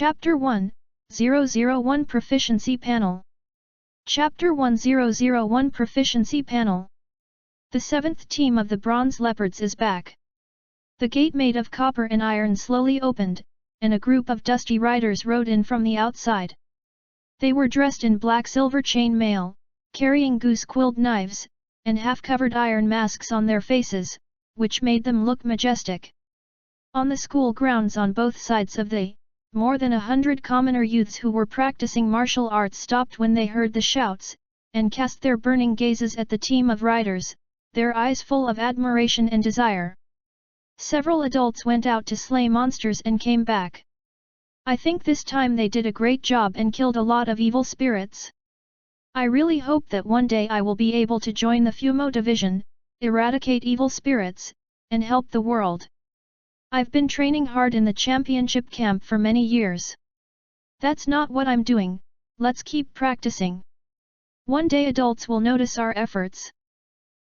Chapter 1-001 Proficiency Panel. Chapter 1001 Proficiency Panel. The 7th team of the Bronze Leopards is back. The gate made of copper and iron slowly opened, and a group of dusty riders rode in from the outside. They were dressed in black silver chain mail, carrying goose-quilled knives, and half-covered iron masks on their faces, which made them look majestic. On the school grounds on both sides of the more than 100 commoner youths who were practicing martial arts stopped when they heard the shouts, and cast their burning gazes at the team of riders, their eyes full of admiration and desire. Several adults went out to slay monsters and came back. I think this time they did a great job and killed a lot of evil spirits. I really hope that one day I will be able to join the Fumo division, eradicate evil spirits, and help the world. I've been training hard in the championship camp for many years. That's not what I'm doing, let's keep practicing. One day adults will notice our efforts.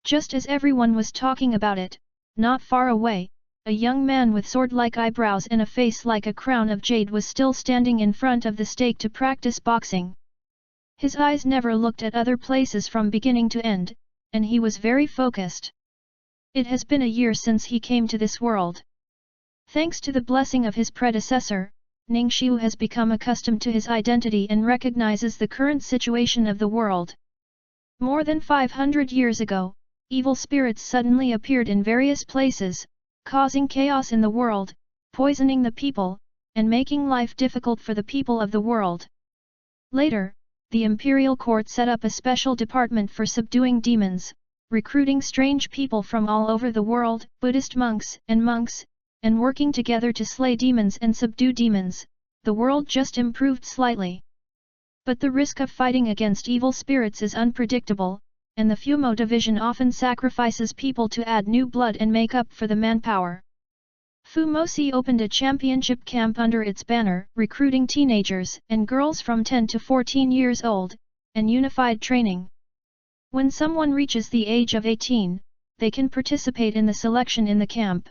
Just as everyone was talking about it, not far away, a young man with sword-like eyebrows and a face like a crown of jade was still standing in front of the stake to practice boxing. His eyes never looked at other places from beginning to end, and he was very focused. It has been a year since he came to this world. Thanks to the blessing of his predecessor, Ningxiu has become accustomed to his identity and recognizes the current situation of the world. More than 500 years ago, evil spirits suddenly appeared in various places, causing chaos in the world, poisoning the people, and making life difficult for the people of the world. Later, the imperial court set up a special department for subduing demons, recruiting strange people from all over the world, Buddhist monks, and working together to slay demons and subdue demons. The world just improved slightly. But the risk of fighting against evil spirits is unpredictable, and the Fumo division often sacrifices people to add new blood and make up for the manpower. Fumosi opened a championship camp under its banner, recruiting teenagers and girls from 10 to 14 years old, and unified training. When someone reaches the age of 18, they can participate in the selection in the camp.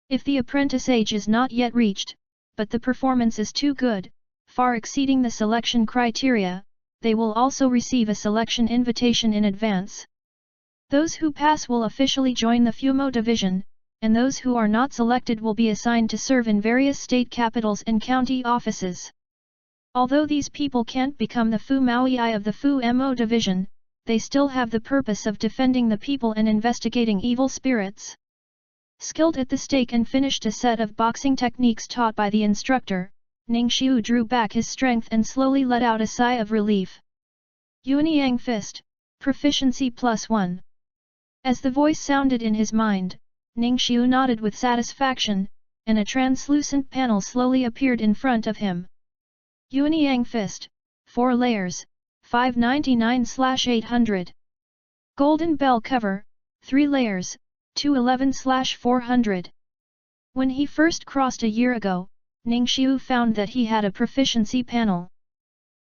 If the apprentice age is not yet reached, but the performance is too good, far exceeding the selection criteria, they will also receive a selection invitation in advance. Those who pass will officially join the Fumo division, and those who are not selected will be assigned to serve in various state capitals and county offices. Although these people can't become the Fu Maui of the Fu Mo division, they still have the purpose of defending the people and investigating evil spirits. Skilled at the stake and finished a set of boxing techniques taught by the instructor, Ningxiu drew back his strength and slowly let out a sigh of relief. Yuanyang Fist, Proficiency +1. As the voice sounded in his mind, Ningxiu nodded with satisfaction, and a translucent panel slowly appeared in front of him. Yuanyang Fist, 4 layers, 599/800. Golden Bell Cover, 3 layers, 211/400. When he first crossed a year ago, Ningxiu found that he had a proficiency panel.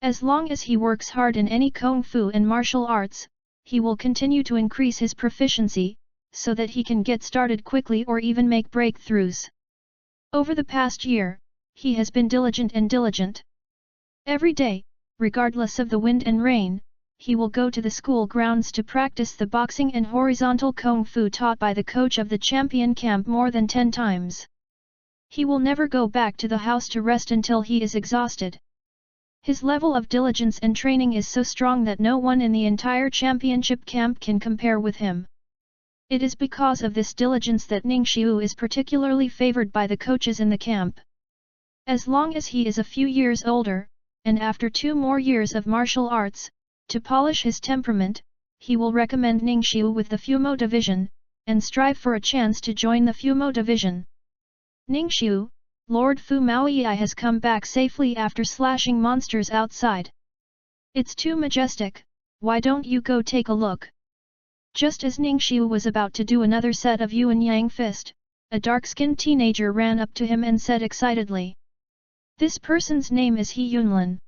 As long as he works hard in any kung fu and martial arts, he will continue to increase his proficiency, so that he can get started quickly or even make breakthroughs. Over the past year, he has been diligent. Every day, regardless of the wind and rain, he will go to the school grounds to practice the boxing and horizontal kung fu taught by the coach of the champion camp more than 10 times. He will never go back to the house to rest until he is exhausted. His level of diligence and training is so strong that no one in the entire championship camp can compare with him. It is because of this diligence that Ningxiu is particularly favored by the coaches in the camp. As long as he is a few years older, and after 2 more years of martial arts, to polish his temperament, he will recommend Ningxiu with the Fumo division, and strive for a chance to join the Fumo division. Ningxiu, Lord Fu Maui has come back safely after slashing monsters outside. It's too majestic, why don't you go take a look? Just as Ningxiu was about to do another set of Yuanyang Fist, a dark-skinned teenager ran up to him and said excitedly. This person's name is He Yunlin.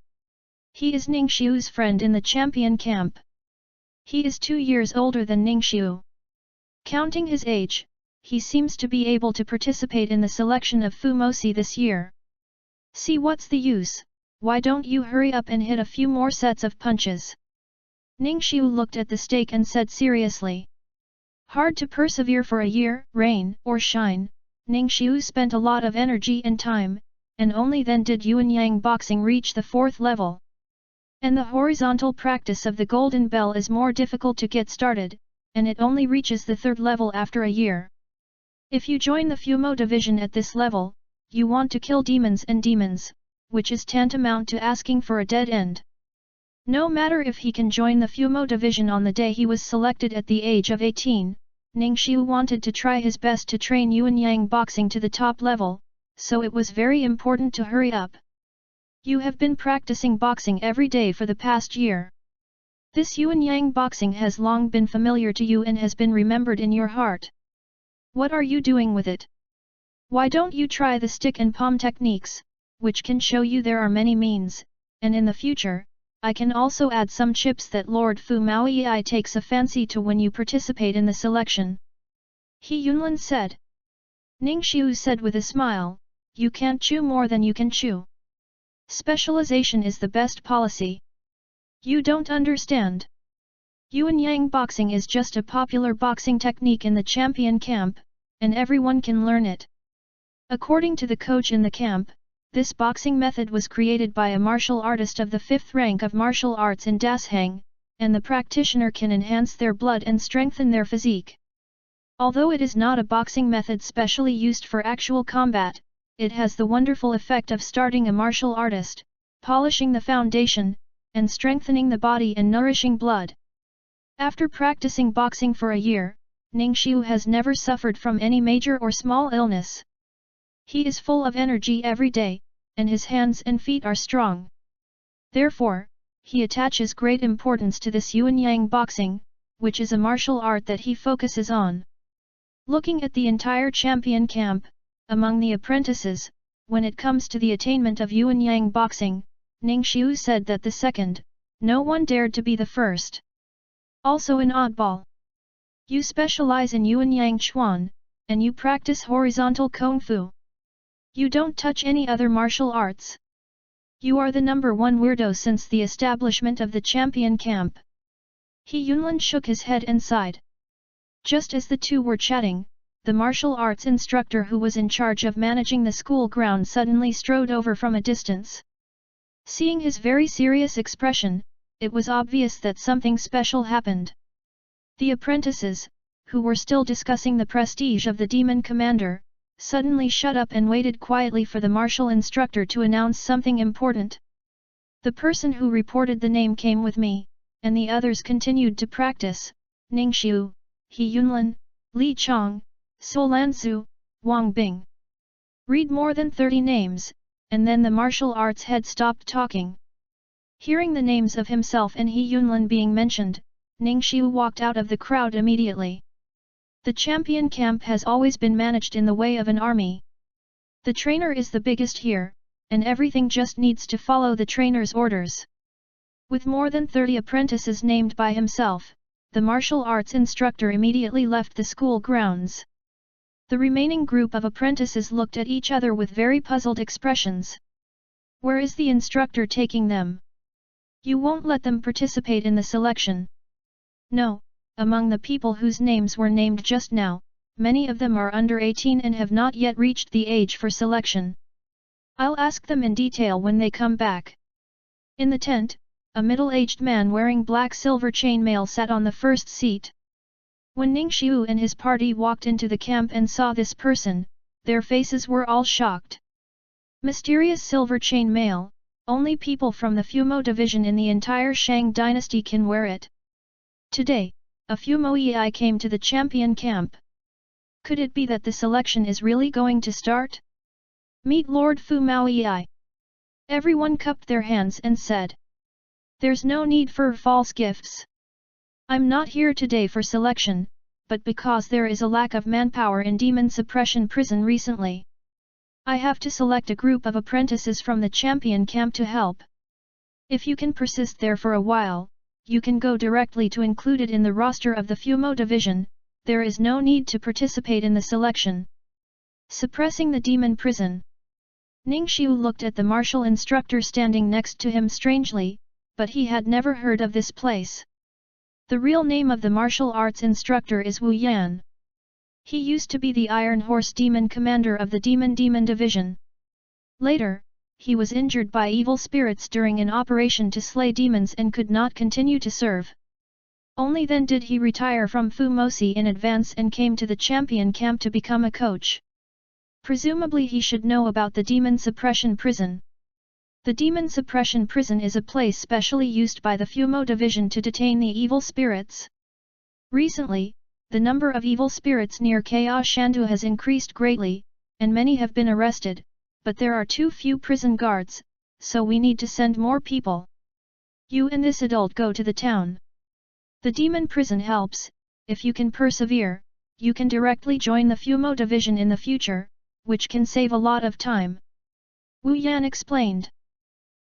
He is Ningxiu's friend in the champion camp. He is 2 years older than Ningxiu. Counting his age, he seems to be able to participate in the selection of Fumosi this year. See, what's the use? Why don't you hurry up and hit a few more sets of punches? Ningxiu looked at the stake and said seriously. Hard to persevere for a year, rain or shine, Ningxiu spent a lot of energy and time, and only then did Yuan Yang boxing reach the 4th level. And the horizontal practice of the Golden Bell is more difficult to get started, and it only reaches the 3rd level after a year. If you join the Fumo division at this level, you want to kill demons and demons, which is tantamount to asking for a dead end. No matter if he can join the Fumo division on the day he was selected at the age of 18, Ningxiu wanted to try his best to train Yuan Yang boxing to the top level, so it was very important to hurry up. You have been practicing boxing every day for the past year. This Yuan Yang boxing has long been familiar to you and has been remembered in your heart. What are you doing with it? Why don't you try the stick and palm techniques, which can show you there are many means, and in the future, I can also add some chips that Lord Fu Maoyi takes a fancy to when you participate in the selection. He Yunlin said. Ningxiu said with a smile, you can't chew more than you can chew. Specialization is the best policy. You don't understand. Yuan Yang boxing is just a popular boxing technique in the champion camp, and everyone can learn it. According to the coach in the camp, this boxing method was created by a martial artist of the 5th rank of martial arts in Dasheng, and the practitioner can enhance their blood and strengthen their physique. Although it is not a boxing method specially used for actual combat, it has the wonderful effect of starting a martial artist, polishing the foundation, and strengthening the body and nourishing blood. After practicing boxing for a year, Ningxiu has never suffered from any major or small illness. He is full of energy every day, and his hands and feet are strong. Therefore, he attaches great importance to this Yuan Yang boxing, which is a martial art that he focuses on. Looking at the entire champion camp, among the apprentices, when it comes to the attainment of Yuan Yang boxing, Ningxiu said that the second, no one dared to be the first. Also an oddball. You specialize in Yuan Yang Chuan, and you practice horizontal Kung Fu. You don't touch any other martial arts. You are the #1 weirdo since the establishment of the champion camp. He Yunlin shook his head and sighed. Just as the two were chatting, the martial arts instructor who was in charge of managing the school ground suddenly strode over from a distance. Seeing his very serious expression, it was obvious that something special happened. The apprentices, who were still discussing the prestige of the demon commander, suddenly shut up and waited quietly for the martial instructor to announce something important. The person who reported the name came with me, and the others continued to practice: Ningxiu, He Yunlin, Li Chong, Su Lanzu, Wang Bing. Read more than 30 names, and then the martial arts head stopped talking. Hearing the names of himself and He Yunlin being mentioned, Ningxiu walked out of the crowd immediately. The champion camp has always been managed in the way of an army. The trainer is the biggest here, and everything just needs to follow the trainer's orders. With more than 30 apprentices named by himself, the martial arts instructor immediately left the school grounds. The remaining group of apprentices looked at each other with very puzzled expressions. Where is the instructor taking them? You won't let them participate in the selection? No. Among the people whose names were named just now, many of them are under 18 and have not yet reached the age for selection. I'll ask them in detail when they come back. In the tent, a middle-aged man wearing black silver chainmail sat on the first seat. When Ningxiu and his party walked into the camp and saw this person, their faces were all shocked. Mysterious silver chainmail, only people from the Fumo division in the entire Shang dynasty can wear it. Today, a Fumo came to the champion camp. Could it be that the selection is really going to start? Meet Lord Fu Maoyi. Everyone cupped their hands and said. There's no need for false gifts. I'm not here today for selection, but because there is a lack of manpower in Demon Suppression Prison recently. I have to select a group of apprentices from the champion camp to help. If you can persist there for a while, you can go directly to include it in the roster of the Fumo division. There is no need to participate in the selection. Suppressing the demon prison. Ning Xiu looked at the martial instructor standing next to him strangely, but he had never heard of this place. The real name of the martial arts instructor is Wu Yan. He used to be the Iron Horse Demon commander of the Demon Division. Later, he was injured by evil spirits during an operation to slay demons and could not continue to serve. Only then did he retire from Fumosi in advance and came to the champion camp to become a coach. Presumably he should know about the Demon Suppression Prison. The Demon Suppression Prison is a place specially used by the Fumo Division to detain the evil spirits. Recently, the number of evil spirits near Chaos Shandu has increased greatly, and many have been arrested, but there are too few prison guards, so we need to send more people. You and this adult go to the town. The demon prison helps. If you can persevere, you can directly join the Fumo Division in the future, which can save a lot of time. Wu Yan explained.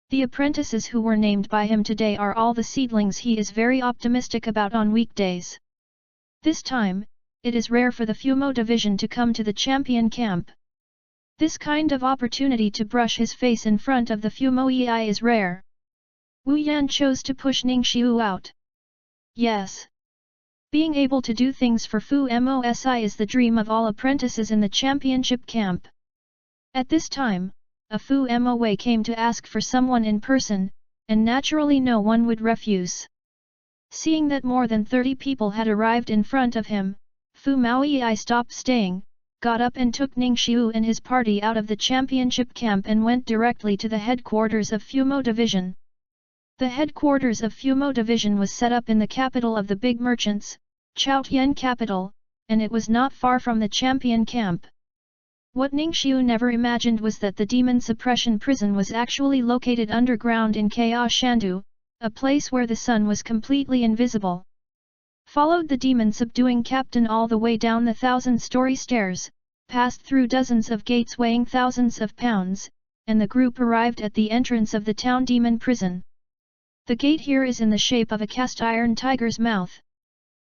The apprentices who were named by him today are all the seedlings he is very optimistic about on weekdays. This time, it is rare for the Fumo Division to come to the champion camp. This kind of opportunity to brush his face in front of the Fumo EI is rare. Wu Yan chose to push Ning Xiu out. Yes. Being able to do things for Fu Mosi is the dream of all apprentices in the championship camp. At this time, a Fu Moa came to ask for someone in person, and naturally no one would refuse. Seeing that more than 30 people had arrived in front of him, Fu Maoyi stopped staying, got up and took Ning Xiu and his party out of the championship camp and went directly to the headquarters of Fumo Division. The headquarters of Fumo Division was set up in the capital of the big merchants, Chaotian capital, and it was not far from the champion camp. What Ning Xiu never imagined was that the demon suppression prison was actually located underground in Chaos Shandu, a place where the sun was completely invisible. Followed the demon subduing captain all the way down the 1,000-story stairs, passed through dozens of gates weighing thousands of pounds, and the group arrived at the entrance of the town demon prison. The gate here is in the shape of a cast iron tiger's mouth.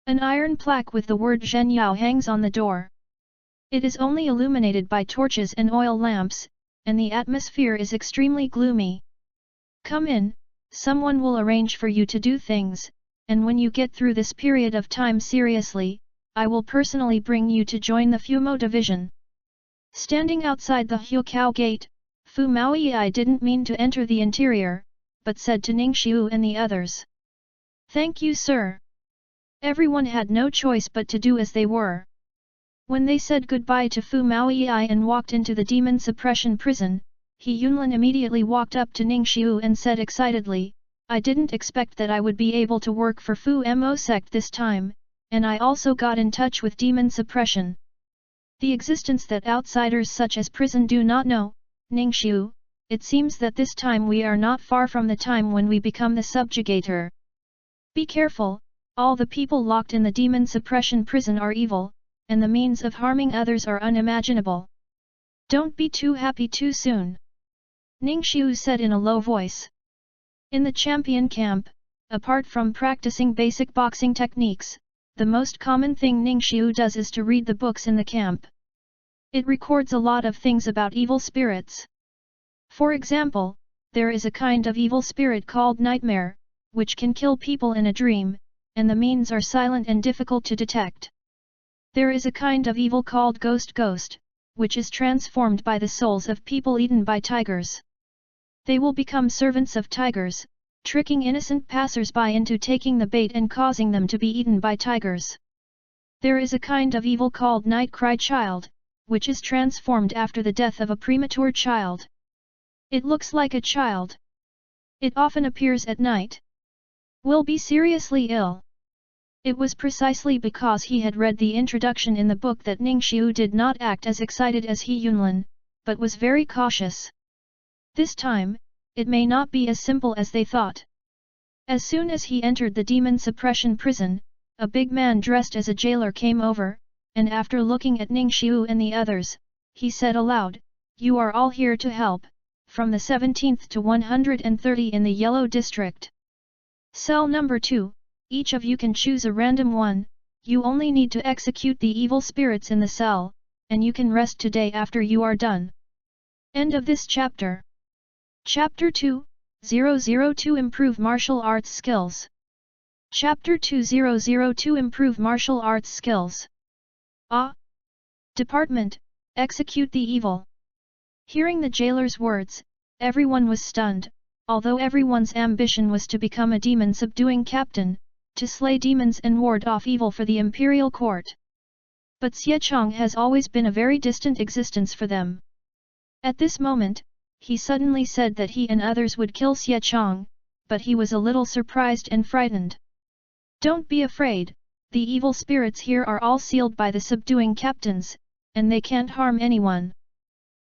An iron plaque with the word Zhenyao hangs on the door. It is only illuminated by torches and oil lamps, and the atmosphere is extremely gloomy. Come in, someone will arrange for you to do things, and when you get through this period of time seriously, I will personally bring you to join the Fumo Division. Standing outside the Huokao gate, Fu Maoyi didn't mean to enter the interior, but said to Ning Xiu and the others. Thank you, sir. Everyone had no choice but to do as they were. When they said goodbye to Fu Maoyi and walked into the demon suppression prison, He Yunlin immediately walked up to Ning Xiu and said excitedly, I didn't expect that I would be able to work for Fu Mo sect this time, and I also got in touch with demon suppression. The existence that outsiders such as prison do not know, Ning Xiu, it seems that this time we are not far from the time when we become the subjugator. Be careful, all the people locked in the demon suppression prison are evil, and the means of harming others are unimaginable. Don't be too happy too soon. Ning Xiu said in a low voice. In the champion camp, apart from practicing basic boxing techniques, the most common thing Ning Xiu does is to read the books in the camp. It records a lot of things about evil spirits. For example, there is a kind of evil spirit called nightmare, which can kill people in a dream, and the means are silent and difficult to detect. There is a kind of evil called ghost, which is transformed by the souls of people eaten by tigers. They will become servants of tigers, tricking innocent passers-by into taking the bait and causing them to be eaten by tigers. There is a kind of evil called night cry child, which is transformed after the death of a premature child. It looks like a child. It often appears at night. Will be seriously ill. It was precisely because he had read the introduction in the book that Ning Xiu did not act as excited as He Yunlin, but was very cautious. This time, it may not be as simple as they thought. As soon as he entered the demon suppression prison, a big man dressed as a jailer came over, and after looking at Ning Xiu and the others, he said aloud, You are all here to help, from the 17th to 130 in the Yellow District. Cell number 2, each of you can choose a random one, you only need to execute the evil spirits in the cell, and you can rest today after you are done. End of this chapter. Chapter 2:002 Improve Martial Arts Skills. Chapter 2:002 Improve Martial Arts Skills. Department, execute the evil. Hearing the jailer's words, everyone was stunned, although everyone's ambition was to become a demon-subduing captain, to slay demons and ward off evil for the imperial court. But Xie Chong has always been a very distant existence for them. At this moment, he suddenly said that he and others would kill Xie Chong, but he was a little surprised and frightened. Don't be afraid, the evil spirits here are all sealed by the subduing captains, and they can't harm anyone.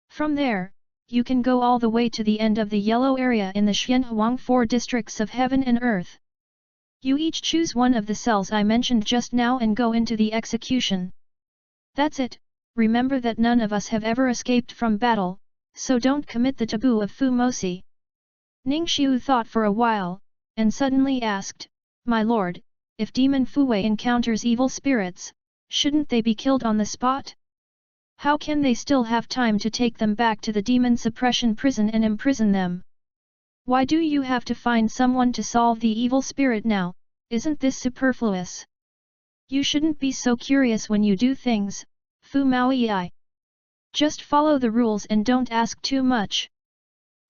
From there, you can go all the way to the end of the yellow area in the Xianhuang 4 districts of heaven and earth. You each choose one of the cells I mentioned just now and go into the execution. That's it, remember that none of us have ever escaped from battle, so don't commit the taboo of Fu Mosi. Ningxiu thought for a while, and suddenly asked, My lord, if Demon Fuwei encounters evil spirits, shouldn't they be killed on the spot? How can they still have time to take them back to the demon suppression prison and imprison them? Why do you have to find someone to solve the evil spirit now? Isn't this superfluous? You shouldn't be so curious when you do things, Fu Maoyi. Just follow the rules and don't ask too much.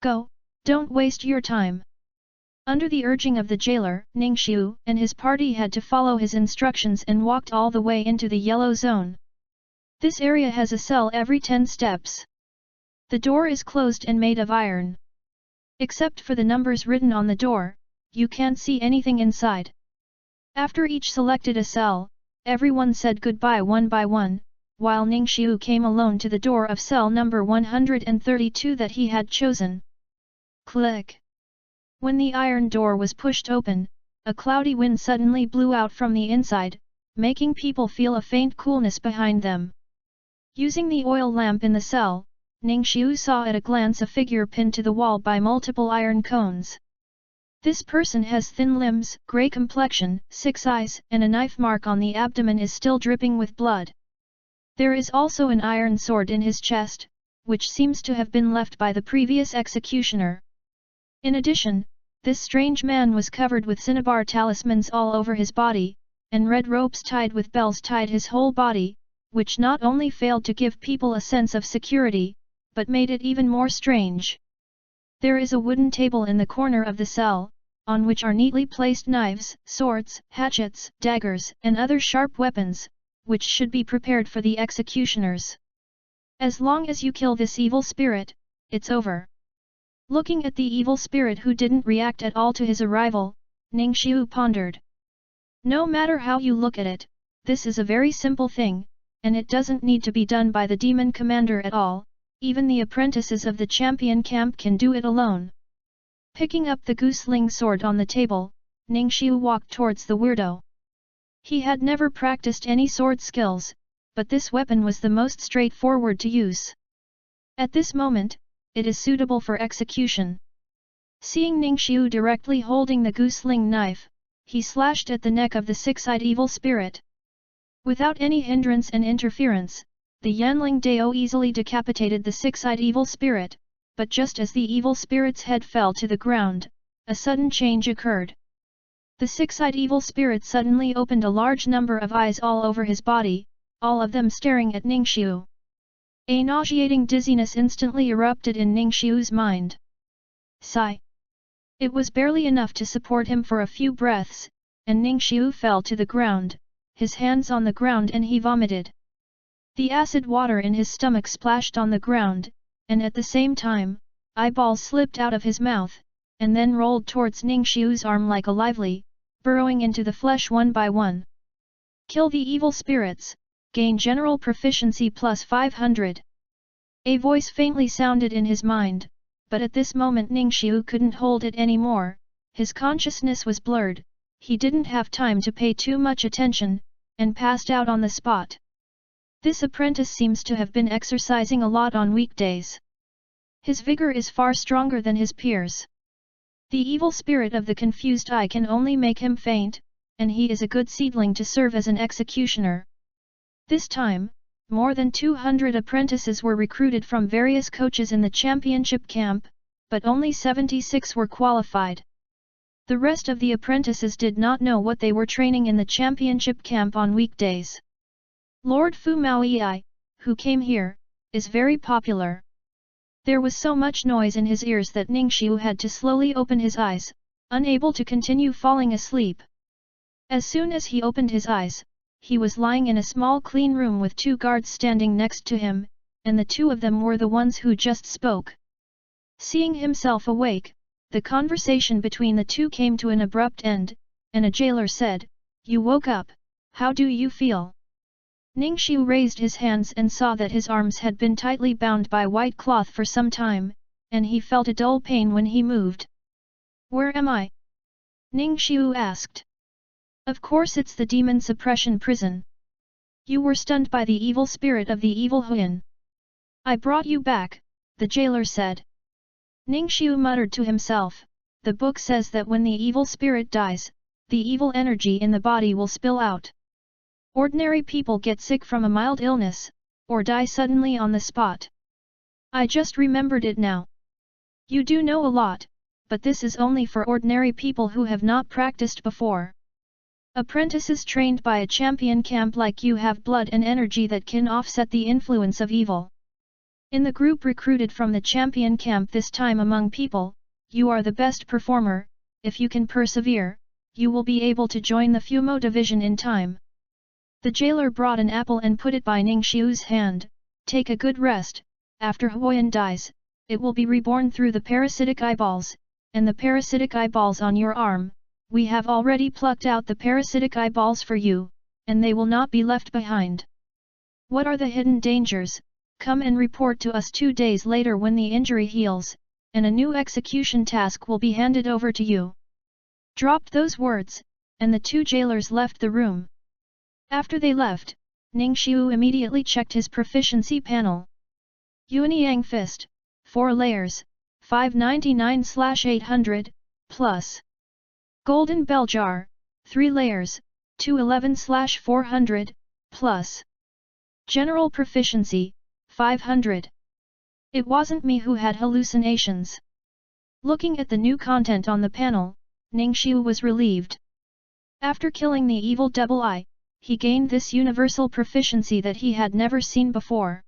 Go, don't waste your time. Under the urging of the jailer, Ningxiu and his party had to follow his instructions and walked all the way into the yellow zone. This area has a cell every 10 steps. The door is closed and made of iron. Except for the numbers written on the door, you can't see anything inside. After each selected a cell, everyone said goodbye one by one, while Ningxiu came alone to the door of cell number 132 that he had chosen. Click! When the iron door was pushed open, a cloudy wind suddenly blew out from the inside, making people feel a faint coolness behind them. Using the oil lamp in the cell, Ningxiu saw at a glance a figure pinned to the wall by multiple iron cones. This person has thin limbs, grey complexion, 6 eyes, and a knife mark on the abdomen is still dripping with blood. There is also an iron sword in his chest, which seems to have been left by the previous executioner. In addition, this strange man was covered with cinnabar talismans all over his body, and red ropes tied with bells tied his whole body, which not only failed to give people a sense of security, but made it even more strange. There is a wooden table in the corner of the cell, on which are neatly placed knives, swords, hatchets, daggers, and other sharp weapons, which should be prepared for the executioners. As long as you kill this evil spirit, it's over. Looking at the evil spirit who didn't react at all to his arrival, Ningxiu pondered. No matter how you look at it, this is a very simple thing, and it doesn't need to be done by the demon commander at all, even the apprentices of the champion camp can do it alone. Picking up the gooseling sword on the table, Ningxiu walked towards the weirdo. He had never practiced any sword skills, but this weapon was the most straightforward to use. At this moment, it is suitable for execution. Seeing Ningxiu directly holding the gooseling knife, he slashed at the neck of the 6-eyed evil spirit. Without any hindrance and interference, the Yanling Dao easily decapitated the 6-eyed evil spirit, but just as the evil spirit's head fell to the ground, a sudden change occurred. The 6-eyed evil spirit suddenly opened a large number of eyes all over his body, all of them staring at Ningxiu. A nauseating dizziness instantly erupted in Ningxiu's mind. Sigh. It was barely enough to support him for a few breaths, and Ningxiu fell to the ground, his hands on the ground, and he vomited. The acid water in his stomach splashed on the ground, and at the same time, eyeballs slipped out of his mouth, and then rolled towards Ningxiu's arm like a lively, burrowing into the flesh one by one. Kill the evil spirits, gain general proficiency plus 500. A voice faintly sounded in his mind, but at this moment Ningxiu couldn't hold it anymore, his consciousness was blurred, he didn't have time to pay too much attention, and passed out on the spot. This apprentice seems to have been exercising a lot on weekdays. His vigor is far stronger than his peers. The evil spirit of the confused eye can only make him faint, and he is a good seedling to serve as an executioner. This time, more than 200 apprentices were recruited from various coaches in the championship camp, but only 76 were qualified. The rest of the apprentices did not know what they were training in the championship camp on weekdays. Lord Fu Maoyi, who came here, is very popular. There was so much noise in his ears that Ningxiu had to slowly open his eyes, unable to continue falling asleep. As soon as he opened his eyes, he was lying in a small clean room with 2 guards standing next to him, and the 2 of them were the ones who just spoke. Seeing himself awake, the conversation between the 2 came to an abrupt end, and a jailer said, "You woke up, how do you feel?" Ningxiu raised his hands and saw that his arms had been tightly bound by white cloth for some time, and he felt a dull pain when he moved. "Where am I?" Ningxiu asked. "Of course it's the demon suppression prison. You were stunned by the evil spirit of the evil Huan. I brought you back," the jailer said. Ningxiu muttered to himself, "The book says that when the evil spirit dies, the evil energy in the body will spill out. Ordinary people get sick from a mild illness, or die suddenly on the spot. I just remembered it now. You do know a lot, but this is only for ordinary people who have not practiced before. Apprentices trained by a champion camp like you have blood and energy that can offset the influence of evil. In the group recruited from the champion camp this time among people, you are the best performer. If you can persevere, you will be able to join the Fumo division in time." The jailer brought an apple and put it by Ningxiu's hand. "Take a good rest. After Huoyan dies, it will be reborn through the parasitic eyeballs, and the parasitic eyeballs on your arm. We have already plucked out the parasitic eyeballs for you, and they will not be left behind. What are the hidden dangers? Come and report to us 2 days later when the injury heals, and a new execution task will be handed over to you." Dropped those words, and the 2 jailers left the room. After they left, Ningxiu immediately checked his proficiency panel. Yuanyang Fist, 4 layers, 599/800, plus. Golden Bell Jar, 3 layers, 211/400, plus. General Proficiency, 500. It wasn't me who had hallucinations. Looking at the new content on the panel, Ningxiu was relieved. After killing the evil double eye, he gained this universal proficiency that he had never seen before.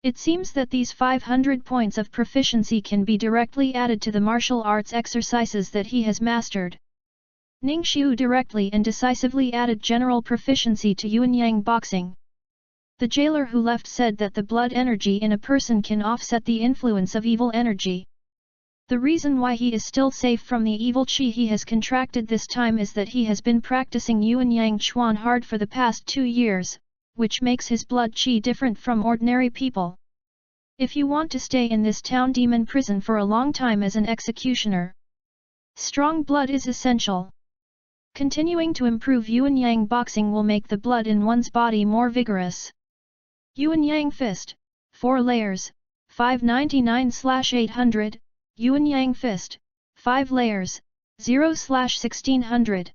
It seems that these 500 points of proficiency can be directly added to the martial arts exercises that he has mastered. Ningxiu directly and decisively added general proficiency to Yuanyang boxing. The jailer who left said that the blood energy in a person can offset the influence of evil energy. The reason why he is still safe from the evil qi he has contracted this time is that he has been practicing Yuanyang Chuan hard for the past 2 years, which makes his blood qi different from ordinary people. If you want to stay in this town demon prison for a long time as an executioner, strong blood is essential. Continuing to improve Yuanyang boxing will make the blood in one's body more vigorous. Yuanyang Fist, 4 layers, 599/800, Yuanyang Fist, 5 layers, 0/1600.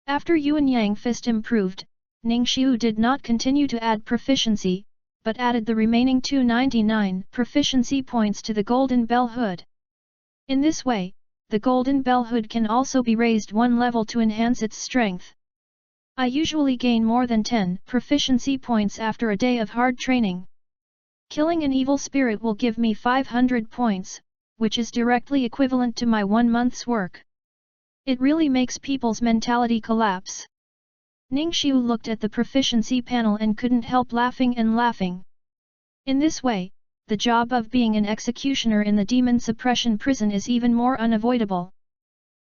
After Yuanyang Fist improved, Ningxiu did not continue to add proficiency, but added the remaining 299 proficiency points to the Golden Bell Hood. In this way, the Golden Bell Hood can also be raised 1 level to enhance its strength. I usually gain more than 10 proficiency points after a day of hard training. Killing an evil spirit will give me 500 points, which is directly equivalent to my 1 month's work. It really makes people's mentality collapse. Ningxiu looked at the proficiency panel and couldn't help laughing and laughing. In this way, the job of being an executioner in the demon suppression prison is even more unavoidable.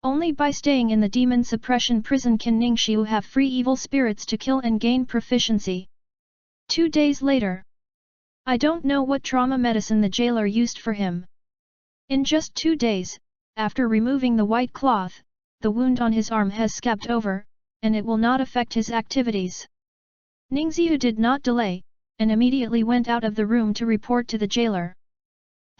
Only by staying in the demon suppression prison can Ningxiu have free evil spirits to kill and gain proficiency. 2 days later. I don't know what trauma medicine the jailer used for him. In just 2 days, after removing the white cloth, the wound on his arm has scabbed over, and it will not affect his activities. Ningxiu did not delay, and immediately went out of the room to report to the jailer.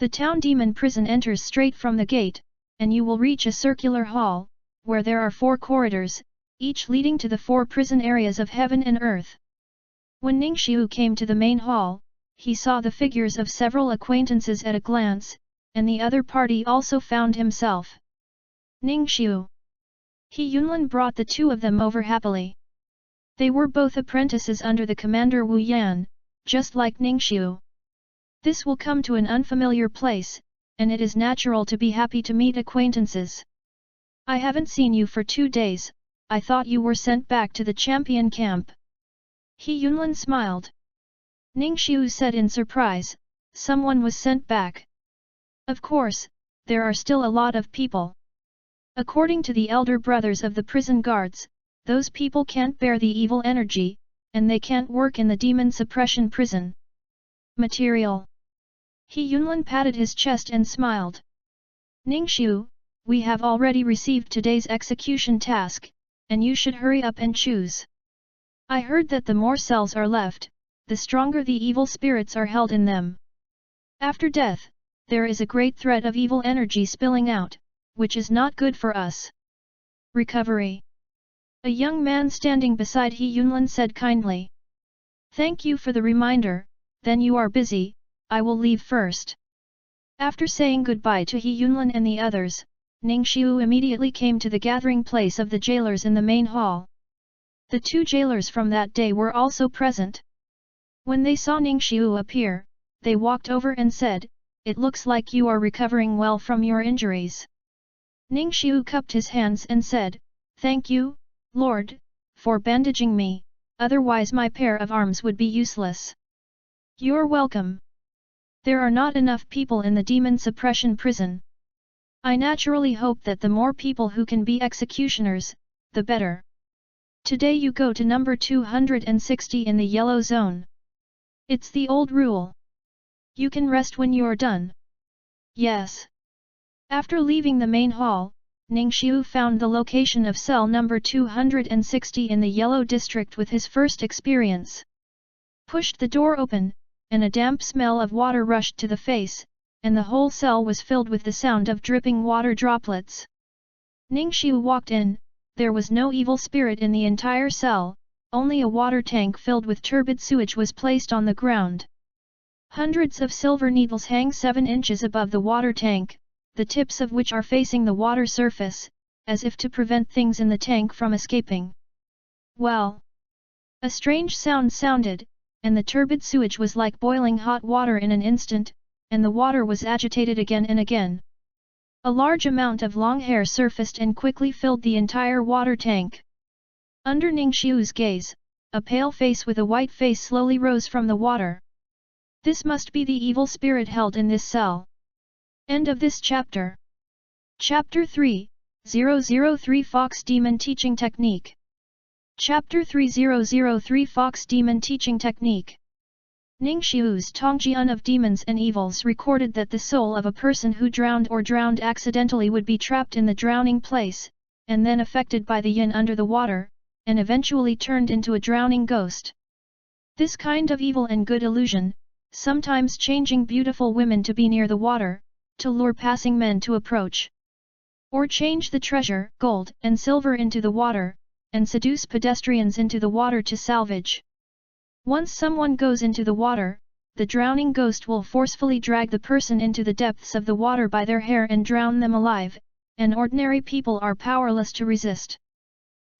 The town demon prison enters straight from the gate, and you will reach a circular hall, where there are 4 corridors, each leading to the 4 prison areas of heaven and earth. When Ningxiu came to the main hall, he saw the figures of several acquaintances at a glance, and the other party also found himself. Ningxiu. He Yunlin brought the two of them over happily. They were both apprentices under the commander Wu Yan, just like Ningxiu. This will come to an unfamiliar place, and it is natural to be happy to meet acquaintances. I haven't seen you for 2 days, I thought you were sent back to the champion camp. He Yunlin smiled. Ningxiu said in surprise, someone was sent back. Of course, there are still a lot of people. According to the elder brothers of the prison guards, those people can't bear the evil energy, and they can't work in the demon suppression prison. Material. He Yunlin patted his chest and smiled. Ningxiu, we have already received today's execution task, and you should hurry up and choose. I heard that the more cells are left, the stronger the evil spirits are held in them. After death, there is a great threat of evil energy spilling out, which is not good for us. Recovery. A young man standing beside He Yunlin said kindly. Thank you for the reminder, then you are busy, I will leave first. After saying goodbye to He Yunlin and the others, Ningxiu immediately came to the gathering place of the jailers in the main hall. The 2 jailers from that day were also present. When they saw Ningxiu appear, they walked over and said, it looks like you are recovering well from your injuries. Ningxiu cupped his hands and said, thank you, Lord, for bandaging me, otherwise my pair of arms would be useless. You're welcome. There are not enough people in the demon suppression prison. I naturally hope that the more people who can be executioners, the better. Today you go to number 260 in the yellow zone. It's the old rule. You can rest when you're done. Yes. After leaving the main hall, Ningxiu found the location of cell number 260 in the yellow district with his first experience. Pushed the door open, and a damp smell of water rushed to the face, and the whole cell was filled with the sound of dripping water droplets. Ningxiu walked in, there was no evil spirit in the entire cell, only a water tank filled with turbid sewage was placed on the ground. Hundreds of silver needles hang 7 inches above the water tank, the tips of which are facing the water surface, as if to prevent things in the tank from escaping. Well! A strange sound sounded, and the turbid sewage was like boiling hot water in an instant, and the water was agitated again and again. A large amount of long hair surfaced and quickly filled the entire water tank. Under Ningxiu's gaze, a pale face with a white face slowly rose from the water. This must be the evil spirit held in this cell. End of this chapter. Chapter 3:003 Fox Demon Teaching Technique. Chapter 3003 Fox Demon Teaching Technique. Ningxiu's Tongjian of Demons and Evils recorded that the soul of a person who drowned or drowned accidentally would be trapped in the drowning place, and then affected by the yin under the water, and eventually turned into a drowning ghost. This kind of evil and good illusion, sometimes changing beautiful women to be near the water, to lure passing men to approach. Or change the treasure, gold and silver into the water, and seduce pedestrians into the water to salvage. Once someone goes into the water, the drowning ghost will forcefully drag the person into the depths of the water by their hair and drown them alive, and ordinary people are powerless to resist.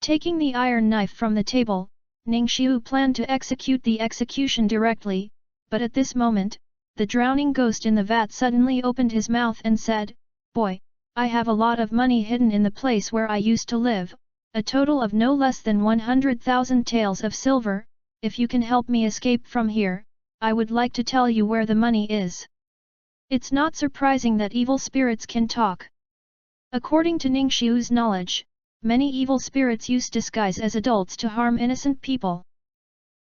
Taking the iron knife from the table, Ningxiu planned to execute the execution directly, but at this moment, the drowning ghost in the vat suddenly opened his mouth and said, "Boy, I have a lot of money hidden in the place where I used to live, a total of no less than 100,000 taels of silver. If you can help me escape from here, I would like to tell you where the money is." It's not surprising that evil spirits can talk. According to Ningxiu's knowledge, many evil spirits use disguise as adults to harm innocent people.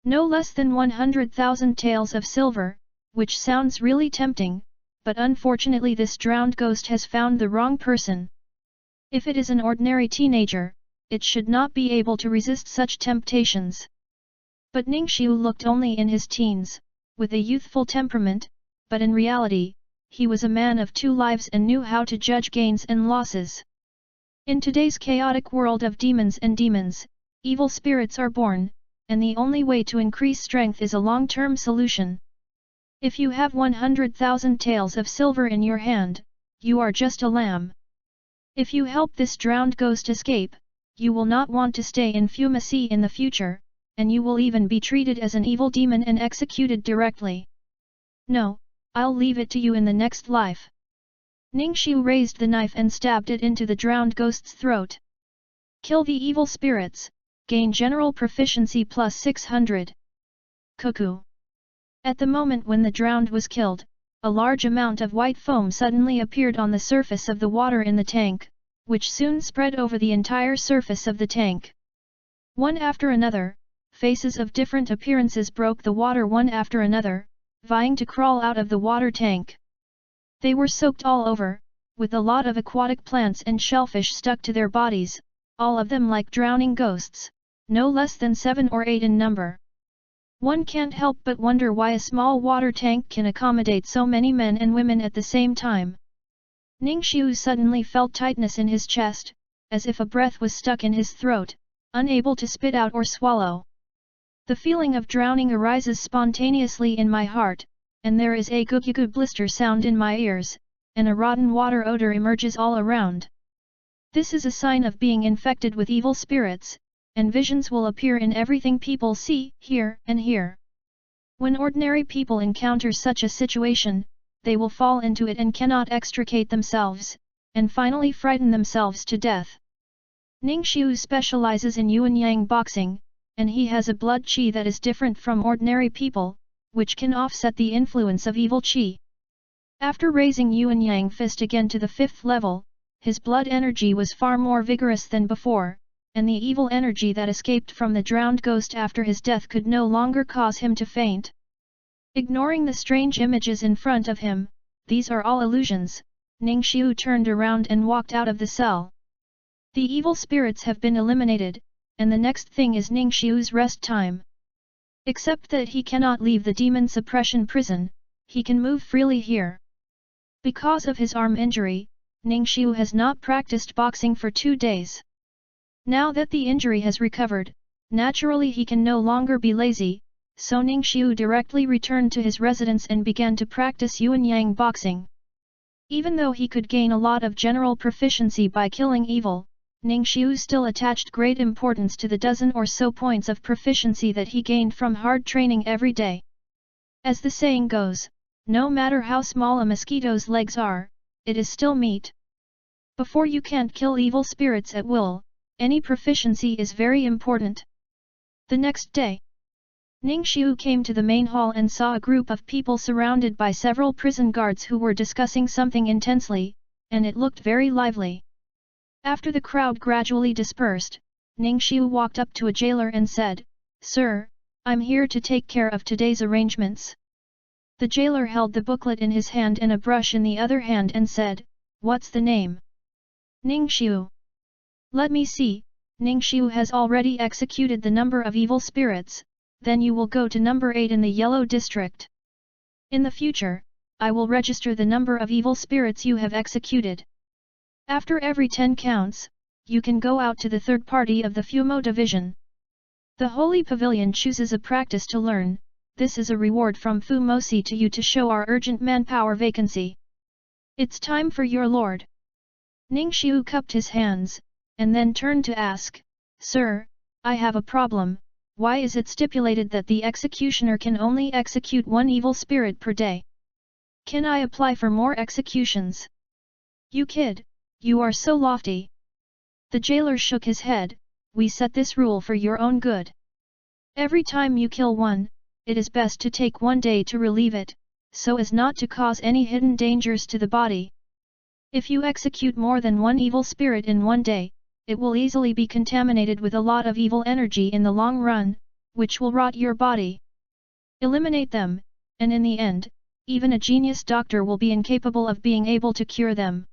No less than 100,000 taels of silver, which sounds really tempting, but unfortunately this drowned ghost has found the wrong person. If it is an ordinary teenager, it should not be able to resist such temptations. But Ningxiu looked only in his teens, with a youthful temperament, but in reality, he was a man of 2 lives and knew how to judge gains and losses. In today's chaotic world of demons and demons, evil spirits are born, and the only way to increase strength is a long-term solution. If you have 100,000 taels of silver in your hand, you are just a lamb. If you help this drowned ghost escape, you will not want to stay in Fumacy in the future, and you will even be treated as an evil demon and executed directly. No, I'll leave it to you in the next life. Ningxiu raised the knife and stabbed it into the drowned ghost's throat. Kill the evil spirits, gain general proficiency plus 600. Cuckoo. At the moment when the drowned was killed, a large amount of white foam suddenly appeared on the surface of the water in the tank, which soon spread over the entire surface of the tank. One after another, faces of different appearances broke the water one after another, vying to crawl out of the water tank. They were soaked all over, with a lot of aquatic plants and shellfish stuck to their bodies, all of them like drowning ghosts, no less than 7 or 8 in number. One can't help but wonder why a small water tank can accommodate so many men and women at the same time. Ningxiu suddenly felt tightness in his chest, as if a breath was stuck in his throat, unable to spit out or swallow. The feeling of drowning arises spontaneously in my heart, and there is a gugugoo blister sound in my ears, and a rotten water odor emerges all around. This is a sign of being infected with evil spirits, and visions will appear in everything people see, hear, and hear. When ordinary people encounter such a situation, they will fall into it and cannot extricate themselves, and finally frighten themselves to death. Ningxiu specializes in Yuan-Yang boxing, and he has a blood qi that is different from ordinary people, which can offset the influence of evil qi. After raising Yuan-Yang fist again to the 5th level, his blood energy was far more vigorous than before, and the evil energy that escaped from the drowned ghost after his death could no longer cause him to faint. Ignoring the strange images in front of him, these are all illusions, Ningxiu turned around and walked out of the cell. The evil spirits have been eliminated, and the next thing is Ningxiu's rest time. Except that he cannot leave the demon suppression prison, he can move freely here. Because of his arm injury, Ningxiu has not practiced boxing for 2 days. Now that the injury has recovered, naturally he can no longer be lazy, so Ningxiu directly returned to his residence and began to practice Yuan-Yang boxing. Even though he could gain a lot of general proficiency by killing evil, Ningxiu still attached great importance to the dozen or so points of proficiency that he gained from hard training every day. As the saying goes, no matter how small a mosquito's legs are, it is still meat. Before you can't kill evil spirits at will, any proficiency is very important. The next day, Ningxiu came to the main hall and saw a group of people surrounded by several prison guards who were discussing something intensely, and it looked very lively. After the crowd gradually dispersed, Ningxiu walked up to a jailer and said, "Sir, I'm here to take care of today's arrangements." The jailer held the booklet in his hand and a brush in the other hand and said, "What's the name?" "Ningxiu." "Let me see, Ningxiu has already executed the number of evil spirits, then you will go to number 8 in the Yellow District. In the future, I will register the number of evil spirits you have executed. After every 10 counts, you can go out to the third party of the Fumo Division. The Holy Pavilion chooses a practice to learn, this is a reward from Fumosi to you to show our urgent manpower vacancy. It's time for your lord." Ningxiu cupped his hands, and then turned to ask, "Sir, I have a problem. Why is it stipulated that the executioner can only execute 1 evil spirit per day? Can I apply for more executions?" "You kid, you are so lofty." The jailer shook his head, "We set this rule for your own good. Every time you kill one, it is best to take 1 day to relieve it, so as not to cause any hidden dangers to the body. If you execute more than 1 evil spirit in 1 day, it will easily be contaminated with a lot of evil energy in the long run, which will rot your body. Eliminate them, and in the end, even a genius doctor will be incapable of being able to cure them."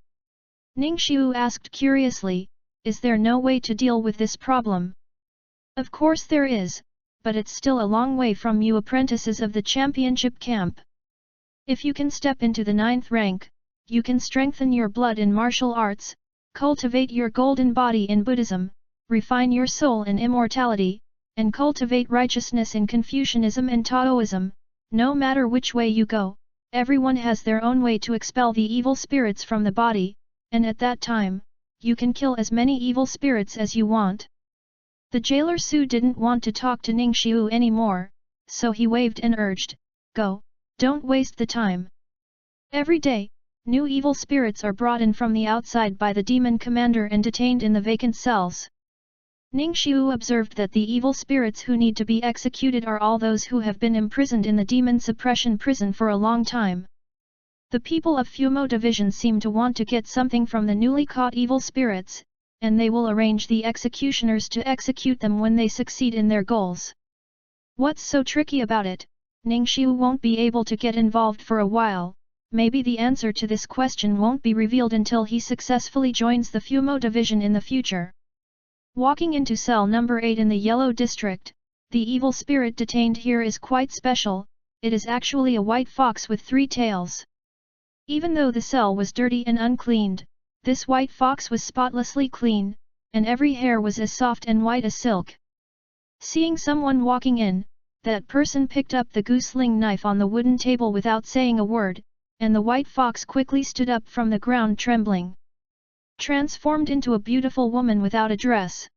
Ningxiu asked curiously, "Is there no way to deal with this problem?" "Of course there is, but it's still a long way from you apprentices of the championship camp. If you can step into the 9th rank, you can strengthen your blood in martial arts, cultivate your golden body in Buddhism, refine your soul in immortality, and cultivate righteousness in Confucianism and Taoism. No matter which way you go, everyone has their own way to expel the evil spirits from the body, and at that time, you can kill as many evil spirits as you want. The jailer Su didn't want to talk to Ningxiu anymore, so he waved and urged, "Go, don't waste the time." Every day, new evil spirits are brought in from the outside by the demon commander and detained in the vacant cells. Ningxiu observed that the evil spirits who need to be executed are all those who have been imprisoned in the demon suppression prison for a long time. The people of Fumo Division seem to want to get something from the newly caught evil spirits, and they will arrange the executioners to execute them when they succeed in their goals. What's so tricky about it? Ningxiu won't be able to get involved for a while. Maybe the answer to this question won't be revealed until he successfully joins the Fumo Division in the future. Walking into cell number 8 in the Yellow District, the evil spirit detained here is quite special. It is actually a white fox with 3 tails. Even though the cell was dirty and uncleaned, this white fox was spotlessly clean, and every hair was as soft and white as silk. Seeing someone walking in, that person picked up the gooseling knife on the wooden table without saying a word, and the white fox quickly stood up from the ground trembling, transformed into a beautiful woman without a dress.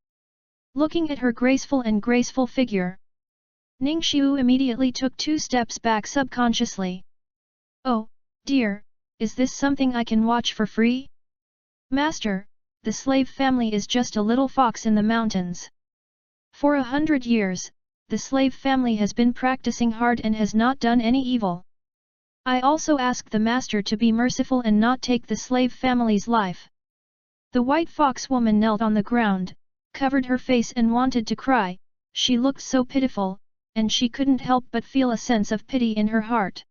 Looking at her graceful figure, Ningxiu immediately took 2 steps back subconsciously. "Oh, dear, is this something I can watch for free? Master, the slave family is just a little fox in the mountains. For 100 years, the slave family has been practicing hard and has not done any evil. I also ask the master to be merciful and not take the slave family's life." The white fox woman knelt on the ground, covered her face and wanted to cry. She looked so pitiful, and she couldn't help but feel a sense of pity in her heart.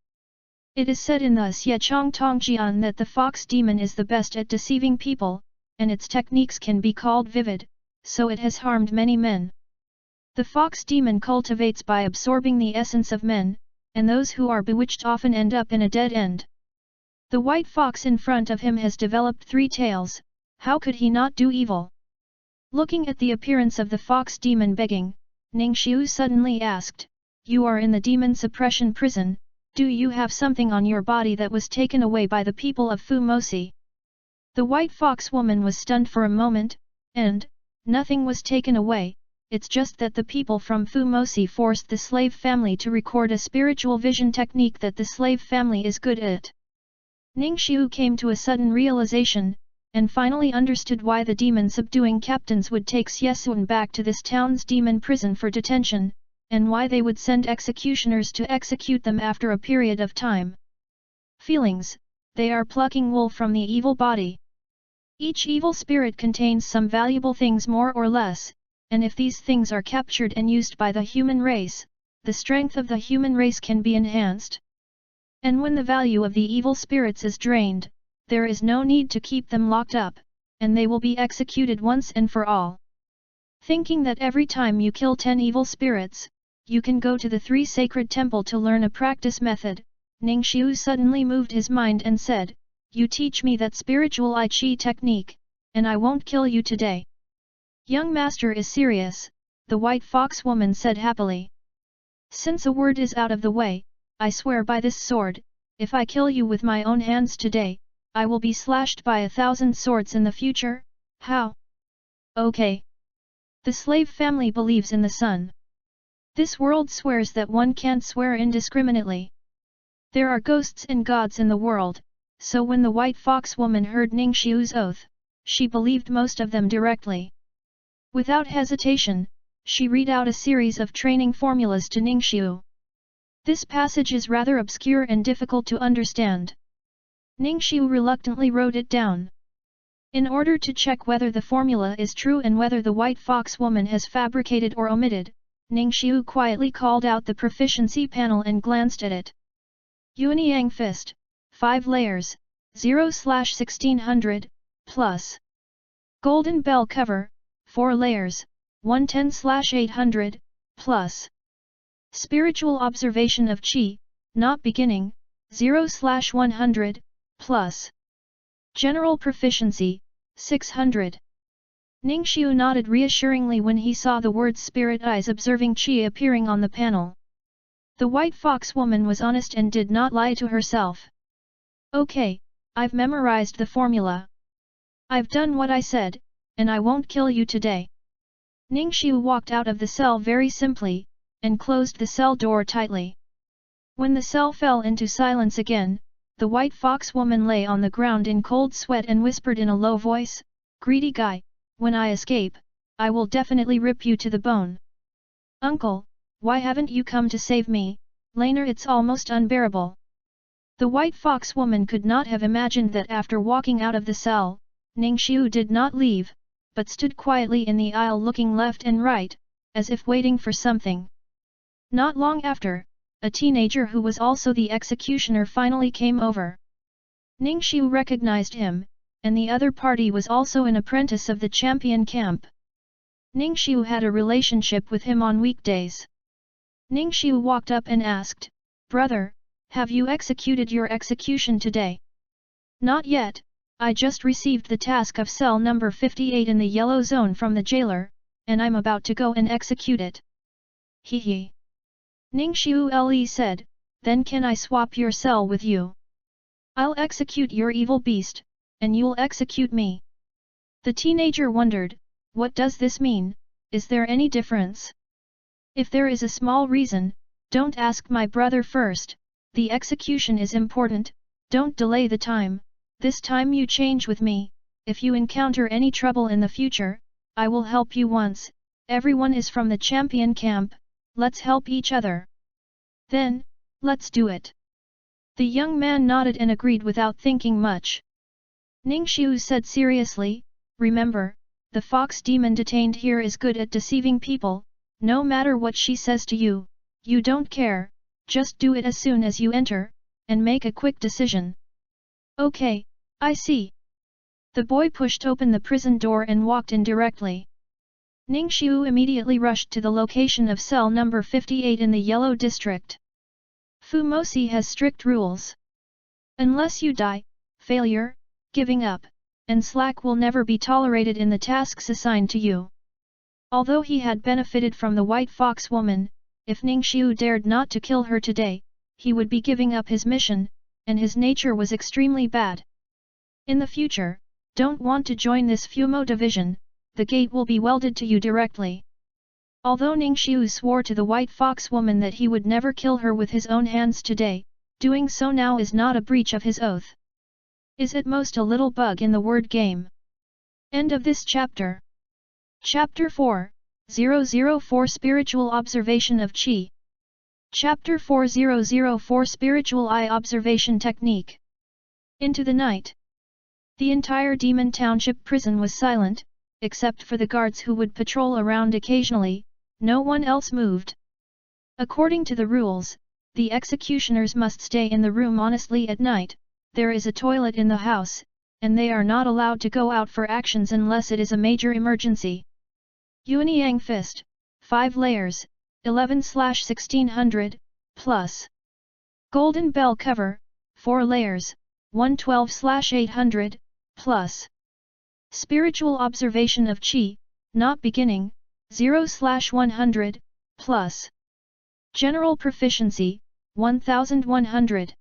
It is said in the Xiechong Tongjian that the fox demon is the best at deceiving people, and its techniques can be called vivid, so it has harmed many men. The fox demon cultivates by absorbing the essence of men, and those who are bewitched often end up in a dead end. The white fox in front of him has developed 3 tails. How could he not do evil? Looking at the appearance of the fox demon begging, Ningxiu suddenly asked, "You are in the demon suppression prison, do you have something on your body that was taken away by the people of Fumosi?" The white fox woman was stunned for a moment, and, "Nothing was taken away, it's just that the people from Fumosi forced the slave family to record a spiritual vision technique that the slave family is good at." Ningxiu came to a sudden realization, and finally understood why the demon subduing captains would take Xiesun back to this town's demon prison for detention, and why they would send executioners to execute them after a period of time. Feelings, they are plucking wool from the evil body. Each evil spirit contains some valuable things more or less, and if these things are captured and used by the human race, the strength of the human race can be enhanced. And when the value of the evil spirits is drained, there is no need to keep them locked up, and they will be executed once and for all. Thinking that every time you kill 10 evil spirits, you can go to the 3 sacred temple to learn a practice method, Ningxiu suddenly moved his mind and said, "You teach me that spiritual I Chi technique, and I won't kill you today." "Young master is serious," the white fox woman said happily. "Since a word is out of the way, I swear by this sword, if I kill you with my own hands today, I will be slashed by 1,000 swords in the future." "How?" "Okay. The slave family believes in the sun. This world swears that one can't swear indiscriminately. There are ghosts and gods in the world, so when the white fox woman heard Ningxiu's oath, she believed most of them directly. Without hesitation, she read out a series of training formulas to Ningxiu. This passage is rather obscure and difficult to understand. Ningxiu reluctantly wrote it down. In order to check whether the formula is true and whether the white fox woman has fabricated or omitted, Ningxiu quietly called out the proficiency panel and glanced at it. Yuanyang Fist, 5 layers, 0/1600, plus. Golden Bell Cover, 4 layers, 110/800, plus. Spiritual Observation of Qi, not beginning, 0/100, plus. General Proficiency, 600. Ningxiu nodded reassuringly when he saw the words spirit eyes observing qi appearing on the panel. The white fox woman was honest and did not lie to herself. Okay, I've memorized the formula. I've done what I said, and I won't kill you today. Ningxiu walked out of the cell very simply, and closed the cell door tightly. When the cell fell into silence again, the white fox woman lay on the ground in cold sweat and whispered in a low voice, "Greedy guy, when I escape, I will definitely rip you to the bone. Uncle, why haven't you come to save me, Laner? It's almost unbearable." The white fox woman could not have imagined that after walking out of the cell, Ningxiu did not leave, but stood quietly in the aisle looking left and right, as if waiting for something. Not long after, a teenager who was also the executioner finally came over. Ningxiu recognized him, and the other party was also an apprentice of the champion camp. Ningxiu had a relationship with him on weekdays. Ningxiu walked up and asked, "Brother, have you executed your execution today?" "Not yet, I just received the task of cell number 58 in the yellow zone from the jailer, and I'm about to go and execute it." "Hee." Ningxiu Le said, "Then can I swap your cell with you? I'll execute your evil beast, and you'll execute me." The teenager wondered, what does this mean? Is there any difference? If there is a small reason, don't ask my brother first. The execution is important, don't delay the time. This time you change with me. If you encounter any trouble in the future, I will help you once. Everyone is from the champion camp, let's help each other. Then, let's do it. The young man nodded and agreed without thinking much. Ningxiu said seriously, "Remember, the fox demon detained here is good at deceiving people. No matter what she says to you, you don't care, just do it as soon as you enter, and make a quick decision." "Okay, I see." The boy pushed open the prison door and walked in directly. Ningxiu immediately rushed to the location of cell number 58 in the Yellow District. Fumosi has strict rules. Unless you die, failure, giving up, and slack will never be tolerated in the tasks assigned to you. Although he had benefited from the white fox woman, if Ningxiu dared not to kill her today, he would be giving up his mission, and his nature was extremely bad. In the future, don't want to join this Fumo division, the gate will be welded to you directly. Although Ningxiu swore to the white fox woman that he would never kill her with his own hands today, doing so now is not a breach of his oath. Is at most a little bug in the word game. End of this chapter. Chapter 4:004 Spiritual Observation of Qi. Chapter 4004 Spiritual Eye Observation Technique. Into the night. The entire Demon Township prison was silent, except for the guards who would patrol around occasionally. No one else moved. According to the rules, the executioners must stay in the room honestly at night. There is a toilet in the house, and they are not allowed to go out for actions unless it is a major emergency. Yuanyang Fist, 5 layers, 11/1600, plus. Golden Bell Cover, 4 layers, 112/800, plus. Spiritual Observation of Qi, not beginning, 0/100, plus. General Proficiency, 1100.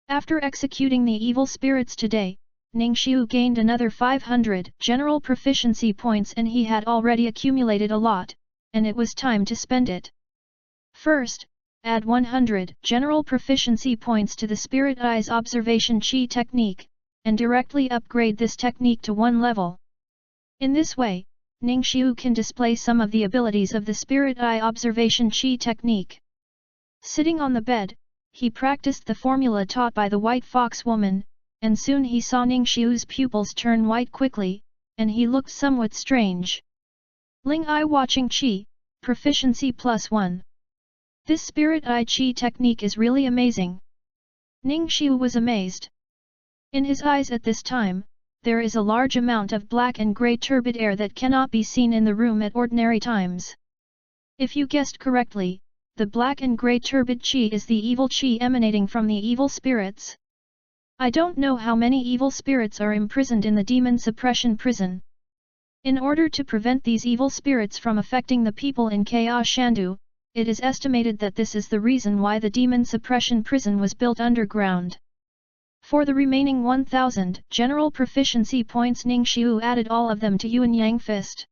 After executing the evil spirits today, Ningxiu gained another 500 general proficiency points, and he had already accumulated a lot, and it was time to spend it. First, add 100 general proficiency points to the Spirit Eyes Observation Qi technique, and directly upgrade this technique to 1 level. In this way, Ningxiu can display some of the abilities of the Spirit Eye Observation Qi technique. Sitting on the bed, he practiced the formula taught by the white fox woman, and soon he saw Ningxiu's pupils turn white quickly, and he looked somewhat strange. Ling Eye Watching Qi, Proficiency +1. This Spirit Eye Qi technique is really amazing. Ningxiu was amazed. In his eyes at this time, there is a large amount of black and grey turbid air that cannot be seen in the room at ordinary times. If you guessed correctly, the black and grey turbid qi is the evil qi emanating from the evil spirits. I don't know how many evil spirits are imprisoned in the demon suppression prison. In order to prevent these evil spirits from affecting the people in Chaos Shandu, it is estimated that this is the reason why the demon suppression prison was built underground. For the remaining 1000 general proficiency points, Ning Xiu added all of them to Yuan Yang Fist.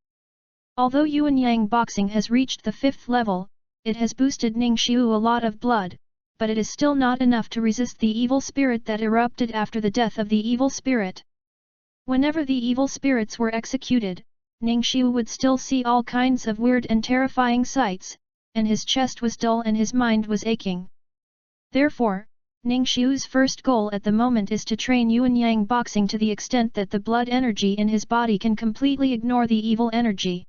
Although Yuan Yang Boxing has reached the 5th level, it has boosted Ning Xiu a lot of blood, but it is still not enough to resist the evil spirit that erupted after the death of the evil spirit. Whenever the evil spirits were executed, Ning Xiu would still see all kinds of weird and terrifying sights, and his chest was dull and his mind was aching. Therefore, Ning Xiu's first goal at the moment is to train Yuan Yang Boxing to the extent that the blood energy in his body can completely ignore the evil energy.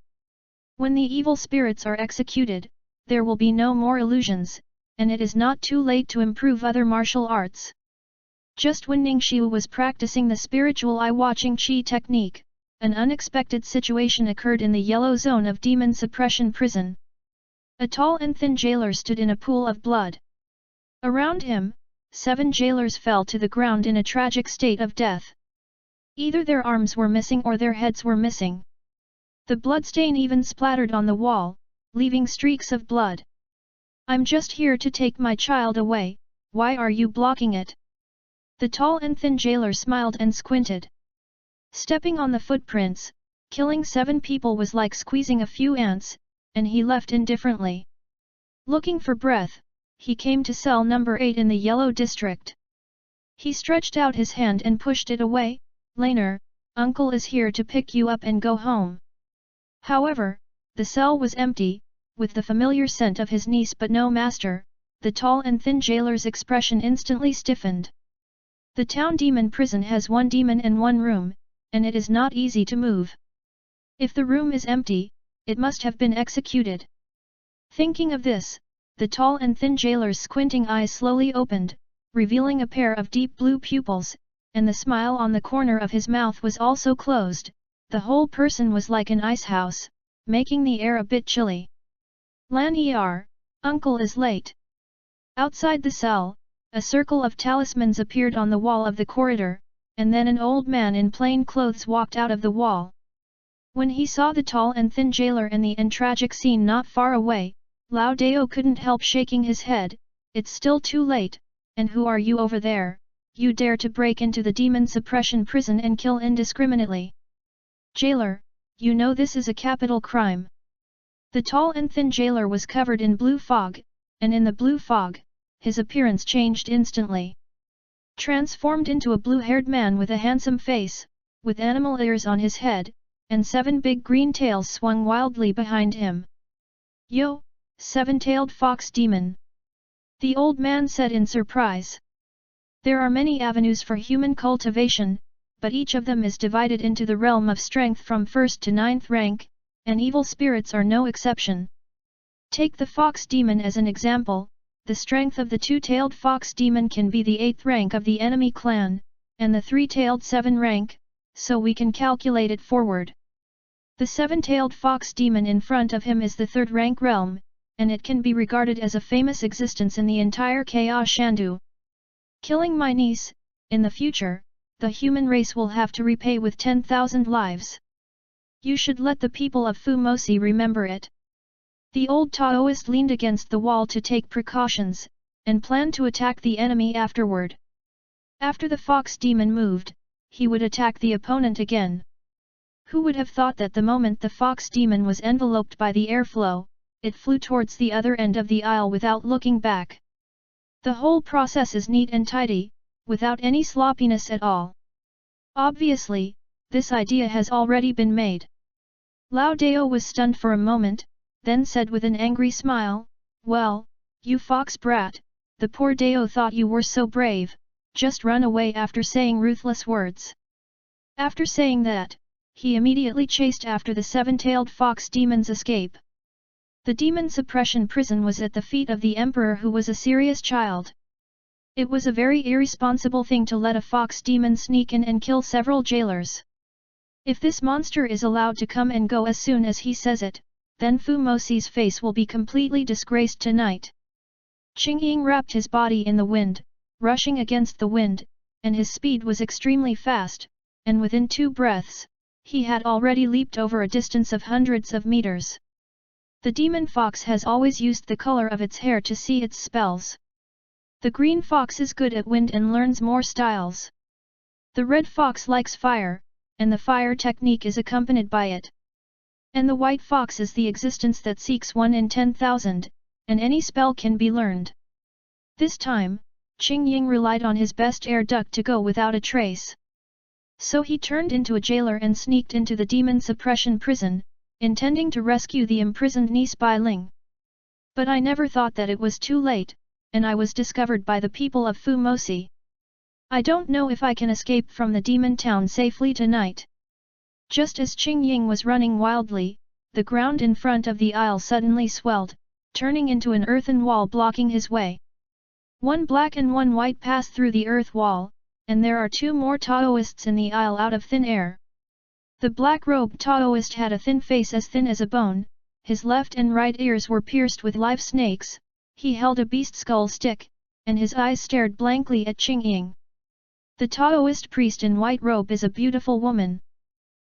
When the evil spirits are executed, there will be no more illusions, and it is not too late to improve other martial arts. Just when Ning Xiu was practicing the spiritual eye-watching Qi technique, an unexpected situation occurred in the yellow zone of demon suppression prison. A tall and thin jailer stood in a pool of blood. Around him, 7 jailers fell to the ground in a tragic state of death. Either their arms were missing or their heads were missing. The bloodstain even splattered on the wall, leaving streaks of blood. "I'm just here to take my child away, why are you blocking it?" The tall and thin jailer smiled and squinted. Stepping on the footprints, killing 7 people was like squeezing a few ants, and he left indifferently. Looking for breath, he came to cell number 8 in the yellow district. He stretched out his hand and pushed it away. "Laner, uncle is here to pick you up and go home." However, the cell was empty, with the familiar scent of his niece but no master. The tall and thin jailer's expression instantly stiffened. The town demon prison has 1 demon and 1 room, and it is not easy to move. If the room is empty, it must have been executed. Thinking of this, the tall and thin jailer's squinting eyes slowly opened, revealing a pair of deep blue pupils, and the smile on the corner of his mouth was also closed. The whole person was like an icehouse, making the air a bit chilly. "Lan Er, uncle is late." Outside the cell, a circle of talismans appeared on the wall of the corridor, and then an old man in plain clothes walked out of the wall. When he saw the tall and thin jailer and the tragic scene not far away, Lao Dao couldn't help shaking his head. "It's still too late, and who are you over there? You dare to break into the demon suppression prison and kill indiscriminately? Jailer, you know this is a capital crime." The tall and thin jailer was covered in blue fog, and in the blue fog, his appearance changed instantly. Transformed into a blue-haired man with a handsome face, with animal ears on his head, and 7 big green tails swung wildly behind him. "Yo, 7-tailed fox demon!" the old man said in surprise. "There are many avenues for human cultivation, but each of them is divided into the realm of strength from 1st to 9th rank, and evil spirits are no exception. Take the fox demon as an example. The strength of the 2-tailed fox demon can be the 8th rank of the enemy clan, and the 3-tailed 7 rank, so we can calculate it forward. The 7-tailed fox demon in front of him is the 3rd rank realm, and it can be regarded as a famous existence in the entire Chaos Shandu. Killing my niece, in the future, the human race will have to repay with 10,000 lives. You should let the people of Fumosi remember it." The old Taoist leaned against the wall to take precautions, and planned to attack the enemy afterward. After the fox demon moved, he would attack the opponent again. Who would have thought that the moment the fox demon was enveloped by the airflow, it flew towards the other end of the aisle without looking back. The whole process is neat and tidy, without any sloppiness at all. Obviously, this idea has already been made. Lao Dao was stunned for a moment, then said with an angry smile, "Well, you fox brat, the poor Dao thought you were so brave, just run away after saying ruthless words." After saying that, he immediately chased after the 7-tailed fox demon's escape. The demon suppression prison was at the feet of the emperor, who was a serious child. It was a very irresponsible thing to let a fox demon sneak in and kill several jailers. If this monster is allowed to come and go as soon as he says it, then Fumosi's face will be completely disgraced tonight. Qingying wrapped his body in the wind, rushing against the wind, and his speed was extremely fast, and within 2 breaths, He had already leaped over a distance of hundreds of meters. The demon fox has always used the color of its hair to see its spells. The green fox is good at wind and learns more styles. The red fox likes fire, and the fire technique is accompanied by it. And the white fox is the existence that seeks 1 in 10,000, and any spell can be learned. This time, Qing Ying relied on his best air duct to go without a trace. So he turned into a jailer and sneaked into the demon suppression prison, intending to rescue the imprisoned Nie Spy Ling. But I never thought that it was too late, and I was discovered by the people of Fu Mosi. I don't know if I can escape from the demon town safely tonight. Just as Qing Ying was running wildly, the ground in front of the aisle suddenly swelled, turning into an earthen wall blocking his way. One black and one white pass through the earth wall, and there are 2 more Taoists in the aisle out of thin air. The black-robed Taoist had a thin face as thin as a bone, his left and right ears were pierced with live snakes, he held a beast skull stick, and his eyes stared blankly at Qing Ying. The Taoist priest in white robe is a beautiful woman.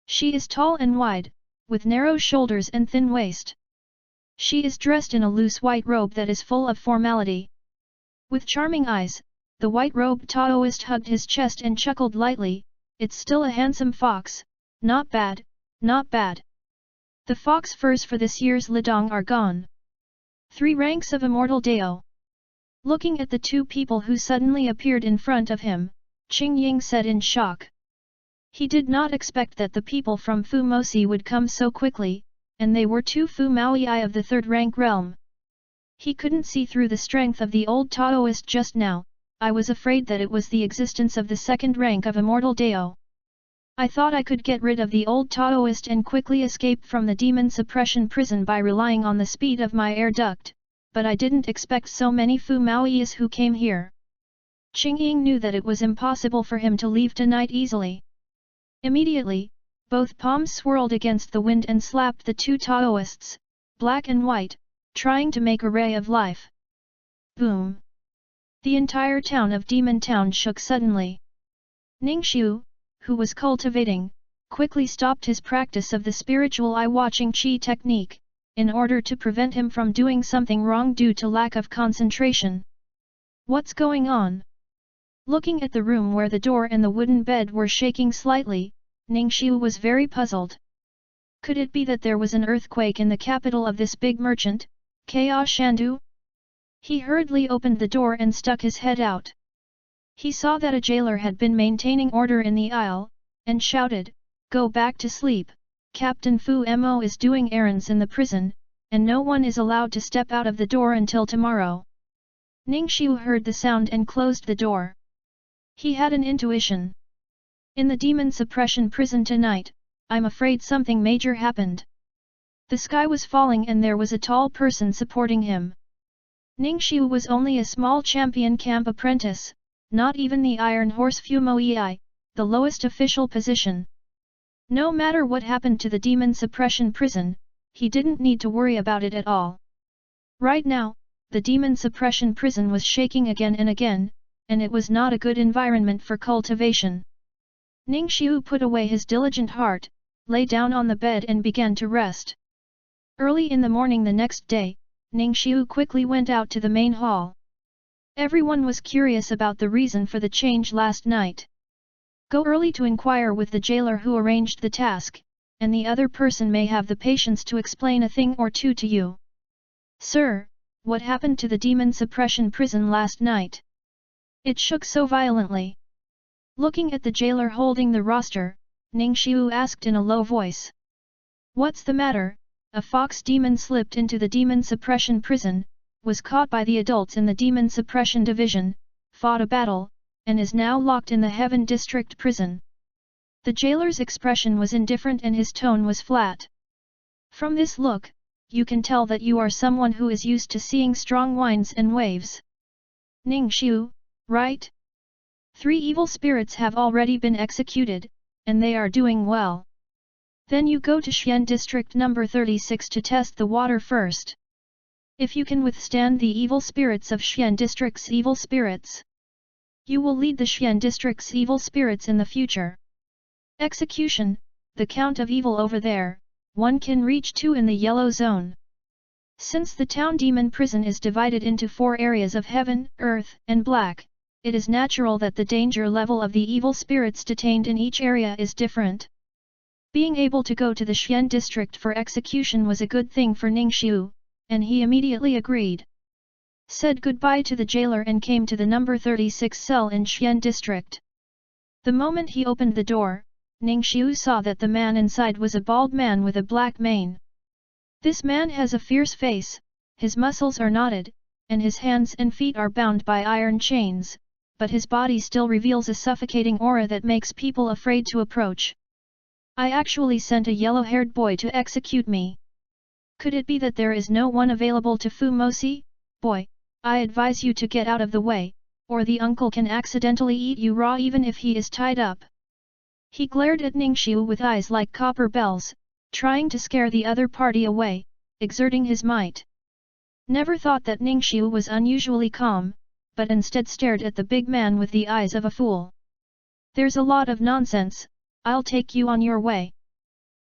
She is tall and wide, with narrow shoulders and thin waist. She is dressed in a loose white robe that is full of formality. With charming eyes, the white-robed Taoist hugged his chest and chuckled lightly, "It's still a handsome fox, not bad, not bad. The fox furs for this year's Lidong are gone." 3 ranks of Immortal Dao. Looking at the 2 people who suddenly appeared in front of him, Qing Ying said in shock. He did not expect that the people from Fu Mosi would come so quickly, and they were 2 Fu Maui of the 3rd rank realm. He couldn't see through the strength of the old Taoist just now. I was afraid that it was the existence of the 2nd rank of Immortal Dao. I thought I could get rid of the old Taoist and quickly escape from the demon suppression prison by relying on the speed of my air duct, but I didn't expect so many Fu Maois who came here. Qing Ying knew that it was impossible for him to leave tonight easily. Immediately, both palms swirled against the wind and slapped the 2 Taoists, black and white, trying to make a ray of life. Boom! The entire town of Demon Town shook suddenly. Ningxiu, who was cultivating, quickly stopped his practice of the spiritual eye-watching qi technique, in order to prevent him from doing something wrong due to lack of concentration. What's going on? Looking at the room where the door and the wooden bed were shaking slightly, Ningxiu was very puzzled. Could it be that there was an earthquake in the capital of this big merchant, Kaya Shandu? He hurriedly opened the door and stuck his head out. He saw that a jailer had been maintaining order in the aisle, and shouted, "Go back to sleep, Captain Fu Mo is doing errands in the prison, and no one is allowed to step out of the door until tomorrow." Ningxiu heard the sound and closed the door. He had an intuition. In the demon suppression prison tonight, I'm afraid something major happened. The sky was falling and there was a tall person supporting him. Ningxiu was only a small champion camp apprentice, not even the Iron Horse Fumoei, the lowest official position. No matter what happened to the demon suppression prison, he didn't need to worry about it at all. Right now, the demon suppression prison was shaking again and again, and it was not a good environment for cultivation. Ningxiu put away his diligent heart, lay down on the bed and began to rest. Early in the morning the next day, Ningxiu quickly went out to the main hall. Everyone was curious about the reason for the change last night. Go early to inquire with the jailer who arranged the task, and the other person may have the patience to explain a thing or two to you. Sir, what happened to the demon suppression prison last night? It shook so violently. Looking at the jailer holding the roster, Ningxiu asked in a low voice. What's the matter? A fox demon slipped into the demon suppression prison, was caught by the adults in the demon suppression division, fought a battle, and is now locked in the Heaven District prison. The jailer's expression was indifferent and his tone was flat. From this look, you can tell that you are someone who is used to seeing strong winds and waves. Ningxiu, right? 3 evil spirits have already been executed, and they are doing well. Then you go to Xian District number 36 to test the water first. If you can withstand the evil spirits of Xian District's evil spirits, you will lead the Xian District's evil spirits in the future. Execution, the count of evil over there, one can reach 2 in the yellow zone. Since the town demon prison is divided into 4 areas of heaven, earth, and black, it is natural that the danger level of the evil spirits detained in each area is different. Being able to go to the Xian district for execution was a good thing for Ningxiu, and he immediately agreed. Said goodbye to the jailer and came to the number 36 cell in Xian district. The moment he opened the door, Ningxiu saw that the man inside was a bald man with a black mane. This man has a fierce face, his muscles are knotted, and his hands and feet are bound by iron chains, but his body still reveals a suffocating aura that makes people afraid to approach. I actually sent a yellow-haired boy to execute me. Could it be that there is no one available to Fumosi? Boy, I advise you to get out of the way, or the uncle can accidentally eat you raw even if he is tied up. He glared at Ningxiu with eyes like copper bells, trying to scare the other party away, exerting his might. Never thought that Ningxiu was unusually calm, but instead stared at the big man with the eyes of a fool. There's a lot of nonsense, I'll take you on your way.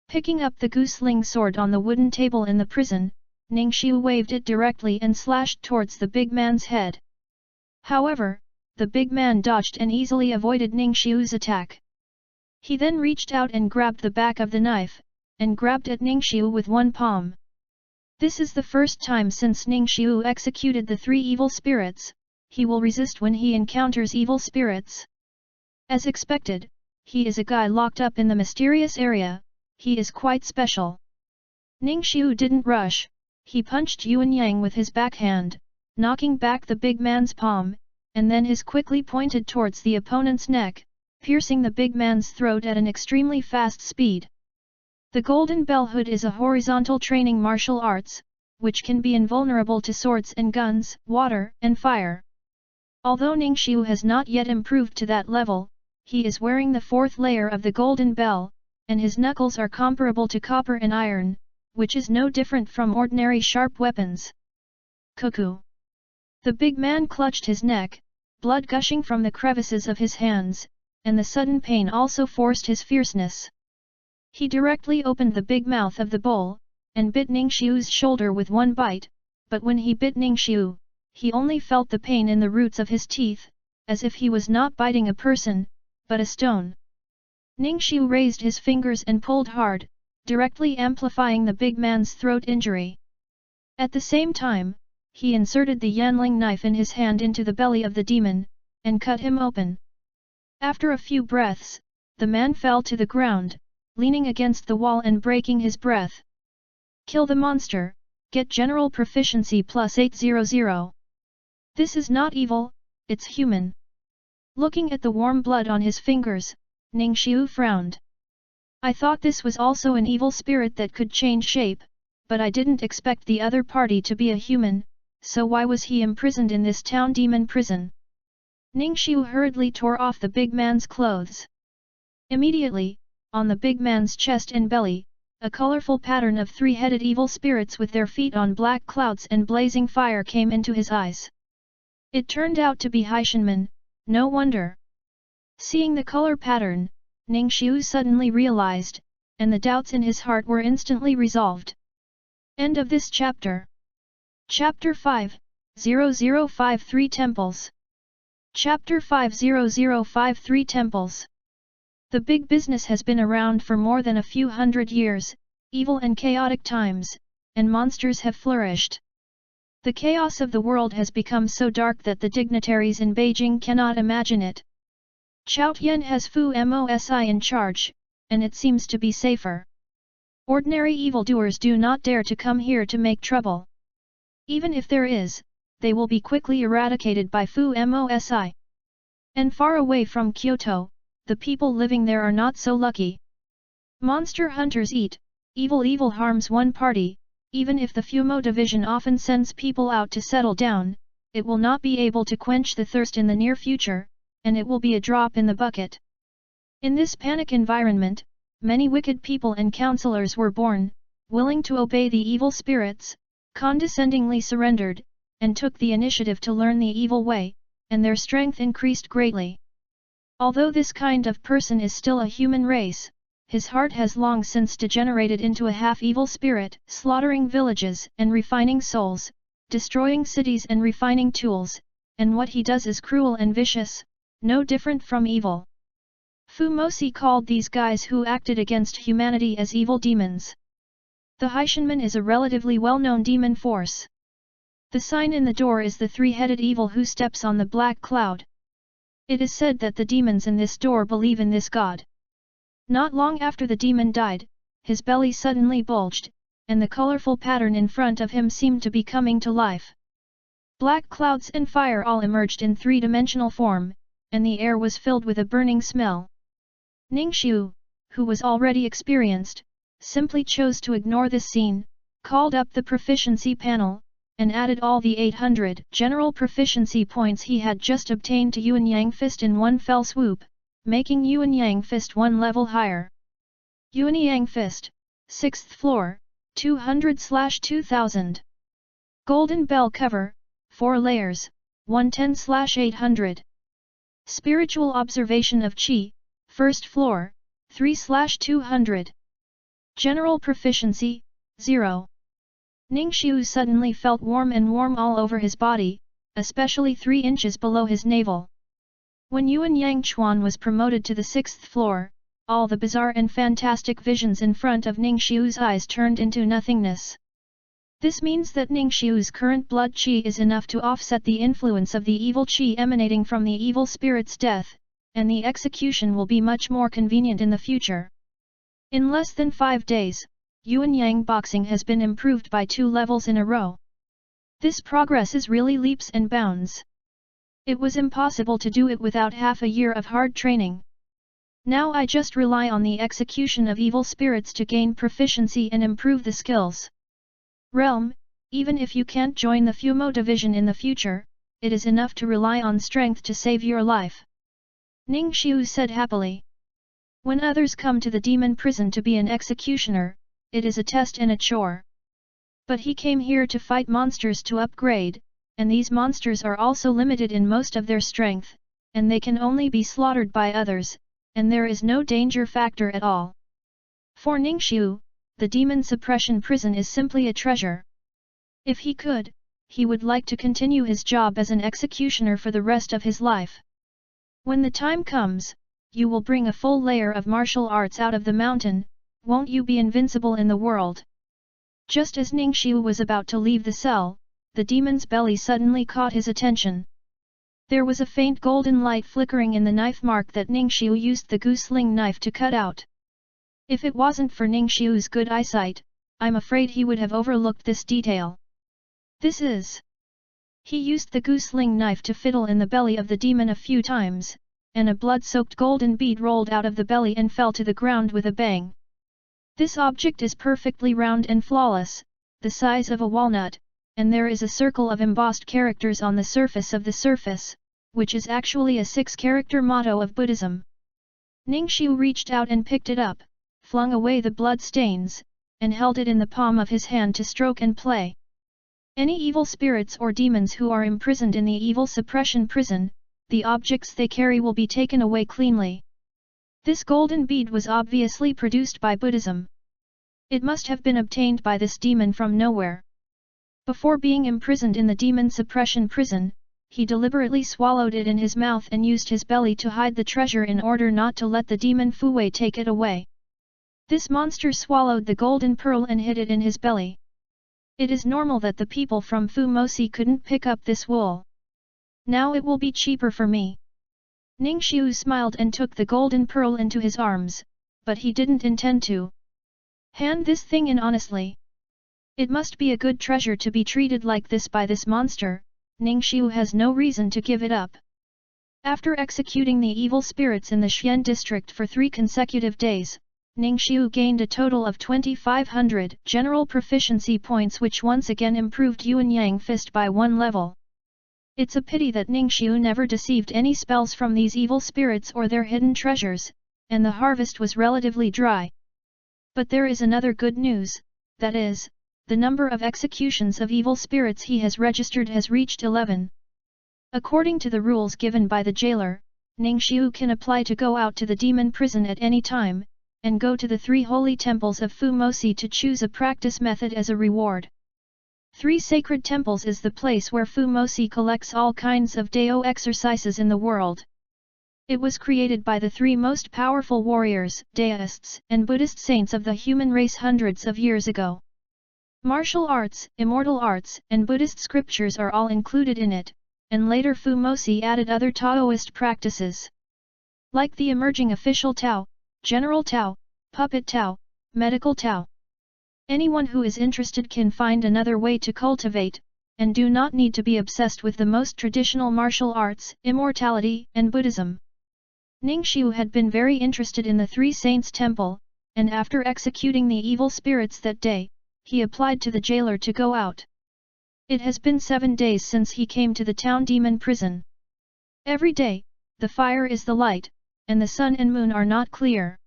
Picking up the gooseling sword on the wooden table in the prison, Ningxiu waved it directly and slashed towards the big man's head. However, the big man dodged and easily avoided Ningxiu's attack. He then reached out and grabbed the back of the knife, and grabbed at Ningxiu with one palm. This is the first time since Ningxiu executed the 3 evil spirits, he will resist when he encounters evil spirits. As expected, he is a guy locked up in the mysterious area, he is quite special. Ningxiu didn't rush, he punched Yuan Yang with his backhand, knocking back the big man's palm, and then his quickly pointed towards the opponent's neck, piercing the big man's throat at an extremely fast speed. The Golden Bell Hood is a horizontal training martial arts, which can be invulnerable to swords and guns, water, and fire. Although Ningxiu has not yet improved to that level, he is wearing the 4th layer of the Golden Bell, and his knuckles are comparable to copper and iron, which is no different from ordinary sharp weapons. Cuckoo! The big man clutched his neck, blood gushing from the crevices of his hands, and the sudden pain also forced his fierceness. He directly opened the big mouth of the bowl, and bit Ningxiu's shoulder with one bite, but when he bit Ningxiu, he only felt the pain in the roots of his teeth, as if he was not biting a person, but a stone. Ningxiu raised his fingers and pulled hard, directly amplifying the big man's throat injury. At the same time, he inserted the Yanling knife in his hand into the belly of the demon, and cut him open. After a few breaths, the man fell to the ground, leaning against the wall and breaking his breath. Kill the monster, get general proficiency plus 800. This is not evil, it's human. Looking at the warm blood on his fingers, Ningxiu frowned. I thought this was also an evil spirit that could change shape, but I didn't expect the other party to be a human, so why was he imprisoned in this town demon prison? Ningxiu hurriedly tore off the big man's clothes. Immediately, on the big man's chest and belly, a colorful pattern of 3-headed evil spirits with their feet on black clouds and blazing fire came into his eyes. It turned out to be Haishanmen, no wonder. Seeing the color pattern, Ningxiu suddenly realized, and the doubts in his heart were instantly resolved. End of this chapter. Chapter 5, 0053 Temples. Chapter 50053 Temples. The big business has been around for more than a few hundred years, evil and chaotic times, and monsters have flourished. The chaos of the world has become so dark that the dignitaries in Beijing cannot imagine it. Chao Tian has Fu Mosi in charge, and it seems to be safer. Ordinary evildoers do not dare to come here to make trouble. Even if there is, they will be quickly eradicated by Fu Mosi. And far away from Kyoto, the people living there are not so lucky. Monster hunters eat, evil harms one party, even if the Fumo division often sends people out to settle down, it will not be able to quench the thirst in the near future, and it will be a drop in the bucket. In this panic environment, many wicked people and counselors were born, willing to obey the evil spirits, condescendingly surrendered, and took the initiative to learn the evil way, and their strength increased greatly. Although this kind of person is still a human race, his heart has long since degenerated into a half-evil spirit, slaughtering villages and refining souls, destroying cities and refining tools, and what he does is cruel and vicious, no different from evil. Fu Mosi called these guys who acted against humanity as evil demons. The Haishanman is a relatively well-known demon force. The sign in the door is the three-headed evil who steps on the black cloud. It is said that the demons in this door believe in this god. Not long after the demon died, his belly suddenly bulged, and the colorful pattern in front of him seemed to be coming to life. Black clouds and fire all emerged in three-dimensional form, and the air was filled with a burning smell. Ningxiu, who was already experienced, simply chose to ignore this scene, called up the proficiency panel, and added all the 800 general proficiency points he had just obtained to Yuan Yang Fist in one fell swoop, making Yuan Yang Fist one level higher. Yuan Yang Fist, 6th floor, 200/2000. Golden bell cover, 4 layers, 110/800. Spiritual observation of Qi, 1st floor, 3/200. General proficiency, 0. Ningxiu suddenly felt warm all over his body, especially 3 inches below his navel. When Yuan Yang Chuan was promoted to the 6th floor, all the bizarre and fantastic visions in front of Ningxiu's eyes turned into nothingness. This means that Ningxiu's current blood qi is enough to offset the influence of the evil qi emanating from the evil spirit's death, and the execution will be much more convenient in the future. In less than 5 days, Yuan Yang boxing has been improved by 2 levels in a row. This progress is really leaps and bounds. It was impossible to do it without half a year of hard training. Now I just rely on the execution of evil spirits to gain proficiency and improve the skills. Realm, even if you can't join the Fumo division in the future, it is enough to rely on strength to save your life. Ningxiu said happily. When others come to the demon prison to be an executioner, it is a test and a chore. But he came here to fight monsters to upgrade, and these monsters are also limited in most of their strength, and they can only be slaughtered by others, and there is no danger factor at all. For Ningxiu, the demon suppression prison is simply a treasure. If he could, he would like to continue his job as an executioner for the rest of his life. When the time comes, you will bring a full layer of martial arts out of the mountain, won't you be invincible in the world? Just as Ningxiu was about to leave the cell, the demon's belly suddenly caught his attention. There was a faint golden light flickering in the knife mark that Ningxiu used the gooseling knife to cut out. If it wasn't for Ningxiu's good eyesight, I'm afraid he would have overlooked this detail. This is... He used the gooseling knife to fiddle in the belly of the demon a few times, and a blood-soaked golden bead rolled out of the belly and fell to the ground with a bang. This object is perfectly round and flawless, the size of a walnut, and there is a circle of embossed characters on the surface of the surface, which is actually a 6-character motto of Buddhism. Ningxiu reached out and picked it up, flung away the blood stains, and held it in the palm of his hand to stroke and play. Any evil spirits or demons who are imprisoned in the evil suppression prison, the objects they carry will be taken away cleanly. This golden bead was obviously produced by Buddhism. It must have been obtained by this demon from nowhere. Before being imprisoned in the demon suppression prison, he deliberately swallowed it in his mouth and used his belly to hide the treasure in order not to let the demon Fuwei take it away. This monster swallowed the golden pearl and hid it in his belly. It is normal that the people from Fu Mosi couldn't pick up this wool. Now it will be cheaper for me. Ningxiu smiled and took the golden pearl into his arms, but he didn't intend to hand this thing in honestly. It must be a good treasure to be treated like this by this monster. Ningxiu has no reason to give it up. After executing the evil spirits in the Xian district for 3 consecutive days, Ningxiu gained a total of 2500 general proficiency points, which once again improved Yuan Yang Fist by 1 level. It's a pity that Ningxiu never deceived any spells from these evil spirits or their hidden treasures, and the harvest was relatively dry. But there is another good news, that is, the number of executions of evil spirits he has registered has reached 11. According to the rules given by the jailer, Ningxiu can apply to go out to the demon prison at any time, and go to the 3 holy temples of Fumosi to choose a practice method as a reward. 3 sacred temples is the place where Fumosi collects all kinds of Dao exercises in the world. It was created by the 3 most powerful warriors, Daoists, and Buddhist saints of the human race hundreds of years ago. Martial arts, immortal arts, and Buddhist scriptures are all included in it, and later Fumosi added other Taoist practices. Like the emerging official Tao, general Tao, puppet Tao, medical Tao. Anyone who is interested can find another way to cultivate, and do not need to be obsessed with the most traditional martial arts, immortality, and Buddhism. Ningxiu had been very interested in the 3 saints' temple, and after executing the evil spirits that day, he applied to the jailer to go out. It has been 7 days since he came to the town demon prison. Every day, the fire is the light, and the sun and moon are not clear.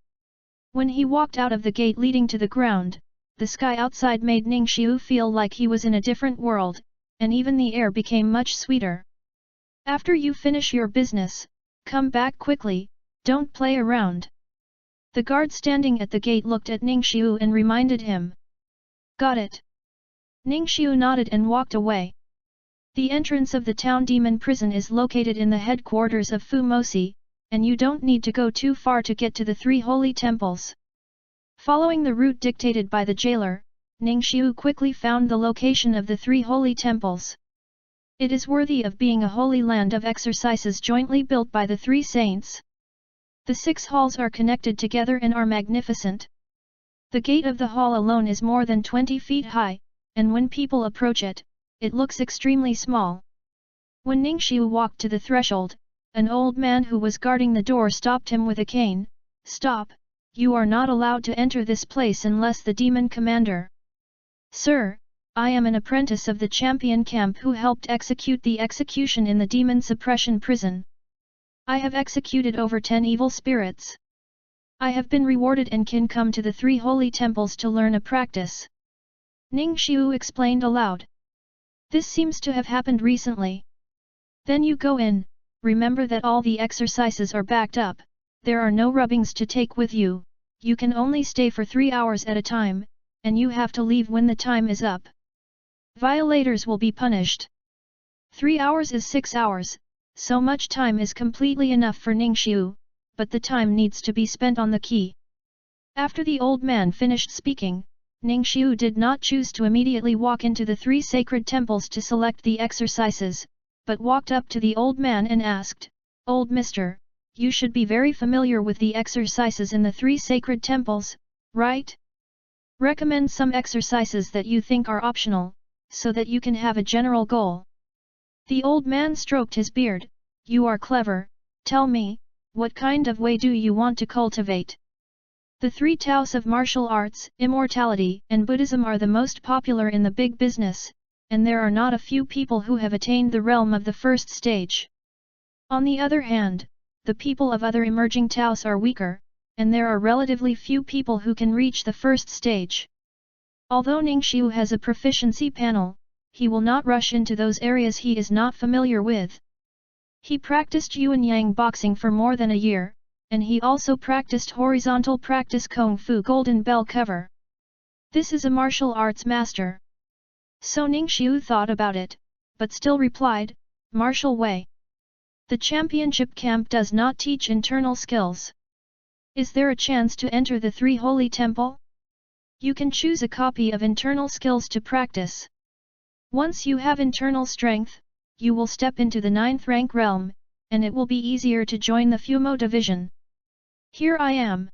When he walked out of the gate leading to the ground, the sky outside made Ningxiu feel like he was in a different world, and even the air became much sweeter. After you finish your business, come back quickly, don't play around. The guard standing at the gate looked at Ningxiu and reminded him. Got it. Ningxiu nodded and walked away. The entrance of the town demon prison is located in the headquarters of Fumosi, and you don't need to go too far to get to the 3 holy temples. Following the route dictated by the jailer, Ningxiu quickly found the location of the 3 holy temples. It is worthy of being a holy land of exercises jointly built by the 3 saints. The 6 halls are connected together and are magnificent. The gate of the hall alone is more than 20 feet high, and when people approach it, it looks extremely small. When Ningxiu walked to the threshold, an old man who was guarding the door stopped him with a cane. Stop, you are not allowed to enter this place unless the demon commander. Sir, I am an apprentice of the champion camp who helped execute the execution in the demon suppression prison. I have executed over 10 evil spirits. I have been rewarded and can come to the 3 holy temples to learn a practice. Ningxiu explained aloud. This seems to have happened recently. Then you go in, remember that all the exercises are backed up, there are no rubbings to take with you, you can only stay for 3 hours at a time, and you have to leave when the time is up. Violators will be punished. 3 hours is 6 hours, so much time is completely enough for Ningxiu, but the time needs to be spent on the key. After the old man finished speaking, Ningxiu did not choose to immediately walk into the 3 sacred temples to select the exercises, but walked up to the old man and asked, Old mister, you should be very familiar with the exercises in the 3 sacred temples, right? Recommend some exercises that you think are optional, so that you can have a general goal. The old man stroked his beard. You are clever, tell me, what kind of way do you want to cultivate? The 3 Taos of martial arts, immortality, and Buddhism are the most popular in the big business, and there are not a few people who have attained the realm of the first stage. On the other hand, the people of other emerging Taos are weaker, and there are relatively few people who can reach the first stage. Although Ningxiu has a proficiency panel, he will not rush into those areas he is not familiar with. He practiced Yuan-Yang boxing for more than a year, and he also practiced horizontal practice Kung Fu Golden Bell cover. This is a martial arts master. So Ningxiu thought about it, but still replied, Martial way. The championship camp does not teach internal skills. Is there a chance to enter the 3 holy temple? You can choose a copy of internal skills to practice. Once you have internal strength, you will step into the 9th rank realm, and it will be easier to join the Fumo division. Here I am.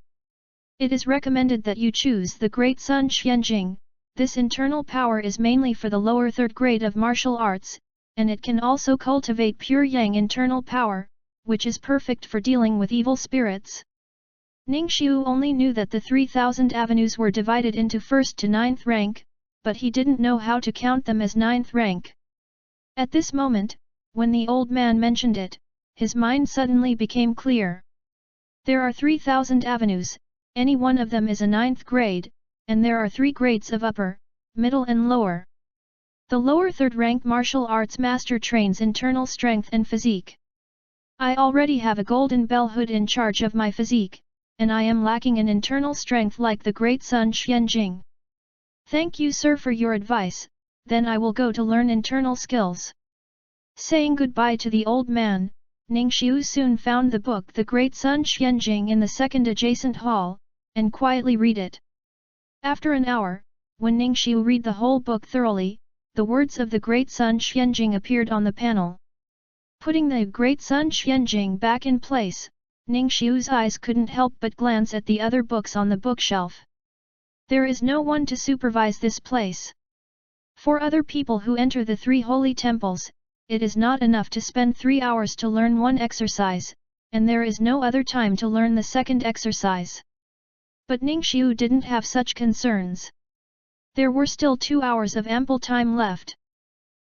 It is recommended that you choose the Great Sun Xianjing. This internal power is mainly for the lower 3rd grade of martial arts, and it can also cultivate pure Yang internal power, which is perfect for dealing with evil spirits. Ningxiu only knew that the 3,000 avenues were divided into 1st to 9th rank, but he didn't know how to count them as 9th rank. At this moment, when the old man mentioned it, his mind suddenly became clear. There are 3,000 avenues, any one of them is a 9th grade, and there are 3 grades of upper, middle and lower. The lower 3rd rank martial arts master trains internal strength and physique. I already have a golden bell hood in charge of my physique, and I am lacking in internal strength like the great Sun Xianjing. Thank you sir for your advice, then I will go to learn internal skills. Saying goodbye to the old man, Ningxiu soon found the book The Great Sun Xianjing in the second adjacent hall, and quietly read it. After an hour, when Ningxiu read the whole book thoroughly, the words of the Great Sun Xianjing appeared on the panel. Putting the Great Sun Xianjing back in place, Ningxiu's eyes couldn't help but glance at the other books on the bookshelf. There is no one to supervise this place. For other people who enter the three holy temples, it is not enough to spend 3 hours to learn one exercise, and there is no other time to learn the second exercise. But Ningxiu didn't have such concerns. There were still 2 hours of ample time left.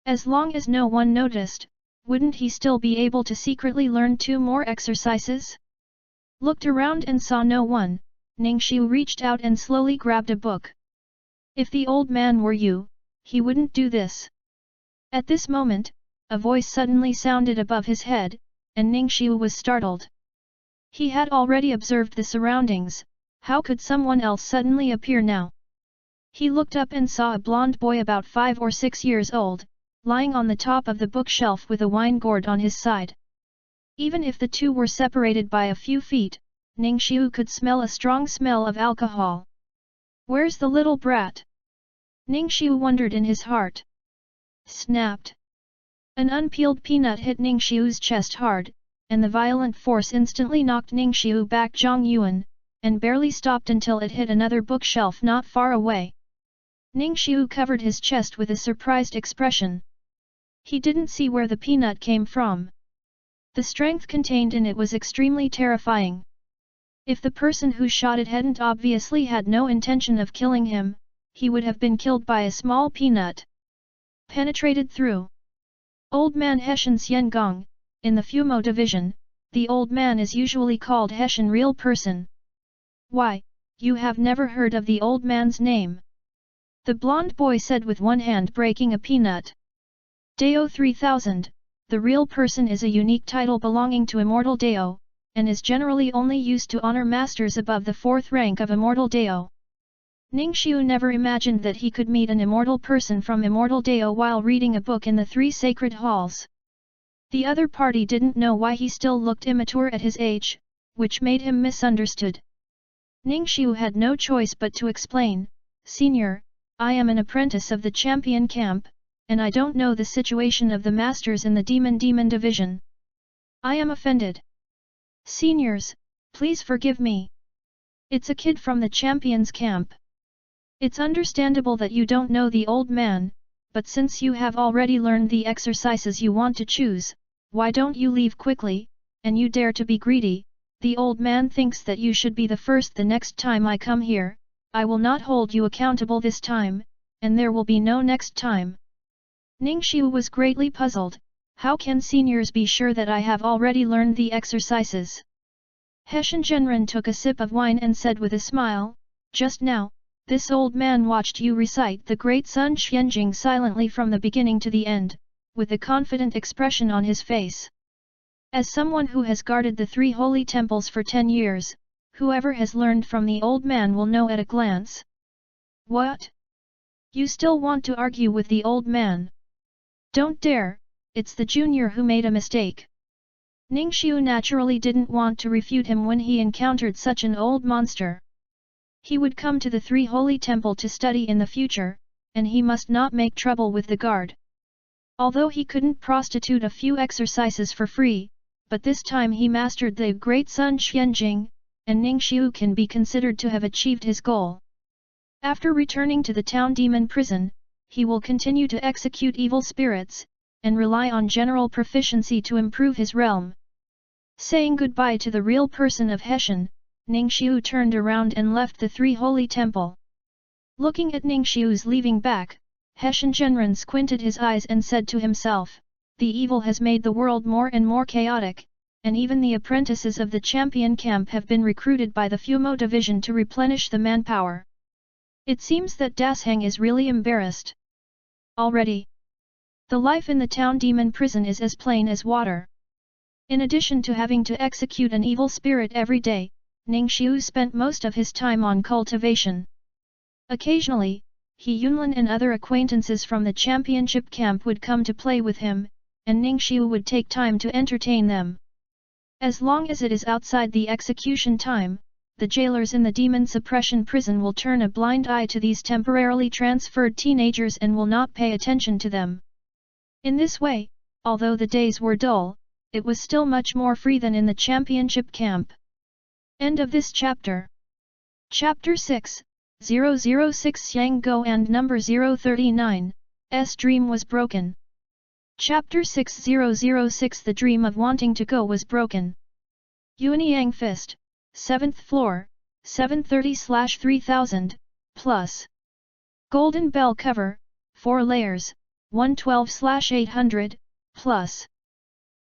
As long as no one noticed, wouldn't he still be able to secretly learn 2 more exercises? Looked around and saw no one, Ningxiu reached out and slowly grabbed a book. If the old man were you, he wouldn't do this. At this moment, a voice suddenly sounded above his head, and Ningxiu was startled. He had already observed the surroundings, how could someone else suddenly appear now? He looked up and saw a blonde boy about 5 or 6 years old, lying on the top of the bookshelf with a wine gourd on his side. Even if the two were separated by a few feet, Ningxiu could smell a strong smell of alcohol. Where's the little brat? Ningxiu wondered in his heart. Snapped. An unpeeled peanut hit Ningxiu's chest hard, and the violent force instantly knocked Ningxiu back Zhongyuan, and barely stopped until it hit another bookshelf not far away. Ningxiu covered his chest with a surprised expression. He didn't see where the peanut came from. The strength contained in it was extremely terrifying. If the person who shot it hadn't obviously had no intention of killing him, he would have been killed by a small peanut. Penetrated through. Old man Hessian Xiangong, in the Fumo division, the old man is usually called Hessian real person. Why, you have never heard of the old man's name? The blonde boy said with one hand breaking a peanut. Dao 3000, the real person is a unique title belonging to Immortal Dao, and is generally only used to honor masters above the 4th rank of Immortal Dao. Ningxiu never imagined that he could meet an immortal person from Immortal Dao while reading a book in the 3 sacred halls. The other party didn't know why he still looked immature at his age, which made him misunderstood. Ningxiu had no choice but to explain, "Senior, I am an apprentice of the champion camp, and I don't know the situation of the masters in the Demon division. I am offended. Seniors, please forgive me. It's a kid from the champion's camp. It's understandable that you don't know the old man, but since you have already learned the exercises you want to choose, why don't you leave quickly, and you dare to be greedy? The old man thinks that you should be the first the next time I come here. I will not hold you accountable this time, and there will be no next time." Ningxiu was greatly puzzled. How can seniors be sure that I have already learned the exercises? Hessian Zhenren took a sip of wine and said with a smile, "Just now, this old man watched you recite the Great Sun Xianjing silently from the beginning to the end, with a confident expression on his face. As someone who has guarded the 3 holy temples for 10 years, whoever has learned from the old man will know at a glance." "What? You still want to argue with the old man? Don't dare, it's the junior who made a mistake." Ningxiu naturally didn't want to refute him when he encountered such an old monster. He would come to the 3 holy temple to study in the future, and he must not make trouble with the guard. Although he couldn't prostitute a few exercises for free, but this time he mastered the Great Sun Xianjing, and Ningxiu can be considered to have achieved his goal. After returning to the town demon prison, he will continue to execute evil spirits, and rely on general proficiency to improve his realm. Saying goodbye to the real person of Hessian, Ningxiu turned around and left the 3 holy temple. Looking at Ningxiu's leaving back, Hessian Zhenren squinted his eyes and said to himself, "The evil has made the world more and more chaotic, and even the apprentices of the champion camp have been recruited by the Fumo division to replenish the manpower. It seems that Dasheng is really embarrassed already. The life in the town demon prison is as plain as water. In addition to having to execute an evil spirit every day, Ningxiu spent most of his time on cultivation. Occasionally, He Yunlin and other acquaintances from the championship camp would come to play with him, and Ningxiu would take time to entertain them. As long as it is outside the execution time, the jailers in the demon suppression prison will turn a blind eye to these temporarily transferred teenagers and will not pay attention to them. In this way, although the days were dull, it was still much more free than in the championship camp. End of this chapter. Chapter 6, 006 Yang Go and number 039, S dream was broken. Chapter 6006 The dream of wanting to go was broken. Yuanyang Fist, 7th floor, 730/3000, plus. Golden Bell Cover, 4 layers, 112/800, plus.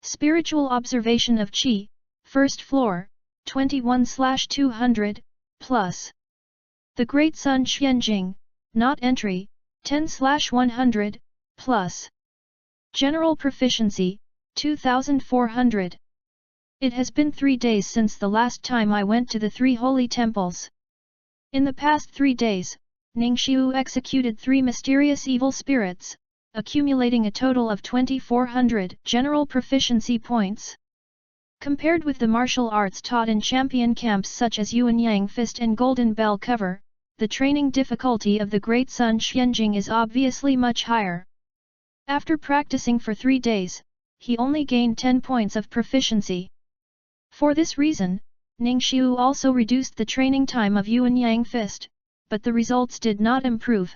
Spiritual Observation of Qi, 1st floor, 21/200, plus. The Great Sun Xianjing, not entry, 10/100, plus. General Proficiency, 2400. It has been 3 days since the last time I went to the 3 holy temples. In the past 3 days, Ningxiu executed 3 mysterious evil spirits, accumulating a total of 2400 general proficiency points. Compared with the martial arts taught in champion camps such as Yuanyang Fist and Golden Bell Cover, the training difficulty of the Great Sun Xianjing is obviously much higher. After practicing for 3 days, he only gained 10 points of proficiency. For this reason, Ningxiu also reduced the training time of Yuanyang Fist, but the results did not improve.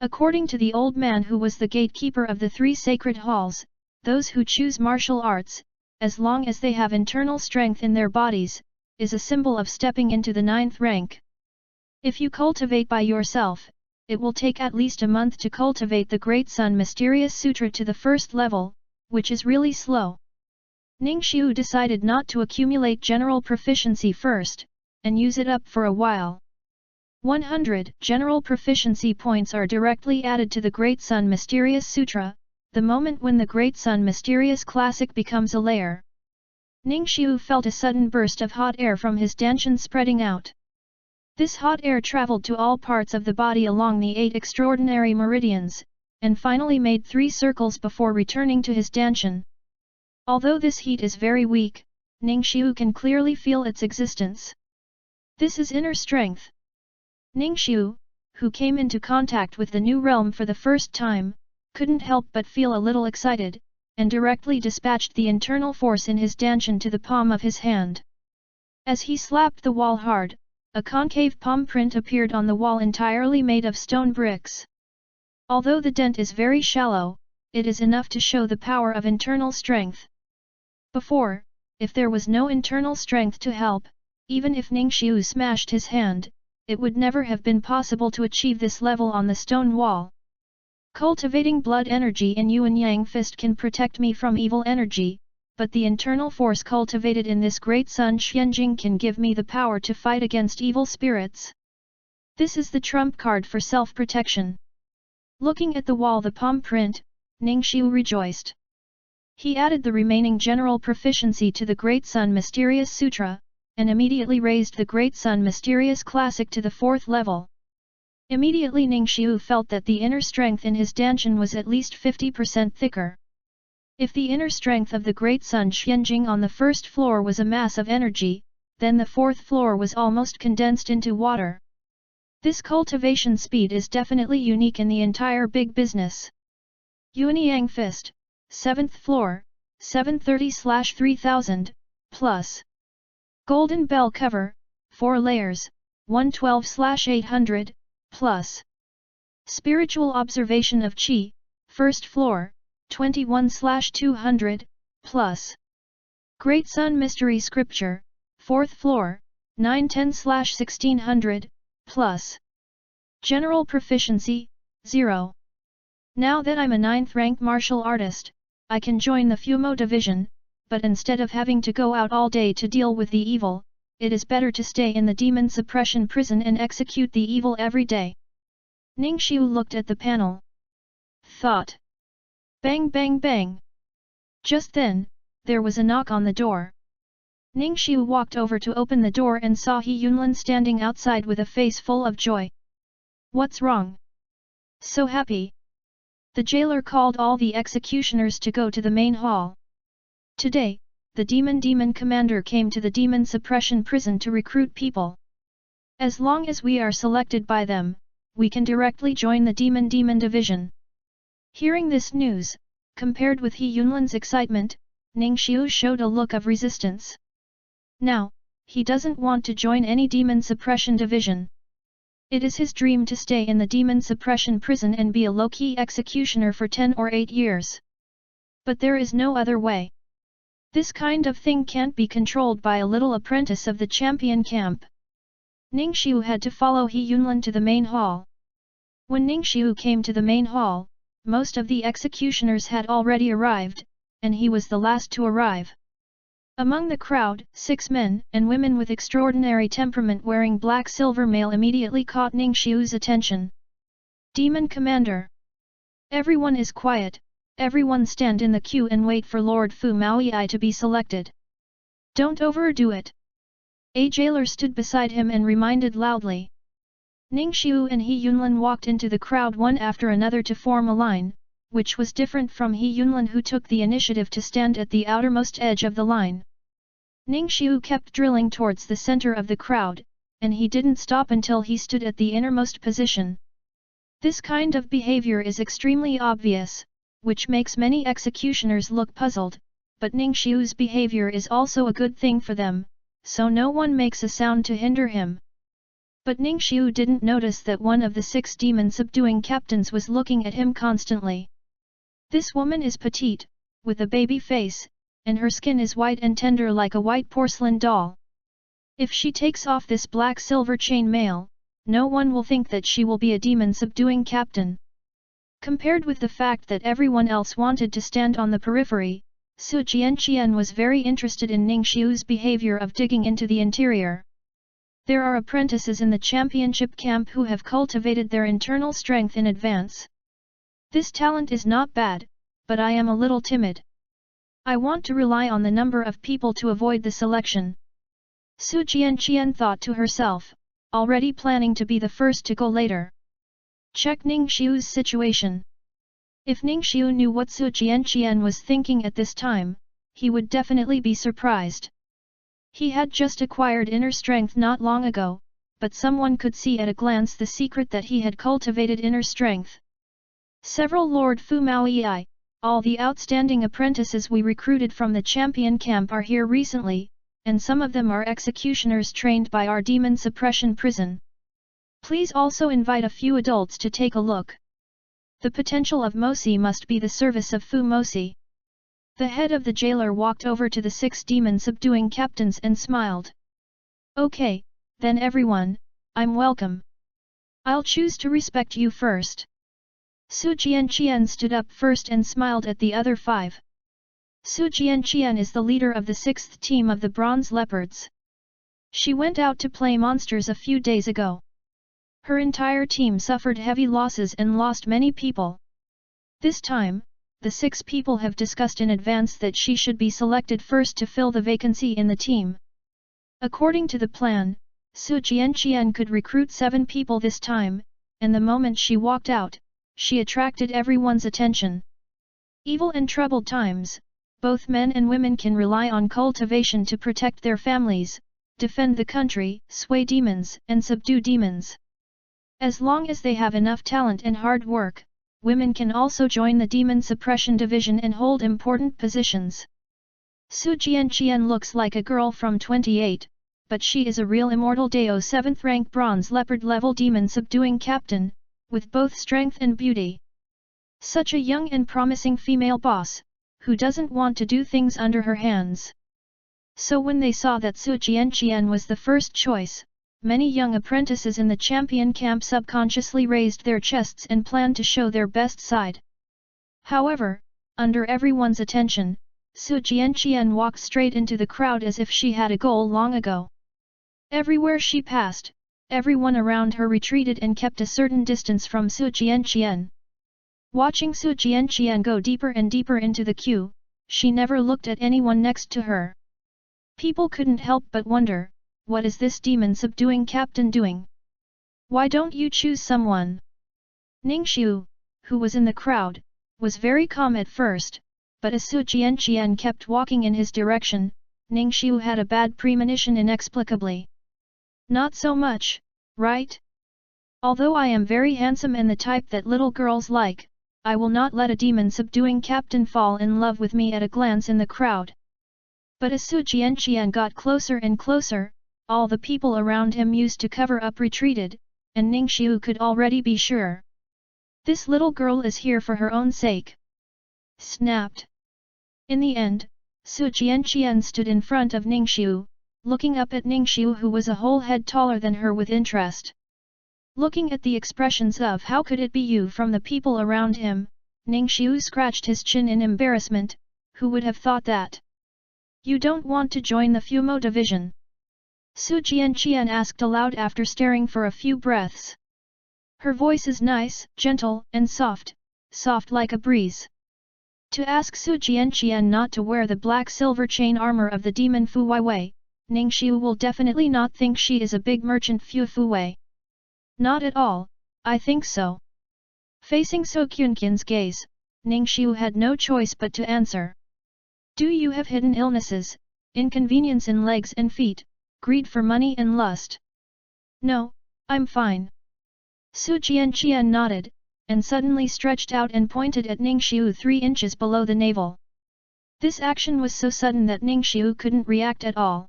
According to the old man who was the gatekeeper of the 3 sacred halls, those who choose martial arts, as long as they have internal strength in their bodies, is a symbol of stepping into the 9th rank. If you cultivate by yourself, it will take at least a month to cultivate the Great Sun Mysterious Sutra to the 1st level, which is really slow. Ningxiu decided not to accumulate general proficiency first, and use it up for a while. 100 general proficiency points are directly added to the Great Sun Mysterious Sutra, the moment when the Great Sun Mysterious Classic becomes a layer. Ningxiu felt a sudden burst of hot air from his danshan spreading out. This hot air traveled to all parts of the body along the 8 extraordinary meridians, and finally made 3 circles before returning to his danshan. Although this heat is very weak, Ningxiu can clearly feel its existence. This is inner strength. Ningxiu, who came into contact with the new realm for the first time, couldn't help but feel a little excited, and directly dispatched the internal force in his danshan to the palm of his hand. As he slapped the wall hard, a concave palm print appeared on the wall entirely made of stone bricks. Although the dent is very shallow, it is enough to show the power of internal strength. Before, if there was no internal strength to help, even if Ningxiu smashed his hand, it would never have been possible to achieve this level on the stone wall. Cultivating blood energy in Yuanyang Fist can protect me from evil energy, but the internal force cultivated in this Great Sun Xianjing can give me the power to fight against evil spirits. This is the trump card for self-protection. Looking at the wall the palm print, Ningxiu rejoiced. He added the remaining general proficiency to the Great Sun Mysterious Sutra, and immediately raised the Great Sun Mysterious Classic to the 4th level. Immediately Ningxiu felt that the inner strength in his danshan was at least 50% thicker. If the inner strength of the Great Sun Xianjing on the 1st floor was a mass of energy, then the 4th floor was almost condensed into water. This cultivation speed is definitely unique in the entire big business. Yuanyang Fist, 7th floor, 730/3000, plus. Golden Bell Cover, 4 layers, 112/800, plus. Spiritual Observation of Qi, 1st floor, 21/200, plus. Great Sun Mystery Scripture, 4th floor, 910/1600, plus. General Proficiency, 0. Now that I'm a 9th rank martial artist, I can join the Fumo division, but instead of having to go out all day to deal with the evil, it is better to stay in the demon suppression prison and execute the evil every day. Ningxiu looked at the panel. Thought. Bang bang bang. Just then, there was a knock on the door. Ning Xiu walked over to open the door and saw He Yunlin standing outside with a face full of joy. What's wrong? So happy. The jailer called all the executioners to go to the main hall. Today, the demon commander came to the demon suppression prison to recruit people. As long as we are selected by them, we can directly join the demon division. Hearing this news, compared with He Yunlin's excitement, Ning Xiu showed a look of resistance. Now, he doesn't want to join any demon suppression division. It is his dream to stay in the demon suppression prison and be a low-key executioner for 10 or 8 years. But there is no other way. This kind of thing can't be controlled by a little apprentice of the champion camp. Ning Xiu had to follow He Yunlin to the main hall. When Ning Xiu came to the main hall, most of the executioners had already arrived, and he was the last to arrive. Among the crowd, 6 men and women with extraordinary temperament wearing black silver mail immediately caught Ning Xiu's attention. Demon Commander! Everyone is quiet, everyone stand in the queue and wait for Lord Fu Maoyi to be selected. Don't overdo it. A jailer stood beside him and reminded loudly. Ning Xiu and He Yunlin walked into the crowd one after another to form a line, which was different from He Yunlin who took the initiative to stand at the outermost edge of the line. Ning Xiu kept drilling towards the center of the crowd, and he didn't stop until he stood at the innermost position. This kind of behavior is extremely obvious, which makes many executioners look puzzled, but Ning Xiu's behavior is also a good thing for them, so no one makes a sound to hinder him. But Ning Xiu didn't notice that one of the 6 demon subduing captains was looking at him constantly. This woman is petite, with a baby face, and her skin is white and tender like a white porcelain doll. If she takes off this black silver chain mail, no one will think that she will be a demon subduing captain. Compared with the fact that everyone else wanted to stand on the periphery, Su Jianqian was very interested in Ning Xiu's behavior of digging into the interior. There are apprentices in the championship camp who have cultivated their internal strength in advance. This talent is not bad, but I am a little timid. I want to rely on the number of people to avoid the selection. Su Jianqian thought to herself, already planning to be the first to go later. Check Ning Xiu's situation. If Ning Xiu knew what Su Jianqian was thinking at this time, he would definitely be surprised. He had just acquired inner strength not long ago, but someone could see at a glance the secret that he had cultivated inner strength. Several Lord Fu Maoyi, all the outstanding apprentices we recruited from the champion camp are here recently, and some of them are executioners trained by our demon suppression prison. Please also invite a few adults to take a look. The potential of Mosi must be the service of Fu Mosi. The head of the jailer walked over to the 6 demon subduing captains and smiled. Okay, then everyone, I'm welcome. I'll choose to respect you first. Su Jianqian stood up first and smiled at the other 5. Su Jianqian is the leader of the 6th team of the Bronze Leopards. She went out to play monsters a few days ago. Her entire team suffered heavy losses and lost many people. This time, the 6 people have discussed in advance that she should be selected first to fill the vacancy in the team. According to the plan, Su Jianqian could recruit 7 people this time, and the moment she walked out, she attracted everyone's attention. Evil and troubled times, both men and women can rely on cultivation to protect their families, defend the country, sway demons, and subdue demons. As long as they have enough talent and hard work, women can also join the demon suppression division and hold important positions. Su Jianqian looks like a girl from 28, but she is a real immortal Dao 7th rank bronze leopard level demon subduing captain, with both strength and beauty. Such a young and promising female boss, who doesn't want to do things under her hands. So when they saw that Su Jianqian was the first choice, many young apprentices in the champion camp subconsciously raised their chests and planned to show their best side. However, under everyone's attention, Su Jianqian walked straight into the crowd as if she had a goal long ago. Everywhere she passed, everyone around her retreated and kept a certain distance from Su Jianqian. Watching Su Jianqian go deeper and deeper into the queue, she never looked at anyone next to her. People couldn't help but wonder, what is this demon-subduing captain doing? Why don't you choose someone? Ningxiu, who was in the crowd, was very calm at first, but as Su Jianqian kept walking in his direction, Ningxiu had a bad premonition inexplicably. Not so much, right? Although I am very handsome and the type that little girls like, I will not let a demon-subduing captain fall in love with me at a glance in the crowd. But as Su Jianqian got closer and closer, all the people around him used to cover up retreated, and Ningxiu could already be sure. This little girl is here for her own sake. Snapped. In the end, Su Jianqian stood in front of Ningxiu, looking up at Ningxiu who was a whole head taller than her with interest. Looking at the expressions of how could it be you from the people around him, Ningxiu scratched his chin in embarrassment. Who would have thought that? You don't want to join the Fumo division? Su Jianqian asked aloud after staring for a few breaths. Her voice is nice, gentle, and soft like a breeze. To ask Su Jianqian not to wear the black silver chain armor of the demon Fu Weiwei, Ningxiu will definitely not think she is a big merchant Fu Wei. Not at all, I think so. Facing So Kyunkin's gaze, Ningxiu had no choice but to answer. Do you have hidden illnesses, inconvenience in legs and feet, greed for money and lust? No, I'm fine. Su Jianqian nodded, and suddenly stretched out and pointed at Ningxiu 3 inches below the navel. This action was so sudden that Ningxiu couldn't react at all.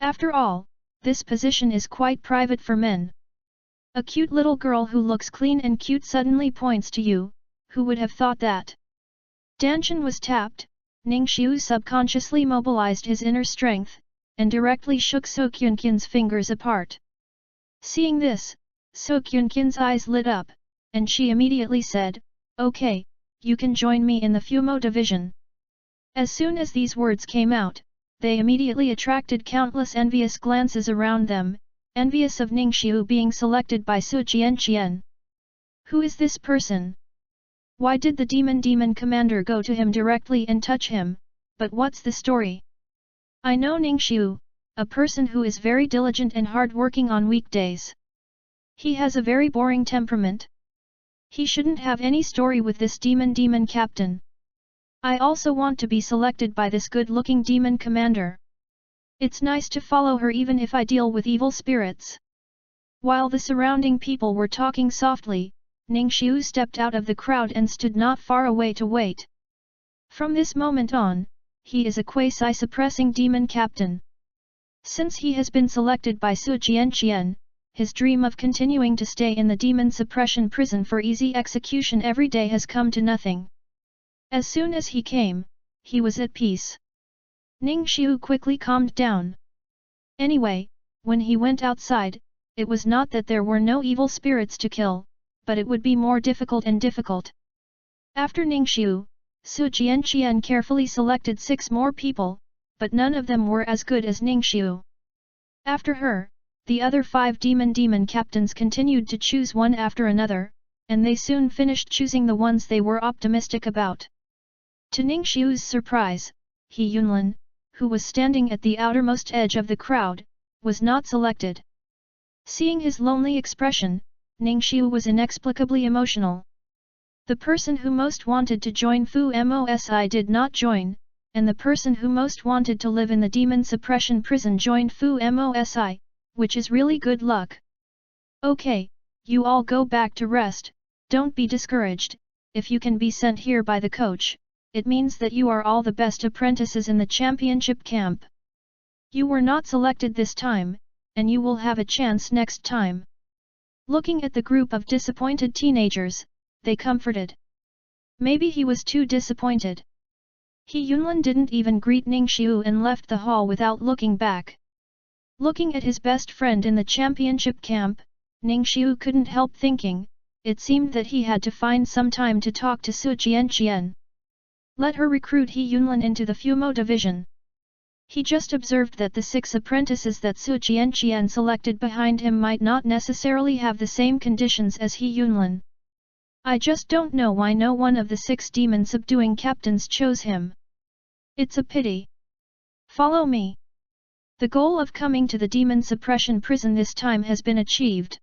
After all, this position is quite private for men. A cute little girl who looks clean and cute suddenly points to you, who would have thought that? Danshan was tapped. Ningxiu subconsciously mobilized his inner strength, and directly shook So Kyunkin's fingers apart. Seeing this, So Kyunkin's eyes lit up, and she immediately said, Okay, you can join me in the Fumo division. As soon as these words came out, they immediately attracted countless envious glances around them, envious of Ningxiu being selected by Su Jianqian. Who is this person? Why did the demon commander go to him directly and touch him? But what's the story? I know Ningxiu, a person who is very diligent and hard-working on weekdays. He has a very boring temperament. He shouldn't have any story with this demon captain. I also want to be selected by this good-looking demon commander. It's nice to follow her even if I deal with evil spirits. While the surrounding people were talking softly, Ningxiu stepped out of the crowd and stood not far away to wait. From this moment on, he is a quasi-suppressing demon captain. Since he has been selected by Su Jianqian, his dream of continuing to stay in the demon suppression prison for easy execution every day has come to nothing. As soon as he came, he was at peace. Ningxiu quickly calmed down. Anyway, when he went outside, it was not that there were no evil spirits to kill, but it would be more difficult and difficult. After Ningxiu, Su Jianqian carefully selected 6 more people, but none of them were as good as Ningxiu. After her, the other 5 demon captains continued to choose one after another, and they soon finished choosing the ones they were optimistic about. To Ningxiu's surprise, He Yunlin, who was standing at the outermost edge of the crowd, was not selected. Seeing his lonely expression, Ningxiu was inexplicably emotional. The person who most wanted to join Fu Mosi did not join, and the person who most wanted to live in the demon suppression prison joined Fu Mosi, which is really good luck. Okay, you all go back to rest, don't be discouraged. If you can be sent here by the coach, it means that you are all the best apprentices in the championship camp. You were not selected this time, and you will have a chance next time. Looking at the group of disappointed teenagers, they comforted. Maybe he was too disappointed. He Yunlin didn't even greet Ningxiu and left the hall without looking back. Looking at his best friend in the championship camp, Ningxiu couldn't help thinking, it seemed that he had to find some time to talk to Su Jianqian. Let her recruit He Yunlin into the Fumo division. He just observed that the 6 apprentices that Su Jianqian selected behind him might not necessarily have the same conditions as He Yunlin. I just don't know why no one of the 6 demon-subduing captains chose him. It's a pity. Follow me. The goal of coming to the demon suppression prison this time has been achieved.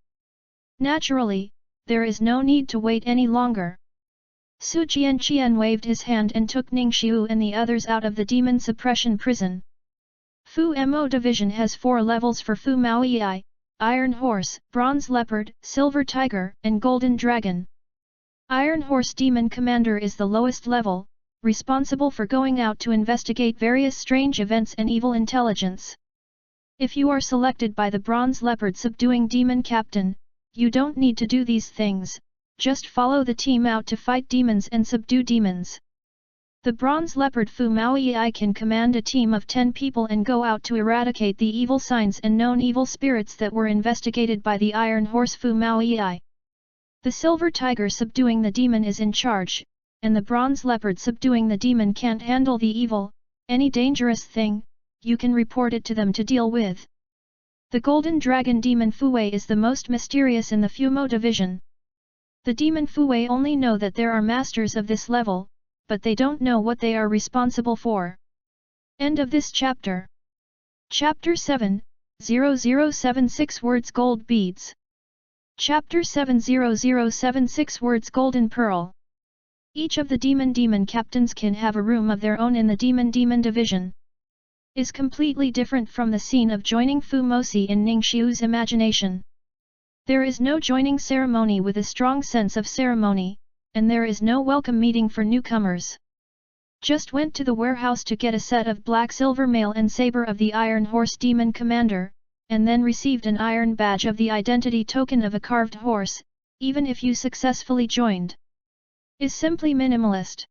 Naturally, there is no need to wait any longer. Su Jianqian waved his hand and took Ningxiu and the others out of the demon suppression prison. Fu Mo Division has 4 levels for Fu Maoyi, Iron Horse, Bronze Leopard, Silver Tiger, and Golden Dragon. Iron Horse Demon Commander is the lowest level, responsible for going out to investigate various strange events and evil intelligence. If you are selected by the Bronze Leopard Subduing Demon Captain, you don't need to do these things, just follow the team out to fight demons and subdue demons. The Bronze Leopard Fu Maoyi can command a team of 10 people and go out to eradicate the evil signs and known evil spirits that were investigated by the Iron Horse Fu Maoyi. The Silver Tiger subduing the demon is in charge, and the Bronze Leopard subduing the demon can't handle the evil, any dangerous thing, you can report it to them to deal with. The Golden Dragon Demon Fuwei is the most mysterious in the Fumo division. The Demon Fuwei only know that there are masters of this level, but they don't know what they are responsible for. End of this chapter. Chapter 7, 0076 words Gold Beads. Chapter 7 0076 words Golden Pearl. Each of the demon captains can have a room of their own in the demon division. Is completely different from the scene of joining Fu Mosi in Ningxiu's imagination. There is no joining ceremony with a strong sense of ceremony, and there is no welcome meeting for newcomers. Just went to the warehouse to get a set of black silver mail and saber of the Iron Horse Demon Commander, and then received an iron badge of the identity token of a carved horse, even if you successfully joined. Is simply minimalist.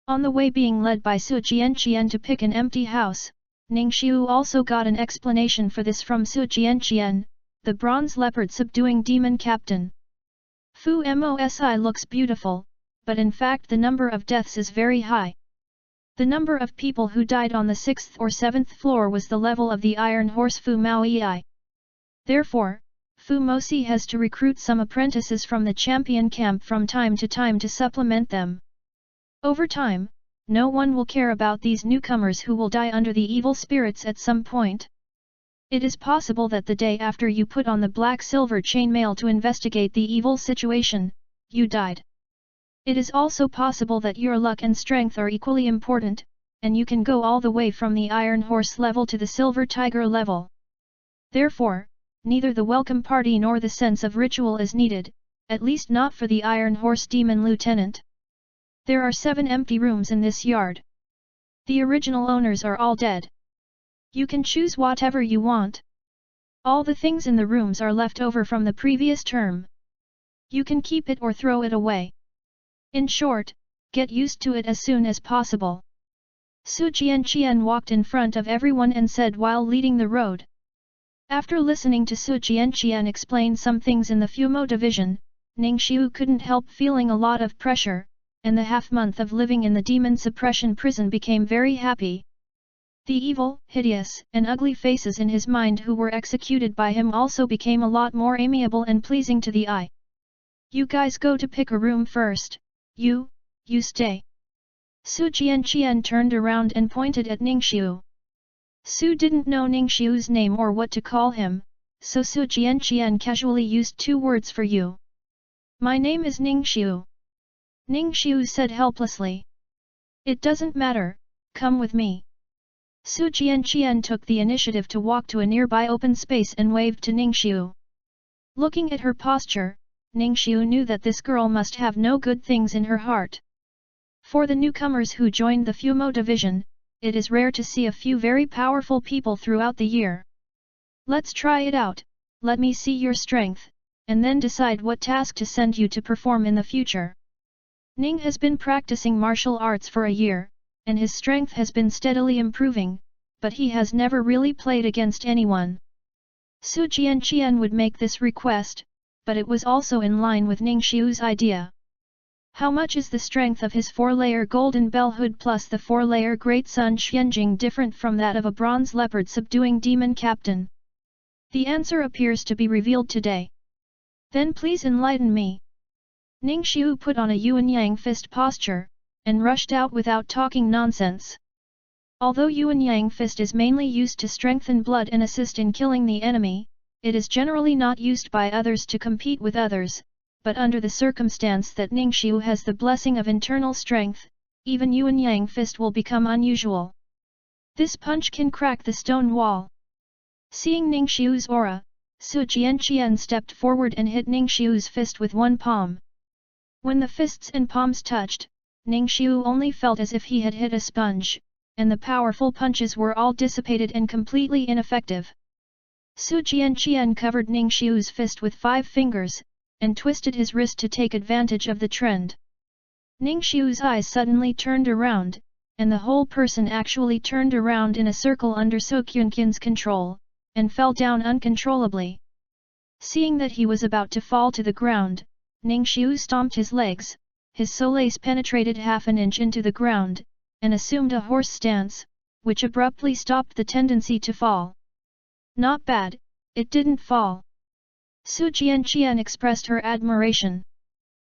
On the way being led by Su Jianqian to pick an empty house, Ningxiu also got an explanation for this from Su Jianqian, the Bronze Leopard Subduing Demon Captain. Fu Mosi looks beautiful, but in fact the number of deaths is very high. The number of people who died on the 6th or 7th floor was the level of the Iron Horse Fu Maoyi. Therefore, Fu Mosi has to recruit some apprentices from the champion camp from time to supplement them. Over time, no one will care about these newcomers who will die under the evil spirits at some point. It is possible that the day after you put on the black-silver chainmail to investigate the evil situation, you died. It is also possible that your luck and strength are equally important, and you can go all the way from the Iron Horse level to the Silver Tiger level. Therefore, neither the welcome party nor the sense of ritual is needed, at least not for the Iron Horse Demon Lieutenant. There are 7 empty rooms in this yard. The original owners are all dead. You can choose whatever you want. All the things in the rooms are left over from the previous term. You can keep it or throw it away. In short, get used to it as soon as possible. Su Jianqian walked in front of everyone and said while leading the road. After listening to Su Jianqian explain some things in the Fumo division, Ningxiu couldn't help feeling a lot of pressure, and the half-month of living in the demon suppression prison became very happy. The evil, hideous, and ugly faces in his mind who were executed by him also became a lot more amiable and pleasing to the eye. You guys go to pick a room first, you stay. Su Jianqian turned around and pointed at Ningxiu. Su didn't know Ningxiu's name or what to call him, so Su Jianqian casually used 2 words for you. My name is Ningxiu. Ningxiu said helplessly. It doesn't matter, come with me. Su Jianqian took the initiative to walk to a nearby open space and waved to Ningxiu. Looking at her posture, Ningxiu knew that this girl must have no good things in her heart. For the newcomers who joined the Fumo division, it is rare to see a few very powerful people throughout the year. Let's try it out, let me see your strength, and then decide what task to send you to perform in the future. Ning has been practicing martial arts for a year, and his strength has been steadily improving, but he has never really played against anyone. Su Jianqian would make this request, but it was also in line with Ningxiu's idea. How much is the strength of his 4-layer golden bell hood plus the 4-layer Great Sun Xianjing different from that of a bronze leopard subduing demon captain? The answer appears to be revealed today. Then please enlighten me. Ningxiu put on a yin-yang fist posture, and rushed out without talking nonsense. Although Yuan Yang Fist is mainly used to strengthen blood and assist in killing the enemy, it is generally not used by others to compete with others, but under the circumstance that Ningxiu has the blessing of internal strength, even Yuan Yang Fist will become unusual. This punch can crack the stone wall. Seeing Ningxiu's aura, Su Jianqian stepped forward and hit Ningxiu's fist with one palm. When the fists and palms touched, Ningxiu only felt as if he had hit a sponge, and the powerful punches were all dissipated and completely ineffective. Su Jianqian covered Ningxiu's fist with 5 fingers, and twisted his wrist to take advantage of the trend. Ningxiu's eyes suddenly turned around, and the whole person actually turned around in a circle under So Kyunkin's control, and fell down uncontrollably. Seeing that he was about to fall to the ground, Ningxiu stomped his legs, his solace penetrated half an inch into the ground, and assumed a horse stance, which abruptly stopped the tendency to fall. Not bad, it didn't fall. Su Jianqian expressed her admiration.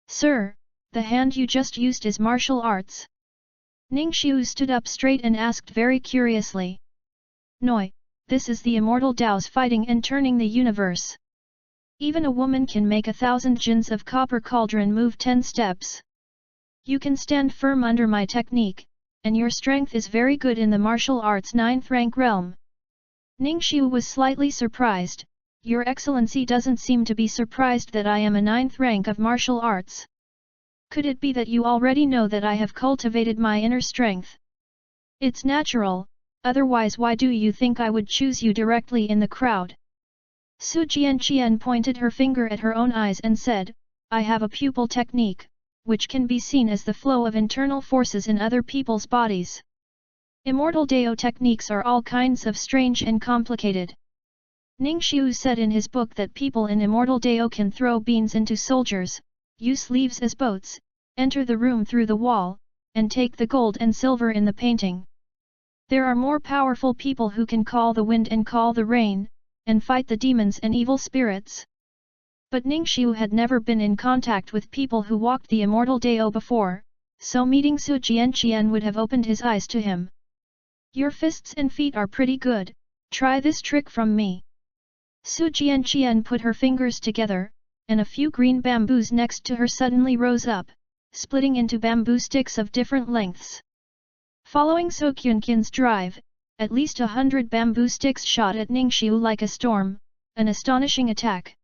Sir, the hand you just used is martial arts. Ningxiu stood up straight and asked very curiously. Noi, this is the immortal Tao's fighting and turning the universe. Even a woman can make 1,000 jins of copper cauldron move 10 steps. You can stand firm under my technique, and your strength is very good in the martial arts 9th rank realm. Ningxiu was slightly surprised. Your Excellency doesn't seem to be surprised that I am a 9th rank of martial arts. Could it be that you already know that I have cultivated my inner strength? It's natural, otherwise why do you think I would choose you directly in the crowd? Su Jianqian pointed her finger at her own eyes and said, I have a pupil technique, which can be seen as the flow of internal forces in other people's bodies. Immortal Dao techniques are all kinds of strange and complicated. Ningxiu said in his book that people in Immortal Dao can throw beans into soldiers, use leaves as boats, enter the room through the wall, and take the gold and silver in the painting. There are more powerful people who can call the wind and call the rain, and fight the demons and evil spirits. But Ningxiu had never been in contact with people who walked the Immortal Dao before, so meeting Su Jianqian would have opened his eyes to him. Your fists and feet are pretty good, try this trick from me. Su Jianqian put her fingers together, and a few green bamboos next to her suddenly rose up, splitting into bamboo sticks of different lengths. Following So Kyunkin's drive, at least 100 bamboo sticks shot at Ningxiu like a storm, an astonishing attack.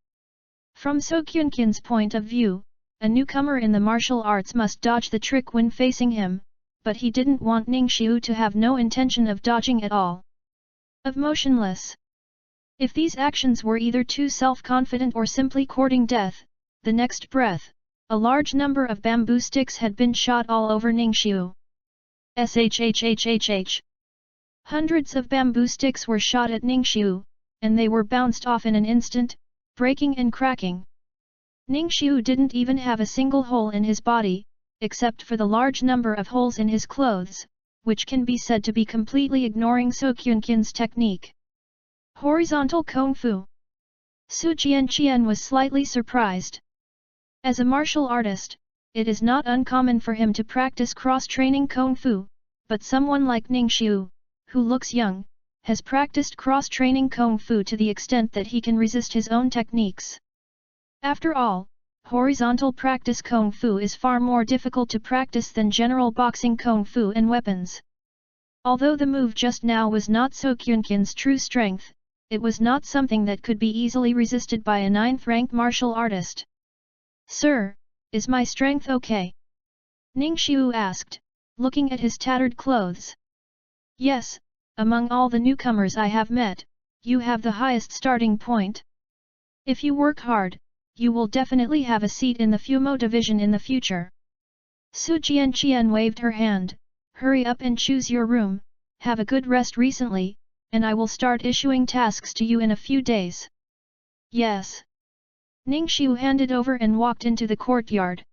From So Kyunkin's point of view, a newcomer in the martial arts must dodge the trick when facing him, but he didn't want Ningxiu to have no intention of dodging at all. Of motionless. If these actions were either too self-confident or simply courting death, the next breath, a large number of bamboo sticks had been shot all over Ningxiu. Shhhhhh. Hundreds of bamboo sticks were shot at Ningxiu, and they were bounced off in an instant, breaking and cracking. Ningxiu didn't even have a single hole in his body, except for the large number of holes in his clothes, which can be said to be completely ignoring So Kyunkin's technique. Horizontal Kung Fu. Su Jianqian was slightly surprised. As a martial artist, it is not uncommon for him to practice cross-training Kung Fu, but someone like Ningxiu, who looks young, has practiced cross-training Kung Fu to the extent that he can resist his own techniques. After all, horizontal practice Kung Fu is far more difficult to practice than general boxing Kung Fu and weapons. Although the move just now was not So Kyunkin's true strength, it was not something that could be easily resisted by a 9th-rank martial artist. Sir, is my strength okay? Ningxiu asked, looking at his tattered clothes. Yes, among all the newcomers I have met, you have the highest starting point. If you work hard, you will definitely have a seat in the Fumo division in the future. Su Jianqian waved her hand, hurry up and choose your room, have a good rest recently, and I will start issuing tasks to you in a few days. Yes. Ningxiu handed over and walked into the courtyard.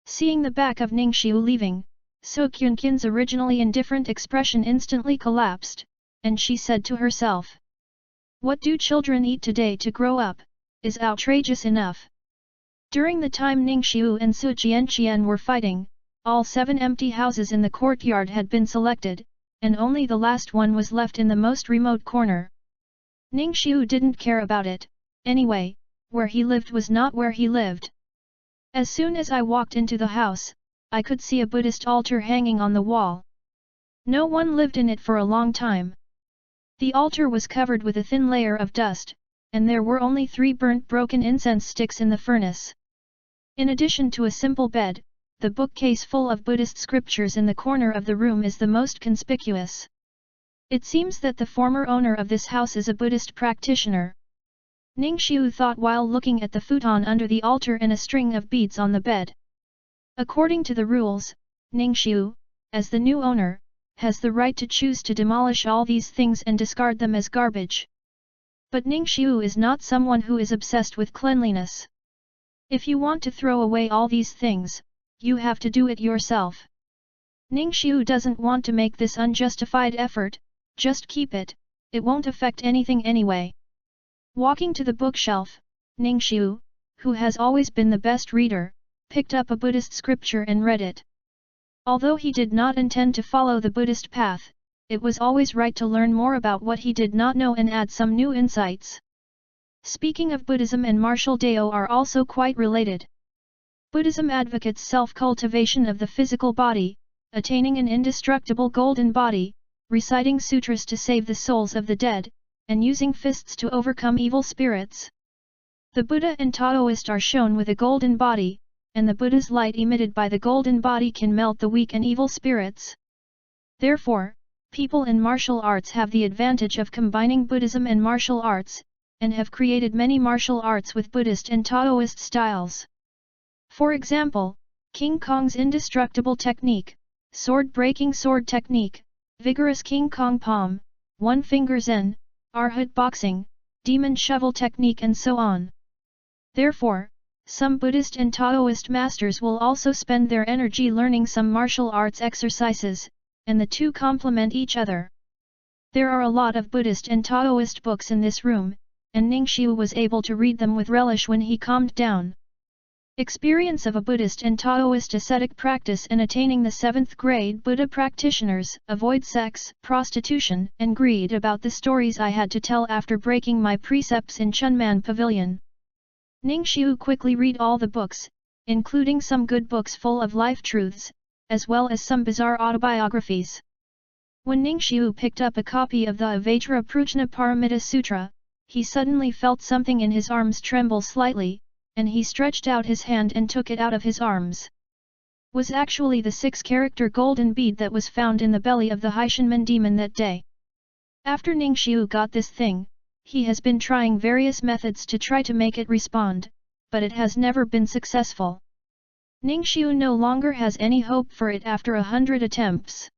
Seeing the back of Ningxiu leaving, So Kyunkin's originally indifferent expression instantly collapsed, and she said to herself. What do children eat today to grow up, is outrageous enough. During the time Ningxiu and Su Jianqian were fighting, all 7 empty houses in the courtyard had been selected, and only the last one was left in the most remote corner. Ningxiu didn't care about it, anyway, where he lived was not where he lived. As soon as I walked into the house, I could see a Buddhist altar hanging on the wall. No one lived in it for a long time. The altar was covered with a thin layer of dust, and there were only 3 burnt broken incense sticks in the furnace. In addition to a simple bed, the bookcase full of Buddhist scriptures in the corner of the room is the most conspicuous. It seems that the former owner of this house is a Buddhist practitioner. Ningxiu thought while looking at the futon under the altar and a string of beads on the bed. According to the rules, Ningxiu, as the new owner, has the right to choose to demolish all these things and discard them as garbage. But Ningxiu is not someone who is obsessed with cleanliness. If you want to throw away all these things, you have to do it yourself. Ningxiu doesn't want to make this unjustified effort, just keep it, it won't affect anything anyway. Walking to the bookshelf, Ningxiu, who has always been the best reader, picked up a Buddhist scripture and read it. Although he did not intend to follow the Buddhist path, it was always right to learn more about what he did not know and add some new insights. Speaking of Buddhism and martial Dao are also quite related. Buddhism advocates self-cultivation of the physical body, attaining an indestructible golden body, reciting sutras to save the souls of the dead, and using fists to overcome evil spirits. The Buddha and Taoist are shown with a golden body, and the Buddha's light emitted by the golden body can melt the weak and evil spirits. Therefore, people in martial arts have the advantage of combining Buddhism and martial arts, and have created many martial arts with Buddhist and Taoist styles. For example, King Kong's indestructible technique, sword-breaking sword technique, vigorous King Kong palm, one-finger zen, Arhat boxing, demon shovel technique and so on. Therefore, some Buddhist and Taoist masters will also spend their energy learning some martial arts exercises, and the two complement each other. There are a lot of Buddhist and Taoist books in this room, and Ningxiu was able to read them with relish when he calmed down. Experience of a Buddhist and Taoist ascetic practice and attaining the 7th grade Buddha practitioners avoid sex, prostitution, and greed about the stories I had to tell after breaking my precepts in Chunman Pavilion. Ningxiu quickly read all the books, including some good books full of life truths, as well as some bizarre autobiographies. When Ningxiu picked up a copy of the Avajra Pruchna Paramita Sutra, he suddenly felt something in his arms tremble slightly, and he stretched out his hand and took it out of his arms. Was actually the 6-character golden bead that was found in the belly of the Haishanman demon that day. After Ningxiu got this thing, he has been trying various methods to try to make it respond, but it has never been successful. Ningxiu no longer has any hope for it after 100 attempts.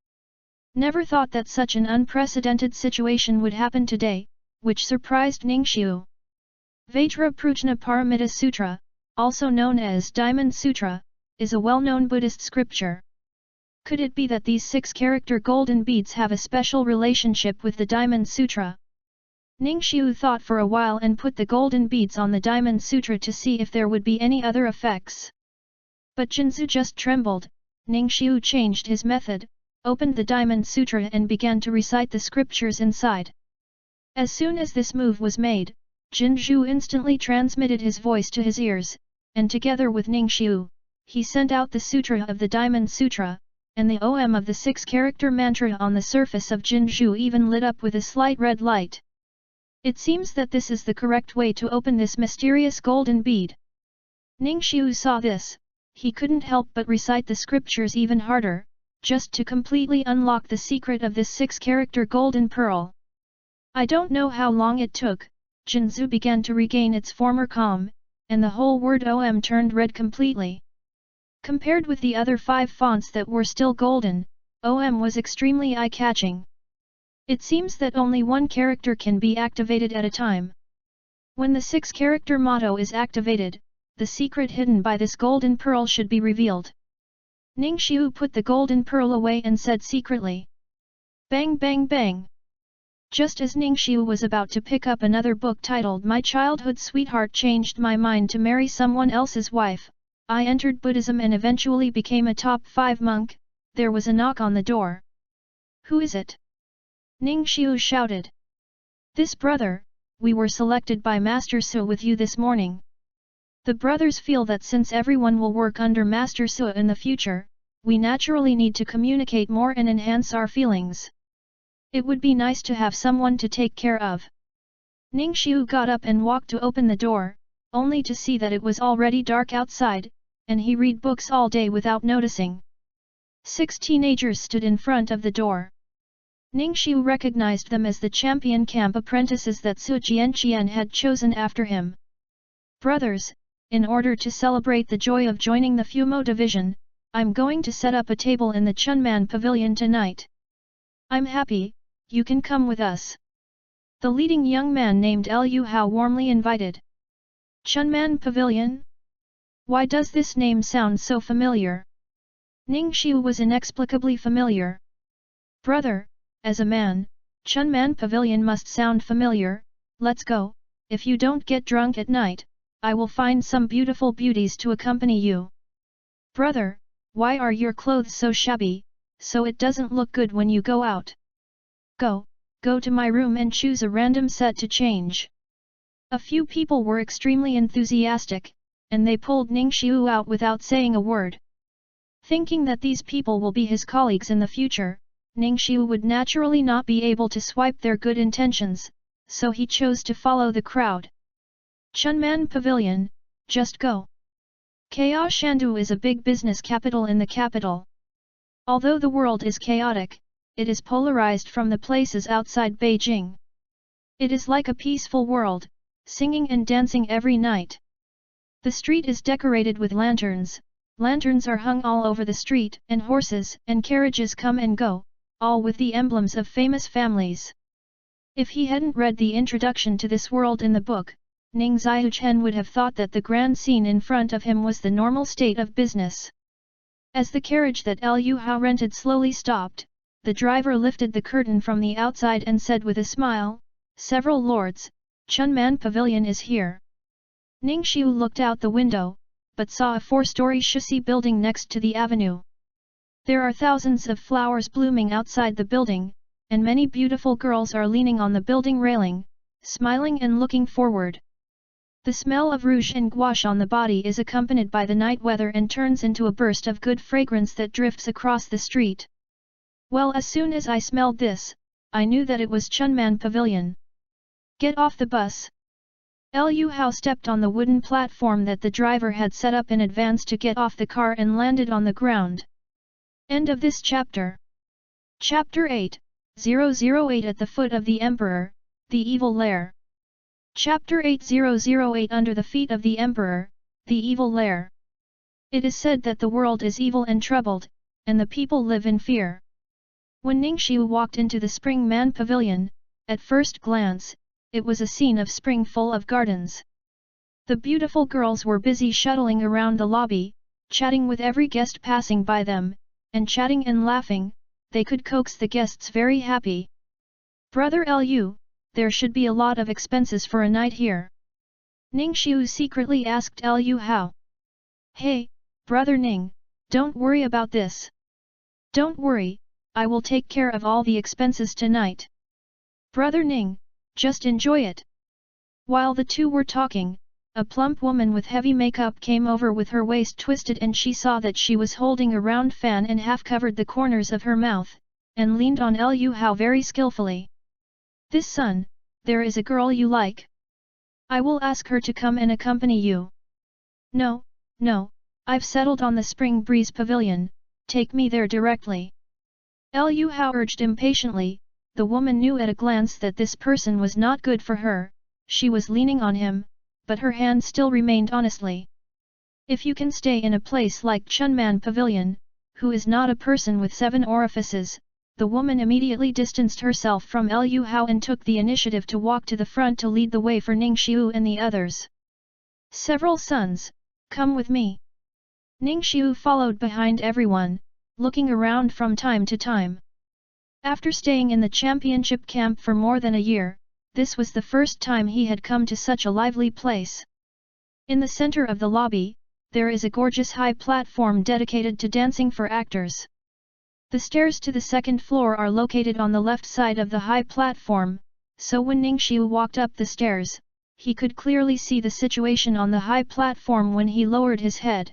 Never thought that such an unprecedented situation would happen today, which surprised Ningxiu. Vajra Pruchna Paramita Sutra, also known as Diamond Sutra, is a well-known Buddhist scripture. Could it be that these 6-character golden beads have a special relationship with the Diamond Sutra? Ningxiu thought for a while and put the golden beads on the Diamond Sutra to see if there would be any other effects. But Jinzu just trembled. Ningxiu changed his method, opened the Diamond Sutra and began to recite the scriptures inside. As soon as this move was made, Jinzhu instantly transmitted his voice to his ears, and together with Ningxiu, he sent out the Sutra of the Diamond Sutra, and the OM of the 6-character mantra on the surface of Jinzhu even lit up with a slight red light. It seems that this is the correct way to open this mysterious golden bead. Ningxiu saw this, he couldn't help but recite the scriptures even harder, just to completely unlock the secret of this 6-character golden pearl. I don't know how long it took. Jinzu began to regain its former calm, and the whole word OM turned red completely. Compared with the other 5 fonts that were still golden, OM was extremely eye-catching. It seems that only one character can be activated at a time. When the 6-character motto is activated, the secret hidden by this golden pearl should be revealed. Ningxiu put the golden pearl away and said secretly, "Bang bang bang." Just as Ningxiu was about to pick up another book titled My Childhood Sweetheart Changed My Mind to Marry Someone Else's Wife, I entered Buddhism and eventually became a top 5 monk, there was a knock on the door. Who is it? Ning Xiu shouted. This brother, we were selected by Master Su with you this morning. The brothers feel that since everyone will work under Master Su in the future, we naturally need to communicate more and enhance our feelings. It would be nice to have someone to take care of. Ning Xiu got up and walked to open the door, only to see that it was already dark outside, and he read books all day without noticing. 6 teenagers stood in front of the door. Ning Xiu recognized them as the champion camp apprentices that Su Jianqian had chosen after him. Brothers, in order to celebrate the joy of joining the Fumo division, I'm going to set up a table in the Chunman Pavilion tonight. I'm happy, you can come with us. The leading young man named Liu Hao warmly invited. Chunman Pavilion? Why does this name sound so familiar? Ning Xiu was inexplicably familiar. Brother, as a man, Chunman Pavilion must sound familiar. Let's go. If you don't get drunk at night, I will find some beautiful beauties to accompany you. Brother, why are your clothes so shabby, so it doesn't look good when you go out? Go to my room and choose a random set to change. A few people were extremely enthusiastic, and they pulled Ning Xiu out without saying a word. Thinking that these people will be his colleagues in the future, Ning Xiu would naturally not be able to swipe their good intentions, so he chose to follow the crowd. Chunman Pavilion, just go. Kaya Shandu is a big business capital in the capital. Although the world is chaotic, it is polarized from the places outside Beijing. It is like a peaceful world, singing and dancing every night. The street is decorated with lanterns. Lanterns are hung all over the street, and horses and carriages come and go, all with the emblems of famous families. If he hadn't read the introduction to this world in the book, Ning Xiuchen would have thought that the grand scene in front of him was the normal state of business. As the carriage that Liu Hao rented slowly stopped, the driver lifted the curtain from the outside and said with a smile, "Several lords, Chunman Pavilion is here." Ning Xiu looked out the window, but saw a 4-story Shusi building next to the avenue. There are thousands of flowers blooming outside the building, and many beautiful girls are leaning on the building railing, smiling and looking forward. The smell of rouge and gouache on the body is accompanied by the night weather and turns into a burst of good fragrance that drifts across the street. Well, as soon as I smelled this, I knew that it was Chunman Pavilion. Get off the bus. Liu Hao stepped on the wooden platform that the driver had set up in advance to get off the car and landed on the ground. End of this chapter. Chapter 8:008 At the Foot of the Emperor, the Evil Lair. Chapter 8008 Under the Feet of the Emperor, the Evil Lair. It is said that the world is evil and troubled, and the people live in fear. When Ning Xiu walked into the Spring Man Pavilion, at first glance, it was a scene of spring full of gardens. The beautiful girls were busy shuttling around the lobby, chatting with every guest passing by them, and chatting and laughing. They could coax the guests very happy. Brother Liu, there should be a lot of expenses for a night here. Ning Xiu secretly asked Liu Hao. Hey, Brother Ning, don't worry about this. Don't worry, I will take care of all the expenses tonight. Brother Ning, just enjoy it. While the two were talking, a plump woman with heavy makeup came over with her waist twisted and she saw that she was holding a round fan and half covered the corners of her mouth, and leaned on Liu Hao very skillfully. This son, there is a girl you like? I will ask her to come and accompany you. No, I've settled on the Spring Breeze Pavilion, take me there directly. Liu Hao urged impatiently. The woman knew at a glance that this person was not good for her. She was leaning on him, but her hand still remained honestly. If you can stay in a place like Chunman Pavilion, who is not a person with 7 orifices, the woman immediately distanced herself from Liu Hao and took the initiative to walk to the front to lead the way for Ning Xiu and the others. Several sons, come with me. Ning Xiu followed behind everyone, looking around from time to time. After staying in the championship camp for more than a year, this was the first time he had come to such a lively place. In the center of the lobby, there is a gorgeous high platform dedicated to dancing for actors. The stairs to the second floor are located on the left side of the high platform, so when Ningxiu walked up the stairs, he could clearly see the situation on the high platform when he lowered his head.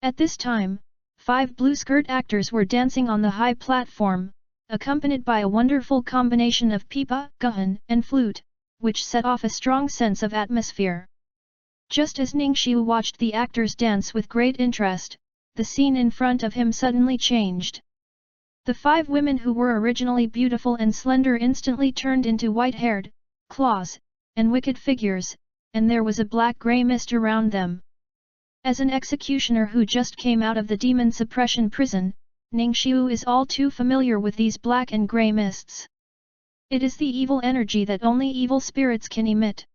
At this time, 5 blue-skirt actors were dancing on the high platform, accompanied by a wonderful combination of pipa, gahan, and flute, which set off a strong sense of atmosphere. Just as Ningxiu watched the actors dance with great interest, the scene in front of him suddenly changed. The 5 women who were originally beautiful and slender instantly turned into white-haired, claws, and wicked figures, and there was a black-grey mist around them. As an executioner who just came out of the demon suppression prison, Ningxiu is all too familiar with these black and grey mists. It is the evil energy that only evil spirits can emit.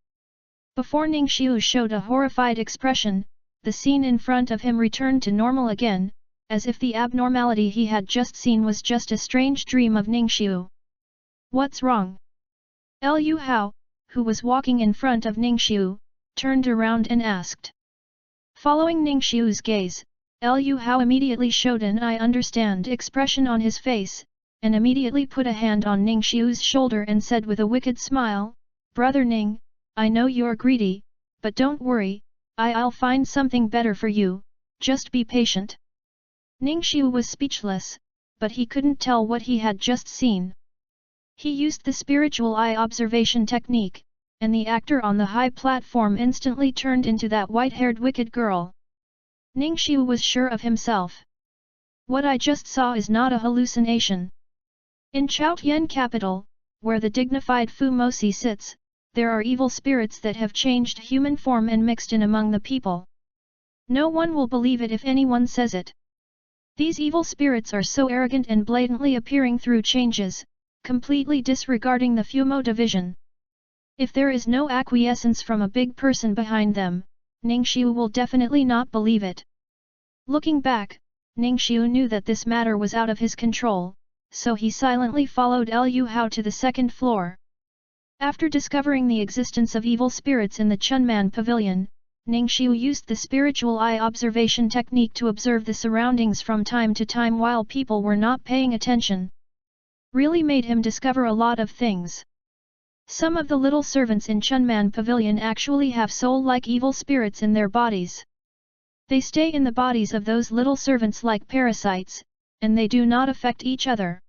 Before Ningxiu showed a horrified expression, the scene in front of him returned to normal again, as if the abnormality he had just seen was just a strange dream of Ningxiu. What's wrong? Liu Hao, who was walking in front of Ningxiu, turned around and asked. Following Ningxiu's gaze, Liu Hao immediately showed an I understand expression on his face, and immediately put a hand on Ningxiu's shoulder and said with a wicked smile, "Brother Ning, I know you're greedy, but don't worry, I'll find something better for you, just be patient." Ningxiu was speechless, but he couldn't tell what he had just seen. He used the spiritual eye observation technique, and the actor on the high platform instantly turned into that white-haired wicked girl. Ningxiu was sure of himself. What I just saw is not a hallucination. In Chaotian capital, where the dignified Fu Mosi sits, there are evil spirits that have changed human form and mixed in among the people. No one will believe it if anyone says it. These evil spirits are so arrogant and blatantly appearing through changes, completely disregarding the Fumo division. If there is no acquiescence from a big person behind them, Ningxiu will definitely not believe it. Looking back, Ningxiu knew that this matter was out of his control, so he silently followed Liu Hao to the second floor. After discovering the existence of evil spirits in the Chunman Pavilion, Ningxiu used the spiritual eye observation technique to observe the surroundings from time to time while people were not paying attention. Really made him discover a lot of things. Some of the little servants in Chunman Pavilion actually have soul-like evil spirits in their bodies. They stay in the bodies of those little servants like parasites, and they do not affect each other.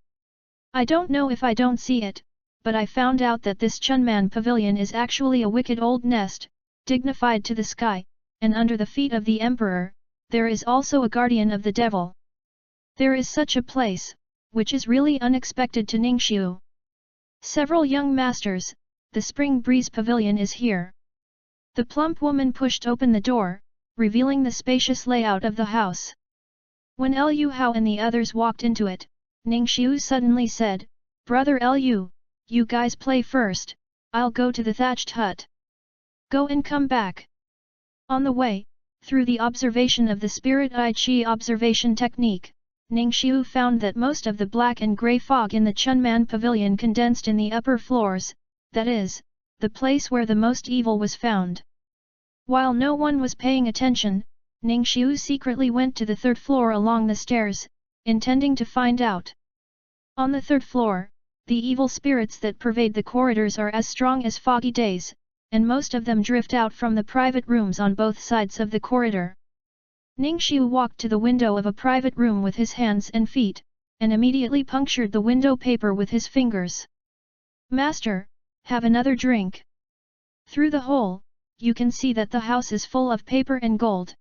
I don't know if I don't see it, but I found out that this Chunman Pavilion is actually a wicked old nest, dignified to the sky, and under the feet of the emperor, there is also a guardian of the devil. There is such a place, which is really unexpected to Ningxiu. Several young masters, the Spring Breeze Pavilion is here. The plump woman pushed open the door, revealing the spacious layout of the house. When Liu Hao and the others walked into it, Ningxiu suddenly said, "Brother Liu, you guys play first, I'll go to the thatched hut. Go and come back." On the way, through the observation of the Spirit Eye Chi observation technique, Ningxiu found that most of the black and grey fog in the Chunman Pavilion condensed in the upper floors, that is, the place where the most evil was found. While no one was paying attention, Ningxiu secretly went to the third floor along the stairs, intending to find out. On the third floor, the evil spirits that pervade the corridors are as strong as foggy days, and most of them drift out from the private rooms on both sides of the corridor. Ningxiu walked to the window of a private room with his hands and feet, and immediately punctured the window paper with his fingers. "Master, have another drink." Through the hole, you can see that the house is full of paper and gold.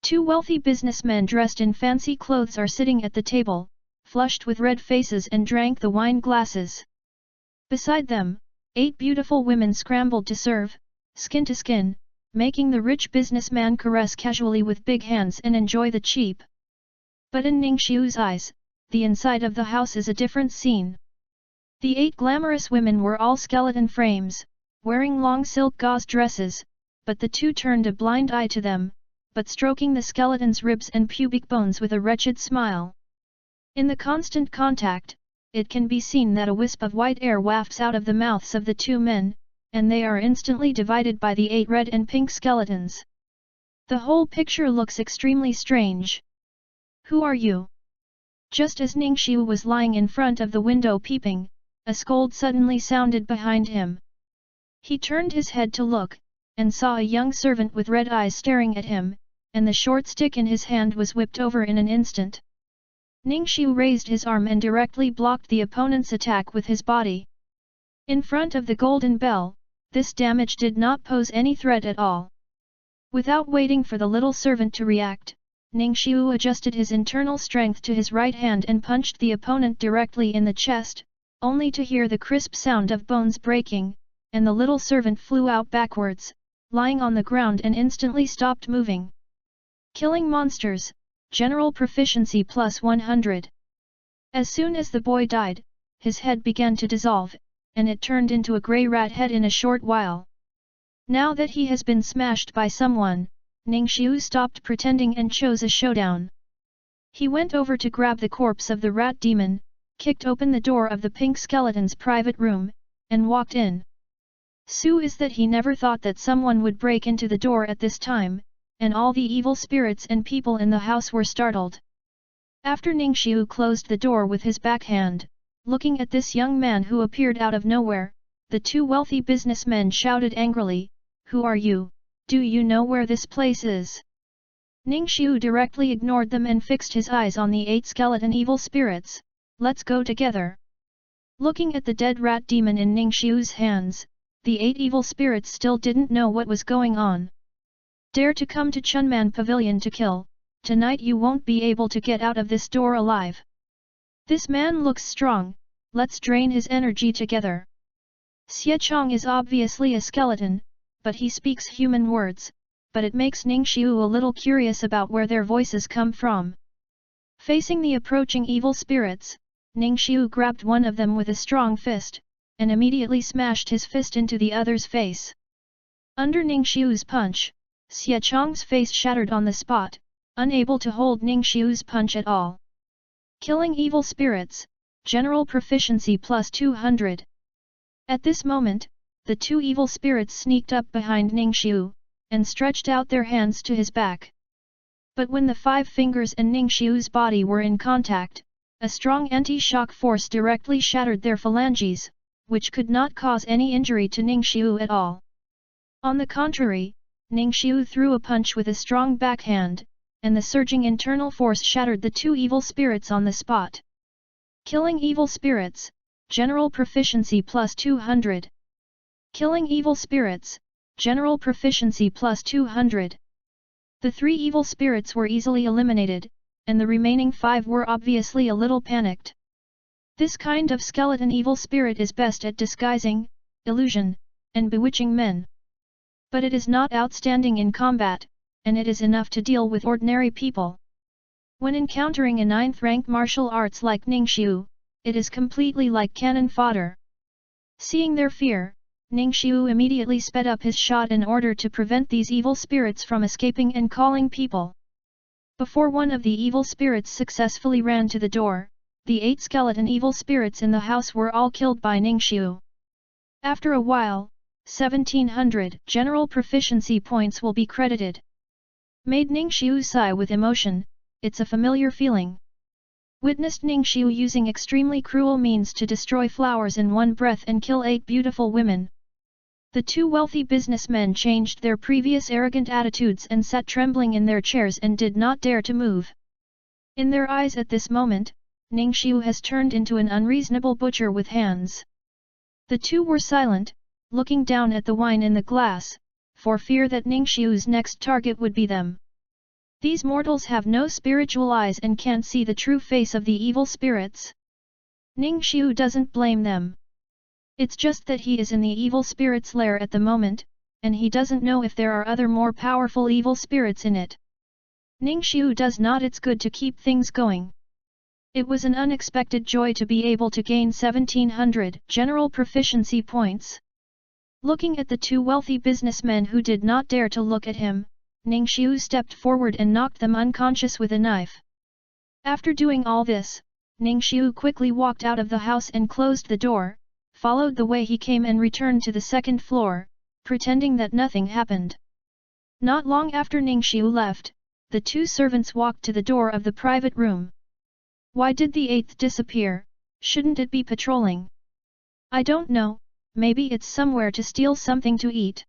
2 wealthy businessmen dressed in fancy clothes are sitting at the table, flushed with red faces and drank the wine glasses. Beside them, 8 beautiful women scrambled to serve, skin to skin, making the rich businessman caress casually with big hands and enjoy the cheap. But in Ningxiu's eyes, the inside of the house is a different scene. The 8 glamorous women were all skeleton frames, wearing long silk gauze dresses, but the 2 turned a blind eye to them, but stroking the skeleton's ribs and pubic bones with a wretched smile. In the constant contact, it can be seen that a wisp of white air wafts out of the mouths of the 2 men, and they are instantly divided by the 8 red and pink skeletons. The whole picture looks extremely strange. "Who are you?" Just as Ning Xiu was lying in front of the window peeping, a scold suddenly sounded behind him. He turned his head to look, and saw a young servant with red eyes staring at him, and the short stick in his hand was whipped over in an instant. Ning Xiu raised his arm and directly blocked the opponent's attack with his body. In front of the golden bell, this damage did not pose any threat at all. Without waiting for the little servant to react, Ning Xiu adjusted his internal strength to his right hand and punched the opponent directly in the chest, only to hear the crisp sound of bones breaking, and the little servant flew out backwards, lying on the ground and instantly stopped moving. Killing monsters, General Proficiency plus 100. As soon as the boy died, his head began to dissolve, and it turned into a grey rat head in a short while. Now that he has been smashed by someone, Ning Xiu stopped pretending and chose a showdown. He went over to grab the corpse of the rat demon, kicked open the door of the pink skeleton's private room, and walked in. So is that he never thought that someone would break into the door at this time, and all the evil spirits and people in the house were startled. After Ning Xiu closed the door with his backhand, looking at this young man who appeared out of nowhere, the two wealthy businessmen shouted angrily, "Who are you? Do you know where this place is?" Ning Xiu directly ignored them and fixed his eyes on the 8 skeleton evil spirits. "Let's go together." Looking at the dead rat demon in Ning Xiu's hands, the 8 evil spirits still didn't know what was going on. "Dare to come to Chunman Pavilion to kill, tonight you won't be able to get out of this door alive. This man looks strong, let's drain his energy together." Xie Chong is obviously a skeleton, but he speaks human words, but it makes Ning Xiu a little curious about where their voices come from. Facing the approaching evil spirits, Ning Xiu grabbed one of them with a strong fist, and immediately smashed his fist into the other's face. Under Ning Xiu's punch, Xie Chong's face shattered on the spot, unable to hold Ning Xiu's punch at all. Killing evil spirits, General Proficiency plus 200. At this moment, the two evil spirits sneaked up behind Ning Xiu, and stretched out their hands to his back. But when the 5 fingers and Ning Xiu's body were in contact, a strong anti-shock force directly shattered their phalanges, which could not cause any injury to Ning Xiu at all. On the contrary, Ning Xiu threw a punch with a strong backhand, and the surging internal force shattered the two evil spirits on the spot. Killing evil spirits, General Proficiency plus 200. Killing evil spirits, General Proficiency plus 200. The 3 evil spirits were easily eliminated, and the remaining 5 were obviously a little panicked. This kind of skeleton evil spirit is best at disguising, illusion, and bewitching men. But it is not outstanding in combat, and it is enough to deal with ordinary people. When encountering a 9th rank martial arts like Ning Xiu, it is completely like cannon fodder. Seeing their fear, Ning Xiu immediately sped up his shot in order to prevent these evil spirits from escaping and calling people. Before one of the evil spirits successfully ran to the door, the 8 skeleton evil spirits in the house were all killed by Ning Xiu. After a while, 1700 general proficiency points will be credited. Made Ning Xiu sigh with emotion, it's a familiar feeling. Witnessed Ning Xiu using extremely cruel means to destroy flowers in one breath and kill 8 beautiful women. The 2 wealthy businessmen changed their previous arrogant attitudes and sat trembling in their chairs and did not dare to move. In their eyes at this moment, Ning Xiu has turned into an unreasonable butcher with hands. The 2 were silent, looking down at the wine in the glass, for fear that Ning Xiu's next target would be them. These mortals have no spiritual eyes and can't see the true face of the evil spirits. Ning Xiu doesn't blame them. It's just that he is in the evil spirit's lair at the moment, and he doesn't know if there are other more powerful evil spirits in it. Ning Xiu does not. It's good to keep things going. It was an unexpected joy to be able to gain 1700 general proficiency points. Looking at the 2 wealthy businessmen who did not dare to look at him, Ning Xiu stepped forward and knocked them unconscious with a knife. After doing all this, Ning Xiu quickly walked out of the house and closed the door, followed the way he came and returned to the 2nd floor, pretending that nothing happened. Not long after Ning Xiu left, the 2 servants walked to the door of the private room. Why did the 8th disappear? Shouldn't it be patrolling? I don't know, maybe it's somewhere to steal something to eat.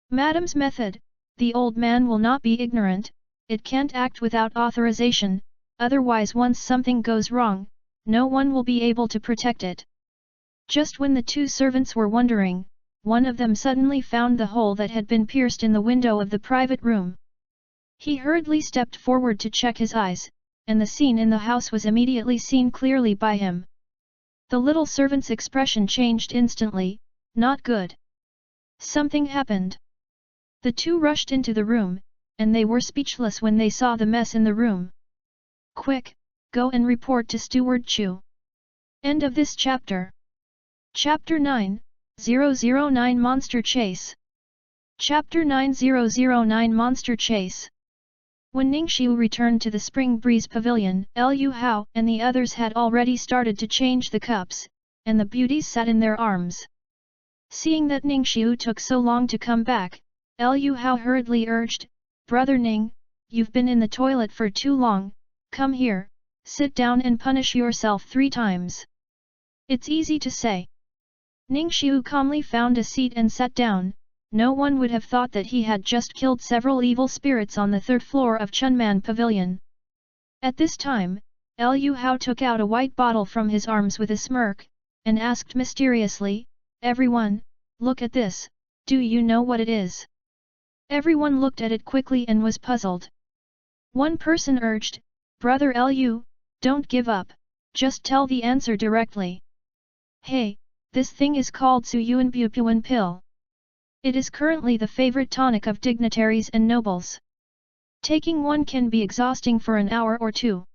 Madam's method, the old man will not be ignorant, it can't act without authorization, otherwise once something goes wrong, no one will be able to protect it. Just when the two servants were wondering, one of them suddenly found the hole that had been pierced in the window of the private room. He hurriedly stepped forward to check his eyes, and the scene in the house was immediately seen clearly by him. The little servant's expression changed instantly, not good. Something happened. The two rushed into the room, and they were speechless when they saw the mess in the room. Quick, go and report to Steward Chu. End of this chapter. Chapter 9:009 Monster Chase. Chapter 9:009 Monster Chase. When Ningxiu returned to the Spring Breeze Pavilion, Liu Hao and the others had already started to change the cups, and the beauties sat in their arms. Seeing that Ningxiu took so long to come back, Liu Hao hurriedly urged, "Brother Ning, you've been in the toilet for too long, come here, sit down and punish yourself 3 times. It's easy to say." Ningxiu calmly found a seat and sat down. No one would have thought that he had just killed several evil spirits on the 3rd floor of Chunman Pavilion. At this time, Liu Hao took out a white bottle from his arms with a smirk, and asked mysteriously, "Everyone, look at this, do you know what it is?" Everyone looked at it quickly and was puzzled. One person urged, "Brother Liu, don't give up, just tell the answer directly." "Hey, this thing is called Suyuan Bupuan Pill. It is currently the favorite tonic of dignitaries and nobles. Taking one can be exhausting for an hour or 2.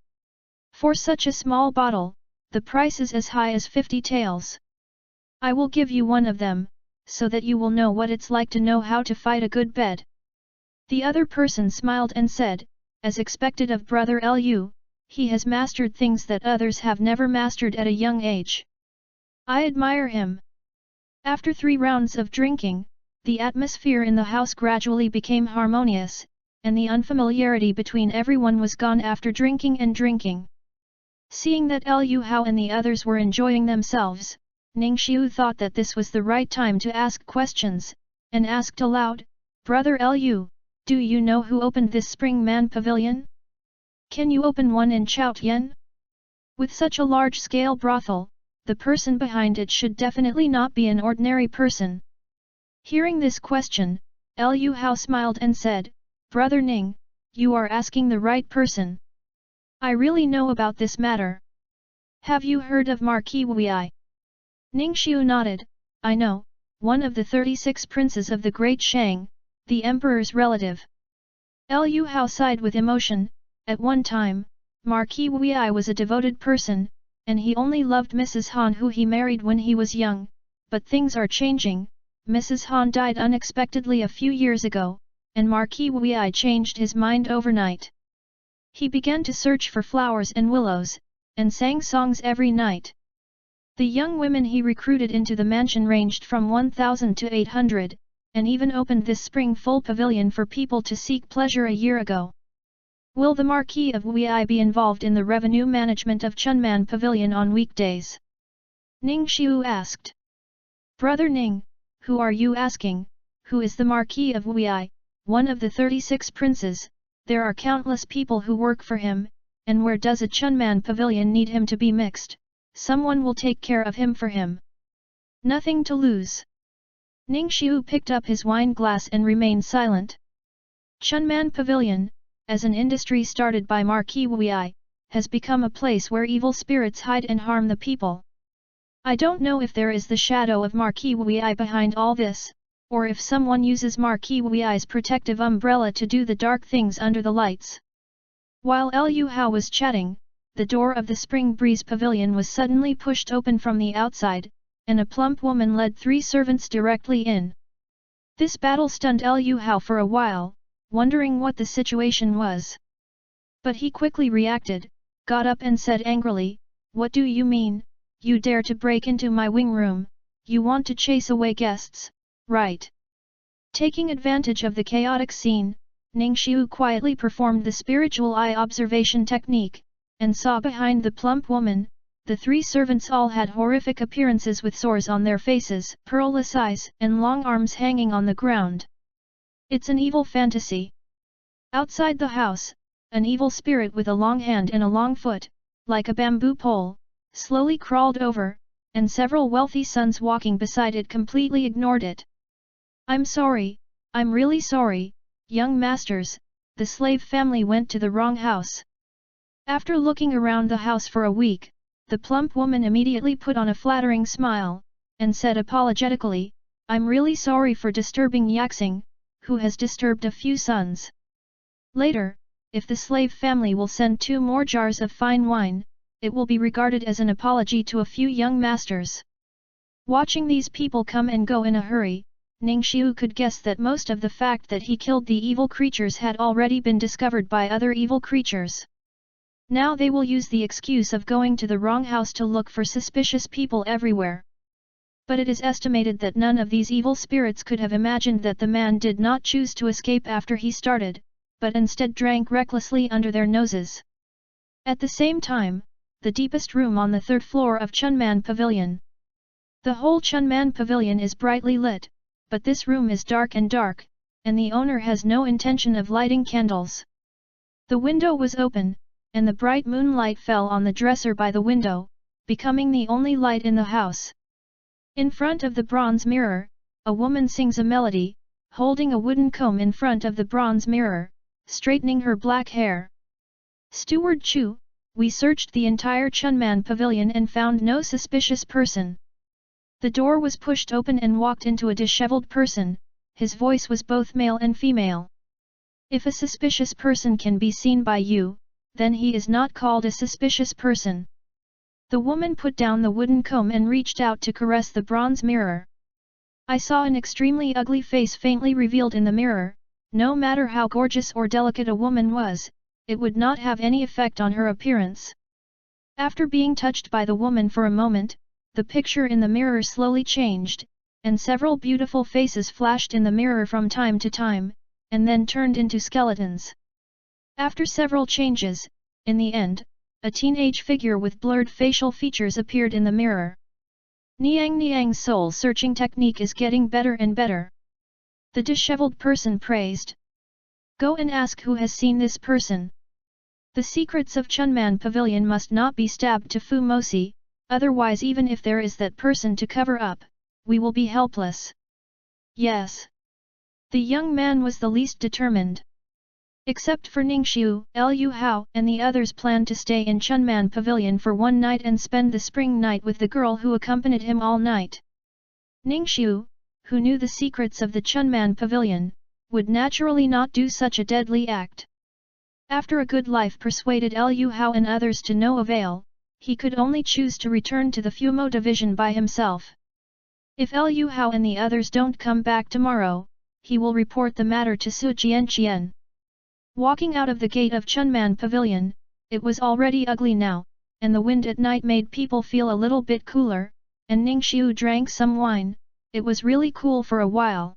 For such a small bottle, the price is as high as 50 taels. I will give you one of them, so that you will know what it's like to know how to fight a good bed." The other person smiled and said, as expected of Brother Liu, he has mastered things that others have never mastered at a young age. I admire him. After 3 rounds of drinking, the atmosphere in the house gradually became harmonious, and the unfamiliarity between everyone was gone after drinking and drinking. Seeing that Liu Hao and the others were enjoying themselves, Ningxiu thought that this was the right time to ask questions, and asked aloud, "Brother Liu, do you know who opened this Spring Man Pavilion? Can you open one in Chaotian? With such a large-scale brothel, the person behind it should definitely not be an ordinary person." Hearing this question, Liu Hao smiled and said, "Brother Ning, you are asking the right person. I really know about this matter. Have you heard of Marquis Wei?" Ningxiu nodded, "I know, one of the 36 princes of the Great Shang, the emperor's relative." Liu Hao sighed with emotion. At one time, Marquis Wei was a devoted person, and he only loved Mrs. Han who he married when he was young, but things are changing. Mrs. Han died unexpectedly a few years ago, and Marquis Wei changed his mind overnight. He began to search for flowers and willows, and sang songs every night. The young women he recruited into the mansion ranged from 1,000 to 800, and even opened this spring full pavilion for people to seek pleasure a year ago. Will the Marquis of Wei be involved in the revenue management of Chunman Pavilion on weekdays? Ningxiu asked. "Brother Ning, who are you asking? Who is the Marquis of Wei, one of the 36 princes? There are countless people who work for him, and where does a Chunman Pavilion need him to be mixed? Someone will take care of him for him. Nothing to lose." Ningxiu picked up his wine glass and remained silent. Chunman Pavilion, as an industry started by Marquis Wei, has become a place where evil spirits hide and harm the people. I don't know if there is the shadow of Marquis Wei behind all this, or if someone uses Marquis Wei's protective umbrella to do the dark things under the lights. While Liu Hao was chatting, the door of the Spring Breeze Pavilion was suddenly pushed open from the outside, and a plump woman led 3 servants directly in. This battle stunned Liu Hao for a while, wondering what the situation was. But he quickly reacted, got up and said angrily, "What do you mean? You dare to break into my wing room? You want to chase away guests, right?" Taking advantage of the chaotic scene, Ningxiu quietly performed the spiritual eye observation technique, and saw behind the plump woman, the three servants all had horrific appearances with sores on their faces, pearlless eyes, and long arms hanging on the ground. It's an evil fantasy. Outside the house, an evil spirit with a long hand and a long foot, like a bamboo pole, slowly crawled over, and several wealthy sons walking beside it completely ignored it. I'm sorry, I'm really sorry, young masters, the slave family went to the wrong house. After looking around the house for a week, the plump woman immediately put on a flattering smile, and said apologetically, I'm really sorry for disturbing Yaxing, who has disturbed a few sons. Later, if the slave family will send 2 more jars of fine wine, it will be regarded as an apology to a few young masters. Watching these people come and go in a hurry, Ningxiu could guess that most of the fact that he killed the evil creatures had already been discovered by other evil creatures. Now they will use the excuse of going to the wrong house to look for suspicious people everywhere. But it is estimated that none of these evil spirits could have imagined that the man did not choose to escape after he started, but instead drank recklessly under their noses. At the same time, the deepest room on the 3rd floor of Chunman Pavilion. The whole Chunman Pavilion is brightly lit, but this room is dark, and the owner has no intention of lighting candles. The window was open, and the bright moonlight fell on the dresser by the window, becoming the only light in the house. In front of the bronze mirror, a woman sings a melody, holding a wooden comb in front of the bronze mirror, straightening her black hair. Steward Chu, we searched the entire Chunman Pavilion and found no suspicious person. The door was pushed open and walked into a disheveled person, his voice was both male and female. If a suspicious person can be seen by you, then he is not called a suspicious person. The woman put down the wooden comb and reached out to caress the bronze mirror. I saw an extremely ugly face faintly revealed in the mirror. No matter how gorgeous or delicate a woman was, it would not have any effect on her appearance. After being touched by the woman for a moment, the picture in the mirror slowly changed, and several beautiful faces flashed in the mirror from time to time, and then turned into skeletons. After several changes, in the end, a teenage figure with blurred facial features appeared in the mirror. Niang's soul-searching technique is getting better and better. The disheveled person praised. Go and ask who has seen this person. The secrets of Chunman Pavilion must not be stabbed to Fumosi, otherwise even if there is that person to cover up, we will be helpless. Yes. The young man was the least determined. Except for Ningxiu, Liu Hao and the others planned to stay in Chunman Pavilion for one night and spend the spring night with the girl who accompanied him all night. Ningxiu, who knew the secrets of the Chunman Pavilion, would naturally not do such a deadly act. After a good life persuaded Liu Hao and others to no avail, he could only choose to return to the Fumo division by himself. If Liu Hao and the others don't come back tomorrow, he will report the matter to Su Jianqian. Walking out of the gate of Chunman Pavilion, it was already ugly now, and the wind at night made people feel a little bit cooler, and Ningxiu drank some wine. It was really cool for a while.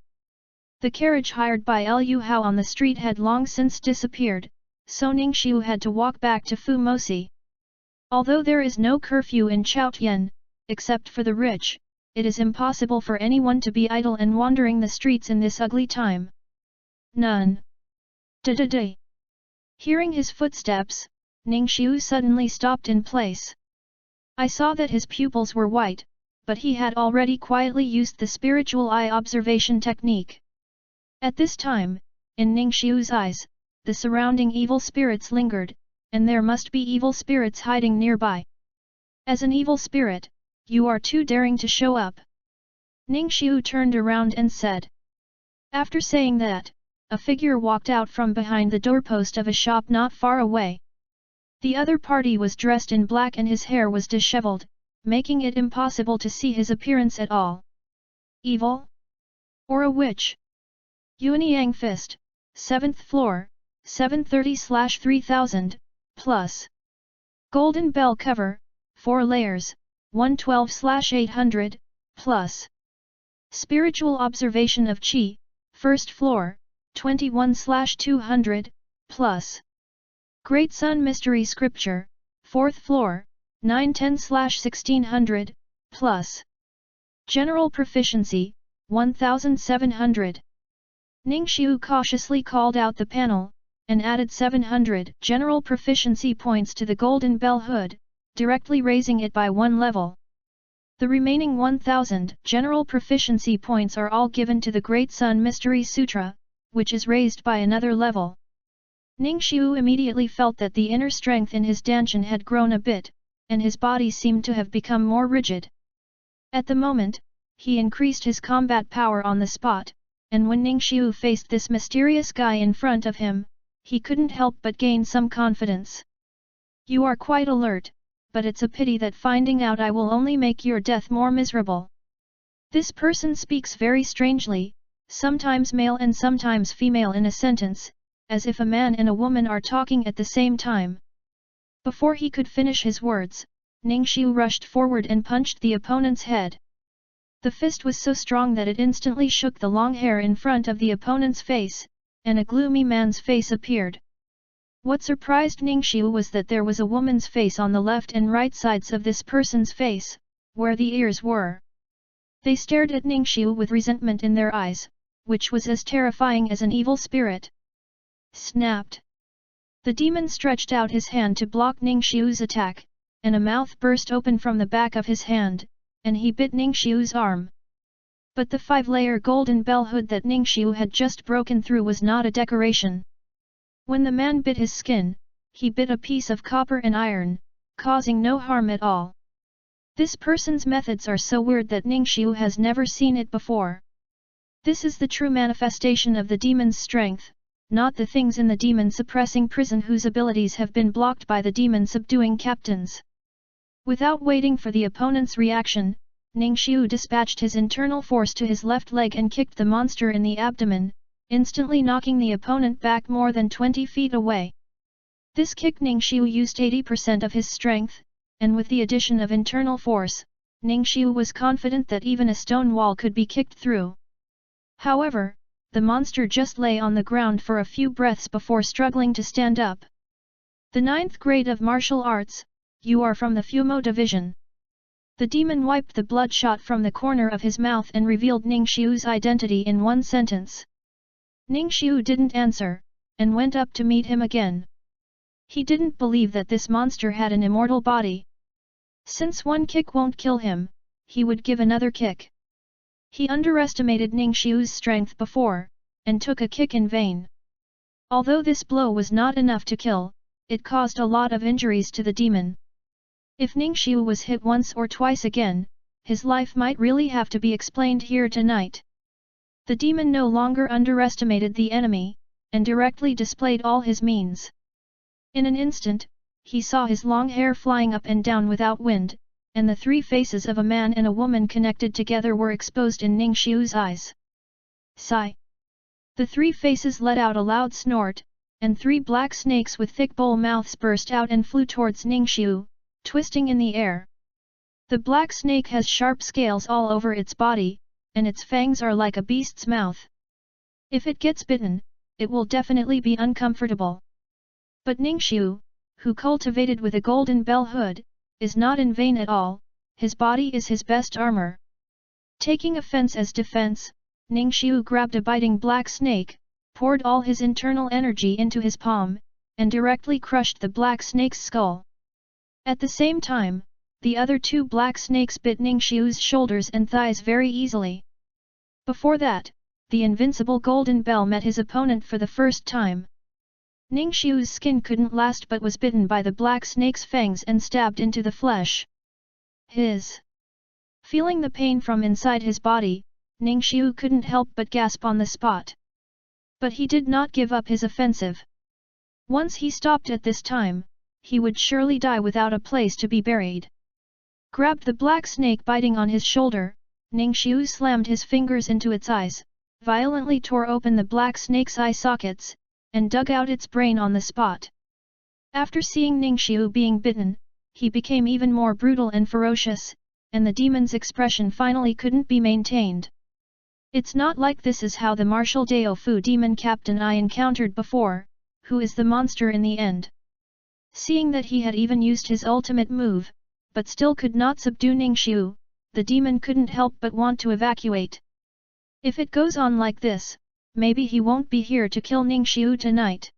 The carriage hired by Liu Hao on the street had long since disappeared, so Ningxiu had to walk back to Fumosi. Although there is no curfew in Chaotian, except for the rich, it is impossible for anyone to be idle and wandering the streets in this ugly time. None. Da-da-da. Hearing his footsteps, Ningxiu suddenly stopped in place. I saw that his pupils were white, but he had already quietly used the spiritual eye observation technique. At this time, in Ningxiu's eyes, the surrounding evil spirits lingered, and there must be evil spirits hiding nearby. As an evil spirit, you are too daring to show up. Ningxiu turned around and said. After saying that, a figure walked out from behind the doorpost of a shop not far away. The other party was dressed in black and his hair was disheveled, making it impossible to see his appearance at all. Evil? Or a witch? Yuanyang Fist, 7th floor, 730/3000, plus. Golden Bell Cover, 4 layers, 112/800, plus. Spiritual Observation of Qi, 1st floor, 21/200, plus. Great Sun Mystery Scripture, 4th floor, 910/1600, plus. General proficiency, 1700. Ningxiu cautiously called out the panel, and added 700 general proficiency points to the golden bell hood, directly raising it by 1 level. The remaining 1000 general proficiency points are all given to the Great Sun Mystery Sutra, which is raised by another level. Ningxiu immediately felt that the inner strength in his dantian had grown a bit, and his body seemed to have become more rigid. At the moment, he increased his combat power on the spot, and when Ningxiu faced this mysterious guy in front of him, he couldn't help but gain some confidence. You are quite alert, but it's a pity that finding out I will only make your death more miserable. This person speaks very strangely, sometimes male and sometimes female in a sentence, as if a man and a woman are talking at the same time. Before he could finish his words, Ningxiu rushed forward and punched the opponent's head. The fist was so strong that it instantly shook the long hair in front of the opponent's face, and a gloomy man's face appeared. What surprised Ningxiu was that there was a woman's face on the left and right sides of this person's face, where the ears were. They stared at Ningxiu with resentment in their eyes, which was as terrifying as an evil spirit. Snapped. The demon stretched out his hand to block Ningxiu's attack, and a mouth burst open from the back of his hand, and he bit Ningxiu's arm. But the 5-layer golden bell hood that Ningxiu had just broken through was not a decoration. When the man bit his skin, he bit a piece of copper and iron, causing no harm at all. This person's methods are so weird that Ningxiu has never seen it before. This is the true manifestation of the demon's strength, not the things in the demon-suppressing prison whose abilities have been blocked by the demon-subduing captains. Without waiting for the opponent's reaction, Ningxiu dispatched his internal force to his left leg and kicked the monster in the abdomen, instantly knocking the opponent back more than 20 feet away. This kick Ningxiu used 80% of his strength, and with the addition of internal force, Ningxiu was confident that even a stone wall could be kicked through. However, the monster just lay on the ground for a few breaths before struggling to stand up. The 9th grade of martial arts, you are from the Fumo division. The demon wiped the bloodshot from the corner of his mouth and revealed Ningxiu's identity in one sentence. Ningxiu didn't answer, and went up to meet him again. He didn't believe that this monster had an immortal body. Since one kick won't kill him, he would give another kick. He underestimated Ningxiu's strength before, and took a kick in vain. Although this blow was not enough to kill, it caused a lot of injuries to the demon. If Ningxiu was hit once or twice again, his life might really have to be explained here tonight. The demon no longer underestimated the enemy, and directly displayed all his means. In an instant, he saw his long hair flying up and down without wind, and the 3 faces of a man and a woman connected together were exposed in Ningxiu's eyes. Sigh. The 3 faces let out a loud snort, and 3 black snakes with thick bowl mouths burst out and flew towards Ningxiu, twisting in the air. The black snake has sharp scales all over its body, and its fangs are like a beast's mouth. If it gets bitten, it will definitely be uncomfortable. But Ningxiu, who cultivated with a golden bell hood, is not in vain at all, his body is his best armor. Taking offense as defense, Ningxiu grabbed a biting black snake, poured all his internal energy into his palm, and directly crushed the black snake's skull. At the same time, the other 2 black snakes bit Ningxiu's shoulders and thighs very easily. Before that, the invincible golden bell met his opponent for the first time. Ningxiu's skin couldn't last but was bitten by the black snake's fangs and stabbed into the flesh. Feeling the pain from inside his body, Ningxiu couldn't help but gasp on the spot. But he did not give up his offensive. Once he stopped at this time, he would surely die without a place to be buried. Grabbed the black snake biting on his shoulder, Ningxiu slammed his fingers into its eyes, violently tore open the black snake's eye sockets, and dug out its brain on the spot. After seeing Ningxiu being bitten, he became even more brutal and ferocious, and the demon's expression finally couldn't be maintained. It's not like this is how the martial Dao Fu demon captain I encountered before, who is the monster in the end. Seeing that he had even used his ultimate move, but still could not subdue Ningxiu, the demon couldn't help but want to evacuate. If it goes on like this, maybe he won't be here to kill Ningxiu tonight.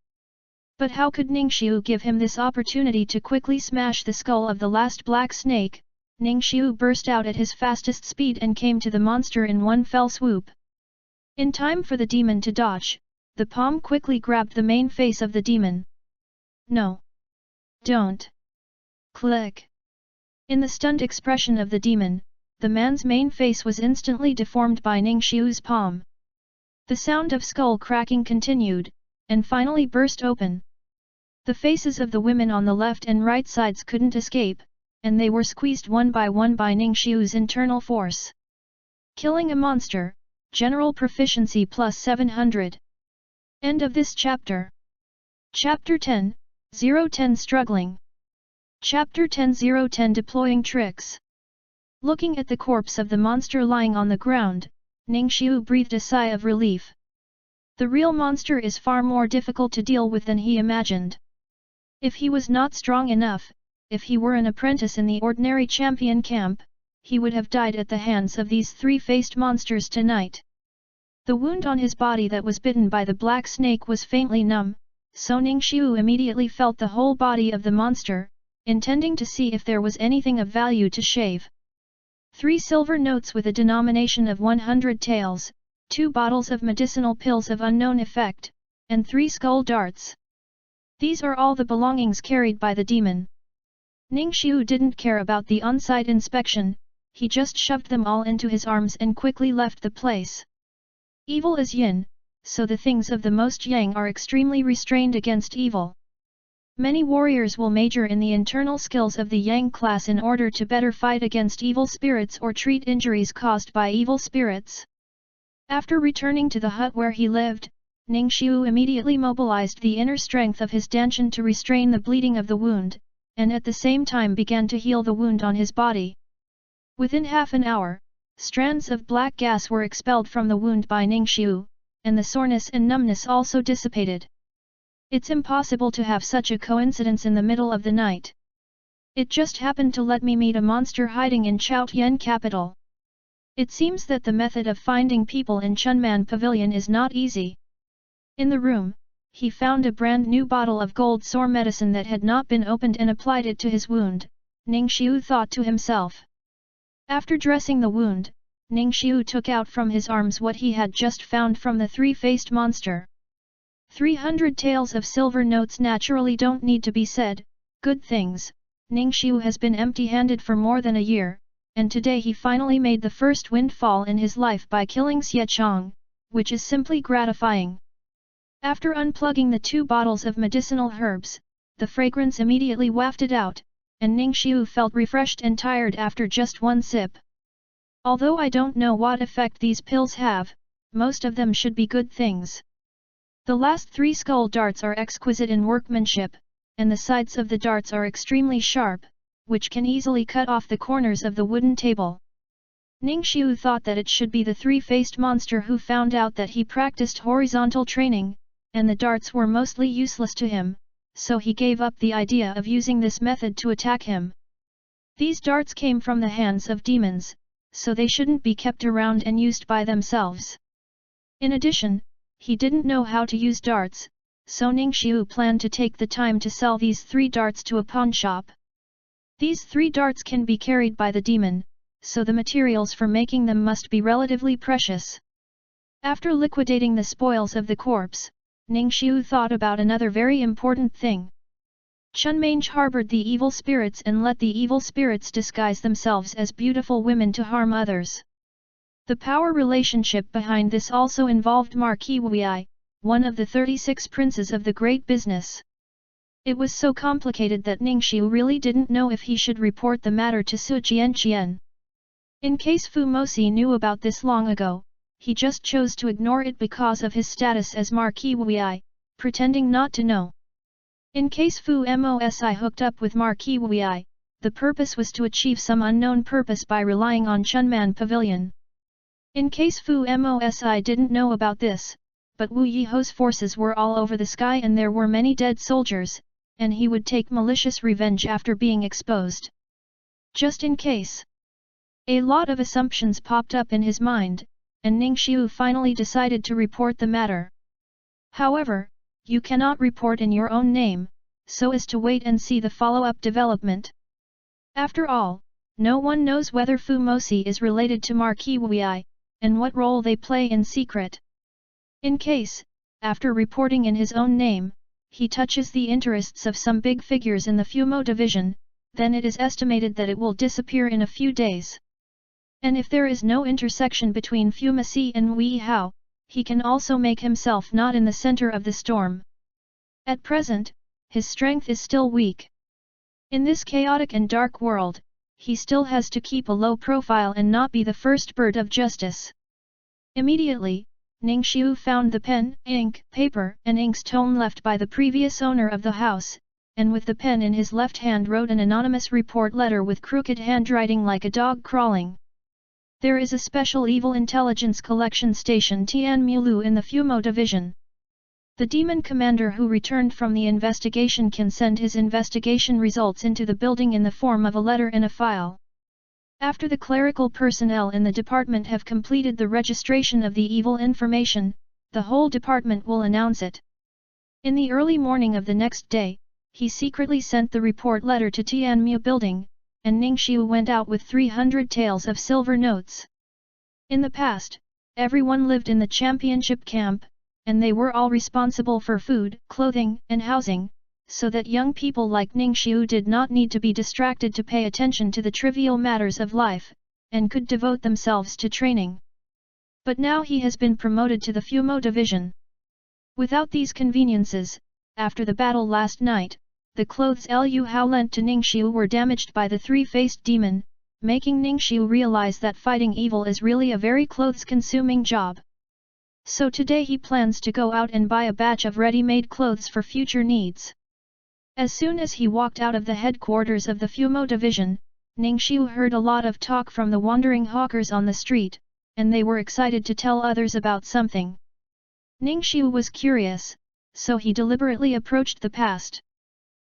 But how could Ningxiu give him this opportunity to quickly smash the skull of the last black snake? Ningxiu burst out at his fastest speed and came to the monster in one fell swoop. In time for the demon to dodge, the palm quickly grabbed the main face of the demon. No! Don't! Click! In the stunned expression of the demon, the man's main face was instantly deformed by Ningxiu's palm. The sound of skull cracking continued, and finally burst open. The faces of the women on the left and right sides couldn't escape, and they were squeezed one by Ningxiu's internal force. Killing a monster, General Proficiency plus 700. End of this chapter. Chapter 10, 010 Struggling. Chapter 10 010 Deploying Tricks. Looking at the corpse of the monster lying on the ground, Ningxiu breathed a sigh of relief. The real monster is far more difficult to deal with than he imagined. If he was not strong enough, if he were an apprentice in the ordinary champion camp, he would have died at the hands of these three-faced monsters tonight. The wound on his body that was bitten by the black snake was faintly numb, so Ningxiu immediately felt the whole body of the monster, intending to see if there was anything of value to shave. 3 silver notes with a denomination of 100 taels, 2 bottles of medicinal pills of unknown effect, and 3 skull darts. These are all the belongings carried by the demon. Ningxiu didn't care about the on-site inspection, he just shoved them all into his arms and quickly left the place. Evil is yin, so the things of the most yang are extremely restrained against evil. Many warriors will major in the internal skills of the yang class in order to better fight against evil spirits or treat injuries caused by evil spirits. After returning to the hut where he lived, Ningxiu immediately mobilized the inner strength of his dantian to restrain the bleeding of the wound, and at the same time began to heal the wound on his body. Within half an hour, strands of black gas were expelled from the wound by Ningxiu, and the soreness and numbness also dissipated. It's impossible to have such a coincidence in the middle of the night. It just happened to let me meet a monster hiding in Chaotian capital. It seems that the method of finding people in Chunman Pavilion is not easy. In the room, he found a brand new bottle of gold sore medicine that had not been opened and applied it to his wound, Ningxiu thought to himself. After dressing the wound, Ningxiu took out from his arms what he had just found from the three-faced monster. 300 taels of silver notes naturally don't need to be said, good things. Ningxiu has been empty-handed for more than a year, and today he finally made the first windfall in his life by killing Xie Chong, which is simply gratifying. After unplugging the 2 bottles of medicinal herbs, the fragrance immediately wafted out, and Ningxiu felt refreshed and tired after just one sip. Although I don't know what effect these pills have, most of them should be good things. The last 3 skull darts are exquisite in workmanship, and the sides of the darts are extremely sharp, which can easily cut off the corners of the wooden table. Ningxiu thought that it should be the three-faced monster who found out that he practiced horizontal training, and the darts were mostly useless to him, so he gave up the idea of using this method to attack him. These darts came from the hands of demons, so they shouldn't be kept around and used by themselves. In addition, he didn't know how to use darts, so Ningxiu planned to take the time to sell these 3 darts to a pawn shop. These 3 darts can be carried by the demon, so the materials for making them must be relatively precious. After liquidating the spoils of the corpse, Ningxiu thought about another very important thing. Chunmange harbored the evil spirits and let the evil spirits disguise themselves as beautiful women to harm others. The power relationship behind this also involved Marquis Wei, one of the 36 princes of the great business. It was so complicated that Ningxiu really didn't know if he should report the matter to Su Jianqian. In case Fu Mosi knew about this long ago, he just chose to ignore it because of his status as Marquis Wei, pretending not to know. In case Fu Mosi hooked up with Marquis Wei, the purpose was to achieve some unknown purpose by relying on Chunman Pavilion. In case Fu Mosi didn't know about this, but Wu Yiho's forces were all over the sky and there were many dead soldiers, and he would take malicious revenge after being exposed. Just in case. A lot of assumptions popped up in his mind, and Ningxiu finally decided to report the matter. However, you cannot report in your own name, so as to wait and see the follow-up development. After all, no one knows whether Fu Mosi is related to Marquis Wei, and what role they play in secret. In case, after reporting in his own name, he touches the interests of some big figures in the Fumo division, then it is estimated that it will disappear in a few days. And if there is no intersection between Fu Mosi and Wei Hao, he can also make himself not in the center of the storm. At present, his strength is still weak. In this chaotic and dark world, he still has to keep a low profile and not be the first bird of justice. Immediately, Ningxiu found the pen, ink, paper, and inkstone left by the previous owner of the house, and with the pen in his left hand wrote an anonymous report letter with crooked handwriting like a dog crawling. There is a special evil intelligence collection station Tianmulu in the Fumo division. The demon commander who returned from the investigation can send his investigation results into the building in the form of a letter and a file. After the clerical personnel in the department have completed the registration of the evil information, the whole department will announce it. In the early morning of the next day, he secretly sent the report letter to Tianmu building, and Ningxiu went out with 300 taels of silver notes. In the past, everyone lived in the championship camp, and they were all responsible for food, clothing, and housing, so that young people like Ningxiu did not need to be distracted to pay attention to the trivial matters of life, and could devote themselves to training. But now he has been promoted to the Fumo division. Without these conveniences, after the battle last night, the clothes Liu Hao lent to Ningxiu were damaged by the three-faced demon, making Ningxiu realize that fighting evil is really a very clothes-consuming job. So today he plans to go out and buy a batch of ready-made clothes for future needs. As soon as he walked out of the headquarters of the Fumo division, Ningxiu heard a lot of talk from the wandering hawkers on the street, and they were excited to tell others about something. Ningxiu was curious, so he deliberately approached the past.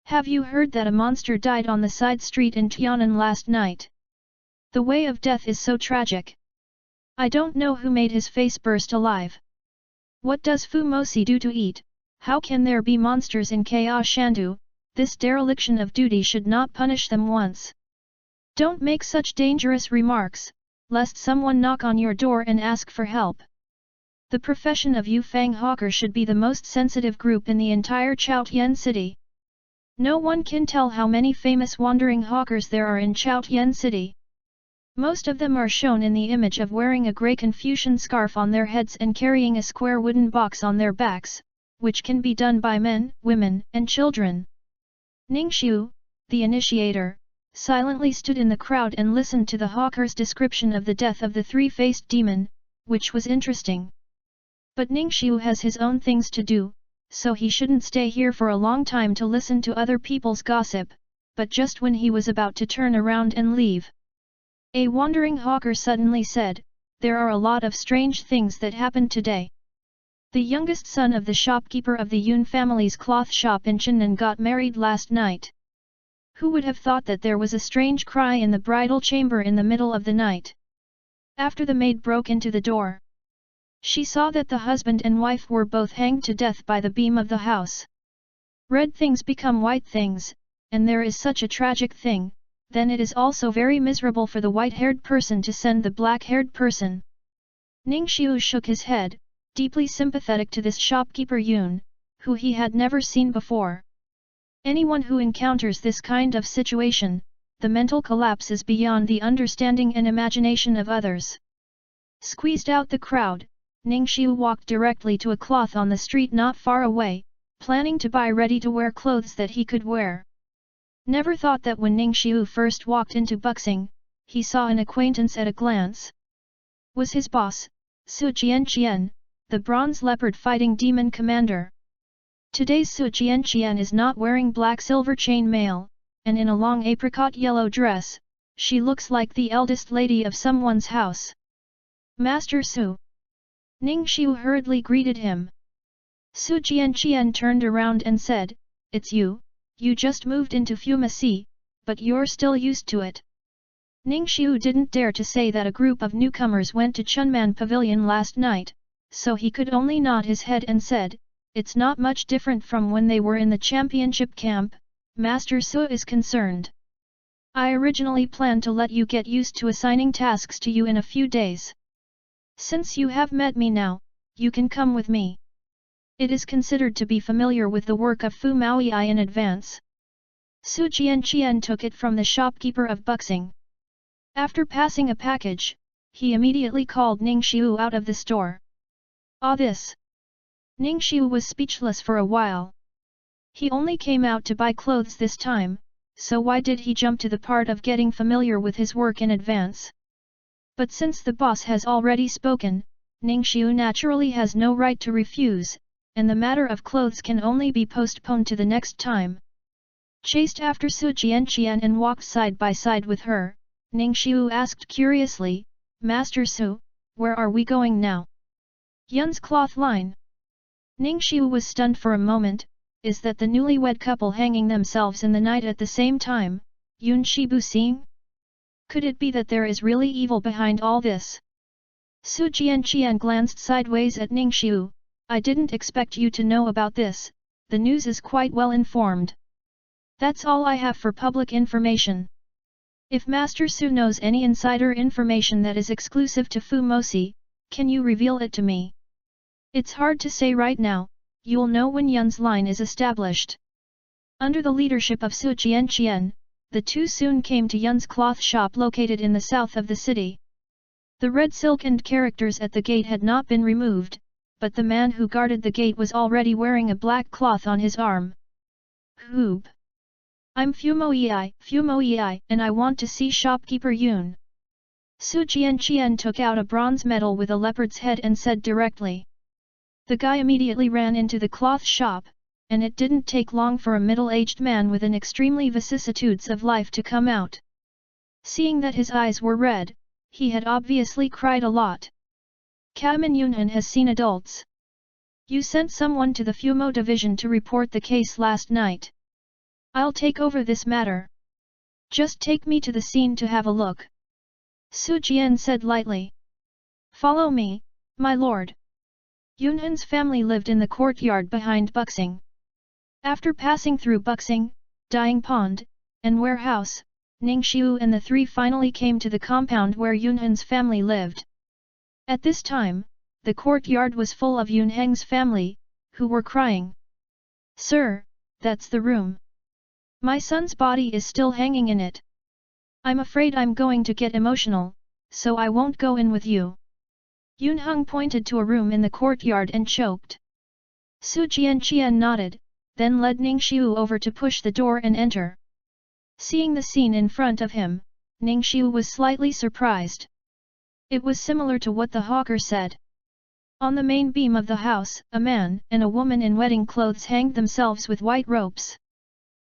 Have you heard that a monster died on the side street in Tianan last night? The way of death is so tragic. I don't know who made his face burst alive. What does Fu Mosi do to eat? How can there be monsters in Ka Shandu? This dereliction of duty should not punish them once. Don't make such dangerous remarks, lest someone knock on your door and ask for help. The profession of Yufang hawker should be the most sensitive group in the entire Chaotian city. No one can tell how many famous wandering hawkers there are in Chaotian city. Most of them are shown in the image of wearing a grey Confucian scarf on their heads and carrying a square wooden box on their backs, which can be done by men, women, and children. Ningxiu, the initiator, silently stood in the crowd and listened to the hawker's description of the death of the three-faced demon, which was interesting. But Ningxiu has his own things to do, so he shouldn't stay here for a long time to listen to other people's gossip, but just when he was about to turn around and leave, a wandering hawker suddenly said, "There are a lot of strange things that happened today. The youngest son of the shopkeeper of the Yun family's cloth shop in Chennai got married last night. Who would have thought that there was a strange cry in the bridal chamber in the middle of the night? After the maid broke into the door, she saw that the husband and wife were both hanged to death by the beam of the house. Red things become white things, and there is such a tragic thing, then it is also very miserable for the white-haired person to send the black-haired person." Ningxiu shook his head, deeply sympathetic to this shopkeeper Yun, who he had never seen before. Anyone who encounters this kind of situation, the mental collapse is beyond the understanding and imagination of others. Squeezed out the crowd, Ningxiu walked directly to a cloth on the street not far away, planning to buy ready-to-wear clothes that he could wear. Never thought that when Ningxiu first walked into Buxing, he saw an acquaintance at a glance. Was his boss, Su Jianqian, the bronze leopard fighting demon commander. Today's Su Jianqian is not wearing black silver chain mail, and in a long apricot yellow dress, she looks like the eldest lady of someone's house. "Master Su." Ningxiu hurriedly greeted him. Su Jianqian turned around and said, "It's you, You just moved into Fanfiction, but you're still used to it. Ningxiu didn't dare to say that a group of newcomers went to Chunman Pavilion last night, so he could only nod his head and said, "It's not much different from when they were in the championship camp, Master Su is concerned. I originally planned to let you get used to assigning tasks to you in a few days. Since you have met me now, you can come with me. It is considered to be familiar with the work of Fu Maoyi in advance." Su Jianqian took it from the shopkeeper of Buxing. After passing a package, he immediately called Ningxiu out of the store. "Ah, this!" Ningxiu was speechless for a while. He only came out to buy clothes this time, so why did he jump to the part of getting familiar with his work in advance? But since the boss has already spoken, Ningxiu naturally has no right to refuse, and the matter of clothes can only be postponed to the next time. Chased after Su Jianqian and walked side by side with her, Ningxiu asked curiously, "Master Su, where are we going now?" "Yun's cloth line." Ningxiu was stunned for a moment. Is that the newlywed couple hanging themselves in the night at the same time, Yun Shibuxing? Could it be that there is really evil behind all this? Su Jianqian glanced sideways at Ningxiu. "I didn't expect you to know about this, the news is quite well informed. That's all I have for public information. If Master Su knows any insider information that is exclusive to Fu Mosi, can you reveal it to me? It's hard to say right now, you'll know when Yun's line is established." Under the leadership of Su Jianqian, the two soon came to Yun's cloth shop located in the south of the city. The red silk and characters at the gate had not been removed, but the man who guarded the gate was already wearing a black cloth on his arm. "Hoob! I'm Fu Moyi, and I want to see shopkeeper Yun." Su Jianqian took out a bronze medal with a leopard's head and said directly. The guy immediately ran into the cloth shop, and it didn't take long for a middle-aged man with an extremely vicissitudes of life to come out. Seeing that his eyes were red, he had obviously cried a lot. "Kamen Yunhan has seen adults. You sent someone to the Fumo division to report the case last night. I'll take over this matter. Just take me to the scene to have a look." Su Jian said lightly. "Follow me, my lord." Yunhan's family lived in the courtyard behind Buxing. After passing through Buxing, Dyeing Pond, and Warehouse, Ningxiu and the three finally came to the compound where Yunhan's family lived. At this time, the courtyard was full of Yunheng's family, who were crying. "Sir, that's the room. My son's body is still hanging in it. I'm afraid I'm going to get emotional, so I won't go in with you." Yunheng pointed to a room in the courtyard and choked. Su Jianqian nodded, then led Ningxiu over to push the door and enter. Seeing the scene in front of him, Ningxiu was slightly surprised. It was similar to what the hawker said. On the main beam of the house, a man and a woman in wedding clothes hanged themselves with white ropes.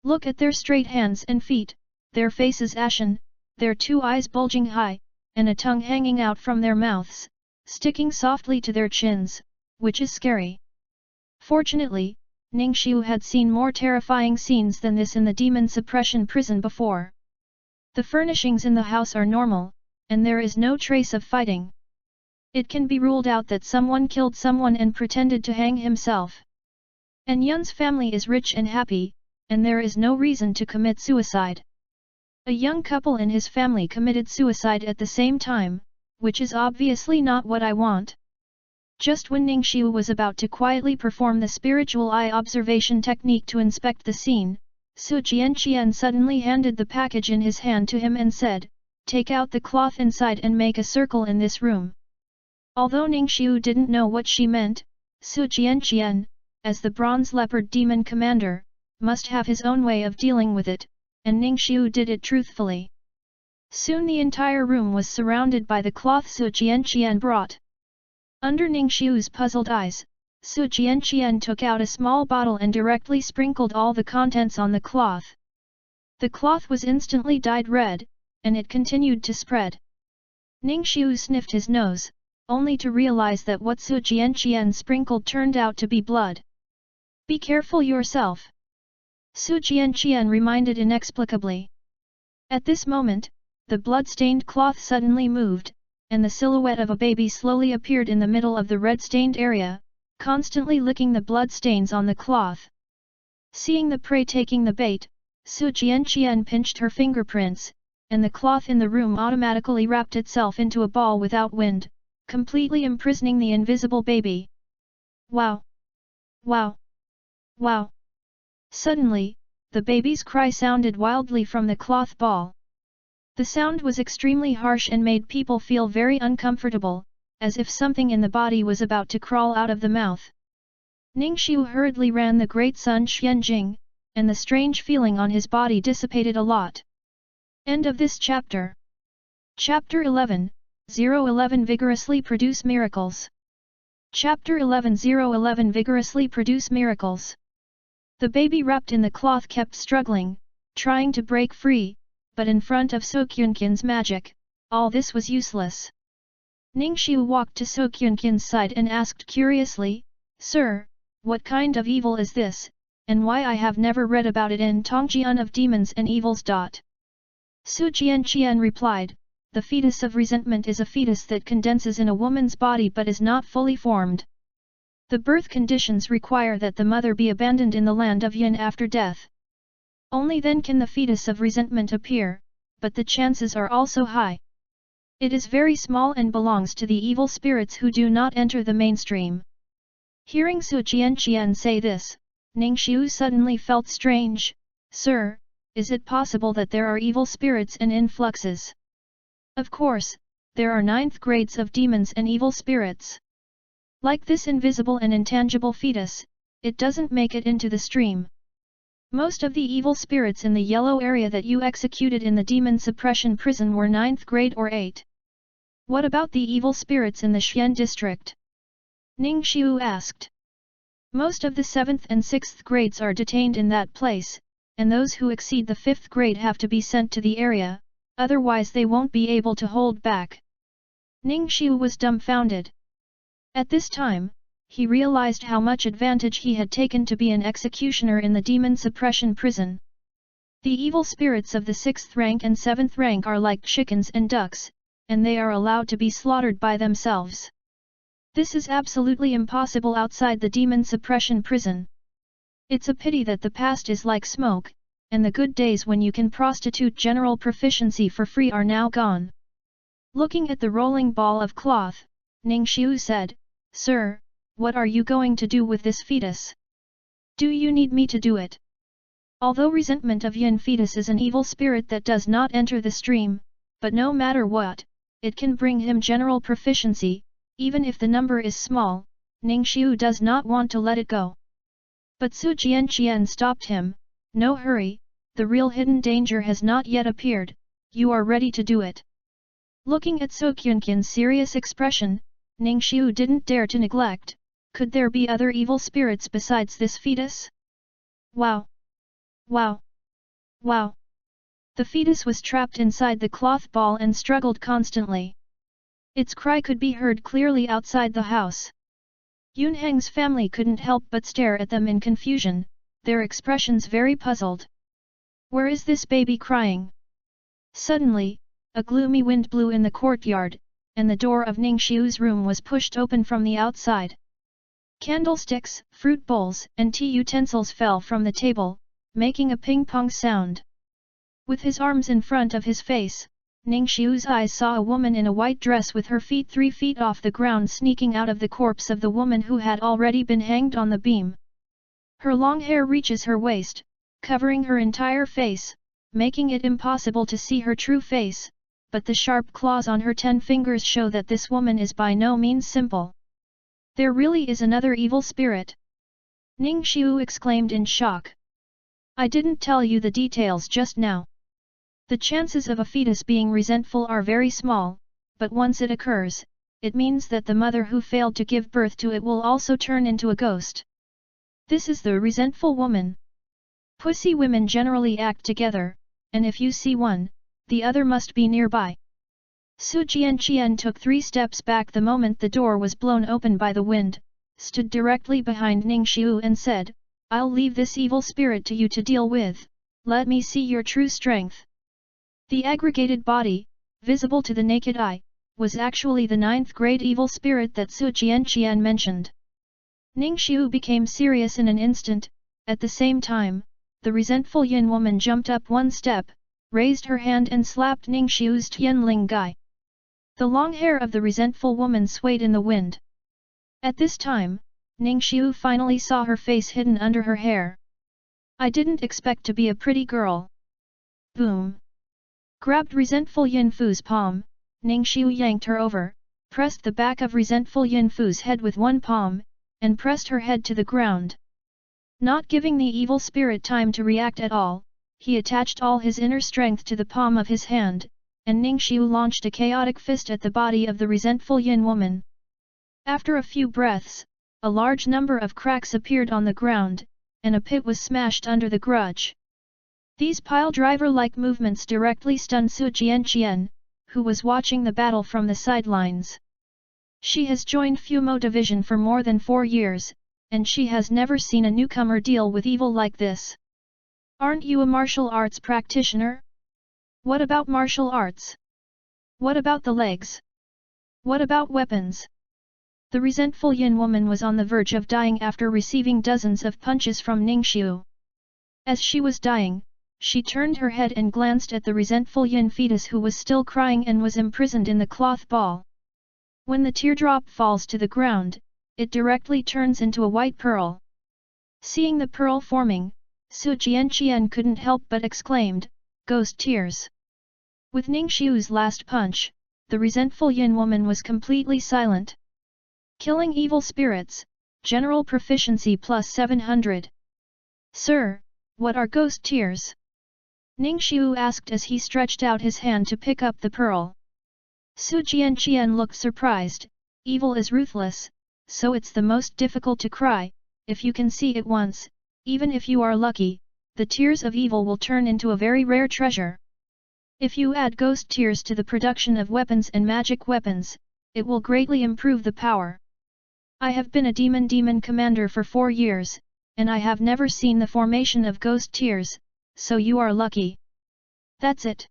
Look at their straight hands and feet, their faces ashen, their two eyes bulging high, and a tongue hanging out from their mouths, sticking softly to their chins, which is scary. Fortunately, Ningxiu had seen more terrifying scenes than this in the demon suppression prison before. The furnishings in the house are normal, and there is no trace of fighting. It can be ruled out that someone killed someone and pretended to hang himself. And Yun's family is rich and happy, and there is no reason to commit suicide. A young couple and his family committed suicide at the same time, which is obviously not what I want. Just when Ningxiu was about to quietly perform the spiritual eye observation technique to inspect the scene, Su Jianqian suddenly handed the package in his hand to him and said, "Take out the cloth inside and make a circle in this room." Although Ningxiu didn't know what she meant, Su Jianqian, as the bronze leopard demon commander, must have his own way of dealing with it, and Ningxiu did it truthfully. Soon the entire room was surrounded by the cloth Su Jianqian brought. Under Ningxiu's puzzled eyes, Su Jianqian took out a small bottle and directly sprinkled all the contents on the cloth. The cloth was instantly dyed red, and it continued to spread. Ningxiu sniffed his nose, only to realize that what Su Jianqian sprinkled turned out to be blood. "Be careful yourself. Su Jianqian reminded inexplicably. At this moment, the blood-stained cloth suddenly moved, and the silhouette of a baby slowly appeared in the middle of the red-stained area, constantly licking the blood stains on the cloth. Seeing the prey taking the bait, Su Jianqian pinched her fingerprints, and the cloth in the room automatically wrapped itself into a ball without wind, completely imprisoning the invisible baby. Wow! Wow! Wow! Suddenly, the baby's cry sounded wildly from the cloth ball. The sound was extremely harsh and made people feel very uncomfortable, as if something in the body was about to crawl out of the mouth. Ningxiu hurriedly ran the great sun Xianjing, and the strange feeling on his body dissipated a lot. End of this chapter. Chapter 11, 011 Vigorously Produce Miracles. Chapter 11 011 Vigorously Produce Miracles. The baby wrapped in the cloth kept struggling, trying to break free, but in front of Sokyunkin's magic, all this was useless. Ningxiu walked to Sokyunkin's side and asked curiously, "Sir, what kind of evil is this, and why I have never read about it in Tongjian of Demons and Evils." Su Jianqian replied, "The fetus of resentment is a fetus that condenses in a woman's body but is not fully formed. The birth conditions require that the mother be abandoned in the land of Yin after death. Only then can the fetus of resentment appear, but the chances are also high. It is very small and belongs to the evil spirits who do not enter the mainstream." Hearing Su Jianqian say this, Ningxiu suddenly felt strange. "Sir, is it possible that there are evil spirits and influxes?" "Of course, there are 9th grades of demons and evil spirits. Like this invisible and intangible fetus, it doesn't make it into the stream. Most of the evil spirits in the yellow area that you executed in the demon suppression prison were 9th grade or 8. What about the evil spirits in the Xian district?" Ningxiu asked. "Most of the 7th and 6th grades are detained in that place, and those who exceed the 5th grade have to be sent to the area, otherwise they won't be able to hold back." Ningxiu was dumbfounded. At this time, he realized how much advantage he had taken to be an executioner in the demon suppression prison. The evil spirits of the 6th rank and 7th rank are like chickens and ducks, and they are allowed to be slaughtered by themselves. This is absolutely impossible outside the demon suppression prison. It's a pity that the past is like smoke, and the good days when you can prostitute general proficiency for free are now gone. Looking at the rolling ball of cloth, Ningxiu said, "Sir, what are you going to do with this fetus? Do you need me to do it?" Although resentment of Yin fetus is an evil spirit that does not enter the stream, but no matter what, it can bring him general proficiency, even if the number is small, Ningxiu does not want to let it go. But Su Jianqian stopped him, "No hurry, the real hidden danger has not yet appeared, you are ready to do it." Looking at Sokyunkin's serious expression, Ningxiu didn't dare to neglect, could there be other evil spirits besides this fetus? Wow! Wow! Wow! The fetus was trapped inside the cloth ball and struggled constantly. Its cry could be heard clearly outside the house. Yunheng's family couldn't help but stare at them in confusion, their expressions very puzzled. "Where is this baby crying?" Suddenly, a gloomy wind blew in the courtyard, and the door of Ningxiu's room was pushed open from the outside. Candlesticks, fruit bowls, and tea utensils fell from the table, making a ping-pong sound. With his arms in front of his face, Ningxiu's eyes saw a woman in a white dress with her feet 3 feet off the ground sneaking out of the corpse of the woman who had already been hanged on the beam. Her long hair reaches her waist, covering her entire face, making it impossible to see her true face, but the sharp claws on her 10 fingers show that this woman is by no means simple. There really is another evil spirit! Ningxiu exclaimed in shock. "I didn't tell you the details just now. The chances of a fetus being resentful are very small, but once it occurs, it means that the mother who failed to give birth to it will also turn into a ghost. This is the resentful woman. Pussy women generally act together, and if you see one, the other must be nearby." Su Jianqian took 3 steps back the moment the door was blown open by the wind, stood directly behind Ningxiu and said, I'll leave this evil spirit to you to deal with, let me see your true strength. The aggregated body, visible to the naked eye, was actually the 9th grade evil spirit that Su Jianqian mentioned. Ningxiu became serious in an instant. At the same time, the resentful Yin woman jumped up one step, raised her hand and slapped Ningxiu's Tianling Gai. The long hair of the resentful woman swayed in the wind. At this time, Ningxiu finally saw her face hidden under her hair. I didn't expect to be a pretty girl. Boom! Grabbed resentful Yin Fu's palm, Ningxiu yanked her over, pressed the back of resentful Yin Fu's head with one palm, and pressed her head to the ground. Not giving the evil spirit time to react at all, he attached all his inner strength to the palm of his hand, and Ningxiu launched a chaotic fist at the body of the resentful Yin woman. After a few breaths, a large number of cracks appeared on the ground, and a pit was smashed under the grudge. These pile-driver-like movements directly stunned Su Jianqian, who was watching the battle from the sidelines. She has joined Fumo Division for more than 4 years, and she has never seen a newcomer deal with evil like this. Aren't you a martial arts practitioner? What about martial arts? What about the legs? What about weapons? The resentful Yin woman was on the verge of dying after receiving dozens of punches from Ningxiu. As she was dying, she turned her head and glanced at the resentful Yin fetus who was still crying and was imprisoned in the cloth ball. When the teardrop falls to the ground, it directly turns into a white pearl. Seeing the pearl forming, Su Jianqian couldn't help but exclaimed, "Ghost tears!" With Ningxiu's last punch, the resentful Yin woman was completely silent. Killing evil spirits, general proficiency plus 700. Sir, what are ghost tears? Ningxiu asked as he stretched out his hand to pick up the pearl. Su Jianqian looked surprised. Evil is ruthless, so it's the most difficult to cry. If you can see it once, even if you are lucky, the tears of evil will turn into a very rare treasure. If you add ghost tears to the production of weapons and magic weapons, it will greatly improve the power. I have been a demon commander for 4 years, and I have never seen the formation of ghost tears, so you are lucky. That's it.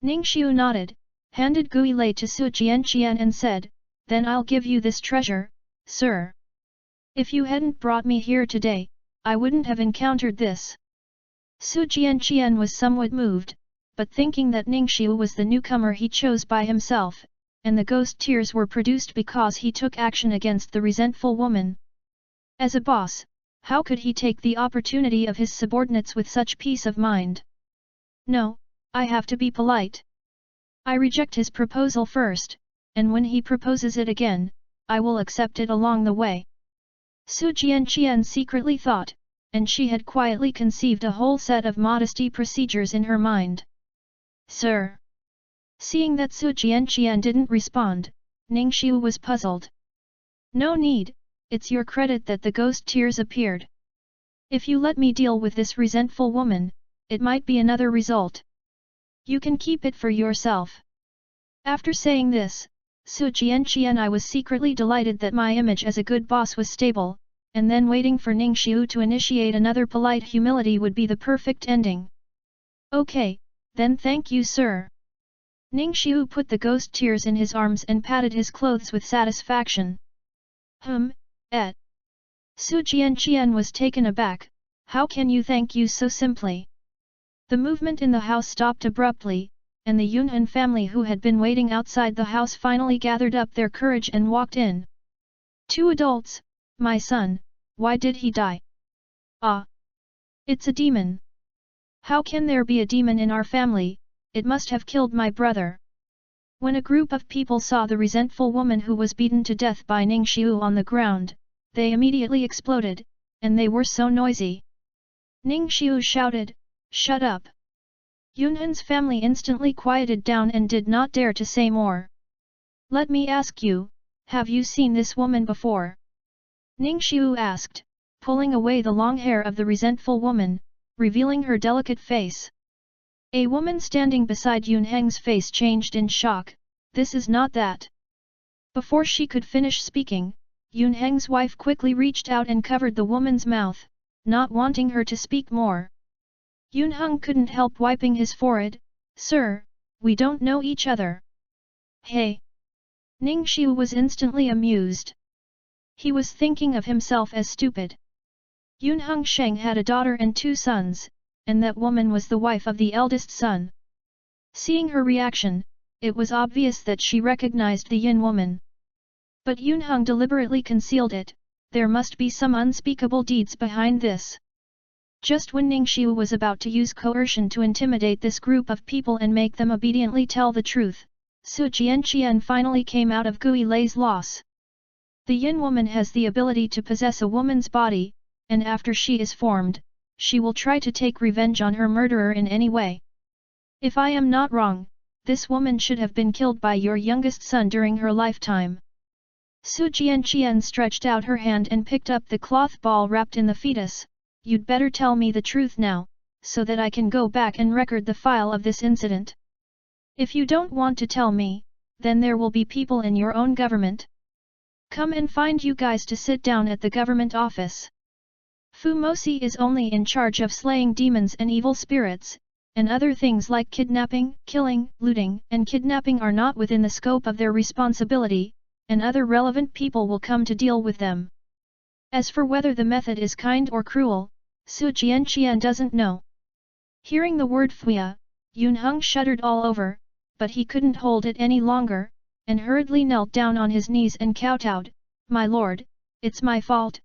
Ningxiu nodded, handed Gui Lei to Su Jianqian and said, "Then I'll give you this treasure, sir. If you hadn't brought me here today, I wouldn't have encountered this." Su Jianqian was somewhat moved, but thinking that Ningxiu was the newcomer he chose by himself, and the ghost tears were produced because he took action against the resentful woman. As a boss, how could he take the opportunity of his subordinates with such peace of mind? No, I have to be polite. I reject his proposal first, and when he proposes it again, I will accept it along the way. Su Jianqian secretly thought, and she had quietly conceived a whole set of modesty procedures in her mind. Sir. Seeing that Su Jianqian didn't respond, Ningxiu was puzzled. No need, it's your credit that the ghost tears appeared. If you let me deal with this resentful woman, it might be another result. You can keep it for yourself. After saying this, Su Jianqian I was secretly delighted that my image as a good boss was stable, and then waiting for Ningxiu to initiate another polite humility would be the perfect ending. Okay, then thank you sir. Ningxiu put the ghost tears in his arms and patted his clothes with satisfaction. Su Jianqian was taken aback, how can you thank you so simply? The movement in the house stopped abruptly, and the Yunhan family who had been waiting outside the house finally gathered up their courage and walked in. 2 adults, my son, why did he die? Ah! It's a demon. How can there be a demon in our family? It must have killed my brother. When a group of people saw the resentful woman who was beaten to death by Ningxiu on the ground, they immediately exploded, and they were so noisy. Ningxiu shouted, "Shut up!" Yunhan's family instantly quieted down and did not dare to say more. Let me ask you, have you seen this woman before? Ningxiu asked, pulling away the long hair of the resentful woman, revealing her delicate face. A woman standing beside Yunheng's face changed in shock, this is not that. Before she could finish speaking, Yunheng's wife quickly reached out and covered the woman's mouth, not wanting her to speak more. Yun Heng couldn't help wiping his forehead. Sir, we don't know each other. Hey! Ning Xiu was instantly amused. He was thinking of himself as stupid. Yun Heng Sheng had a daughter and 2 sons, and that woman was the wife of the eldest son. Seeing her reaction, it was obvious that she recognized the Yin woman. But Yun Heng deliberately concealed it. There must be some unspeakable deeds behind this. Just when Ning Xiu was about to use coercion to intimidate this group of people and make them obediently tell the truth, Su Jianqian finally came out of Gui Lei's loss. The Yin woman has the ability to possess a woman's body, and after she is formed, she will try to take revenge on her murderer in any way. If I am not wrong, this woman should have been killed by your youngest son during her lifetime. Su Jianqian stretched out her hand and picked up the cloth ball wrapped in the fetus. You'd better tell me the truth now, so that I can go back and record the file of this incident. If you don't want to tell me, then there will be people in your own government. Come and find you guys to sit down at the government office. Fu Mosi is only in charge of slaying demons and evil spirits, and other things like kidnapping, killing, looting, and kidnapping are not within the scope of their responsibility, and other relevant people will come to deal with them. As for whether the method is kind or cruel, Su Jianqian doesn't know. Hearing the word Fuya, Yun Heng shuddered all over, but he couldn't hold it any longer, and hurriedly knelt down on his knees and kowtowed, "My lord, it's my fault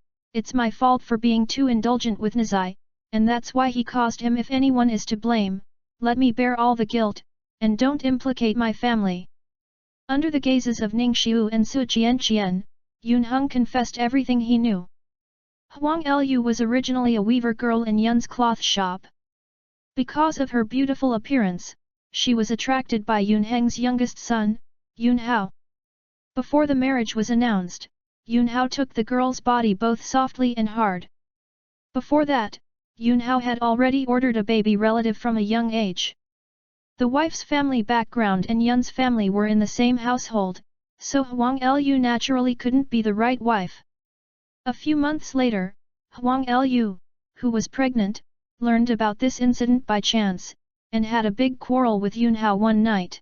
for being too indulgent with Nazai, and that's why he caused him. If anyone is to blame, let me bear all the guilt, and don't implicate my family." Under the gazes of Ning Xiu and Su Jianqian, Yun Heng confessed everything he knew. Huang Lu was originally a weaver girl in Yun's cloth shop. Because of her beautiful appearance, she was attracted by Yun Heng's youngest son, Yun Hao. Before the marriage was announced, Yun Hao took the girl's body both softly and hard. Before that, Yun Hao had already ordered a baby relative from a young age. The wife's family background and Yun's family were in the same household, so Huang Lu naturally couldn't be the right wife. A few months later, Huang Lu, who was pregnant, learned about this incident by chance, and had a big quarrel with Yun Hao one night.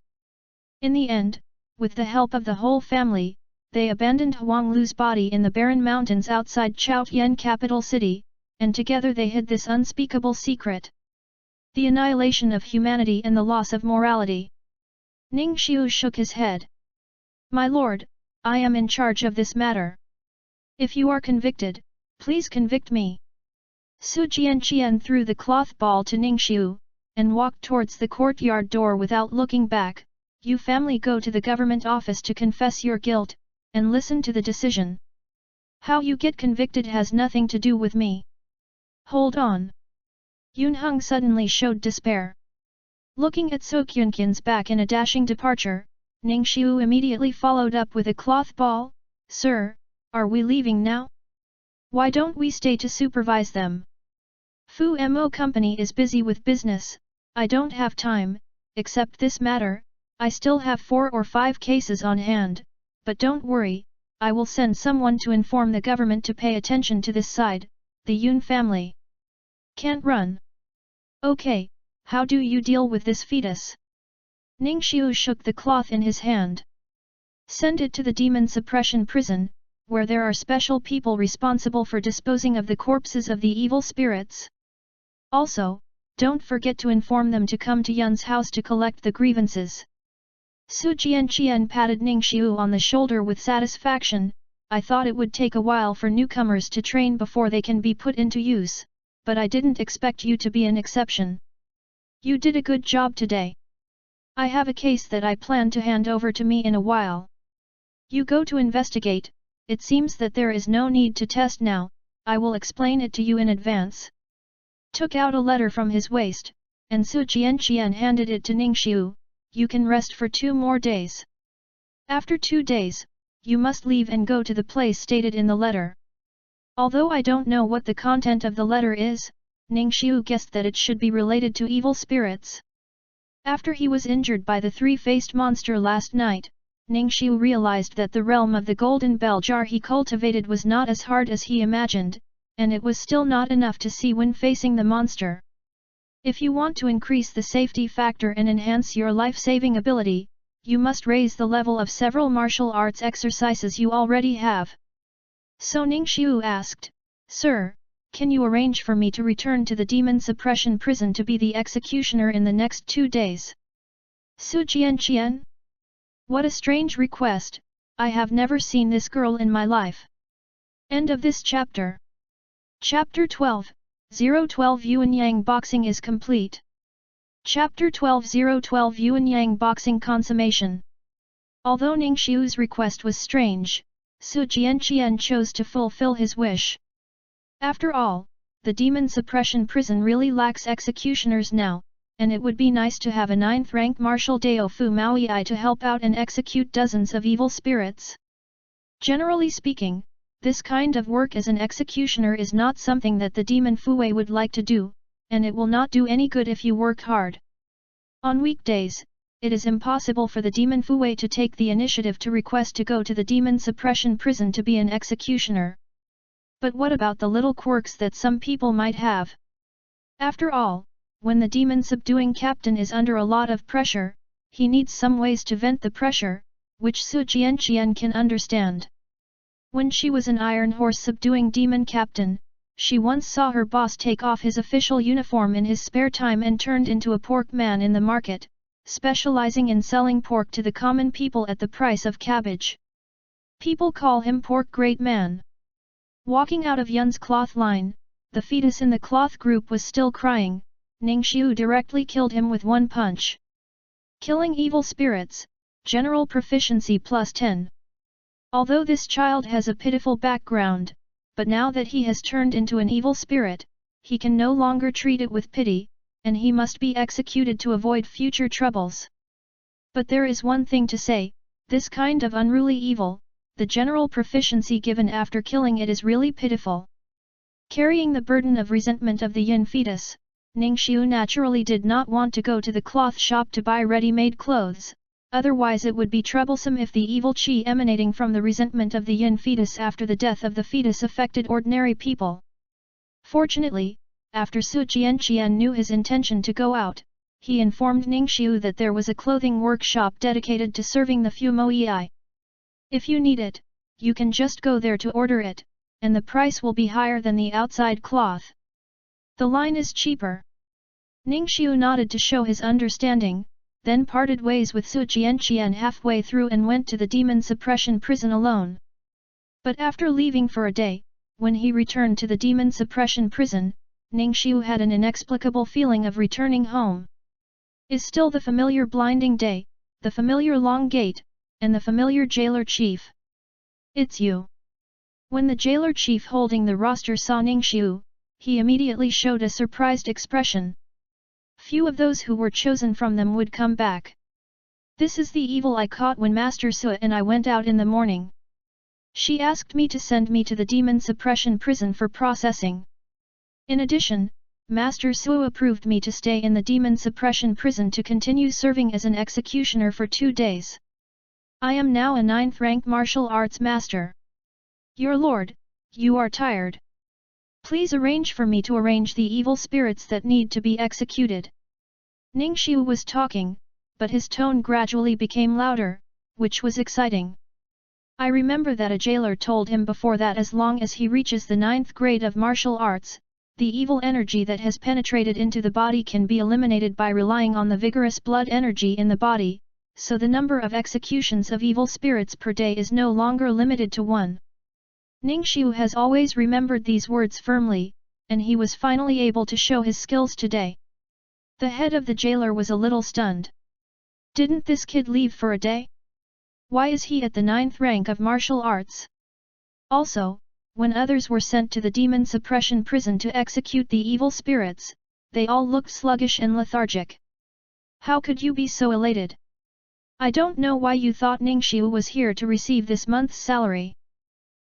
In the end, with the help of the whole family, they abandoned Huang Lu's body in the barren mountains outside Chaotian capital city, and together they hid this unspeakable secret. The annihilation of humanity and the loss of morality. Ning Xiu shook his head. "My lord, I am in charge of this matter. If you are convicted, please convict me." Su Jianqian threw the cloth ball to Ning Xiu, and walked towards the courtyard door without looking back. "You family go to the government office to confess your guilt, and listen to the decision. How you get convicted has nothing to do with me." "Hold on." Yun Heng suddenly showed despair. Looking at Sokyunkin's back in a dashing departure, Ning Xiu immediately followed up with a cloth ball. "Sir, are we leaving now? Why don't we stay to supervise them? Fu Mo Company is busy with business, I don't have time. Except this matter, I still have 4 or 5 cases on hand, but don't worry, I will send someone to inform the government to pay attention to this side, the Yun family. Can't run. Okay, how do you deal with this fetus?" Ning Xiu shook the cloth in his hand. "Send it to the demon suppression prison, where there are special people responsible for disposing of the corpses of the evil spirits. Also, don't forget to inform them to come to Yun's house to collect the grievances." Su Jianqian patted Ning Xiu on the shoulder with satisfaction. "I thought it would take a while for newcomers to train before they can be put into use, but I didn't expect you to be an exception. You did a good job today. I have a case that I plan to hand over to me in a while. You go to investigate. It seems that there is no need to test now, I will explain it to you in advance." Took out a letter from his waist, and Su Jianqian handed it to Ning Xiu. "You can rest for 2 more days. After 2 days, you must leave and go to the place stated in the letter." Although I don't know what the content of the letter is, Ning Xiu guessed that it should be related to evil spirits. After he was injured by the 3-faced monster last night, Ning Xiu realized that the realm of the golden bell jar he cultivated was not as hard as he imagined, and it was still not enough to see when facing the monster. If you want to increase the safety factor and enhance your life-saving ability, you must raise the level of several martial arts exercises you already have. So Ningxiu asked, Sir, can you arrange for me to return to the demon suppression prison to be the executioner in the next 2 days? Su Jianqian? What a strange request, I have never seen this girl in my life. End of this chapter. Chapter 12, 012 Yuan Yang Boxing is complete. Chapter 12 012 Yuan Yang Boxing Consummation. Although Ningxiu's request was strange, Su Jianqian chose to fulfill his wish. After all, the demon suppression prison really lacks executioners now, and it would be nice to have a 9th rank martial Daofu Maoyi to help out and execute dozens of evil spirits. Generally speaking, this kind of work as an executioner is not something that the demon Fuwei would like to do, and it will not do any good if you work hard. On weekdays, it is impossible for the demon Fuwei to take the initiative to request to go to the demon suppression prison to be an executioner. But what about the little quirks that some people might have? After all, when the demon subduing captain is under a lot of pressure, he needs some ways to vent the pressure, which Su Jianqian can understand. When she was an Iron Horse subduing demon captain, she once saw her boss take off his official uniform in his spare time and turned into a pork man in the market, specializing in selling pork to the common people at the price of cabbage. People call him Pork Great Man. Walking out of Yun's cloth line, the fetus in the cloth group was still crying. Ningxiu directly killed him with one punch. Killing evil spirits, general proficiency +10. Although this child has a pitiful background, but now that he has turned into an evil spirit, he can no longer treat it with pity, and he must be executed to avoid future troubles. But there is one thing to say, this kind of unruly evil, the general proficiency given after killing it is really pitiful. Carrying the burden of resentment of the yin fetus, Ningxiu naturally did not want to go to the cloth shop to buy ready-made clothes, otherwise it would be troublesome if the evil qi emanating from the resentment of the yin fetus after the death of the fetus affected ordinary people. Fortunately, after Su Jianqian knew his intention to go out, he informed Ningxiu that there was a clothing workshop dedicated to serving the Fumoei. If you need it, you can just go there to order it, and the price will be higher than the outside cloth. The line is cheaper. Ningxiu nodded to show his understanding, then parted ways with Su Jianqian halfway through and went to the demon suppression prison alone. But after leaving for a day, when he returned to the demon suppression prison, Ningxiu had an inexplicable feeling of returning home. Is still the familiar blinding day, the familiar long gate, and the familiar jailer chief. It's you. When the jailer chief holding the roster saw Ningxiu, he immediately showed a surprised expression. Few of those who were chosen from them would come back. This is the evil I caught when Master Su and I went out in the morning. She asked me to send me to the demon suppression prison for processing. In addition, Master Su approved me to stay in the demon suppression prison to continue serving as an executioner for 2 days. I am now a 9th rank martial arts master. Your lord, you are tired. Please arrange for me to arrange the evil spirits that need to be executed. Ningxiu was talking, but his tone gradually became louder, which was exciting. I remember that a jailer told him before that as long as he reaches the 9th grade of martial arts, the evil energy that has penetrated into the body can be eliminated by relying on the vigorous blood energy in the body, so the number of executions of evil spirits per day is no longer limited to 1. Ningxiu has always remembered these words firmly, and he was finally able to show his skills today. The head of the jailer was a little stunned. Didn't this kid leave for a day? Why is he at the 9th rank of martial arts? Also, when others were sent to the demon suppression prison to execute the evil spirits, they all looked sluggish and lethargic. How could you be so elated? I don't know why you thought Ningxiu was here to receive this month's salary.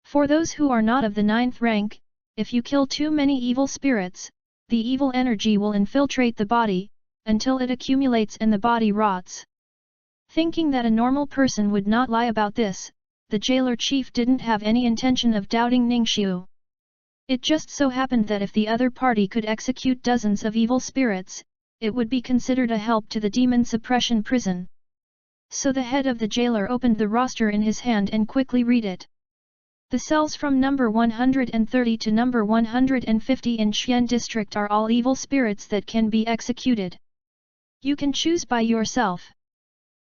For those who are not of the 9th rank, if you kill too many evil spirits, the evil energy will infiltrate the body, until it accumulates and the body rots. Thinking that a normal person would not lie about this, the jailer chief didn't have any intention of doubting Ningxiu. It just so happened that if the other party could execute dozens of evil spirits, it would be considered a help to the demon suppression prison. So the head of the jailer opened the roster in his hand and quickly read it. The cells from number 130 to number 150 in Xian district are all evil spirits that can be executed. You can choose by yourself.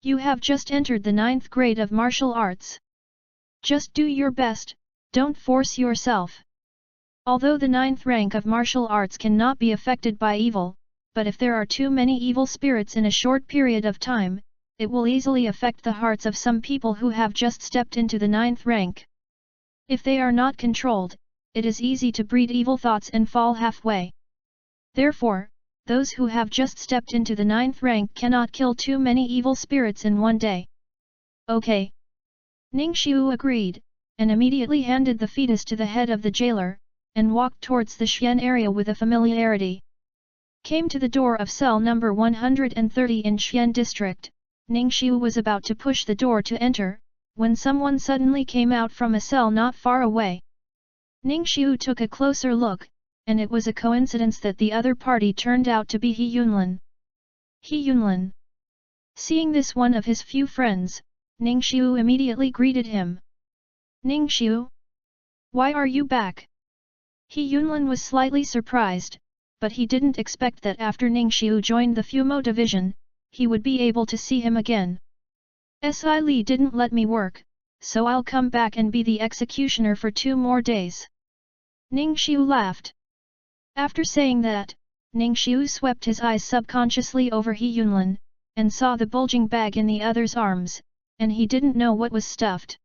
You have just entered the 9th grade of martial arts. Just do your best, don't force yourself. Although the 9th rank of martial arts cannot be affected by evil, but if there are too many evil spirits in a short period of time, it will easily affect the hearts of some people who have just stepped into the 9th rank. If they are not controlled, it is easy to breed evil thoughts and fall halfway. Therefore, those who have just stepped into the 9th rank cannot kill too many evil spirits in one day. Okay. Ning Xiu agreed, and immediately handed the fetus to the head of the jailer, and walked towards the Xian area with a familiarity. Came to the door of cell number 130 in Xian district. Ning Xiu was about to push the door to enter, when someone suddenly came out from a cell not far away. Ning Xiu took a closer look, and it was a coincidence that the other party turned out to be He Yunlin. He Yunlin. Seeing this one of his few friends, Ning Xiu immediately greeted him. Ning Xiu? Why are you back? He Yunlin was slightly surprised, but he didn't expect that after Ning Xiu joined the Fumo division, he would be able to see him again. Si Li didn't let me work, so I'll come back and be the executioner for 2 more days. Ning Xiu laughed. After saying that, Ning Xiu swept his eyes subconsciously over He Yunlin, and saw the bulging bag in the other's arms, and he didn't know what was stuffed.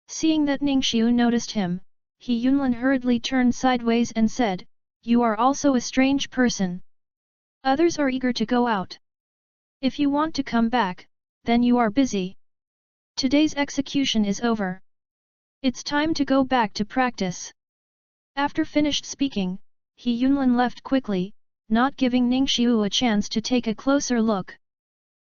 Seeing that Ning Xiu noticed him, He Yunlin hurriedly turned sideways and said, "You are also a strange person. Others are eager to go out. If you want to come back, then you are busy. Today's execution is over. It's time to go back to practice." After finished speaking, He Yunlin left quickly, not giving Ning Xiu a chance to take a closer look.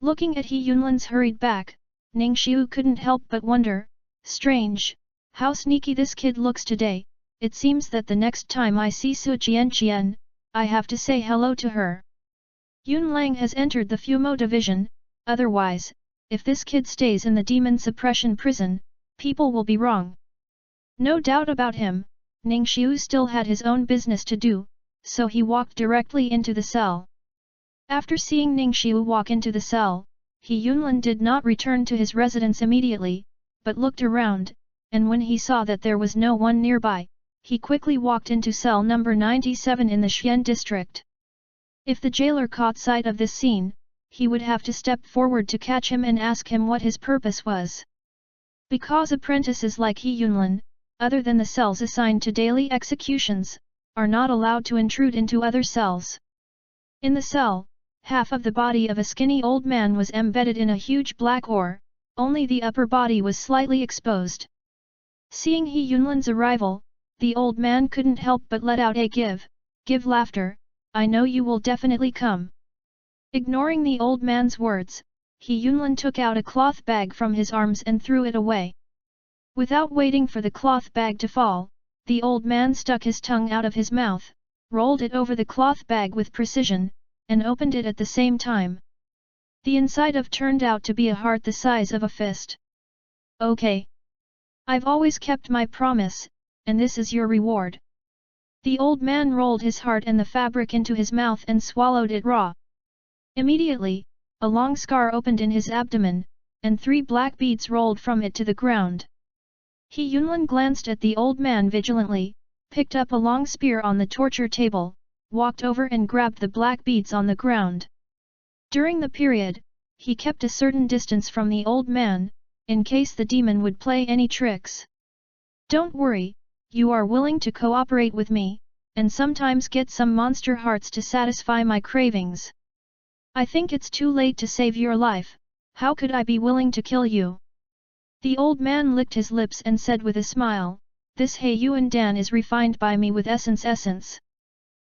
Looking at He Yunlin's hurried back, Ning Xiu couldn't help but wonder, strange, how sneaky this kid looks today. It seems that the next time I see Su Qianqian, I have to say hello to her. Yun Lang has entered the Fumo division, otherwise, if this kid stays in the demon suppression prison, people will be wrong. No doubt about him, Ning Xiu still had his own business to do, so he walked directly into the cell. After seeing Ning Xiu walk into the cell, He Yunlin did not return to his residence immediately, but looked around, and when he saw that there was no one nearby, he quickly walked into cell number 97 in the Xian district. If the jailer caught sight of this scene, he would have to step forward to catch him and ask him what his purpose was. Because apprentices like He Yunlin, other than the cells assigned to daily executions, are not allowed to intrude into other cells. In the cell, half of the body of a skinny old man was embedded in a huge black ore, only the upper body was slightly exposed. Seeing He Yunlin's arrival, the old man couldn't help but let out a give laughter. "I know you will definitely come." Ignoring the old man's words, He Yunlin took out a cloth bag from his arms and threw it away. Without waiting for the cloth bag to fall, the old man stuck his tongue out of his mouth, rolled it over the cloth bag with precision, and opened it at the same time. The inside of turned out to be a heart the size of a fist. "Okay. I've always kept my promise, and this is your reward." The old man rolled his heart and the fabric into his mouth and swallowed it raw. Immediately, a long scar opened in his abdomen, and 3 black beads rolled from it to the ground. He Yunlin glanced at the old man vigilantly, picked up a long spear on the torture table, walked over and grabbed the black beads on the ground. During the period, he kept a certain distance from the old man, in case the demon would play any tricks. "Don't worry, you are willing to cooperate with me, and sometimes get some monster hearts to satisfy my cravings. I think it's too late to save your life. How could I be willing to kill you?" The old man licked his lips and said with a smile, "This He Yuan Dan is refined by me with essence.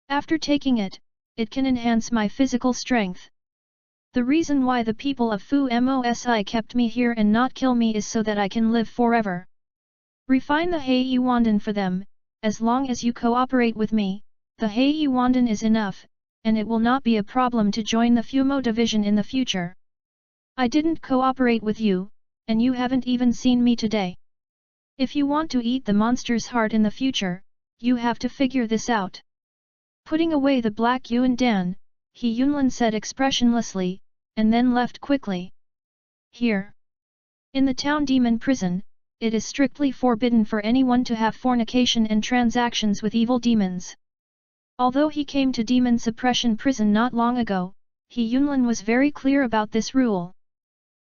After taking it, it can enhance my physical strength. The reason why the people of Fu Mosi kept me here and not kill me is so that I can live forever. Refine the He Yuan Dan for them, as long as you cooperate with me, the Haiyuandan is enough, and it will not be a problem to join the Fumo division in the future. I didn't cooperate with you, and you haven't even seen me today. If you want to eat the monster's heart in the future, you have to figure this out. Putting away the black Yuandan, He Yunlin said expressionlessly, and then left quickly. Here. In the town demon prison, it is strictly forbidden for anyone to have fornication and transactions with evil demons. Although he came to demon suppression prison not long ago, He Yunlin was very clear about this rule.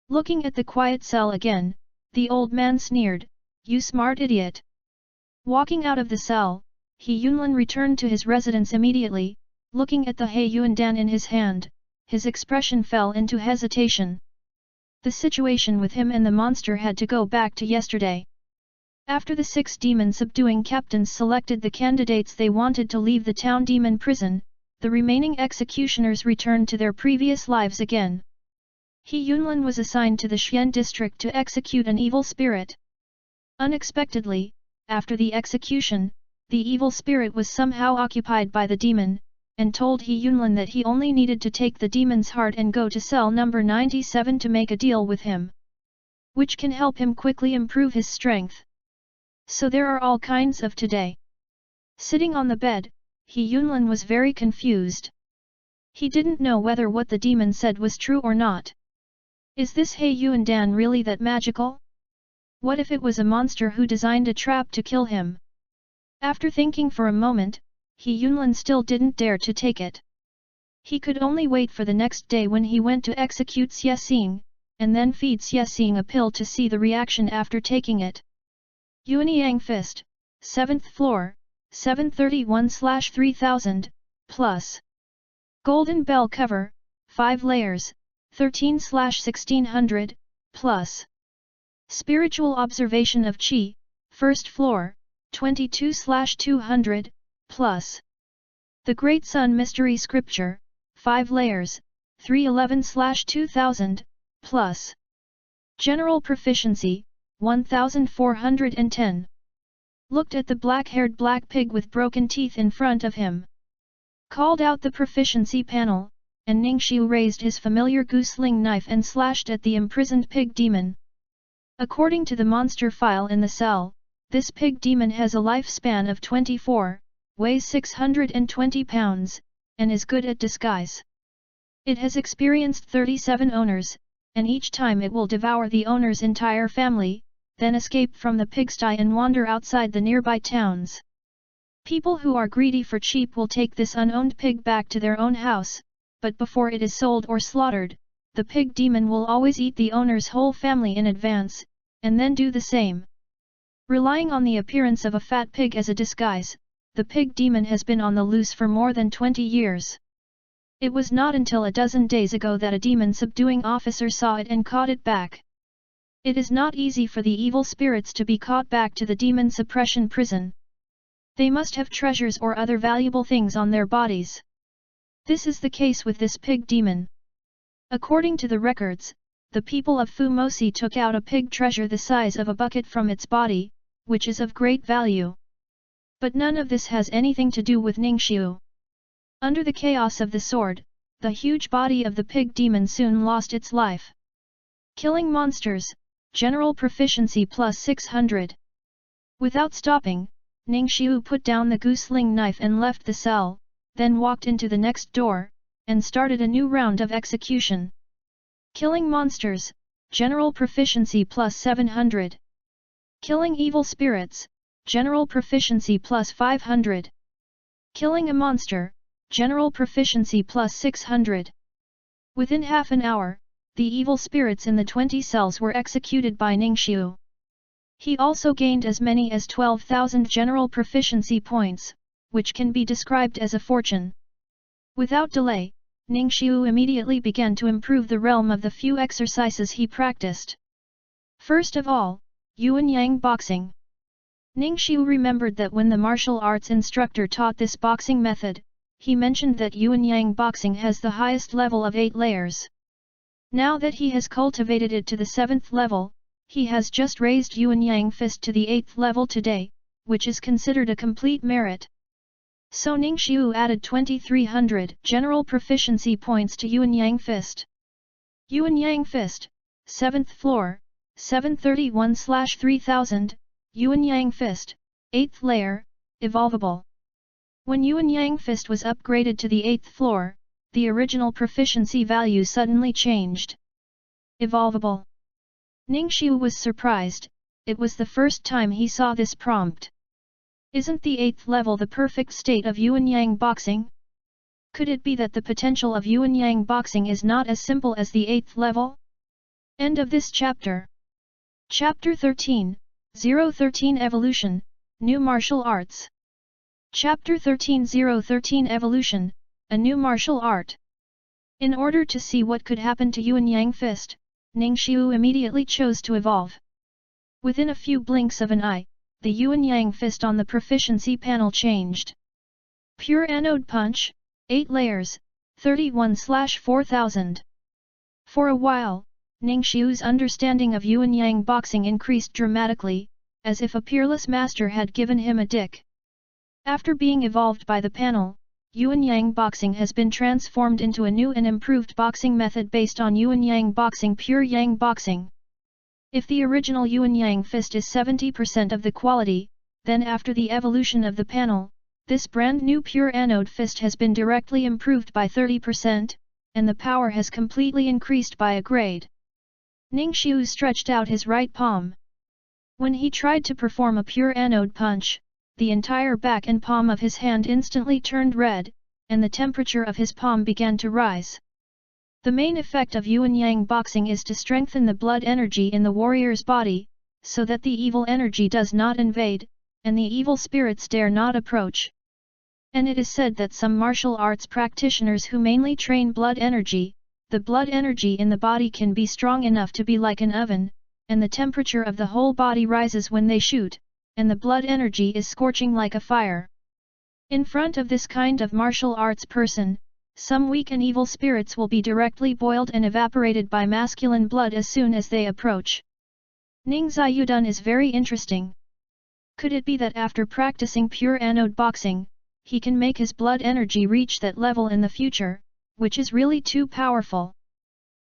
Looking at the quiet cell again, the old man sneered, "You smart idiot." Walking out of the cell, He Yunlin returned to his residence immediately, looking at the Haiyuandan in his hand, his expression fell into hesitation. The situation with him and the monster had to go back to yesterday. After the 6 demon subduing captains selected the candidates they wanted to leave the town demon prison, the remaining executioners returned to their previous lives again. He Yunlin was assigned to the Xian district to execute an evil spirit. Unexpectedly, after the execution, the evil spirit was somehow occupied by the demon, and told He Yunlin that he only needed to take the demon's heart and go to cell number 97 to make a deal with him, which can help him quickly improve his strength. So there are all kinds of today. Sitting on the bed, He Yunlin was very confused. He didn't know whether what the demon said was true or not. Is this Haiyuandan really that magical? What if it was a monster who designed a trap to kill him? After thinking for a moment, He Yunlin still didn't dare to take it. He could only wait for the next day when he went to execute Xie Xing, and then feed Xie Xing a pill to see the reaction after taking it. Yuanyang Fist, 7th floor, 731/3000, plus. Golden Bell Cover, 5 layers, 13/1600, plus. Spiritual Observation of Qi, 1st floor, 22/200, plus. The Great Sun Mystery Scripture, 5 layers, 311/2000, plus. General Proficiency, 1410. Looked at the black-haired black pig with broken teeth in front of him. Called out the proficiency panel, and Ningxiu raised his familiar goose-sling knife and slashed at the imprisoned pig demon. According to the monster file in the cell, this pig demon has a lifespan of 24, weighs 620 pounds, and is good at disguise. It has experienced 37 owners, and each time it will devour the owner's entire family, then escape from the pigsty and wander outside the nearby towns. People who are greedy for cheap will take this unowned pig back to their own house, but before it is sold or slaughtered, the pig demon will always eat the owner's whole family in advance, and then do the same. Relying on the appearance of a fat pig as a disguise, the pig demon has been on the loose for more than 20 years. It was not until a dozen days ago that a demon subduing officer saw it and caught it back. It is not easy for the evil spirits to be caught back to the demon suppression prison. They must have treasures or other valuable things on their bodies. This is the case with this pig demon. According to the records, the people of Fumosi took out a pig treasure the size of a bucket from its body, which is of great value. But none of this has anything to do with Ningxiu. Under the chaos of the sword, the huge body of the pig demon soon lost its life. Killing monsters, general proficiency plus 600. Without stopping, Ningxiu put down the goose-sling knife and left the cell, then walked into the next door, and started a new round of execution. Killing monsters, general proficiency plus 700. Killing evil spirits, general proficiency plus 500. Killing a monster, general proficiency plus 600. Within half an hour, the evil spirits in the 20 cells were executed by Ningxiu. He also gained as many as 12,000 general proficiency points, which can be described as a fortune. Without delay, Ningxiu immediately began to improve the realm of the few exercises he practiced. First of all, Yuan-Yang boxing. Ningxiu remembered that when the martial arts instructor taught this boxing method, he mentioned that Yuan-Yang boxing has the highest level of 8 layers. Now that he has cultivated it to the 7th level, he has just raised Yuan-Yang fist to the 8th level today, which is considered a complete merit. So Ningxiu added 2300 general proficiency points to Yuan Yang Fist. Yuan Yang Fist, 7th floor, 731/3000, Yuan Yang Fist, 8th layer, evolvable. When Yuan Yang Fist was upgraded to the 8th floor, the original proficiency value suddenly changed. Evolvable. Ningxiu was surprised, it was the first time he saw this prompt. Isn't the 8th level the perfect state of Yuan Yang boxing? Could it be that the potential of Yuan Yang boxing is not as simple as the 8th level? End of this chapter. Chapter 13, 013 Evolution, New Martial Arts. Chapter 13-013 Evolution, a New Martial Art. In order to see what could happen to Yuan Yang Fist, Ningxiu immediately chose to evolve. Within a few blinks of an eye, the Yuan Yang Fist on the proficiency panel changed. Pure Anode Punch, 8 layers, 31/4000. For a while, Ningxiu's understanding of Yuan Yang boxing increased dramatically, as if a peerless master had given him a dick. After being evolved by the panel, Yuan Yang boxing has been transformed into a new and improved boxing method based on Yuan Yang boxing Pure Yang boxing. If the original Yuan Yang Fist is 70% of the quality, then after the evolution of the panel, this brand new Pure Anode Fist has been directly improved by 30%, and the power has completely increased by a grade. Ningxiu stretched out his right palm. When he tried to perform a Pure Anode Punch, the entire back and palm of his hand instantly turned red, and the temperature of his palm began to rise. The main effect of Yuan Yang boxing is to strengthen the blood energy in the warrior's body, so that the evil energy does not invade, and the evil spirits dare not approach. And it is said that some martial arts practitioners who mainly train blood energy, the blood energy in the body can be strong enough to be like an oven, and the temperature of the whole body rises when they shoot, and the blood energy is scorching like a fire. In front of this kind of martial arts person, some weak and evil spirits will be directly boiled and evaporated by masculine blood as soon as they approach. Ning Ziyudan is very interesting. Could it be that after practicing Pure Anode boxing, he can make his blood energy reach that level in the future, which is really too powerful?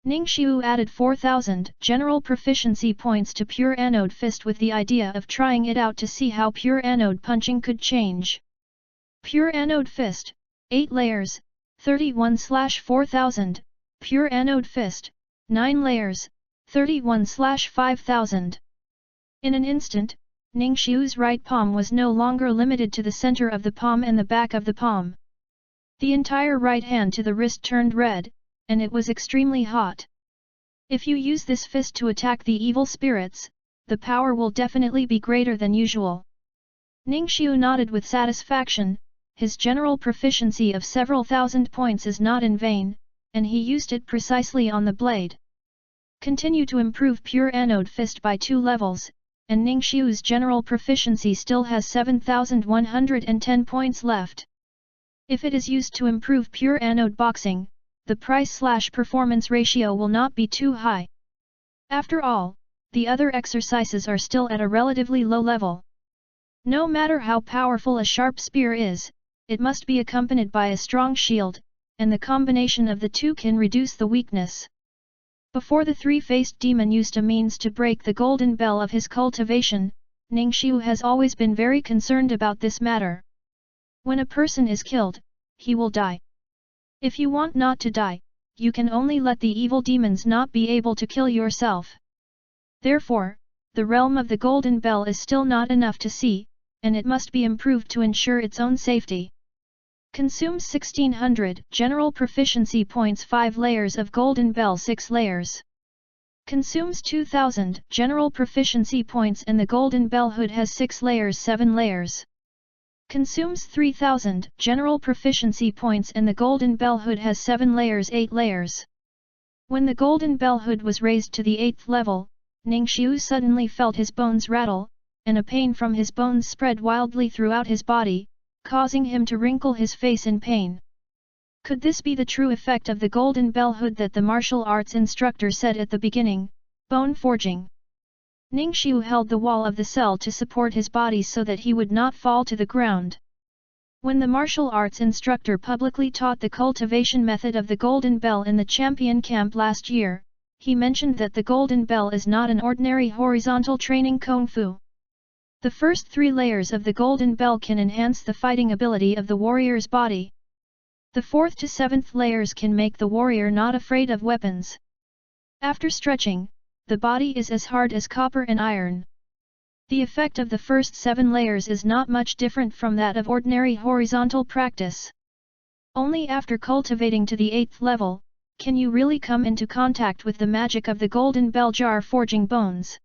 Ningxiu added 4000 general proficiency points to Pure Anode Fist with the idea of trying it out to see how Pure Anode punching could change. Pure Anode Fist, 8 layers, 31/4000, Pure Anode Fist, 9 layers, 31/5000. In an instant, Ningxiu's right palm was no longer limited to the center of the palm and the back of the palm. The entire right hand to the wrist turned red, and it was extremely hot. If you use this fist to attack the evil spirits, the power will definitely be greater than usual. Ningxiu nodded with satisfaction. His general proficiency of several thousand points is not in vain, and he used it precisely on the blade. Continue to improve Pure Anode Fist by 2 levels, and Ningxiu's general proficiency still has 7110 points left. If it is used to improve Pure Anode Boxing, the price/performance ratio will not be too high. After all, the other exercises are still at a relatively low level. No matter how powerful a sharp spear is, it must be accompanied by a strong shield, and the combination of the two can reduce the weakness. Before the three-faced demon used a means to break the golden bell of his cultivation, Ningxiu has always been very concerned about this matter. When a person is killed, he will die. If you want not to die, you can only let the evil demons not be able to kill yourself. Therefore, the realm of the golden bell is still not enough to see, and it must be improved to ensure its own safety. Consumes 1600 general proficiency points 5 layers of golden bell 6 layers. Consumes 2000 general proficiency points and the golden bell hood has 6 layers 7 layers. Consumes 3000 general proficiency points and the golden bell hood has 7 layers 8 layers. When the golden bell hood was raised to the 8th level, Ningxiu suddenly felt his bones rattle, and a pain from his bones spread wildly throughout his body, causing him to wrinkle his face in pain. Could this be the true effect of the golden bell hood that the martial arts instructor said at the beginning, bone forging? Ning Xiu held the wall of the cell to support his body so that he would not fall to the ground. When the martial arts instructor publicly taught the cultivation method of the Golden Bell in the champion camp last year, he mentioned that the Golden Bell is not an ordinary horizontal training kung fu. The first 3 layers of the Golden Bell can enhance the fighting ability of the warrior's body. The 4th to 7th layers can make the warrior not afraid of weapons. After stretching, the body is as hard as copper and iron. The effect of the first 7 layers is not much different from that of ordinary horizontal practice. Only after cultivating to the 8th level, can you really come into contact with the magic of the Golden Bell Jar forging bones.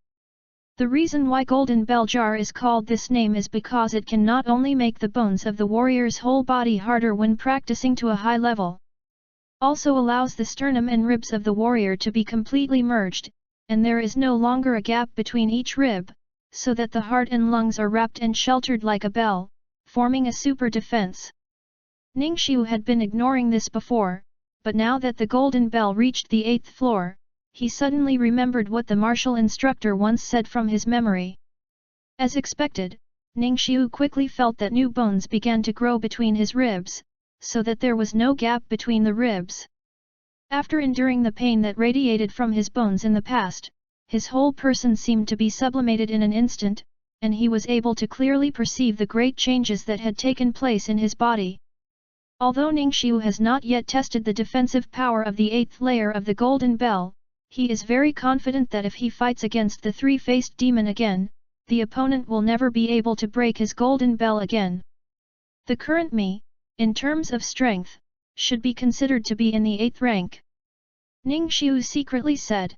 The reason why Golden Bell Jar is called this name is because it can not only make the bones of the warrior's whole body harder when practicing to a high level, also allows the sternum and ribs of the warrior to be completely merged, and there is no longer a gap between each rib, so that the heart and lungs are wrapped and sheltered like a bell, forming a super defense. Ning Xiu had been ignoring this before, but now that the Golden Bell reached the 8th floor, he suddenly remembered what the martial instructor once said from his memory. As expected, Ning Xiu quickly felt that new bones began to grow between his ribs, so that there was no gap between the ribs. After enduring the pain that radiated from his bones in the past, his whole person seemed to be sublimated in an instant, and he was able to clearly perceive the great changes that had taken place in his body. Although Ning Xiu has not yet tested the defensive power of the 8th layer of the Golden Bell, he is very confident that if he fights against the 3-faced demon again, the opponent will never be able to break his Golden Bell again. The current me, in terms of strength, should be considered to be in the 8th rank. Ning Xiu secretly said.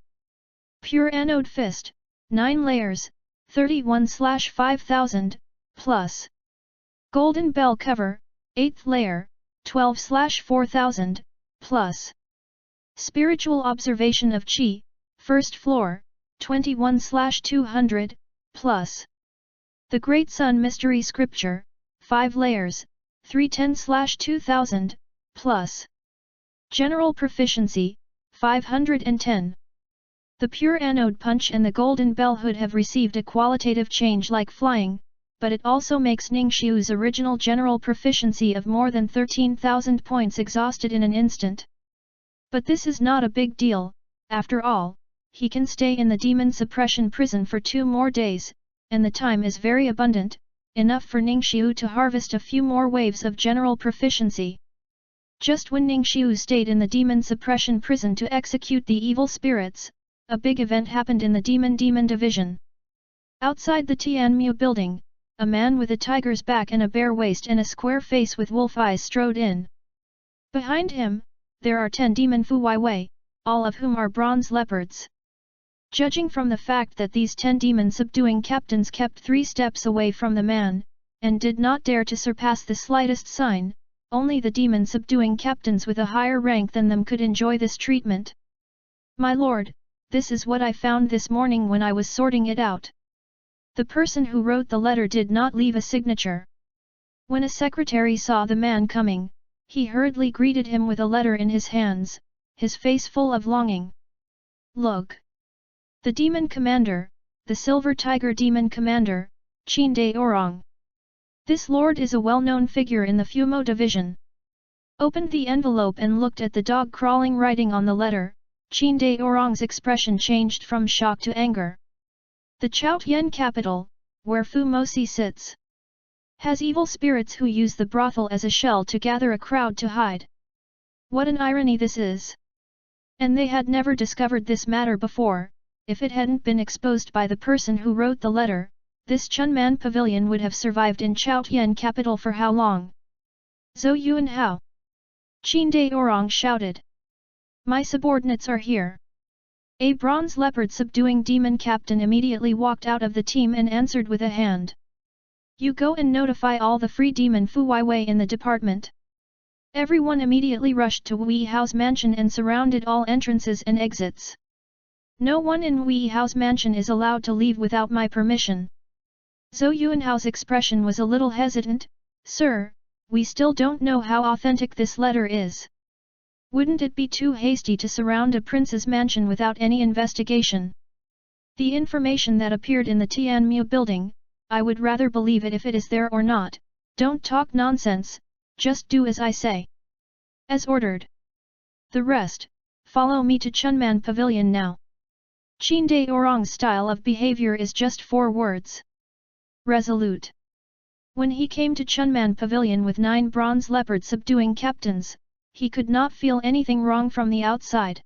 Pure Anode Fist, 9 layers, 31/5000, plus. Golden Bell Cover, 8th layer, 12/4000, plus. Spiritual Observation of Qi, 1st floor, 21/200, plus. The Great Sun Mystery Scripture, 5 layers, 310/2000, plus. General Proficiency, 510. The Pure Anode Punch and the Golden Bell Hood have received a qualitative change like flying, but it also makes Ning Xiu's original general proficiency of more than 13,000 points exhausted in an instant. But this is not a big deal, after all, he can stay in the demon suppression prison for 2 more days, and the time is very abundant, enough for Ning Xiu to harvest a few more waves of general proficiency. Just when Ning Xiu stayed in the demon suppression prison to execute the evil spirits, a big event happened in the Demon division. Outside the Tianmu building, a man with a tiger's back and a bare waist and a square face with wolf eyes strode in. Behind him, there are 10 demon Fuwaiwei, all of whom are bronze leopards. Judging from the fact that these 10 demon subduing captains kept 3 steps away from the man, and did not dare to surpass the slightest sign, only the demon subduing captains with a higher rank than them could enjoy this treatment. My lord, this is what I found this morning when I was sorting it out. The person who wrote the letter did not leave a signature. When a secretary saw the man coming, he hurriedly greeted him with a letter in his hands, his face full of longing. Look! The demon commander, the Silver Tiger demon commander, Qin De Orang. This lord is a well-known figure in the Fumo division. Opened the envelope and looked at the dog crawling writing on the letter. Qin De Orang's expression changed from shock to anger. The Chaotian capital, where Fu Mosi sits, has evil spirits who use the brothel as a shell to gather a crowd to hide. What an irony this is! And they had never discovered this matter before. If it hadn't been exposed by the person who wrote the letter, this Chunman pavilion would have survived in Chaotian capital for how long? Zhou Yuan how? Qin De Orang shouted. My subordinates are here. A bronze leopard subduing demon captain immediately walked out of the team and answered with a hand. You go and notify all the free demon Fuwaiwei in the department. Everyone immediately rushed to Wei Hao's mansion and surrounded all entrances and exits. No one in Wei Hao's mansion is allowed to leave without my permission. Zhou Yuanhao's expression was a little hesitant. Sir, we still don't know how authentic this letter is. Wouldn't it be too hasty to surround a prince's mansion without any investigation? The information that appeared in the Tianmu building, I would rather believe it if it is there or not. Don't talk nonsense, just do as I say. As ordered. The rest, follow me to Chunman Pavilion now. Qin Orang's style of behavior is just 4 words. Resolute. When he came to Chunman Pavilion with 9 bronze leopard subduing captains, he could not feel anything wrong from the outside.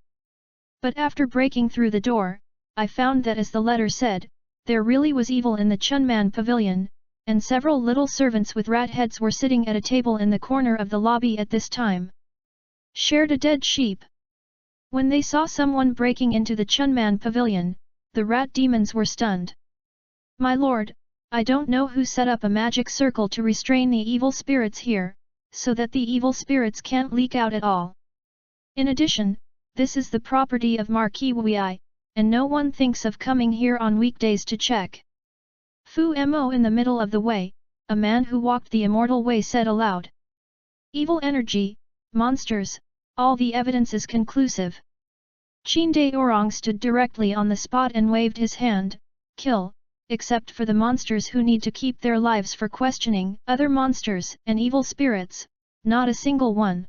But after breaking through the door, I found that as the letter said, there really was evil in the Chunman Pavilion, and several little servants with rat heads were sitting at a table in the corner of the lobby at this time. Shared a dead sheep. When they saw someone breaking into the Chunman Pavilion, the rat demons were stunned. My lord, I don't know who set up a magic circle to restrain the evil spirits here, so that the evil spirits can't leak out at all. In addition, this is the property of Marquis Wei, and no one thinks of coming here on weekdays to check. Fu Mo in the middle of the way, a man who walked the immortal way said aloud. Evil energy, monsters, all the evidence is conclusive. Qin Orang stood directly on the spot and waved his hand, kill, except for the monsters who need to keep their lives for questioning other monsters and evil spirits, not a single one.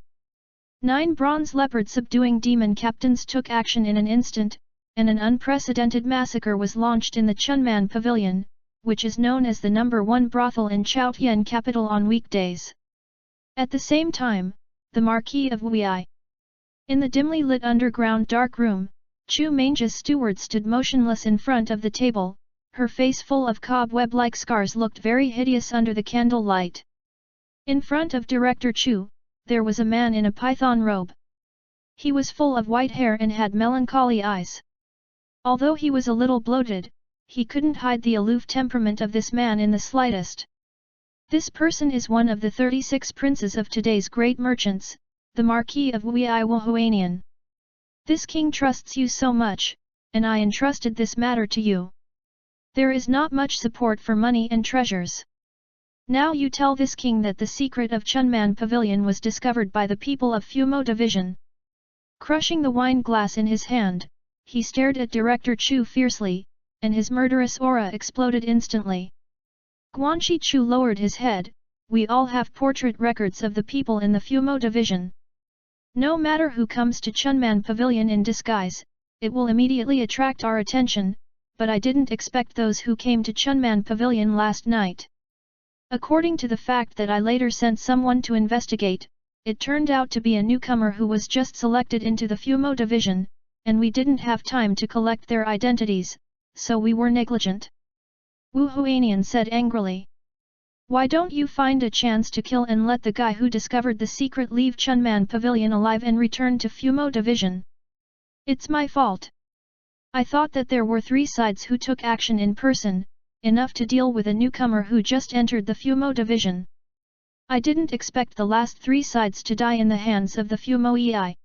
9 bronze leopard subduing demon captains took action in an instant, and an unprecedented massacre was launched in the Chunman Pavilion, which is known as the #1 brothel in Chaotian capital on weekdays. At the same time, the Marquis of Wei. In the dimly lit underground dark room, Chu Mange's steward stood motionless in front of the table, her face full of cobweb-like scars looked very hideous under the candle light. In front of Director Chu, there was a man in a python robe. He was full of white hair and had melancholy eyes. Although he was a little bloated, he couldn't hide the aloof temperament of this man in the slightest. This person is one of the 36 princes of today's great merchants, the Marquis of Wei Wuhuanian. This king trusts you so much, and I entrusted this matter to you. There is not much support for money and treasures. Now you tell this king that the secret of Chunman Pavilion was discovered by the people of Fumo Division. Crushing the wine glass in his hand, he stared at Director Chu fiercely, and his murderous aura exploded instantly. Guanxi Chu lowered his head. We all have portrait records of the people in the Fumo Division. No matter who comes to Chunman Pavilion in disguise, it will immediately attract our attention, but I didn't expect those who came to Chunman Pavilion last night. According to the fact that I later sent someone to investigate, it turned out to be a newcomer who was just selected into the Fumo Division, and we didn't have time to collect their identities, so we were negligent. Wu Huanian said angrily. Why don't you find a chance to kill and let the guy who discovered the secret leave Chunman Pavilion alive and return to Fumo Division? It's my fault. I thought that there were 3 sides who took action in person, enough to deal with a newcomer who just entered the Fumo Division. I didn't expect the last 3 sides to die in the hands of the Fumo EI.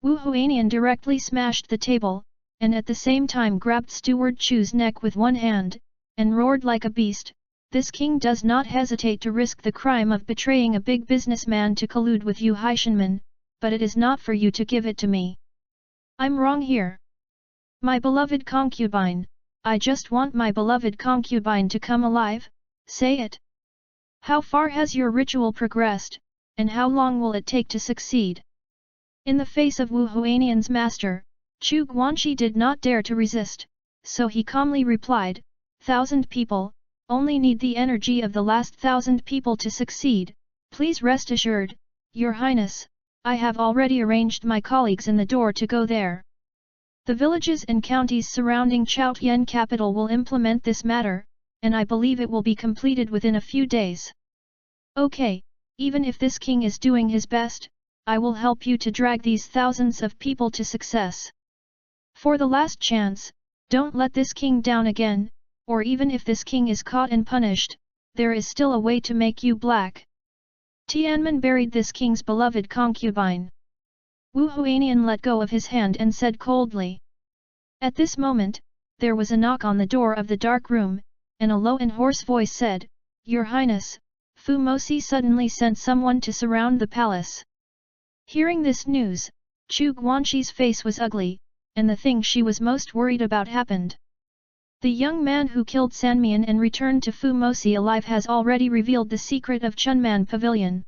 Wu Huanian directly smashed the table, and at the same time grabbed Steward Chu's neck with one hand, and roared like a beast. This king does not hesitate to risk the crime of betraying a big businessman to collude with you Haishanman, but it is not for you to give it to me. I'm wrong here. My beloved concubine, I just want my beloved concubine to come alive, say it. How far has your ritual progressed, and how long will it take to succeed? In the face of Wu Huanian's master, Chu Guanxi did not dare to resist, so he calmly replied, 1,000 people, only need the energy of the last 1,000 people to succeed. Please rest assured, Your Highness, I have already arranged my colleagues in the door to go there. The villages and counties surrounding Chaotian capital will implement this matter, and I believe it will be completed within a few days. Okay, even if this king is doing his best, I will help you to drag these thousands of people to success. For the last chance, don't let this king down again, or even if this king is caught and punished, there is still a way to make you black. Tianmen buried this king's beloved concubine. Wu Huanian let go of his hand and said coldly. At this moment, there was a knock on the door of the dark room, and a low and hoarse voice said, Your Highness, Fu Mosi suddenly sent someone to surround the palace. Hearing this news, Chu Guanxi's face was ugly, and the thing she was most worried about happened. The young man who killed Sanmian and returned to Fumosi alive has already revealed the secret of Chunman Pavilion.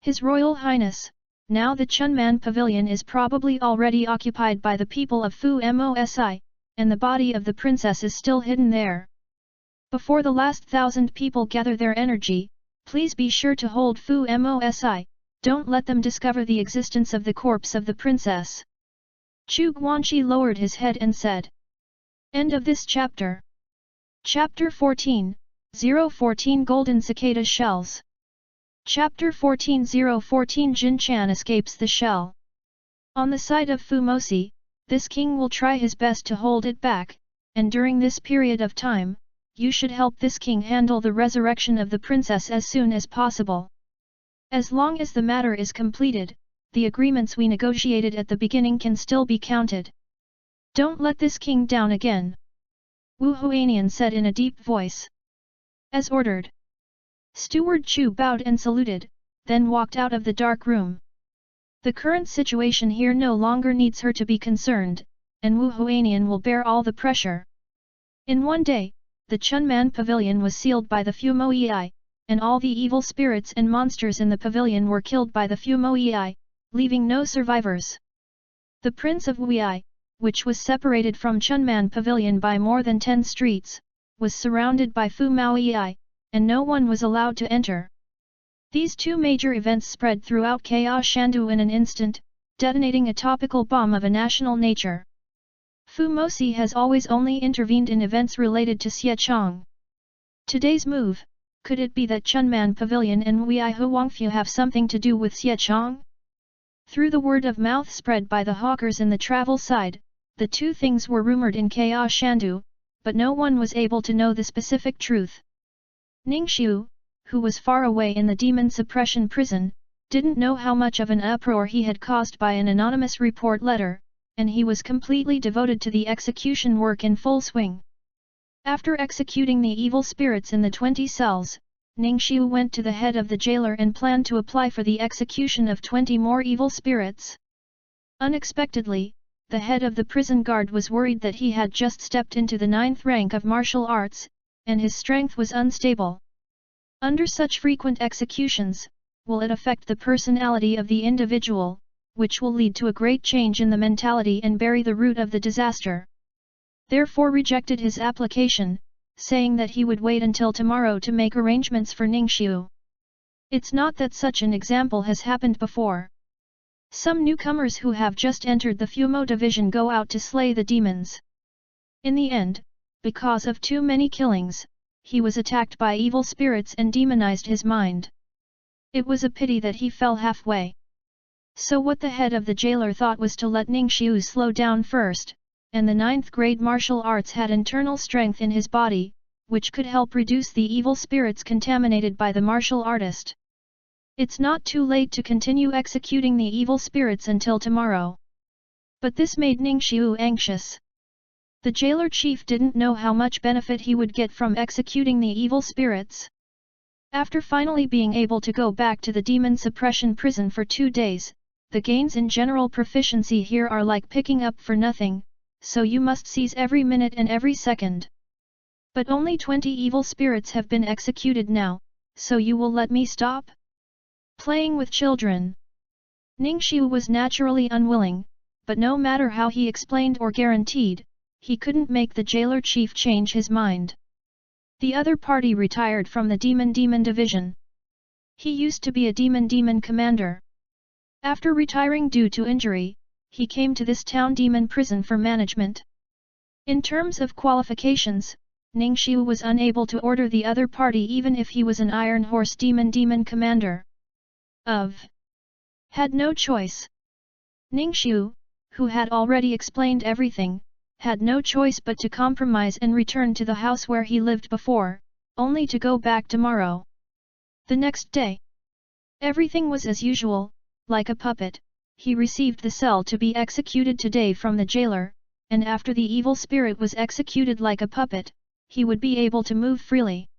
His Royal Highness, now the Chunman Pavilion is probably already occupied by the people of Fu Mosi, and the body of the princess is still hidden there. Before the last 1,000 people gather their energy, please be sure to hold Fu Mosi, don't let them discover the existence of the corpse of the princess. Chu Guanqi lowered his head and said. End of this chapter. Chapter 14, 014 Golden Cicada Shells. Chapter 14 014 Jin Chan escapes the shell. On the side of Fumosi, this king will try his best to hold it back, and during this period of time, you should help this king handle the resurrection of the princess as soon as possible. As long as the matter is completed, the agreements we negotiated at the beginning can still be counted. Don't let this king down again. Wu Huanian said in a deep voice. As ordered. Steward Chu bowed and saluted, then walked out of the dark room. The current situation here no longer needs her to be concerned, and Wu Huanian will bear all the pressure. In one day, the Chunman Pavilion was sealed by the Fumoei, and all the evil spirits and monsters in the pavilion were killed by the Fumoei, leaving no survivors. The Prince of Wuyi, which was separated from Chunman Pavilion by more than 10 streets, was surrounded by Fu Maoyi, and no one was allowed to enter. These two major events spread throughout Chaos Shandu in an instant, detonating a topical bomb of a national nature. Fu Mosi has always only intervened in events related to Xiechang. Today's move, could it be that Chunman Pavilion and Wei Huangfu have something to do with Xiechang? Through the word of mouth spread by the hawkers in the travel side, the two things were rumored in Chaos Shandu, but no one was able to know the specific truth. Ningxiu, who was far away in the demon suppression prison, didn't know how much of an uproar he had caused by an anonymous report letter, and he was completely devoted to the execution work in full swing. After executing the evil spirits in the 20 cells, Ningxiu went to the head of the jailer and planned to apply for the execution of 20 more evil spirits. Unexpectedly, the head of the prison guard was worried that he had just stepped into the 9th rank of martial arts, and his strength was unstable. Under such frequent executions, will it affect the personality of the individual, which will lead to a great change in the mentality and bury the root of the disaster. Therefore rejected his application, saying that he would wait until tomorrow to make arrangements for Ningxiu. It's not that such an example has happened before. Some newcomers who have just entered the Fumo division go out to slay the demons. In the end, because of too many killings, he was attacked by evil spirits and demonized his mind. It was a pity that he fell halfway. So what the head of the jailer thought was to let Ningxiu slow down first, and the 9th grade martial arts had internal strength in his body, which could help reduce the evil spirits contaminated by the martial artist. It's not too late to continue executing the evil spirits until tomorrow. But this made Ningxiu anxious. The jailer chief didn't know how much benefit he would get from executing the evil spirits. After finally being able to go back to the demon suppression prison for 2 days, the gains in general proficiency here are like picking up for nothing, so you must seize every minute and every second. But only 20 evil spirits have been executed now, so you will let me stop? Playing with children. Ningxiu was naturally unwilling, but no matter how he explained or guaranteed, he couldn't make the jailer chief change his mind. The other party retired from the Demon division. He used to be a demon commander. After retiring due to injury, he came to this town demon prison for management. In terms of qualifications, Ningxiu was unable to order the other party even if he was an Iron Horse demon commander. Had no choice. Ningxiu, who had already explained everything, had no choice but to compromise and return to the house where he lived before, only to go back tomorrow. The next day, everything was as usual, like a puppet. He received the cell to be executed today from the jailer, and after the evil spirit was executed like a puppet, he would be able to move freely.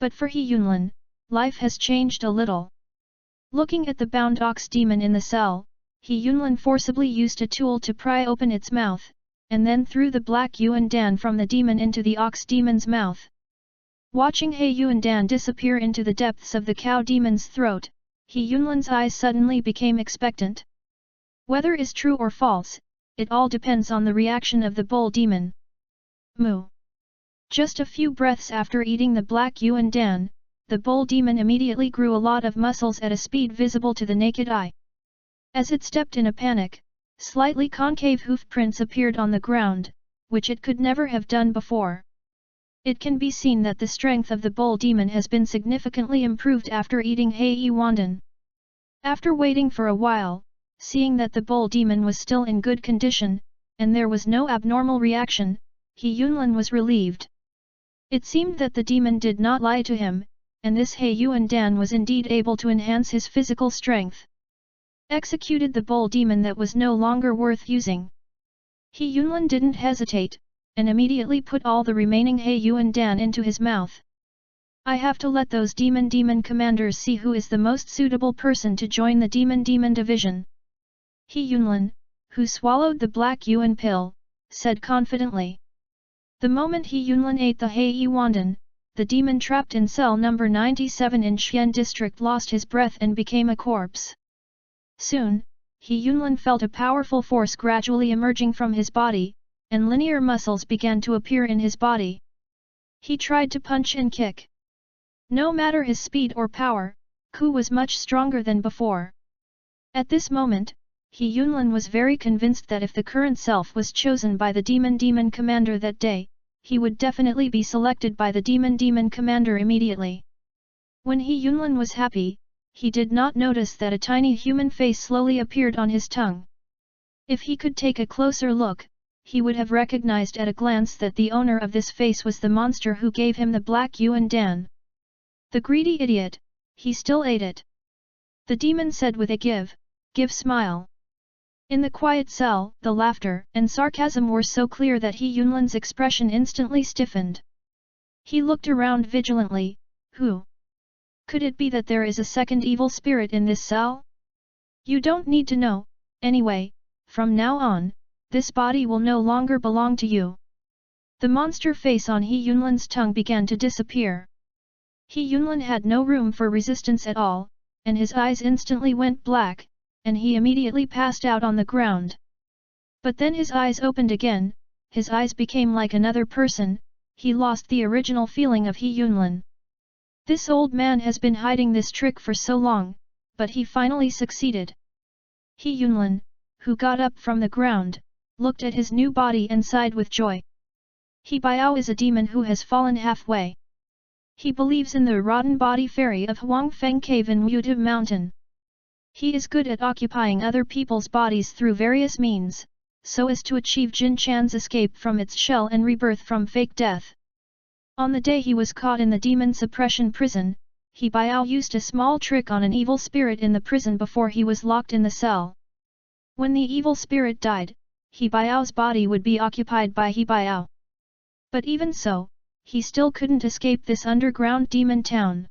But for He Yunlin, life has changed a little. Looking at the bound ox demon in the cell, He Yunlin forcibly used a tool to pry open its mouth, and then threw the black Yuan Dan from the demon into the ox demon's mouth. Watching He Yuan Dan disappear into the depths of the cow demon's throat, He Yunlin's eyes suddenly became expectant. Whether is true or false, it all depends on the reaction of the bull demon. Moo. Just a few breaths after eating the black Yuan Dan, the bull demon immediately grew a lot of muscles at a speed visible to the naked eye. As it stepped in a panic, slightly concave hoof prints appeared on the ground, which it could never have done before. It can be seen that the strength of the bull demon has been significantly improved after eating He Yuan Dan. After waiting for a while, seeing that the bull demon was still in good condition, and there was no abnormal reaction, He Yunlin was relieved. It seemed that the demon did not lie to him, and this He Yuan Dan was indeed able to enhance his physical strength. Executed the bull demon that was no longer worth using. He Yunlin didn't hesitate, and immediately put all the remaining He Yuan Dan into his mouth. I have to let those demon commanders see who is the most suitable person to join the demon division. He Yunlin, who swallowed the black Yuan pill, said confidently. The moment He Yunlin ate the He Yuan Dan, the demon trapped in cell number 97 in Xian district lost his breath and became a corpse. Soon, He Yunlin felt a powerful force gradually emerging from his body, and linear muscles began to appear in his body. He tried to punch and kick. No matter his speed or power, Ku was much stronger than before. At this moment, He Yunlin was very convinced that if the current self was chosen by the demon commander that day, he would definitely be selected by the demon commander immediately. When He Yunlin was happy, he did not notice that a tiny human face slowly appeared on his tongue. If he could take a closer look, he would have recognized at a glance that the owner of this face was the monster who gave him the black Yuan Dan. The greedy idiot, he still ate it. The demon said with a give smile. In the quiet cell, the laughter and sarcasm were so clear that He Yunlin's expression instantly stiffened. He looked around vigilantly. Who? Could it be that there is a second evil spirit in this cell? You don't need to know, anyway, from now on, this body will no longer belong to you. The monster face on He Yunlin's tongue began to disappear. He Yunlin had no room for resistance at all, and his eyes instantly went black, and he immediately passed out on the ground. But then his eyes opened again, his eyes became like another person, he lost the original feeling of He Yunlin. This old man has been hiding this trick for so long, but he finally succeeded. He Yunlin, who got up from the ground, looked at his new body and sighed with joy. He Biao is a demon who has fallen halfway. He believes in the rotten body fairy of Huangfeng Cave in Wutu Mountain. He is good at occupying other people's bodies through various means, so as to achieve Jin Chan's escape from its shell and rebirth from fake death. On the day he was caught in the demon suppression prison, He Biao used a small trick on an evil spirit in the prison before he was locked in the cell. When the evil spirit died, He Biao's body would be occupied by He Biao. But even so, he still couldn't escape this underground demon town.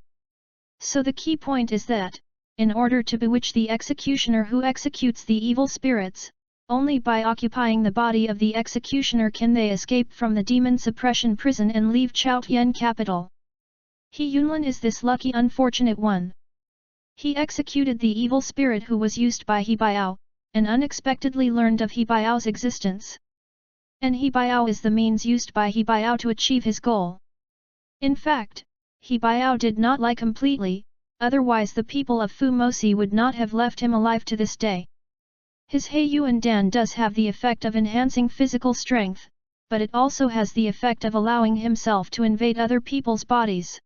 So the key point is that, in order to bewitch the executioner who executes the evil spirits, only by occupying the body of the executioner can they escape from the demon suppression prison and leave Chaotian capital. He Yunlin is this lucky unfortunate one. He executed the evil spirit who was used by He Biao, and unexpectedly learned of He Biao's existence. And He Biao is the means used by He Biao to achieve his goal. In fact, He Biao did not lie completely, otherwise the people of Fu Mosi would not have left him alive to this day. His He Yuan Dan does have the effect of enhancing physical strength, but it also has the effect of allowing himself to invade other people's bodies.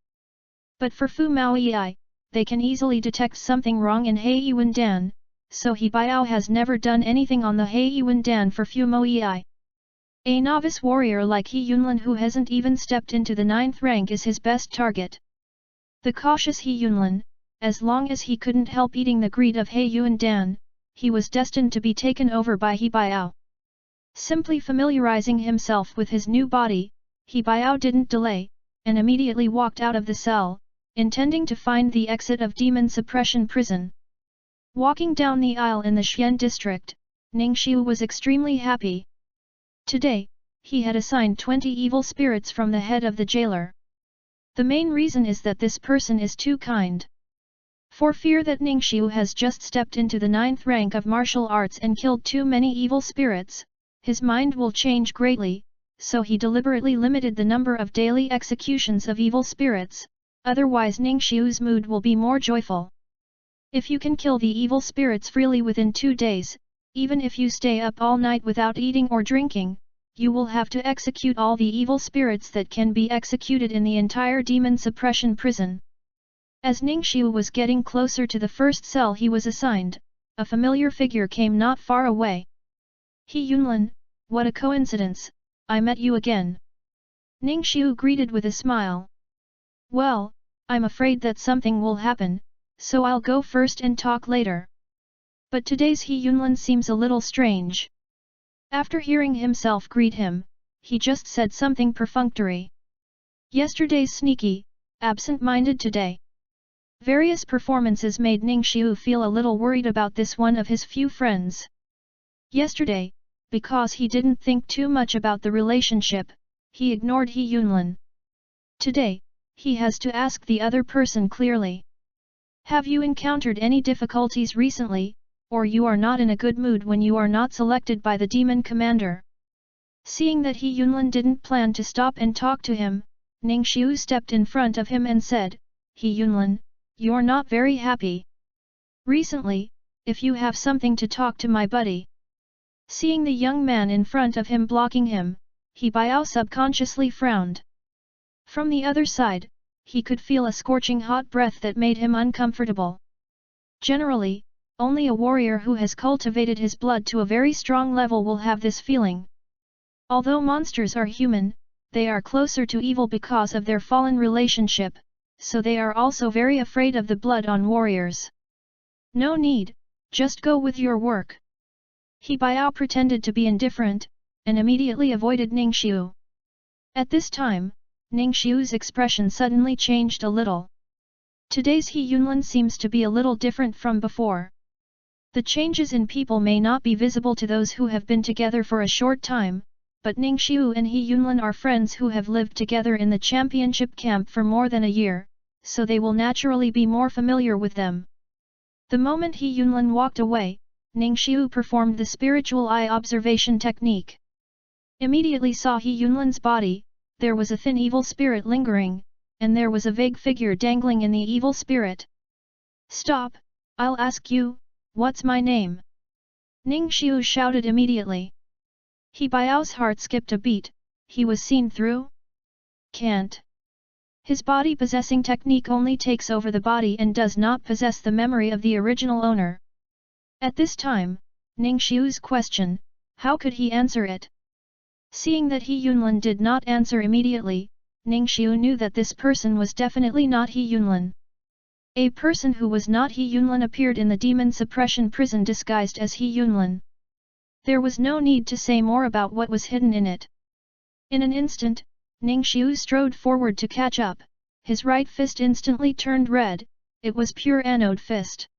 But for Fu Maoyi, they can easily detect something wrong in He Yuan Dan, so He Biao has never done anything on the He Yuan Dan for Fu Moyi. A novice warrior like He Yunlin who hasn't even stepped into the 9th rank is his best target. The cautious He Yunlin, as long as he couldn't help eating the greed of He Yuan Dan, he was destined to be taken over by He Biao. Simply familiarizing himself with his new body, He Biao didn't delay, and immediately walked out of the cell, intending to find the exit of demon suppression prison. Walking down the aisle in the Xian district, Ning Xiu was extremely happy. Today, he had assigned 20 evil spirits from the head of the jailer. The main reason is that this person is too kind. For fear that Ningxiu has just stepped into the 9th rank of martial arts and killed too many evil spirits, his mind will change greatly, so he deliberately limited the number of daily executions of evil spirits, otherwise Ningxiu's mood will be more joyful. If you can kill the evil spirits freely within 2 days, even if you stay up all night without eating or drinking, you will have to execute all the evil spirits that can be executed in the entire demon suppression prison. As Ningxiu was getting closer to the first cell he was assigned, a familiar figure came not far away. He Yunlin, what a coincidence, I met you again. Ningxiu greeted with a smile. Well, I'm afraid that something will happen, so I'll go first and talk later. But today's He Yunlin seems a little strange. After hearing himself greet him, he just said something perfunctory. Yesterday's sneaky, absent-minded today. Various performances made Ningxiu feel a little worried about this one of his few friends. Yesterday, because he didn't think too much about the relationship, he ignored He Yunlin. Today, he has to ask the other person clearly. Have you encountered any difficulties recently, or you are not in a good mood when you are not selected by the demon commander? Seeing that He Yunlin didn't plan to stop and talk to him, Ningxiu stepped in front of him and said, He Yunlin, you're not very happy. Recently, if you have something to talk to my buddy. Seeing the young man in front of him blocking him, He Biao subconsciously frowned. From the other side, he could feel a scorching hot breath that made him uncomfortable. Generally, only a warrior who has cultivated his blood to a very strong level will have this feeling. Although monsters are human, they are closer to evil because of their fallen relationship, so they are also very afraid of the blood on warriors. No need, just go with your work. He Biao pretended to be indifferent, and immediately avoided Ningxiu. At this time, Ningxiu's expression suddenly changed a little. Today's He Yunlin seems to be a little different from before. The changes in people may not be visible to those who have been together for a short time, but Ningxiu and He Yunlin are friends who have lived together in the championship camp for more than a year, so they will naturally be more familiar with them. The moment He Yunlin walked away, Ningxiu performed the spiritual eye observation technique. Immediately saw He Yunlin's body, there was a thin evil spirit lingering, and there was a vague figure dangling in the evil spirit. Stop, I'll ask you, what's my name? Ningxiu shouted immediately. He Biao's heart skipped a beat, he was seen through? Can't. His body-possessing technique only takes over the body and does not possess the memory of the original owner. At this time, Ningxiu's question, how could he answer it? Seeing that He Yunlin did not answer immediately, Ningxiu knew that this person was definitely not He Yunlin. A person who was not He Yunlin appeared in the demon suppression prison disguised as He Yunlin. There was no need to say more about what was hidden in it. In an instant, Ningxiu strode forward to catch up, his right fist instantly turned red, it was pure anode fist.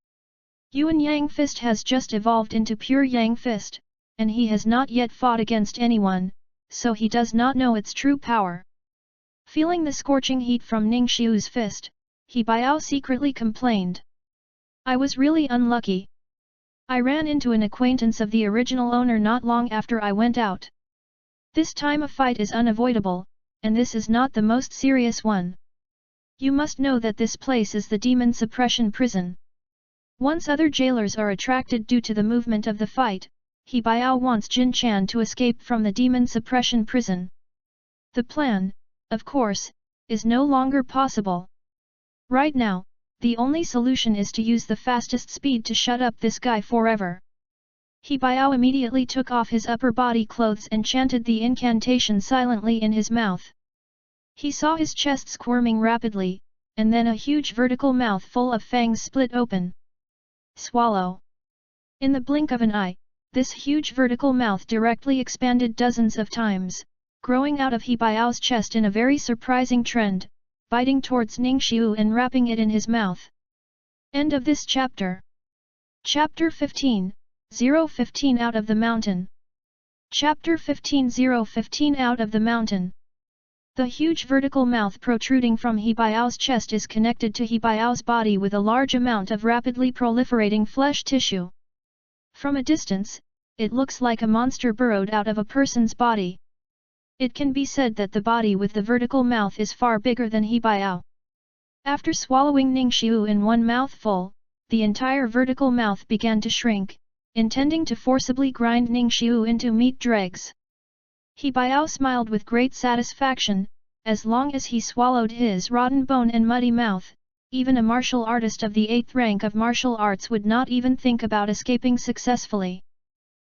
Yuan Yang fist has just evolved into pure Yang fist, and he has not yet fought against anyone, so he does not know its true power. Feeling the scorching heat from Ningxiu's fist, He Biao secretly complained. I was really unlucky. I ran into an acquaintance of the original owner not long after I went out. This time a fight is unavoidable, and this is not the most serious one. You must know that this place is the demon suppression prison. Once other jailers are attracted due to the movement of the fight, He Biao wants Jin Chan to escape from the demon suppression prison. The plan, of course, is no longer possible. Right now, the only solution is to use the fastest speed to shut up this guy forever. He Biao immediately took off his upper body clothes and chanted the incantation silently in his mouth. He saw his chest squirming rapidly, and then a huge vertical mouth full of fangs split open. Swallow. In the blink of an eye, this huge vertical mouth directly expanded dozens of times, growing out of He Biao's chest in a very surprising trend, biting towards Ningxiu and wrapping it in his mouth. End of this chapter. Chapter 15, 015 Out of the Mountain. Chapter 15 Out of the Mountain. The huge vertical mouth protruding from He Baiao's chest is connected to He Baiao's body with a large amount of rapidly proliferating flesh tissue. From a distance, it looks like a monster burrowed out of a person's body. It can be said that the body with the vertical mouth is far bigger than He Baiao. After swallowing Ningxiu in one mouthful, the entire vertical mouth began to shrink, intending to forcibly grind Ningxiu into meat dregs. He Baiao smiled with great satisfaction. As long as he swallowed his rotten bone and muddy mouth, even a martial artist of the 8th rank of martial arts would not even think about escaping successfully.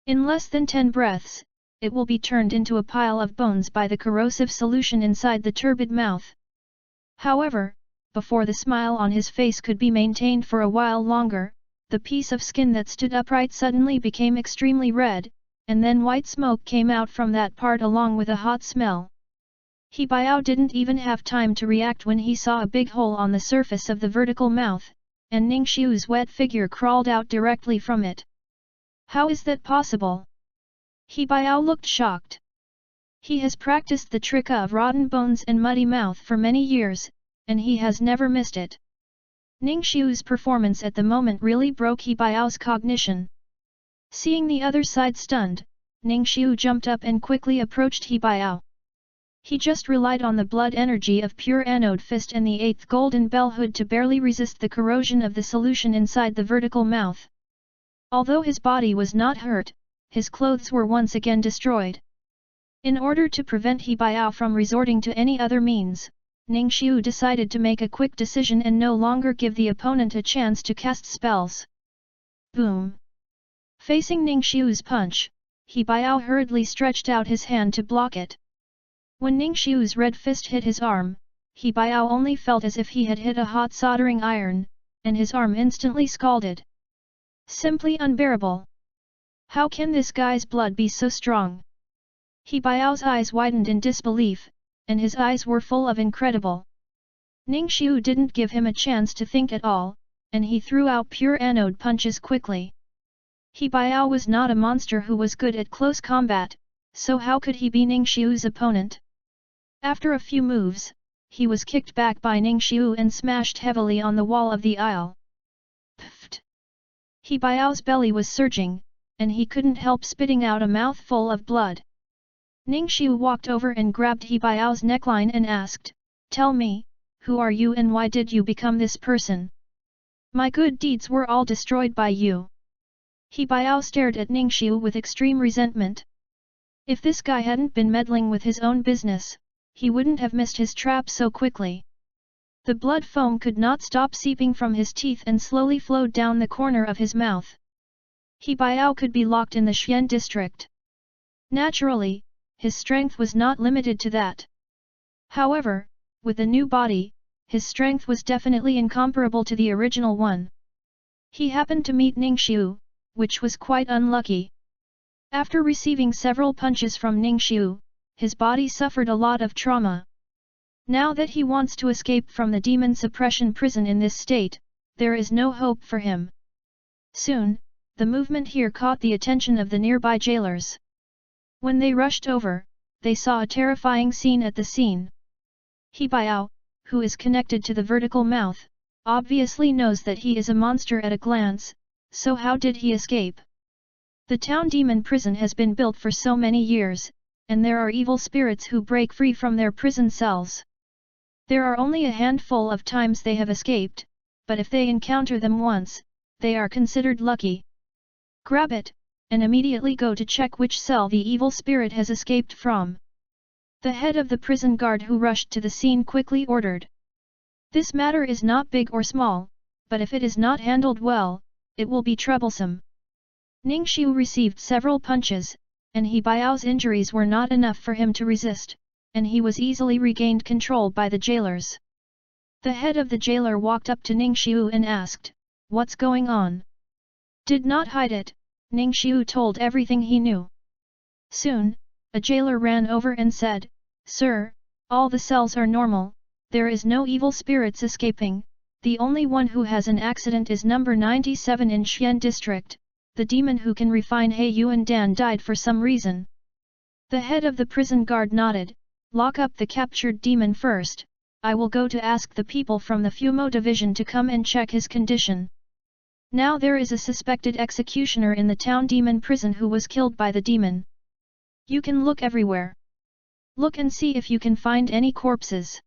In less than 10 breaths, it will be turned into a pile of bones by the corrosive solution inside the turbid mouth. However, before the smile on his face could be maintained for a while longer, the piece of skin that stood upright suddenly became extremely red, and then white smoke came out from that part along with a hot smell. He Baiao didn't even have time to react when he saw a big hole on the surface of the vertical mouth, and Ningxiu's wet figure crawled out directly from it. How is that possible? He Baiao looked shocked. He has practiced the trick of rotten bones and muddy mouth for many years, and he has never missed it. Ningxiu's performance at the moment really broke He Baiao's cognition. Seeing the other side stunned, Ningxiu jumped up and quickly approached He Baiao. He just relied on the blood energy of pure anode fist and the 8th golden bell hood to barely resist the corrosion of the solution inside the vertical mouth. Although his body was not hurt, his clothes were once again destroyed. In order to prevent He Baiao from resorting to any other means, Ningxiu decided to make a quick decision and no longer give the opponent a chance to cast spells. Boom! Facing Ningxiu's punch, He Baiao hurriedly stretched out his hand to block it. When Ningxiu's red fist hit his arm, He Baiao only felt as if he had hit a hot soldering iron, and his arm instantly scalded. Simply unbearable. How can this guy's blood be so strong? He Baiao's eyes widened in disbelief, and his eyes were full of incredible. Ningxiu didn't give him a chance to think at all, and he threw out pure anode punches quickly. He Baiao was not a monster who was good at close combat, so how could he be Ningxiu's opponent? After a few moves, he was kicked back by Ningxiu and smashed heavily on the wall of the aisle. Pfft! He Baiao's belly was surging, and he couldn't help spitting out a mouthful of blood. Ningxiu walked over and grabbed He Baiao's neckline and asked, "Tell me, who are you and why did you become this person? My good deeds were all destroyed by you." He Baiao stared at Ningxiu with extreme resentment. If this guy hadn't been meddling with his own business, he wouldn't have missed his trap so quickly. The blood foam could not stop seeping from his teeth and slowly flowed down the corner of his mouth. He Baiao could be locked in the Xian district. Naturally, his strength was not limited to that. However, with a new body, his strength was definitely incomparable to the original one. He happened to meet Ningxiu, which was quite unlucky. After receiving several punches from Ningxiu, his body suffered a lot of trauma. Now that he wants to escape from the demon suppression prison in this state, there is no hope for him. Soon, the movement here caught the attention of the nearby jailers. When they rushed over, they saw a terrifying scene at the scene. He Baiao, who is connected to the vertical mouth, obviously knows that he is a monster at a glance, so how did he escape? The town demon prison has been built for so many years, and there are evil spirits who break free from their prison cells. There are only a handful of times they have escaped, but if they encounter them once, they are considered lucky. Grab it, and immediately go to check which cell the evil spirit has escaped from. The head of the prison guard who rushed to the scene quickly ordered. This matter is not big or small, but if it is not handled well, it will be troublesome. Ningxiu received several punches, and He Baiao's injuries were not enough for him to resist, and he was easily regained control by the jailers. The head of the jailer walked up to Ningxiu and asked, "What's going on?" Did not hide it, Ningxiu told everything he knew. Soon, a jailer ran over and said, "Sir, all the cells are normal, there is no evil spirits escaping, the only one who has an accident is number 97 in Xian district, the demon who can refine He Yuan Dan died for some reason, The head of the prison guard nodded. Lock up the captured demon first. I will go to ask the people from the Fumo division to come and check his condition. Now there is a suspected executioner in the town demon prison who was killed by the demon. You can look everywhere. Look and see if you can find any corpses.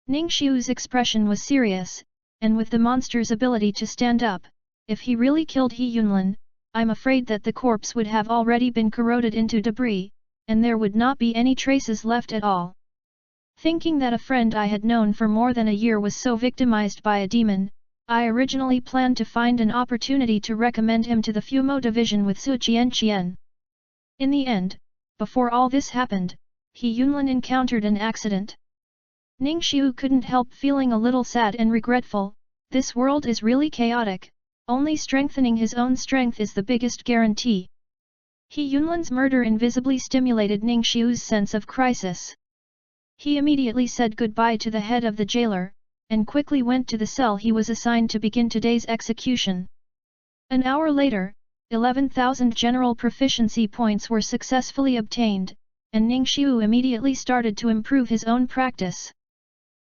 Ning Xiu's expression was serious, and with the monster's ability to stand up, if he really killed He Yunlin, I'm afraid that the corpse would have already been corroded into debris, and there would not be any traces left at all. Thinking that a friend I had known for more than a year was so victimized by a demon, I originally planned to find an opportunity to recommend him to the Fumo division with Su Qianqian. In the end, before all this happened, He Yunlin encountered an accident. Ning Xiu couldn't help feeling a little sad and regretful. This world is really chaotic. Only strengthening his own strength is the biggest guarantee. He Yunlin's murder invisibly stimulated Ning Xiu's sense of crisis. He immediately said goodbye to the head of the jailer, and quickly went to the cell he was assigned to begin today's execution. An hour later, 11,000 general proficiency points were successfully obtained, and Ning Xiu immediately started to improve his own practice.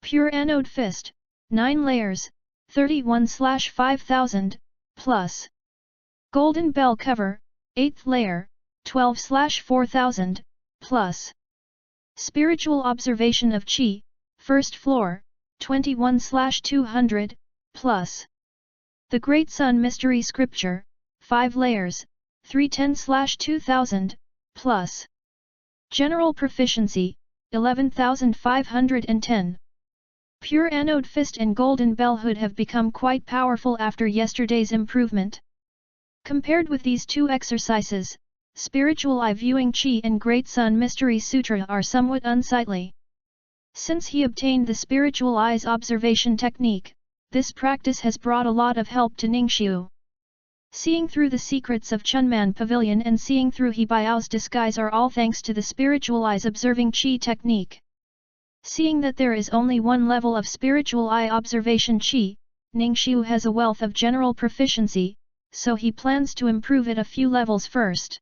Pure Anode Fist, 9 layers, 31/5000, plus. Golden Bell Cover, 8th layer, 12/4000, plus. Spiritual Observation of Qi, 1st floor, 21/200, plus. The Great Sun Mystery Scripture, 5 layers, 310/2000, plus. General Proficiency, 11,510. Pure Anode Fist and Golden Bell Hood have become quite powerful after yesterday's improvement. Compared with these two exercises, Spiritual Eye Viewing Qi and Great Sun Mystery Sutra are somewhat unsightly. Since he obtained the Spiritual Eye's observation technique, this practice has brought a lot of help to Ning Xiu. Seeing through the secrets of Chunman Pavilion and seeing through He Baiao's disguise are all thanks to the Spiritual Eye's observing Qi technique. Seeing that there is only one level of Spiritual Eye observation Qi, Ning Xiu has a wealth of general proficiency, so he plans to improve it a few levels first.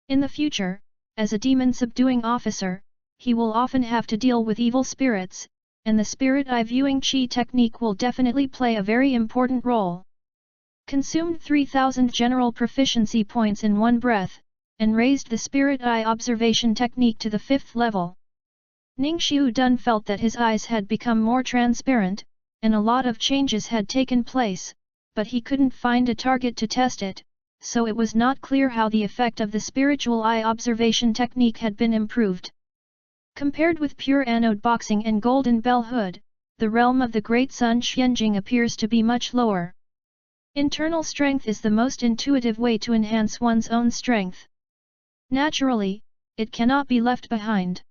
In the future, as a demon-subduing officer, he will often have to deal with evil spirits, and the Spirit Eye Viewing Qi technique will definitely play a very important role. Consumed 3,000 general proficiency points in one breath, and raised the Spirit Eye observation technique to the 5th level. Ning Xiu Dun felt that his eyes had become more transparent, and a lot of changes had taken place, but he couldn't find a target to test it, so it was not clear how the effect of the Spiritual Eye observation technique had been improved. Compared with Pure Anode Boxing and Golden Bell Hood, the realm of the Great Sun Xianjing appears to be much lower. Internal strength is the most intuitive way to enhance one's own strength. Naturally, it cannot be left behind.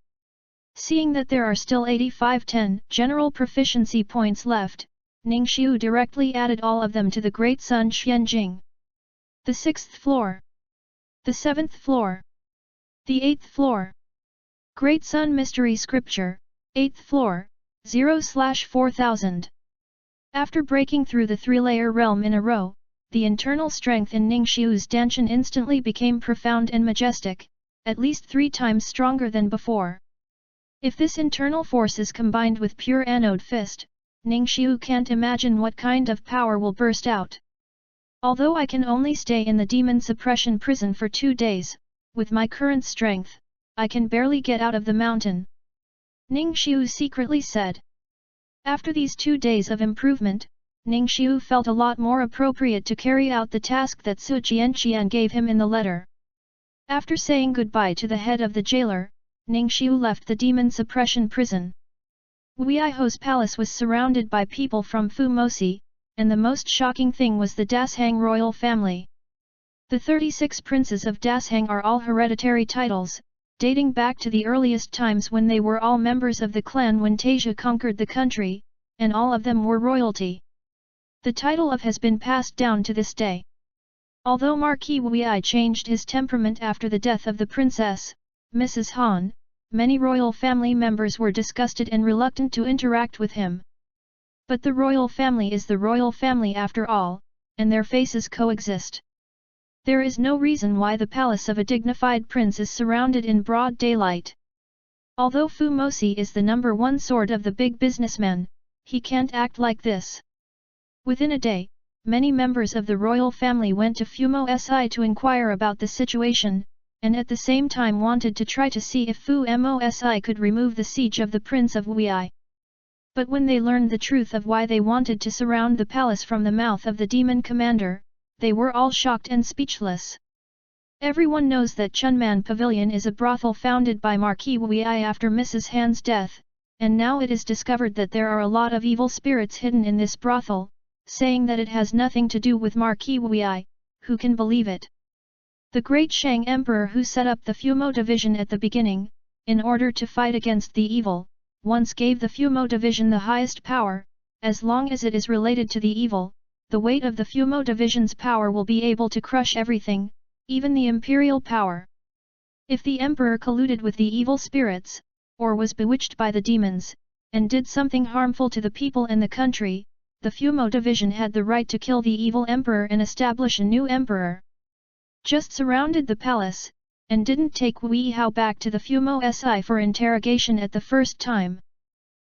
Seeing that there are still 8510 general proficiency points left, Ning Xiu directly added all of them to the Great Sun Xianjing. The 6th floor. The 7th floor. The 8th floor. Great Sun Mystery Scripture, 8th floor, 0/4000. After breaking through the 3-layer realm in a row, the internal strength in Ning Xiu's Danshan instantly became profound and majestic, at least 3 times stronger than before. If this internal force is combined with Pure Anode Fist, Ning Xiu can't imagine what kind of power will burst out. Although I can only stay in the demon suppression prison for 2 days, with my current strength, I can barely get out of the mountain. Ning Xiu secretly said. After these 2 days of improvement, Ning Xiu felt a lot more appropriate to carry out the task that Su Jianqian gave him in the letter. After saying goodbye to the head of the jailer, Ning Xiu left the demon suppression prison. Weiho's palace was surrounded by people from Fumosi, and the most shocking thing was the Dashang royal family. The 36 princes of Dashang are all hereditary titles, dating back to the earliest times when they were all members of the clan when Tasia conquered the country, and all of them were royalty. The title of has been passed down to this day. Although Marquis Wei changed his temperament after the death of the princess, Mrs. Han, many royal family members were disgusted and reluctant to interact with him. But the royal family is the royal family after all, and their faces coexist. There is no reason why the palace of a dignified prince is surrounded in broad daylight. Although Fu Mosi is the #1 sword of the big businessman, he can't act like this. Within a day, many members of the royal family went to Fu Mosi to inquire about the situation, and at the same time wanted to try to see if Fu Mosi could remove the siege of the Prince of Wei. But when they learned the truth of why they wanted to surround the palace from the mouth of the demon commander, they were all shocked and speechless. Everyone knows that Chunman Pavilion is a brothel founded by Marquis Wei after Mrs. Han's death, and now it is discovered that there are a lot of evil spirits hidden in this brothel, saying that it has nothing to do with Marquis Wei. Who can believe it? The great Shang Emperor who set up the Fumo division at the beginning, in order to fight against the evil, once gave the Fumo division the highest power. As long as it is related to the evil, the weight of the Fumo division's power will be able to crush everything, even the imperial power. If the emperor colluded with the evil spirits, or was bewitched by the demons, and did something harmful to the people and the country, the Fumo division had the right to kill the evil emperor and establish a new emperor. Just surrounded the palace, and didn't take Wei Hao back to the Fumo Si for interrogation at the first time.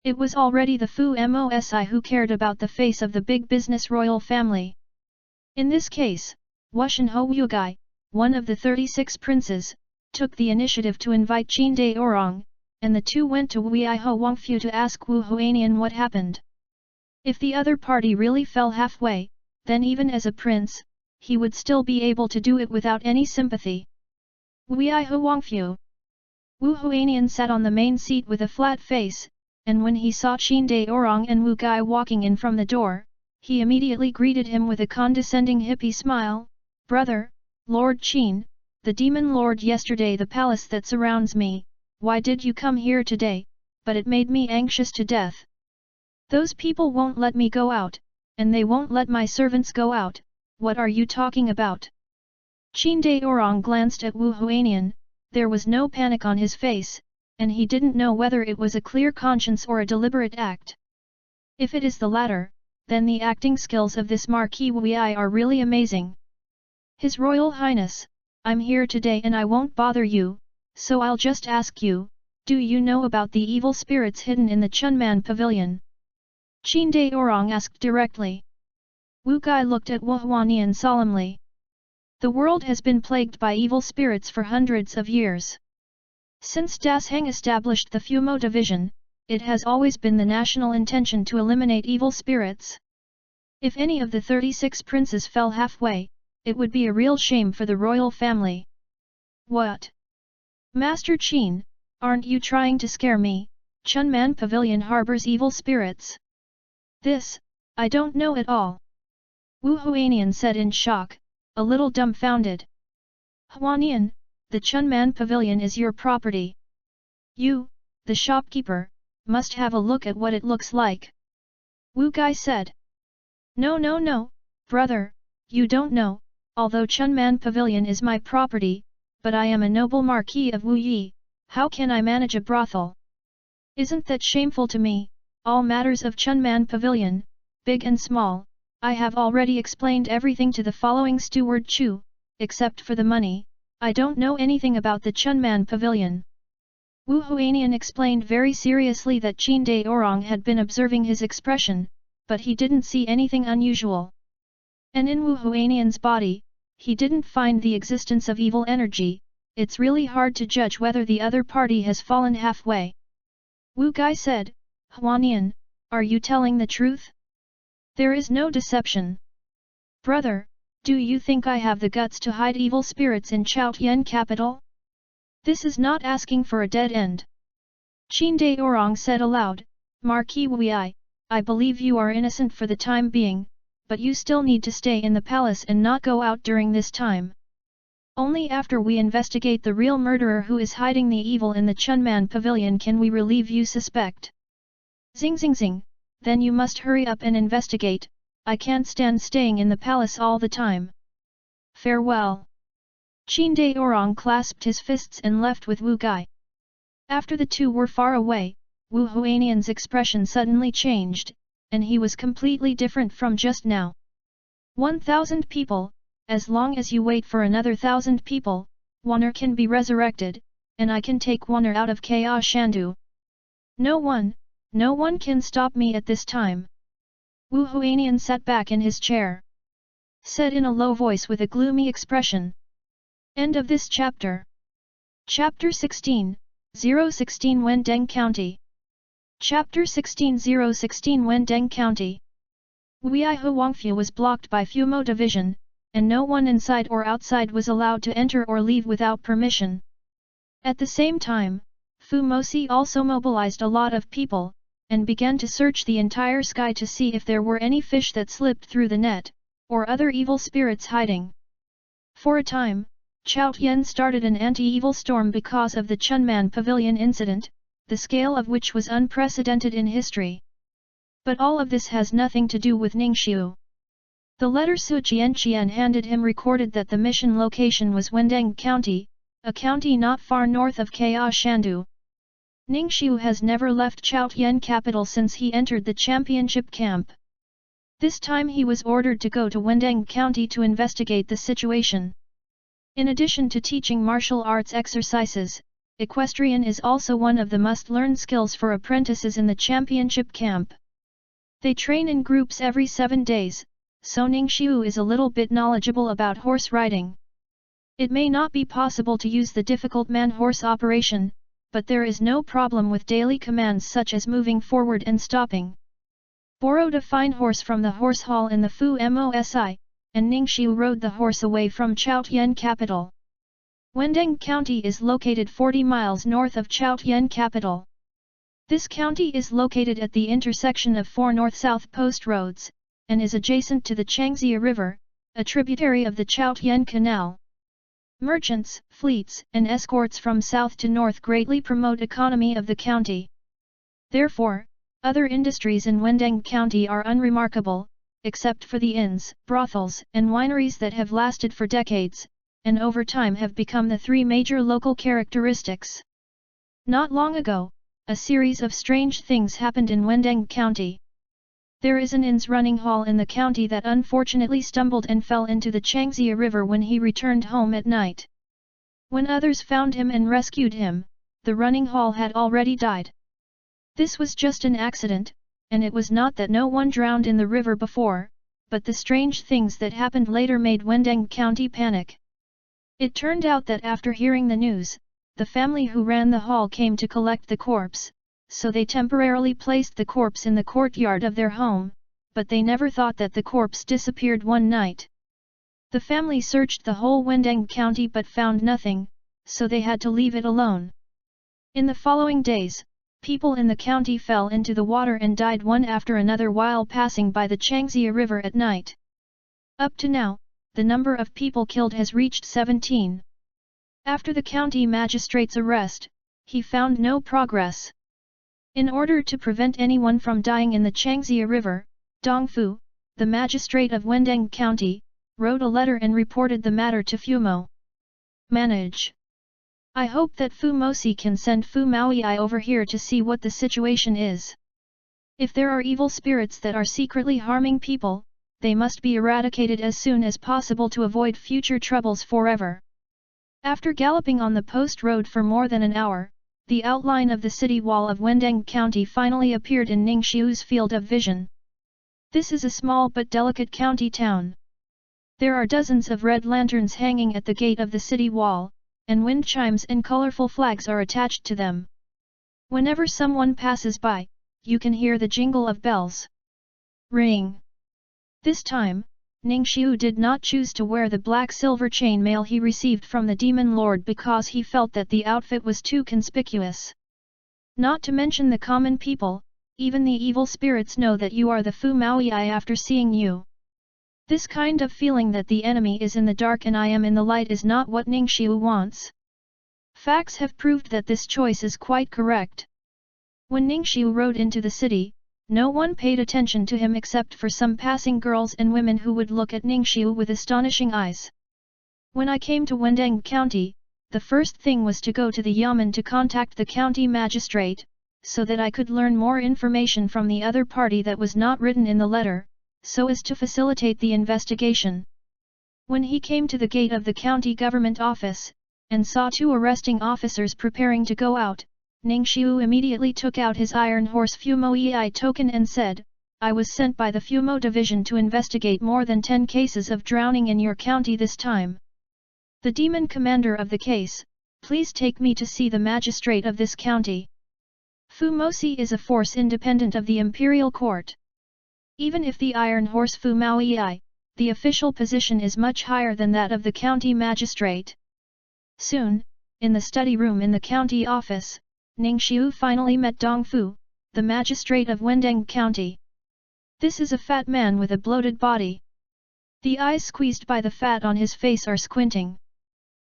It was already the Fu Mosi who cared about the face of the big business royal family. In this case, Wushan Ho Wugai, one of the 36 princes, took the initiative to invite Qin De Orang, and the two went to Wei Ho Wangfu to ask Wu Huanian what happened. If the other party really fell halfway, then even as a prince, he would still be able to do it without any sympathy. Wei Ho Wangfu. Wu Huanian sat on the main seat with a flat face, and when he saw Qin De Orang and Wu Gai walking in from the door, he immediately greeted him with a condescending hippie smile. "Brother, Lord Qin, the demon lord yesterday the palace that surrounds me, why did you come here today? But it made me anxious to death. Those people won't let me go out, and they won't let my servants go out, what are you talking about?" Qin De Orang glanced at Wu Huanian. There was no panic on his face, and he didn't know whether it was a clear conscience or a deliberate act. If it is the latter, then the acting skills of this Marquis Wei are really amazing. "His Royal Highness, I'm here today and I won't bother you, so I'll just ask you, do you know about the evil spirits hidden in the Chunman Pavilion?" Qin De Orang asked directly. Wu Gai looked at Wu Huanian solemnly. The world has been plagued by evil spirits for hundreds of years. Since Das Heng established the Fumo division, it has always been the national intention to eliminate evil spirits. If any of the 36 princes fell halfway, it would be a real shame for the royal family. "What? Master Qin, aren't you trying to scare me? Chunman Pavilion harbors evil spirits." "This, I don't know at all," Wu Huanian said in shock, a little dumbfounded. "Huanian, the Chunman Pavilion is your property. You, the shopkeeper, must have a look at what it looks like," Wu Gai said. No, brother, you don't know, although Chunman Pavilion is my property, but I am a noble Marquis of Wu Yi, how can I manage a brothel? Isn't that shameful to me? All matters of Chunman Pavilion, big and small, I have already explained everything to the following steward Chu, except for the money. I don't know anything about the Chunman Pavilion. Wu Huanian explained very seriously that Qin De Orang had been observing his expression, but he didn't see anything unusual. And in Wu Huanian's body, he didn't find the existence of evil energy. It's really hard to judge whether the other party has fallen halfway. Wu Gai said, "Huanian, are you telling the truth? There is no deception. Brother, do you think I have the guts to hide evil spirits in Chaotian capital? This is not asking for a dead end." Qin De Orang said aloud, "Marquis Wei, I believe you are innocent for the time being, but you still need to stay in the palace and not go out during this time. Only after we investigate the real murderer who is hiding the evil in the Chunman Pavilion can we relieve you suspect. Zing, then you must hurry up and investigate, I can't stand staying in the palace all the time. Farewell." Qin De Orang clasped his fists and left with Wu Gai. After the two were far away, Wu Huanian's expression suddenly changed, and he was completely different from just now. 1,000 people, as long as you wait for another 1,000 people, Wanner can be resurrected, and I can take Wanner out of Chaos Shandu. No one can stop me at this time. Wu Huanian sat back in his chair. Said in a low voice with a gloomy expression. End of this chapter. Chapter 16, 016 Wendeng County. Chapter 16 016 Wendeng County. Wei Huangfu was blocked by Fumo Division, and no one inside or outside was allowed to enter or leave without permission. At the same time, Fu Mosi also mobilized a lot of people, and began to search the entire sky to see if there were any fish that slipped through the net, or other evil spirits hiding. For a time, Chao Tian started an anti-evil storm because of the Chunman Pavilion incident, the scale of which was unprecedented in history. But all of this has nothing to do with Ningxiu. The letter Su Jianqian handed him recorded that the mission location was Wendeng County, a county not far north of Chaos Shandu. Ningxiu has never left Chaotian capital since he entered the championship camp. This time he was ordered to go to Wendeng County to investigate the situation. In addition to teaching martial arts exercises, equestrian is also one of the must-learn skills for apprentices in the championship camp. They train in groups every 7 days, so Ningxiu is a little bit knowledgeable about horse riding. It may not be possible to use the difficult man-horse operation, but there is no problem with daily commands such as moving forward and stopping. Borrowed a fine horse from the horse hall in the Fu Mosi, and Ningxiu rode the horse away from Chaotian capital. Wendeng County is located 40 miles north of Chaotian capital. This county is located at the intersection of 4 north-south post roads, and is adjacent to the Changxia River, a tributary of the Chaotian Canal. Merchants, fleets, and escorts from south to north greatly promote economy of the county. Therefore, other industries in Wendeng County are unremarkable, except for the inns, brothels, and wineries that have lasted for decades, and over time have become the 3 major local characteristics. Not long ago, a series of strange things happened in Wendeng County. There is an inn's running hall in the county that unfortunately stumbled and fell into the Changxia River when he returned home at night. When others found him and rescued him, the running hall had already died. This was just an accident, and it was not that no one drowned in the river before, but the strange things that happened later made Wendeng County panic. It turned out that after hearing the news, the family who ran the hall came to collect the corpse, so they temporarily placed the corpse in the courtyard of their home, but they never thought that the corpse disappeared one night. The family searched the whole Wendeng County but found nothing, so they had to leave it alone. In the following days, people in the county fell into the water and died one after another while passing by the Changxia River at night. Up to now, the number of people killed has reached 17. After the county magistrate's arrest, he found no progress. In order to prevent anyone from dying in the Changxia River, Dongfu, the magistrate of Wendeng County, wrote a letter and reported the matter to Fumo. Manage. I hope that Fu Mosi can send Fu Maoyi over here to see what the situation is. If there are evil spirits that are secretly harming people, they must be eradicated as soon as possible to avoid future troubles forever. After galloping on the post road for more than an hour, the outline of the city wall of Wendeng County finally appeared in Ningxiu's field of vision. This is a small but delicate county town. There are dozens of red lanterns hanging at the gate of the city wall, and wind chimes and colorful flags are attached to them. Whenever someone passes by, you can hear the jingle of bells. Ring. This time, Ningxiu did not choose to wear the black silver chain mail he received from the Demon Lord because he felt that the outfit was too conspicuous. Not to mention the common people, even the evil spirits know that you are the Fu Maoyi after seeing you. This kind of feeling that the enemy is in the dark and I am in the light is not what Ningxiu wants. Facts have proved that this choice is quite correct. When Ningxiu rode into the city, no one paid attention to him except for some passing girls and women who would look at Ningxiu with astonishing eyes. When I came to Wendeng County, the first thing was to go to the Yamen to contact the county magistrate, so that I could learn more information from the other party that was not written in the letter, so as to facilitate the investigation. When he came to the gate of the county government office, and saw 2 arresting officers preparing to go out, Ningxiu immediately took out his Iron Horse Fumo EI token and said, "I was sent by the Fumo division to investigate more than 10 cases of drowning in your county this time. The demon commander of the case, please take me to see the magistrate of this county." Fumosi is a force independent of the imperial court. Even if the Iron Horse Fumao EI, the official position is much higher than that of the county magistrate. Soon, in the study room in the county office, Ningxiu finally met Dongfu, the magistrate of Wendeng County. This is a fat man with a bloated body. The eyes squeezed by the fat on his face are squinting.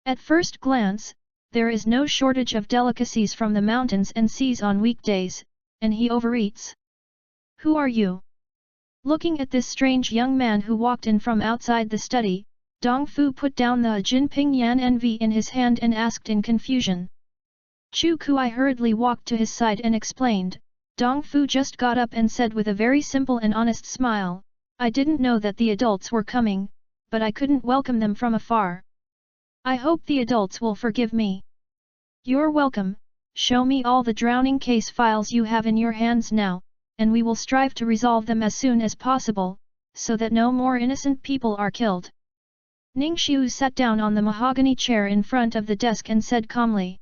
At first glance, there is no shortage of delicacies from the mountains and seas on weekdays, and he overeats. "Who are you?" Looking at this strange young man who walked in from outside the study, Dongfu put down the Jinping Yan NV in his hand and asked in confusion. Chu Kuai hurriedly walked to his side and explained. Dongfu just got up and said with a very simple and honest smile, "I didn't know that the adults were coming, but I couldn't welcome them from afar. I hope the adults will forgive me." "You're welcome. Show me all the drowning case files you have in your hands now, and we will strive to resolve them as soon as possible, so that no more innocent people are killed." Ningxiu sat down on the mahogany chair in front of the desk and said calmly.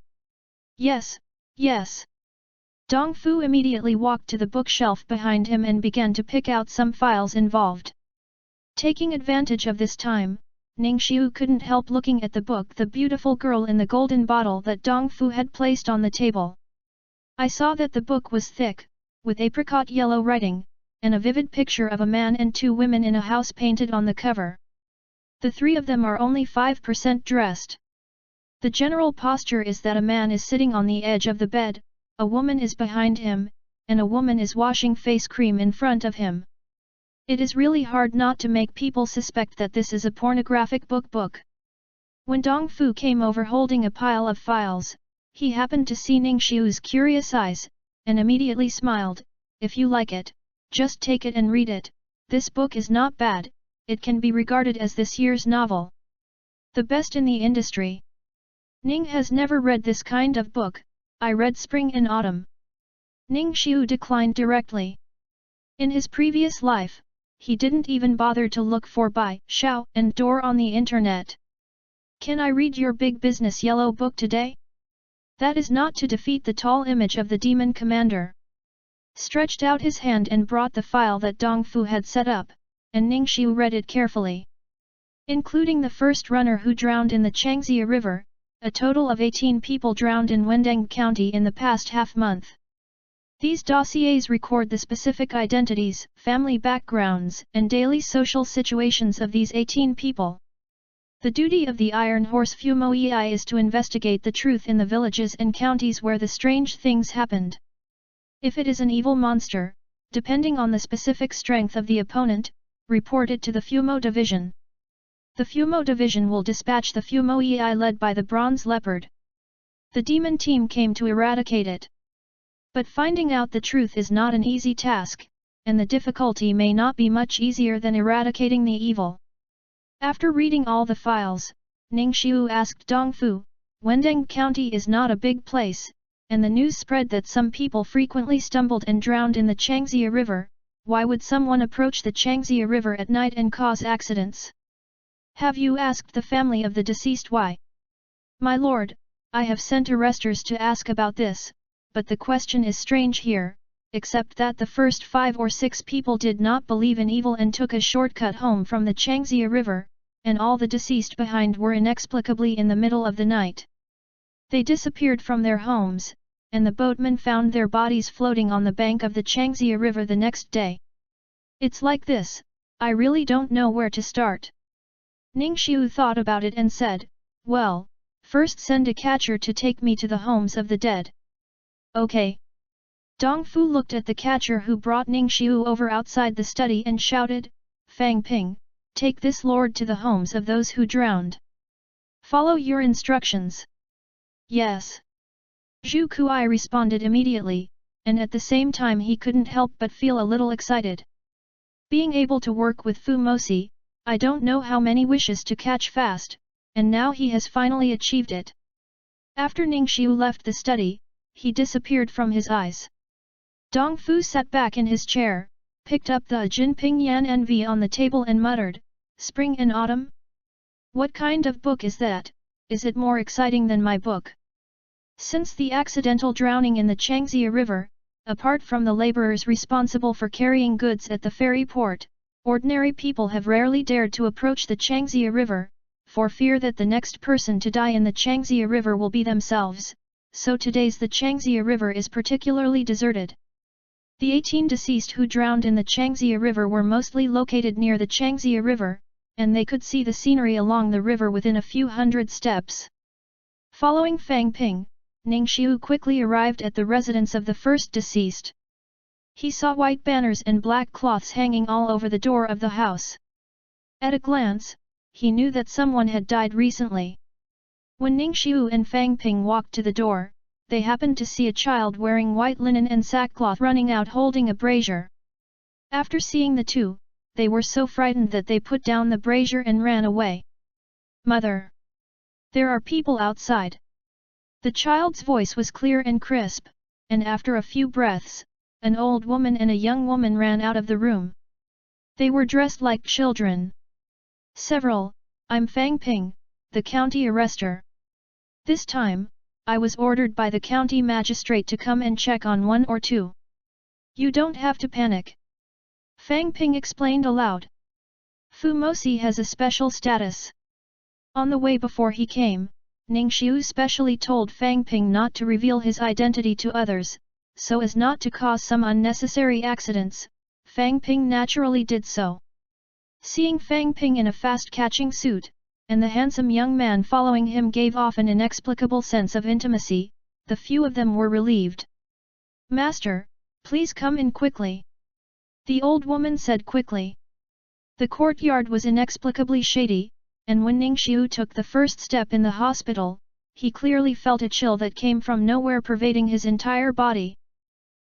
"Yes, yes." Dongfu immediately walked to the bookshelf behind him and began to pick out some files involved. Taking advantage of this time, Ningxiu couldn't help looking at the book The Beautiful Girl in the Golden Bottle that Dongfu had placed on the table. I saw that the book was thick, with apricot yellow writing, and a vivid picture of a man and 2 women in a house painted on the cover. The 3 of them are only 5% dressed. The general posture is that a man is sitting on the edge of the bed, a woman is behind him, and a woman is washing face cream in front of him. It is really hard not to make people suspect that this is a pornographic book. When Dongfu came over holding a pile of files, he happened to see Ningxiu's curious eyes, and immediately smiled. "If you like it, just take it and read it. This book is not bad, it can be regarded as this year's novel. The best in the industry." Ning has never read this kind of book. "I read Spring and Autumn." Ningxiu declined directly. In his previous life, he didn't even bother to look for Bai, Xiao, and Door on the internet. "Can I read your big business yellow book today?" That is not to defeat the tall image of the demon commander. Stretched out his hand and brought the file that Dongfu had set up, and Ningxiu read it carefully. Including the first runner who drowned in the Changxia River, a total of 18 people drowned in Wendeng County in the past half-month. These dossiers record the specific identities, family backgrounds, and daily social situations of these 18 people. The duty of the Iron Horse Fumo EI is to investigate the truth in the villages and counties where the strange things happened. If it is an evil monster, depending on the specific strength of the opponent, report it to the Fumo division. The Fumo division will dispatch the Fumo EI led by the Bronze Leopard. The demon team came to eradicate it. But finding out the truth is not an easy task, and the difficulty may not be much easier than eradicating the evil. After reading all the files, Ningxiu asked Dongfu, "Wendeng County is not a big place, and the news spread that some people frequently stumbled and drowned in the Changxia River. Why would someone approach the Changxia River at night and cause accidents? Have you asked the family of the deceased why?" "My lord, I have sent arresters to ask about this, but the question is strange here, except that the first 5 or 6 people did not believe in evil and took a shortcut home from the Changxia River, and all the deceased behind were inexplicably in the middle of the night. They disappeared from their homes, and the boatmen found their bodies floating on the bank of the Changxia River the next day. It's like this, I really don't know where to start." Ningxiu thought about it and said, "Well, first send a catcher to take me to the homes of the dead." "Okay." Dongfu looked at the catcher who brought Ningxiu over outside the study and shouted, "Fang Ping, take this lord to the homes of those who drowned. Follow your instructions." "Yes." Zhu Kuai responded immediately, and at the same time he couldn't help but feel a little excited. Being able to work with Fumosi, I don't know how many wishes to catch fast, and now he has finally achieved it. After Ningxiu left the study, he disappeared from his eyes. Dongfu sat back in his chair, picked up the Jinping Yan NV on the table and muttered, "Spring and autumn? What kind of book is that? Is it more exciting than my book?" Since the accidental drowning in the Changxia River, apart from the laborers responsible for carrying goods at the ferry port, ordinary people have rarely dared to approach the Changxia River, for fear that the next person to die in the Changxia River will be themselves, so today's the Changxia River is particularly deserted. The 18 deceased who drowned in the Changxia River were mostly located near the Changxia River, and they could see the scenery along the river within a few hundred steps. Following Fang Ping, Ningxiu quickly arrived at the residence of the first deceased. He saw white banners and black cloths hanging all over the door of the house. At a glance, he knew that someone had died recently. When Ningxiu and Fang Ping walked to the door, they happened to see a child wearing white linen and sackcloth running out holding a brazier. After seeing the two, they were so frightened that they put down the brazier and ran away. "Mother! There are people outside!" The child's voice was clear and crisp, and after a few breaths, an old woman and a young woman ran out of the room. They were dressed like children. "Several, I'm Fang Ping, the county arrestor. This time, I was ordered by the county magistrate to come and check on one or two. You don't have to panic." Fang Ping explained aloud. Fu Mosi has a special status. On the way before he came, Ningxiu specially told Fang Ping not to reveal his identity to others, so as not to cause some unnecessary accidents. Fang Ping naturally did so. Seeing Fang Ping in a fast-catching suit, and the handsome young man following him gave off an inexplicable sense of intimacy, the few of them were relieved. "Master, please come in quickly," the old woman said quickly. The courtyard was inexplicably shady, and when Ningxiu took the first step in the hospital, he clearly felt a chill that came from nowhere pervading his entire body.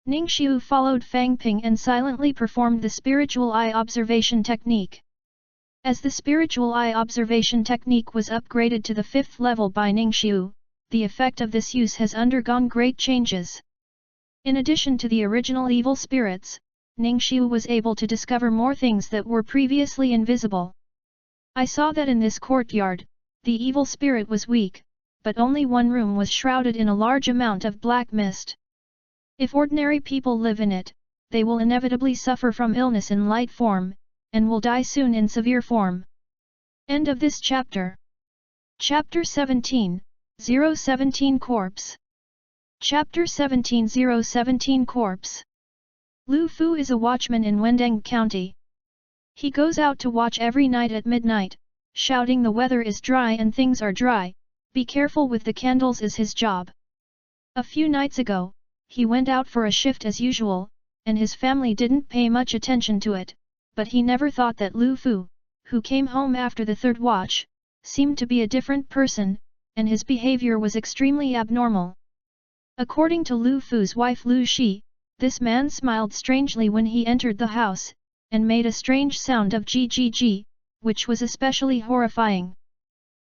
Ningxiu followed Fang Ping and silently performed the spiritual eye observation technique. As the spiritual eye observation technique was upgraded to the 5th level by Ningxiu, the effect of this use has undergone great changes. In addition to the original evil spirits, Ningxiu was able to discover more things that were previously invisible. "I saw that in this courtyard, the evil spirit was weak, but only one room was shrouded in a large amount of black mist. If ordinary people live in it, they will inevitably suffer from illness in light form, and will die soon in severe form." End of this chapter. Chapter 17, 017 Corpse. Chapter 17 017 Corpse. Lu Fu is a watchman in Wendeng County. He goes out to watch every night at midnight, shouting the weather is dry and things are dry, be careful with the candles is his job. A few nights ago, he went out for a shift as usual, and his family didn't pay much attention to it, but he never thought that Lu Fu, who came home after the third watch, seemed to be a different person, and his behavior was extremely abnormal. According to Lu Fu's wife Lu Shi, this man smiled strangely when he entered the house, and made a strange sound of GGG, which was especially horrifying.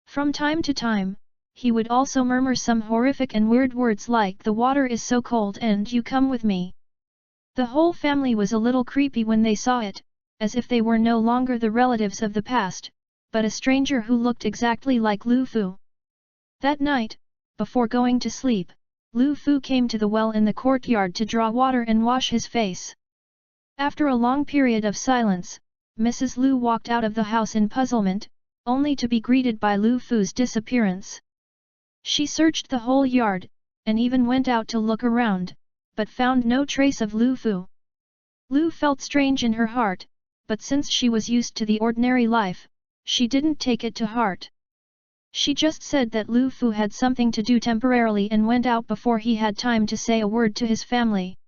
From time to time, he would also murmur some horrific and weird words like "the water is so cold and you come with me." The whole family was a little creepy when they saw it, as if they were no longer the relatives of the past, but a stranger who looked exactly like Lu Fu. That night, before going to sleep, Lu Fu came to the well in the courtyard to draw water and wash his face. After a long period of silence, Mrs. Lu walked out of the house in puzzlement, only to be greeted by Lu Fu's disappearance. She searched the whole yard, and even went out to look around, but found no trace of Lu Fu. Lu felt strange in her heart, but since she was used to the ordinary life, she didn't take it to heart. She just said that Lu Fu had something to do temporarily and went out before he had time to say a word to his family.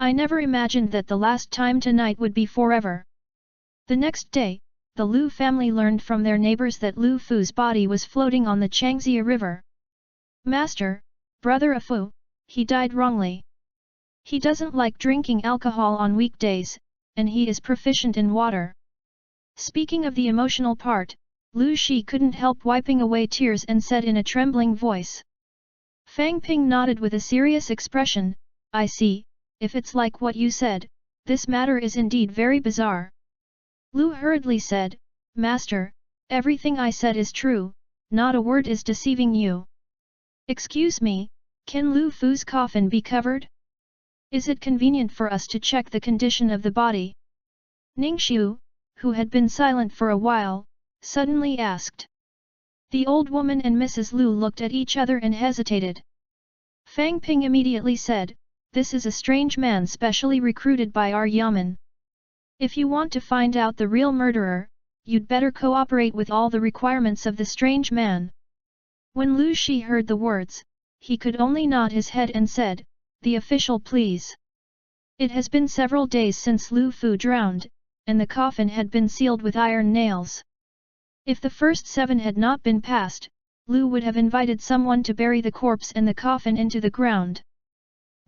"I never imagined that the last time tonight would be forever." The next day, the Lu family learned from their neighbors that Lu Fu's body was floating on the Changxia River. "Master, brother of Fu, he died wrongly. He doesn't like drinking alcohol on weekdays, and he is proficient in water. Speaking of the emotional part, Lu Shi couldn't help wiping away tears and said in a trembling voice. Fang Ping nodded with a serious expression, I see, if it's like what you said, this matter is indeed very bizarre. Lu hurriedly said, Master, everything I said is true, not a word is deceiving you. Excuse me, can Lu Fu's coffin be covered? Is it convenient for us to check the condition of the body? Ningxiu, who had been silent for a while, suddenly asked. The old woman and Mrs. Lu looked at each other and hesitated. Fang Ping immediately said, This is a strange man specially recruited by our Yamen. If you want to find out the real murderer, you'd better cooperate with all the requirements of the strange man. When Lu Shi heard the words, he could only nod his head and said, The official please. It has been several days since Lu Fu drowned, and the coffin had been sealed with iron nails. If the first 7 had not been passed, Lu would have invited someone to bury the corpse and the coffin into the ground.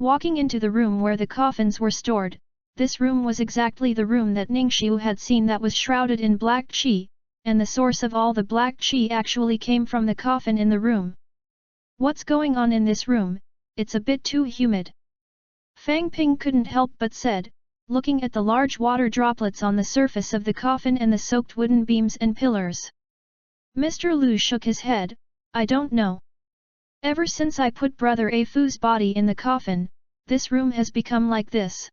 Walking into the room where the coffins were stored, this room was exactly the room that Ningxiu had seen that was shrouded in black qi, and the source of all the black qi actually came from the coffin in the room. What's going on in this room? It's a bit too humid. Fang Ping couldn't help but said, looking at the large water droplets on the surface of the coffin and the soaked wooden beams and pillars. Mr. Lu shook his head, I don't know. Ever since I put Brother A Fu's body in the coffin, this room has become like this.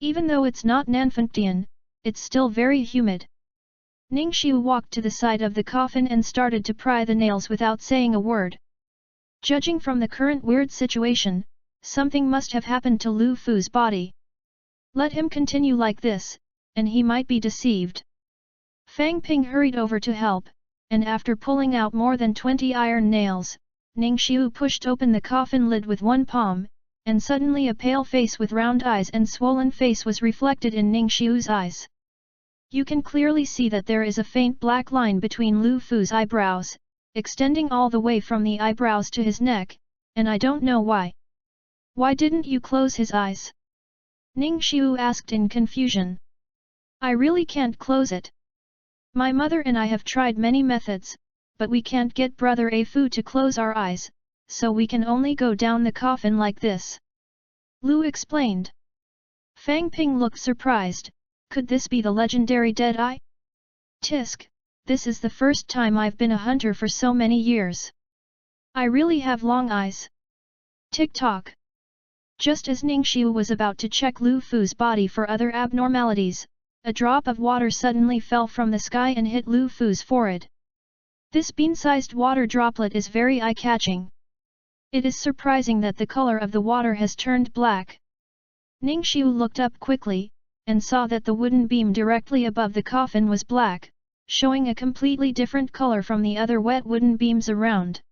Even though it's not Nanfengtian, it's still very humid. Ningxiu walked to the side of the coffin and started to pry the nails without saying a word. Judging from the current weird situation, something must have happened to Lu Fu's body. Let him continue like this, and he might be deceived. Fang Ping hurried over to help, and after pulling out more than 20 iron nails, Ningxiu pushed open the coffin lid with one palm, and suddenly a pale face with round eyes and swollen face was reflected in Ningxiu's eyes. You can clearly see that there is a faint black line between Lu Fu's eyebrows, extending all the way from the eyebrows to his neck, and I don't know why. Why didn't you close his eyes? Ningxiu asked in confusion. I really can't close it. My mother and I have tried many methods, but we can't get Brother A Fu to close our eyes, so we can only go down the coffin like this. Lu explained. Fang Ping looked surprised, could this be the legendary dead eye? Tisk, this is the first time I've been a hunter for so many years. I really have long eyes. Tick-tock. Just as Ningxiu was about to check Lu Fu's body for other abnormalities, a drop of water suddenly fell from the sky and hit Lu Fu's forehead. This bean-sized water droplet is very eye-catching. It is surprising that the color of the water has turned black. Ningxiu looked up quickly, and saw that the wooden beam directly above the coffin was black, showing a completely different color from the other wet wooden beams around.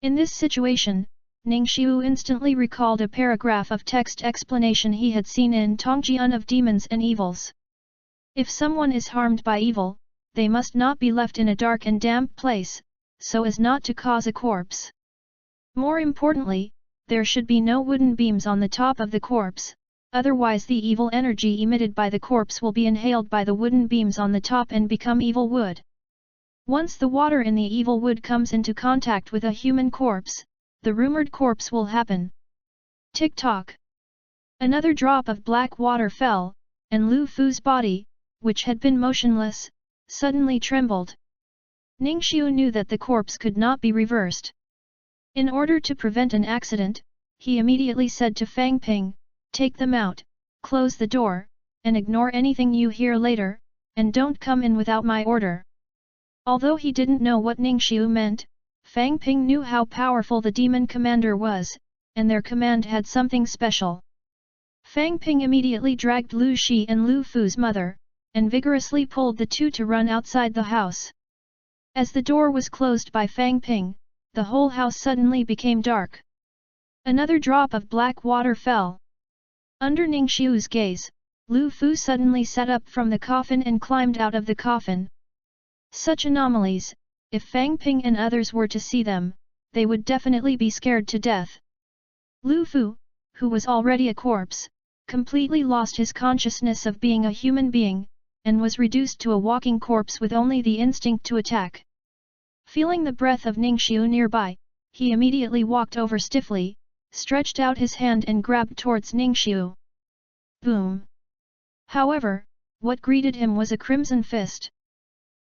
In this situation, Ningxiu instantly recalled a paragraph of text explanation he had seen in Tongjian of Demons and Evils. If someone is harmed by evil, they must not be left in a dark and damp place, so as not to cause a corpse. More importantly, there should be no wooden beams on the top of the corpse, otherwise the evil energy emitted by the corpse will be inhaled by the wooden beams on the top and become evil wood. Once the water in the evil wood comes into contact with a human corpse, the rumored corpse will happen. Tick-tock. Another drop of black water fell, and Lu Fu's body, which had been motionless, suddenly trembled. Ningxiu knew that the corpse could not be reversed. In order to prevent an accident, he immediately said to Fang Ping, take them out, close the door, and ignore anything you hear later, and don't come in without my order. Although he didn't know what Ningxiu meant, Fang Ping knew how powerful the demon commander was, and their command had something special. Fang Ping immediately dragged Lu Shi and Lu Fu's mother, and vigorously pulled the two to run outside the house. As the door was closed by Fang Ping, the whole house suddenly became dark. Another drop of black water fell. Under Ningxiu's gaze, Lu Fu suddenly sat up from the coffin and climbed out of the coffin. Such anomalies, if Fang Ping and others were to see them, they would definitely be scared to death. Lu Fu, who was already a corpse, completely lost his consciousness of being a human being, and was reduced to a walking corpse with only the instinct to attack. Feeling the breath of Ningxiu nearby, he immediately walked over stiffly, stretched out his hand and grabbed towards Ningxiu. Boom! However, what greeted him was a crimson fist.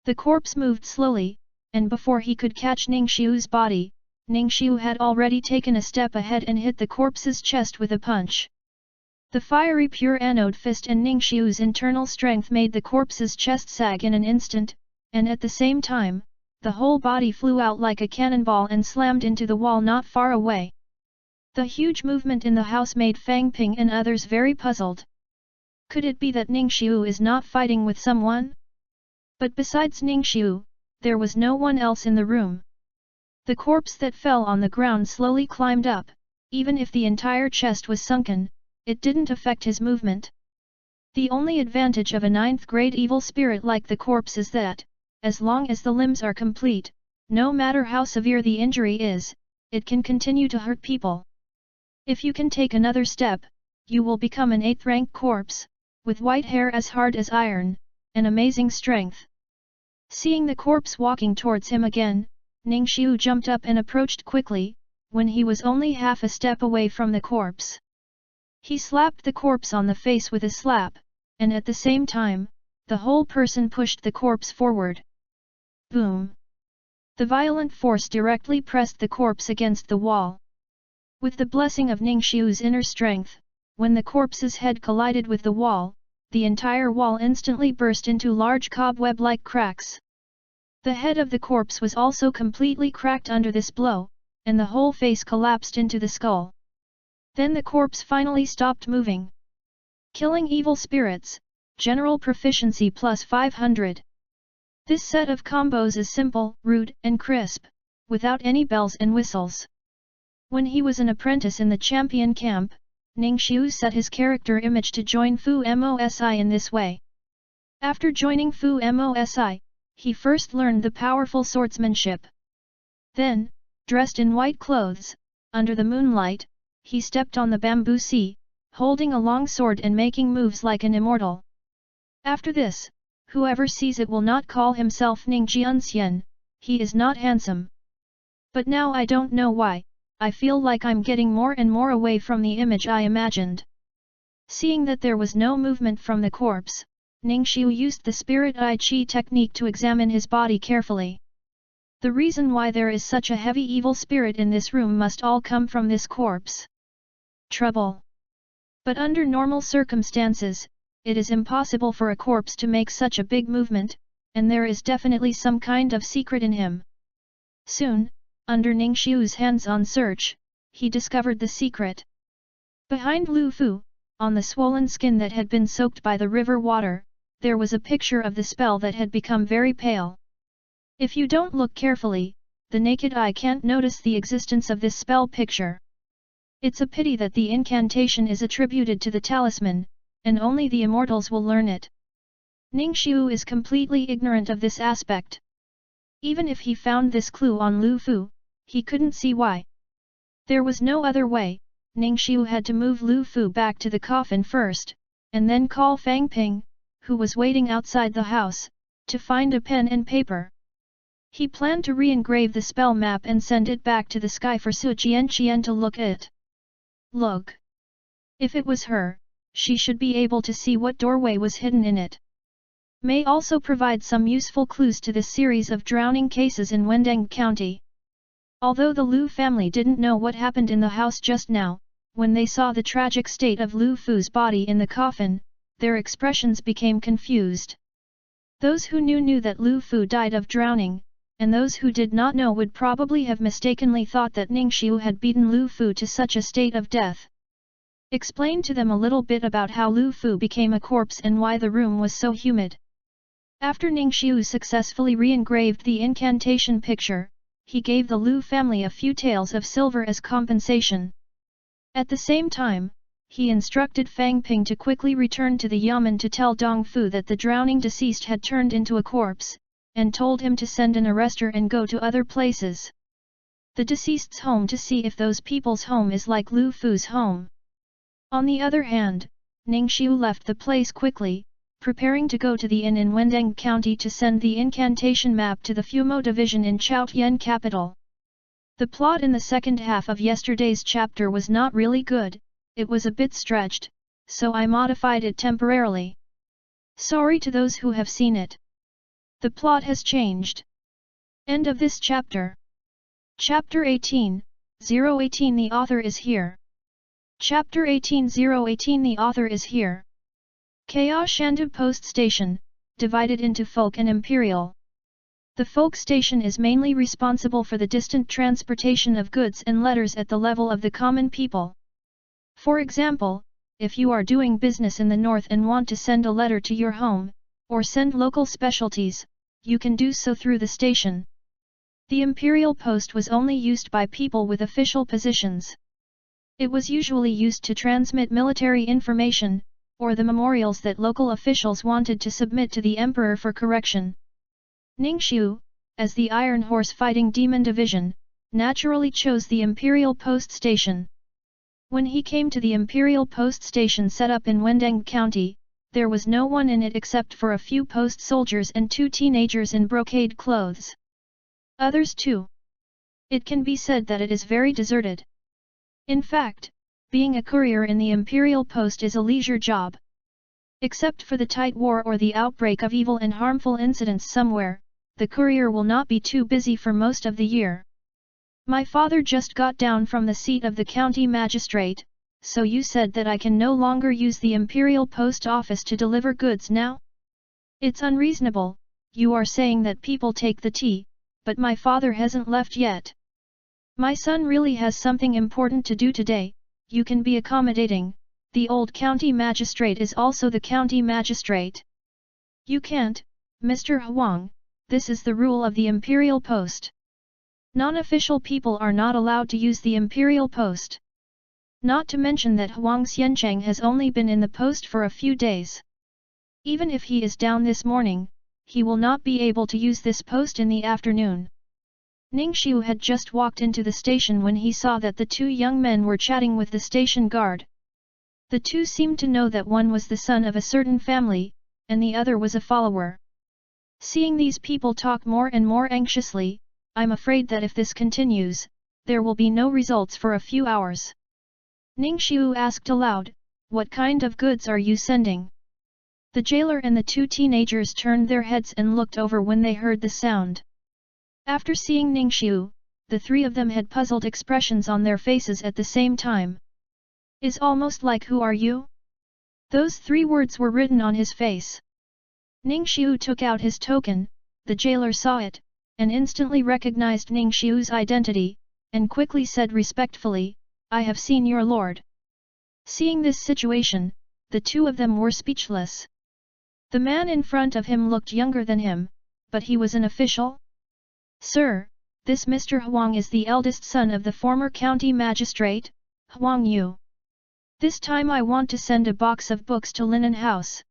The corpse moved slowly, and before he could catch Ningxiu's body, Ningxiu had already taken a step ahead and hit the corpse's chest with a punch. The fiery pure anode fist and Ningxiu's internal strength made the corpse's chest sag in an instant, and at the same time, the whole body flew out like a cannonball and slammed into the wall not far away. The huge movement in the house made Fang Ping and others very puzzled. Could it be that Ningxiu is not fighting with someone? But besides Ningxiu, there was no one else in the room. The corpse that fell on the ground slowly climbed up. Even if the entire chest was sunken, it didn't affect his movement. The only advantage of a 9th grade evil spirit like the corpse is that, as long as the limbs are complete, no matter how severe the injury is, it can continue to hurt people. If you can take another step, you will become an 8th rank corpse, with white hair as hard as iron, and amazing strength. Seeing the corpse walking towards him again, Ningxiu jumped up and approached quickly, when he was only half a step away from the corpse. He slapped the corpse on the face with a slap, and at the same time, the whole person pushed the corpse forward. Boom! The violent force directly pressed the corpse against the wall. With the blessing of Ningxiu's inner strength, when the corpse's head collided with the wall, the entire wall instantly burst into large cobweb-like cracks. The head of the corpse was also completely cracked under this blow, and the whole face collapsed into the skull. Then the corpse finally stopped moving. Killing evil spirits, General Proficiency plus 500. This set of combos is simple, rude, and crisp, without any bells and whistles. When he was an apprentice in the champion camp, Ningxiu set his character image to join Fu Mosi in this way. After joining Fu Mosi, he first learned the powerful swordsmanship. Then, dressed in white clothes, under the moonlight, he stepped on the bamboo sea, holding a long sword and making moves like an immortal. After this, whoever sees it will not call himself Ning Jianxian, he is not handsome. But now I don't know why, I feel like I'm getting more and more away from the image I imagined. Seeing that there was no movement from the corpse, Ningxiu used the Spirit I Chi technique to examine his body carefully. The reason why there is such a heavy evil spirit in this room must all come from this corpse. Trouble. But under normal circumstances, it is impossible for a corpse to make such a big movement, and there is definitely some kind of secret in him. Soon, under Ningxiu's hands-on search, he discovered the secret. Behind Lu Fu, on the swollen skin that had been soaked by the river water, there was a picture of the spell that had become very pale. If you don't look carefully, the naked eye can't notice the existence of this spell picture. It's a pity that the incantation is attributed to the talisman, and only the immortals will learn it. Ningxiu is completely ignorant of this aspect. Even if he found this clue on Lu Fu, he couldn't see why. There was no other way. Ningxiu had to move Lu Fu back to the coffin first, and then call Fang Ping, who was waiting outside the house, to find a pen and paper. He planned to re-engrave the spell map and send it back to the sky for Su Jianqian to look at. Look! If it was her, she should be able to see what doorway was hidden in it. May also provide some useful clues to this series of drowning cases in Wendeng County. Although the Lu family didn't know what happened in the house just now, when they saw the tragic state of Lu Fu's body in the coffin, their expressions became confused. Those who knew that Lu Fu died of drowning, and those who did not know would probably have mistakenly thought that Ningxiu had beaten Lu Fu to such a state of death. Explain to them a little bit about how Lu Fu became a corpse and why the room was so humid. After Ningxiu successfully re-engraved the incantation picture, he gave the Lu family a few taels of silver as compensation. At the same time, he instructed Fang Ping to quickly return to the yamen to tell Dong Fu that the drowning deceased had turned into a corpse, and told him to send an arrestor and go to other places. The deceased's home to see if those people's home is like Lu Fu's home. On the other hand, Ningxiu left the place quickly, preparing to go to the inn in Wendeng County to send the incantation map to the Fumo division in Chaotian capital. The plot in the second half of yesterday's chapter was not really good, it was a bit stretched, so I modified it temporarily. Sorry to those who have seen it. The plot has changed. End of this chapter. Chapter 18, 018 The author is here. Chapter 18 018 The author is here. Kaya Shandu Post Station, divided into folk and imperial. The folk station is mainly responsible for the distant transportation of goods and letters at the level of the common people. For example, if you are doing business in the north and want to send a letter to your home, or send local specialties, you can do so through the station. The imperial post was only used by people with official positions. It was usually used to transmit military information, or the memorials that local officials wanted to submit to the emperor for correction. Ningxiu, as the Iron Horse Fighting Demon Division, naturally chose the imperial post station. When he came to the imperial post station set up in Wendeng County, there was no one in it except for a few post soldiers and 2 teenagers in brocade clothes. Others too. It can be said that it is very deserted. In fact, being a courier in the imperial post is a leisure job. Except for the tight war or the outbreak of evil and harmful incidents somewhere, the courier will not be too busy for most of the year. My father just got down from the seat of the county magistrate, so you said that I can no longer use the imperial post office to deliver goods now? It's unreasonable, you are saying that people take the tea, but my father hasn't left yet. My son really has something important to do today. You can be accommodating, the old county magistrate is also the county magistrate. You can't, Mr. Huang, this is the rule of the imperial post. Non-official people are not allowed to use the imperial post. Not to mention that Huang Xiancheng has only been in the post for a few days. Even if he is down this morning, he will not be able to use this post in the afternoon. Ningxiu had just walked into the station when he saw that the 2 young men were chatting with the station guard. The 2 seemed to know that one was the son of a certain family, and the other was a follower. Seeing these people talk more and more anxiously, I'm afraid that if this continues, there will be no results for a few hours. Ningxiu asked aloud, what kind of goods are you sending? The jailer and the 2 teenagers turned their heads and looked over when they heard the sound. After seeing Ningxiu, the 3 of them had puzzled expressions on their faces at the same time. Is almost like who are you? Those 3 words were written on his face. Ningxiu took out his token, the jailer saw it, and instantly recognized Ningxiu's identity, and quickly said respectfully, I have seen your lord. Seeing this situation, the 2 of them were speechless. The man in front of him looked younger than him, but he was an official? Sir, this Mr. Huang is the eldest son of the former county magistrate, Huang Yu. This time I want to send a box of books to Linen House.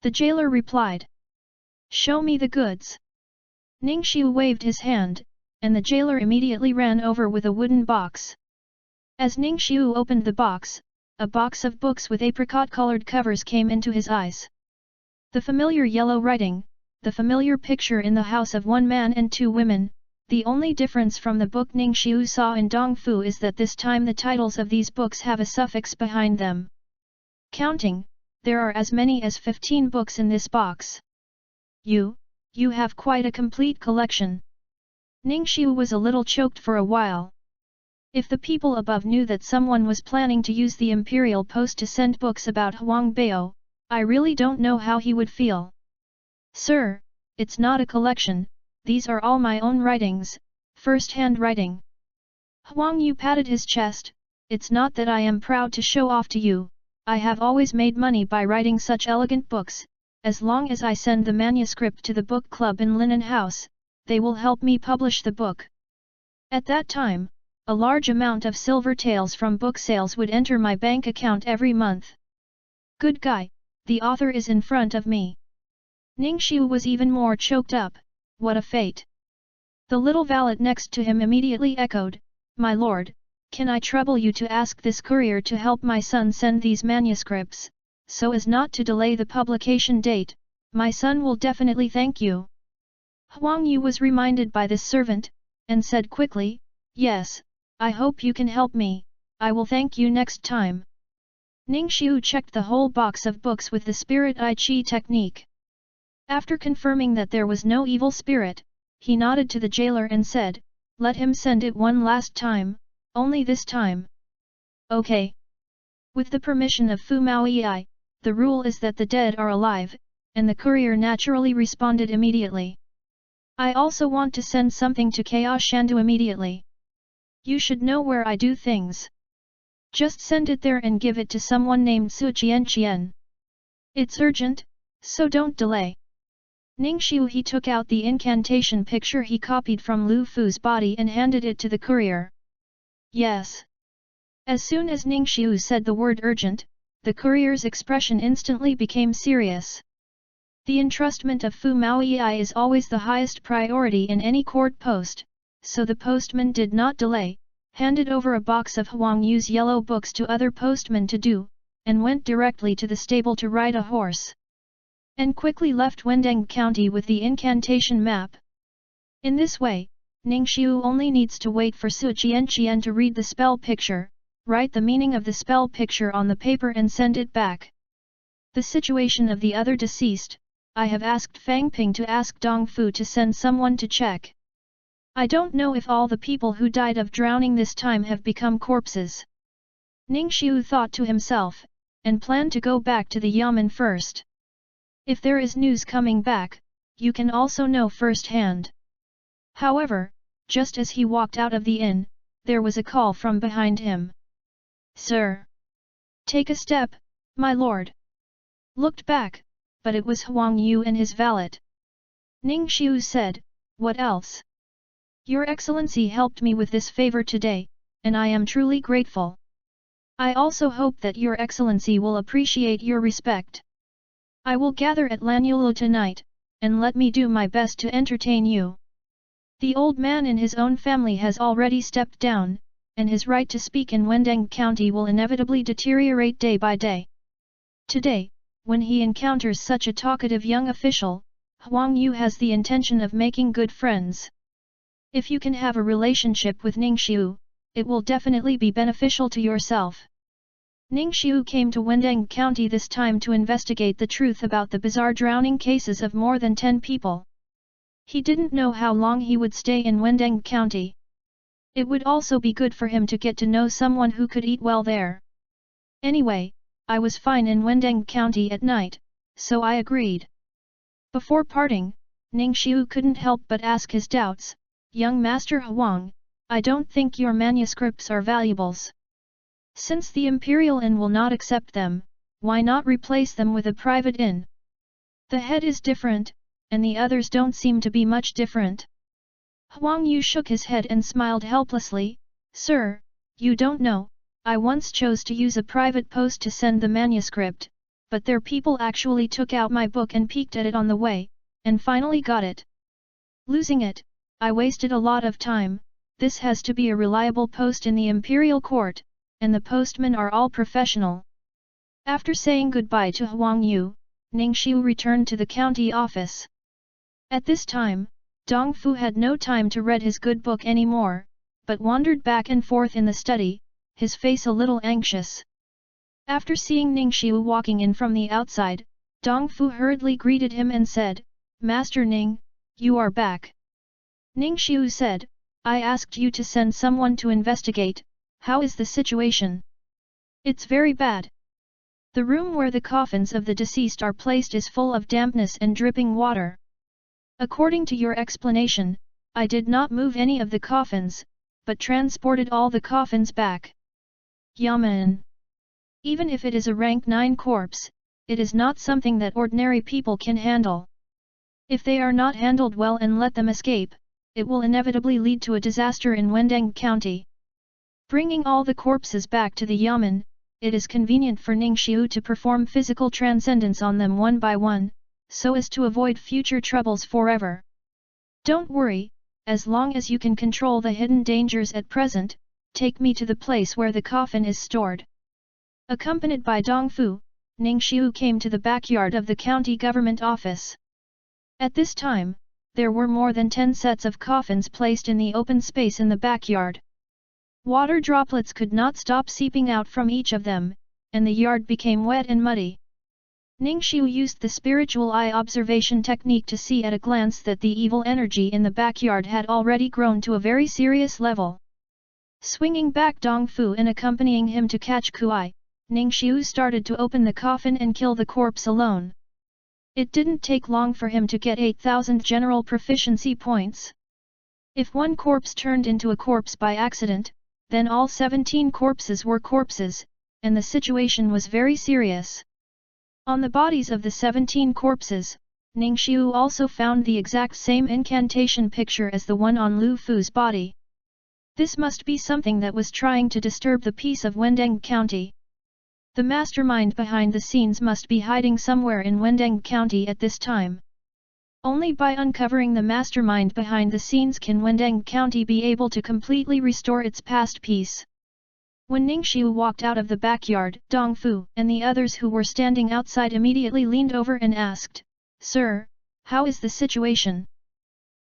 The jailer replied. Show me the goods. Ningxiu waved his hand, and the jailer immediately ran over with a wooden box. As Ningxiu opened the box, a box of books with apricot-colored covers came into his eyes. The familiar yellow writing, the familiar picture in the house of 1 man and 2 women, the only difference from the book Ningxiu saw in Dongfu is that this time the titles of these books have a suffix behind them. Counting, there are as many as 15 books in this box. You have quite a complete collection. Ningxiu was a little choked for a while. If the people above knew that someone was planning to use the imperial post to send books about Huang Bao, I really don't know how he would feel. Sir, it's not a collection, these are all my own writings, first-hand writing. Huang Yu patted his chest, it's not that I am proud to show off to you, I have always made money by writing such elegant books, as long as I send the manuscript to the book club in Linen House, they will help me publish the book. At that time, a large amount of silver taels from book sales would enter my bank account every month. Good guy, the author is in front of me. Ningxiu was even more choked up, what a fate. The little valet next to him immediately echoed, My lord, can I trouble you to ask this courier to help my son send these manuscripts, so as not to delay the publication date. My son will definitely thank you." Huang Yu was reminded by this servant, and said quickly, "Yes, I hope you can help me, I will thank you next time." Ningxiu checked the whole box of books with the Spirit I Chi technique. After confirming that there was no evil spirit, he nodded to the jailer and said, "Let him send it one last time, only this time." "Okay." With the permission of Fu Maoyi, the rule is that the dead are alive, and the courier naturally responded immediately. "I also want to send something to Chaos Shandu immediately. You should know where I do things. Just send it there and give it to someone named Su Qian. It's urgent, so don't delay." Ningxiu he took out the incantation picture he copied from Lu Fu's body and handed it to the courier. "Yes." As soon as Ningxiu said the word urgent, the courier's expression instantly became serious. The entrustment of Fu Maoyi is always the highest priority in any court post, so the postman did not delay, handed over a box of Huang Yu's yellow books to other postmen to do, and went directly to the stable to ride a horse. And quickly left Wendeng County with the incantation map. In this way, Ningxiu only needs to wait for Su Qian to read the spell picture, write the meaning of the spell picture on the paper and send it back. The situation of the other deceased, I have asked Fang Ping to ask Dong Fu to send someone to check. I don't know if all the people who died of drowning this time have become corpses. Ningxiu thought to himself, and planned to go back to the Yamen first. If there is news coming back, you can also know firsthand. However, just as he walked out of the inn, there was a call from behind him. "Sir! Take a step, my lord!" Looked back, but it was Huang Yu and his valet. Ningxiu said, "What else? Your Excellency helped me with this favor today, and I am truly grateful. I also hope that Your Excellency will appreciate your respect. I will gather at Lanyulu tonight, and let me do my best to entertain you." The old man in his own family has already stepped down, and his right to speak in Wendeng County will inevitably deteriorate day by day. Today, when he encounters such a talkative young official, Huang Yu has the intention of making good friends. If you can have a relationship with Ningxiu, it will definitely be beneficial to yourself. Ningxiu came to Wendeng County this time to investigate the truth about the bizarre drowning cases of more than 10 people. He didn't know how long he would stay in Wendeng County. It would also be good for him to get to know someone who could eat well there. Anyway, I was fine in Wendeng County at night, so I agreed. Before parting, Ningxiu couldn't help but ask his doubts, "Young Master Huang, I don't think your manuscripts are valuables. Since the Imperial Inn will not accept them, why not replace them with a private inn? The head is different, and the others don't seem to be much different." Huang Yu shook his head and smiled helplessly, "Sir, you don't know, I once chose to use a private post to send the manuscript, but their people actually took out my book and peeked at it on the way, and finally got it. Losing it, I wasted a lot of time. This has to be a reliable post in the Imperial Court, and the postmen are all professional." After saying goodbye to Huang Yu, Ningxiu returned to the county office. At this time, Dong Fu had no time to read his good book anymore, but wandered back and forth in the study, his face a little anxious. After seeing Ningxiu walking in from the outside, Dong Fu hurriedly greeted him and said, "Master Ning, you are back." Ningxiu said, "I asked you to send someone to investigate. How is the situation?" "It's very bad. The room where the coffins of the deceased are placed is full of dampness and dripping water. According to your explanation, I did not move any of the coffins, but transported all the coffins back. Yaman. Even if it is a rank 9 corpse, it is not something that ordinary people can handle. If they are not handled well and let them escape, it will inevitably lead to a disaster in Wendeng County. Bringing all the corpses back to the Yamen, it is convenient for Ningxiu to perform physical transcendence on them one by one, so as to avoid future troubles forever. Don't worry, as long as you can control the hidden dangers at present, take me to the place where the coffin is stored." Accompanied by Dong Fu, Ningxiu came to the backyard of the county government office. At this time, there were more than 10 sets of coffins placed in the open space in the backyard. Water droplets could not stop seeping out from each of them, and the yard became wet and muddy. Ningxiu used the spiritual eye observation technique to see at a glance that the evil energy in the backyard had already grown to a very serious level. Swinging back Dongfu and accompanying him to catch Kuai, Ningxiu started to open the coffin and kill the corpse alone. It didn't take long for him to get 8,000 general proficiency points. If one corpse turned into a corpse by accident, then all 17 corpses were corpses, and the situation was very serious. On the bodies of the 17 corpses, Ningxiu also found the exact same incantation picture as the one on Lu Fu's body. This must be something that was trying to disturb the peace of Wendeng County. The mastermind behind the scenes must be hiding somewhere in Wendeng County at this time. Only by uncovering the mastermind behind the scenes can Wendeng County be able to completely restore its past peace. When Ningxiu walked out of the backyard, Dongfu and the others who were standing outside immediately leaned over and asked, "Sir, how is the situation?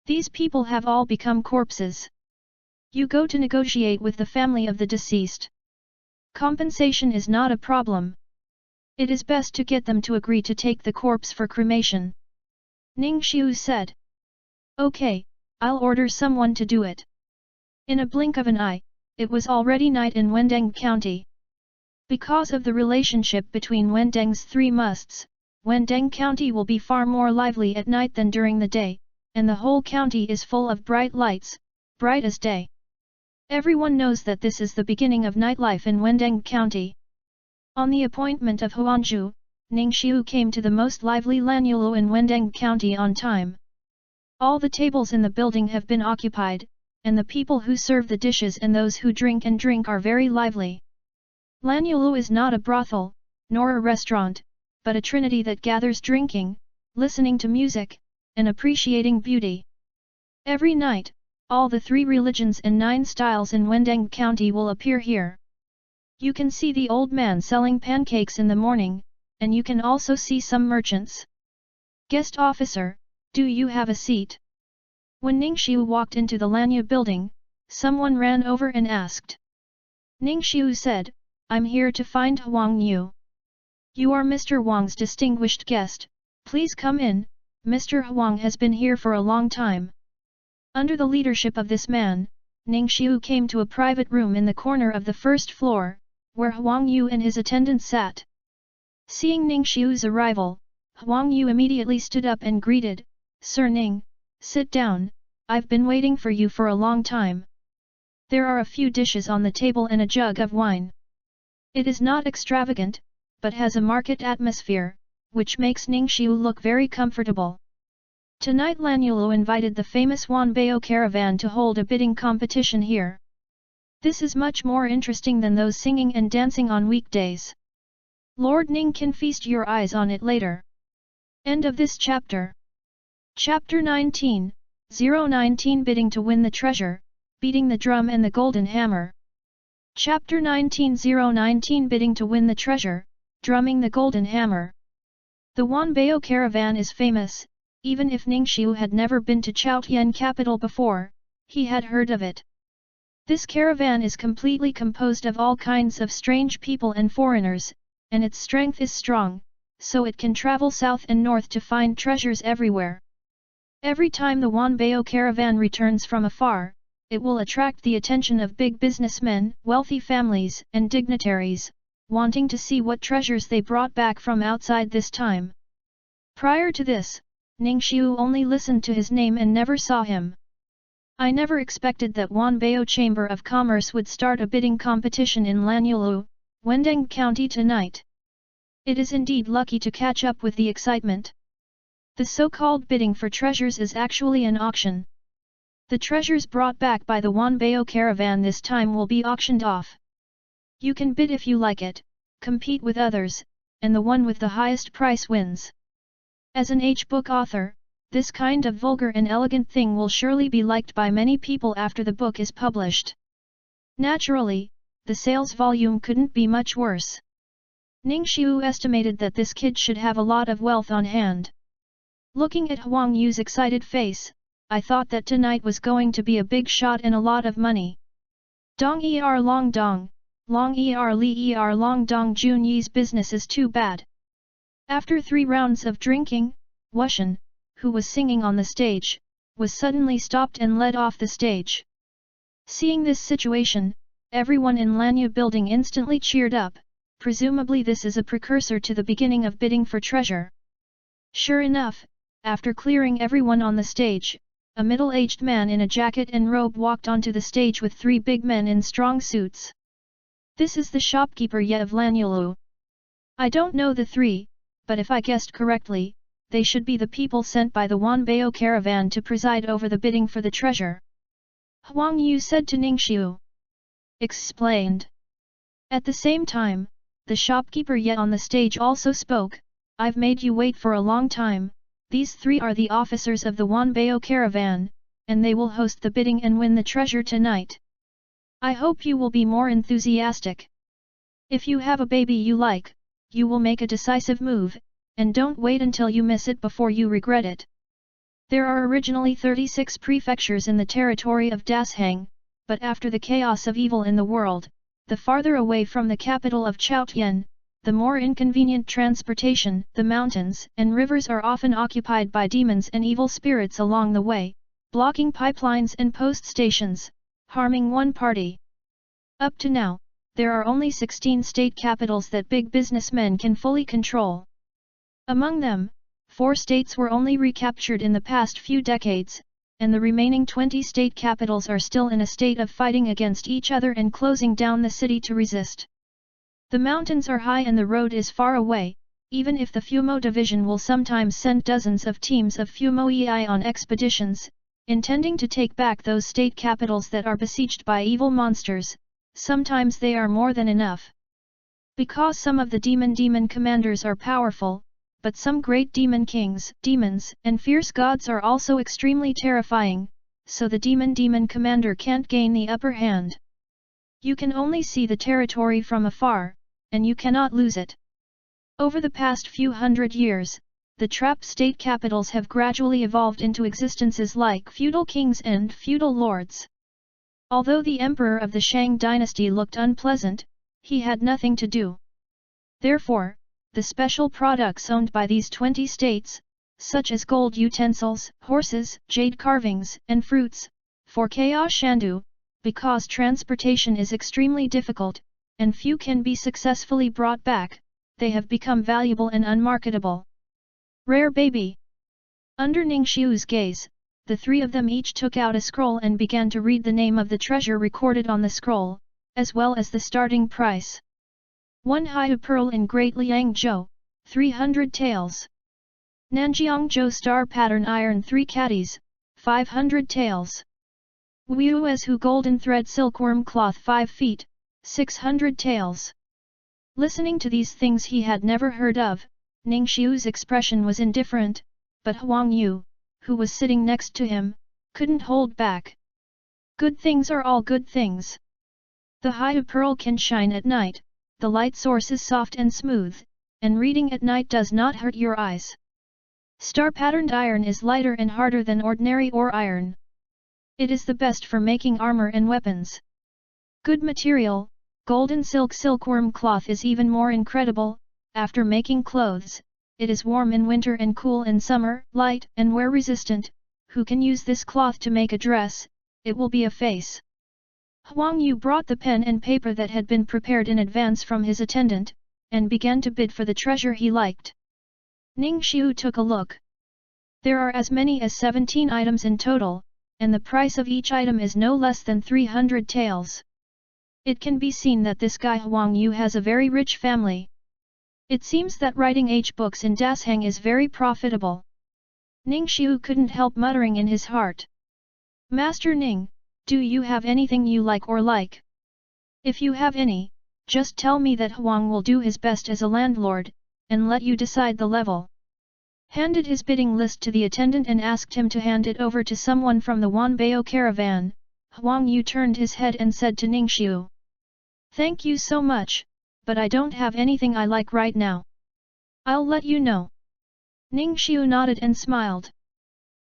These people have all become corpses. You go to negotiate with the family of the deceased. Compensation is not a problem. It is best to get them to agree to take the corpse for cremation." Ningxiu said. "Okay, I'll order someone to do it." In a blink of an eye, it was already night in Wendeng County. Because of the relationship between Wendeng's 3 musts, Wendeng County will be far more lively at night than during the day, and the whole county is full of bright lights, bright as day. Everyone knows that this is the beginning of nightlife in Wendeng County. On the appointment of Huangzhu, Ningxiu came to the most lively Lanyulu in Wendeng County on time. All the tables in the building have been occupied, and the people who serve the dishes and those who drink are very lively. Lanyulu is not a brothel, nor a restaurant, but a trinity that gathers drinking, listening to music, and appreciating beauty. Every night, all the 3 religions and 9 styles in Wendeng County will appear here. You can see the old man selling pancakes in the morning, and you can also see some merchants. "Guest officer, do you have a seat?" When Ningxiu walked into the Lanyu building, someone ran over and asked. Ningxiu said, "I'm here to find Huang Yu." "You are Mr. Wang's distinguished guest, please come in, Mr. Huang has been here for a long time." Under the leadership of this man, Ningxiu came to a private room in the corner of the first floor, where Huang Yu and his attendant sat. Seeing Ningxiu's arrival, Huang Yu immediately stood up and greeted, "Sir Ning, sit down, I've been waiting for you for a long time. There are a few dishes on the table and a jug of wine. It is not extravagant, but has a market atmosphere, which makes Ningxiu look very comfortable." Tonight Lanyulu invited the famous Wanbao caravan to hold a bidding competition here. This is much more interesting than those singing and dancing on weekdays. Lord Ning can feast your eyes on it later. End of this chapter. Chapter 19, 019 Bidding to win the treasure, beating the drum and the golden hammer. Chapter 19-019 Bidding to win the treasure, drumming the golden hammer. The Wanbao caravan is famous, even if Ningxiu had never been to Chaotian capital before, he had heard of it. This caravan is completely composed of all kinds of strange people and foreigners, and its strength is strong, so it can travel south and north to find treasures everywhere. Every time the Wanbao caravan returns from afar, it will attract the attention of big businessmen, wealthy families, and dignitaries, wanting to see what treasures they brought back from outside this time. Prior to this, Ningxiu only listened to his name and never saw him. I never expected that Wanbao Chamber of Commerce would start a bidding competition in Lanyulu, Wendeng County tonight. It is indeed lucky to catch up with the excitement. The so-called bidding for treasures is actually an auction. The treasures brought back by the Wanbao caravan this time will be auctioned off. You can bid if you like it, compete with others, and the one with the highest price wins. As an H-book author, this kind of vulgar and elegant thing will surely be liked by many people after the book is published. Naturally, the sales volume couldn't be much worse. Ningxiu estimated that this kid should have a lot of wealth on hand. Looking at Huang Yu's excited face, I thought that tonight was going to be a big shot and a lot of money. Dong long li long dong Jun Yi's business is too bad. After 3 rounds of drinking, Wushan, who was singing on the stage, was suddenly stopped and led off the stage. Seeing this situation, everyone in Lanya building instantly cheered up. Presumably this is a precursor to the beginning of bidding for treasure. Sure enough, after clearing everyone on the stage, a middle-aged man in a jacket and robe walked onto the stage with 3 big men in strong suits. This is the shopkeeper Ye of Lanyulu. I don't know the 3, but if I guessed correctly, they should be the people sent by the Wanbao caravan to preside over the bidding for the treasure. Huang Yu said to Ningxiu. Explained. At the same time, the shopkeeper Ye on the stage also spoke. I've made you wait for a long time. These 3 are the officers of the Wanbao caravan, and they will host the bidding and win the treasure tonight. I hope you will be more enthusiastic. If you have a baby you like, you will make a decisive move, and don't wait until you miss it before you regret it. There are originally 36 prefectures in the territory of Dasheng, but after the chaos of evil in the world, the farther away from the capital of Chaotian, the more inconvenient transportation, the mountains and rivers are often occupied by demons and evil spirits along the way, blocking pipelines and post stations, harming one party. Up to now, there are only 16 state capitals that big businessmen can fully control. Among them, 4 states were only recaptured in the past few decades, and the remaining 20 state capitals are still in a state of fighting against each other and closing down the city to resist. The mountains are high and the road is far away, even if the Fumo division will sometimes send dozens of teams of Fumo EI on expeditions, intending to take back those state capitals that are besieged by evil monsters. Sometimes they are more than enough. Because some of the demon commanders are powerful, but some great demon kings, demons, and fierce gods are also extremely terrifying, so the demon commander can't gain the upper hand. You can only see the territory from afar, and you cannot lose it. Over the past few hundred years, the trapped state capitals have gradually evolved into existences like feudal kings and feudal lords. Although the emperor of the Shang dynasty looked unpleasant, he had nothing to do. Therefore, the special products owned by these 20 states, such as gold utensils, horses, jade carvings, and fruits, for Chaos Shandu, because transportation is extremely difficult, and few can be successfully brought back, they have become valuable and unmarketable. Rare baby. Under Ningxiu's gaze, the 3 of them each took out a scroll and began to read the name of the treasure recorded on the scroll, as well as the starting price. 1 Haidu pearl in Great Liangzhou, 300 taels. Nanjiangzhou star pattern iron 3 caddies, 500 taels. Wuezhu golden thread silkworm cloth 5 feet, 600 taels. Listening to these things he had never heard of, Ningxiu's expression was indifferent, but Huang Yu, who was sitting next to him, couldn't hold back. Good things are all good things. The Haidu pearl can shine at night, the light source is soft and smooth, and reading at night does not hurt your eyes. Star-patterned iron is lighter and harder than ordinary ore iron. It is the best for making armor and weapons. Good material, golden silkworm cloth is even more incredible. After making clothes, it is warm in winter and cool in summer, light and wear-resistant. Who can use this cloth to make a dress? It will be a face. Huang Yu brought the pen and paper that had been prepared in advance from his attendant, and began to bid for the treasure he liked. Ningxiu took a look. There are as many as 17 items in total, and the price of each item is no less than 300 taels. It can be seen that this guy Huang Yu has a very rich family. It seems that writing books in Dasheng is very profitable. Ningxiu couldn't help muttering in his heart. Master Ning, do you have anything you like or like? If you have any, just tell me that Huang will do his best as a landlord, and let you decide the level. Handed his bidding list to the attendant and asked him to hand it over to someone from the Wanbao caravan, Huang Yu turned his head and said to Ningxiu. Thank you so much, but I don't have anything I like right now. I'll let you know. Ning Xiu nodded and smiled.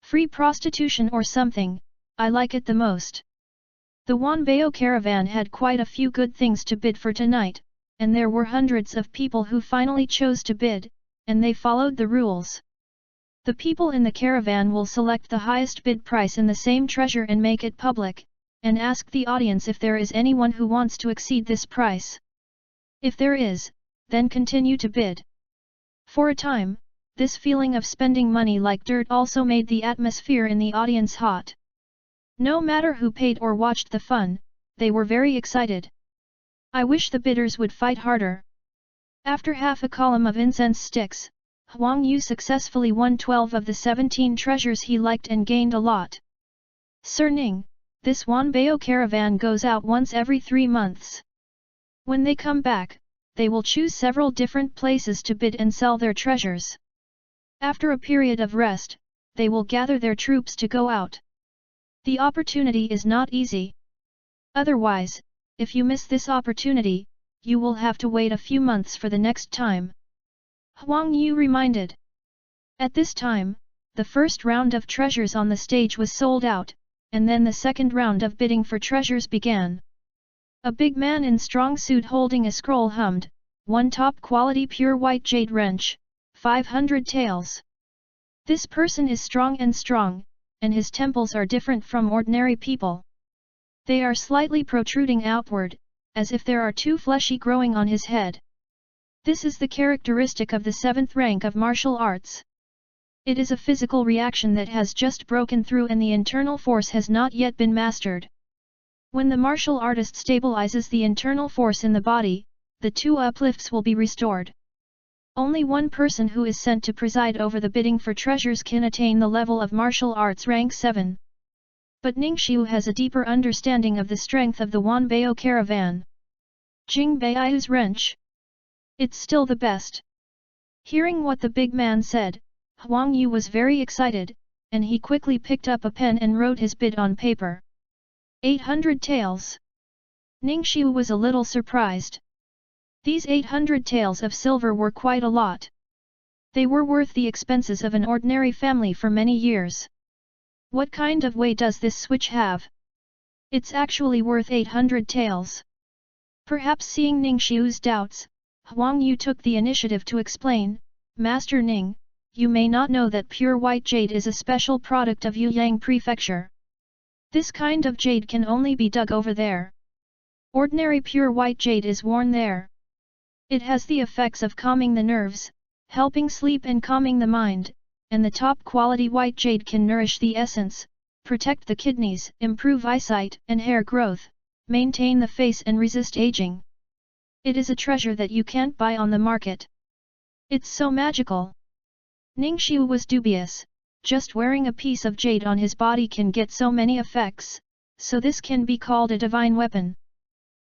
Free prostitution or something, I like it the most. The Wanbao caravan had quite a few good things to bid for tonight, and there were hundreds of people who finally chose to bid, and they followed the rules. The people in the caravan will select the highest bid price in the same treasure and make it public, and ask the audience if there is anyone who wants to exceed this price. If there is, then continue to bid. For a time, this feeling of spending money like dirt also made the atmosphere in the audience hot. No matter who paid or watched the fun, they were very excited. I wish the bidders would fight harder. After half a column of incense sticks, Huang Yu successfully won 12 of the 17 treasures he liked and gained a lot. Sir Ning, this Wanbao caravan goes out once every 3 months. When they come back, they will choose several different places to bid and sell their treasures. After a period of rest, they will gather their troops to go out. The opportunity is not easy. Otherwise, if you miss this opportunity, you will have to wait a few months for the next time. Huang Yu reminded. At this time, the first round of treasures on the stage was sold out, and then the second round of bidding for treasures began. A big man in strong suit holding a scroll hummed, "1 top quality pure white jade wrench, 500 taels." This person is strong, and his temples are different from ordinary people. They are slightly protruding outward, as if there are 2 fleshy growing on his head. This is the characteristic of the 7th rank of martial arts. It is a physical reaction that has just broken through and the internal force has not yet been mastered. When the martial artist stabilizes the internal force in the body, the 2 uplifts will be restored. Only one person who is sent to preside over the bidding for treasures can attain the level of martial arts rank 7. But Ning Xiu has a deeper understanding of the strength of the Wanbao caravan. Jing Baiu's wrench. It's still the best. Hearing what the big man said, Huang Yu was very excited, and he quickly picked up a pen and wrote his bid on paper. 800 taels. Ning Xiu was a little surprised. These 800 taels of silver were quite a lot. They were worth the expenses of an ordinary family for many years. What kind of weight does this switch have? It's actually worth 800 taels. Perhaps seeing Ning Xiu's doubts, Huang Yu took the initiative to explain, "Master Ning, you may not know that pure white jade is a special product of Yuyang Prefecture. This kind of jade can only be dug over there. Ordinary pure white jade is worn there. It has the effects of calming the nerves, helping sleep and calming the mind, and the top quality white jade can nourish the essence, protect the kidneys, improve eyesight and hair growth, maintain the face and resist aging. It is a treasure that you can't buy on the market. It's so magical." Ning Xiu was dubious. Just wearing a piece of jade on his body can get so many effects, so this can be called a divine weapon.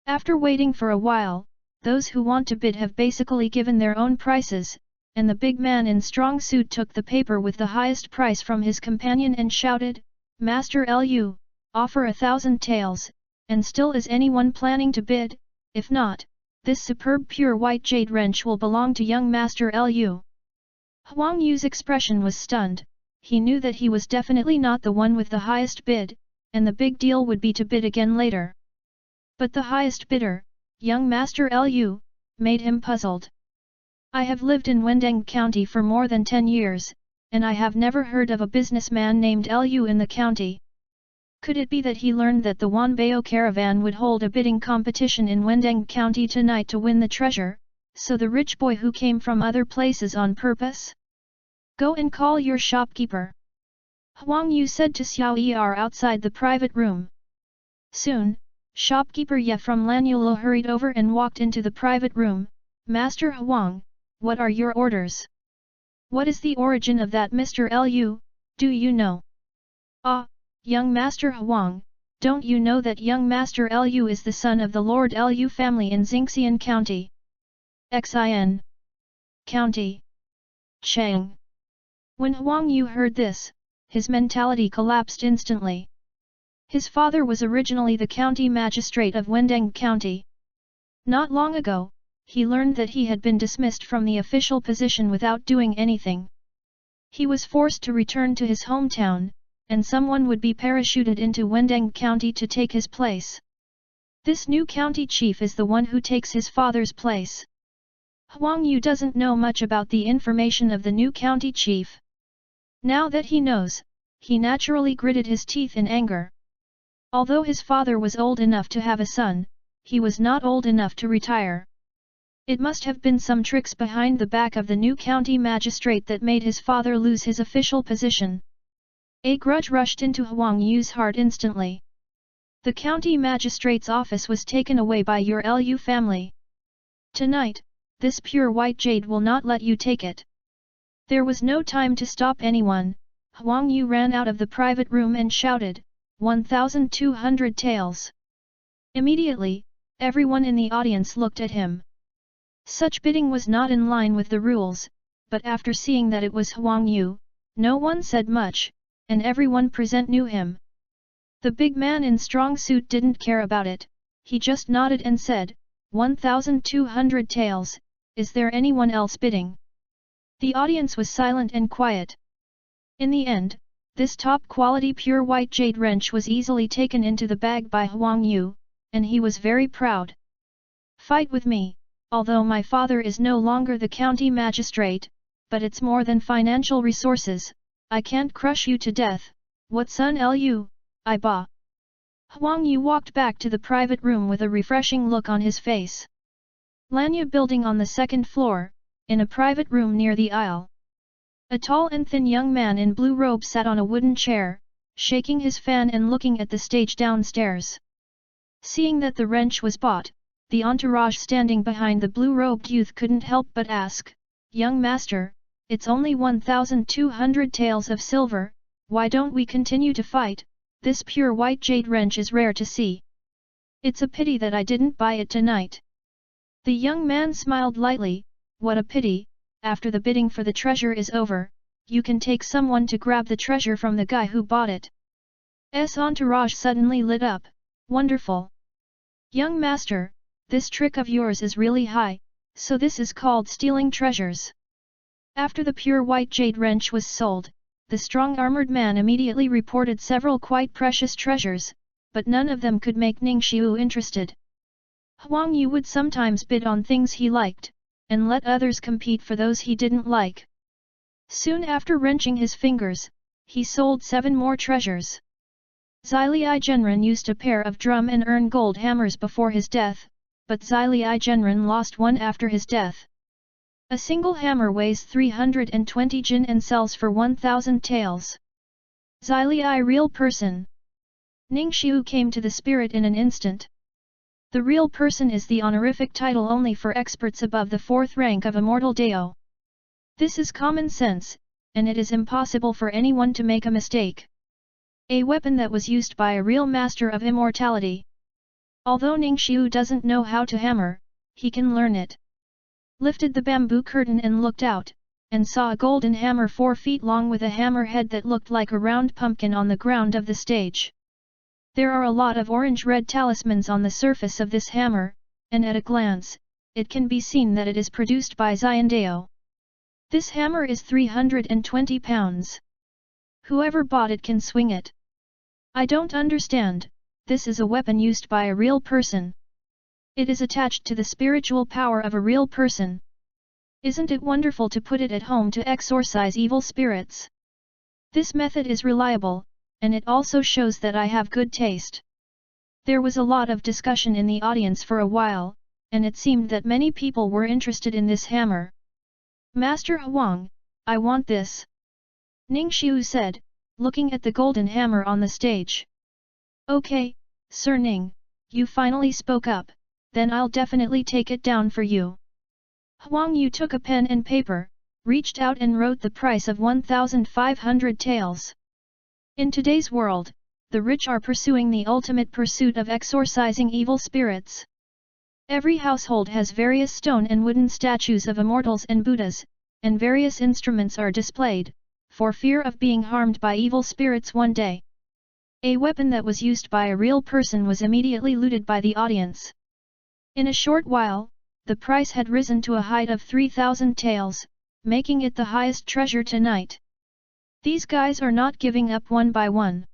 After waiting for a while, those who want to bid have basically given their own prices, and the big man in strong suit took the paper with the highest price from his companion and shouted, "Master Lu, offer 1,000 taels, and still is anyone planning to bid? If not, this superb pure white jade wrench will belong to young Master Lu." Huang Yu's expression was stunned. He knew that he was definitely not the one with the highest bid, and the big deal would be to bid again later. But the highest bidder, young Master Lu, made him puzzled. "I have lived in Wendeng County for more than 10 years, and I have never heard of a businessman named Lu in the county. Could it be that he learned that the Wanbao caravan would hold a bidding competition in Wendeng County tonight to win the treasure, so the rich boy who came from other places on purpose? Go and call your shopkeeper," Huang Yu said to Xiao Er outside the private room. Soon, shopkeeper Ye from Lanyulo hurried over and walked into the private room. "Master Huang, what are your orders? What is the origin of that Mr. Lu, do you know?" "Ah, young Master Huang, don't you know that young Master Lu is the son of the Lord Lu family in Xingxian County? Xin County. Chang." When Huang Yu heard this, his mentality collapsed instantly. His father was originally the county magistrate of Wendeng County. Not long ago, he learned that he had been dismissed from the official position without doing anything. He was forced to return to his hometown, and someone would be parachuted into Wendeng County to take his place. This new county chief is the one who takes his father's place. Huang Yu doesn't know much about the information of the new county chief. Now that he knows, he naturally gritted his teeth in anger. Although his father was old enough to have a son, he was not old enough to retire. It must have been some tricks behind the back of the new county magistrate that made his father lose his official position. A grudge rushed into Huang Yu's heart instantly. The county magistrate's office was taken away by your Lu family. Tonight, this pure white jade will not let you take it. There was no time to stop anyone. Huang Yu ran out of the private room and shouted, 1,200 taels. Immediately, everyone in the audience looked at him. Such bidding was not in line with the rules, but after seeing that it was Huang Yu, no one said much, and everyone present knew him. The big man in strong suit didn't care about it, he just nodded and said, 1,200 taels, is there anyone else bidding? The audience was silent and quiet. In the end, this top-quality pure white jade wrench was easily taken into the bag by Huang Yu, and he was very proud. Fight with me, although my father is no longer the county magistrate, but it's more than financial resources, I can't crush you to death, what son Lu, I ba. Huang Yu walked back to the private room with a refreshing look on his face. Lanya building on the second floor, in a private room near the aisle. A tall and thin young man in blue robe sat on a wooden chair, shaking his fan and looking at the stage downstairs. Seeing that the wrench was bought, the entourage standing behind the blue-robed youth couldn't help but ask, Young master, it's only 1,200 taels of silver, why don't we continue to fight? This pure white jade wrench is rare to see. It's a pity that I didn't buy it tonight. The young man smiled lightly, what a pity, after the bidding for the treasure is over, you can take someone to grab the treasure from the guy who bought it. Entourage suddenly lit up, wonderful. Young master, this trick of yours is really high, so this is called stealing treasures. After the pure white jade wrench was sold, the strong armored man immediately reported several quite precious treasures, but none of them could make Ningxiu interested. Huang Yu would sometimes bid on things he liked, and let others compete for those he didn't like. Soon after wrenching his fingers, he sold 7 more treasures. Zili Genren used a pair of drum and urn gold hammers before his death, but Zili Genren lost one after his death. A single hammer weighs 320 jin and sells for 1,000 taels. Zili real person. Ningxiu came to the spirit in an instant. The real person is the honorific title only for experts above the 4th rank of Immortal Dao. This is common sense, and it is impossible for anyone to make a mistake. A weapon that was used by a real master of immortality. Although Ningxiu doesn't know how to hammer, he can learn it. Lifted the bamboo curtain and looked out, and saw a golden hammer 4 feet long with a hammer head that looked like a round pumpkin on the ground of the stage. There are a lot of orange-red talismans on the surface of this hammer, and at a glance, it can be seen that it is produced by Xiandao. This hammer is 320 pounds. Whoever bought it can swing it. I don't understand, this is a weapon used by a real person. It is attached to the spiritual power of a real person. Isn't it wonderful to put it at home to exorcise evil spirits? This method is reliable, and it also shows that I have good taste. There was a lot of discussion in the audience for a while, and it seemed that many people were interested in this hammer. Master Huang, I want this. Ningxiu said, looking at the golden hammer on the stage. Okay, Sir Ning, you finally spoke up, then I'll definitely take it down for you. Huang Yu took a pen and paper, reached out and wrote the price of 1,500 taels. In today's world, the rich are pursuing the ultimate pursuit of exorcising evil spirits. Every household has various stone and wooden statues of immortals and Buddhas, and various instruments are displayed, for fear of being harmed by evil spirits one day. A weapon that was used by a real person was immediately looted by the audience. In a short while, the price had risen to a height of 3,000 taels, making it the highest treasure tonight. These guys are not giving up one by one.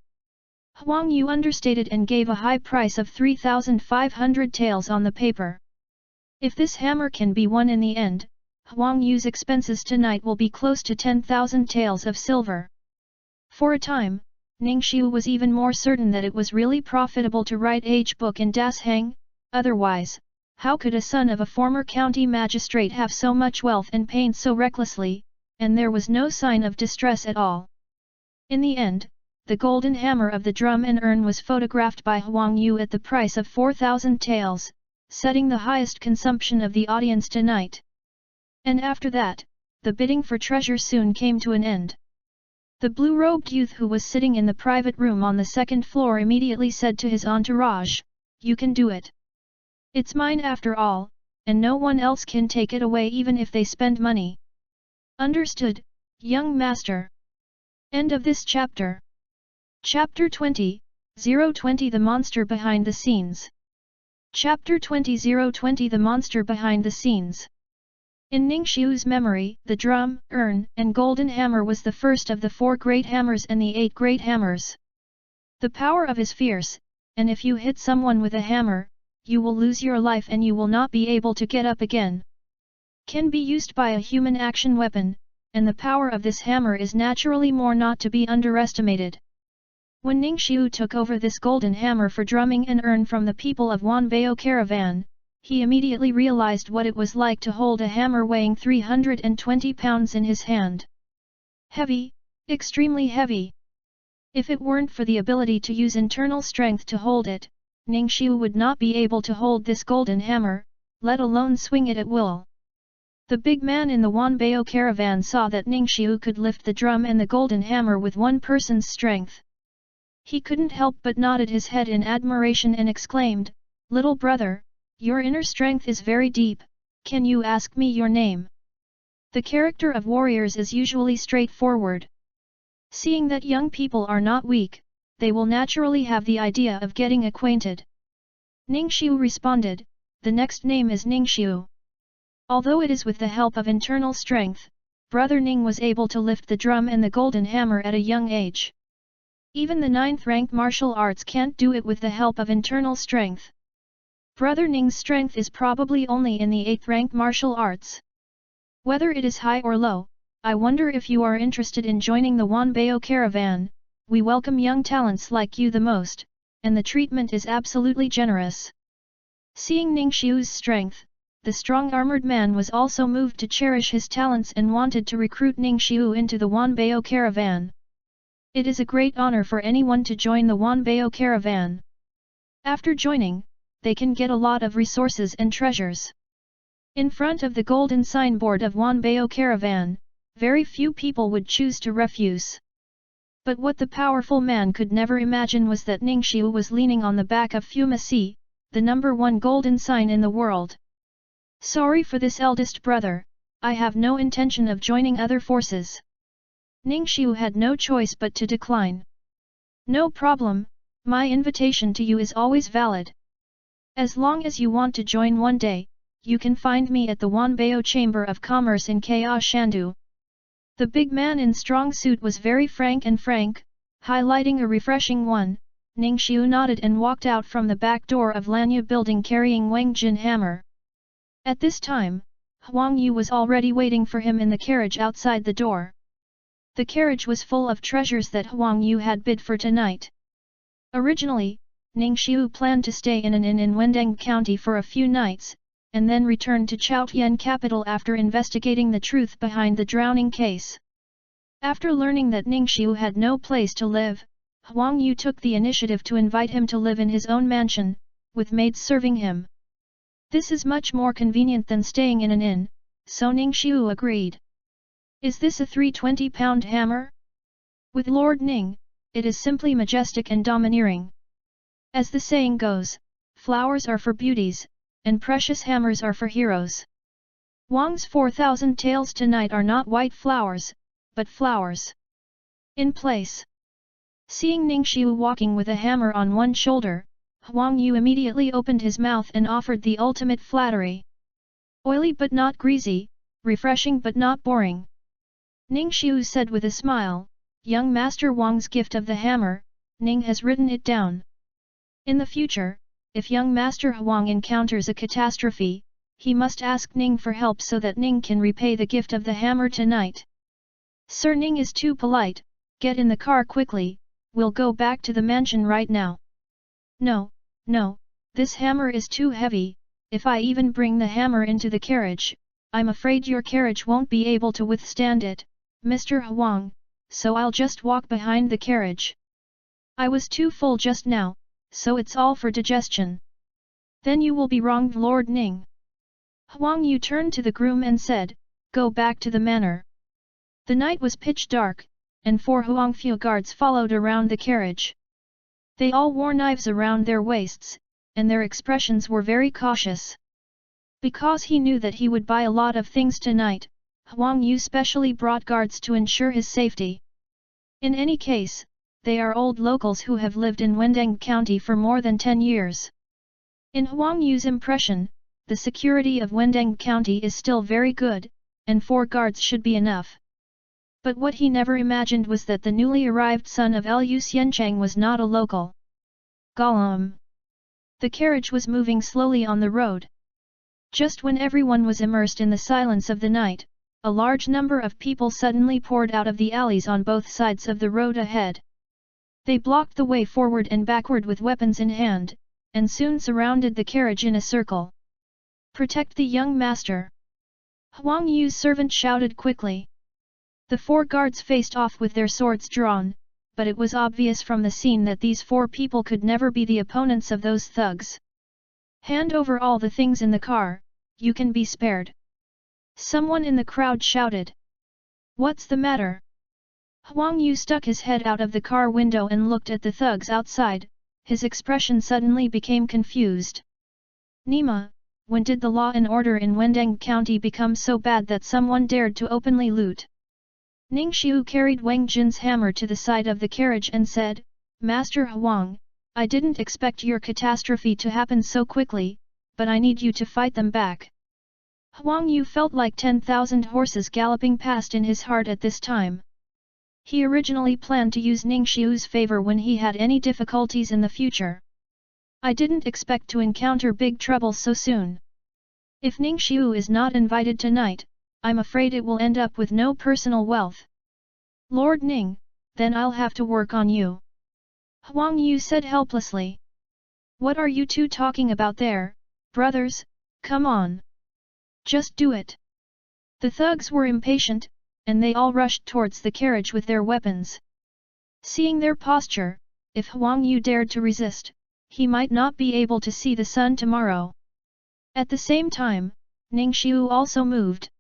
Huang Yu understated and gave a high price of 3,500 taels on the paper. If this hammer can be won in the end, Huang Yu's expenses tonight will be close to 10,000 taels of silver. For a time, Ningxiu was even more certain that it was really profitable to write book in Dasheng, otherwise, how could a son of a former county magistrate have so much wealth and paint so recklessly, and there was no sign of distress at all. In the end, the golden hammer of the drum and urn was photographed by Huang Yu at the price of 4,000 taels, setting the highest consumption of the audience tonight. And after that, the bidding for treasure soon came to an end. The blue-robed youth who was sitting in the private room on the second floor immediately said to his entourage, "You can do it. It's mine after all, and no one else can take it away even if they spend money." Understood, young master. End of this chapter. Chapter 20:020 The Monster Behind the Scenes. Chapter 20:020 The Monster Behind the Scenes. In Ningxiu's memory, the drum, urn, and golden hammer was the first of the 4 great hammers and the 8 great hammers. The power of is fierce, and if you hit someone with a hammer, you will lose your life and you will not be able to get up again. Can be used by a human action weapon, and the power of this hammer is naturally more not to be underestimated. When Ningxiu took over this golden hammer for drumming and urn from the people of Wanbao Caravan, he immediately realized what it was like to hold a hammer weighing 320 pounds in his hand. Heavy, extremely heavy. If it weren't for the ability to use internal strength to hold it, Ningxiu would not be able to hold this golden hammer, let alone swing it at will. The big man in the Wanbao Caravan saw that Ningxiu could lift the drum and the golden hammer with one person's strength. He couldn't help but nodded his head in admiration and exclaimed, "Little brother, your inner strength is very deep, can you ask me your name?" The character of warriors is usually straightforward. Seeing that young people are not weak, they will naturally have the idea of getting acquainted. Ningxiu responded, "The next name is Ningxiu." Although it is with the help of internal strength, Brother Ning was able to lift the drum and the golden hammer at a young age. Even the 9th-ranked martial arts can't do it with the help of internal strength. Brother Ning's strength is probably only in the 8th-ranked martial arts. Whether it is high or low, I wonder if you are interested in joining the Wanbao Caravan. We welcome young talents like you the most, and the treatment is absolutely generous. Seeing Ningxiu's strength, the strong armored man was also moved to cherish his talents and wanted to recruit Ningxiu into the Wanbao Caravan. It is a great honor for anyone to join the Wanbao Caravan. After joining, they can get a lot of resources and treasures. In front of the golden signboard of Wanbao Caravan, very few people would choose to refuse. But what the powerful man could never imagine was that Ningxiu was leaning on the back of Fumasi, the #1 golden sign in the world. "Sorry for this eldest brother, I have no intention of joining other forces." Ningxiu had no choice but to decline. "No problem, my invitation to you is always valid. As long as you want to join one day, you can find me at the Wanbao Chamber of Commerce in Ka Shandu." The big man in strong suit was very frank, highlighting a refreshing one. Ningxiu nodded and walked out from the back door of Lanya building carrying Wang Jin hammer. At this time, Huang Yu was already waiting for him in the carriage outside the door. The carriage was full of treasures that Huang Yu had bid for tonight. Originally, Ningxiu planned to stay in an inn in Wendeng County for a few nights, and then return to Chaotian capital after investigating the truth behind the drowning case. After learning that Ningxiu had no place to live, Huang Yu took the initiative to invite him to live in his own mansion, with maids serving him. This is much more convenient than staying in an inn, so Ningxiu agreed. "Is this a 320-pound hammer?" With Lord Ning, it is simply majestic and domineering. As the saying goes, flowers are for beauties, and precious hammers are for heroes. Wang's 4,000 taels tonight are not white flowers, but flowers. In place. Seeing Ningxiu walking with a hammer on one shoulder, Huang Yu immediately opened his mouth and offered the ultimate flattery. Oily but not greasy, refreshing but not boring. Ning Xiu said with a smile, young Master Wang's gift of the hammer, Ning has written it down. In the future, if young Master Huang encounters a catastrophe, he must ask Ning for help so that Ning can repay the gift of the hammer tonight. Sir, Ning is too polite, get in the car quickly, we'll go back to the mansion right now. No, this hammer is too heavy, if I even bring the hammer into the carriage, I'm afraid your carriage won't be able to withstand it, Mr. Huang, so I'll just walk behind the carriage. I was too full just now, so it's all for digestion. Then you will be wronged, Lord Ning. Huang Yu turned to the groom and said, go back to the manor. The night was pitch dark, and 4 Huangfu guards followed around the carriage. They all wore knives around their waists, and their expressions were very cautious. Because he knew that he would buy a lot of things tonight, Huang Yu specially brought guards to ensure his safety. In any case, they are old locals who have lived in Wendeng County for more than 10 years. In Huang Yu's impression, the security of Wendeng County is still very good, and 4 guards should be enough. But what he never imagined was that the newly arrived son of Lu Xiancheng was not a local. Gollum. The carriage was moving slowly on the road. Just when everyone was immersed in the silence of the night, a large number of people suddenly poured out of the alleys on both sides of the road ahead. They blocked the way forward and backward with weapons in hand, and soon surrounded the carriage in a circle. Protect the young master! Huang Yu's servant shouted quickly. The 4 guards faced off with their swords drawn, but it was obvious from the scene that these 4 people could never be the opponents of those thugs. Hand over all the things in the car, you can be spared. Someone in the crowd shouted. What's the matter? Huang Yu stuck his head out of the car window and looked at the thugs outside, his expression suddenly became confused. Nima, when did the law and order in Wendeng County become so bad that someone dared to openly loot? Ning Xiu carried Wang Jin's hammer to the side of the carriage and said, Master Huang, I didn't expect your catastrophe to happen so quickly, but I need you to fight them back. Huang Yu felt like 10,000 horses galloping past in his heart at this time. He originally planned to use Ning Xiu's favor when he had any difficulties in the future. I didn't expect to encounter big trouble so soon. If Ning Xiu is not invited tonight, I'm afraid it will end up with no personal wealth. Lord Ning, then I'll have to work on you. Huang Yu said helplessly. What are you two talking about there, brothers? Come on. Just do it. The thugs were impatient, and they all rushed towards the carriage with their weapons. Seeing their posture, if Huang Yu dared to resist, he might not be able to see the sun tomorrow. At the same time, Ning Xiu also moved.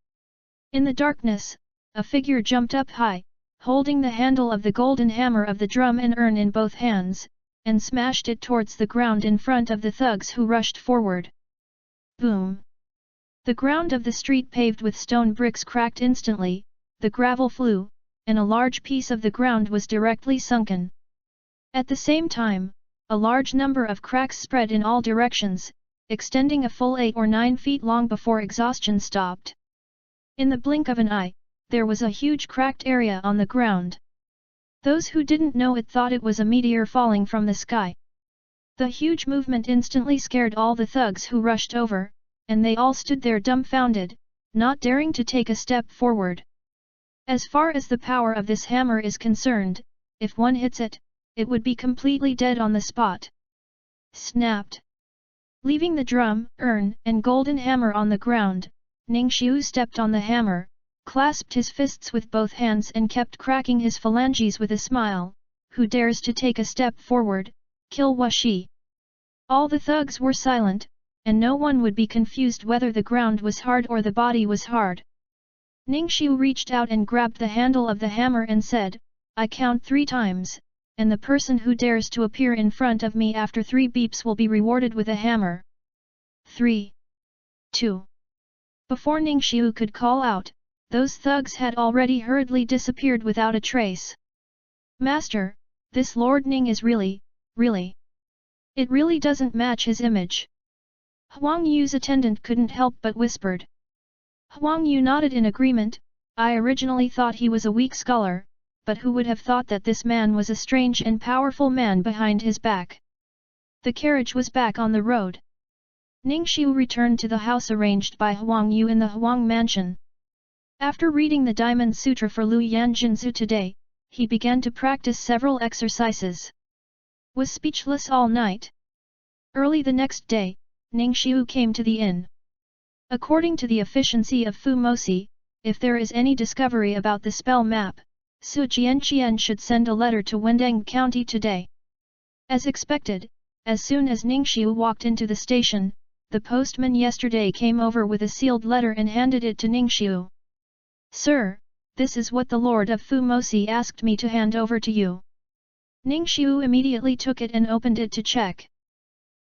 In the darkness, a figure jumped up high, holding the handle of the golden hammer of the drum and urn in both hands, and smashed it towards the ground in front of the thugs who rushed forward. Boom! The ground of the street paved with stone bricks cracked instantly, the gravel flew, and a large piece of the ground was directly sunken. At the same time, a large number of cracks spread in all directions, extending a full 8 or 9 feet long before exhaustion stopped. In the blink of an eye, there was a huge cracked area on the ground. Those who didn't know it thought it was a meteor falling from the sky. The huge movement instantly scared all the thugs who rushed over, and they all stood there dumbfounded, not daring to take a step forward. As far as the power of this hammer is concerned, if one hits it, it would be completely dead on the spot. Snapped. Leaving the drum, urn, and golden hammer on the ground, Ning Xiu stepped on the hammer, clasped his fists with both hands and kept cracking his phalanges with a smile. Who dares to take a step forward, kill Washi. All the thugs were silent, and no one would be confused whether the ground was hard or the body was hard. Ning Xiu reached out and grabbed the handle of the hammer and said, I count 3 times, and the person who dares to appear in front of me after 3 beeps will be rewarded with a hammer. 3. 2. Before Ning Xiu could call out, those thugs had already hurriedly disappeared without a trace. Master, this Lord Ning is really. It really doesn't match his image. Huang Yu's attendant couldn't help but whispered. Huang Yu nodded in agreement. I originally thought he was a weak scholar, but who would have thought that this man was a strange and powerful man behind his back. The carriage was back on the road. Ningxiu returned to the house arranged by Huang Yu in the Huang mansion. After reading the Diamond Sutra for Lu Yanjinzu today, he began to practice several exercises. Was speechless all night. Early the next day, Ningxiu came to the inn. According to the efficiency of Fu Mosi, if there is any discovery about the spell map, Su Jianqian should send a letter to Wendeng County today. As expected, as soon as Ningxiu walked into the station, the postman yesterday came over with a sealed letter and handed it to Ningxiu. Sir, this is what the Lord of Fu Mosi asked me to hand over to you. Ningxiu immediately took it and opened it to check.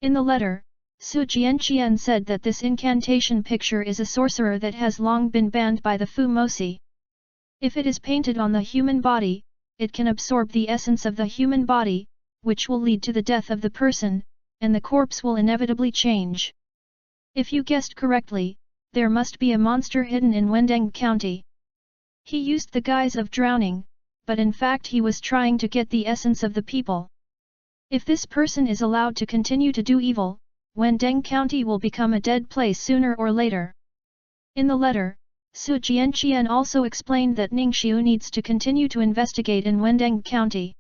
In the letter, Su Jianqian said that this incantation picture is a sorcerer that has long been banned by the Fu Mosi. If it is painted on the human body, it can absorb the essence of the human body, which will lead to the death of the person, and the corpse will inevitably change. If you guessed correctly, there must be a monster hidden in Wendeng County. He used the guise of drowning, but in fact he was trying to get the essence of the people. If this person is allowed to continue to do evil, Wendeng County will become a dead place sooner or later. In the letter, Su Jianqian also explained that Ningxiu needs to continue to investigate in Wendeng County.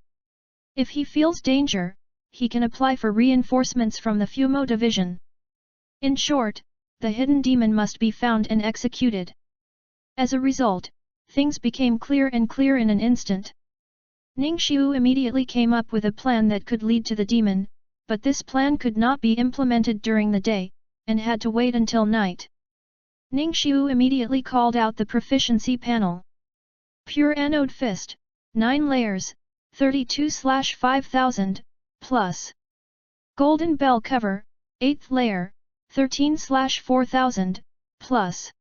If he feels danger, he can apply for reinforcements from the Fumo division. In short, the hidden demon must be found and executed. As a result, things became clear and clear in an instant. Ningxiu immediately came up with a plan that could lead to the demon, but this plan could not be implemented during the day, and had to wait until night. Ningxiu immediately called out the proficiency panel. Pure Anode Fist, 9 layers, 32/5000, plus. Golden Bell Cover, 8th layer, 13/4000, plus.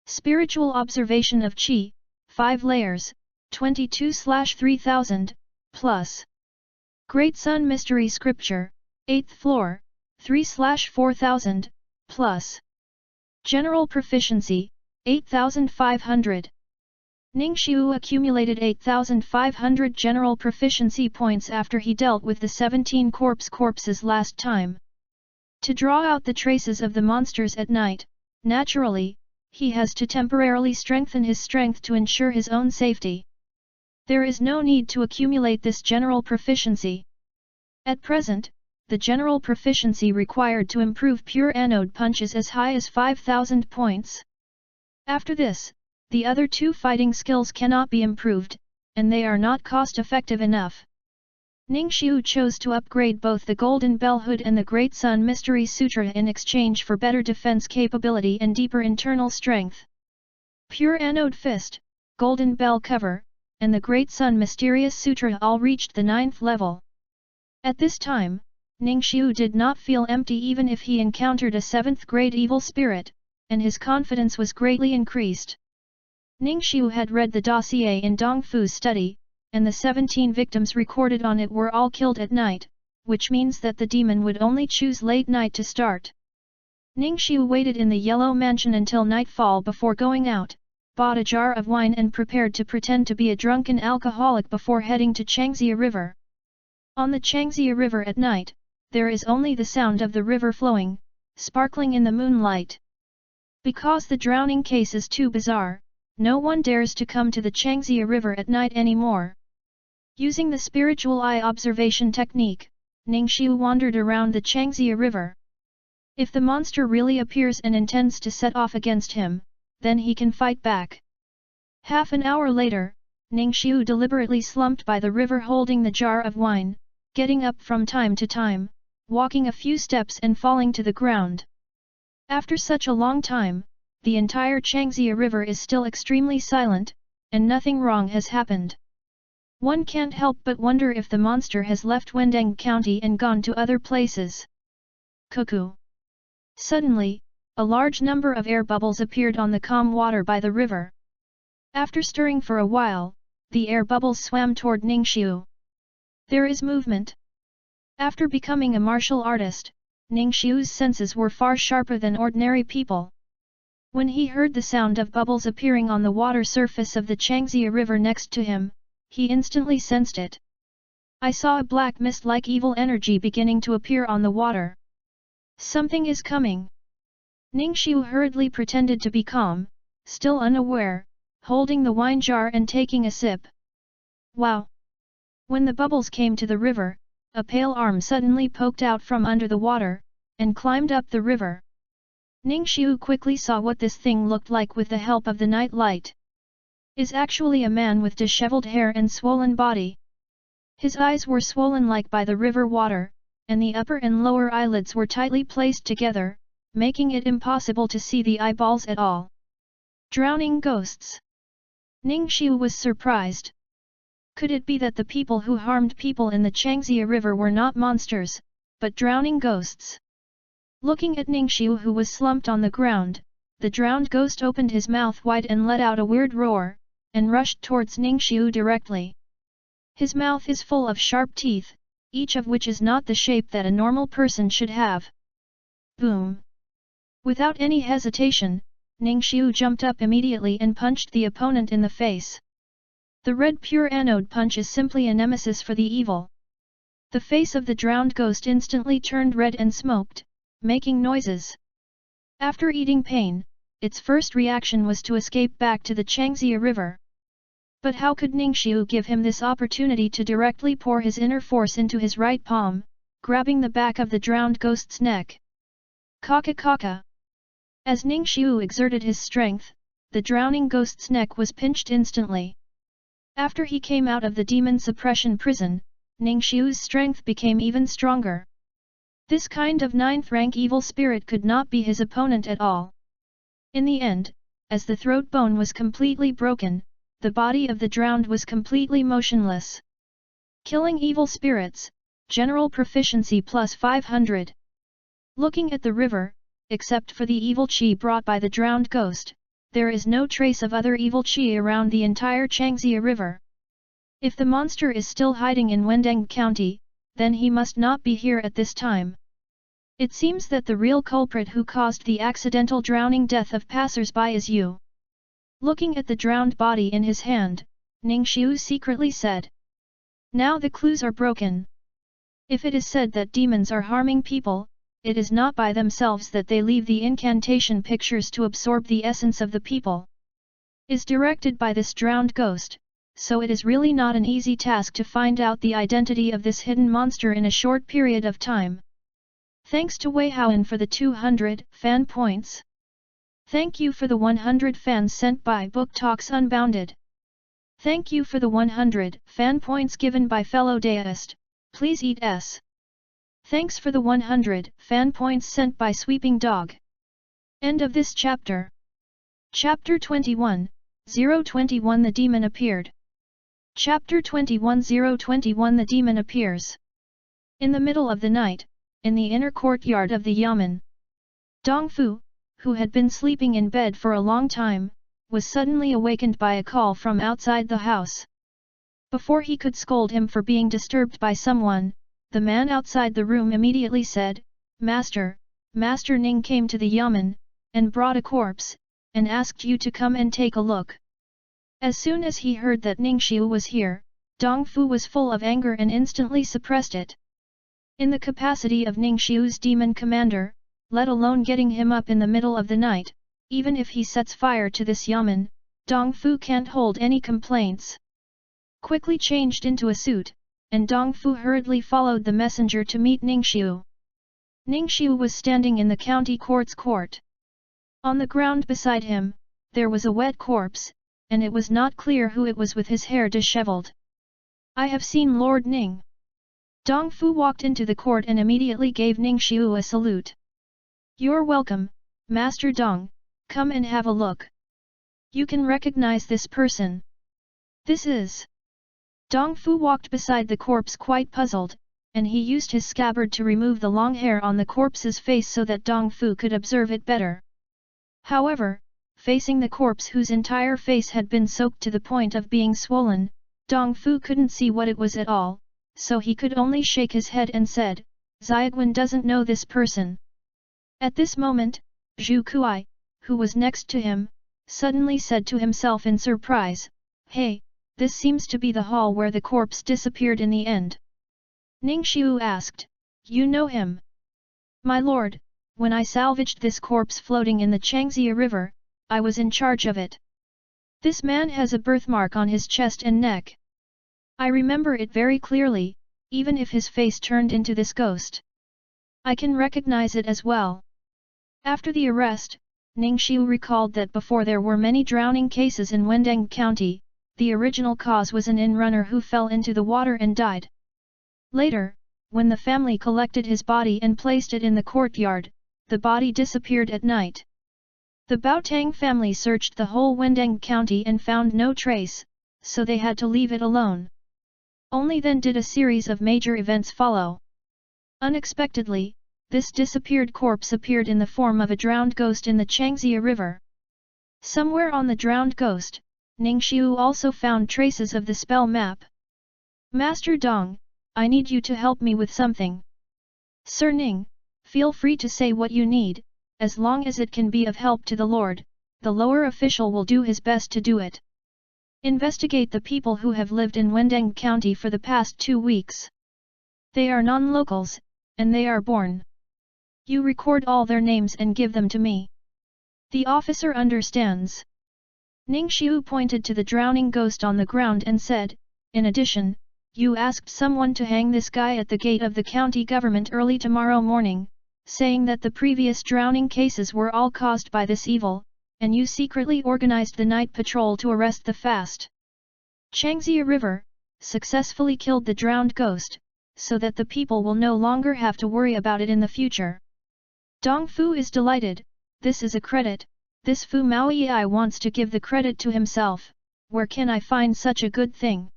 Spiritual Observation of Qi, 5 layers, 22/3000, plus. Great Sun Mystery Scripture, 8th floor, 3/4000, plus. General Proficiency, 8500. Ningxiu accumulated 8500 general proficiency points after he dealt with the 17 corpses last time. To draw out the traces of the monsters at night, naturally, he has to temporarily strengthen his strength to ensure his own safety. There is no need to accumulate this general proficiency. At present, the general proficiency required to improve pure anode punch is as high as 5000 points. After this, the other two fighting skills cannot be improved, and they are not cost-effective enough. Ningxiu chose to upgrade both the Golden Bell Hood and the Great Sun Mystery Sutra in exchange for better defense capability and deeper internal strength. Pure Anode Fist, Golden Bell Cover, and the Great Sun Mysterious Sutra all reached the 9th level. At this time, Ningxiu did not feel empty even if he encountered a 7th grade evil spirit, and his confidence was greatly increased. Ningxiu had read the dossier in Dongfu's study, and the 17 victims recorded on it were all killed at night, which means that the demon would only choose late night to start. Ningxiu waited in the Yellow Mansion until nightfall before going out, bought a jar of wine and prepared to pretend to be a drunken alcoholic before heading to Changxia River. On the Changxia River at night, there is only the sound of the river flowing, sparkling in the moonlight. Because the drowning case is too bizarre, no one dares to come to the Changxia River at night anymore. Using the spiritual eye observation technique, Ningxiu wandered around the Changxia River. If the monster really appears and intends to set off against him, then he can fight back. Half an hour later, Ningxiu deliberately slumped by the river holding the jar of wine, getting up from time to time, walking a few steps and falling to the ground. After such a long time, the entire Changxia River is still extremely silent, and nothing wrong has happened. One can't help but wonder if the monster has left Wendeng County and gone to other places. Cuckoo! Suddenly, a large number of air bubbles appeared on the calm water by the river. After stirring for a while, the air bubbles swam toward Ningxiu. There is movement. After becoming a martial artist, Ningxiu's senses were far sharper than ordinary people. When he heard the sound of bubbles appearing on the water surface of the Changxia River next to him, he instantly sensed it. I saw a black mist-like evil energy beginning to appear on the water. Something is coming. Ningxiu hurriedly pretended to be calm, still unaware, holding the wine jar and taking a sip. Wow! When the bubbles came to the river, a pale arm suddenly poked out from under the water, and climbed up the river. Ningxiu quickly saw what this thing looked like with the help of the night light. Is actually a man with disheveled hair and swollen body. His eyes were swollen like by the river water, and the upper and lower eyelids were tightly placed together, making it impossible to see the eyeballs at all. Drowning ghosts. Ningxiu was surprised. Could it be that the people who harmed people in the Changxia River were not monsters, but drowning ghosts? Looking at Ningxiu who was slumped on the ground, the drowned ghost opened his mouth wide and let out a weird roar, and rushed towards Ningxiu directly. His mouth is full of sharp teeth, each of which is not the shape that a normal person should have. Boom! Without any hesitation, Ningxiu jumped up immediately and punched the opponent in the face. The red pure anode punch is simply a nemesis for the evil. The face of the drowned ghost instantly turned red and smoked, making noises. After eating pain, its first reaction was to escape back to the Changxia River. But how could Ningxiu give him this opportunity to directly pour his inner force into his right palm, grabbing the back of the drowned ghost's neck? Kaka kaka! As Ningxiu exerted his strength, the drowning ghost's neck was pinched instantly. After he came out of the demon suppression prison, Ningxiu's strength became even stronger. This kind of 9th-rank evil spirit could not be his opponent at all. In the end, as the throat bone was completely broken, the body of the drowned was completely motionless. Killing evil spirits, general proficiency plus 500. Looking at the river, except for the evil qi brought by the drowned ghost, there is no trace of other evil qi around the entire Changxia River. If the monster is still hiding in Wendeng County, then he must not be here at this time. It seems that the real culprit who caused the accidental drowning death of passers-by is you. Looking at the drowned body in his hand, Ningxiu secretly said. Now the clues are broken. If it is said that demons are harming people, it is not by themselves that they leave the incantation pictures to absorb the essence of the people. Is directed by this drowned ghost, so it is really not an easy task to find out the identity of this hidden monster in a short period of time. Thanks to Wei Haoan for the 200 fan points. Thank you for the 100 fans sent by Book Talks Unbounded. Thank you for the 100 fan points given by fellow deist, please eat s. Thanks for the 100 fan points sent by Sweeping Dog. End of this chapter. Chapter 21, 021 The Demon Appeared. Chapter 21 021 The Demon Appears. In the middle of the night, in the inner courtyard of the Yamen, Dongfu, who had been sleeping in bed for a long time, was suddenly awakened by a call from outside the house. Before he could scold him for being disturbed by someone, the man outside the room immediately said, Master Ning came to the Yamen, and brought a corpse, and asked you to come and take a look. As soon as he heard that Ningxiu was here, Dongfu was full of anger and instantly suppressed it. In the capacity of Ningxiu's demon commander, let alone getting him up in the middle of the night, even if he sets fire to this Yamen, Dongfu can't hold any complaints. Quickly changed into a suit, and Dongfu hurriedly followed the messenger to meet Ningxiu. Ningxiu was standing in the county court's court. On the ground beside him, there was a wet corpse, and it was not clear who it was with his hair disheveled. I have seen Lord Ning. Dongfu walked into the court and immediately gave Ningxiu a salute. You're welcome, Master Dong, come and have a look. You can recognize this person. This is... Dongfu walked beside the corpse quite puzzled, and he used his scabbard to remove the long hair on the corpse's face so that Dongfu could observe it better. However, facing the corpse whose entire face had been soaked to the point of being swollen, Dongfu couldn't see what it was at all, so he could only shake his head and said, Xiaoguan doesn't know this person. At this moment, Zhu Kuai, who was next to him, suddenly said to himself in surprise, "Hey, this seems to be the hall where the corpse disappeared in the end." Ningxiu asked, "You know him?" "My lord, when I salvaged this corpse floating in the Changxia River, I was in charge of it. This man has a birthmark on his chest and neck. I remember it very clearly, even if his face turned into this ghost. I can recognize it as well." After the arrest, Ningxiu recalled that before there were many drowning cases in Wendeng County, the original cause was an inn-runner who fell into the water and died. Later, when the family collected his body and placed it in the courtyard, the body disappeared at night. The Baotang family searched the whole Wendeng County and found no trace, so they had to leave it alone. Only then did a series of major events follow. Unexpectedly, this disappeared corpse appeared in the form of a drowned ghost in the Changxia River. Somewhere on the drowned ghost, Ningxiu also found traces of the spell map. "Master Dong, I need you to help me with something." "Sir Ning, feel free to say what you need, as long as it can be of help to the Lord, the lower official will do his best to do it. Investigate the people who have lived in Wendeng County for the past 2 weeks. They are non-locals, and they are born. You record all their names and give them to me." The officer understands. Ningxiu pointed to the drowning ghost on the ground and said, "In addition, you asked someone to hang this guy at the gate of the county government early tomorrow morning, saying that the previous drowning cases were all caused by this evil, and you secretly organized the night patrol to arrest the fast Changxia River, successfully killed the drowned ghost, so that the people will no longer have to worry about it in the future." Dong Fu is delighted. This is a credit. This Fu Maoyi wants to give the credit to himself. Where can I find such a good thing?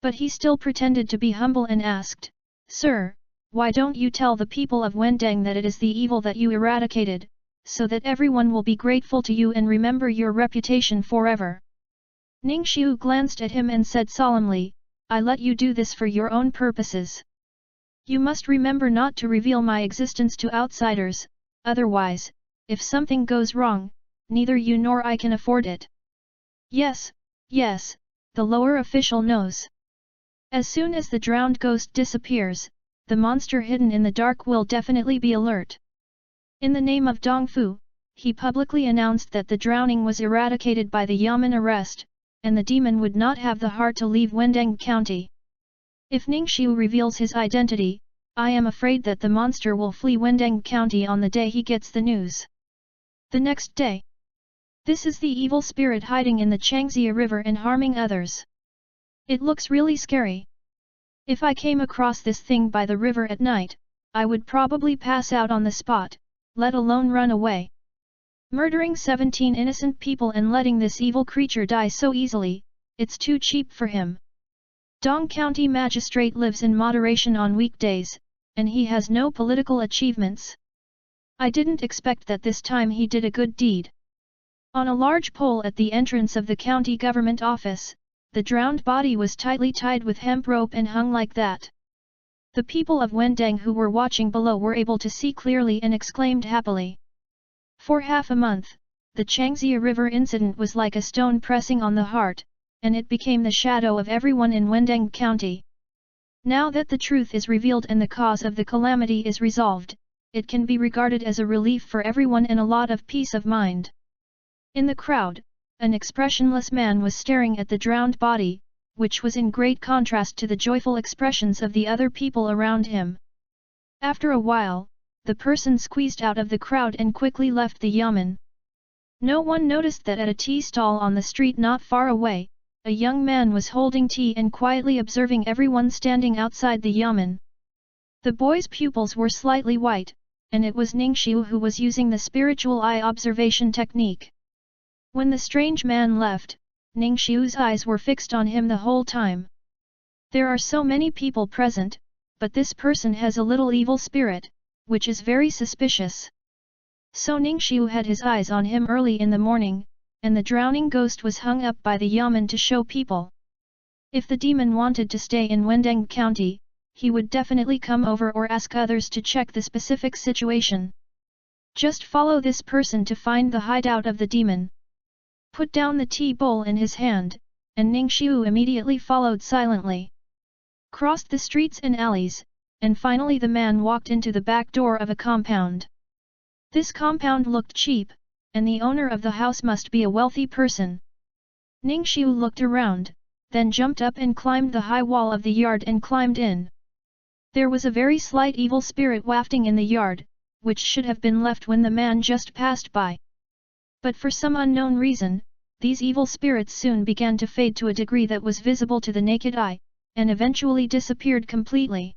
But he still pretended to be humble and asked, "Sir, why don't you tell the people of Wendeng that it is the evil that you eradicated, so that everyone will be grateful to you and remember your reputation forever?" Ningxiu glanced at him and said solemnly, "I let you do this for your own purposes. You must remember not to reveal my existence to outsiders, otherwise, if something goes wrong, neither you nor I can afford it." "Yes, yes, the lower official knows. As soon as the drowned ghost disappears, the monster hidden in the dark will definitely be alert." In the name of Dong Fu, he publicly announced that the drowning was eradicated by the Yamen arrest, and the demon would not have the heart to leave Wendeng County. If Ningxiu reveals his identity, I am afraid that the monster will flee Wendeng County on the day he gets the news. The next day. This is the evil spirit hiding in the Changxia River and harming others. It looks really scary. If I came across this thing by the river at night, I would probably pass out on the spot, let alone run away. Murdering 17 innocent people and letting this evil creature die so easily, it's too cheap for him. Dong County Magistrate lives in moderation on weekdays, and he has no political achievements. I didn't expect that this time he did a good deed." On a large pole at the entrance of the county government office, the drowned body was tightly tied with hemp rope and hung like that. The people of Wendeng who were watching below were able to see clearly and exclaimed happily. For half a month, the Changxia River incident was like a stone pressing on the heart, and it became the shadow of everyone in Wendeng County. Now that the truth is revealed and the cause of the calamity is resolved, it can be regarded as a relief for everyone and a lot of peace of mind. In the crowd, an expressionless man was staring at the drowned body, which was in great contrast to the joyful expressions of the other people around him. After a while, the person squeezed out of the crowd and quickly left the yamen. No one noticed that at a tea stall on the street not far away, a young man was holding tea and quietly observing everyone standing outside the yamen. The boy's pupils were slightly white, and it was Ningxiu who was using the spiritual eye observation technique. When the strange man left, Ningxiu's eyes were fixed on him the whole time. There are so many people present, but this person has a little evil spirit, which is very suspicious. So Ningxiu had his eyes on him early in the morning, and the drowning ghost was hung up by the yamen to show people. If the demon wanted to stay in Wendeng County, he would definitely come over or ask others to check the specific situation. Just follow this person to find the hideout of the demon. Put down the tea bowl in his hand, and Ningxiu immediately followed silently. Crossed the streets and alleys, and finally the man walked into the back door of a compound. This compound looked cheap, and the owner of the house must be a wealthy person. Ningxiu looked around, then jumped up and climbed the high wall of the yard and climbed in. There was a very slight evil spirit wafting in the yard, which should have been left when the man just passed by. But for some unknown reason, these evil spirits soon began to fade to a degree that was visible to the naked eye, and eventually disappeared completely.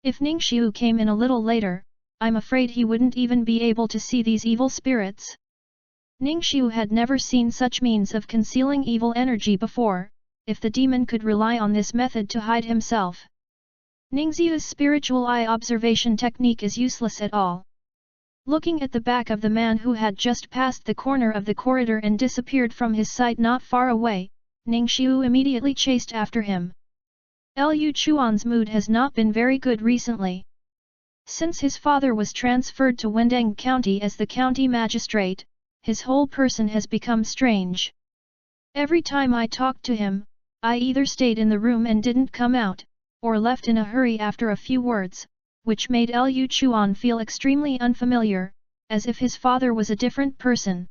If Ningxiu came in a little later, I'm afraid he wouldn't even be able to see these evil spirits. Ningxiu had never seen such means of concealing evil energy before, if the demon could rely on this method to hide himself. Ningxiu's spiritual eye observation technique is useless at all. Looking at the back of the man who had just passed the corner of the corridor and disappeared from his sight not far away, Ningxiu immediately chased after him. Liu Chuan's mood has not been very good recently. Since his father was transferred to Wendeng County as the county magistrate, his whole person has become strange. Every time I talked to him, I either stayed in the room and didn't come out, or left in a hurry after a few words, which made Liu Chuan feel extremely unfamiliar, as if his father was a different person.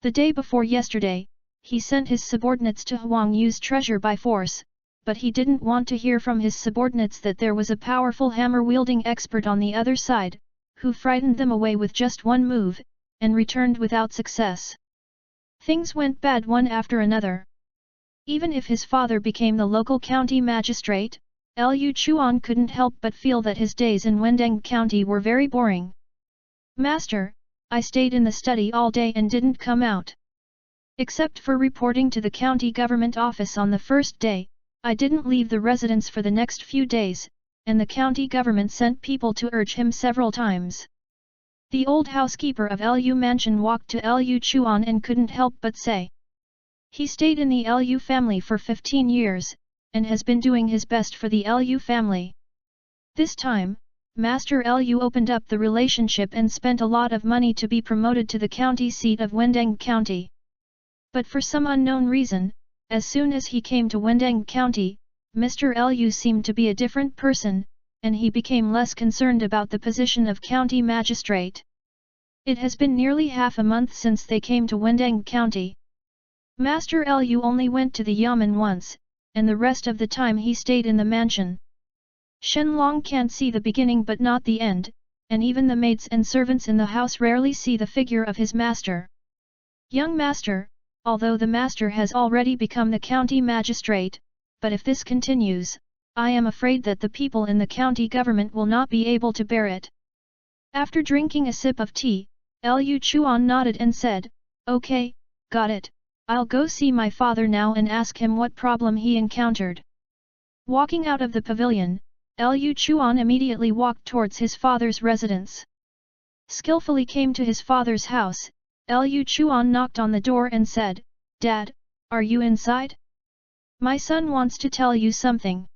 The day before yesterday, he sent his subordinates to Huang Yu's treasure by force, but he didn't want to hear from his subordinates that there was a powerful hammer-wielding expert on the other side, who frightened them away with just one move, and returned without success. Things went bad one after another. Even if his father became the local county magistrate, Liu Chuan couldn't help but feel that his days in Wendeng County were very boring. Master, I stayed in the study all day and didn't come out. Except for reporting to the county government office on the first day, I didn't leave the residence for the next few days, and the county government sent people to urge him several times. The old housekeeper of Liu Mansion walked to Liu Chuan and couldn't help but say. He stayed in the Liu family for 15 years, and has been doing his best for the Liu family. This time, Master Liu opened up the relationship and spent a lot of money to be promoted to the county seat of Wendeng County. But for some unknown reason, as soon as he came to Wendeng County, Mr. Liu seemed to be a different person, and he became less concerned about the position of county magistrate. It has been nearly half a month since they came to Wendeng County. Master Liu only went to the Yamen once, and the rest of the time he stayed in the mansion. Shenlong can't see the beginning but not the end, and even the maids and servants in the house rarely see the figure of his master. Young master, although the master has already become the county magistrate, but if this continues, I am afraid that the people in the county government will not be able to bear it. After drinking a sip of tea, Liu Chuan nodded and said, "Okay, got it. I'll go see my father now and ask him what problem he encountered." Walking out of the pavilion, Liu Chuan immediately walked towards his father's residence. Skillfully came to his father's house, Liu Chuan knocked on the door and said, "Dad, are you inside? My son wants to tell you something."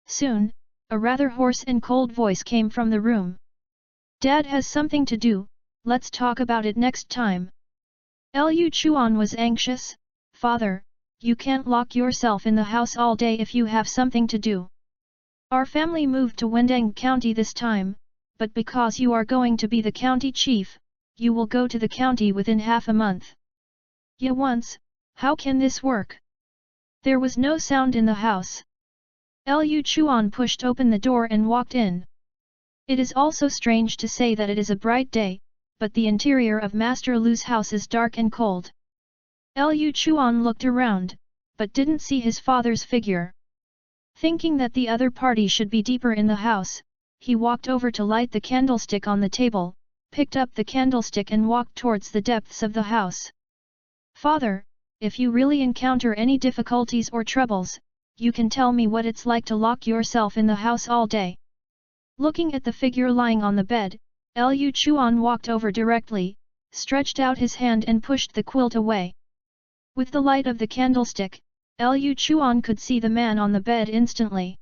Soon, a rather hoarse and cold voice came from the room. "Dad has something to do, let's talk about it next time." Liu Chuan was anxious. "Father, you can't lock yourself in the house all day if you have something to do. Our family moved to Wendeng County this time, but because you are going to be the county chief, you will go to the county within half a month." "Yeah, once, how can this work?" There was no sound in the house. Liu Chuan pushed open the door and walked in. It is also strange to say that it is a bright day, but the interior of Master Lu's house is dark and cold. Liu Chuan looked around, but didn't see his father's figure. Thinking that the other party should be deeper in the house, he walked over to light the candlestick on the table, picked up the candlestick and walked towards the depths of the house. "Father, if you really encounter any difficulties or troubles, you can tell me what it's like to lock yourself in the house all day." Looking at the figure lying on the bed, Liu Chuan walked over directly, stretched out his hand and pushed the quilt away. With the light of the candlestick, Liu Chuan could see the man on the bed instantly.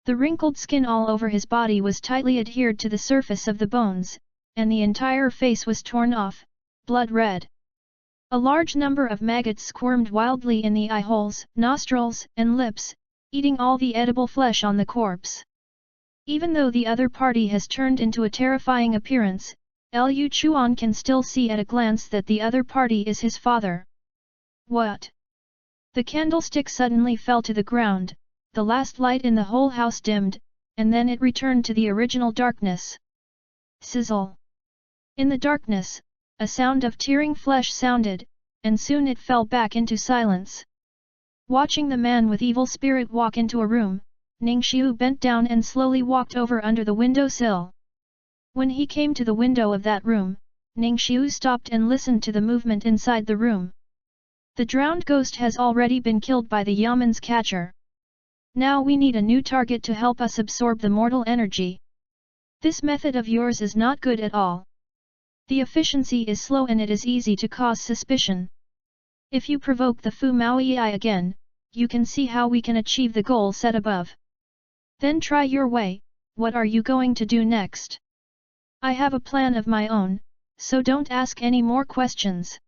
The wrinkled skin all over his body was tightly adhered to the surface of the bones, and the entire face was torn off, blood red. A large number of maggots squirmed wildly in the eye holes, nostrils, and lips, eating all the edible flesh on the corpse. Even though the other party has turned into a terrifying appearance, Liu Chuan can still see at a glance that the other party is his father. What? The candlestick suddenly fell to the ground, the last light in the whole house dimmed, and then it returned to the original darkness. Sizzle. In the darkness, a sound of tearing flesh sounded, and soon it fell back into silence. Watching the man with evil spirit walk into a room, Ningxiu bent down and slowly walked over under the window sill. When he came to the window of that room, Ningxiu stopped and listened to the movement inside the room. The drowned ghost has already been killed by the Yaman's catcher. Now we need a new target to help us absorb the mortal energy. This method of yours is not good at all. The efficiency is slow and it is easy to cause suspicion. If you provoke the Fu Maoyi again, you can see how we can achieve the goal set above. Then try your way. What are you going to do next? I have a plan of my own, so don't ask any more questions.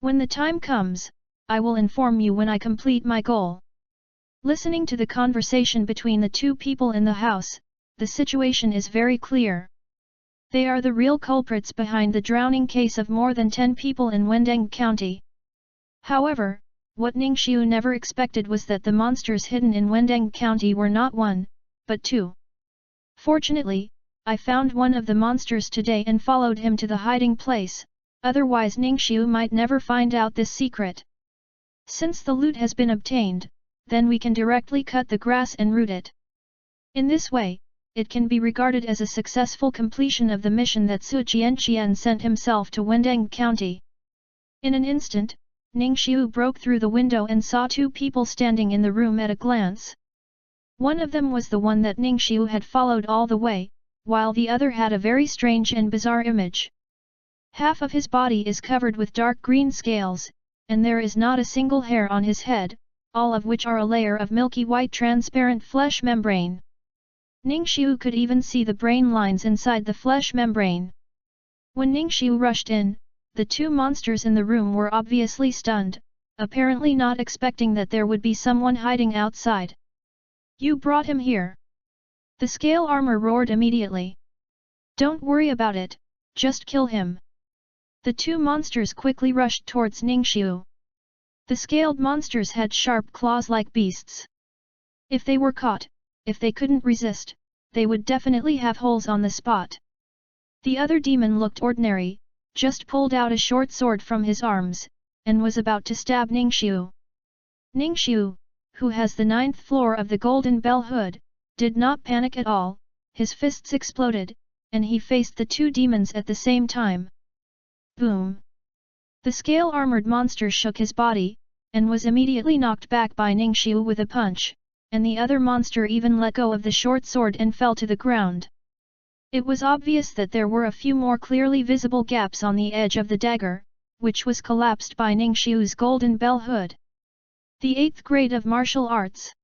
When the time comes, I will inform you when I complete my goal. Listening to the conversation between the two people in the house, the situation is very clear. They are the real culprits behind the drowning case of more than 10 people in Wendeng County. However, what Ningxiu never expected was that the monsters hidden in Wendeng County were not one, but two. Fortunately, I found one of the monsters today and followed him to the hiding place, otherwise Ningxiu might never find out this secret. Since the loot has been obtained, then we can directly cut the grass and root it. In this way, it can be regarded as a successful completion of the mission that Su Jianqian sent himself to Wendeng County. In an instant, Ningxiu broke through the window and saw two people standing in the room at a glance. One of them was the one that Ningxiu had followed all the way, while the other had a very strange and bizarre image. Half of his body is covered with dark green scales, and there is not a single hair on his head, all of which are a layer of milky white transparent flesh membrane. Ningxiu could even see the brain lines inside the flesh membrane. When Ningxiu rushed in, the two monsters in the room were obviously stunned, apparently not expecting that there would be someone hiding outside. You brought him here. The scale armor roared immediately. Don't worry about it, just kill him. The two monsters quickly rushed towards Ningxiu. The scaled monsters had sharp claws like beasts. If they were caught, if they couldn't resist, they would definitely have holes on the spot. The other demon looked ordinary, just pulled out a short sword from his arms, and was about to stab Ningxiu. Ningxiu, who has the 9th floor of the Golden Bell Hood, did not panic at all, his fists exploded, and he faced the two demons at the same time. Boom! The scale-armored monster shook his body, and was immediately knocked back by Ningxiu with a punch, and the other monster even let go of the short sword and fell to the ground. It was obvious that there were a few more clearly visible gaps on the edge of the dagger, which was collapsed by Ningxiu's golden bell hood. The 8th grade of martial arts.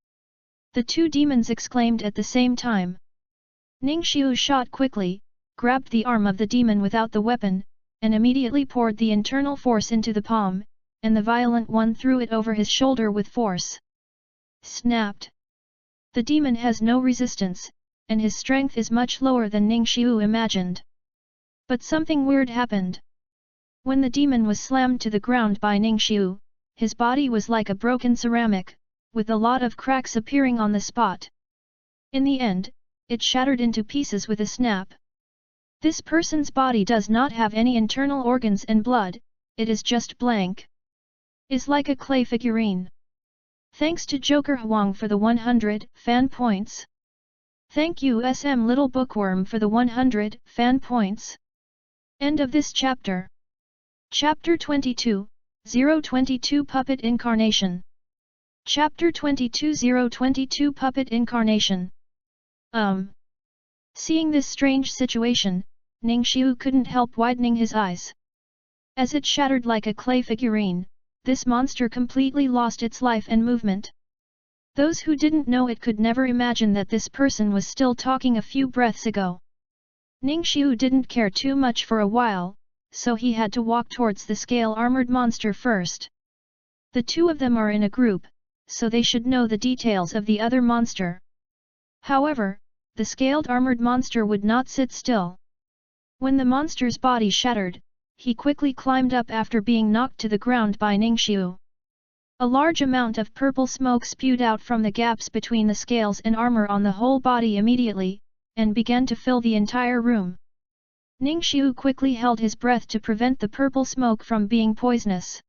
The two demons exclaimed at the same time. Ningxiu shot quickly, grabbed the arm of the demon without the weapon, and immediately poured the internal force into the palm, and the violent one threw it over his shoulder with force. Snapped. The demon has no resistance, and his strength is much lower than Ningxiu imagined. But something weird happened. When the demon was slammed to the ground by Ningxiu, his body was like a broken ceramic, with a lot of cracks appearing on the spot. In the end, it shattered into pieces with a snap. This person's body does not have any internal organs and blood, it is just blank. Is like a clay figurine. Thanks to Joker Huang for the 100 fan points. Thank you SM Little Bookworm for the 100 fan points. End of this chapter. Chapter 22, 022 Puppet Incarnation. Chapter 22 022 Puppet Incarnation. Seeing this strange situation, Ningxiu couldn't help widening his eyes. As it shattered like a clay figurine, this monster completely lost its life and movement. Those who didn't know it could never imagine that this person was still talking a few breaths ago. Ningxiu didn't care too much for a while, so he had to walk towards the scale-armored monster first. The two of them are in a group, so they should know the details of the other monster. However, the scaled armored monster would not sit still. When the monster's body shattered, he quickly climbed up after being knocked to the ground by Ningxiu. A large amount of purple smoke spewed out from the gaps between the scales and armor on the whole body immediately, and began to fill the entire room. Ningxiu quickly held his breath to prevent the purple smoke from being poisonous.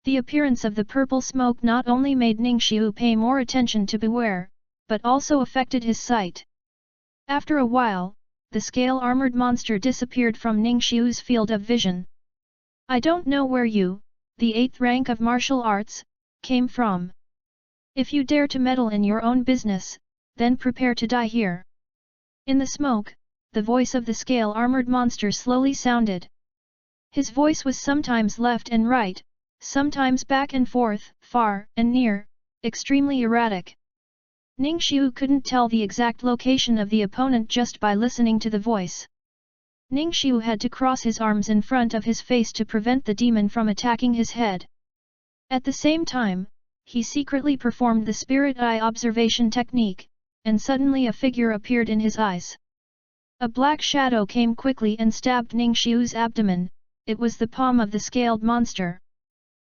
The appearance of the purple smoke not only made Ningxiu pay more attention to beware, but also affected his sight. After a while, the scale-armored monster disappeared from Ningxiu's field of vision. I don't know where you, the 8th rank of martial arts, came from. If you dare to meddle in your own business, then prepare to die here. In the smoke, the voice of the scale-armored monster slowly sounded. His voice was sometimes left and right, sometimes back and forth, far and near, extremely erratic. Ningxiu couldn't tell the exact location of the opponent just by listening to the voice. Ningxiu had to cross his arms in front of his face to prevent the demon from attacking his head. At the same time, he secretly performed the spirit eye observation technique, and suddenly a figure appeared in his eyes. A black shadow came quickly and stabbed Ningxiu's abdomen. It was the palm of the scaled monster.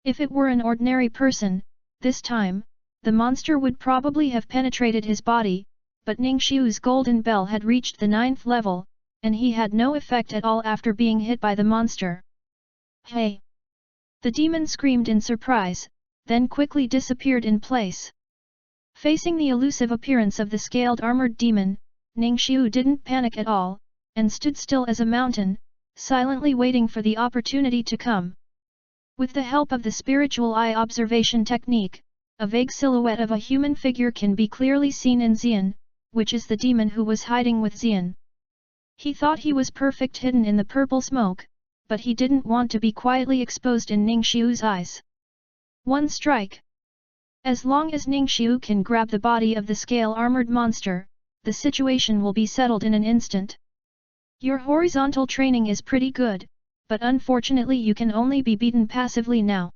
If it were an ordinary person, this time, the monster would probably have penetrated his body, but Ningxiu's golden bell had reached the 9th level, and he had no effect at all after being hit by the monster. Hey! The demon screamed in surprise, then quickly disappeared in place. Facing the elusive appearance of the scaled armored demon, Ningxiu didn't panic at all, and stood still as a mountain, silently waiting for the opportunity to come. With the help of the spiritual eye observation technique, a vague silhouette of a human figure can be clearly seen in Xian, which is the demon who was hiding with Xian. He thought he was perfect hidden in the purple smoke, but he didn't want to be quietly exposed in Ningxiu's eyes. One strike. As long as Ningxiu can grab the body of the scale-armored monster, the situation will be settled in an instant. Your horizontal training is pretty good, but unfortunately you can only be beaten passively now.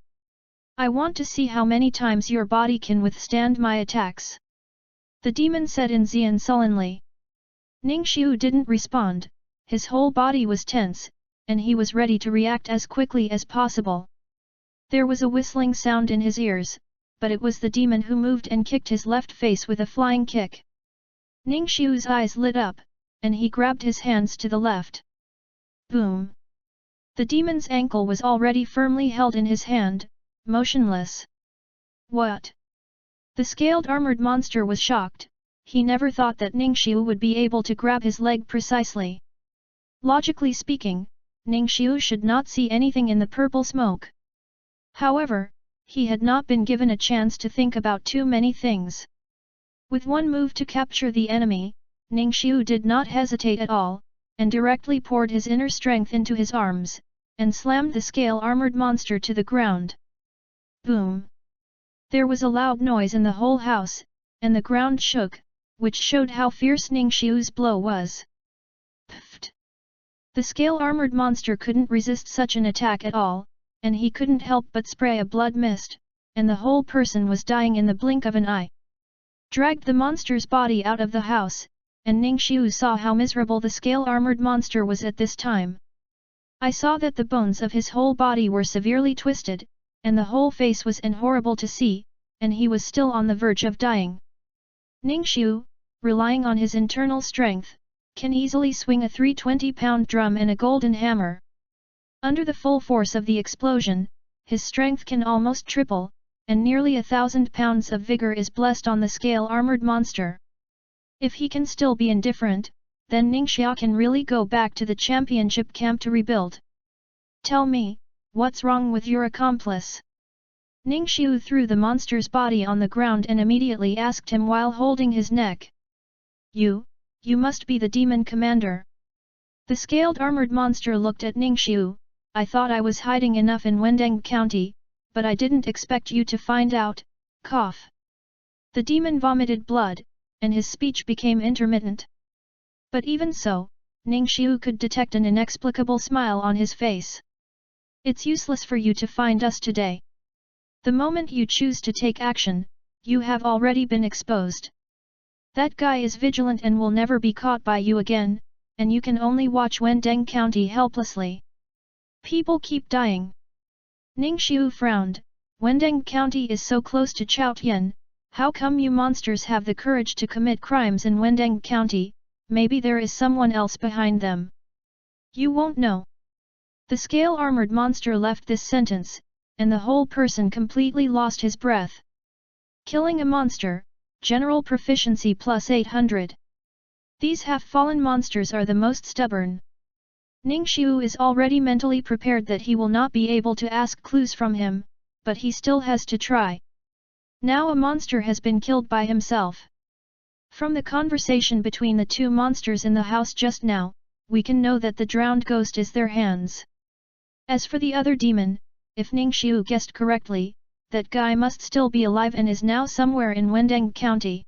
I want to see how many times your body can withstand my attacks. The demon said in Xian sullenly. Ningxiu didn't respond, his whole body was tense, and he was ready to react as quickly as possible. There was a whistling sound in his ears, but it was the demon who moved and kicked his left face with a flying kick. Ningxiu's eyes lit up, and he grabbed his hands to the left. Boom! The demon's ankle was already firmly held in his hand, motionless. What? The scaled armored monster was shocked. He never thought that Ningxiu would be able to grab his leg precisely. Logically speaking, Ningxiu should not see anything in the purple smoke. However, he had not been given a chance to think about too many things. With one move to capture the enemy, Ningxiu did not hesitate at all, and directly poured his inner strength into his arms, and slammed the scale-armored monster to the ground. Boom! There was a loud noise in the whole house, and the ground shook, which showed how fierce Ningxiu's blow was. Pfft! The scale-armored monster couldn't resist such an attack at all, and he couldn't help but spray a blood mist, and the whole person was dying in the blink of an eye. Dragged the monster's body out of the house, and Ningxiu saw how miserable the scale-armored monster was at this time. I saw that the bones of his whole body were severely twisted, and the whole face was horrible to see, and he was still on the verge of dying. Ningxiu, relying on his internal strength, can easily swing a 320-pound drum and a golden hammer. Under the full force of the explosion, his strength can almost triple, and nearly 1,000 pounds of vigor is blessed on the scale-armored monster. If he can still be indifferent, then Ningxiu can really go back to the championship camp to rebuild. Tell me, what's wrong with your accomplice? Ningxiu threw the monster's body on the ground and immediately asked him while holding his neck. You must be the demon commander. The scaled armored monster looked at Ningxiu. I thought I was hiding enough in Wendeng County, but I didn't expect you to find out. Cough. The demon vomited blood, and his speech became intermittent. But even so, Ningxiu could detect an inexplicable smile on his face. It's useless for you to find us today. The moment you choose to take action, you have already been exposed. That guy is vigilant and will never be caught by you again, and you can only watch Wendeng County helplessly. People keep dying. Ningxiu frowned. Wendeng County is so close to Chaotian. How come you monsters have the courage to commit crimes in Wendeng County? Maybe there is someone else behind them. You won't know. The scale-armored monster left this sentence, and the whole person completely lost his breath. Killing a monster, general proficiency plus 800. These half-fallen monsters are the most stubborn. Ningxiu is already mentally prepared that he will not be able to ask clues from him, but he still has to try. Now a monster has been killed by himself. From the conversation between the two monsters in the house just now, we can know that the drowned ghost is their hands. As for the other demon, if Ningxiu guessed correctly, that guy must still be alive and is now somewhere in Wendeng County.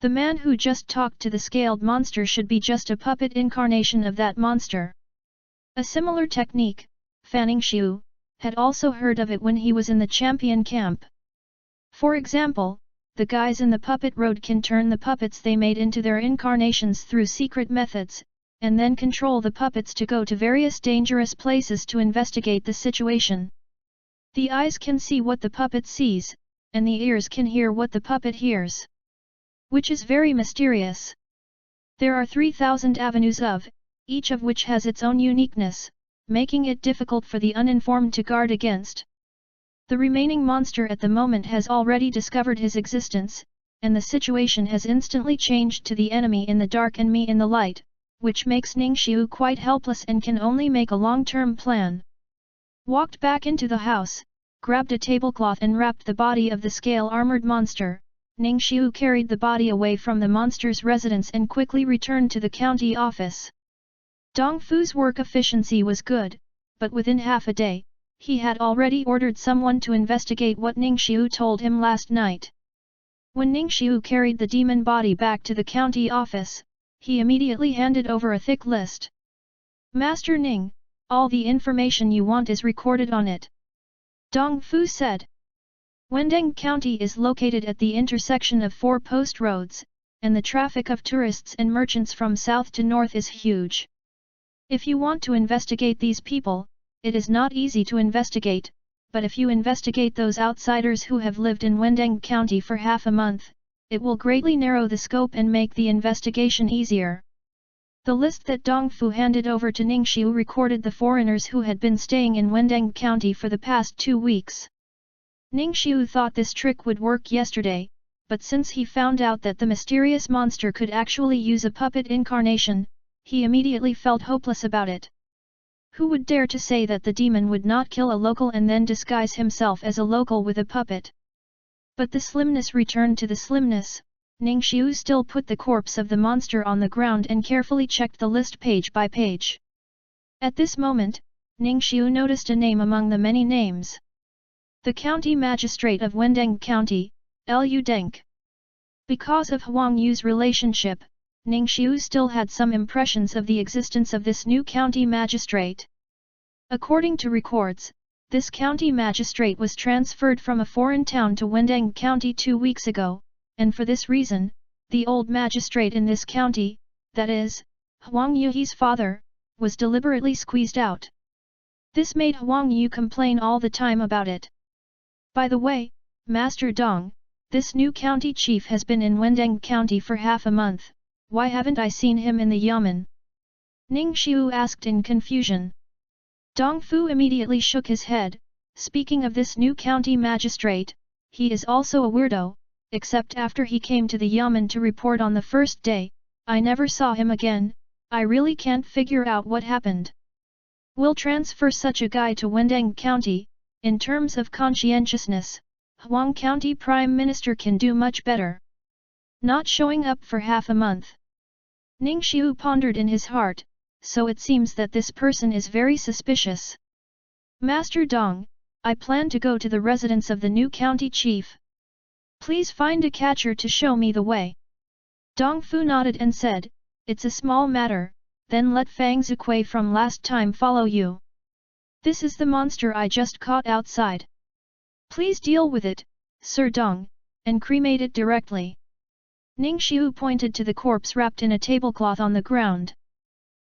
The man who just talked to the scaled monster should be just a puppet incarnation of that monster. A similar technique, Ningxiu had also heard of it when he was in the champion camp. For example, the guys in the puppet road can turn the puppets they made into their incarnations through secret methods, and then control the puppets to go to various dangerous places to investigate the situation. The eyes can see what the puppet sees, and the ears can hear what the puppet hears. Which is very mysterious. There are 3,000 avenues of, each of which has its own uniqueness, making it difficult for the uninformed to guard against. The remaining monster at the moment has already discovered his existence, and the situation has instantly changed to the enemy in the dark and me in the light, which makes Ningxiu quite helpless and can only make a long-term plan. Walked back into the house, grabbed a tablecloth and wrapped the body of the scale-armored monster. Ningxiu carried the body away from the monster's residence and quickly returned to the county office. Dongfu's work efficiency was good, but within half a day, he had already ordered someone to investigate what Ningxiu told him last night. When Ningxiu carried the demon body back to the county office, he immediately handed over a thick list. Master Ning, all the information you want is recorded on it. Dongfu said. Wendeng County is located at the intersection of 4 post roads, and the traffic of tourists and merchants from south to north is huge. If you want to investigate these people, it is not easy to investigate, but if you investigate those outsiders who have lived in Wendeng County for half a month, it will greatly narrow the scope and make the investigation easier. The list that Dongfu handed over to Ningxiu recorded the foreigners who had been staying in Wendeng County for the past 2 weeks. Ningxiu thought this trick would work yesterday, but since he found out that the mysterious monster could actually use a puppet incarnation, he immediately felt hopeless about it. Who would dare to say that the demon would not kill a local and then disguise himself as a local with a puppet? But the slimness returned to the slimness. Ningxiu still put the corpse of the monster on the ground and carefully checked the list page by page. At this moment, Ningxiu noticed a name among the many names. The County Magistrate of Wendeng County, Lu Deng. Because of Huang Yu's relationship, Ningxiu still had some impressions of the existence of this new county magistrate. According to records, this county magistrate was transferred from a foreign town to Wendeng County 2 weeks ago, and for this reason, the old magistrate in this county, that is, Huang Yu's father, was deliberately squeezed out. This made Huang Yu complain all the time about it. By the way, Master Dong, this new county chief has been in Wendeng County for half a month. Why haven't I seen him in the yamen? Ningxiu asked in confusion. Dongfu immediately shook his head. Speaking of this new county magistrate, he is also a weirdo, except after he came to the yamen to report on the first day. I never saw him again. I really can't figure out what happened. We'll transfer such a guy to Wendeng County. In terms of conscientiousness, Huang County Prime Minister can do much better. Not showing up for half a month. Ningxiu pondered in his heart, so it seems that this person is very suspicious. Master Dong, I plan to go to the residence of the new county chief. Please find a catcher to show me the way. Dongfu nodded and said, it's a small matter, then let Fang Zukui from last time follow you. This is the monster I just caught outside. Please deal with it, Sir Dong, and cremate it directly. Ning Xiu pointed to the corpse wrapped in a tablecloth on the ground.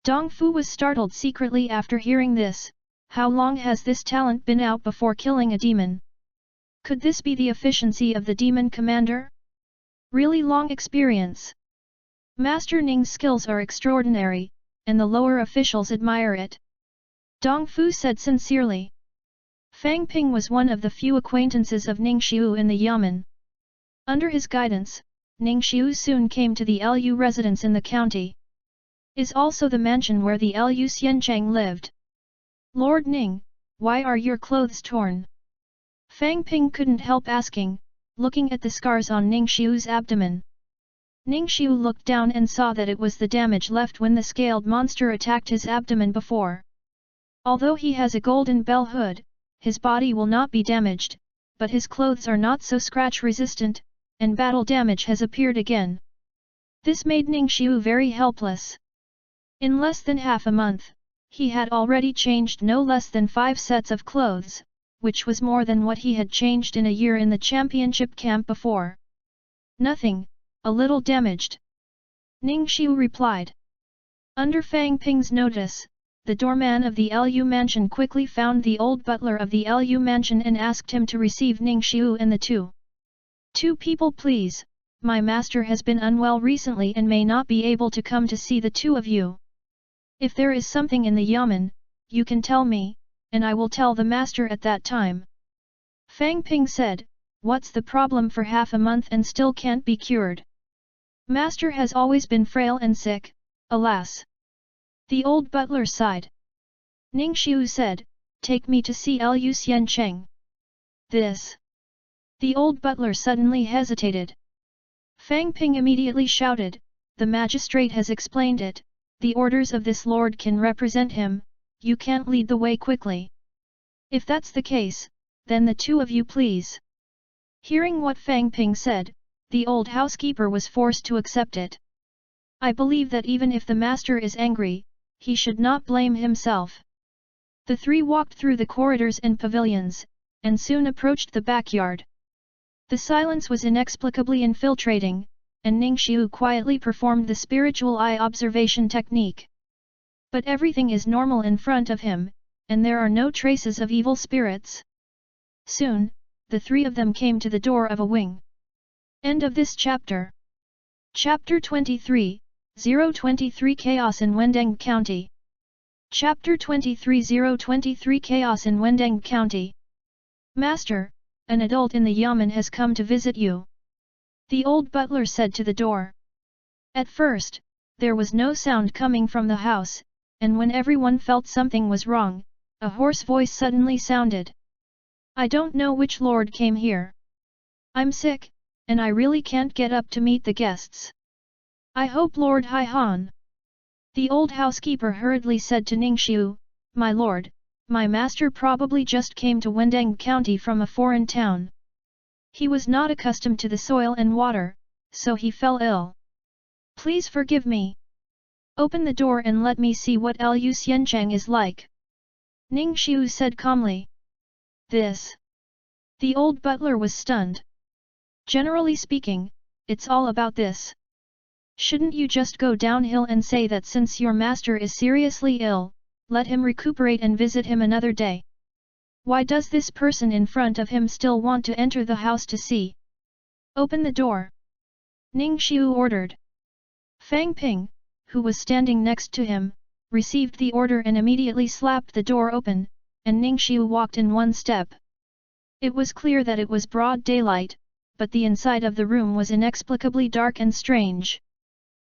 Dong Fu was startled secretly after hearing this. How long has this talent been out before killing a demon? Could this be the efficiency of the demon commander? Really long experience. Master Ning's skills are extraordinary, and the lower officials admire it. Dong Fu said sincerely. Fang Ping was one of the few acquaintances of Ning Xiu in the Yamen. Under his guidance, Ning Xiu soon came to the Lu residence in the county. Is also the mansion where the Lu Xiancheng lived. Lord Ning, why are your clothes torn? Fang Ping couldn't help asking, looking at the scars on Ning Xiu's abdomen. Ning Xiu looked down and saw that it was the damage left when the scaled monster attacked his abdomen before. Although he has a golden bell hood, his body will not be damaged, but his clothes are not so scratch resistant, and battle damage has appeared again. This made Ning Xiu very helpless. In less than half a month, he had already changed no less than 5 sets of clothes, which was more than what he had changed in a year in the championship camp before. Nothing, a little damaged. Ning Xiu replied. Under Fang Ping's notice, the doorman of the Lu mansion quickly found the old butler of the Lu mansion and asked him to receive Ning Xiu and the two people please, my master has been unwell recently and may not be able to come to see the two of you. If there is something in the Yamen, you can tell me, and I will tell the master at that time. Fang Ping said, what's the problem for half a month and still can't be cured? Master has always been frail and sick, alas. The old butler sighed. Ning Xiu said, take me to see Lu Xiancheng. This. The old butler suddenly hesitated. Fang Ping immediately shouted, the magistrate has explained it, the orders of this lord can represent him, you can't lead the way quickly. If that's the case, then the two of you please. Hearing what Fang Ping said, the old housekeeper was forced to accept it. I believe that even if the master is angry, he should not blame himself. The three walked through the corridors and pavilions, and soon approached the backyard. The silence was inexplicably infiltrating, and Ning Xiu quietly performed the spiritual eye observation technique. But everything is normal in front of him, and there are no traces of evil spirits. Soon, the three of them came to the door of a wing. End of this chapter. Chapter 23, 023 Chaos in Wendeng County. Chapter 23 023 Chaos in Wendeng County. Master, an adult in the Yamen has come to visit you. The old butler said to the door. At first, there was no sound coming from the house, and when everyone felt something was wrong, a hoarse voice suddenly sounded. I don't know which lord came here. I'm sick, and I really can't get up to meet the guests. I hope Lord Hai Han. The old housekeeper hurriedly said to Ning Xiu, my lord, my master probably just came to Wendeng County from a foreign town. He was not accustomed to the soil and water, so he fell ill. Please forgive me. Open the door and let me see what Lu Xiancheng is like. Ning Xiu said calmly. This. The old butler was stunned. Generally speaking, it's all about this. Shouldn't you just go downhill and say that since your master is seriously ill, let him recuperate and visit him another day? Why does this person in front of him still want to enter the house to see? Open the door. Ning Xiu ordered. Fang Ping, who was standing next to him, received the order and immediately slapped the door open, and Ning Xiu walked in one step. It was clear that it was broad daylight, but the inside of the room was inexplicably dark and strange.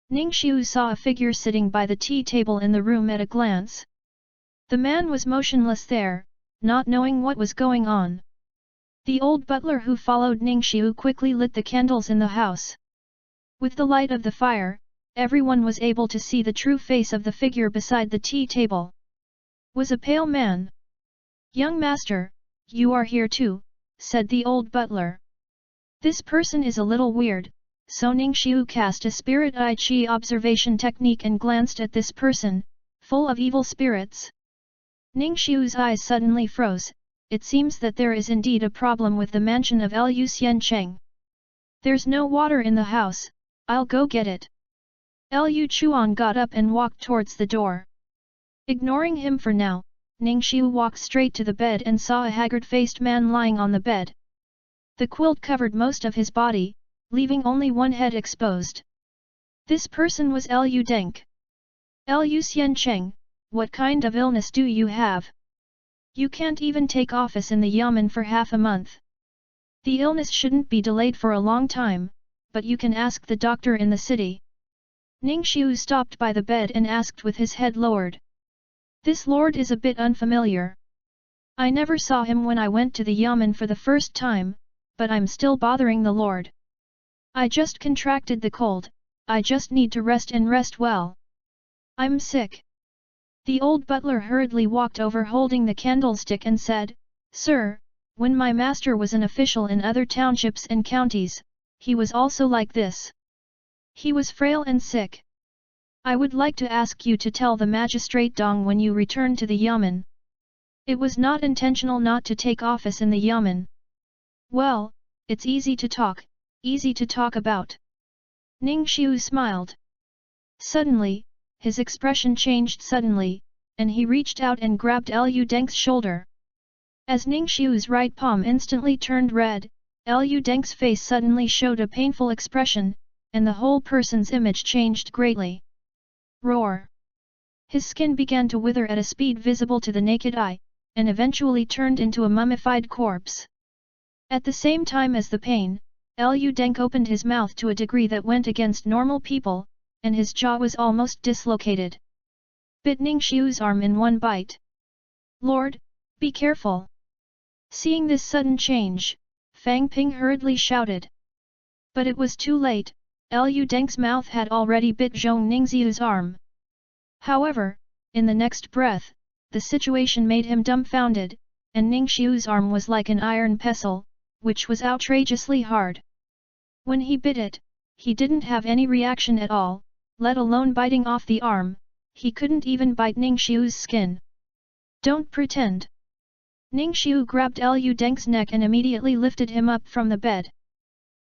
Ning Xiu saw a figure sitting by the tea table in the room at a glance. The man was motionless there, not knowing what was going on. The old butler who followed Ning Xiu quickly lit the candles in the house. With the light of the fire, everyone was able to see the true face of the figure beside the tea table. Was a pale man. Young master, you are here too, said the old butler. This person is a little weird, so Ningxiu cast a Spirit Eye Chi observation technique and glanced at this person, full of evil spirits. Ningxiu's eyes suddenly froze. It seems that there is indeed a problem with the mansion of Lu Xiancheng. There's no water in the house, I'll go get it. Lu Chuan got up and walked towards the door. Ignoring him for now, Ningxiu walked straight to the bed and saw a haggard-faced man lying on the bed. The quilt covered most of his body, leaving only one head exposed. This person was Lu Deng. Lu Xiancheng, what kind of illness do you have? You can't even take office in the Yamen for half a month. The illness shouldn't be delayed for a long time, but you can ask the doctor in the city. Ningxiu stopped by the bed and asked with his head lowered. This lord is a bit unfamiliar. I never saw him when I went to the Yamen for the first time, but I'm still bothering the lord. I just contracted the cold, I just need to rest and rest well. I'm sick. The old butler hurriedly walked over holding the candlestick and said, Sir, when my master was an official in other townships and counties, he was also like this. He was frail and sick. I would like to ask you to tell the magistrate Dong when you return to the Yamen. It was not intentional not to take office in the Yamen. Well, it's easy to talk about. Ningxiu smiled. Suddenly, his expression changed suddenly, and he reached out and grabbed Lu Deng's shoulder. As Ningxiu's right palm instantly turned red, Lu Deng's face suddenly showed a painful expression, and the whole person's image changed greatly. Roar! His skin began to wither at a speed visible to the naked eye, and eventually turned into a mummified corpse. At the same time as the pain, Lu Deng opened his mouth to a degree that went against normal people, and his jaw was almost dislocated. Bit Ningxiu's arm in one bite. Lord, be careful! Seeing this sudden change, Fang Ping hurriedly shouted. But it was too late, Lu Deng's mouth had already bit Zhong Ningxiu's arm. However, in the next breath, the situation made him dumbfounded, and Ningxiu's arm was like an iron pestle, which was outrageously hard. When he bit it, he didn't have any reaction at all, let alone biting off the arm, he couldn't even bite Ningxiu's skin. Don't pretend! Ningxiu grabbed Lu Deng's neck and immediately lifted him up from the bed.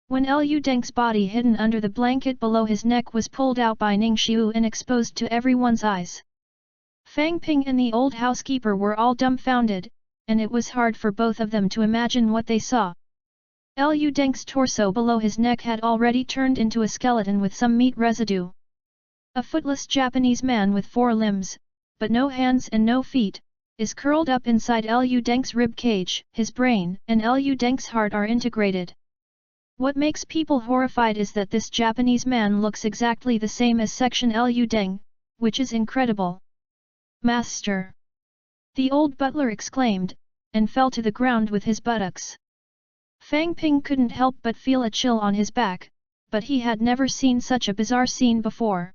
When Lu Deng's body hidden under the blanket below his neck was pulled out by Ningxiu and exposed to everyone's eyes. Fang Ping and the old housekeeper were all dumbfounded, and it was hard for both of them to imagine what they saw. Lu Deng's torso below his neck had already turned into a skeleton with some meat residue. A footless Japanese man with 4 limbs, but no hands and no feet, is curled up inside Lu Deng's rib cage. His brain and Lu Deng's heart are integrated. What makes people horrified is that this Japanese man looks exactly the same as Section Lu Deng, which is incredible. Master! The old butler exclaimed, and fell to the ground with his buttocks. Fang Ping couldn't help but feel a chill on his back, but he had never seen such a bizarre scene before.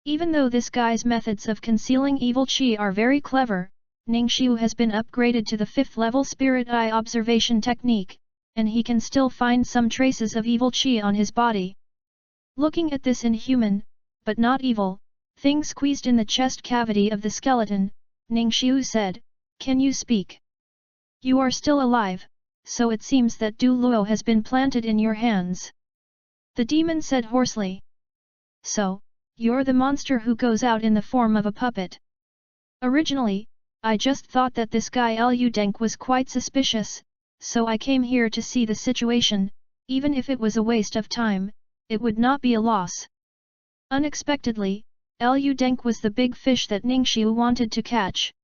Even though this guy's methods of concealing evil qi are very clever, Ningxiu has been upgraded to the 5th level Spirit Eye observation technique, and he can still find some traces of evil qi on his body. Looking at this inhuman, but not evil, thing squeezed in the chest cavity of the skeleton, Ningxiu said, Can you speak? You are still alive, so it seems that Du Luo has been planted in your hands. The demon said hoarsely. So, you're the monster who goes out in the form of a puppet. Originally, I just thought that this guy Lu Deng was quite suspicious, so I came here to see the situation. Even if it was a waste of time, it would not be a loss. Unexpectedly, Lu Deng was the big fish that Ningxiu wanted to catch.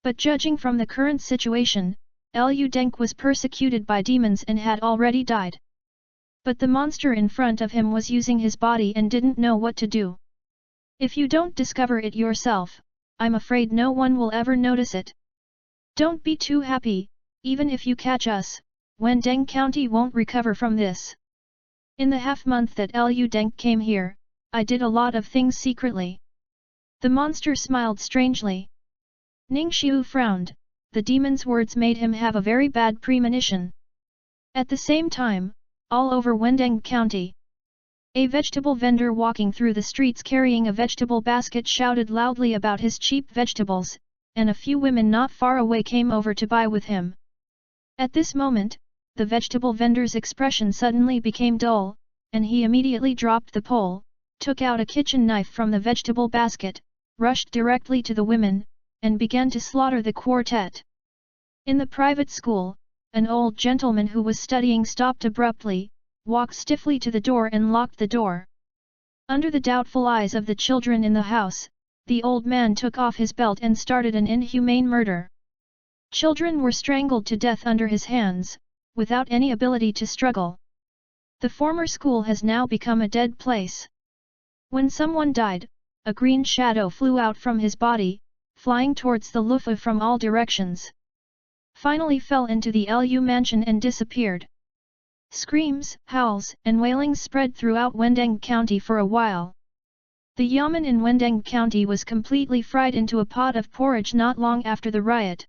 But judging from the current situation, Lu Deng was persecuted by demons and had already died. But the monster in front of him was using his body and didn't know what to do. If you don't discover it yourself, I'm afraid no one will ever notice it. Don't be too happy, even if you catch us, Wendeng County won't recover from this. In the half-month that Lu Deng came here, I did a lot of things secretly. The monster smiled strangely. Ningxiu frowned, the demon's words made him have a very bad premonition. At the same time, all over Wendeng County, A vegetable vendor walking through the streets carrying a vegetable basket shouted loudly about his cheap vegetables, and a few women not far away came over to buy with him. At this moment, the vegetable vendor's expression suddenly became dull, and he immediately dropped the pole, took out a kitchen knife from the vegetable basket, rushed directly to the women, and began to slaughter the quartet. In the private school, an old gentleman who was studying stopped abruptly, walked stiffly to the door and locked the door. Under the doubtful eyes of the children in the house, the old man took off his belt and started an inhumane murder. Children were strangled to death under his hands, without any ability to struggle. The former school has now become a dead place. When someone died, a green shadow flew out from his body, flying towards the Lufa from all directions. Finally fell into the Lu mansion and disappeared. Screams, howls, and wailings spread throughout Wendeng County for a while. The yamen in Wendeng County was completely fried into a pot of porridge not long after the riot.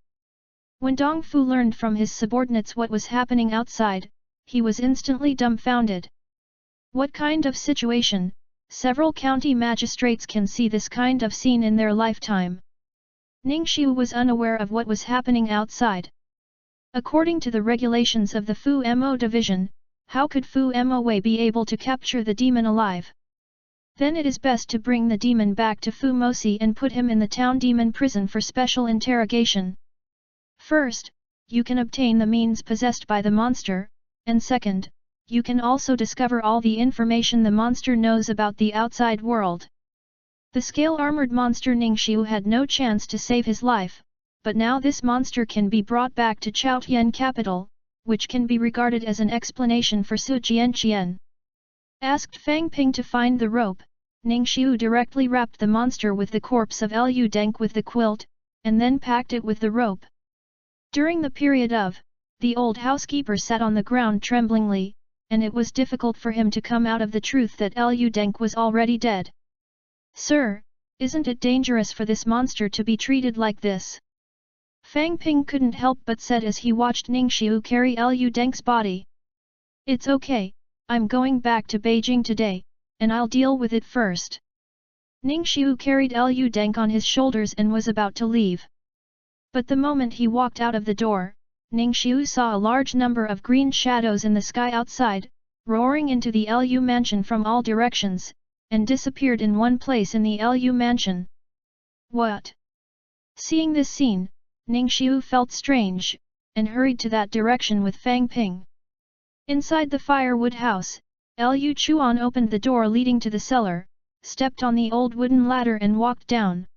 When Dong Fu learned from his subordinates what was happening outside, he was instantly dumbfounded. What kind of situation? Several county magistrates can see this kind of scene in their lifetime. Ning Xiu was unaware of what was happening outside. According to the regulations of the Fu Mo division, how could Fu Mo Wei be able to capture the demon alive? Then it is best to bring the demon back to Fu Mosi and put him in the town demon prison for special interrogation. First, you can obtain the means possessed by the monster, and second, you can also discover all the information the monster knows about the outside world. The scale-armored monster Ningxiu had no chance to save his life, but now this monster can be brought back to Chaotian capital, which can be regarded as an explanation for Su Jianqian. Asked Fang Ping to find the rope, Ningxiu directly wrapped the monster with the corpse of Lu Deng with the quilt, and then packed it with the rope. During the period of, the old housekeeper sat on the ground tremblingly, and it was difficult for him to come out of the truth that Lu Deng was already dead. Sir, isn't it dangerous for this monster to be treated like this? Fang Ping couldn't help but said as he watched Ningxiu carry Lu Deng's body. It's okay, I'm going back to Beijing today, and I'll deal with it first. Ningxiu carried Lu Deng on his shoulders and was about to leave. But the moment he walked out of the door, Ningxiu saw a large number of green shadows in the sky outside, roaring into the Lu mansion from all directions, and disappeared in one place in the Lu mansion. What? Seeing this scene, Ningxiu felt strange, and hurried to that direction with Fang Ping. Inside the firewood house, Lu Chuan opened the door leading to the cellar, stepped on the old wooden ladder and walked down.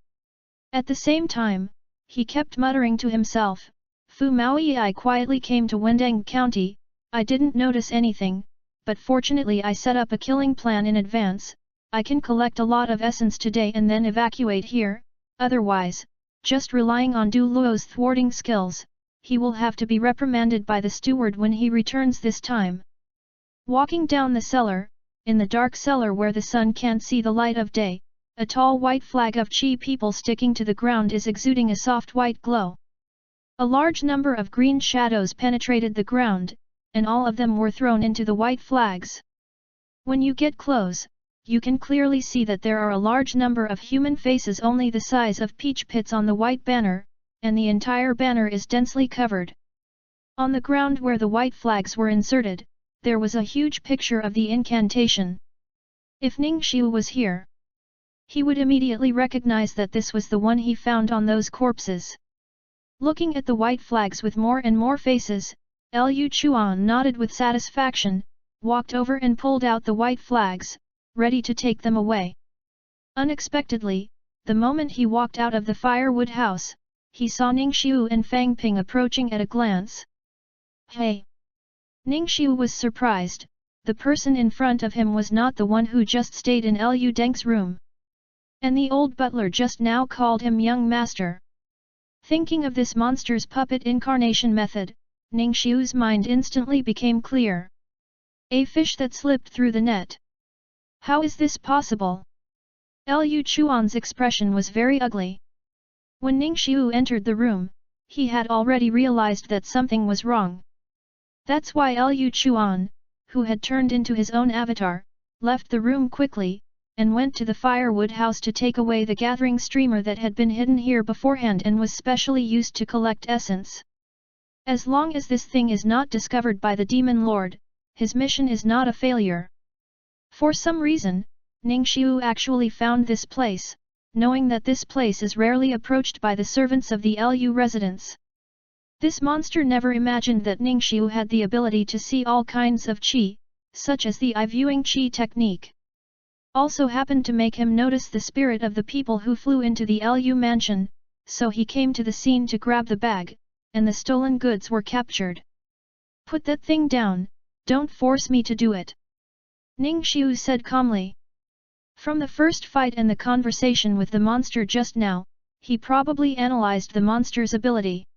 At the same time, he kept muttering to himself, Fu Maoyi, I quietly came to Wendeng County, I didn't notice anything, but fortunately I set up a killing plan in advance, I can collect a lot of essence today and then evacuate here, otherwise, just relying on Du Luo's thwarting skills, he will have to be reprimanded by the steward when he returns this time. Walking down the cellar, in the dark cellar where the sun can't see the light of day, a tall white flag of Qi people sticking to the ground is exuding a soft white glow. A large number of green shadows penetrated the ground, and all of them were thrown into the white flags. When you get close, you can clearly see that there are a large number of human faces only the size of peach pits on the white banner, and the entire banner is densely covered. On the ground where the white flags were inserted, there was a huge picture of the incantation. If Ningxiu was here, he would immediately recognize that this was the one he found on those corpses. Looking at the white flags with more and more faces, Lu Chuan nodded with satisfaction, walked over and pulled out the white flags, ready to take them away. Unexpectedly, the moment he walked out of the firewood house, he saw Ningxiu and Fang Ping approaching at a glance. Hey! Ningxiu was surprised, the person in front of him was not the one who just stayed in Lu Deng's room. And the old butler just now called him young master. Thinking of this monster's puppet incarnation method, Ningxiu's mind instantly became clear. A fish that slipped through the net. How is this possible? Lu Chuan's expression was very ugly. When Ningxiu entered the room, he had already realized that something was wrong. That's why Lu Chuan, who had turned into his own avatar, left the room quickly, and went to the firewood house to take away the gathering streamer that had been hidden here beforehand and was specially used to collect essence. As long as this thing is not discovered by the Demon Lord, his mission is not a failure. For some reason, Ningxiu actually found this place, knowing that this place is rarely approached by the servants of the Lu residents. This monster never imagined that Ningxiu had the ability to see all kinds of qi, such as the eye-viewing qi technique. Also happened to make him notice the spirit of the people who flew into the Lu mansion, so he came to the scene to grab the bag, and the stolen goods were captured. "Put that thing down, don't force me to do it," Ningxiu said calmly. From the first fight and the conversation with the monster just now, he probably analyzed the monster's ability.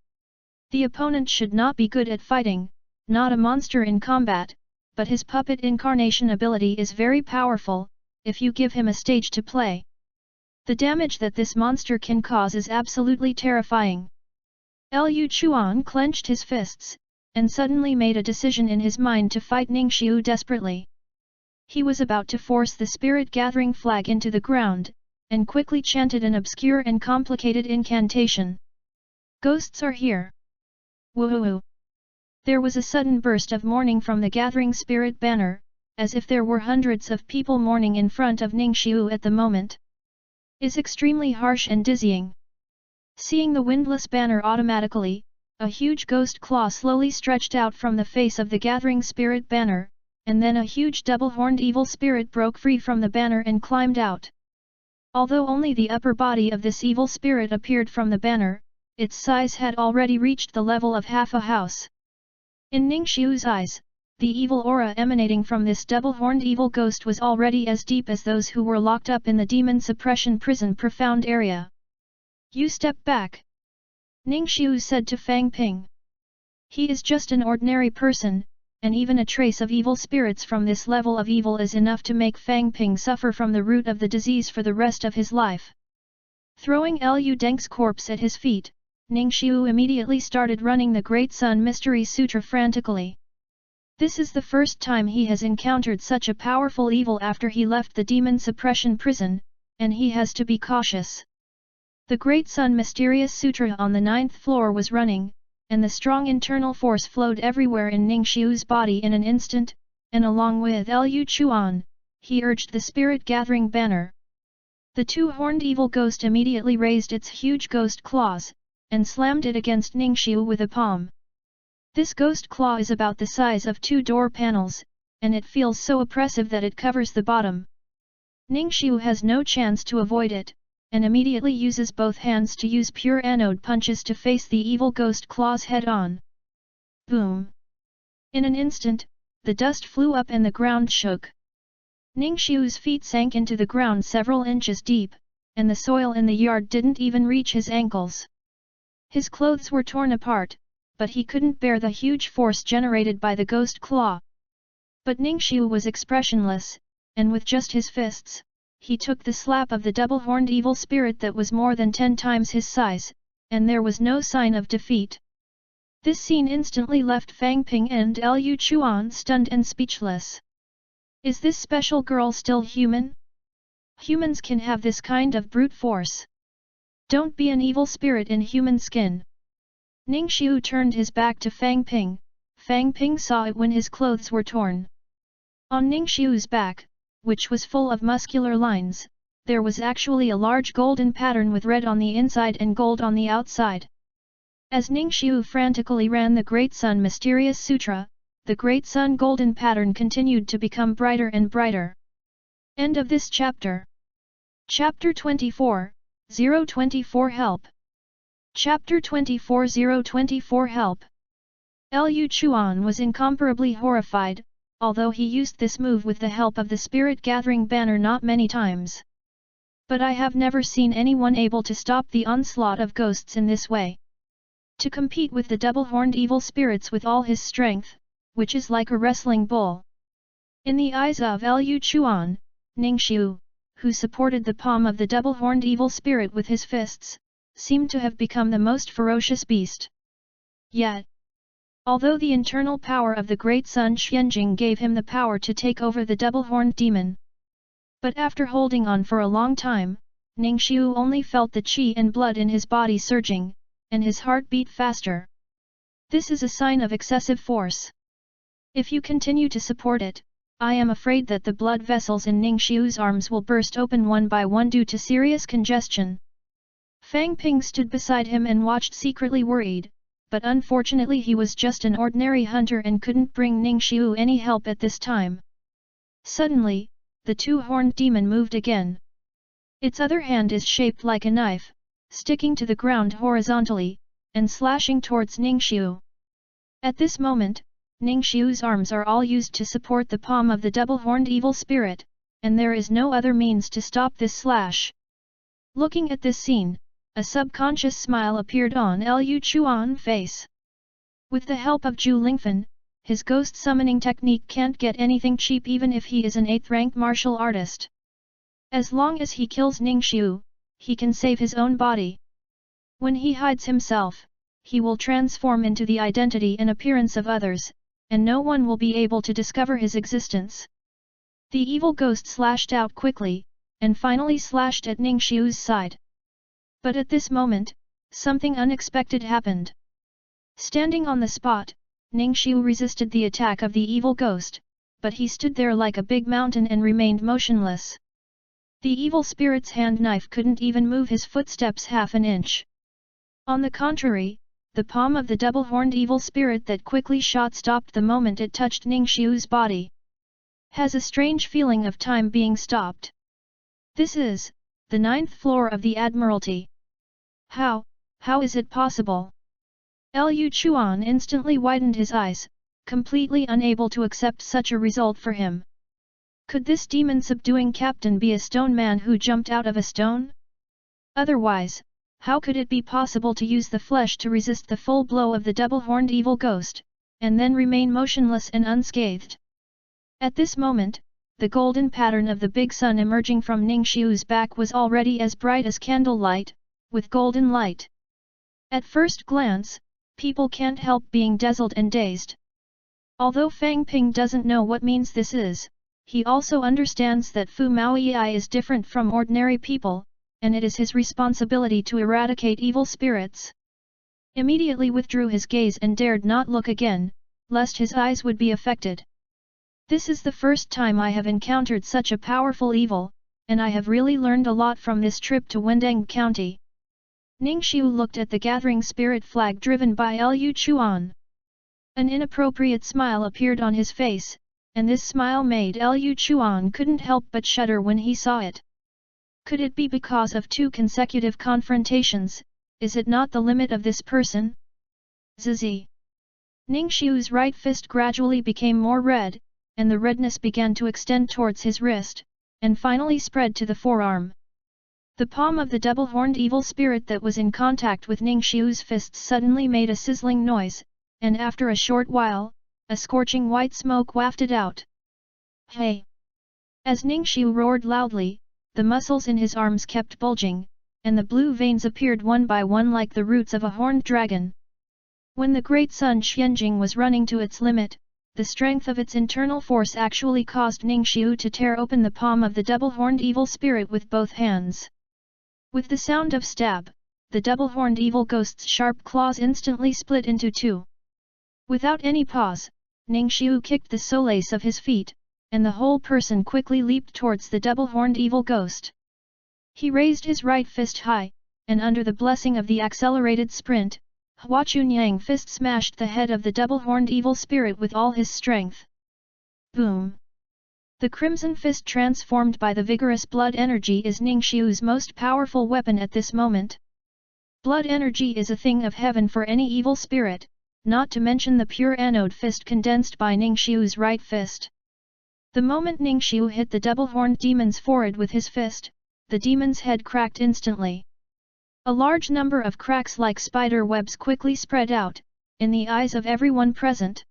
The opponent should not be good at fighting, not a monster in combat, but his puppet incarnation ability is very powerful, if you give him a stage to play. The damage that this monster can cause is absolutely terrifying. Liu Chuan clenched his fists, and suddenly made a decision in his mind to fight Ningxiu desperately. He was about to force the spirit-gathering flag into the ground, and quickly chanted an obscure and complicated incantation. "Ghosts are here!" Woohoo! There was a sudden burst of mourning from the gathering spirit banner, as if there were hundreds of people mourning in front of Ningxiu at the moment. Is extremely harsh and dizzying. Seeing the windless banner automatically, a huge ghost claw slowly stretched out from the face of the gathering spirit banner, and then a huge double-horned evil spirit broke free from the banner and climbed out. Although only the upper body of this evil spirit appeared from the banner, its size had already reached the level of half a house. In Ningxiu's eyes, the evil aura emanating from this double-horned evil ghost was already as deep as those who were locked up in the demon suppression prison profound area. "You step back," Ningxiu said to Fang Ping. "He is just an ordinary person, and even a trace of evil spirits from this level of evil is enough to make Fang Ping suffer from the root of the disease for the rest of his life." Throwing Liu Deng's corpse at his feet, Ningxiu immediately started running the Great Sun Mystery Sutra frantically. This is the first time he has encountered such a powerful evil after he left the demon suppression prison, and he has to be cautious. The Great Sun Mysterious Sutra on the 9th floor was running, and the strong internal force flowed everywhere in Ningxiu's body in an instant, and along with Liu Chuan, he urged the spirit-gathering banner. The two-horned evil ghost immediately raised its huge ghost claws, and slammed it against Ningxiu with a palm. This ghost claw is about the size of 2 door panels, and it feels so oppressive that it covers the bottom. Ningxiu has no chance to avoid it, and immediately uses both hands to use pure anode punches to face the evil ghost claws head-on. Boom! In an instant, the dust flew up and the ground shook. Ningxiu's feet sank into the ground several inches deep, and the soil in the yard didn't even reach his ankles. His clothes were torn apart, but he couldn't bear the huge force generated by the ghost claw. But Ningxiu was expressionless, and with just his fists, he took the slap of the double-horned evil spirit that was more than 10 times his size, and there was no sign of defeat. This scene instantly left Fang Ping and Liu Chuan stunned and speechless. Is this special girl still human? Humans can have this kind of brute force. Don't be an evil spirit in human skin. Ningxiu turned his back to Fang Ping. Fang Ping saw it when his clothes were torn. On Ningxiu's back, which was full of muscular lines, there was actually a large golden pattern with red on the inside and gold on the outside. As Ningxiu frantically ran the Great Sun Mysterious Sutra, the Great Sun golden pattern continued to become brighter and brighter. End of this chapter. Chapter 24, 024 Help. Chapter 24 024 Help. Liu Chuan was incomparably horrified, although he used this move with the help of the spirit-gathering banner not many times. But I have never seen anyone able to stop the onslaught of ghosts in this way. To compete with the double-horned evil spirits with all his strength, which is like a wrestling bull. In the eyes of Liu Chuan, Ningxiu, who supported the palm of the double-horned evil spirit with his fists, seemed to have become the most ferocious beast. Yet, Although the internal power of the Great Sun Xianjing gave him the power to take over the double-horned demon. But after holding on for a long time, Ningxiu only felt the qi and blood in his body surging, and his heart beat faster. This is a sign of excessive force. If you continue to support it, I am afraid that the blood vessels in Ningxiu's arms will burst open one by one due to serious congestion. Fang Ping stood beside him and watched secretly worried, but unfortunately he was just an ordinary hunter and couldn't bring Ningxiu any help at this time. Suddenly, the two-horned demon moved again. Its other hand is shaped like a knife, sticking to the ground horizontally, and slashing towards Ningxiu. At this moment, Ningxiu's arms are all used to support the palm of the double-horned evil spirit, and there is no other means to stop this slash. Looking at this scene, a subconscious smile appeared on Liu Chuan's face. With the help of Zhu Lingfen, his ghost summoning technique can't get anything cheap even if he is an 8th-rank martial artist. As long as he kills Ningxiu, he can save his own body. When he hides himself, he will transform into the identity and appearance of others, and no one will be able to discover his existence. The evil ghost slashed out quickly, and finally slashed at Ningxiu's side. But at this moment, something unexpected happened. Standing on the spot, Ningxiu resisted the attack of the evil ghost, but he stood there like a big mountain and remained motionless. The evil spirit's hand knife couldn't even move his footsteps half an inch. On the contrary, the palm of the double-horned evil spirit that quickly shot stopped the moment it touched Ningxiu's body. Has a strange feeling of time being stopped. This is the 9th floor of the Admiralty. How is it possible? Liu Chuan instantly widened his eyes, completely unable to accept such a result for him. Could this demon-subduing captain be a stone man who jumped out of a stone? Otherwise, how could it be possible to use the flesh to resist the full blow of the double-horned evil ghost, and then remain motionless and unscathed? At this moment, the golden pattern of the big sun emerging from Ningxiu's back was already as bright as candlelight, with golden light. At first glance, people can't help being dazzled and dazed. Although Fang Ping doesn't know what means this is, he also understands that Fu Maoyi is different from ordinary people, and it is his responsibility to eradicate evil spirits. Immediately withdrew his gaze and dared not look again, lest his eyes would be affected. This is the first time I have encountered such a powerful evil, and I have really learned a lot from this trip to Wendeng County. Ningxiu looked at the gathering spirit flag driven by Liu Chuan. An inappropriate smile appeared on his face, and this smile made Liu Chuan couldn't help but shudder when he saw it. Could it be because of 2 consecutive confrontations? Is it not the limit of this person? Zizi. Ningxiu's right fist gradually became more red, and the redness began to extend towards his wrist, and finally spread to the forearm. The palm of the double-horned evil spirit that was in contact with Ningxiu's fists suddenly made a sizzling noise, and after a short while, a scorching white smoke wafted out. Hey! As Ningxiu roared loudly, the muscles in his arms kept bulging, and the blue veins appeared one by one like the roots of a horned dragon. When the great sun Xianjing was running to its limit, the strength of its internal force actually caused Ningxiu to tear open the palm of the double-horned evil spirit with both hands. With the sound of stab, the double-horned evil ghost's sharp claws instantly split into 2. Without any pause, Ningxiu kicked the soles of his feet, and the whole person quickly leaped towards the double-horned evil ghost. He raised his right fist high, and under the blessing of the accelerated sprint, Hua Chunyang fist smashed the head of the double-horned evil spirit with all his strength. Boom! The crimson fist transformed by the vigorous blood energy is Ningxiu's most powerful weapon at this moment. Blood energy is a thing of heaven for any evil spirit, not to mention the pure anode fist condensed by Ningxiu's right fist. The moment Ningxiu hit the double-horned demon's forehead with his fist, the demon's head cracked instantly. A large number of cracks like spider webs quickly spread out, in the eyes of everyone present.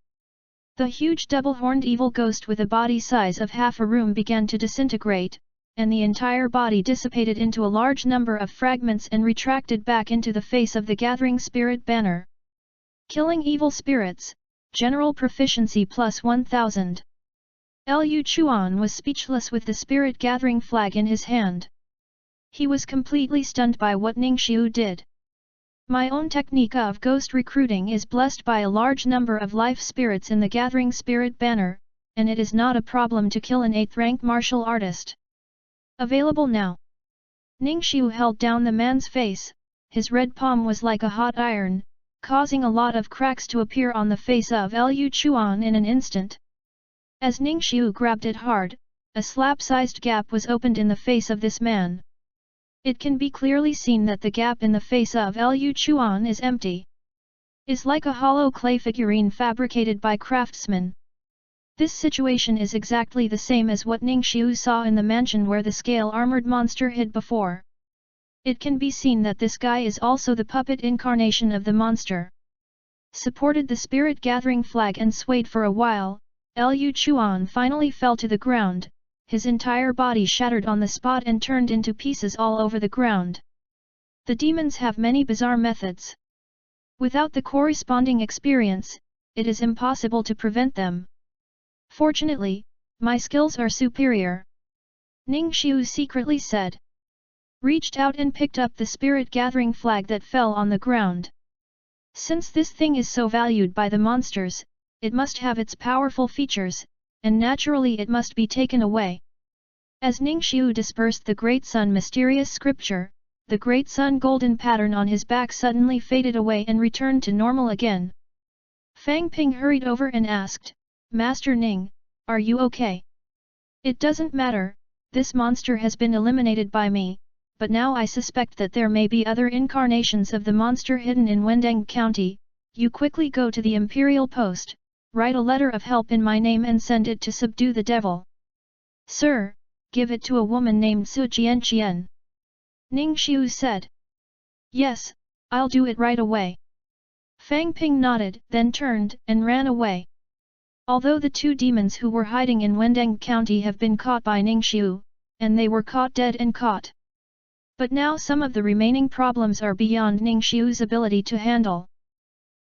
The huge double-horned evil ghost with a body size of half a room began to disintegrate, and the entire body dissipated into a large number of fragments and retracted back into the face of the gathering spirit banner. Killing evil spirits, General Proficiency plus 1000. Liu Chuan was speechless with the spirit-gathering flag in his hand. He was completely stunned by what Ningxiu did. My own technique of ghost recruiting is blessed by a large number of life spirits in the gathering spirit banner, and it is not a problem to kill an 8th-rank martial artist. Available now. Ningxiu held down the man's face, his red palm was like a hot iron, causing a lot of cracks to appear on the face of Liu Chuan in an instant. As Ningxiu grabbed it hard, a slap-sized gap was opened in the face of this man. It can be clearly seen that the gap in the face of Liu Chuan is empty. Is like a hollow clay figurine fabricated by craftsmen. This situation is exactly the same as what Ningxiu saw in the mansion where the scale-armored monster hid before. It can be seen that this guy is also the puppet incarnation of the monster. Supported the spirit-gathering flag and swayed for a while, Liu Chuan finally fell to the ground, his entire body shattered on the spot and turned into pieces all over the ground. The demons have many bizarre methods. Without the corresponding experience, it is impossible to prevent them. Fortunately, my skills are superior. Ningxiu secretly said. Reached out and picked up the spirit-gathering flag that fell on the ground. Since this thing is so valued by the monsters, it must have its powerful features, and naturally it must be taken away. As Ningxiu dispersed the Great Sun mysterious scripture, the Great Sun golden pattern on his back suddenly faded away and returned to normal again. Fang Ping hurried over and asked, Master Ning, are you okay? It doesn't matter, this monster has been eliminated by me, but now I suspect that there may be other incarnations of the monster hidden in Wendeng County. You quickly go to the Imperial Post, write a letter of help in my name and send it to subdue the devil. Sir, give it to a woman named Su Jianqian. Ningxiu said. Yes, I'll do it right away. Fang Ping nodded, then turned and ran away. Although the two demons who were hiding in Wendeng County have been caught by Ningxiu, and they were caught dead and caught. But now some of the remaining problems are beyond Ningxiu's ability to handle.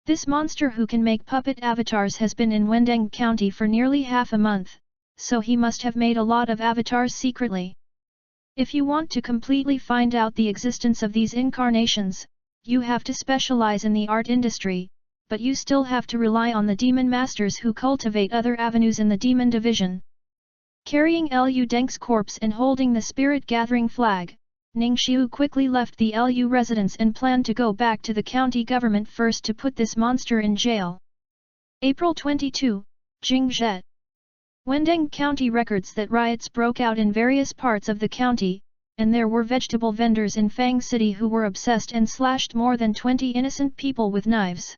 This monster who can make puppet avatars has been in Wendeng County for nearly half a month, so he must have made a lot of avatars secretly. If you want to completely find out the existence of these incarnations, you have to specialize in the art industry, but you still have to rely on the demon masters who cultivate other avenues in the demon division. Carrying Liu Deng's corpse and holding the spirit-gathering flag, Ningxiu quickly left the Lu residence and planned to go back to the county government first to put this monster in jail. April 22, Jingzhe. Wendeng County records that riots broke out in various parts of the county, and there were vegetable vendors in Fang City who were obsessed and slashed more than 20 innocent people with knives.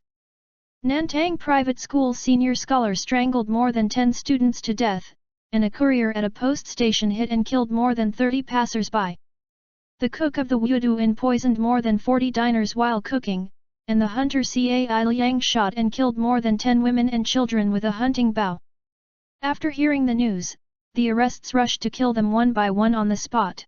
Nantang Private School senior scholar strangled more than 10 students to death, and a courier at a post station hit and killed more than 30 passers-by. The cook of the Wudu Inn poisoned more than 40 diners while cooking, and the hunter Cai Liang shot and killed more than 10 women and children with a hunting bow. After hearing the news, the arrests rushed to kill them one by one on the spot.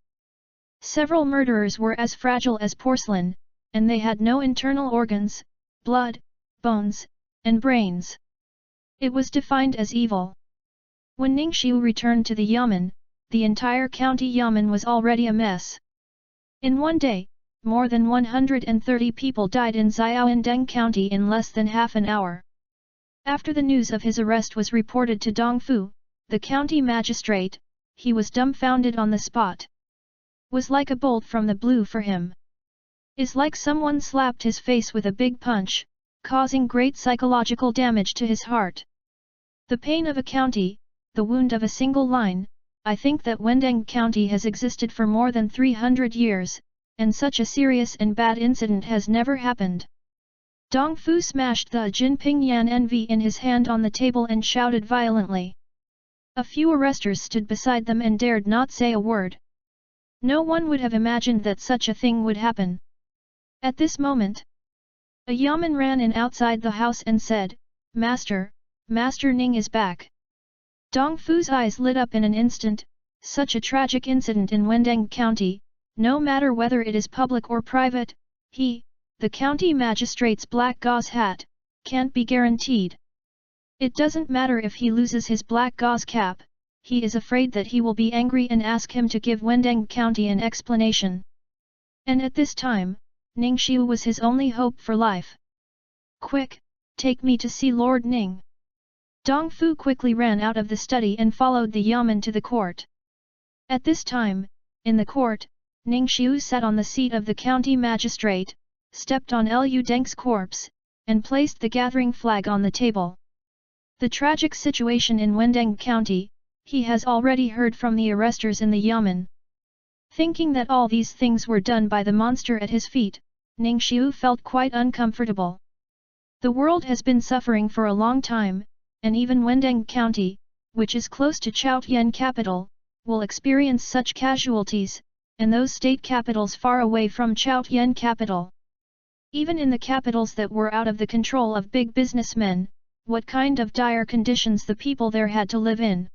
Several murderers were as fragile as porcelain, and they had no internal organs, blood, bones, and brains. It was defined as evil. When Ningxiu returned to the Yamen, the entire county Yamen was already a mess. In one day, more than 130 people died in Xiaoyandeng County in less than half an hour. After the news of his arrest was reported to Dongfu, the county magistrate, he was dumbfounded on the spot. Was like a bolt from the blue for him. Is like someone slapped his face with a big punch, causing great psychological damage to his heart. The pain of a county, the wound of a single line. I think that Wendeng County has existed for more than 300 years, and such a serious and bad incident has never happened. Dongfu smashed the Jinping Yan NV in his hand on the table and shouted violently. A few arresters stood beside them and dared not say a word. No one would have imagined that such a thing would happen. At this moment, a yeoman ran in outside the house and said, Master Ning is back. Dongfu's eyes lit up in an instant. Such a tragic incident in Wendeng County, no matter whether it is public or private, the county magistrate's black gauze hat, can't be guaranteed. It doesn't matter if he loses his black gauze cap, he is afraid that he will be angry and ask him to give Wendeng County an explanation. And at this time, Ning Xiu was his only hope for life. Quick, take me to see Lord Ning. Dong Fu quickly ran out of the study and followed the yamen to the court. At this time, in the court, Ning Xiu sat on the seat of the county magistrate, stepped on Liu Deng's corpse, and placed the gathering flag on the table. The tragic situation in Wendeng County, he has already heard from the arresters in the yamen. Thinking that all these things were done by the monster at his feet, Ning Xiu felt quite uncomfortable. The world has been suffering for a long time, and even Wendeng County, which is close to Chaotian capital, will experience such casualties, and those state capitals far away from Chaotian capital. Even in the capitals that were out of the control of big businessmen, what kind of dire conditions the people there had to live in.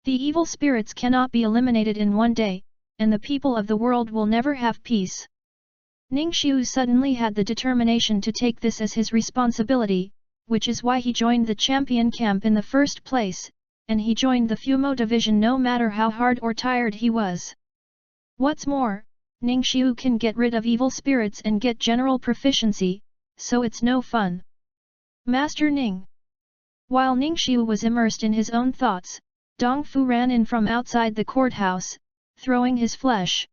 The evil spirits cannot be eliminated in one day, and the people of the world will never have peace. Ning Xiu suddenly had the determination to take this as his responsibility, which is why he joined the champion camp in the first place, and he joined the Fumo division no matter how hard or tired he was. What's more, Ning Xiu can get rid of evil spirits and get general proficiency, so it's no fun. Master Ning. While Ning Xiu was immersed in his own thoughts, Dong Fu ran in from outside the courthouse, throwing his flesh.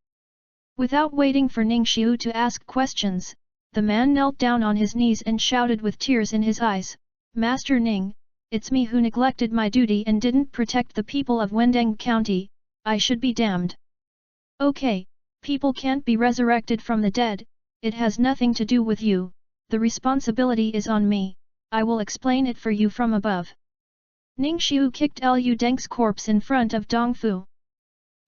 Without waiting for Ning Xiu to ask questions, the man knelt down on his knees and shouted with tears in his eyes, Master Ning, it's me who neglected my duty and didn't protect the people of Wendeng County, I should be damned. Okay, people can't be resurrected from the dead, it has nothing to do with you, the responsibility is on me, I will explain it for you from above. Ning Xiu kicked Liu Deng's corpse in front of Dong Fu.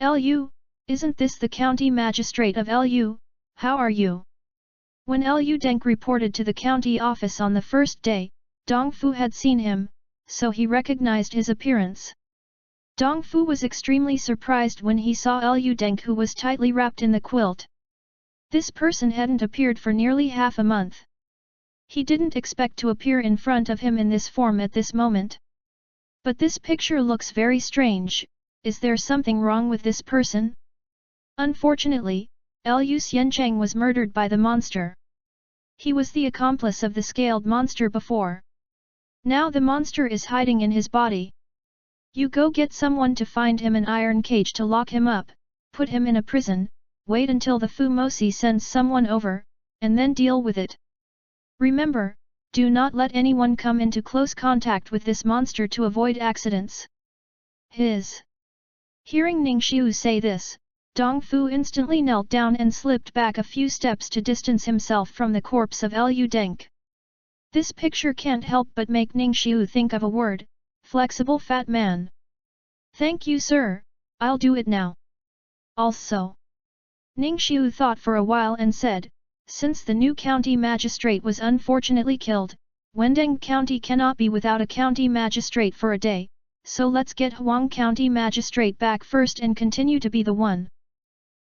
Liu, isn't this the county magistrate of Liu, how are you? When Liu Deng reported to the county office on the first day, Dong Fu had seen him, so he recognized his appearance. Dong Fu was extremely surprised when he saw Liu Deng, who was tightly wrapped in the quilt. This person hadn't appeared for nearly half a month. He didn't expect to appear in front of him in this form at this moment. But this picture looks very strange, is there something wrong with this person? Unfortunately, Liu Xiancheng was murdered by the monster. He was the accomplice of the scaled monster before. Now the monster is hiding in his body. You go get someone to find him an iron cage to lock him up, put him in a prison, wait until the Fu Mosi sends someone over, and then deal with it. Remember, do not let anyone come into close contact with this monster to avoid accidents. Hearing Ning Xiu say this, Dong Fu instantly knelt down and slipped back a few steps to distance himself from the corpse of Liu Deng. This picture can't help but make Ning Xiu think of a word, flexible fat man. Thank you sir, I'll do it now. Also. Ning Xiu thought for a while and said, since the new county magistrate was unfortunately killed, Wendeng County cannot be without a county magistrate for a day, so let's get Huang County magistrate back first and continue to be the one.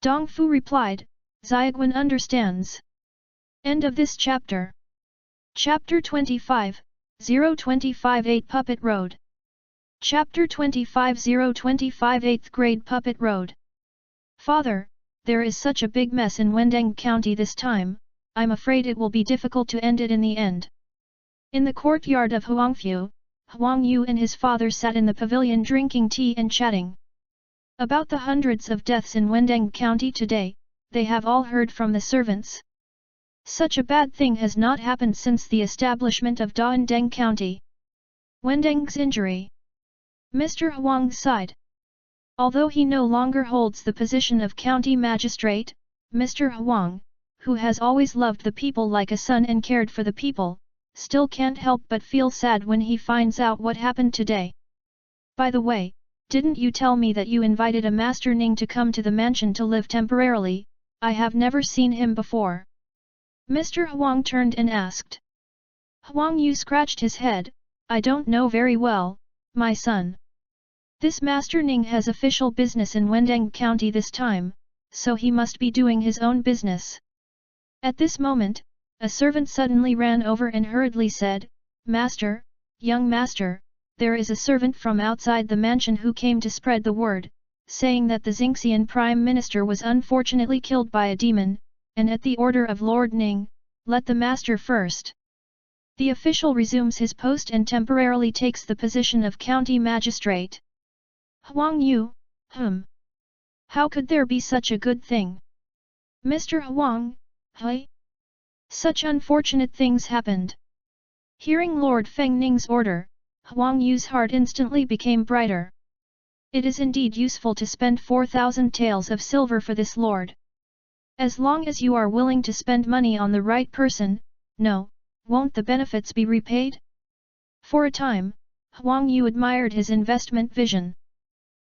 Dong Fu replied, Xiaoguan understands. End of this chapter. Chapter 25, 025 8 Puppet Road. Chapter 25 025 8th Grade Puppet Road. Father, there is such a big mess in Wendeng County this time, I'm afraid it will be difficult to end it in the end. In the courtyard of Huangfu, Huang Yu and his father sat in the pavilion drinking tea and chatting. About the hundreds of deaths in Wendeng County today, they have all heard from the servants. Such a bad thing has not happened since the establishment of Dawandeng County. Wendeng's injury. Mr. Huang sighed. Although he no longer holds the position of county magistrate, Mr. Huang, who has always loved the people like a son and cared for the people, still can't help but feel sad when he finds out what happened today. By the way, didn't you tell me that you invited a Master Ning to come to the mansion to live temporarily? I have never seen him before. Mr. Huang turned and asked. Huang Yu scratched his head, I don't know very well, my son. This Master Ning has official business in Wendeng County this time, so he must be doing his own business. At this moment, a servant suddenly ran over and hurriedly said, Master, "Young master, there is a servant from outside the mansion who came to spread the word, saying that the Xingxian Prime Minister was unfortunately killed by a demon, and at the order of Lord Ning, let the master first." The official resumes his post and temporarily takes the position of county magistrate. Huang Yu, how could there be such a good thing? Mr. Huang, hey? Such unfortunate things happened. Hearing Lord Feng Ning's order, Huang Yu's heart instantly became brighter. It is indeed useful to spend 4,000 taels of silver for this lord. As long as you are willing to spend money on the right person, won't the benefits be repaid? For a time, Huang Yu admired his investment vision.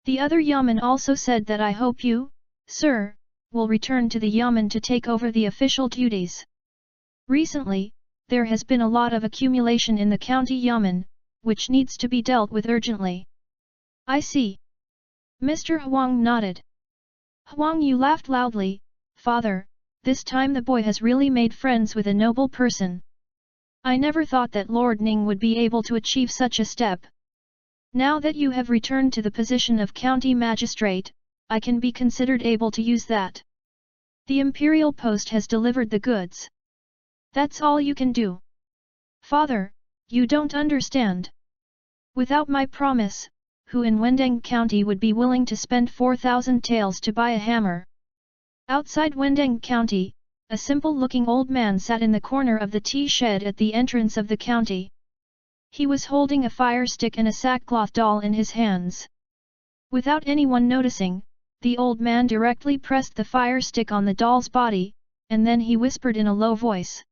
The other Yamen also said that I hope you, sir, will return to the Yamen to take over the official duties. Recently, there has been a lot of accumulation in the county Yamen, which needs to be dealt with urgently. I see. Mr. Huang nodded. Huang Yu laughed loudly. Father, this time the boy has really made friends with a noble person. I never thought that Lord Ning would be able to achieve such a step. Now that you have returned to the position of county magistrate, I can be considered able to use that. The imperial post has delivered the goods. That's all you can do. Father, you don't understand. Without my promise, who in Wendeng County would be willing to spend 4,000 taels to buy a hammer? Outside Wendeng County, a simple-looking old man sat in the corner of the tea shed at the entrance of the county. He was holding a fire stick and a sackcloth doll in his hands. Without anyone noticing, the old man directly pressed the fire stick on the doll's body, and then he whispered in a low voice.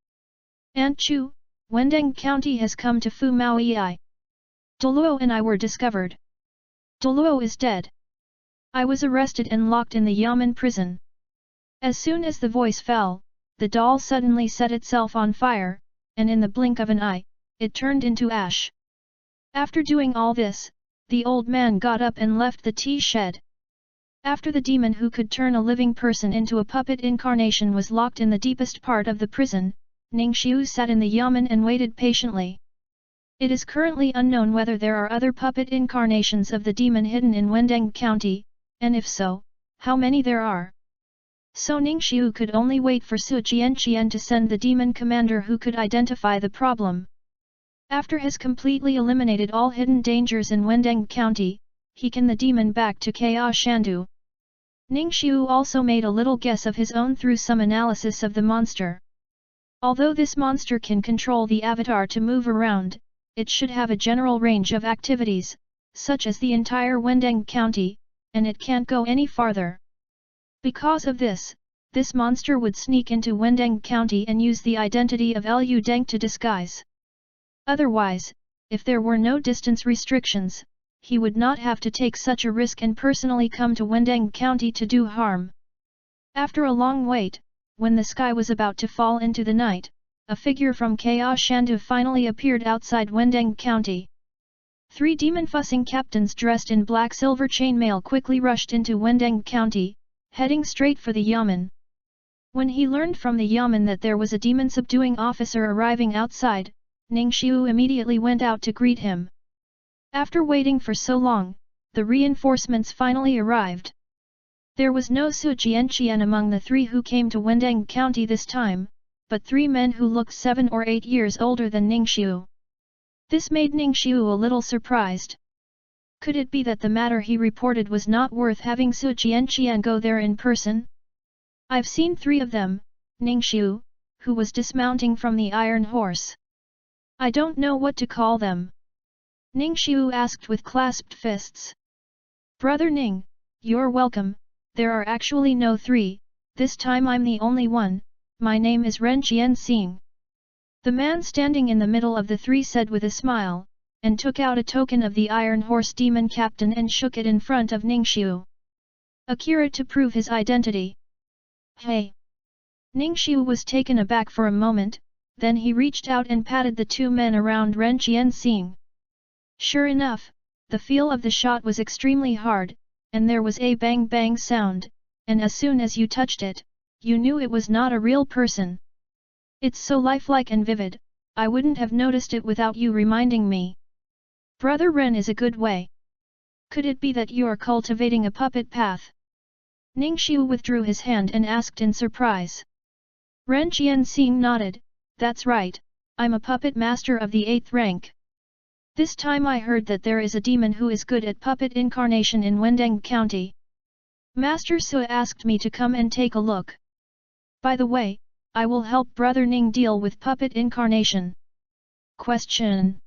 Aunt Chu, Wendeng County has come to Fu Maoyi. Doluo and I were discovered. Doluo is dead. I was arrested and locked in the Yamen prison. As soon as the voice fell, the doll suddenly set itself on fire, and in the blink of an eye, it turned into ash. After doing all this, the old man got up and left the tea shed. After the demon who could turn a living person into a puppet incarnation was locked in the deepest part of the prison, Ningxiu sat in the Yamen and waited patiently. It is currently unknown whether there are other puppet incarnations of the demon hidden in Wendeng County, and if so, how many there are. So Ningxiu could only wait for Su Jianqian to send the demon commander who could identify the problem. After has completely eliminated all hidden dangers in Wendeng County, he can the demon back to Ka Shandu. Ningxiu also made a little guess of his own through some analysis of the monster. Although this monster can control the avatar to move around, it should have a general range of activities, such as the entire Wendeng County, and it can't go any farther. Because of this, this monster would sneak into Wendeng County and use the identity of Lu Deng to disguise. Otherwise, if there were no distance restrictions, he would not have to take such a risk and personally come to Wendeng County to do harm. After a long wait, when the sky was about to fall into the night, a figure from Ka Shandu finally appeared outside Wendeng County. 3 demon-fussing captains dressed in black silver chainmail quickly rushed into Wendeng County, heading straight for the Yamen. When he learned from the Yamen that there was a demon-subduing officer arriving outside, Ningxiu immediately went out to greet him. After waiting for so long, the reinforcements finally arrived. There was no Su Jianqian among the 3 who came to Wendeng County this time, but 3 men who looked 7 or 8 years older than Ningxiu. This made Ningxiu a little surprised. Could it be that the matter he reported was not worth having Su Jianqian go there in person? I've seen 3 of them, Ningxiu, who was dismounting from the iron horse. I don't know what to call them. Ningxiu asked with clasped fists. Brother Ning, you're welcome, there are actually no 3, this time I'm the only one, my name is Ren Jianxing. The man standing in the middle of the 3 said with a smile, and took out a token of the Iron Horse Demon Captain and shook it in front of Ningxiu. Akira to prove his identity. Hey! Ningxiu was taken aback for a moment, then he reached out and patted the 2 men around Ren Jianxing. Sure enough, the feel of the shot was extremely hard, and there was a bang-bang sound, and as soon as you touched it, you knew it was not a real person. It's so lifelike and vivid, I wouldn't have noticed it without you reminding me. Brother Ren is a good way. Could it be that you are cultivating a puppet path? Ning Xiu withdrew his hand and asked in surprise. Ren Jianxing nodded, that's right, I'm a puppet master of the 8th rank. This time I heard that there is a demon who is good at puppet incarnation in Wendeng County. Master Su asked me to come and take a look. By the way, I will help Brother Ning deal with puppet incarnation. Question.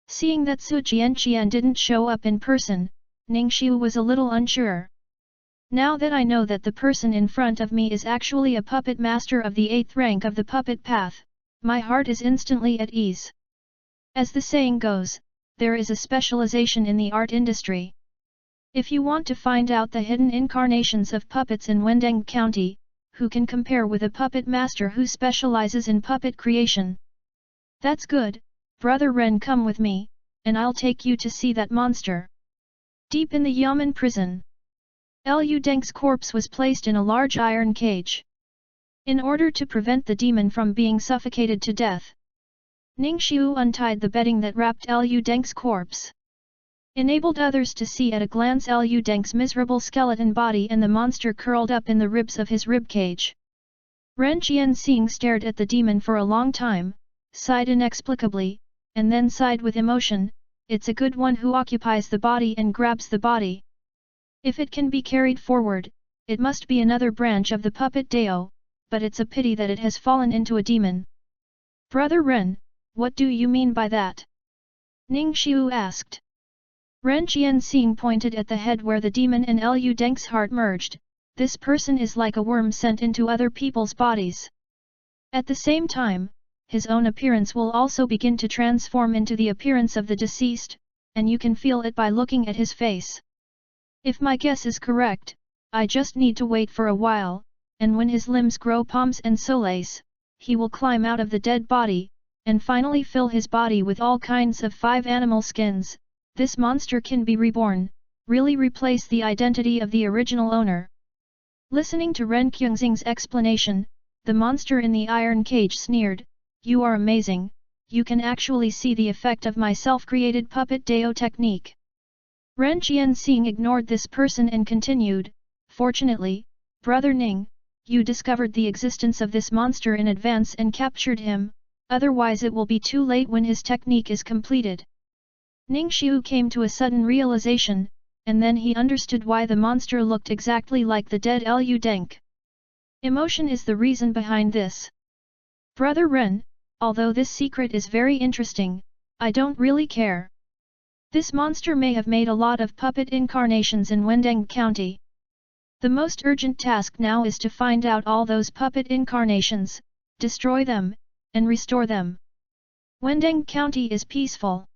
Seeing that Su Jianqian didn't show up in person, Ning Xiu was a little unsure. Now that I know that the person in front of me is actually a puppet master of the 8th rank of the puppet path, my heart is instantly at ease. As the saying goes, there is a specialization in the art industry. If you want to find out the hidden incarnations of puppets in Wendeng County, who can compare with a puppet master who specializes in puppet creation? That's good, Brother Ren, come with me, and I'll take you to see that monster. Deep in the Yamen prison, Liu Deng's corpse was placed in a large iron cage. In order to prevent the demon from being suffocated to death, Ning Xiu untied the bedding that wrapped Liu Deng's corpse. Enabled others to see at a glance Liu Deng's miserable skeleton body and the monster curled up in the ribs of his ribcage. Ren Jianxing stared at the demon for a long time, sighed inexplicably, and then sighed with emotion, it's a good one who occupies the body and grabs the body. If it can be carried forward, it must be another branch of the puppet Dao, but it's a pity that it has fallen into a demon. Brother Ren, what do you mean by that? Ning Xiu asked. Ren Jianxing pointed at the head where the demon and Liu Deng's heart merged, this person is like a worm sent into other people's bodies. At the same time, his own appearance will also begin to transform into the appearance of the deceased, and you can feel it by looking at his face. If my guess is correct, I just need to wait for a while, and when his limbs grow palms and soles, he will climb out of the dead body, and finally fill his body with all kinds of 5 animal skins. This monster can be reborn, really replace the identity of the original owner. Listening to Ren Qingxing's explanation, the monster in the iron cage sneered, you are amazing, you can actually see the effect of my self-created puppet Dao technique. Ren Jianxing ignored this person and continued, fortunately, Brother Ning, you discovered the existence of this monster in advance and captured him, otherwise it will be too late when his technique is completed. Ning Xiu came to a sudden realization, and then he understood why the monster looked exactly like the dead Liu Deng. Emotion is the reason behind this. Brother Ren, although this secret is very interesting, I don't really care. This monster may have made a lot of puppet incarnations in Wendeng County. The most urgent task now is to find out all those puppet incarnations, destroy them, and restore them. Wendeng County is peaceful.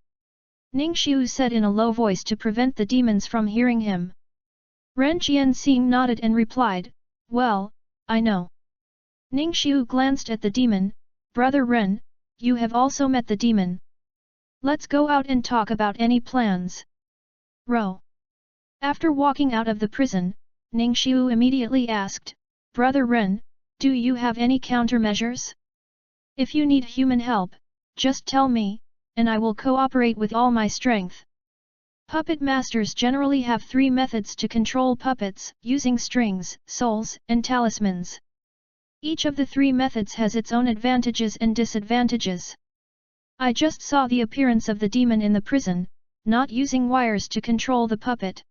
Ning Xiu said in a low voice to prevent the demons from hearing him. Ren Jianxing nodded and replied, well, I know. Ning Xiu glanced at the demon, Brother Ren, you have also met the demon. Let's go out and talk about any plans. Ro. After walking out of the prison, Ning Xiu immediately asked, Brother Ren, do you have any countermeasures? If you need human help, just tell me, and I will cooperate with all my strength. Puppet masters generally have 3 methods to control puppets, using strings, souls, and talismans. Each of the 3 methods has its own advantages and disadvantages. I just saw the appearance of the demon in the prison, not using wires to control the puppet.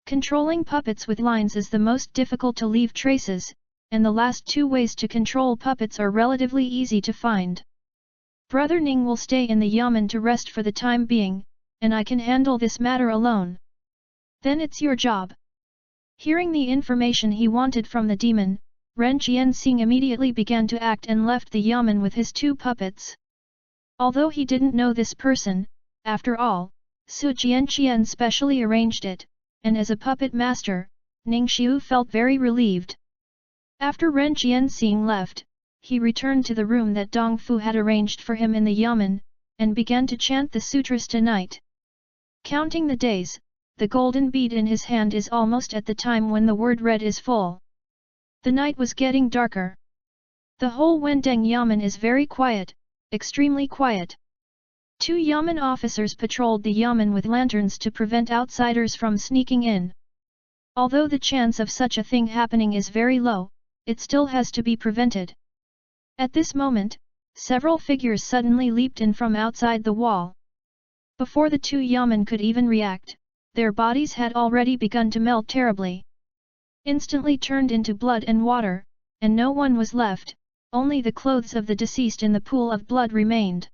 Controlling puppets with lines is the most difficult to leave traces, and the last 2 ways to control puppets are relatively easy to find. Brother Ning will stay in the Yamen to rest for the time being, and I can handle this matter alone. Then it's your job. Hearing the information he wanted from the demon, Ren Jianxing immediately began to act and left the Yamen with his 2 puppets. Although he didn't know this person, after all, Su Jianqian specially arranged it, and as a puppet master, Ning Xiu felt very relieved. After Ren Jianxing left, he returned to the room that Dong Fu had arranged for him in the Yamen, and began to chant the sutras tonight. Counting the days, the golden bead in his hand is almost at the time when the word red is full. The night was getting darker. The whole Wendeng Yamen is very quiet, extremely quiet. 2 Yamen officers patrolled the Yamen with lanterns to prevent outsiders from sneaking in. Although the chance of such a thing happening is very low, it still has to be prevented. At this moment, several figures suddenly leaped in from outside the wall. Before the 2 Yamen could even react, their bodies had already begun to melt terribly. Instantly turned into blood and water, and no one was left, only the clothes of the deceased in the pool of blood remained.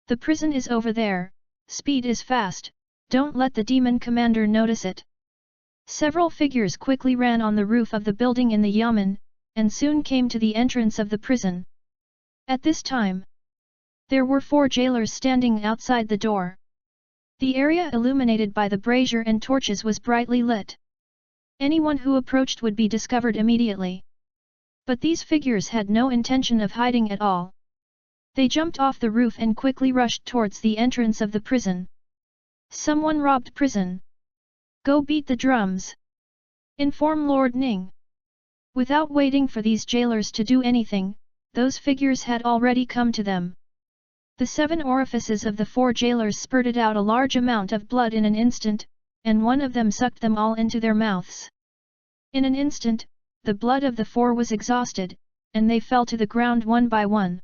The prison is over there, speed is fast, don't let the demon commander notice it. Several figures quickly ran on the roof of the building in the Yamen, and soon came to the entrance of the prison. At this time, there were 4 jailers standing outside the door. The area illuminated by the brazier and torches was brightly lit. Anyone who approached would be discovered immediately. But these figures had no intention of hiding at all. They jumped off the roof and quickly rushed towards the entrance of the prison. Someone robbed prison. Go beat the drums. Inform Lord Ning. Without waiting for these jailers to do anything, those figures had already come to them. The 7 orifices of the 4 jailers spurted out a large amount of blood in an instant, and one of them sucked them all into their mouths. In an instant, the blood of the 4 was exhausted, and they fell to the ground one by one.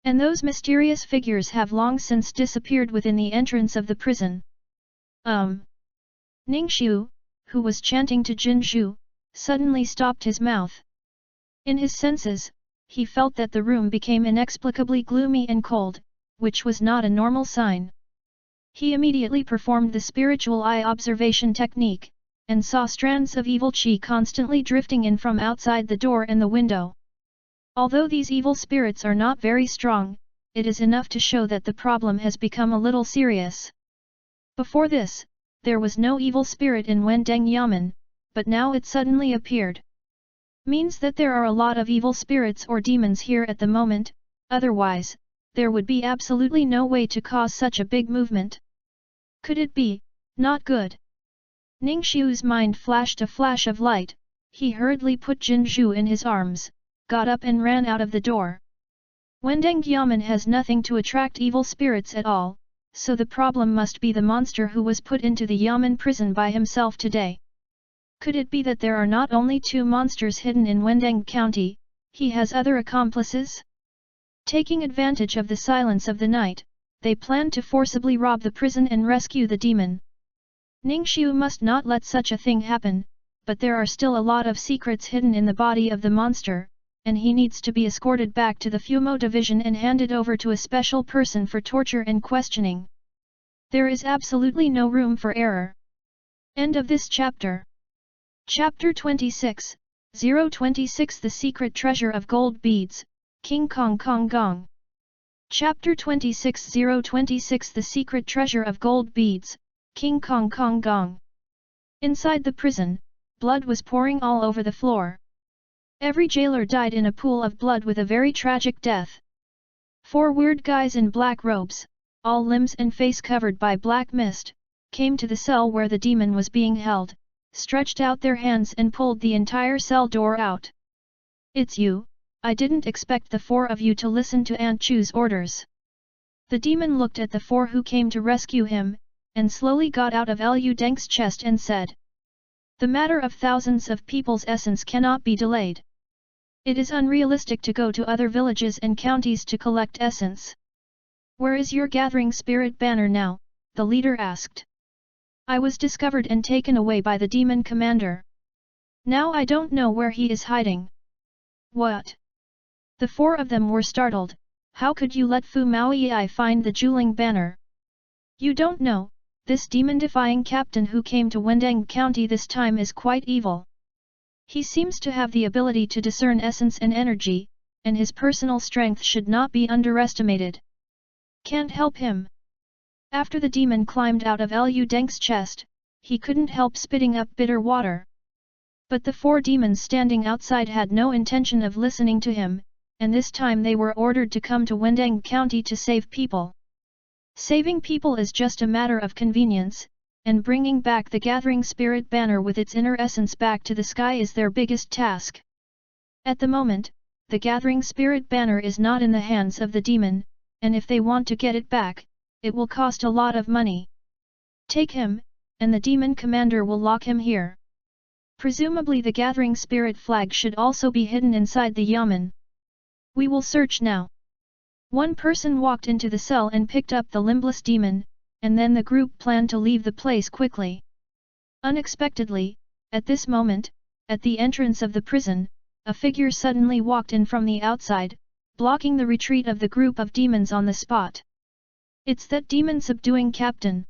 And those mysterious figures have long since disappeared within the entrance of the prison. Ningxiu, who was chanting to Jinzhu, suddenly stopped his mouth. In his senses, he felt that the room became inexplicably gloomy and cold, which was not a normal sign. He immediately performed the spiritual eye observation technique, and saw strands of evil qi constantly drifting in from outside the door and the window. Although these evil spirits are not very strong, it is enough to show that the problem has become a little serious. Before this, there was no evil spirit in Wendeng Yamen, but now it suddenly appeared. Means that there are a lot of evil spirits or demons here at the moment, otherwise, there would be absolutely no way to cause such a big movement. Could it be, not good? Ningxiu's mind flashed a flash of light, he hurriedly put Jinzhu in his arms, got up and ran out of the door. Wendeng Yamen has nothing to attract evil spirits at all, so the problem must be the monster who was put into the Yamen prison by himself today. Could it be that there are not only 2 monsters hidden in Wendeng County, he has other accomplices? Taking advantage of the silence of the night, they plan to forcibly rob the prison and rescue the demon. Ningxiu must not let such a thing happen, but there are still a lot of secrets hidden in the body of the monster, and he needs to be escorted back to the Fumo division and handed over to a special person for torture and questioning. There is absolutely no room for error. End of this chapter. Chapter 26, 026 The Secret Treasure of Gold Beads, King Kong Kong Gong. Chapter 26 026 The Secret Treasure of Gold Beads, King Kong Kong Gong. Inside the prison, blood was pouring all over the floor. Every jailer died in a pool of blood with a very tragic death. 4 weird guys in black robes, all limbs and face covered by black mist, came to the cell where the demon was being held, stretched out their hands and pulled the entire cell door out. It's you, I didn't expect the 4 of you to listen to Aunt Chu's orders. The demon looked at the 4 who came to rescue him, and slowly got out of Lu Deng's chest and said, "The matter of thousands of people's essence cannot be delayed. It is unrealistic to go to other villages and counties to collect essence. Where is your gathering spirit banner now?" the leader asked. "I was discovered and taken away by the demon commander. Now I don't know where he is hiding." "What?" The 4 of them were startled. "How could you let Fu Maoyi find the Juling banner? You don't know, this demon-defying captain who came to Wendeng County this time is quite evil. He seems to have the ability to discern essence and energy, and his personal strength should not be underestimated. Can't help him." After the demon climbed out of Lu Deng's chest, he couldn't help spitting up bitter water. But the 4 demons standing outside had no intention of listening to him, and this time they were ordered to come to Wendeng County to save people. Saving people is just a matter of convenience, and bringing back the gathering spirit banner with its inner essence back to the sky is their biggest task. At the moment, the gathering spirit banner is not in the hands of the demon, and if they want to get it back, it will cost a lot of money. Take him, and the demon commander will lock him here. Presumably the gathering spirit flag should also be hidden inside the yamen. We will search now. One person walked into the cell and picked up the limbless demon, and then the group planned to leave the place quickly. Unexpectedly, at this moment, at the entrance of the prison, a figure suddenly walked in from the outside, blocking the retreat of the group of demons on the spot. It's that demon subduing captain.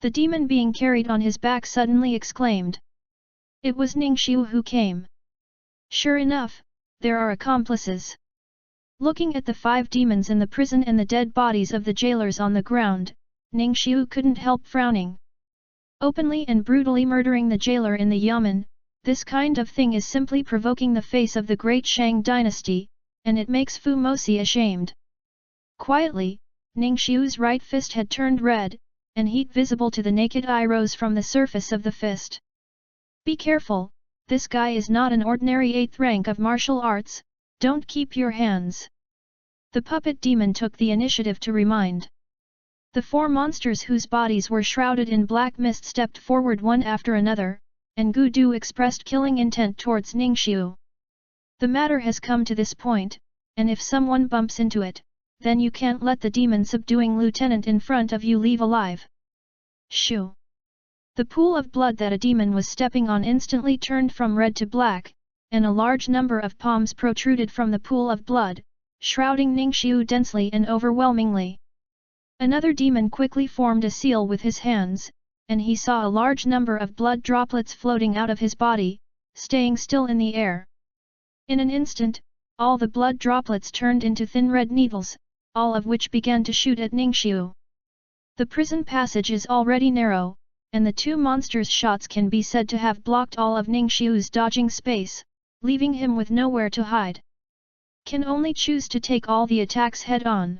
The demon being carried on his back suddenly exclaimed. It was Ningxiu who came. Sure enough, there are accomplices. Looking at the 5 demons in the prison and the dead bodies of the jailers on the ground, Ningxiu couldn't help frowning. Openly and brutally murdering the jailer in the yamen, this kind of thing is simply provoking the face of the great Shang dynasty, and it makes Fu Mosi ashamed. Quietly, Ningxiu's right fist had turned red, and heat visible to the naked eye rose from the surface of the fist. Be careful, this guy is not an ordinary 8th rank of martial arts, don't keep your hands. The puppet demon took the initiative to remind. The 4 monsters whose bodies were shrouded in black mist stepped forward one after another, and Gudu expressed killing intent towards Ningxiu. The matter has come to this point, and if someone bumps into it, then you can't let the demon subduing lieutenant in front of you leave alive. Shoo! The pool of blood that a demon was stepping on instantly turned from red to black, and a large number of palms protruded from the pool of blood, shrouding Ningxiu densely and overwhelmingly. Another demon quickly formed a seal with his hands, and he saw a large number of blood droplets floating out of his body, staying still in the air. In an instant, all the blood droplets turned into thin red needles, all of which began to shoot at Ningxiu. The prison passage is already narrow, and the 2 monsters' shots can be said to have blocked all of Ningxiu's dodging space, leaving him with nowhere to hide. Can only choose to take all the attacks head-on.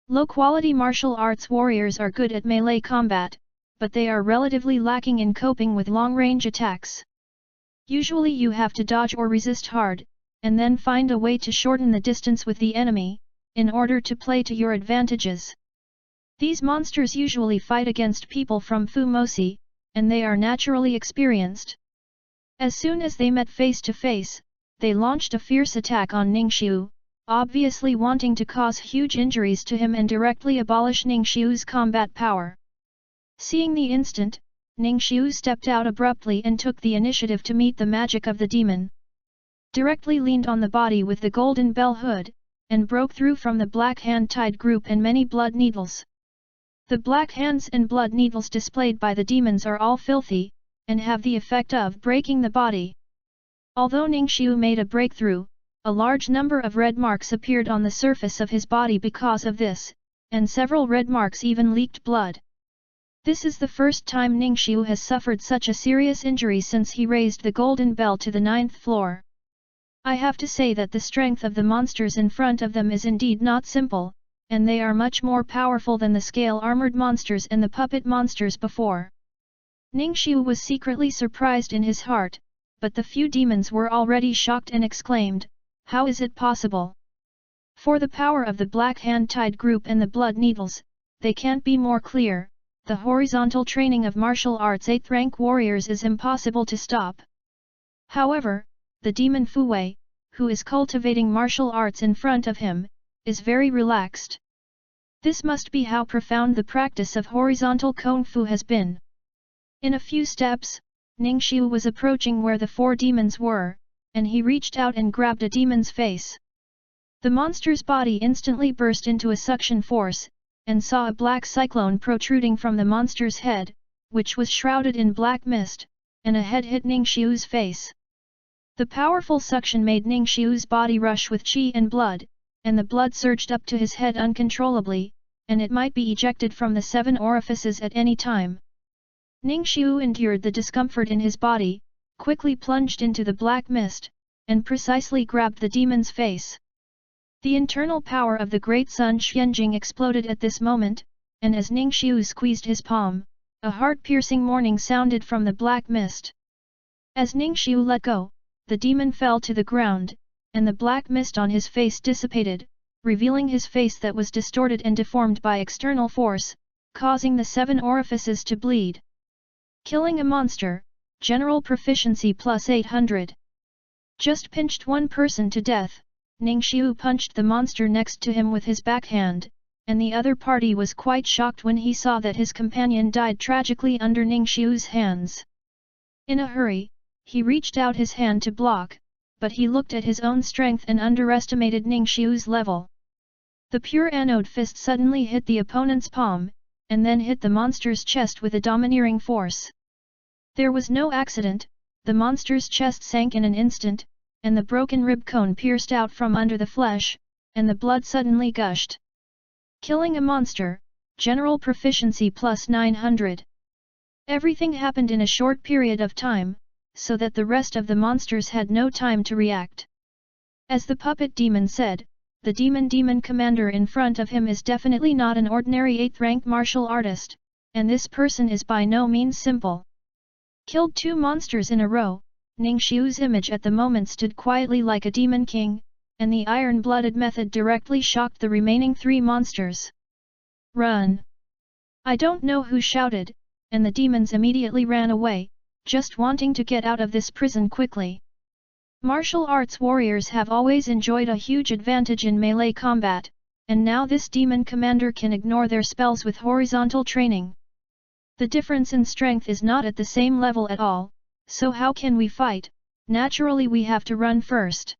Low-quality martial arts warriors are good at melee combat, but they are relatively lacking in coping with long-range attacks. Usually you have to dodge or resist hard, and then find a way to shorten the distance with the enemy, in order to play to your advantages. These monsters usually fight against people from Fu Mosi, and they are naturally experienced. As soon as they met face to face, they launched a fierce attack on Ningxiu, obviously wanting to cause huge injuries to him and directly abolish Ningxiu's combat power. Seeing the instant, Ningxiu stepped out abruptly and took the initiative to meet the magic of the demon. Directly leaned on the body with the golden bell hood, and broke through from the black hand-tied group and many blood needles. The black hands and blood needles displayed by the demons are all filthy, and have the effect of breaking the body. Although Ningxiu made a breakthrough, a large number of red marks appeared on the surface of his body because of this, and several red marks even leaked blood. This is the first time Ningxiu has suffered such a serious injury since he raised the golden bell to the 9th floor. I have to say that the strength of the monsters in front of them is indeed not simple, and they are much more powerful than the scale-armored monsters and the puppet monsters before. Ningxiu was secretly surprised in his heart, but the few demons were already shocked and exclaimed, "How is it possible?" For the power of the black hand-tied group and the blood needles, they can't be more clear. The horizontal training of martial arts 8th rank warriors is impossible to stop. However, the demon Fu Wei, who is cultivating martial arts in front of him, is very relaxed. This must be how profound the practice of horizontal Kung Fu has been. In a few steps, Ningxiu was approaching where the 4 demons were, and he reached out and grabbed a demon's face. The monster's body instantly burst into a suction force, and saw a black cyclone protruding from the monster's head, which was shrouded in black mist, and a head hit Ningxiu's face. The powerful suction made Ningxiu's body rush with qi and blood, and the blood surged up to his head uncontrollably, and it might be ejected from the 7 orifices at any time. Ningxiu endured the discomfort in his body, quickly plunged into the black mist, and precisely grabbed the demon's face. The internal power of the great Sun Xianjing exploded at this moment, and as Ningxiu squeezed his palm, a heart-piercing mourning sounded from the black mist. As Ningxiu let go, the demon fell to the ground, and the black mist on his face dissipated, revealing his face that was distorted and deformed by external force, causing the 7 orifices to bleed. Killing a monster, general proficiency plus 800. Just pinched one person to death. Ningxiu punched the monster next to him with his backhand, and the other party was quite shocked when he saw that his companion died tragically under Ningxiu's hands. In a hurry, he reached out his hand to block, but he looked at his own strength and underestimated Ningxiu's level. The pure anode fist suddenly hit the opponent's palm, and then hit the monster's chest with a domineering force. There was no accident, the monster's chest sank in an instant, and the broken rib cone pierced out from under the flesh, and the blood suddenly gushed. Killing a monster, general proficiency plus 900. Everything happened in a short period of time, so that the rest of the monsters had no time to react. As the puppet demon said, the demon commander in front of him is definitely not an ordinary 8th rank martial artist, and this person is by no means simple. Killed 2 monsters in a row, Ningxiu's image at the moment stood quietly like a demon king, and the iron-blooded method directly shocked the remaining 3 monsters. Run! I don't know who shouted, and the demons immediately ran away, just wanting to get out of this prison quickly. Martial arts warriors have always enjoyed a huge advantage in melee combat, and now this demon commander can ignore their spells with horizontal training. The difference in strength is not at the same level at all, so how can we fight? Naturally we have to run first.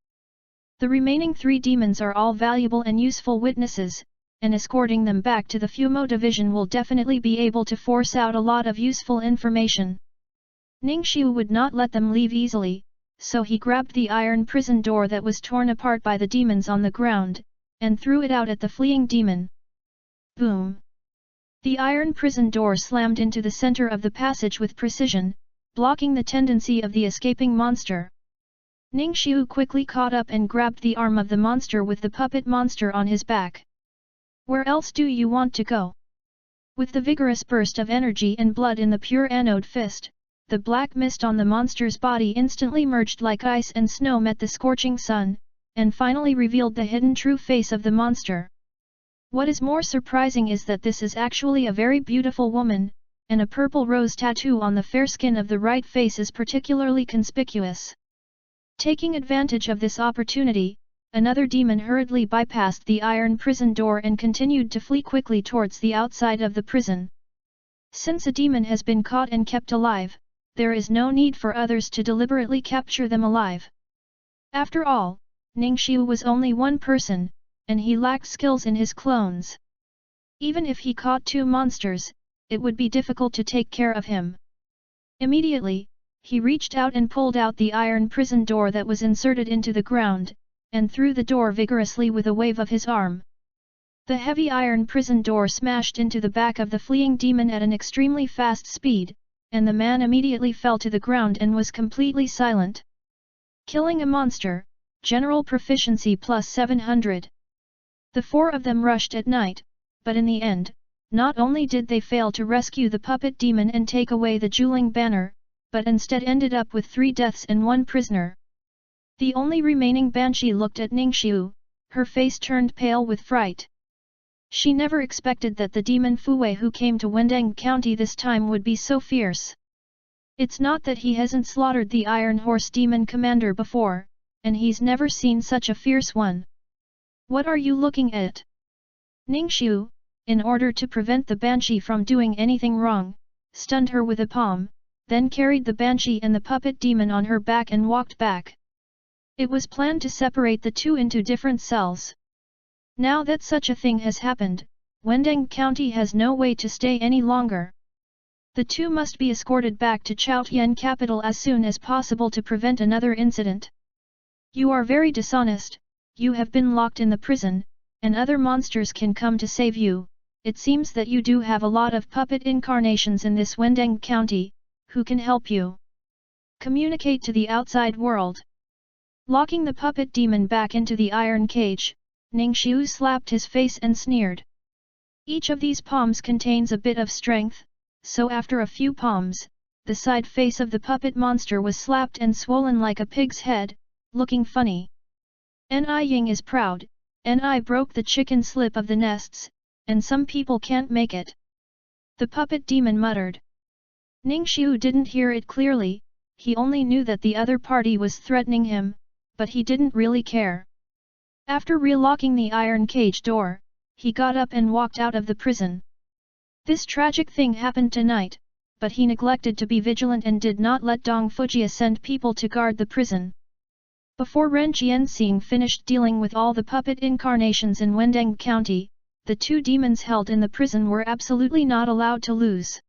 The remaining 3 demons are all valuable and useful witnesses, and escorting them back to the Fumo division will definitely be able to force out a lot of useful information. Ningxiu would not let them leave easily, so he grabbed the iron prison door that was torn apart by the demons on the ground, and threw it out at the fleeing demon. Boom! The iron prison door slammed into the center of the passage with precision, blocking the tendency of the escaping monster. Ningxiu quickly caught up and grabbed the arm of the monster with the puppet monster on his back. Where else do you want to go? With the vigorous burst of energy and blood in the pure anode fist, the black mist on the monster's body instantly merged like ice and snow met the scorching sun, and finally revealed the hidden true face of the monster. What is more surprising is that this is actually a very beautiful woman, and a purple rose tattoo on the fair skin of the right face is particularly conspicuous. Taking advantage of this opportunity, another demon hurriedly bypassed the iron prison door and continued to flee quickly towards the outside of the prison. Since a demon has been caught and kept alive, there is no need for others to deliberately capture them alive. After all, Ningxiu was only one person, and he lacked skills in his clones. Even if he caught 2 monsters, it would be difficult to take care of him. Immediately, he reached out and pulled out the iron prison door that was inserted into the ground, and threw the door vigorously with a wave of his arm. The heavy iron prison door smashed into the back of the fleeing demon at an extremely fast speed, and the man immediately fell to the ground and was completely silent. Killing a monster, general proficiency plus 700. The 4 of them rushed at night, but in the end, not only did they fail to rescue the puppet demon and take away the Juling banner, but instead ended up with 3 deaths and 1 prisoner. The only remaining banshee looked at Ningxiu, her face turned pale with fright. She never expected that the demon Fuwei who came to Wendeng County this time would be so fierce. It's not that he hasn't slaughtered the Iron Horse demon commander before, and he's never seen such a fierce one. What are you looking at? Ningxiu, in order to prevent the banshee from doing anything wrong, stunned her with a palm, then carried the banshee and the puppet demon on her back and walked back. It was planned to separate the 2 into different cells. Now that such a thing has happened, Wendeng County has no way to stay any longer. The 2 must be escorted back to Chaotian capital as soon as possible to prevent another incident. You are very dishonest, you have been locked in the prison, and other monsters can come to save you. It seems that you do have a lot of puppet incarnations in this Wendeng County, who can help you communicate to the outside world. Locking the puppet demon back into the iron cage, Ningxiu slapped his face and sneered. Each of these palms contains a bit of strength, so after a few palms, the side face of the puppet monster was slapped and swollen like a pig's head, looking funny. Ni Ying is proud, And I broke the chicken slip of the nests, and some people can't make it. The puppet demon muttered. Ningxiu didn't hear it clearly, he only knew that the other party was threatening him, but he didn't really care. After relocking the iron cage door, he got up and walked out of the prison. This tragic thing happened tonight, but he neglected to be vigilant and did not let Dong Fujia send people to guard the prison. Before Ren Jianxing finished dealing with all the puppet incarnations in Wendeng County, the two demons held in the prison were absolutely not allowed to lose.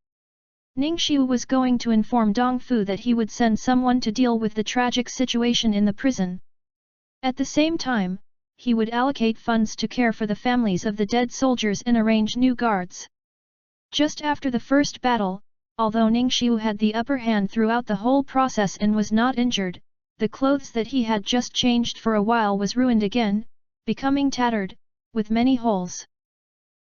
Ningxiu was going to inform Dong Fu that he would send someone to deal with the tragic situation in the prison. At the same time, he would allocate funds to care for the families of the dead soldiers and arrange new guards. Just after the first battle, although Ningxiu had the upper hand throughout the whole process and was not injured, the clothes that he had just changed for a while was ruined again, becoming tattered, with many holes.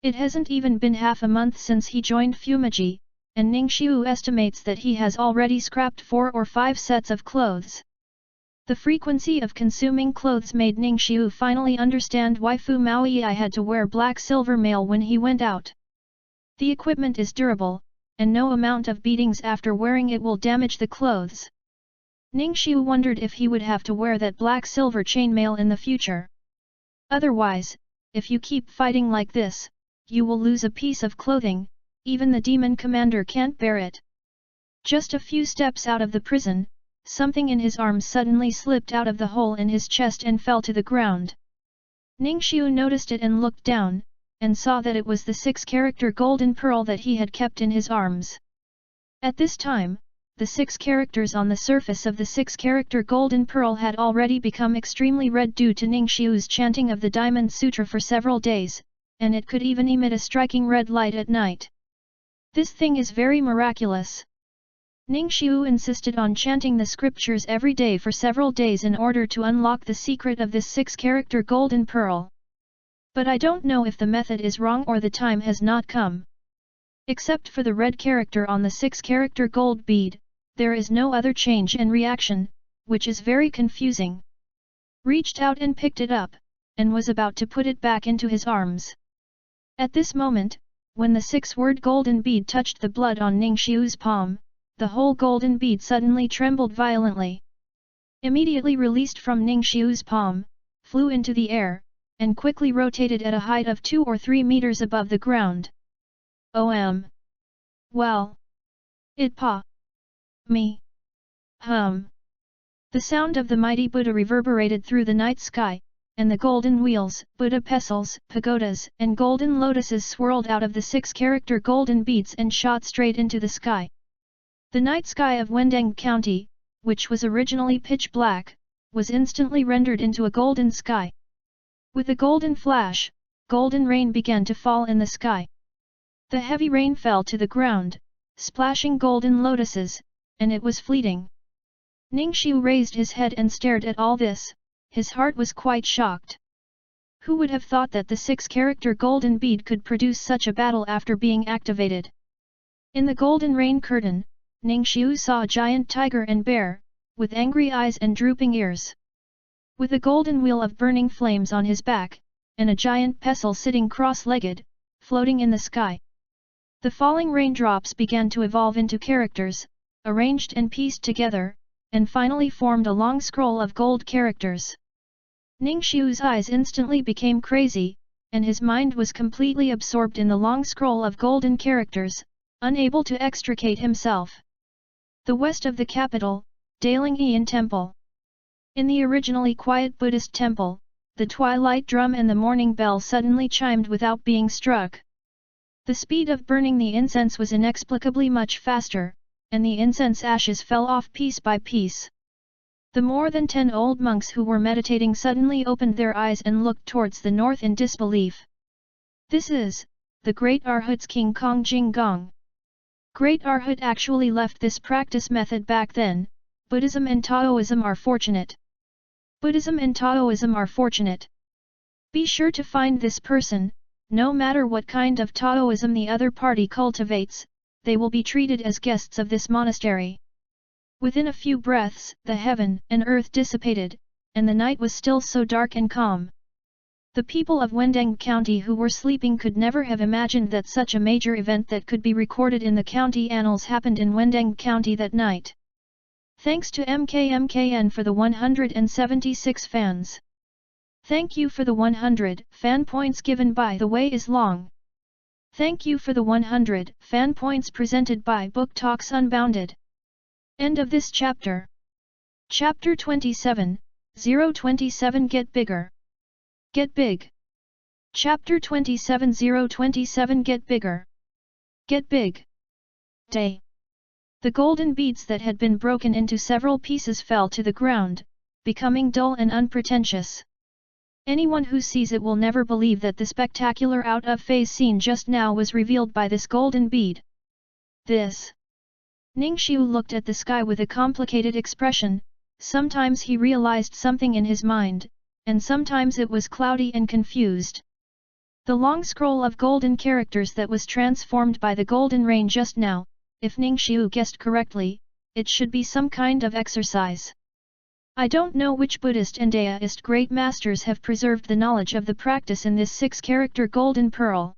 It hasn't even been half a month since he joined Fumeji, and Ningxiu estimates that he has already scrapped 4 or 5 sets of clothes. The frequency of consuming clothes made Ningxiu finally understand why Fu Maoyi had to wear black silver mail when he went out. The equipment is durable, and no amount of beatings after wearing it will damage the clothes. Ningxiu wondered if he would have to wear that black silver chainmail in the future. Otherwise, if you keep fighting like this, you will lose a piece of clothing, even the demon commander can't bear it. Just a few steps out of the prison, something in his arm suddenly slipped out of the hole in his chest and fell to the ground. Ningxiu noticed it and looked down, and saw that it was the 6-character golden pearl that he had kept in his arms. At this time, the 6 characters on the surface of the 6-character golden pearl had already become extremely red due to Ningxiu's chanting of the Diamond Sutra for several days, and it could even emit a striking red light at night. This thing is very miraculous. Ningxiu insisted on chanting the scriptures every day for several days in order to unlock the secret of this 6-character golden pearl. But I don't know if the method is wrong or the time has not come. Except for the red character on the 6-character gold bead, there is no other change and reaction, which is very confusing. Reached out and picked it up, and was about to put it back into his arms. At this moment, when the 6-word golden bead touched the blood on Ningxiu's palm, the whole golden bead suddenly trembled violently. Immediately released from Ningxiu's palm, flew into the air, and quickly rotated at a height of 2 or 3 meters above the ground. Well. Me. The sound of the mighty Buddha reverberated through the night sky, and the golden wheels, Buddha pestles, pagodas, and golden lotuses swirled out of the 6-character golden beads and shot straight into the sky. The night sky of Wendeng County, which was originally pitch black, was instantly rendered into a golden sky. With a golden flash, golden rain began to fall in the sky. The heavy rain fell to the ground, splashing golden lotuses, and it was fleeting. Ningxiu raised his head and stared at all this, his heart was quite shocked. Who would have thought that the 6-character golden bead could produce such a battle after being activated? In the golden rain curtain, Ningxiu saw a giant tiger and bear, with angry eyes and drooping ears. With a golden wheel of burning flames on his back, and a giant pestle sitting cross-legged, floating in the sky. The falling raindrops began to evolve into characters, arranged and pieced together, and finally formed a long scroll of gold characters. Ningxiu's eyes instantly became crazy, and his mind was completely absorbed in the long scroll of golden characters, unable to extricate himself. The west of the capital, Dalingyan Temple. In the originally quiet Buddhist temple, the twilight drum and the morning bell suddenly chimed without being struck. The speed of burning the incense was inexplicably much faster, and the incense ashes fell off piece by piece. The more than 10 old monks who were meditating suddenly opened their eyes and looked towards the north in disbelief. This is, the Great Arhat's King Kong Jing Gong. Great Arhat actually left this practice method back then. Buddhism and Taoism are fortunate. Buddhism and Taoism are fortunate. Be sure to find this person, no matter what kind of Taoism the other party cultivates, they will be treated as guests of this monastery. Within a few breaths, the heaven and earth dissipated, and the night was still so dark and calm. The people of Wendeng County who were sleeping could never have imagined that such a major event that could be recorded in the county annals happened in Wendeng County that night. Thanks to MKMKN for the 176 fans. Thank you for the 100 fan points given by The Way is Long. Thank you for the 100 fan points presented by Book Talks Unbounded. End of this chapter. Chapter 27, 027 Get Bigger. Get Big. Chapter 27 027 Get Bigger. Get Big. Day. The golden beads that had been broken into several pieces fell to the ground, becoming dull and unpretentious. Anyone who sees it will never believe that the spectacular out-of-phase scene just now was revealed by this golden bead. This. Ningxiu looked at the sky with a complicated expression. Sometimes he realized something in his mind, and sometimes it was cloudy and confused. The long scroll of golden characters that was transformed by the golden rain just now, if Ningxiu guessed correctly, it should be some kind of exercise. I don't know which Buddhist and Daoist great masters have preserved the knowledge of the practice in this 6-character golden pearl.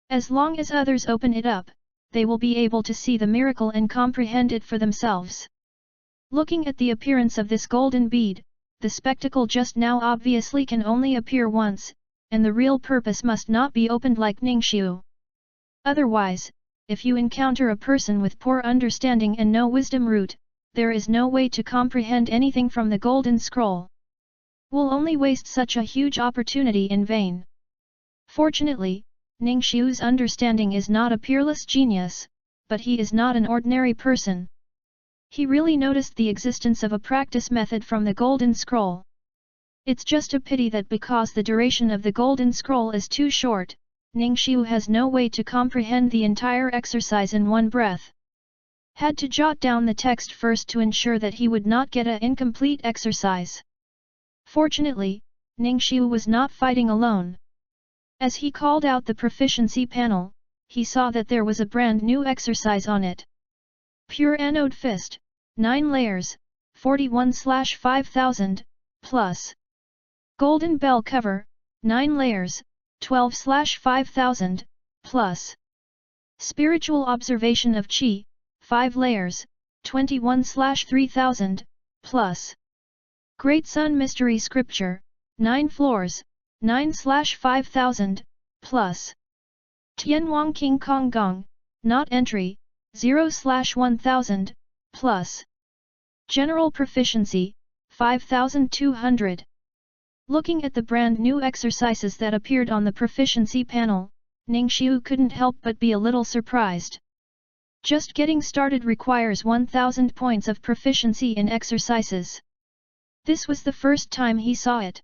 As long as others open it up, they will be able to see the miracle and comprehend it for themselves. Looking at the appearance of this golden bead, the spectacle just now obviously can only appear once, and the real purpose must not be opened like Ningxiu. Otherwise, if you encounter a person with poor understanding and no wisdom root, there is no way to comprehend anything from the golden scroll. We'll only waste such a huge opportunity in vain. Fortunately, Ningxiu's understanding is not a peerless genius, but he is not an ordinary person. He really noticed the existence of a practice method from the golden scroll. It's just a pity that because the duration of the golden scroll is too short, Ningxiu has no way to comprehend the entire exercise in one breath. Had to jot down the text first to ensure that he would not get an incomplete exercise. Fortunately, Ningxiu was not fighting alone. As he called out the proficiency panel, he saw that there was a brand new exercise on it. Pure Anode Fist, 9 layers, 41/5000, plus. Golden Bell Cover, 9 layers, 12/5000, plus. Spiritual Observation of Qi, 5 layers, 21/3000, plus. Great Sun Mystery Scripture, 9 floors, 9/5000, plus. Tianwang King Kong Gong, not entry, 0/1000, plus. General Proficiency, 5200. Looking at the brand new exercises that appeared on the proficiency panel, Ningxiu couldn't help but be a little surprised. Just getting started requires 1000 points of proficiency in exercises. This was the first time he saw it.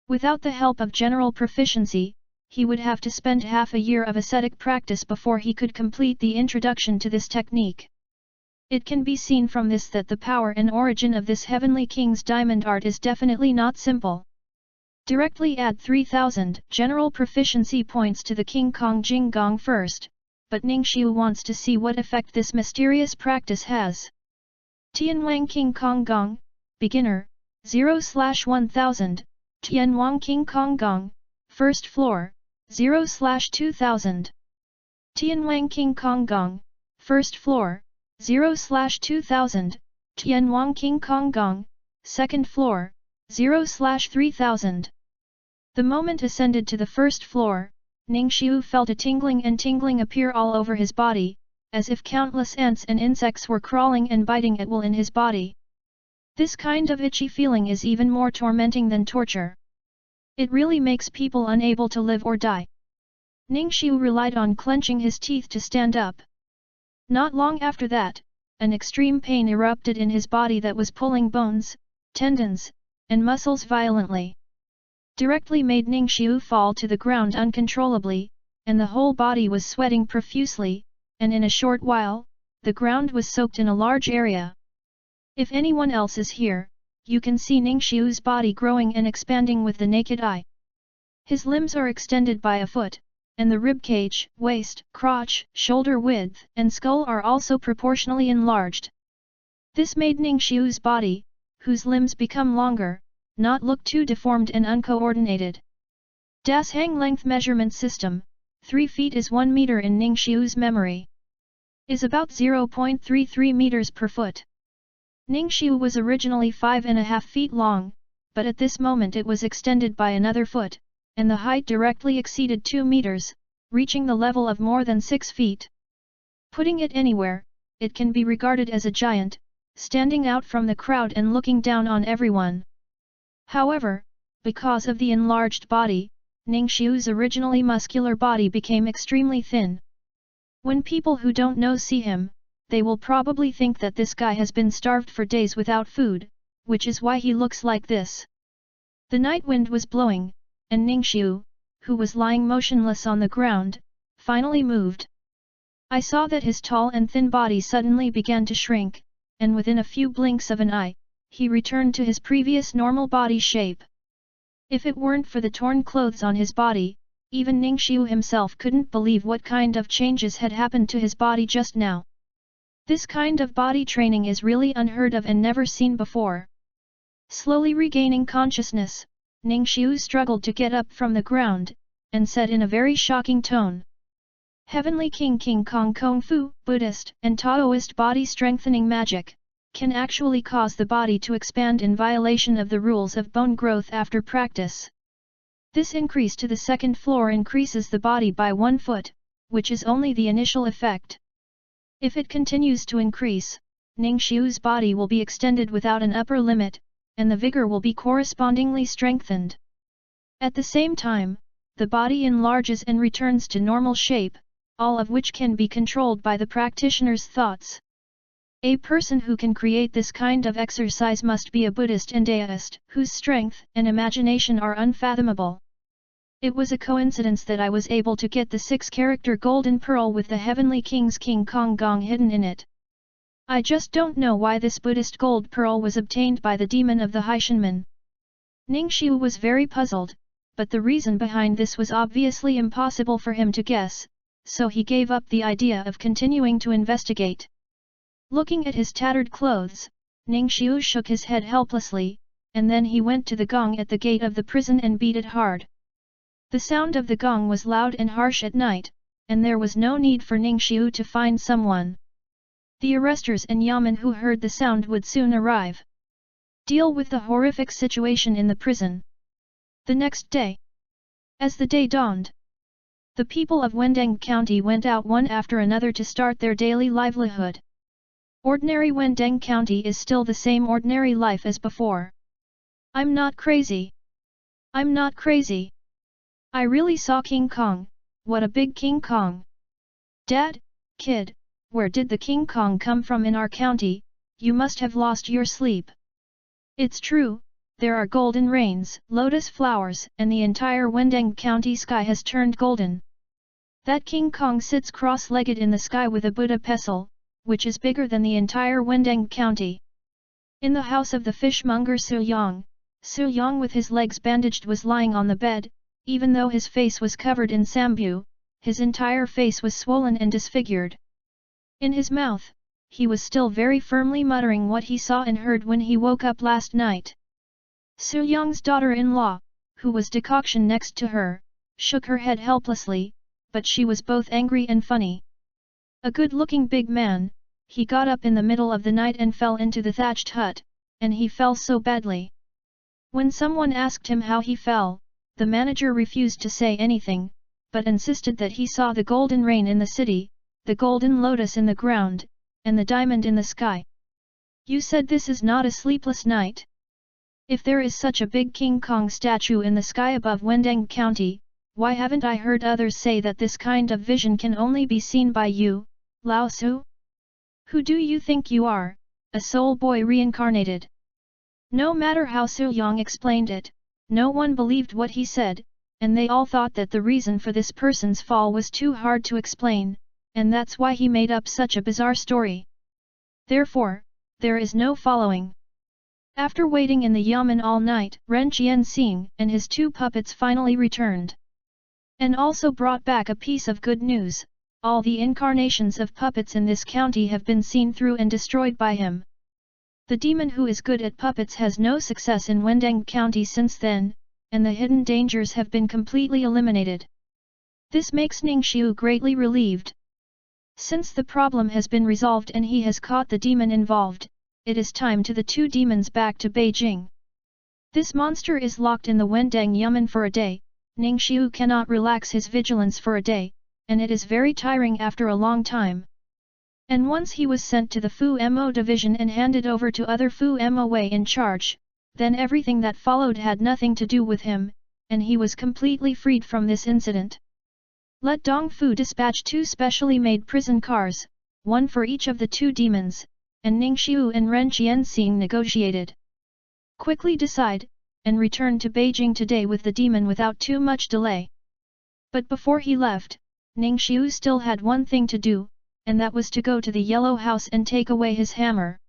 Without the help of general proficiency, he would have to spend half a year of ascetic practice before he could complete the introduction to this technique. It can be seen from this that the power and origin of this Heavenly King's diamond art is definitely not simple. Directly add 3000 general proficiency points to the King Kong Jing Gong first, but Ningxiu wants to see what effect this mysterious practice has. Tianwang King Kong Gong, beginner, 0/1000, Tianwang King Kong Gong, first floor, 0/2000. Tianwang King Kong Gong, first floor, 0/2000, Tianwang King Kong Gong, second floor, 0/3000. The moment ascended to the first floor, Ningxiu felt a tingling appear all over his body, as if countless ants and insects were crawling and biting at will in his body. This kind of itchy feeling is even more tormenting than torture. It really makes people unable to live or die. Ningxiu relied on clenching his teeth to stand up. Not long after that, an extreme pain erupted in his body that was pulling bones, tendons, and muscles violently. Directly made Ningxiu fall to the ground uncontrollably, and the whole body was sweating profusely, and in a short while, the ground was soaked in a large area. If anyone else is here, you can see Ningxiu's body growing and expanding with the naked eye. His limbs are extended by a foot, and the ribcage, waist, crotch, shoulder width, and skull are also proportionally enlarged. This made Ningxiu's body, whose limbs become longer, not look too deformed and uncoordinated. Das Hang length measurement system, 3 feet is 1 meter in Ningxiu's memory. Is about 0.33 meters per foot. Ningxiu was originally 5.5 feet long, but at this moment it was extended by another foot, and the height directly exceeded 2 meters, reaching the level of more than 6 feet. Putting it anywhere, it can be regarded as a giant, standing out from the crowd and looking down on everyone. However, because of the enlarged body, Ningxiu's originally muscular body became extremely thin. When people who don't know see him, they will probably think that this guy has been starved for days without food, which is why he looks like this. The night wind was blowing, and Ningxiu, who was lying motionless on the ground, finally moved. I saw that his tall and thin body suddenly began to shrink, and within a few blinks of an eye, he returned to his previous normal body shape. If it weren't for the torn clothes on his body, even Ningxiu himself couldn't believe what kind of changes had happened to his body just now. This kind of body training is really unheard of and never seen before. Slowly regaining consciousness, Ningxiu struggled to get up from the ground, and said in a very shocking tone. Heavenly King Kong Kung Fu, Buddhist and Taoist body strengthening magic, can actually cause the body to expand in violation of the rules of bone growth after practice. This increase to the second floor increases the body by 1 foot, which is only the initial effect. If it continues to increase, Ningxiu's body will be extended without an upper limit, and the vigor will be correspondingly strengthened. At the same time, the body enlarges and returns to normal shape, all of which can be controlled by the practitioner's thoughts. A person who can create this kind of exercise must be a Buddhist and Taoist, whose strength and imagination are unfathomable. It was a coincidence that I was able to get the 6-character golden pearl with the Heavenly King's King Kong Gong hidden in it. I just don't know why this Buddhist gold pearl was obtained by the demon of the Haishanman. Ningxiu was very puzzled, but the reason behind this was obviously impossible for him to guess, so he gave up the idea of continuing to investigate. Looking at his tattered clothes, Ningxiu shook his head helplessly, and then he went to the gong at the gate of the prison and beat it hard. The sound of the gong was loud and harsh at night, and there was no need for Ningxiu to find someone. The arresters and yamen who heard the sound would soon arrive. Deal with the horrific situation in the prison. The next day, as the day dawned, the people of Wendeng County went out one after another to start their daily livelihood. Ordinary Wendeng County is still the same ordinary life as before. I'm not crazy. I'm not crazy. I really saw King Kong. What a big King Kong. Dad, kid, where did the King Kong come from in our county? You must have lost your sleep. It's true, there are golden rains, lotus flowers, and the entire Wendeng County sky has turned golden. That King Kong sits cross-legged in the sky with a Buddha pestle, which is bigger than the entire Wendeng County. In the house of the fishmonger Su Yang with his legs bandaged was lying on the bed. Even though his face was covered in sambu, his entire face was swollen and disfigured. In his mouth, he was still very firmly muttering what he saw and heard when he woke up last night. Su Yang's daughter-in-law, who was decoction next to her, shook her head helplessly, but she was both angry and funny. A good-looking big man, he got up in the middle of the night and fell into the thatched hut, and he fell so badly. When someone asked him how he fell, the manager refused to say anything, but insisted that he saw the golden rain in the city, the golden lotus in the ground, and the diamond in the sky. You said this is not a sleepless night? If there is such a big King Kong statue in the sky above Wendeng County, why haven't I heard others say that this kind of vision can only be seen by you, Lao Su? Who do you think you are, a soul boy reincarnated? No matter how Su Yang explained it, no one believed what he said, and they all thought that the reason for this person's fall was too hard to explain, and that's why he made up such a bizarre story. Therefore, there is no following. After waiting in the yamen all night, Ren Qianxing and his 2 puppets finally returned. And also brought back a piece of good news: all the incarnations of puppets in this county have been seen through and destroyed by him. The demon who is good at puppets has no success in Wendeng County since then, and the hidden dangers have been completely eliminated. This makes Ningxiu greatly relieved. Since the problem has been resolved and he has caught the demon involved, it is time to the two demons back to Beijing. This monster is locked in the Wendeng Yamen for a day. Ningxiu cannot relax his vigilance for a day, and it is very tiring after a long time. And once he was sent to the Fu Mo division and handed over to other Fu Mo Wei in charge, then everything that followed had nothing to do with him, and he was completely freed from this incident. Let Dong Fu dispatch 2 specially made prison cars, one for each of the 2 demons, and Ningxiu and Ren Qianxing negotiated. Quickly decide, and return to Beijing today with the demon without too much delay. But before he left, Ningxiu still had one thing to do, and that was to go to the Yellow House and take away his hammer.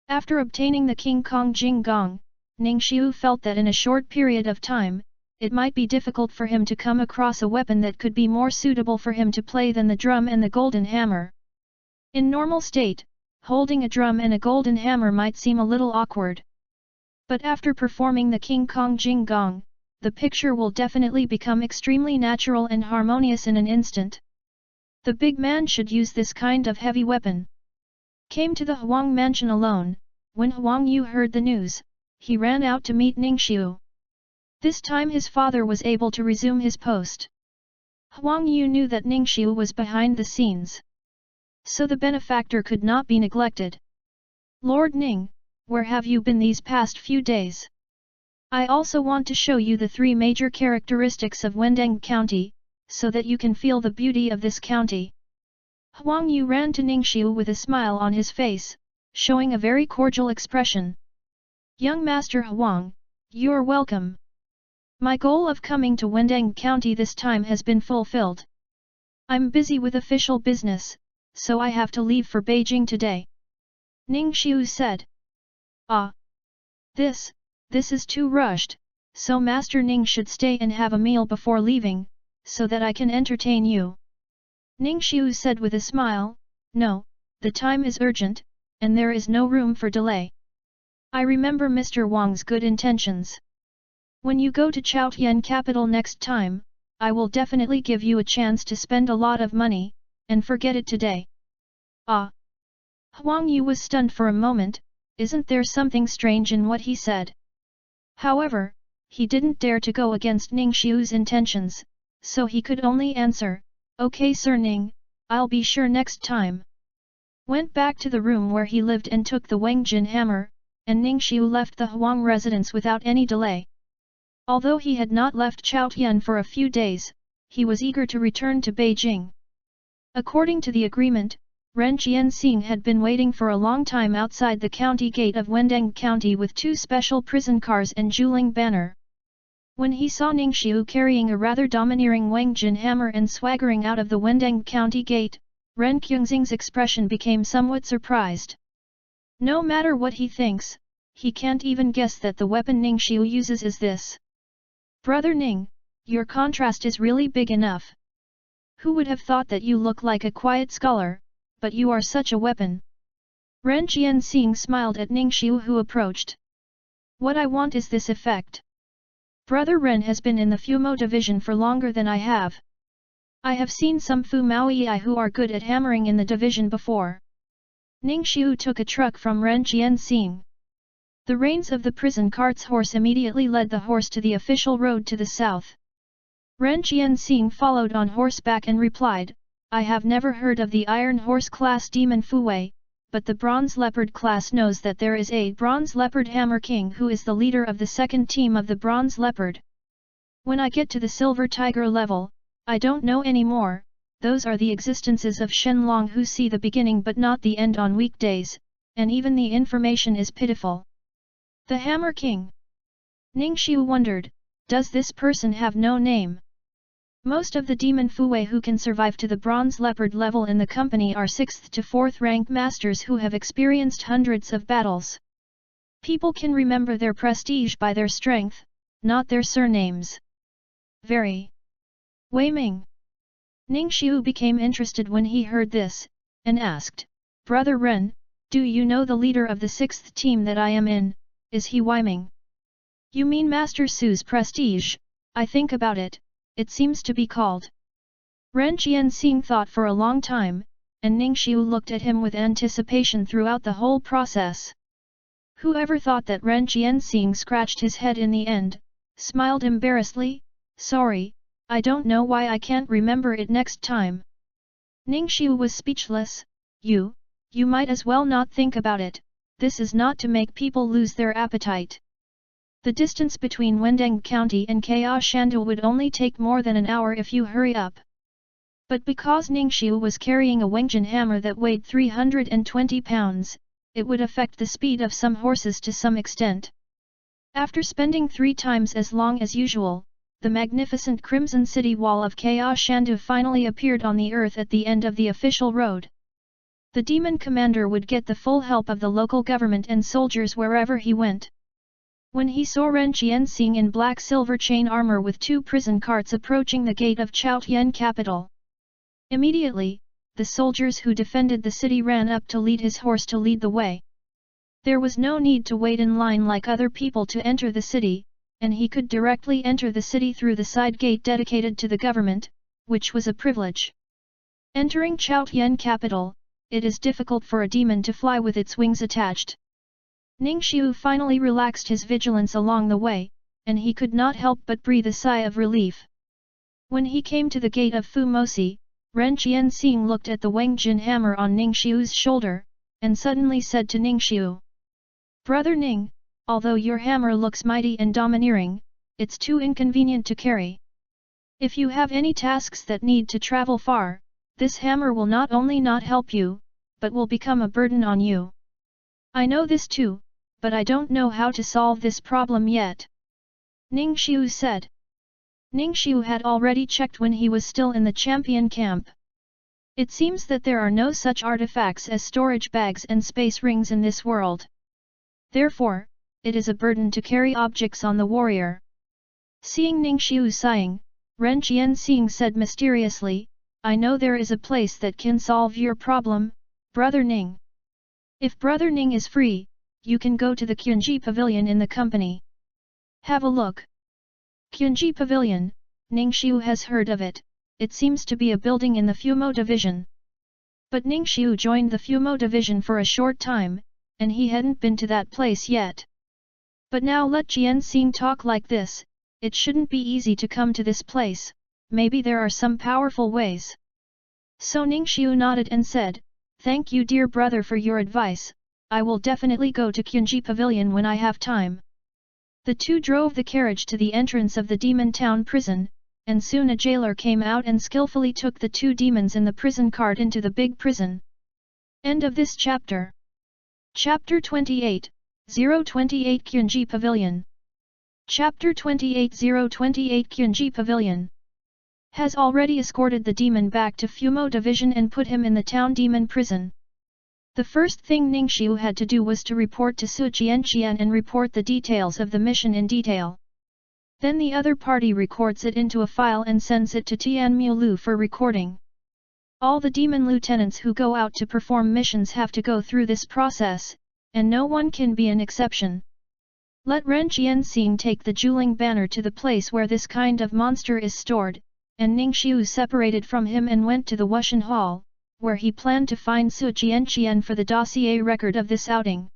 After obtaining the King Kong Jing Gong, Ningxiu felt that in a short period of time, it might be difficult for him to come across a weapon that could be more suitable for him to play than the drum and the golden hammer. In normal state, holding a drum and a golden hammer might seem a little awkward. But after performing the King Kong Jing Gong, the picture will definitely become extremely natural and harmonious in an instant. The big man should use this kind of heavy weapon. Came to the Huang mansion alone. When Huang Yu heard the news, he ran out to meet Ningxiu. This time his father was able to resume his post. Huang Yu knew that Ningxiu was behind the scenes, so the benefactor could not be neglected. Lord Ning, where have you been these past few days? I also want to show you the 3 major characteristics of Wendeng County, so that you can feel the beauty of this county. Huang Yu ran to Ningxiu with a smile on his face, showing a very cordial expression. Young Master Huang, you're welcome. My goal of coming to Wendeng County this time has been fulfilled. I'm busy with official business, so I have to leave for Beijing today. Ningxiu said. Ah. This is too rushed, so Master Ning should stay and have a meal before leaving, so that I can entertain you. Ningxiu said with a smile, no, the time is urgent, and there is no room for delay. I remember Mr. Wang's good intentions. When you go to Chaotian capital next time, I will definitely give you a chance to spend a lot of money, and forget it today. Ah! Huang Yu was stunned for a moment. Isn't there something strange in what he said? However, he didn't dare to go against Ningxiu's intentions, so he could only answer, okay Sir Ning, I'll be sure next time. Went back to the room where he lived and took the Wengjin hammer, and Ningxiu left the Huang residence without any delay. Although he had not left Chaotian for a few days, he was eager to return to Beijing. According to the agreement, Ren Qianxing had been waiting for a long time outside the county gate of Wendeng County with 2 special prison cars and Juling banner. When he saw Ningxiu carrying a rather domineering Wengjin hammer and swaggering out of the Wendeng County gate, Ren Qianxing's expression became somewhat surprised. No matter what he thinks, he can't even guess that the weapon Ningxiu uses is this. Brother Ning, your contrast is really big enough. Who would have thought that you look like a quiet scholar, but you are such a weapon? Ren Qianxing smiled at Ningxiu who approached. What I want is this effect. Brother Ren has been in the Fumo division for longer than I have. I have seen some Fu Maoyi who are good at hammering in the division before. Ningxiu took a truck from Ren Qianxing. The reins of the prison cart's horse immediately led the horse to the official road to the south. Ren Qianxing followed on horseback and replied, I have never heard of the Iron Horse class Demon Fu Wei, but the Bronze Leopard class knows that there is a Bronze Leopard Hammer King who is the leader of the 2nd team of the Bronze Leopard. When I get to the Silver Tiger level, I don't know anymore. Those are the existences of Shenlong who see the beginning but not the end on weekdays, and even the information is pitiful. The Hammer King. Ningxiu wondered, does this person have no name? Most of the Demon Fu Wei who can survive to the Bronze Leopard level in the company are 6th to 4th rank masters who have experienced hundreds of battles. People can remember their prestige by their strength, not their surnames. Very. Wei Ming. Ningxiu became interested when he heard this, and asked, Brother Ren, do you know the leader of the 6th team that I am in, is he Wei Ming? You mean Master Su's prestige? I think about it, it seems to be called. Ren Jianxing thought for a long time, and Ningxiu looked at him with anticipation throughout the whole process. Whoever thought that Ren Jianxing scratched his head in the end, smiled embarrassedly, sorry, I don't know why I can't remember it next time. Ningxiu was speechless. You might as well not think about it, this is not to make people lose their appetite. The distance between Wendeng County and Shandu would only take more than an hour if you hurry up. But because Ningxiu was carrying a Wengjin hammer that weighed 320 pounds, it would affect the speed of some horses to some extent. After spending 3 times as long as usual, the magnificent crimson city wall of Shandu finally appeared on the earth at the end of the official road. The demon commander would get the full help of the local government and soldiers wherever he went. When he saw Ren Jianxing in black silver chain armor with 2 prison carts approaching the gate of Chaotian capital, immediately, the soldiers who defended the city ran up to lead his horse to lead the way. There was no need to wait in line like other people to enter the city, and he could directly enter the city through the side gate dedicated to the government, which was a privilege. Entering Chaotian capital, it is difficult for a demon to fly with its wings attached. Ningxiu finally relaxed his vigilance along the way, and he could not help but breathe a sigh of relief. When he came to the gate of Fumosi, Ren Jianxing looked at the Wengjin hammer on Ningxiu's shoulder, and suddenly said to Ningxiu, "Brother Ning, although your hammer looks mighty and domineering, it's too inconvenient to carry. If you have any tasks that need to travel far, this hammer will not only not help you, but will become a burden on you. I know this too, but I don't know how to solve this problem yet," Ningxiu said. Ningxiu had already checked when he was still in the champion camp. It seems that there are no such artifacts as storage bags and space rings in this world. Therefore, it is a burden to carry objects on the warrior. Seeing Ningxiu sighing, Ren Jianxing said mysteriously, "I know there is a place that can solve your problem, Brother Ning. If Brother Ning is free, you can go to the Qunji Pavilion in the company. Have a look." Qunji Pavilion, Ningxiu has heard of it, it seems to be a building in the Fumo division. But Ningxiu joined the Fumo division for a short time, and he hadn't been to that place yet. But now let Jianxing talk like this, it shouldn't be easy to come to this place, maybe there are some powerful ways. So Ningxiu nodded and said, "Thank you dear brother for your advice, I will definitely go to Qunji Pavilion when I have time." The two drove the carriage to the entrance of the demon town prison, and soon a jailer came out and skillfully took the 2 demons in the prison cart into the big prison. End of this chapter. Chapter 28, 028 Qunji Pavilion. Chapter 28 028 Qunji Pavilion has already escorted the demon back to Fumo division and put him in the town demon prison. The first thing Ningxiu had to do was to report to Su Jianqian and report the details of the mission in detail. Then the other party records it into a file and sends it to Tianmu Lu for recording. All the demon lieutenants who go out to perform missions have to go through this process, and no one can be an exception. Let Ren Jianxing take the Juling banner to the place where this kind of monster is stored, and Ningxiu separated from him and went to the Wushan Hall, where he planned to find Su Jianqian for the dossier record of this outing.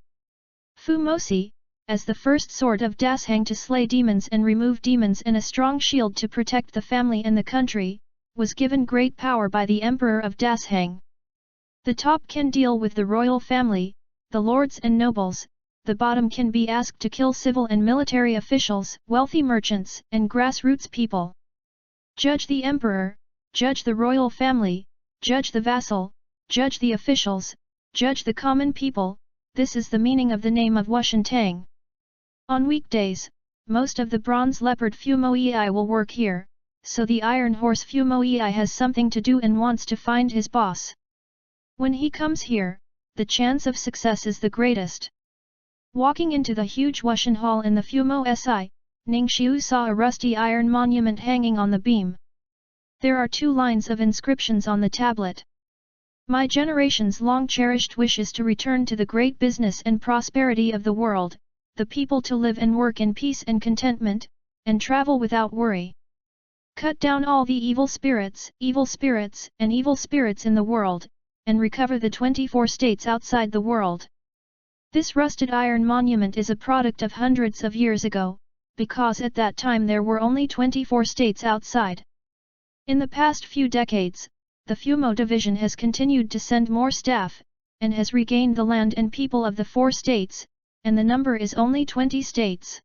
Fumosi, as the first sword of Dashang to slay demons and remove demons and a strong shield to protect the family and the country, was given great power by the Emperor of Dashang. The top can deal with the royal family, the lords and nobles, the bottom can be asked to kill civil and military officials, wealthy merchants, and grassroots people. Judge the emperor, judge the royal family, judge the vassal, judge the officials, judge the common people, this is the meaning of the name of Wushan Tang. On weekdays, most of the bronze leopard Fumoei will work here, so the iron horse Fumoei has something to do and wants to find his boss. When he comes here, the chance of success is the greatest. Walking into the huge Wushan Hall in the Fumo Si, Ningxiu saw a rusty iron monument hanging on the beam. There are 2 lines of inscriptions on the tablet. My generation's long-cherished wish is to return to the great business and prosperity of the world, the people to live and work in peace and contentment, and travel without worry. Cut down all the evil spirits, and evil spirits in the world, and recover the 24 states outside the world. This rusted iron monument is a product of hundreds of years ago, because at that time there were only 24 states outside. In the past few decades, the FUMO division has continued to send more staff, and has regained the land and people of the 4 states, and the number is only 20 states.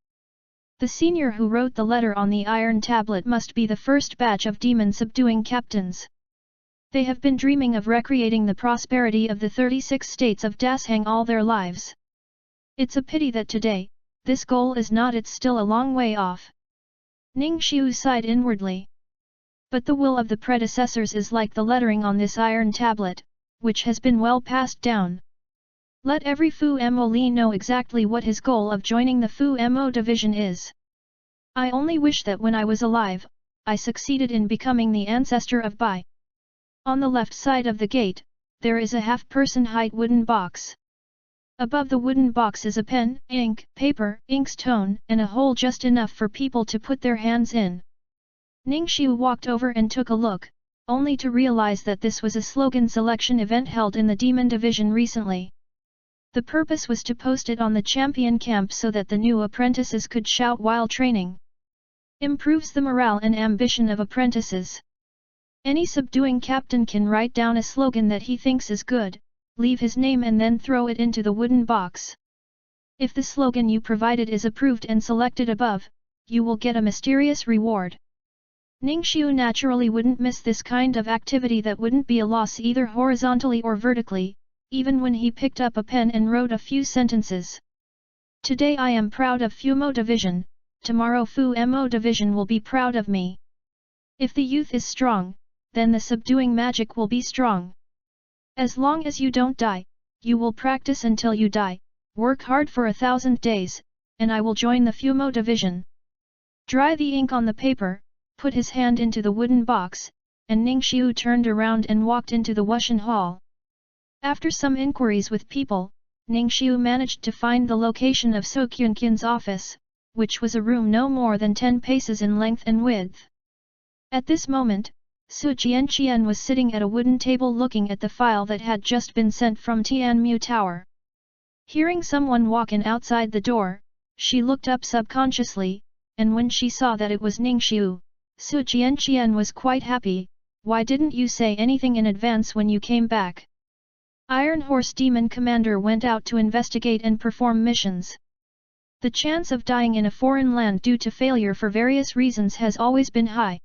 The senior who wrote the letter on the iron tablet must be the first batch of demon-subduing captains. They have been dreaming of recreating the prosperity of the 36 states of Dashang all their lives. It's a pity that today, this goal is not. It's still a long way off. Ning Xiu sighed inwardly. But the will of the predecessors is like the lettering on this iron tablet, which has been well passed down. Let every Fu Mo Li know exactly what his goal of joining the Fu Mo division is. I only wish that when I was alive, I succeeded in becoming the ancestor of Bai. On the left side of the gate, there is a half-person height wooden box. Above the wooden box is a pen, ink, paper, inkstone, and a hole just enough for people to put their hands in. Ning Xiu walked over and took a look, only to realize that this was a slogan selection event held in the Demon Division recently. The purpose was to post it on the champion camp so that the new apprentices could shout while training. Improves the morale and ambition of apprentices. Any subduing captain can write down a slogan that he thinks is good, leave his name and then throw it into the wooden box. If the slogan you provided is approved and selected above, you will get a mysterious reward. Ning Xiu naturally wouldn't miss this kind of activity that wouldn't be a loss either horizontally or vertically, even when he picked up a pen and wrote a few sentences. Today I am proud of FUMO division, tomorrow Fu Mo division will be proud of me. If the youth is strong, then the subduing magic will be strong. As long as you don't die, you will practice until you die, work hard for 1,000 days, and I will join the FUMO division. Dry the ink on the paper, put his hand into the wooden box, and Ning Xiu turned around and walked into the Wushan Hall. After some inquiries with people, Ning Xiu managed to find the location of So Kyunkin's office, which was a room no more than 10 paces in length and width. At this moment, Su Jianqian was sitting at a wooden table looking at the file that had just been sent from Tianmu Tower. Hearing someone walk in outside the door, she looked up subconsciously, and when she saw that it was Ning Xiu, Su Jianqian was quite happy. Why didn't you say anything in advance when you came back? Iron Horse Demon Commander went out to investigate and perform missions. The chance of dying in a foreign land due to failure for various reasons has always been high.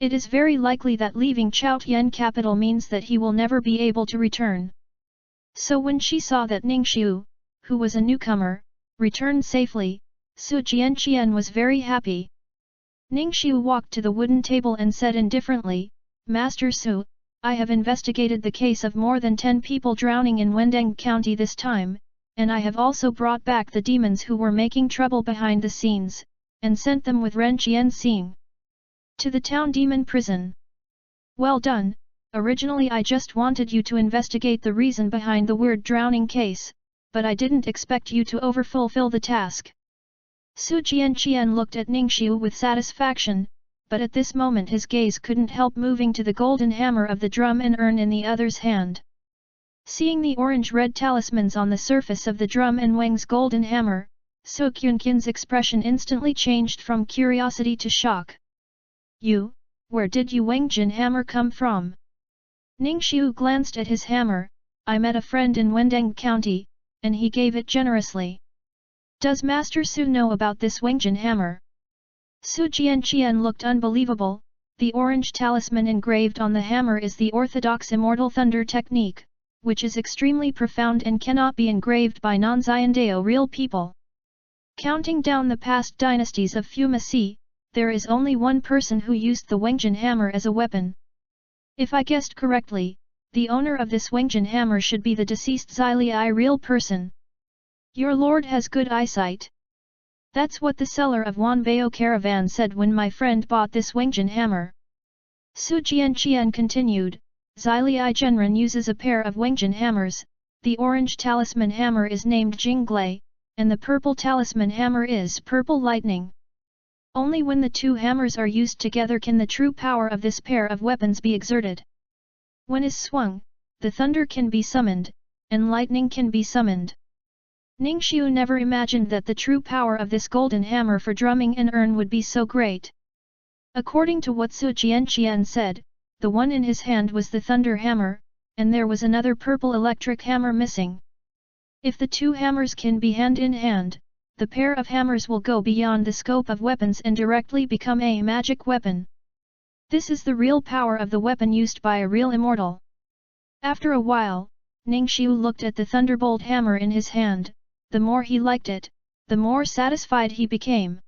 It is very likely that leaving Chaotian capital means that he will never be able to return. So when she saw that Ning Xiu, who was a newcomer, returned safely, Su Jianqian was very happy. Ning Xiu walked to the wooden table and said indifferently, Master Su, I have investigated the case of more than 10 people drowning in Wendeng County this time, and I have also brought back the demons who were making trouble behind the scenes, and sent them with Ren Qianxing to the town demon prison. Well done. Originally I just wanted you to investigate the reason behind the weird drowning case, but I didn't expect you to overfulfill the task. Su Jianqian looked at Ning Xiu with satisfaction, but at this moment his gaze couldn't help moving to the golden hammer of the drum and urn in the other's hand. Seeing the orange-red talismans on the surface of the drum and Wang's golden hammer, So Kyunkin's expression instantly changed from curiosity to shock. You, where did you Wangjin hammer come from? Ning Xiu glanced at his hammer. I met a friend in Wendeng County, and he gave it generously. Does Master Su know about this Wangjin hammer? Su Jianqian looked unbelievable. The orange talisman engraved on the hammer is the orthodox immortal thunder technique, which is extremely profound and cannot be engraved by non-Xiandao real people. Counting down the past dynasties of Fumacy, there is only one person who used the Wangjin hammer as a weapon. If I guessed correctly, the owner of this Wangjin hammer should be the deceased Xilii real person. Your lord has good eyesight. That's what the seller of Wanbao Caravan said when my friend bought this Wangjin hammer. Su Jianqian continued, Xilii Genren uses a pair of Wangjin hammers. The orange talisman hammer is named Jinglei, and the purple talisman hammer is purple lightning. Only when the two hammers are used together can the true power of this pair of weapons be exerted. When is swung, the thunder can be summoned, and lightning can be summoned. Ningxiu never imagined that the true power of this golden hammer for drumming an urn would be so great. According to what Su Jianqian said, the one in his hand was the thunder hammer, and there was another purple electric hammer missing. If the two hammers can be hand in hand, the pair of hammers will go beyond the scope of weapons and directly become a magic weapon. This is the real power of the weapon used by a real immortal. After a while, Ningxiu looked at the thunderbolt hammer in his hand. The more he liked it, the more satisfied he became.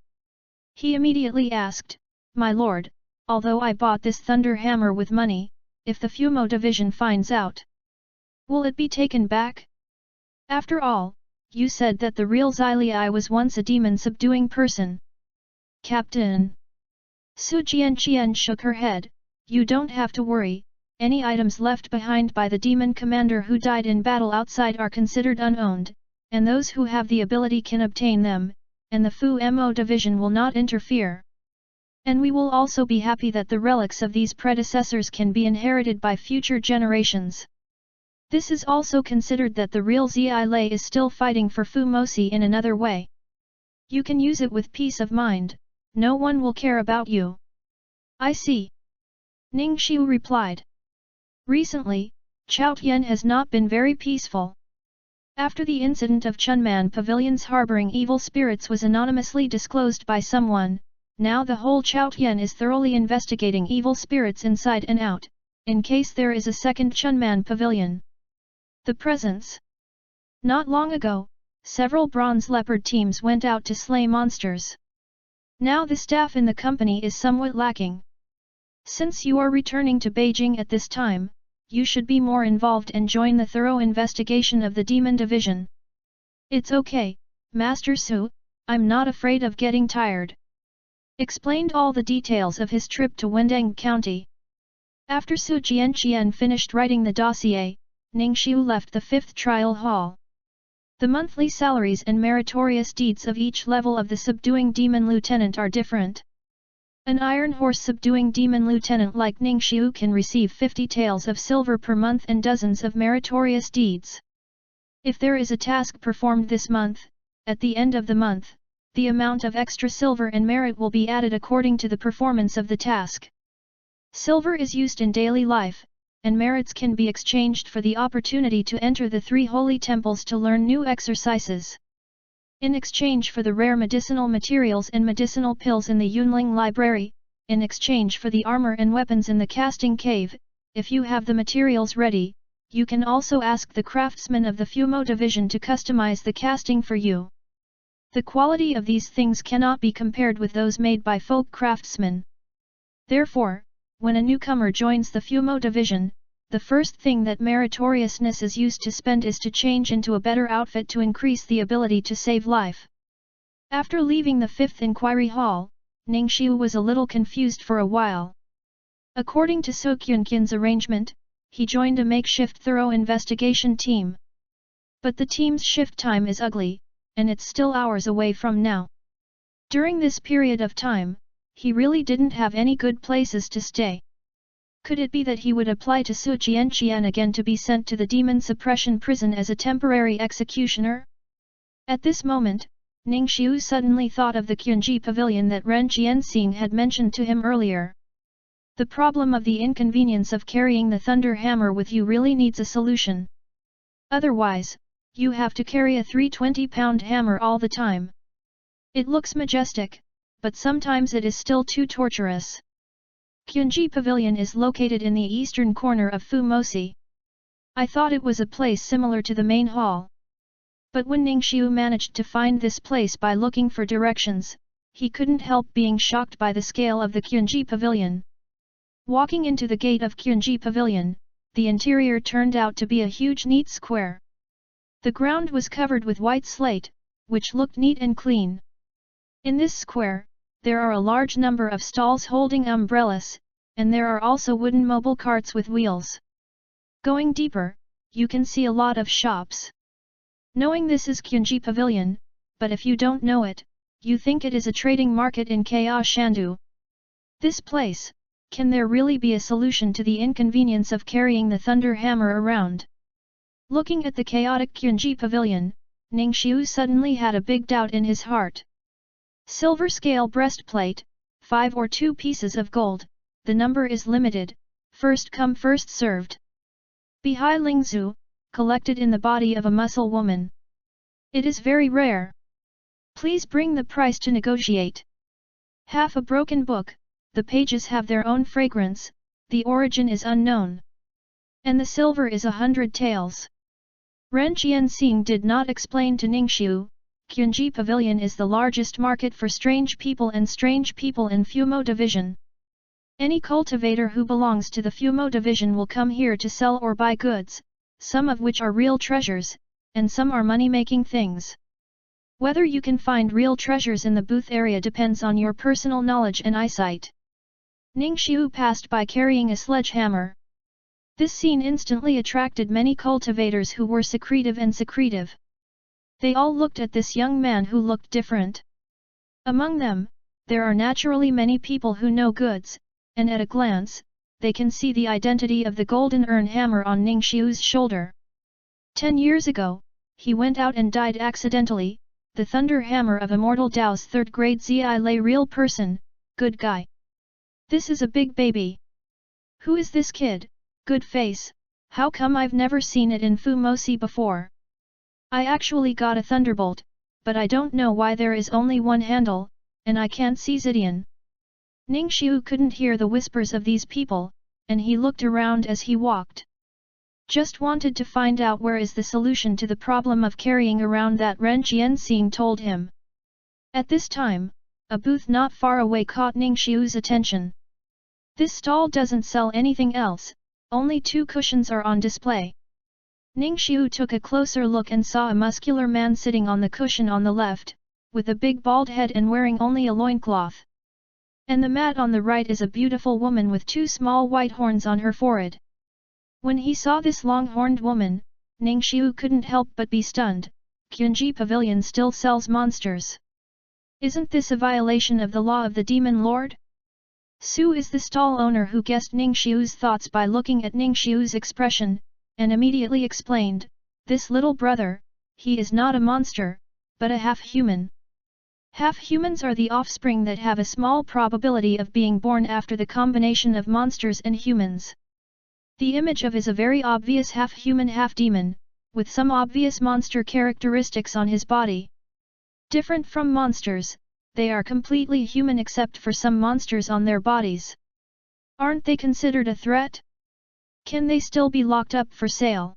He immediately asked, "My lord, although I bought this thunder hammer with money, if the Fumo division finds out, will it be taken back? After all, you said that the real Zilei was once a demon-subduing person." "Captain." Su Jianqian shook her head, "You don't have to worry, any items left behind by the demon commander who died in battle outside are considered unowned, and those who have the ability can obtain them, and the Fu Mo division will not interfere. And we will also be happy that the relics of these predecessors can be inherited by future generations. This is also considered that the real Zilei is still fighting for Fu Mosi in another way. You can use it with peace of mind, no one will care about you." "I see." Ningxiu replied. Recently, Chaotian has not been very peaceful. After the incident of Chunman Pavilion's harboring evil spirits was anonymously disclosed by someone, now the whole Chaotian is thoroughly investigating evil spirits inside and out, in case there is a second Chunman Pavilion. The presence. Not long ago, several bronze leopard teams went out to slay monsters. Now the staff in the company is somewhat lacking. Since you are returning to Beijing at this time, you should be more involved and join the thorough investigation of the Demon Division. "It's okay, Master Su, I'm not afraid of getting tired." Explained all the details of his trip to Wendeng County. After Su Jianqian finished writing the dossier, Ningxiu left the 5th trial hall. The monthly salaries and meritorious deeds of each level of the subduing demon lieutenant are different. An Iron Horse subduing demon lieutenant like Ningxiu can receive 50 taels of silver per month and dozens of meritorious deeds. If there is a task performed this month, at the end of the month, the amount of extra silver and merit will be added according to the performance of the task. Silver is used in daily life, and merits can be exchanged for the opportunity to enter the 3 holy temples to learn new exercises. In exchange for the rare medicinal materials and medicinal pills in the Yunling Library, in exchange for the armor and weapons in the casting cave, if you have the materials ready, you can also ask the craftsman of the Fumo division to customize the casting for you. The quality of these things cannot be compared with those made by folk craftsmen. Therefore, when a newcomer joins the Fumo division, the first thing that meritoriousness is used to spend is to change into a better outfit to increase the ability to save life. After leaving the 5th inquiry hall, Ningxiu was a little confused for a while. According to So Kyunkin's arrangement, he joined a makeshift thorough investigation team. But the team's shift time is ugly, and it's still hours away from now. During this period of time, he really didn't have any good places to stay. Could it be that he would apply to Su Jianqian again to be sent to the demon suppression prison as a temporary executioner? At this moment, Ningxiu suddenly thought of the Qunji pavilion that Ren Jianxing had mentioned to him earlier. The problem of the inconvenience of carrying the thunder hammer with you really needs a solution. Otherwise, you have to carry a 320-pound hammer all the time. It looks majestic, but sometimes it is still too torturous. Qunji Pavilion is located in the eastern corner of Fu Mosi. I thought it was a place similar to the main hall. But when Ningxiu managed to find this place by looking for directions, he couldn't help being shocked by the scale of the Qunji Pavilion. Walking into the gate of Qunji Pavilion, the interior turned out to be a huge neat square. The ground was covered with white slate, which looked neat and clean. In this square, there are a large number of stalls holding umbrellas, and there are also wooden mobile carts with wheels. Going deeper, you can see a lot of shops. Knowing this is Qunji Pavilion, but if you don't know it, you think it is a trading market in Kaya Shandu. This place, can there really be a solution to the inconvenience of carrying the thunder hammer around? Looking at the chaotic Kyunji pavilion, Ningxiu suddenly had a big doubt in his heart. Silver scale breastplate, 5 or 2 pieces of gold, the number is limited, first come first served. Bihai Lingzu, collected in the body of a muscle woman. It is very rare. Please bring the price to negotiate. Half a broken book, the pages have their own fragrance, the origin is unknown. And the silver is 100 taels. Ren Qianxing did not explain to Ningxiu, Kyunji Pavilion is the largest market for strange people in Fumo Division. Any cultivator who belongs to the Fumo Division will come here to sell or buy goods, some of which are real treasures, and some are money-making things. Whether you can find real treasures in the booth area depends on your personal knowledge and eyesight. Ningxiu passed by carrying a sledgehammer. This scene instantly attracted many cultivators who were secretive. They all looked at this young man who looked different. Among them, there are naturally many people who know goods, and at a glance, they can see the identity of the golden urn hammer on Ningxiu's shoulder. 10 years ago, he went out and died accidentally, the thunder hammer of Immortal Dao's 3rd grade Zi Lei real person, good guy. This is a big baby. Who is this kid? Good face, how come I've never seen it in Fumosi before? I actually got a thunderbolt, but I don't know why there is only one handle, and I can't see Zidian. Ningxiu couldn't hear the whispers of these people, and he looked around as he walked. Just wanted to find out where is the solution to the problem of carrying around that Ren Qianxing told him. At this time, a booth not far away caught Ningxiu's attention. This stall doesn't sell anything else, only 2 cushions are on display. Ningxiu took a closer look and saw a muscular man sitting on the cushion on the left, with a big bald head and wearing only a loincloth. And the mat on the right is a beautiful woman with 2 small white horns on her forehead. When he saw this long-horned woman, Ningxiu couldn't help but be stunned. Kyunji Pavilion still sells monsters. Isn't this a violation of the law of the Demon Lord? Su is the stall owner who guessed Ningxiu's thoughts by looking at Ningxiu's expression, and immediately explained, this little brother, he is not a monster, but a half-human. Half-humans are the offspring that have a small probability of being born after the combination of monsters and humans. The image of is a very obvious half-human half-demon, with some obvious monster characteristics on his body. Different from monsters, they are completely human except for some monsters on their bodies. Aren't they considered a threat? Can they still be locked up for sale?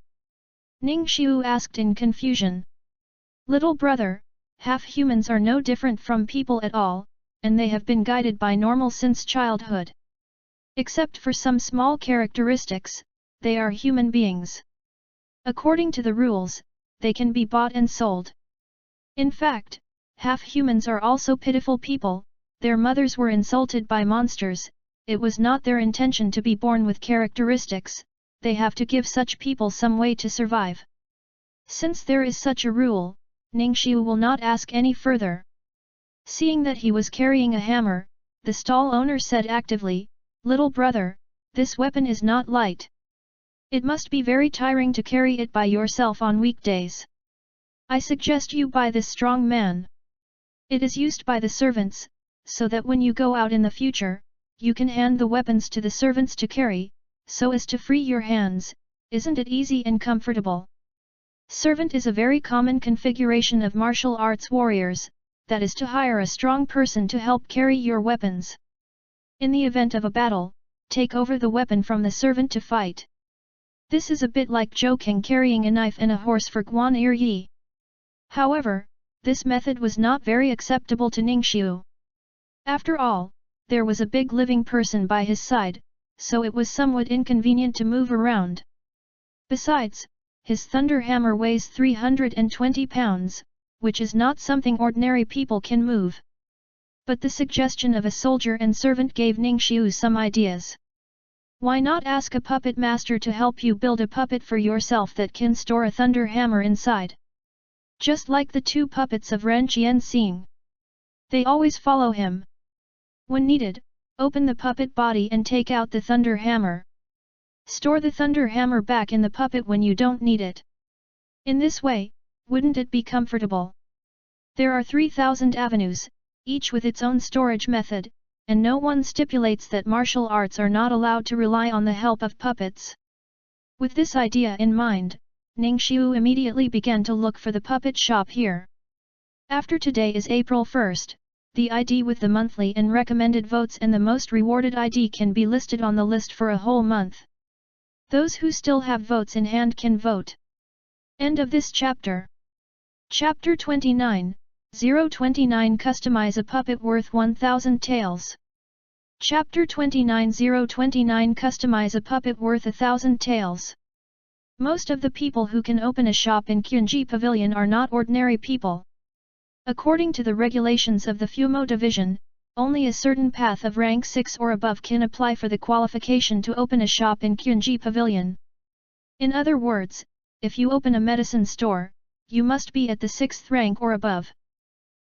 Ningxiu asked in confusion. Little brother, half-humans are no different from people at all, and they have been guided by normal since childhood. Except for some small characteristics, they are human beings. According to the rules, they can be bought and sold. In fact, half-humans are also pitiful people, their mothers were insulted by monsters, it was not their intention to be born with characteristics, they have to give such people some way to survive. Since there is such a rule, Ningxiu will not ask any further. Seeing that he was carrying a hammer, the stall owner said actively, little brother, this weapon is not light. It must be very tiring to carry it by yourself on weekdays. I suggest you buy this strong man. It is used by the servants, so that when you go out in the future, you can hand the weapons to the servants to carry, so as to free your hands, isn't it easy and comfortable? Servant is a very common configuration of martial arts warriors, that is to hire a strong person to help carry your weapons. In the event of a battle, take over the weapon from the servant to fight. This is a bit like Zhou King carrying a knife and a horse for Guan Yi. However, this method was not very acceptable to Ningxiu. After all, there was a big living person by his side, so it was somewhat inconvenient to move around. Besides, his thunder hammer weighs 320 pounds, which is not something ordinary people can move. But the suggestion of a soldier and servant gave Ningxiu some ideas. Why not ask a puppet master to help you build a puppet for yourself that can store a thunder hammer inside? Just like the two puppets of Ren Qianxing. They always follow him. When needed, open the puppet body and take out the thunder hammer. Store the thunder hammer back in the puppet when you don't need it. In this way, wouldn't it be comfortable? There are 3,000 avenues, each with its own storage method, and no one stipulates that martial arts are not allowed to rely on the help of puppets. With this idea in mind, Ningxiu immediately began to look for the puppet shop here. After today is April 1st, the ID with the monthly and recommended votes and the most rewarded ID can be listed on the list for a whole month. Those who still have votes in hand can vote. End of this chapter. Chapter 29, 029 Customize a puppet worth 1000 taels. Chapter 29 029 Customize a puppet worth 1000 taels. Most of the people who can open a shop in Qunji Pavilion are not ordinary people. According to the regulations of the Fumo Division, only a certain path of rank 6 or above can apply for the qualification to open a shop in Qunji Pavilion. In other words, if you open a medicine store, you must be at the 6th rank or above.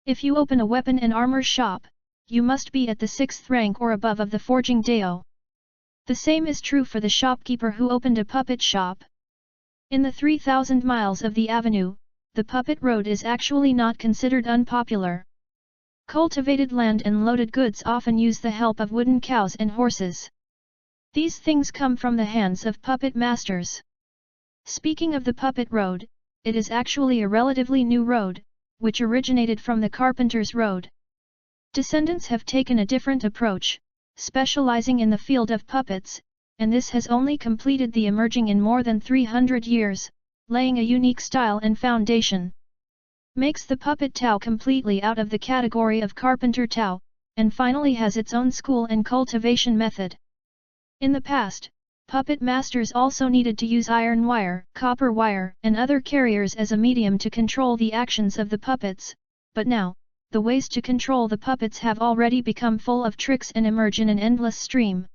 If you open a weapon and armor shop, you must be at the 6th rank or above of the forging dao. The same is true for the shopkeeper who opened a puppet shop. In the 3,000 miles of the avenue, the puppet road is actually not considered unpopular. Cultivated land and loaded goods often use the help of wooden cows and horses. These things come from the hands of puppet masters. Speaking of the puppet road, it is actually a relatively new road, which originated from the carpenter's road. Descendants have taken a different approach, specializing in the field of puppets, and this has only completed the emerging in more than 300 years, laying a unique style and foundation. Makes the puppet Tao completely out of the category of carpenter Tao, and finally has its own school and cultivation method. In the past, puppet masters also needed to use iron wire, copper wire, and other carriers as a medium to control the actions of the puppets, but now, the ways to control the puppets have already become full of tricks and emerge in an endless stream.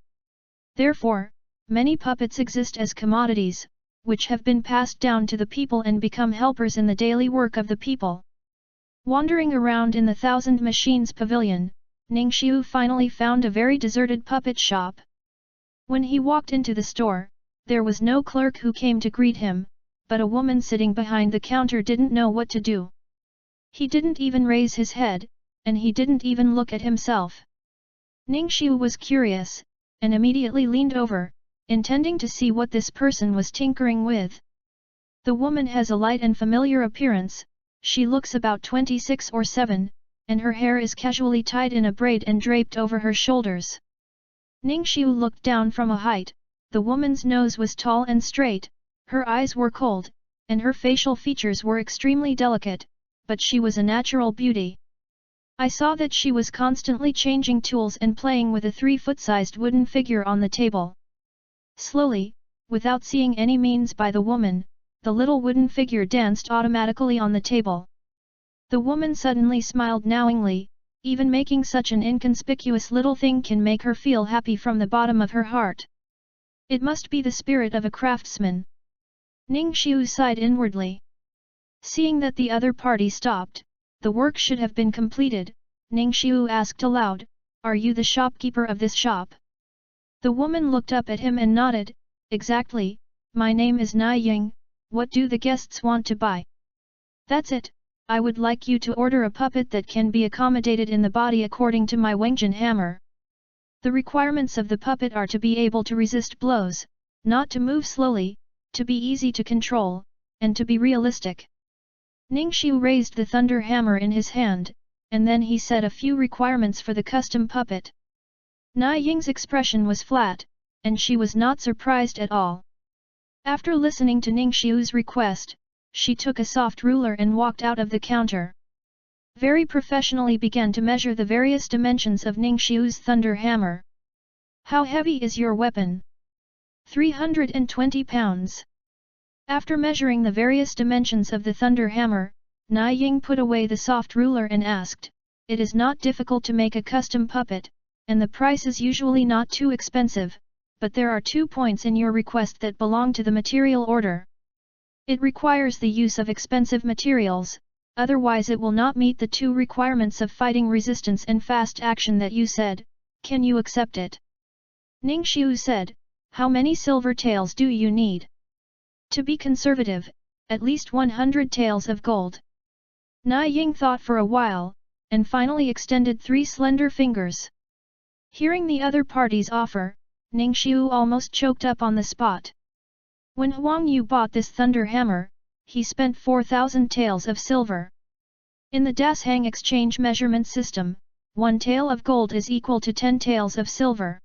Therefore, many puppets exist as commodities, which have been passed down to the people and become helpers in the daily work of the people. Wandering around in the Thousand Machines Pavilion, Ningxiu finally found a very deserted puppet shop. When he walked into the store, there was no clerk who came to greet him, but a woman sitting behind the counter didn't know what to do. He didn't even raise his head, and he didn't even look at himself. Ningxiu was curious, and immediately leaned over, intending to see what this person was tinkering with. The woman has a light and familiar appearance, she looks about 26 or 7, and her hair is casually tied in a braid and draped over her shoulders. Ningxiu looked down from a height, the woman's nose was tall and straight, her eyes were cold, and her facial features were extremely delicate, but she was a natural beauty. I saw that she was constantly changing tools and playing with a 3-foot-sized wooden figure on the table. Slowly, without seeing any means by the woman, the little wooden figure danced automatically on the table. The woman suddenly smiled knowingly, even making such an inconspicuous little thing can make her feel happy from the bottom of her heart. It must be the spirit of a craftsman. Ningxiu sighed inwardly. Seeing that the other party stopped, the work should have been completed, Ningxiu asked aloud, "Are you the shopkeeper of this shop?" The woman looked up at him and nodded, "Exactly, my name is Nai Ying, what do the guests want to buy?" "That's it, I would like you to order a puppet that can be accommodated in the body according to my Wengjin hammer. The requirements of the puppet are to be able to resist blows, not to move slowly, to be easy to control, and to be realistic." Ningxiu raised the thunder hammer in his hand, and then he said a few requirements for the custom puppet. Nai Ying's expression was flat, and she was not surprised at all. After listening to Ningxiu's request, she took a soft ruler and walked out of the counter. Very professionally began to measure the various dimensions of Ningxiu's thunder hammer. "How heavy is your weapon?" 320 pounds. After measuring the various dimensions of the thunder hammer, Nai Ying put away the soft ruler and asked, "It is not difficult to make a custom puppet, and the price is usually not too expensive, but there are 2 points in your request that belong to the material order. It requires the use of expensive materials, otherwise it will not meet the two requirements of fighting resistance and fast action that you said. Can you accept it? Ningxiu said, how many silver taels do you need? To be conservative, at least 100 taels of gold. Na Ying thought for a while, and finally extended 3 slender fingers. Hearing the other party's offer, Ningxiu almost choked up on the spot. When Huang Yu bought this thunder hammer, he spent 4,000 taels of silver. In the Dashang exchange measurement system, 1 tael of gold is equal to 10 taels of silver.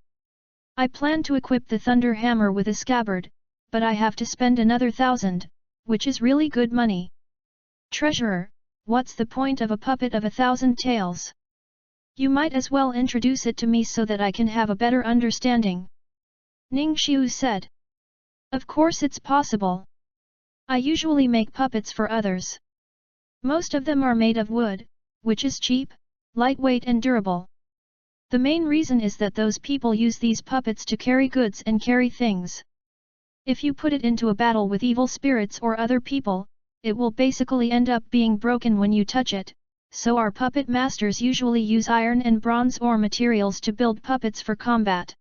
I plan to equip the thunder hammer with a scabbard, but I have to spend another 1,000, which is really good money. Treasurer, what's the point of a puppet of 1,000 taels? You might as well introduce it to me so that I can have a better understanding. Ningxiu said. Of course it's possible. I usually make puppets for others. Most of them are made of wood, which is cheap, lightweight and durable. The main reason is that those people use these puppets to carry goods and carry things. If you put it into a battle with evil spirits or other people, it will basically end up being broken when you touch it, so our puppet masters usually use iron and bronze ore materials to build puppets for combat.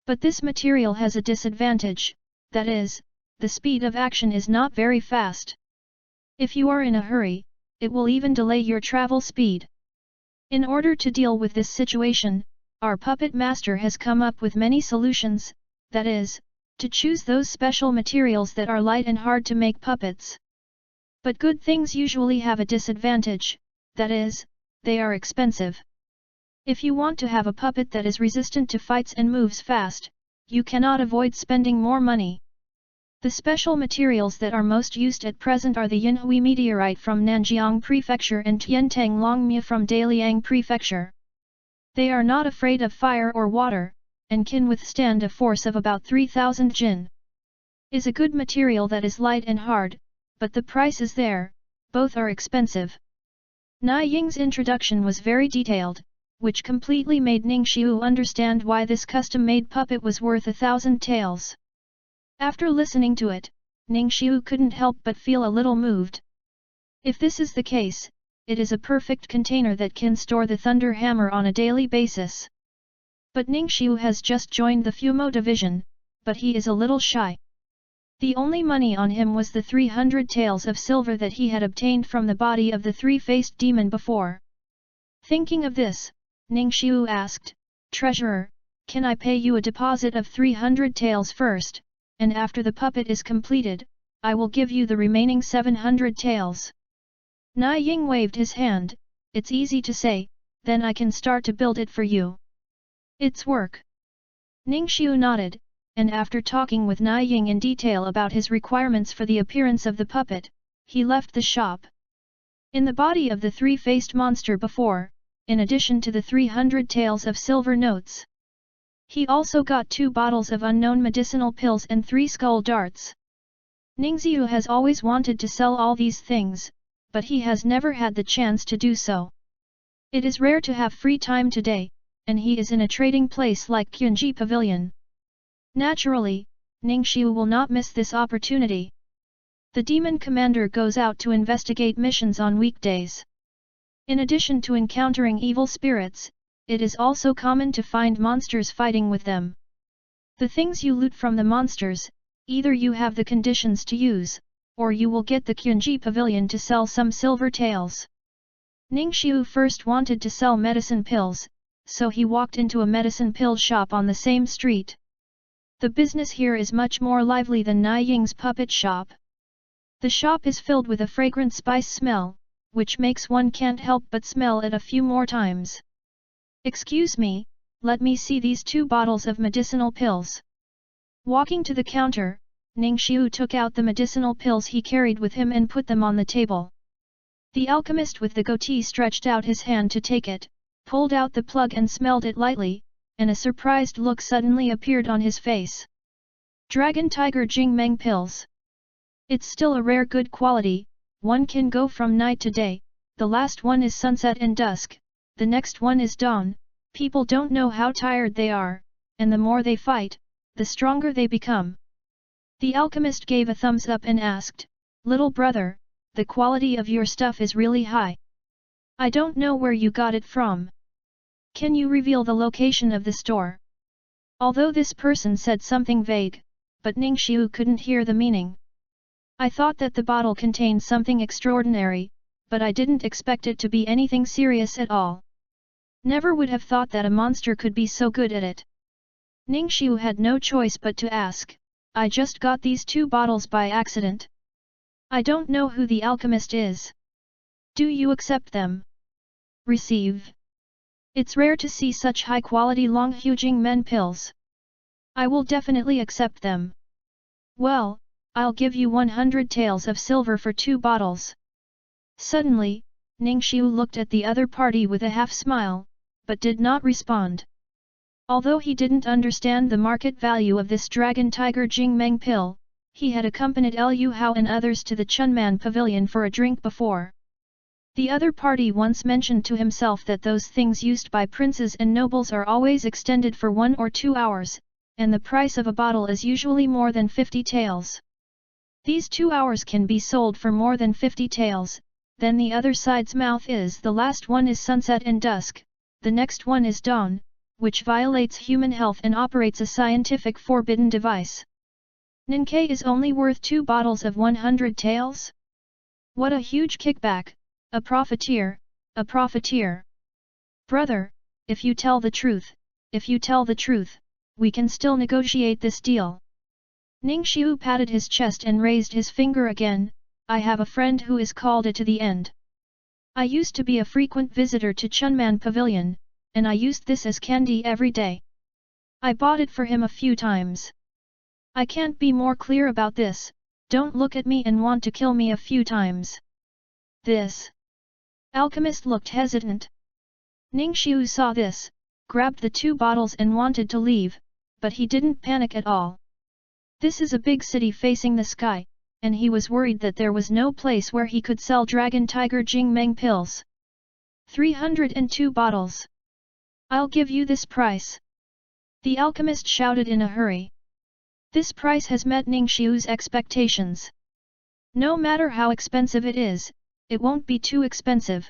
But this material has a disadvantage, that is, the speed of action is not very fast. If you are in a hurry, it will even delay your travel speed. In order to deal with this situation, our puppet master has come up with many solutions, that is, to choose those special materials that are light and hard to make puppets. But good things usually have a disadvantage, that is, they are expensive. If you want to have a puppet that is resistant to fights and moves fast, you cannot avoid spending more money. The special materials that are most used at present are the Yinhui meteorite from Nanjiang Prefecture and Tiantang Longmia from Daliang Prefecture. They are not afraid of fire or water, and can withstand a force of about 3,000 jin. Is a good material that is light and hard, but the price is there, both are expensive. Na Ying's introduction was very detailed, which completely made Ningxiu understand why this custom-made puppet was worth 1,000 taels. After listening to it, Ningxiu couldn't help but feel a little moved. If this is the case, it is a perfect container that can store the thunder hammer on a daily basis. But Ningxiu has just joined the Fumo division, but he is a little shy. The only money on him was the 300 taels of silver that he had obtained from the body of the three-faced demon before. Thinking of this, Ningxiu asked, Treasurer, can I pay you a deposit of 300 taels first, and after the puppet is completed, I will give you the remaining 700 taels. Na Ying waved his hand, it's easy to say, then I can start to build it for you. It's work. Ningxiu nodded, and after talking with Na Ying in detail about his requirements for the appearance of the puppet, he left the shop. In the body of the three-faced monster before, in addition to the 300 taels of silver notes, he also got 2 bottles of unknown medicinal pills and 3 skull darts. Ningxiu has always wanted to sell all these things, but he has never had the chance to do so. It is rare to have free time today, and he is in a trading place like Qunji Pavilion. Naturally, Ningxiu will not miss this opportunity. The demon commander goes out to investigate missions on weekdays. In addition to encountering evil spirits, it is also common to find monsters fighting with them. The things you loot from the monsters, either you have the conditions to use, or you will get the Qunji Pavilion to sell some silver taels. Ningxiu first wanted to sell medicine pills, so he walked into a medicine pill shop on the same street. The business here is much more lively than Na Ying's puppet shop. The shop is filled with a fragrant spice smell, which makes one can't help but smell it a few more times. Excuse me, let me see these 2 bottles of medicinal pills. Walking to the counter, Ningxiu took out the medicinal pills he carried with him and put them on the table. The alchemist with the goatee stretched out his hand to take it, pulled out the plug and smelled it lightly, and a surprised look suddenly appeared on his face. Dragon Tiger Jingmeng pills. It's still a rare good quality, one can go from night to day, the last one is sunset and dusk, the next one is dawn, people don't know how tired they are, and the more they fight, the stronger they become. The alchemist gave a thumbs up and asked, Little brother, the quality of your stuff is really high. I don't know where you got it from. Can you reveal the location of the store? Although this person said something vague, but Ningxiu couldn't hear the meaning. I thought that the bottle contained something extraordinary, but I didn't expect it to be anything serious at all. Never would have thought that a monster could be so good at it. Ningxiu had no choice but to ask, I just got these 2 bottles by accident. I don't know who the alchemist is. Do you accept them? Receive. It's rare to see such high-quality long-huging men pills. I will definitely accept them. Well, I'll give you 100 taels of silver for 2 bottles. Suddenly, Ningxiu looked at the other party with a half-smile, but did not respond. Although he didn't understand the market value of this Dragon Tiger Jingmeng pill, he had accompanied Liu Hao and others to the Chunman Pavilion for a drink before. The other party once mentioned to himself that those things used by princes and nobles are always extended for 1 or 2 hours, and the price of a bottle is usually more than 50 taels. These 2 hours can be sold for more than 50 taels, then the other side's mouth is the last one is sunset and dusk, the next one is dawn, which violates human health and operates a scientific forbidden device. Ninkei is only worth 2 bottles of 100 taels? What a huge kickback, a profiteer, a profiteer. Brother, if you tell the truth, we can still negotiate this deal. Ningxiu patted his chest and raised his finger again, I have a friend who is called it to the end. I used to be a frequent visitor to Chunman Pavilion, and I used this as candy every day. I bought it for him a few times. I can't be more clear about this, don't look at me and want to kill me a few times. This. Alchemist looked hesitant. Ningxiu saw this, grabbed the 2 bottles and wanted to leave, but he didn't panic at all. This is a big city facing the sky, and he was worried that there was no place where he could sell Dragon Tiger Jingmeng pills. 302 bottles. I'll give you this price. The alchemist shouted in a hurry. This price has met Ningxiu's expectations. No matter how expensive it is, it won't be too expensive.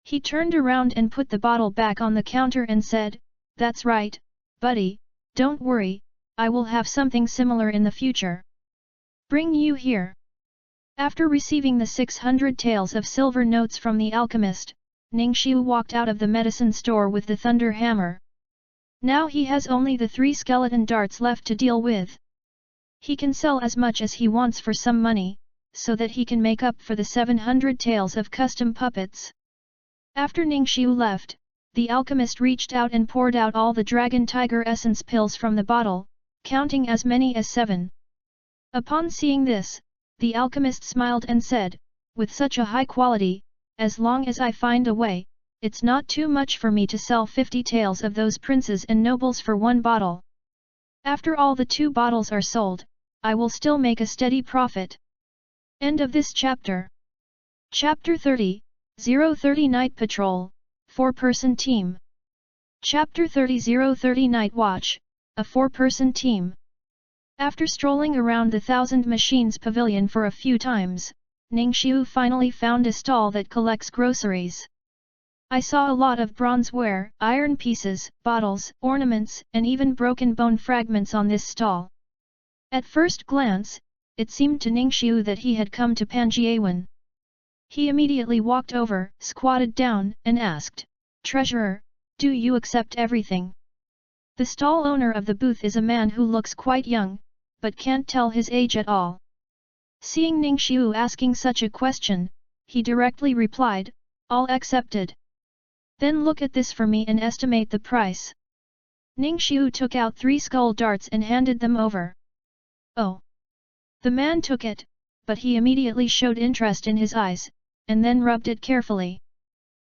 He turned around and put the bottle back on the counter and said, That's right, buddy, don't worry, I will have something similar in the future. Bring you here. After receiving the 600 taels of silver notes from the alchemist, Ningxiu walked out of the medicine store with the thunder hammer. Now he has only the 3 skeleton darts left to deal with. He can sell as much as he wants for some money, so that he can make up for the 700 taels of custom puppets. After Ningxiu left, the alchemist reached out and poured out all the Dragon Tiger Essence pills from the bottle, counting as many as 7. Upon seeing this, the alchemist smiled and said, with such a high quality, as long as I find a way, it's not too much for me to sell 50 taels of those princes and nobles for 1 bottle. After all the 2 bottles are sold, I will still make a steady profit. End of this chapter. Chapter 30, 030 Night Patrol, 4-person team. Chapter 30 030 Night Watch, a 4-person team. After strolling around the 1000 Machines Pavilion for a few times, Ningxiu finally found a stall that collects groceries. I saw a lot of bronzeware, iron pieces, bottles, ornaments, and even broken bone fragments on this stall. At first glance, it seemed to Ningxiu that he had come to Panjiawan. He immediately walked over, squatted down, and asked, Treasurer, do you accept everything? The stall owner of the booth is a man who looks quite young, but can't tell his age at all. Seeing Ningxiu asking such a question, he directly replied, All accepted. Then look at this for me and estimate the price. Ningxiu took out 3 skull darts and handed them over. Oh! The man took it, but he immediately showed interest in his eyes, and then rubbed it carefully.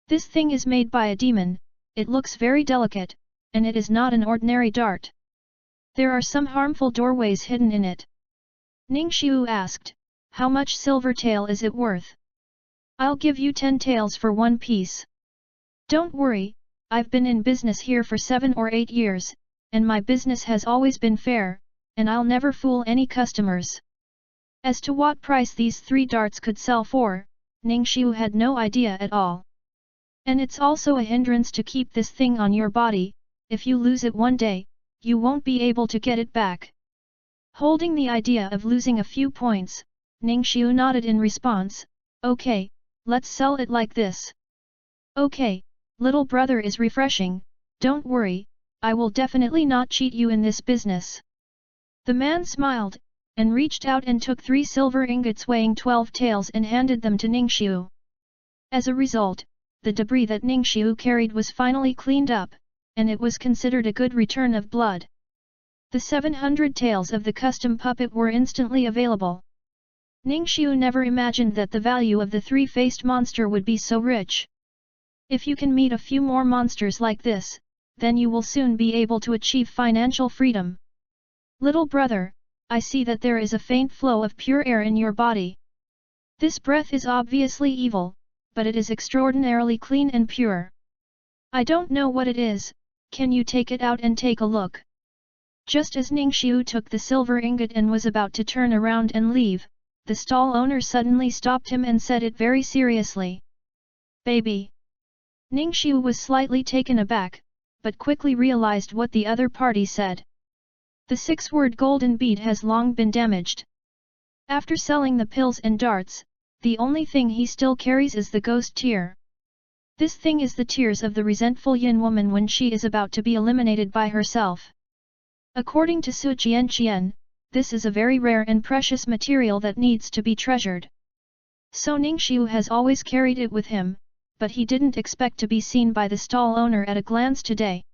This thing is made by a demon, it looks very delicate, and it is not an ordinary dart. There are some harmful doorways hidden in it. Ningxiu asked, How much silver tael is it worth? I'll give you 10 taels for 1 piece. Don't worry, I've been in business here for 7 or 8 years, and my business has always been fair, and I'll never fool any customers. As to what price these 3 darts could sell for, Ningxiu had no idea at all. And it's also a hindrance to keep this thing on your body. If you lose it one day, you won't be able to get it back. Holding the idea of losing a few points, Ningxiu nodded in response. Okay, let's sell it like this. Okay, little brother is refreshing, don't worry, I will definitely not cheat you in this business. The man smiled, and reached out and took 3 silver ingots weighing 12 taels and handed them to Ningxiu. As a result, the debris that Ningxiu carried was finally cleaned up, and it was considered a good return of blood. The 700 taels of the custom puppet were instantly available. Ningxiu never imagined that the value of the 3-faced monster would be so rich. If you can meet a few more monsters like this, then you will soon be able to achieve financial freedom. Little brother, I see that there is a faint flow of pure air in your body. This breath is obviously evil, but it is extraordinarily clean and pure. I don't know what it is, can you take it out and take a look? Just as Ningxiu took the silver ingot and was about to turn around and leave, the stall owner suddenly stopped him and said it very seriously. Baby. Ningxiu was slightly taken aback, but quickly realized what the other party said. The 6-word golden bead has long been damaged. After selling the pills and darts, the only thing he still carries is the ghost tear. This thing is the tears of the resentful Yin woman when she is about to be eliminated by herself. According to Su Jianqian, this is a very rare and precious material that needs to be treasured. So Ningxiu has always carried it with him, but he didn't expect to be seen by the stall owner at a glance today.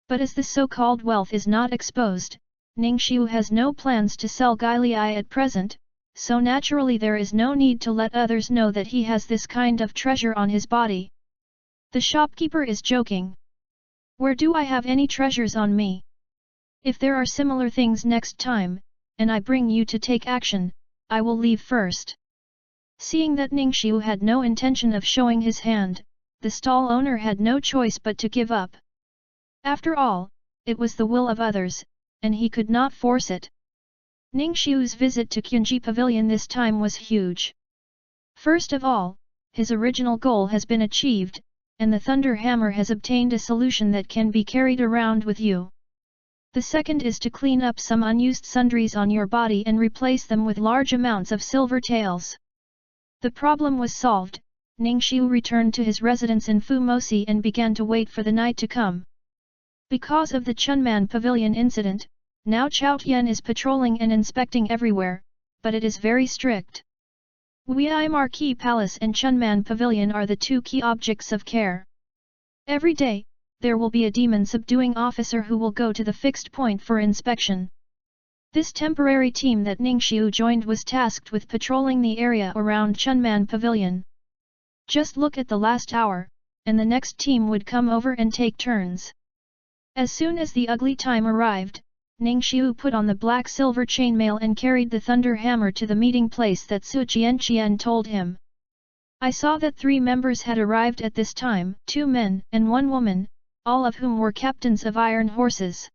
But as the so-called wealth is not exposed, Ningxiu has no plans to sell Guilei at present, so naturally there is no need to let others know that he has this kind of treasure on his body. The shopkeeper is joking. Where do I have any treasures on me? If there are similar things next time, and I bring you to take action, I will leave first. Seeing that Ningxiu had no intention of showing his hand, the stall owner had no choice but to give up. After all, it was the will of others, and he could not force it. Ningxiu's visit to Qunji Pavilion this time was huge. First of all, his original goal has been achieved, and the Thunder Hammer has obtained a solution that can be carried around with you. The second is to clean up some unused sundries on your body and replace them with large amounts of silver taels. The problem was solved. Ningxiu returned to his residence in Fumosi and began to wait for the night to come. Because of the Chunman Pavilion incident, now Chao Tian is patrolling and inspecting everywhere, but it is very strict. Wuyi Marquee Palace and Chunman Pavilion are the 2 key objects of care. Every day, there will be a demon subduing officer who will go to the fixed point for inspection. This temporary team that Ningxiu joined was tasked with patrolling the area around Chunman Pavilion. Just look at the last hour, and the next team would come over and take turns. As soon as the ugly time arrived, Ningxiu put on the black silver chainmail and carried the thunder hammer to the meeting place that Su Jianqian told him. I saw that 3 members had arrived at this time, 2 men and 1 woman, all of whom were captains of iron horses.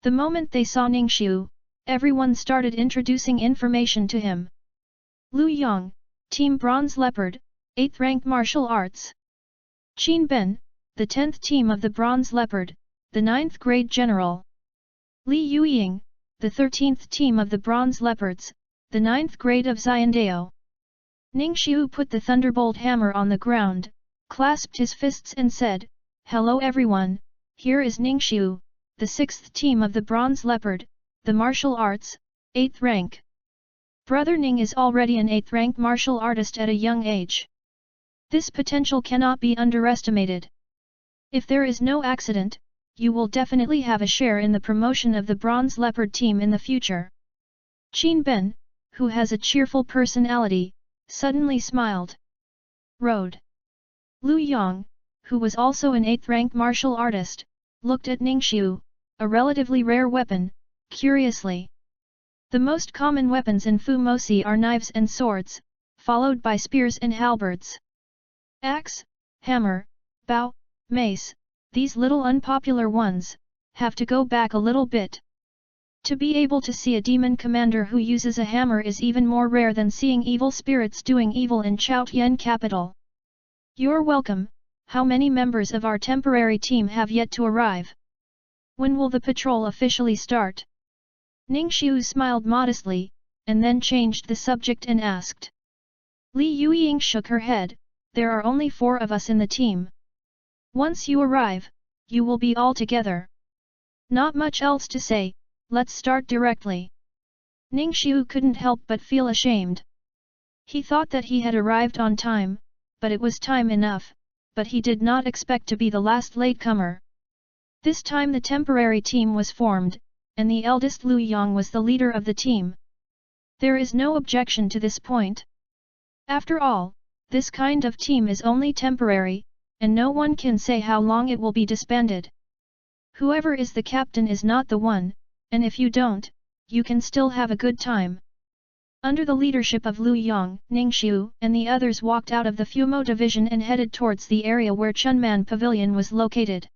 The moment they saw Ningxiu, everyone started introducing information to him. Lu Yang, Team Bronze Leopard, 8th rank martial arts. Qin Ben, the 10th team of the Bronze Leopard, the 9th grade general. Li Yueying, the 13th team of the Bronze Leopards, the 9th grade of Xiandao. Ningxiu put the thunderbolt hammer on the ground, clasped his fists and said, "Hello everyone, here is Ningxiu, the 6th team of the Bronze Leopard, the martial arts, 8th rank. Brother Ning is already an 8th rank martial artist at a young age. This potential cannot be underestimated. If there is no accident, you will definitely have a share in the promotion of the Bronze Leopard team in the future." Qin Ben, who has a cheerful personality, suddenly smiled. Road. Lu Yang, who was also an 8th rank martial artist, looked at Ningxiu, a relatively rare weapon, curiously. The most common weapons in Fumosi are knives and swords, followed by spears and halberds. Axe, hammer, bow, mace, these little unpopular ones, have to go back a little bit. To be able to see a demon commander who uses a hammer is even more rare than seeing evil spirits doing evil in Chaotian capital. You're welcome. How many members of our temporary team have yet to arrive? When will the patrol officially start? Ningxiu smiled modestly, and then changed the subject and asked. Li Yueying shook her head. There are only 4 of us in the team. Once you arrive, you will be all together. Not much else to say, let's start directly. Ningxiu couldn't help but feel ashamed. He thought that he had arrived on time, but it was time enough, but he did not expect to be the last latecomer. This time the temporary team was formed, and the eldest Lu Yang was the leader of the team. There is no objection to this point. After all, this kind of team is only temporary, and no one can say how long it will be disbanded. Whoever is the captain is not the one, and if you don't, you can still have a good time. Under the leadership of Lu Yang, Ningxiu and the others walked out of the Fumo division and headed towards the area where Chunman Pavilion was located.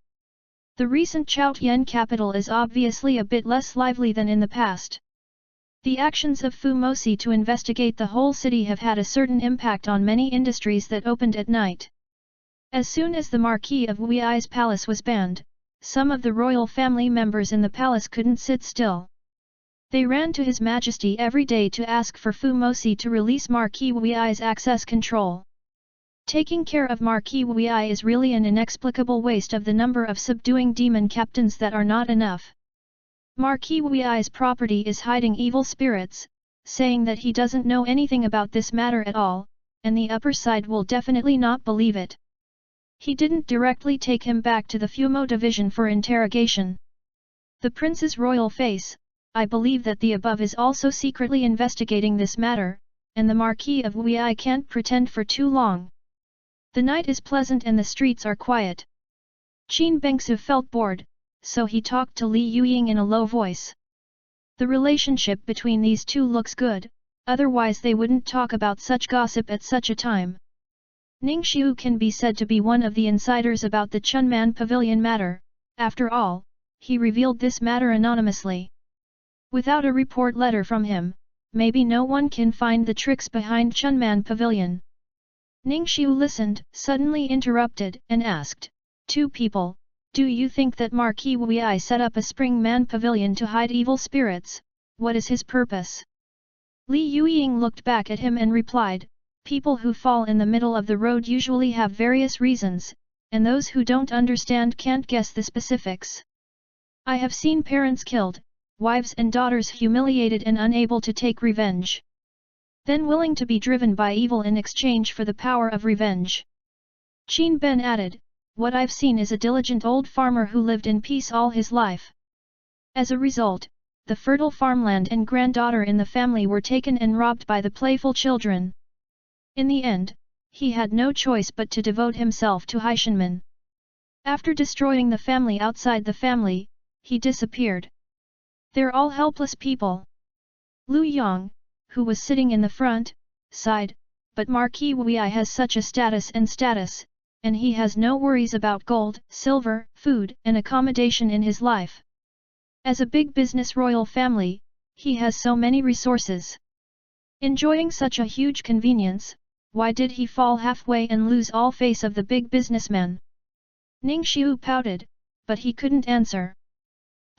The recent Chaotian capital is obviously a bit less lively than in the past. The actions of Fumosi to investigate the whole city have had a certain impact on many industries that opened at night. As soon as the Marquis of Wui's palace was banned, some of the royal family members in the palace couldn't sit still. They ran to His Majesty every day to ask for Fumosi to release Marquis Wui's access control. Taking care of Marquis Wui is really an inexplicable waste of the number of subduing demon captains that are not enough. Marquis Wui's property is hiding evil spirits, saying that he doesn't know anything about this matter at all, and the upper side will definitely not believe it. He didn't directly take him back to the Fumo division for interrogation. The prince's royal face, I believe that the above is also secretly investigating this matter, and the Marquis of Wui can't pretend for too long. The night is pleasant and the streets are quiet. Qin Bengsu felt bored, so he talked to Li Yueying in a low voice. The relationship between these two looks good, otherwise they wouldn't talk about such gossip at such a time. Ningxiu can be said to be one of the insiders about the Chunman Pavilion matter. After all, he revealed this matter anonymously. Without a report letter from him, maybe no one can find the tricks behind Chunman Pavilion. Ningxiu listened, suddenly interrupted, and asked, "Two people, do you think that Marquis Wui set up a Spring Man Pavilion to hide evil spirits? What is his purpose?" Li Yueying looked back at him and replied, "People who fall in the middle of the road usually have various reasons, and those who don't understand can't guess the specifics. I have seen parents killed, wives and daughters humiliated and unable to take revenge. Then willing to be driven by evil in exchange for the power of revenge." Qin Ben added, "What I've seen is a diligent old farmer who lived in peace all his life. As a result, the fertile farmland and granddaughter in the family were taken and robbed by the playful children. In the end, he had no choice but to devote himself to Heishanmen. After destroying the family outside the family, he disappeared. They're all helpless people." Lu Yang, who was sitting in the front, sighed, "But Marquis Wui has such a status, and he has no worries about gold, silver, food, and accommodation in his life. As a big business royal family, he has so many resources. Enjoying such a huge convenience, why did he fall halfway and lose all face of the big businessman?" Ningxiu pouted, but he couldn't answer.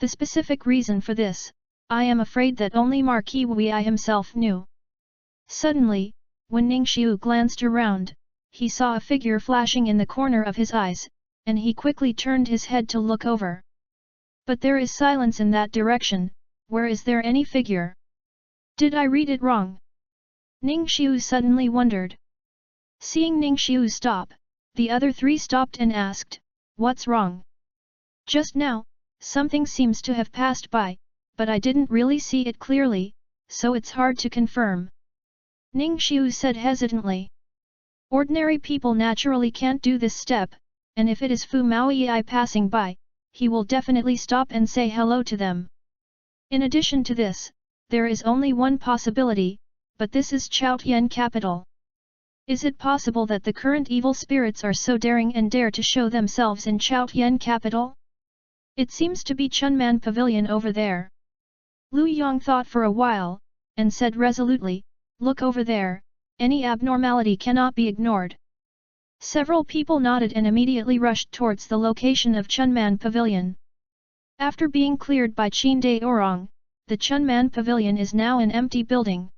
The specific reason for this, I am afraid that only Marquis Wui himself knew. Suddenly, when Ningxiu glanced around, he saw a figure flashing in the corner of his eyes, and he quickly turned his head to look over. But there is silence in that direction. Where is there any figure? Did I read it wrong? Ningxiu suddenly wondered. Seeing Ningxiu stop, the other 3 stopped and asked, "What's wrong?" "Just now, something seems to have passed by, but I didn't really see it clearly, so it's hard to confirm," Ningxiu said hesitantly. Ordinary people naturally can't do this step, and if it is Fu Maoyi passing by, he will definitely stop and say hello to them. In addition to this, there is only one possibility, but this is Chaotian capital. Is it possible that the current evil spirits are so daring and dare to show themselves in Chaotian capital? It seems to be Chunman Pavilion over there. Lu Yong thought for a while, and said resolutely, "Look over there, any abnormality cannot be ignored." Several people nodded and immediately rushed towards the location of Chunman Pavilion. After being cleared by Qin De Orang, the Chunman Pavilion is now an empty building.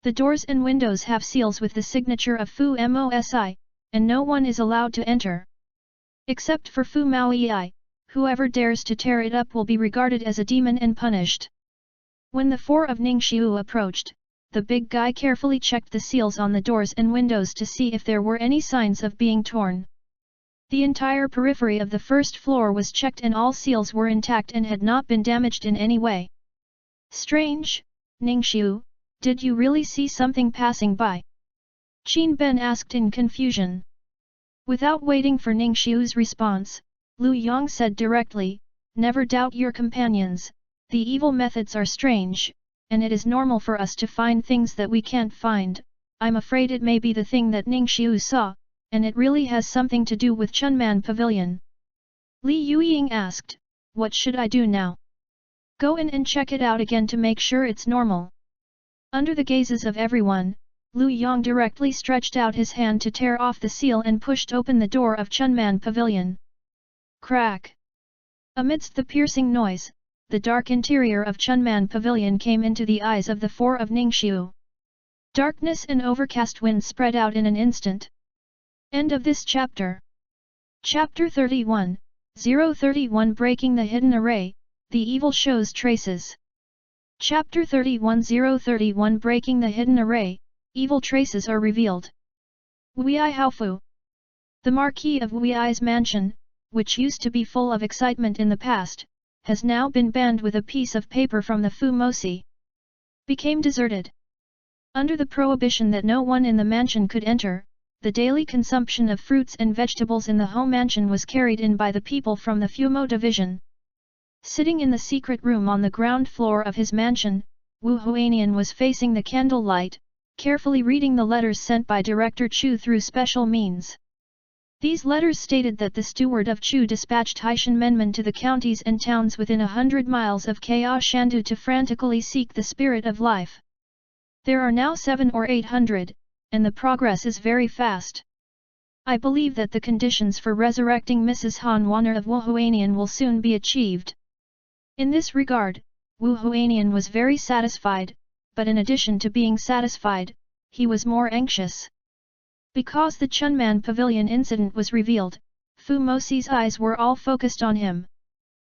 The doors and windows have seals with the signature of Fu Mosi, and no one is allowed to enter. Except for Fu Maoyi, whoever dares to tear it up will be regarded as a demon and punished. When the four of Ningxiu approached, the big guy carefully checked the seals on the doors and windows to see if there were any signs of being torn. The entire periphery of the first floor was checked and all seals were intact and had not been damaged in any way. "Strange, Ningxiu, did you really see something passing by?" Qin Ben asked in confusion. Without waiting for Ningxiu's response, Lu Yong said directly, "Never doubt your companions, the evil methods are strange, and it is normal for us to find things that we can't find. I'm afraid it may be the thing that Ningxiu saw, and it really has something to do with Chunman Pavilion." Li Yueying asked, "What should I do now?" "Go in and check it out again to make sure it's normal." Under the gazes of everyone, Lu Yong directly stretched out his hand to tear off the seal and pushed open the door of Chunman Pavilion. Crack! Amidst the piercing noise, the dark interior of Chunman Pavilion came into the eyes of the four of Ningxiu. Darkness and overcast wind spread out in an instant. End of this chapter. Chapter 31, 031 Breaking the Hidden Array, The Evil Shows Traces. Chapter 31 031 Breaking the Hidden Array, Evil Traces are revealed. Wuyi Haofu. The Marquis of Wuyi's mansion, which used to be full of excitement in the past, has now been banned with a piece of paper from the Fu Mosi. Became deserted. Under the prohibition that no one in the mansion could enter, the daily consumption of fruits and vegetables in the home mansion was carried in by the people from the Fumo division. Sitting in the secret room on the ground floor of his mansion, Wu Huanian was facing the candlelight, carefully reading the letters sent by Director Chu through special means. These letters stated that the steward of Chu dispatched Haishan Menman to the counties and towns within 100 miles of Kaya Shandu to frantically seek the spirit of life. There are now 700 or 800, and the progress is very fast. I believe that the conditions for resurrecting Mrs. Han Wanner of Wu Huanian will soon be achieved. In this regard, Wu Huanian was very satisfied, but in addition to being satisfied, he was more anxious. Because the Chunman Pavilion incident was revealed, Fu Mosi's eyes were all focused on him.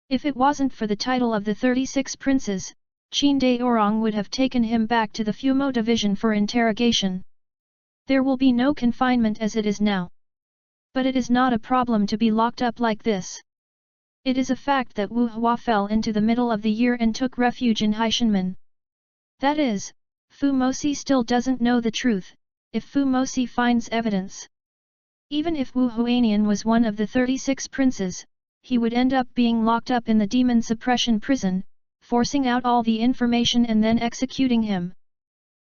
If it wasn't for the title of the 36 Princes, Qin De Orang would have taken him back to the Fumo division for interrogation. There will be no confinement as it is now. But it is not a problem to be locked up like this. It is a fact that Wu Hua fell into the middle of the year and took refuge in Haishanmen. That is, Fu Mosi still doesn't know the truth. If Fu Mosi finds evidence, even if Wu Huanian was one of the 36 princes, he would end up being locked up in the demon suppression prison, forcing out all the information and then executing him.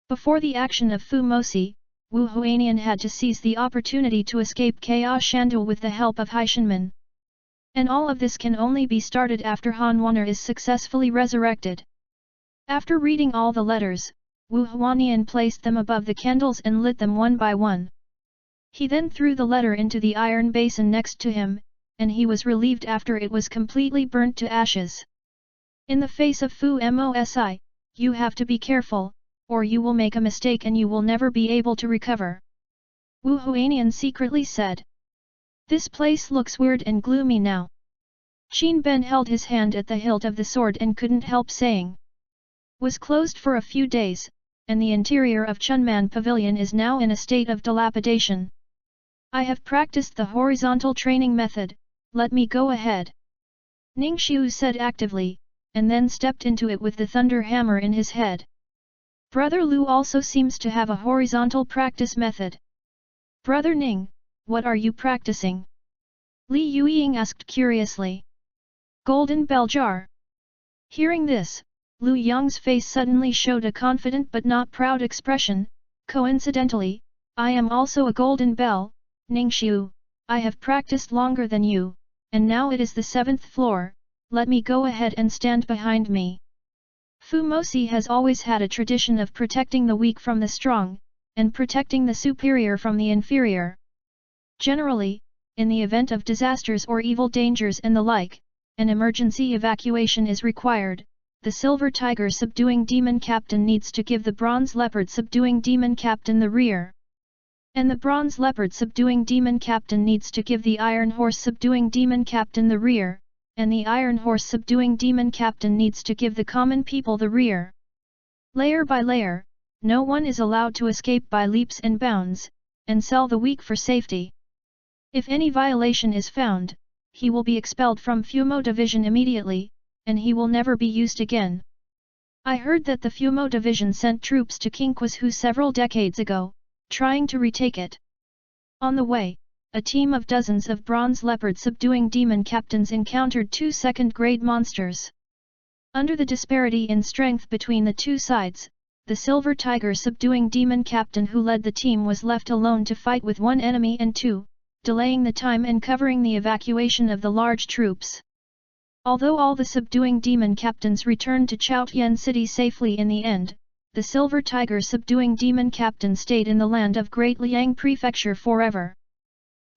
Before the action of Fu Mosi, Wu Huanian had to seize the opportunity to escape Kaya Shandu with the help of Haishanmen. And all of this can only be started after Han Wanner is successfully resurrected. After reading all the letters, Wu Huanian placed them above the candles and lit them one by one. He then threw the letter into the iron basin next to him, and he was relieved after it was completely burnt to ashes. In the face of Fu Mosi, you have to be careful, or you will make a mistake and you will never be able to recover. Wu Huanian secretly said. This place looks weird and gloomy now. Qin Ben held his hand at the hilt of the sword and couldn't help saying. Was closed for a few days, and the interior of Chunman Pavilion is now in a state of dilapidation. I have practiced the horizontal training method, let me go ahead. Ningxiu said actively, and then stepped into it with the thunder hammer in his head. Brother Lu also seems to have a horizontal practice method. Brother Ning, what are you practicing? Li Yueying asked curiously. Golden Bell Jar. Hearing this, Lu Yang's face suddenly showed a confident but not proud expression. Coincidentally, I am also a golden bell, Ningxiu. I have practiced longer than you, and now it is the 7th floor, let me go ahead and stand behind me. Fumosi has always had a tradition of protecting the weak from the strong, and protecting the superior from the inferior. Generally, in the event of disasters or evil dangers and the like, an emergency evacuation is required. The Silver Tiger subduing demon captain needs to give the Bronze Leopard subduing demon captain the rear. And the Bronze Leopard subduing demon captain needs to give the Iron Horse subduing demon captain the rear, and the Iron Horse subduing demon captain needs to give the common people the rear. Layer by layer, no one is allowed to escape by leaps and bounds, and sell the weak for safety. If any violation is found, he will be expelled from Fumo Division immediately, and he will never be used again. I heard that the Fumo Division sent troops to Kinkwashu several decades ago, trying to retake it. On the way, a team of dozens of Bronze Leopard subduing demon captains encountered 2 second-grade monsters. Under the disparity in strength between the two sides, the Silver Tiger subduing demon captain who led the team was left alone to fight with one enemy and two, delaying the time and covering the evacuation of the large troops. Although all the subduing demon captains returned to Chaotian City safely in the end, the Silver Tiger subduing demon captain stayed in the land of Great Liang Prefecture forever.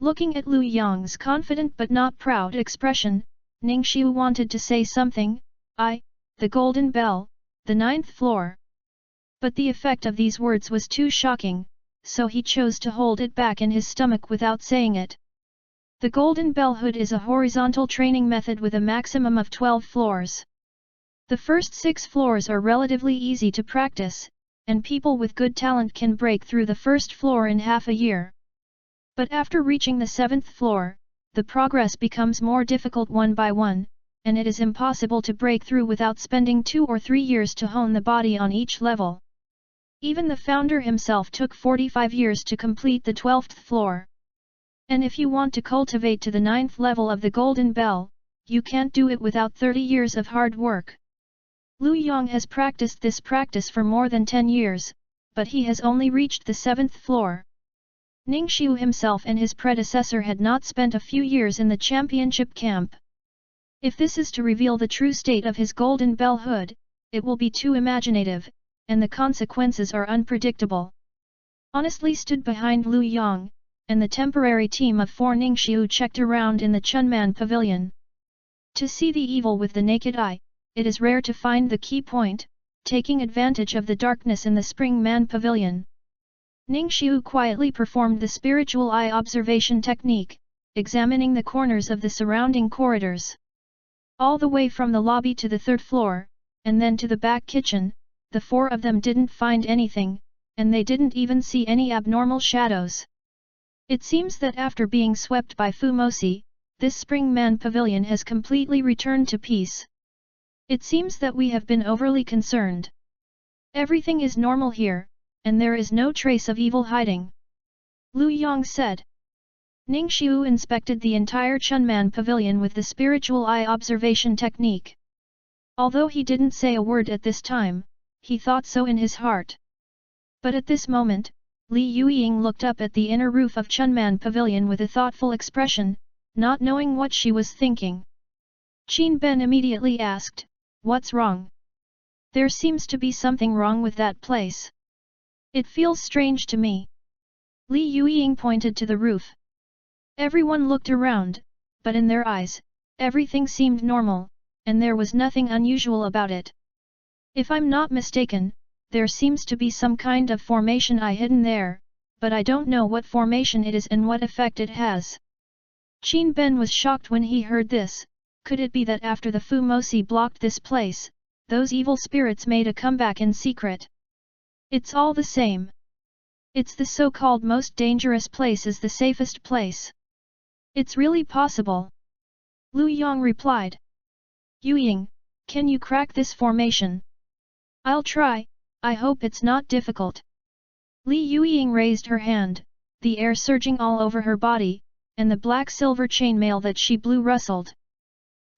Looking at Lu Yang's confident but not proud expression, Ningxiu wanted to say something. The Golden Bell, the 9th floor. But the effect of these words was too shocking, so he chose to hold it back in his stomach without saying it. The Golden Bell Hood is a horizontal training method with a maximum of 12 floors. The first 6 floors are relatively easy to practice, and people with good talent can break through the first floor in half a year. But after reaching the 7th floor, the progress becomes more difficult one by one, and it is impossible to break through without spending 2 or 3 years to hone the body on each level. Even the founder himself took 45 years to complete the 12th floor. And if you want to cultivate to the 9th level of the Golden Bell, you can't do it without 30 years of hard work. Lu Yang has practiced this practice for more than 10 years, but he has only reached the 7th floor. Ningxiu himself and his predecessor had not spent a few years in the championship camp. If this is to reveal the true state of his Golden Bell Hood, it will be too imaginative, and the consequences are unpredictable. Honestly stood behind Lu Yang, and the temporary team of 4 Ningxiu checked around in the Chunman Pavilion. To see the evil with the naked eye, it is rare to find the key point, taking advantage of the darkness in the Spring Man Pavilion. Ningxiu quietly performed the spiritual eye observation technique, examining the corners of the surrounding corridors. All the way from the lobby to the 3rd floor, and then to the back kitchen, the 4 of them didn't find anything, and they didn't even see any abnormal shadows. It seems that after being swept by Fumosi, this Spring Man Pavilion has completely returned to peace. It seems that we have been overly concerned. Everything is normal here, and there is no trace of evil hiding. Lu Yang said. Ningxiu inspected the entire Chunman Pavilion with the spiritual eye observation technique. Although he didn't say a word at this time, he thought so in his heart. But at this moment, Li Yueying looked up at the inner roof of Chunman Pavilion with a thoughtful expression, not knowing what she was thinking. Qin Ben immediately asked, "What's wrong? There seems to be something wrong with that place. It feels strange to me." Li Yueying pointed to the roof. Everyone looked around, but in their eyes, everything seemed normal, and there was nothing unusual about it. If I'm not mistaken, there seems to be some kind of formation hidden there, but I don't know what formation it is and what effect it has. Qin Ben was shocked when he heard this. Could it be that after the Fumosi blocked this place, those evil spirits made a comeback in secret? It's all the same. It's the so-called most dangerous place is the safest place. It's really possible. Lu Yang replied. Yueying, can you crack this formation? I'll try, I hope it's not difficult. Li Yueying raised her hand, the air surging all over her body, and the black-silver chainmail that she blew rustled.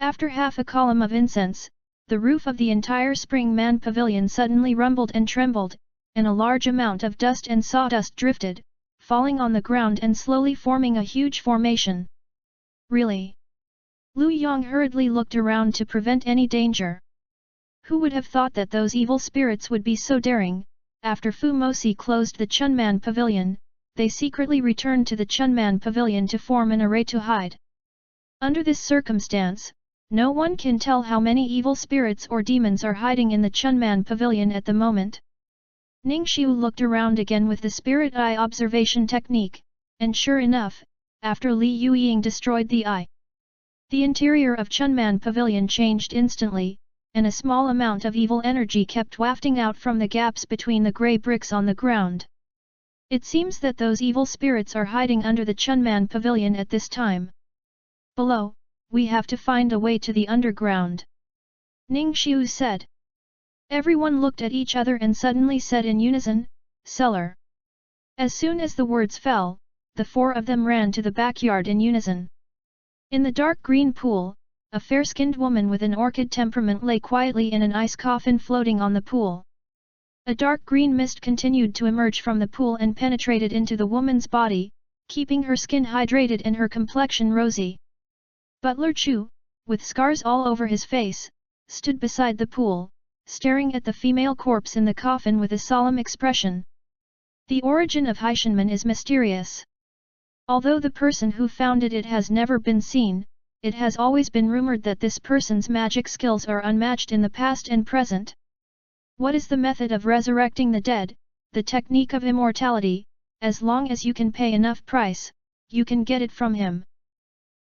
After half a column of incense, the roof of the entire Spring Man Pavilion suddenly rumbled and trembled, and a large amount of dust and sawdust drifted, falling on the ground and slowly forming a huge formation. Really? Lu Yang hurriedly looked around to prevent any danger. Who would have thought that those evil spirits would be so daring? After Fu Mosi closed the Chunman Pavilion, they secretly returned to the Chunman Pavilion to form an array to hide. Under this circumstance, no one can tell how many evil spirits or demons are hiding in the Chunman Pavilion at the moment. Ning Xiu looked around again with the spirit eye observation technique, and sure enough, after Li Yueying destroyed the eye, the interior of Chunman Pavilion changed instantly, and a small amount of evil energy kept wafting out from the gaps between the grey bricks on the ground. It seems that those evil spirits are hiding under the Chunman Pavilion at this time. Below, we have to find a way to the underground. Ning Xiu said. Everyone looked at each other and suddenly said in unison, "Cellar." As soon as the words fell, the four of them ran to the backyard in unison. In the dark green pool, a fair-skinned woman with an orchid temperament lay quietly in an ice coffin floating on the pool. A dark green mist continued to emerge from the pool and penetrated into the woman's body, keeping her skin hydrated and her complexion rosy. Butler Chu, with scars all over his face, stood beside the pool, staring at the female corpse in the coffin with a solemn expression. The origin of Heishanmen is mysterious. Although the person who founded it has never been seen, it has always been rumored that this person's magic skills are unmatched in the past and present. What is the method of resurrecting the dead? The technique of immortality. As long as you can pay enough price, you can get it from him.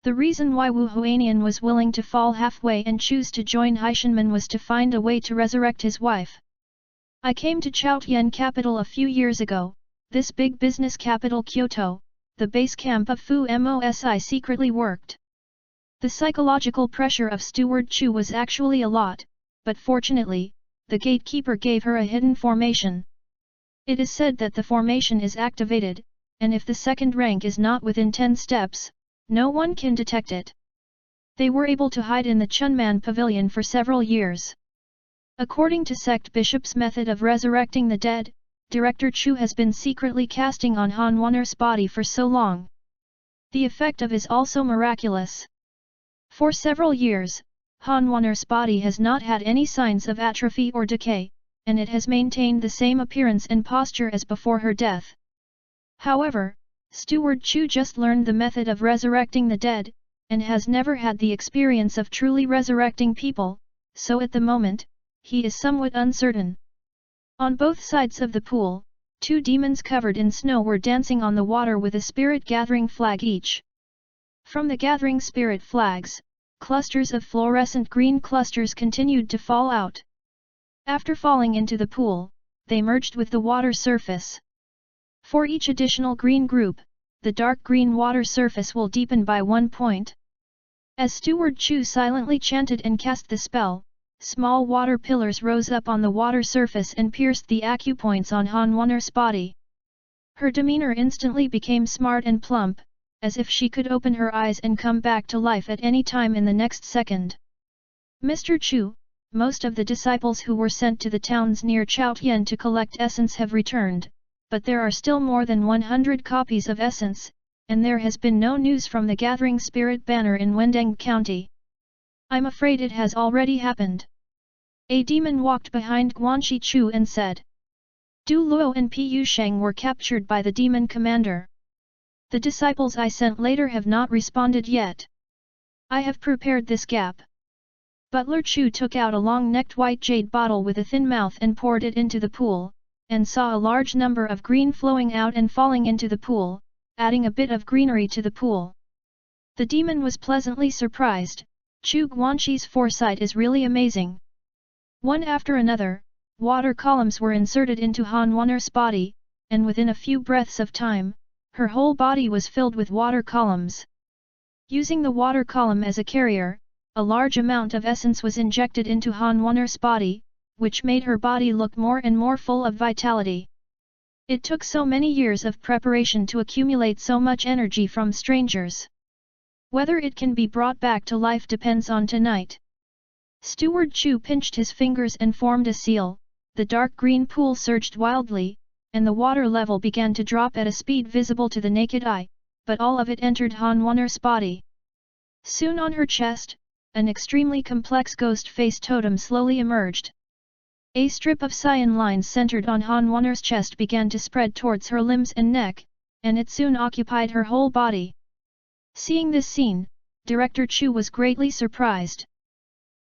The reason why Wu Huanian was willing to fall halfway and choose to join Heishanmen was to find a way to resurrect his wife. I came to Chaotian capital a few years ago, this big business capital Kyoto, the base camp of Fu Mosi secretly worked. The psychological pressure of Steward Chu was actually a lot, but fortunately, the gatekeeper gave her a hidden formation. It is said that the formation is activated, and if the second rank is not within 10 steps, no one can detect it. They were able to hide in the Chunman Pavilion for several years. According to Sect Bishop's method of resurrecting the dead, Director Chu has been secretly casting on Han Wanner's body for so long. The effect of is also miraculous. For several years, Han Wanner's body has not had any signs of atrophy or decay, and it has maintained the same appearance and posture as before her death. However, Steward Chu just learned the method of resurrecting the dead, and has never had the experience of truly resurrecting people, so at the moment, he is somewhat uncertain. On both sides of the pool, 2 demons covered in snow were dancing on the water with a spirit gathering flag each. From the gathering spirit flags, clusters of fluorescent green clusters continued to fall out. After falling into the pool, they merged with the water surface. For each additional green group, the dark green water surface will deepen by 1 point. As Steward Chu silently chanted and cast the spell, small water pillars rose up on the water surface and pierced the acupoints on Han Wanner's body. Her demeanor instantly became smart and plump, as if she could open her eyes and come back to life at any time in the next second. Mr. Chu, most of the disciples who were sent to the towns near Chaotian to collect essence have returned, but there are still more than 100 copies of essence, and there has been no news from the Gathering Spirit banner in Wendeng County. I'm afraid it has already happened. A demon walked behind Guanxi Chu and said. Du Luo and Pu Sheng were captured by the demon commander. The disciples I sent later have not responded yet. I have prepared this gap. Butler Chu took out a long-necked white jade bottle with a thin mouth and poured it into the pool, and saw a large number of green flowing out and falling into the pool, adding a bit of greenery to the pool. The demon was pleasantly surprised. Chu Guanxi's foresight is really amazing. One after another, water columns were inserted into Han Wanner's body, and within a few breaths of time, her whole body was filled with water columns. Using the water column as a carrier, a large amount of essence was injected into Han Wanner's body, which made her body look more and more full of vitality. It took so many years of preparation to accumulate so much energy from strangers. Whether it can be brought back to life depends on tonight. Steward Chu pinched his fingers and formed a seal. The dark green pool surged wildly, and the water level began to drop at a speed visible to the naked eye, but all of it entered Han Wanner's body. Soon on her chest, an extremely complex ghost-face totem slowly emerged. A strip of cyan lines centered on Han Wanner's chest began to spread towards her limbs and neck, and it soon occupied her whole body. Seeing this scene, Director Chu was greatly surprised.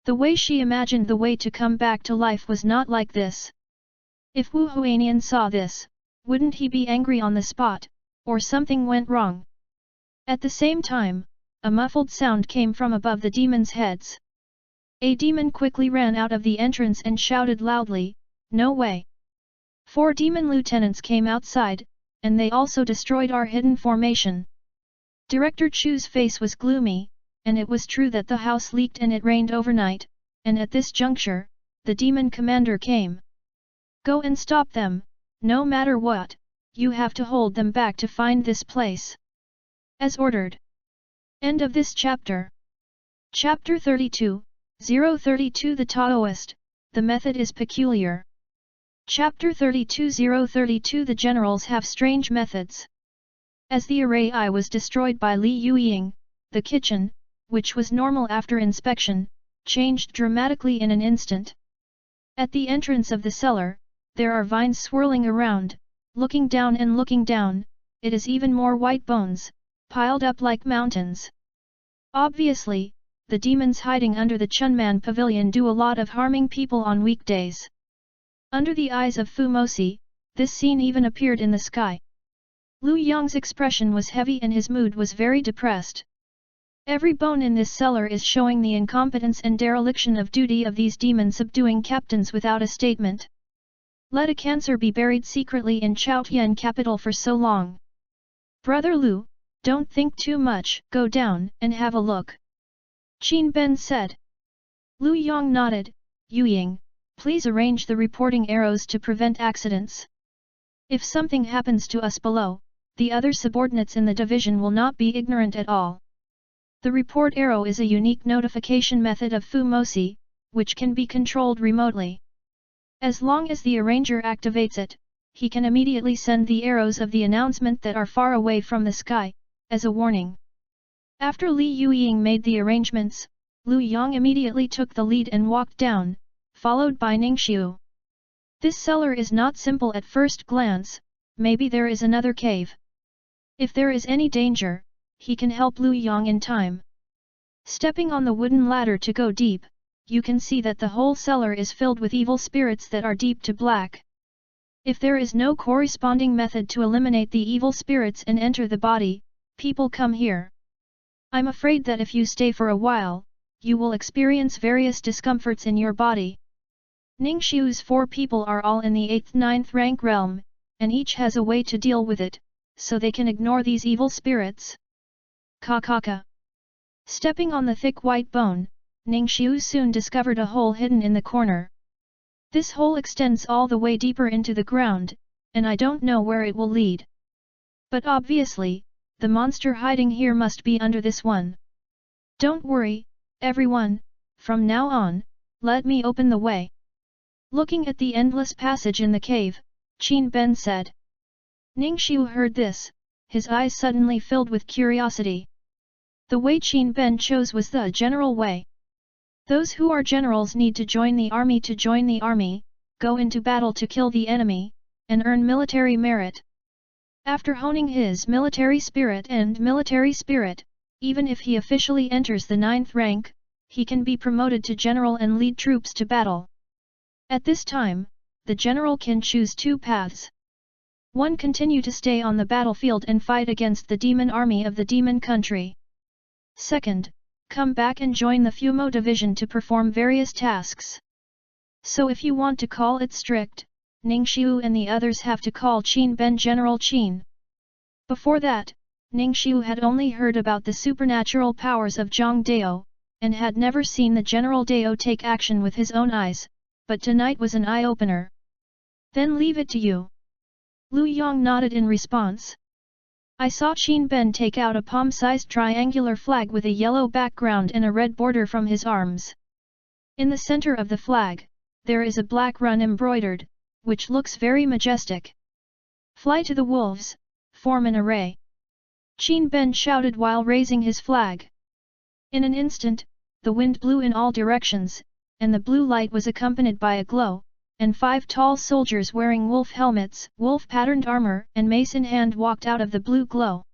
The way she imagined the way to come back to life was not like this. If Wu Huanian saw this, wouldn't he be angry on the spot, or something went wrong? At the same time, a muffled sound came from above the demons' heads. A demon quickly ran out of the entrance and shouted loudly, "No way!" 4 demon lieutenants came outside, and they also destroyed our hidden formation. Director Chu's face was gloomy, and it was true that the house leaked and it rained overnight, and at this juncture, the demon commander came. "Go and stop them, no matter what, you have to hold them back to find this place." As ordered. End of this chapter. Chapter 32, 032 The Taoist, the method is peculiar. Chapter 32 032 The generals have strange methods. As the array I was destroyed by Li Yueying, the kitchen, which was normal after inspection, changed dramatically in an instant. At the entrance of the cellar, there are vines swirling around, looking down, it is even more white bones, piled up like mountains. Obviously, the demons hiding under the Chunman pavilion do a lot of harming people on weekdays. Under the eyes of Fu Mosi, this scene even appeared in the sky. Lu Yong's expression was heavy and his mood was very depressed. Every bone in this cellar is showing the incompetence and dereliction of duty of these demon subduing captains without a statement. Let a cancer be buried secretly in Chaotian capital for so long. Brother Lu, don't think too much, go down and have a look. Qin Ben said. Lu Yong nodded. Yueying, please arrange the reporting arrows to prevent accidents. If something happens to us below, the other subordinates in the division will not be ignorant at all. The report arrow is a unique notification method of Fu Mosi, which can be controlled remotely. As long as the arranger activates it, he can immediately send the arrows of the announcement that are far away from the sky, as a warning. After Li Yueying made the arrangements, Lu Yong immediately took the lead and walked down, followed by Ningxiu. This cellar is not simple at first glance, maybe there is another cave. If there is any danger, he can help Lu Yong in time. Stepping on the wooden ladder to go deep, you can see that the whole cellar is filled with evil spirits that are deep to black. If there is no corresponding method to eliminate the evil spirits and enter the body, people come here. I'm afraid that if you stay for a while, you will experience various discomforts in your body. Ningxiu's 4 people are all in the 8th-9th rank realm, and each has a way to deal with it, so they can ignore these evil spirits. Ka. Stepping on the thick white bone, Ningxiu soon discovered a hole hidden in the corner. This hole extends all the way deeper into the ground, and I don't know where it will lead. But obviously, the monster hiding here must be under this one. Don't worry, everyone, from now on, let me open the way. Looking at the endless passage in the cave, Qin Ben said. Ningxiu heard this, his eyes suddenly filled with curiosity. The way Qin Ben chose was the general way. Those who are generals need to join the army, go into battle to kill the enemy, and earn military merit. After honing his military spirit, even if he officially enters the 9th rank, he can be promoted to general and lead troops to battle. At this time, the general can choose 2 paths. 1. Continue to stay on the battlefield and fight against the demon army of the demon country. 2nd, come back and join the Fumo division to perform various tasks. So if you want to call it strict, Ningxiu and the others have to call Qin Ben General Qin. Before that, Ningxiu had only heard about the supernatural powers of Zhang Dao, and had never seen the General Dao take action with his own eyes, but tonight was an eye-opener. Then leave it to you. Lu Yong nodded in response. I saw Qin Ben take out a palm-sized triangular flag with a yellow background and a red border from his arms. In the center of the flag, there is a black run embroidered, which looks very majestic. Fly to the wolves, form an array. Qin Ben shouted while raising his flag. In an instant, the wind blew in all directions, and the blue light was accompanied by a glow, and 5 tall soldiers wearing wolf helmets, wolf-patterned armor and mace in hand walked out of the blue glow.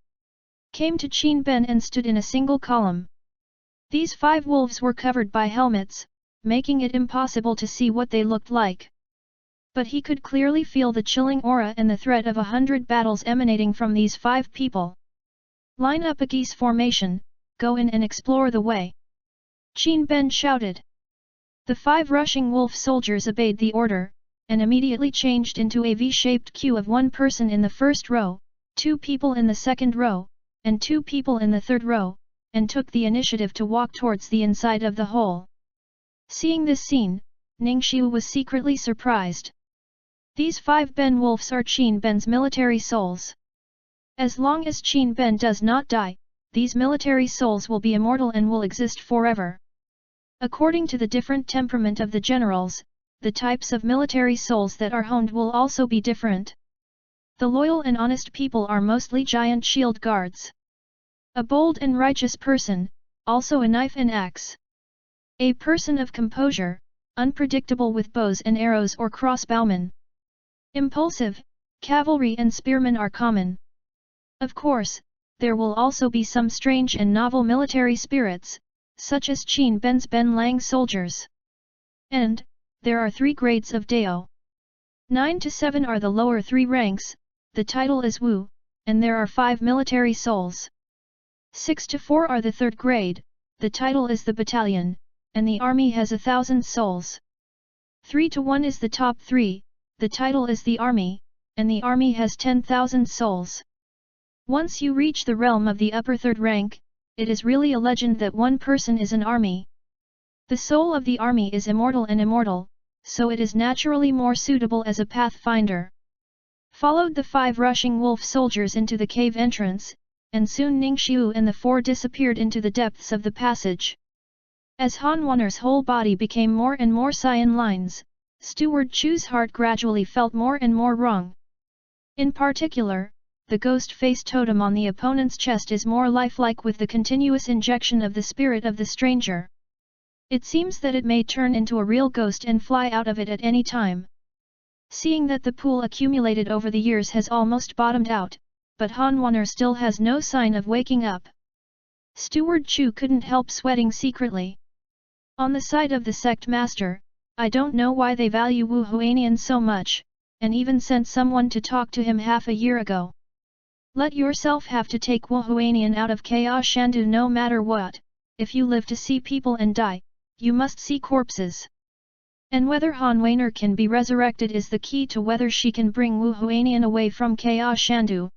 Came to Qin Ben and stood in a single column. These 5 wolves were covered by helmets, making it impossible to see what they looked like. But he could clearly feel the chilling aura and the threat of 100 battles emanating from these 5 people. Line up a geese formation, go in and explore the way. Qin Ben shouted. The 5 rushing wolf soldiers obeyed the order, and immediately changed into a V-shaped queue of 1 person in the first row, 2 people in the second row, and 2 people in the third row, and took the initiative to walk towards the inside of the hole. Seeing this scene, Ningxiu was secretly surprised. These 5 Ben wolves are Qin Ben's military souls. As long as Qin Ben does not die, these military souls will be immortal and will exist forever. According to the different temperament of the generals, the types of military souls that are honed will also be different. The loyal and honest people are mostly giant shield guards. A bold and righteous person, also a knife and axe. A person of composure, unpredictable with bows and arrows or crossbowmen. Impulsive, cavalry and spearmen are common. Of course, there will also be some strange and novel military spirits, such as Qin Ben's Ben Lang soldiers. And, there are 3 grades of Dao. 9 to 7 are the lower 3 ranks, the title is Wu, and there are 5 military souls. 6 to 4 are the 3rd grade, the title is the battalion, and the army has 1,000 souls. 3 to 1 is the top 3, the title is the army, and the army has 10,000 souls. Once you reach the realm of the upper 3rd rank, it is really a legend that 1 person is an army. The soul of the army is immortal and immortal, so it is naturally more suitable as a pathfinder. Followed the 5 rushing wolf soldiers into the cave entrance, and soon Ningxiu and the 4 disappeared into the depths of the passage. As Han Wanner's whole body became more and more cyan lines, Steward Chu's heart gradually felt more and more wrong. In particular, the ghost face totem on the opponent's chest is more lifelike with the continuous injection of the spirit of the stranger. It seems that it may turn into a real ghost and fly out of it at any time. Seeing that the pool accumulated over the years has almost bottomed out, but Han Wanner still has no sign of waking up. Steward Chu couldn't help sweating secretly. On the side of the sect master, I don't know why they value Wu Huanian so much, and even sent someone to talk to him half a year ago. Let yourself have to take Wu Huanian out of Chaos Shandu no matter what. If you live to see people and die, you must see corpses. And whether Han Wanner can be resurrected is the key to whether she can bring Wu Huanian away from Chaos Shandu.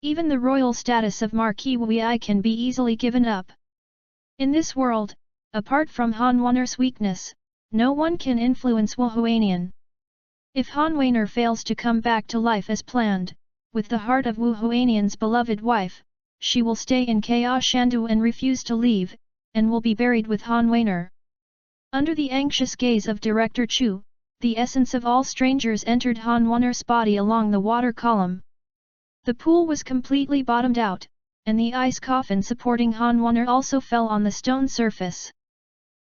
Even the royal status of Marquis Wui can be easily given up. In this world, apart from Han Wanner's weakness, no one can influence Wu Huanian. If Han Wanner fails to come back to life as planned, with the heart of Wu Huanian's beloved wife, she will stay in Chaos Shandu and refuse to leave, and will be buried with Han Wanner. Under the anxious gaze of Director Chu, the essence of all strangers entered Han Wanner's body along the water column. The pool was completely bottomed out, and the ice coffin supporting Han Wanner also fell on the stone surface.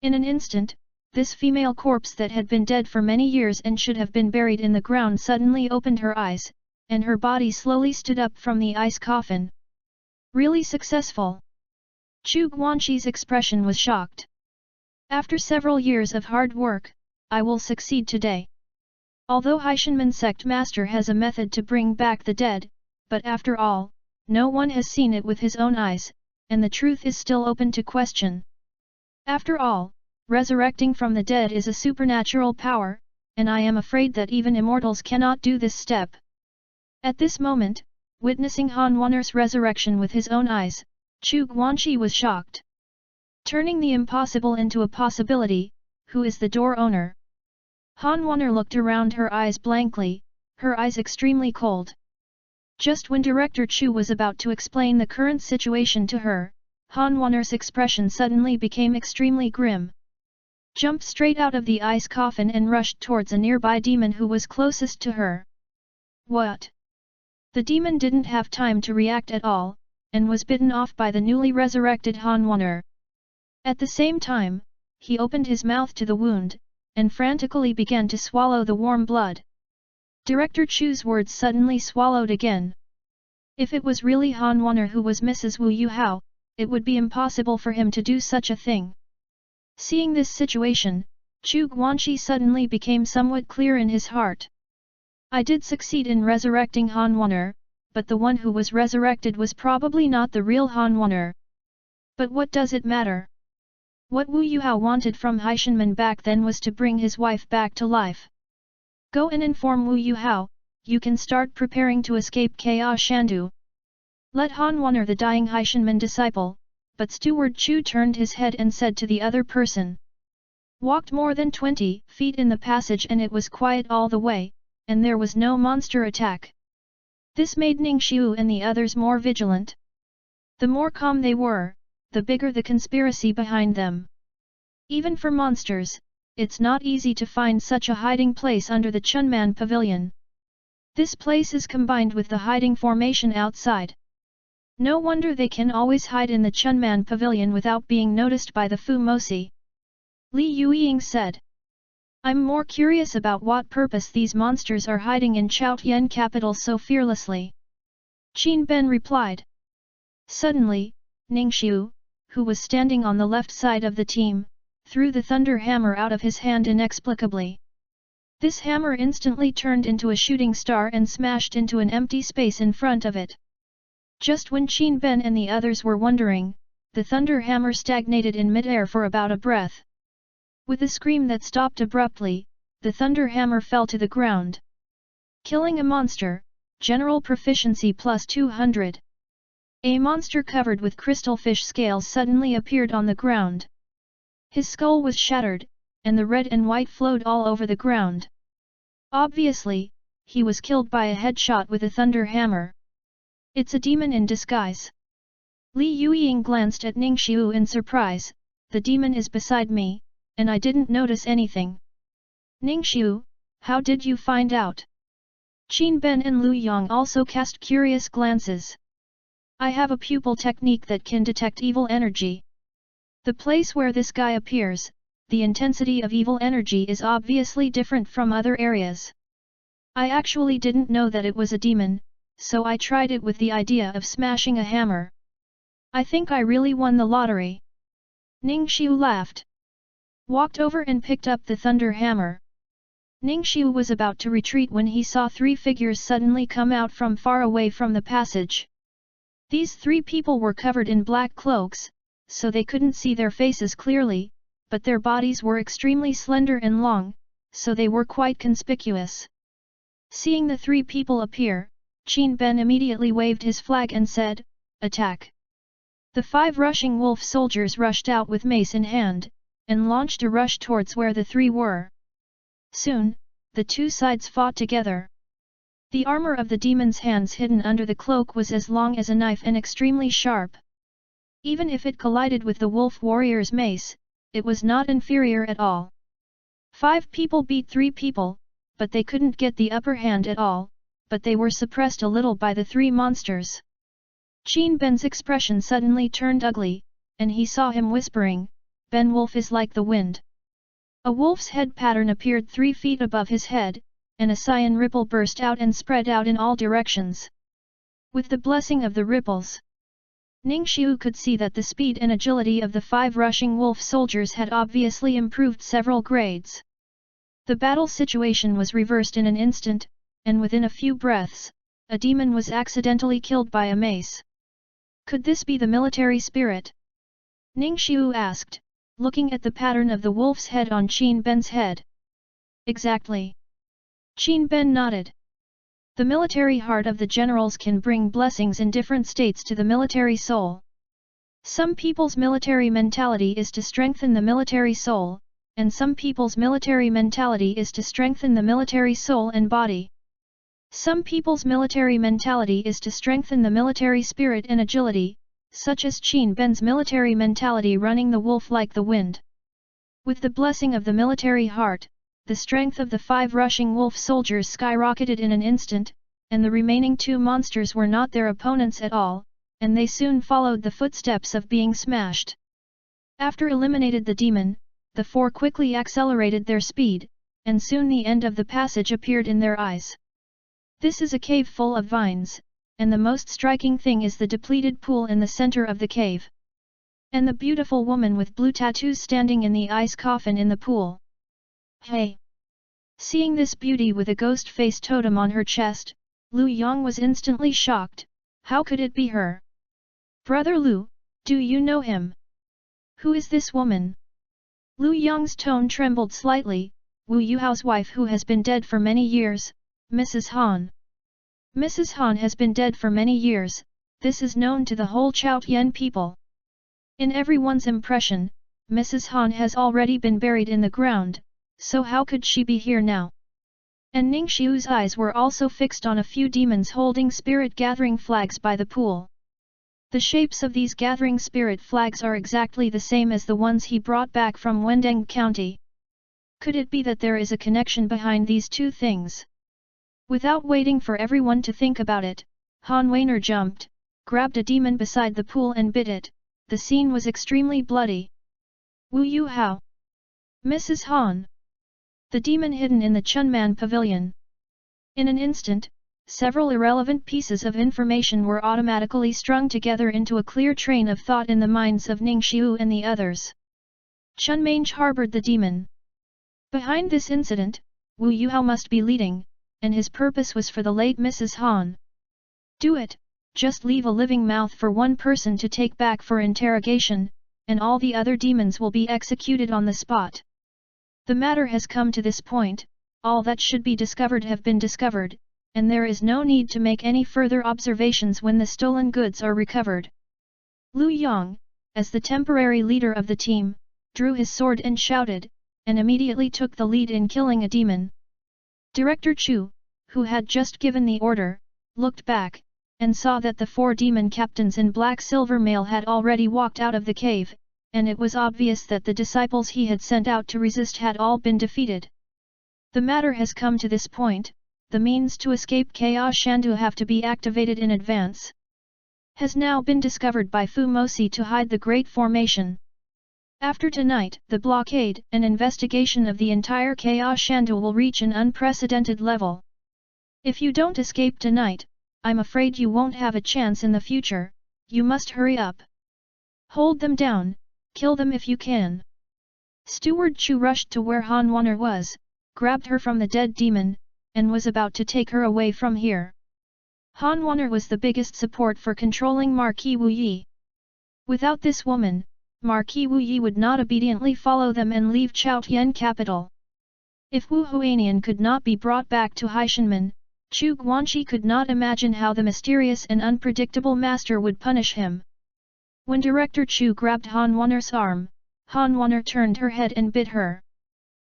In an instant, this female corpse that had been dead for many years and should have been buried in the ground suddenly opened her eyes, and her body slowly stood up from the ice coffin. Really successful. Chu Guanqi's expression was shocked. After several years of hard work, I will succeed today. Although Haishanman sect master has a method to bring back the dead, but after all, no one has seen it with his own eyes, and the truth is still open to question. After all, resurrecting from the dead is a supernatural power, and I am afraid that even immortals cannot do this step. At this moment, witnessing Han Wanner's resurrection with his own eyes, Chu Guanqi was shocked. Turning the impossible into a possibility, who is the door owner? Han Wanner looked around her eyes blankly, her eyes extremely cold. Just when Director Chu was about to explain the current situation to her, Han Wanner's expression suddenly became extremely grim. Jumped straight out of the ice coffin and rushed towards a nearby demon who was closest to her. What? The demon didn't have time to react at all, and was bitten off by the newly resurrected Han Wanner. At the same time, he opened his mouth to the wound, and frantically began to swallow the warm blood. Director Chu's words suddenly swallowed again. If it was really Han Wanner who was Mrs. Wu Yuhao, it would be impossible for him to do such a thing. Seeing this situation, Chu Guanxi suddenly became somewhat clear in his heart. I did succeed in resurrecting Han Wanner, but the one who was resurrected was probably not the real Han Wanner. But what does it matter? What Wu Yuhao wanted from Haishanman back then was to bring his wife back to life. Go and inform Wu Yuhao, you can start preparing to escape Ka Shandu. Let Han Wanner the dying Haishanman disciple, but Steward Chu turned his head and said to the other person. Walked more than 20 feet in the passage and it was quiet all the way, and there was no monster attack. This made Ning Xiu and the others more vigilant. The more calm they were, the bigger the conspiracy behind them. Even for monsters, it's not easy to find such a hiding place under the Chunman Pavilion. This place is combined with the hiding formation outside. No wonder they can always hide in the Chunman Pavilion without being noticed by the Fu Mosi. Li Yueying said. I'm more curious about what purpose these monsters are hiding in Chaotian capital so fearlessly. Qin Ben replied. Suddenly, Ning Xiu, who was standing on the left side of the team, threw the thunder hammer out of his hand inexplicably. This hammer instantly turned into a shooting star and smashed into an empty space in front of it. Just when Qin Ben and the others were wondering, the thunder hammer stagnated in mid-air for about a breath. With a scream that stopped abruptly, the thunder hammer fell to the ground. Killing a monster, general proficiency plus 200. A monster covered with crystal fish scales suddenly appeared on the ground. His skull was shattered, and the red and white flowed all over the ground. Obviously, he was killed by a headshot with a thunder hammer. It's a demon in disguise. Li Yueying glanced at Ning Xiu in surprise. The demon is beside me, and I didn't notice anything. Ning Xiu, how did you find out? Qin Ben and Lu Yang also cast curious glances. I have a pupil technique that can detect evil energy. The place where this guy appears, the intensity of evil energy is obviously different from other areas. I actually didn't know that it was a demon, so I tried it with the idea of smashing a hammer. I think I really won the lottery. Ning Xiu laughed. Walked over and picked up the thunder hammer. Ning Xiu was about to retreat when he saw three figures suddenly come out from far away from the passage. These three people were covered in black cloaks, so they couldn't see their faces clearly, but their bodies were extremely slender and long, so they were quite conspicuous. Seeing the three people appear, Qin Ben immediately waved his flag and said, "Attack!" The 5 rushing wolf soldiers rushed out with mace in hand, and launched a rush towards where the three were. Soon, the two sides fought together. The armor of the demon's hands hidden under the cloak was as long as a knife and extremely sharp. Even if it collided with the wolf warrior's mace, it was not inferior at all. 5 people beat 3 people, but they couldn't get the upper hand at all, but they were suppressed a little by the 3 monsters. Qin Ben's expression suddenly turned ugly, and he saw him whispering, "Ben Wolf is like the wind." A wolf's head pattern appeared 3 feet above his head, and a cyan ripple burst out and spread out in all directions. With the blessing of the ripples, Ning Xiu could see that the speed and agility of the 5 rushing wolf soldiers had obviously improved several grades. The battle situation was reversed in an instant, and within a few breaths, a demon was accidentally killed by a mace. Could this be the military spirit? Ning Xiu asked, looking at the pattern of the wolf's head on Qin Ben's head. Exactly. Qin Ben nodded. The military heart of the generals can bring blessings in different states to the military soul. Some people's military mentality is to strengthen the military soul, and some people's military mentality is to strengthen the military soul and body. Some people's military mentality is to strengthen the military spirit and agility, such as Qin Ben's military mentality running the wolf like the wind. With the blessing of the military heart, the strength of the 5 rushing wolf soldiers skyrocketed in an instant, and the remaining 2 monsters were not their opponents at all, and they soon followed the footsteps of being smashed. After eliminated the demon, the four quickly accelerated their speed, and soon the end of the passage appeared in their eyes. This is a cave full of vines, and the most striking thing is the depleted pool in the center of the cave. And the beautiful woman with blue tattoos standing in the ice coffin in the pool. Hey! Seeing this beauty with a ghost-face totem on her chest, Lu Yang was instantly shocked. How could it be her? Brother Lu, do you know him? Who is this woman? Lu Yang's tone trembled slightly. Wu Yuhao's wife who has been dead for many years, Mrs. Han. Mrs. Han has been dead for many years, this is known to the whole Chaotian people. In everyone's impression, Mrs. Han has already been buried in the ground, so how could she be here now? And Ning Xiu's eyes were also fixed on a few demons holding spirit gathering flags by the pool. The shapes of these gathering spirit flags are exactly the same as the ones he brought back from Wendeng County. Could it be that there is a connection behind these two things? Without waiting for everyone to think about it, Han Weiner jumped, grabbed a demon beside the pool and bit it. The scene was extremely bloody. Wu Yuhao! Mrs. Han! The demon hidden in the Chunman pavilion. In an instant, several irrelevant pieces of information were automatically strung together into a clear train of thought in the minds of Ning Xiu and the others. Chunmange harbored the demon. Behind this incident, Wu Yuhao must be leading, and his purpose was for the late Mrs. Han. Do it, just leave a living mouth for one person to take back for interrogation, and all the other demons will be executed on the spot. The matter has come to this point, all that should be discovered have been discovered, and there is no need to make any further observations when the stolen goods are recovered. Lu Yang, as the temporary leader of the team, drew his sword and shouted, and immediately took the lead in killing a demon. Director Chu, who had just given the order, looked back, and saw that the four demon captains in black silver mail had already walked out of the cave, and it was obvious that the disciples he had sent out to resist had all been defeated. The matter has come to this point, the means to escape Chaos Shandu have to be activated in advance. Has now been discovered by Fu Mosi to hide the Great Formation. After tonight, the blockade and investigation of the entire Chaos Shandu will reach an unprecedented level. If you don't escape tonight, I'm afraid you won't have a chance in the future, you must hurry up. Hold them down, kill them if you can. Steward Chu rushed to where Han Wanner was, grabbed her from the dead demon, and was about to take her away from here. Han Wanner was the biggest support for controlling Marquis Wu Yi. Without this woman, Marquis Wu Yi would not obediently follow them and leave Chaotian capital. If Wu Huanian could not be brought back to Haishanmen, Chu Guanqi could not imagine how the mysterious and unpredictable master would punish him. When Director Chu grabbed Han Wanner's arm, Han Wanner turned her head and bit her.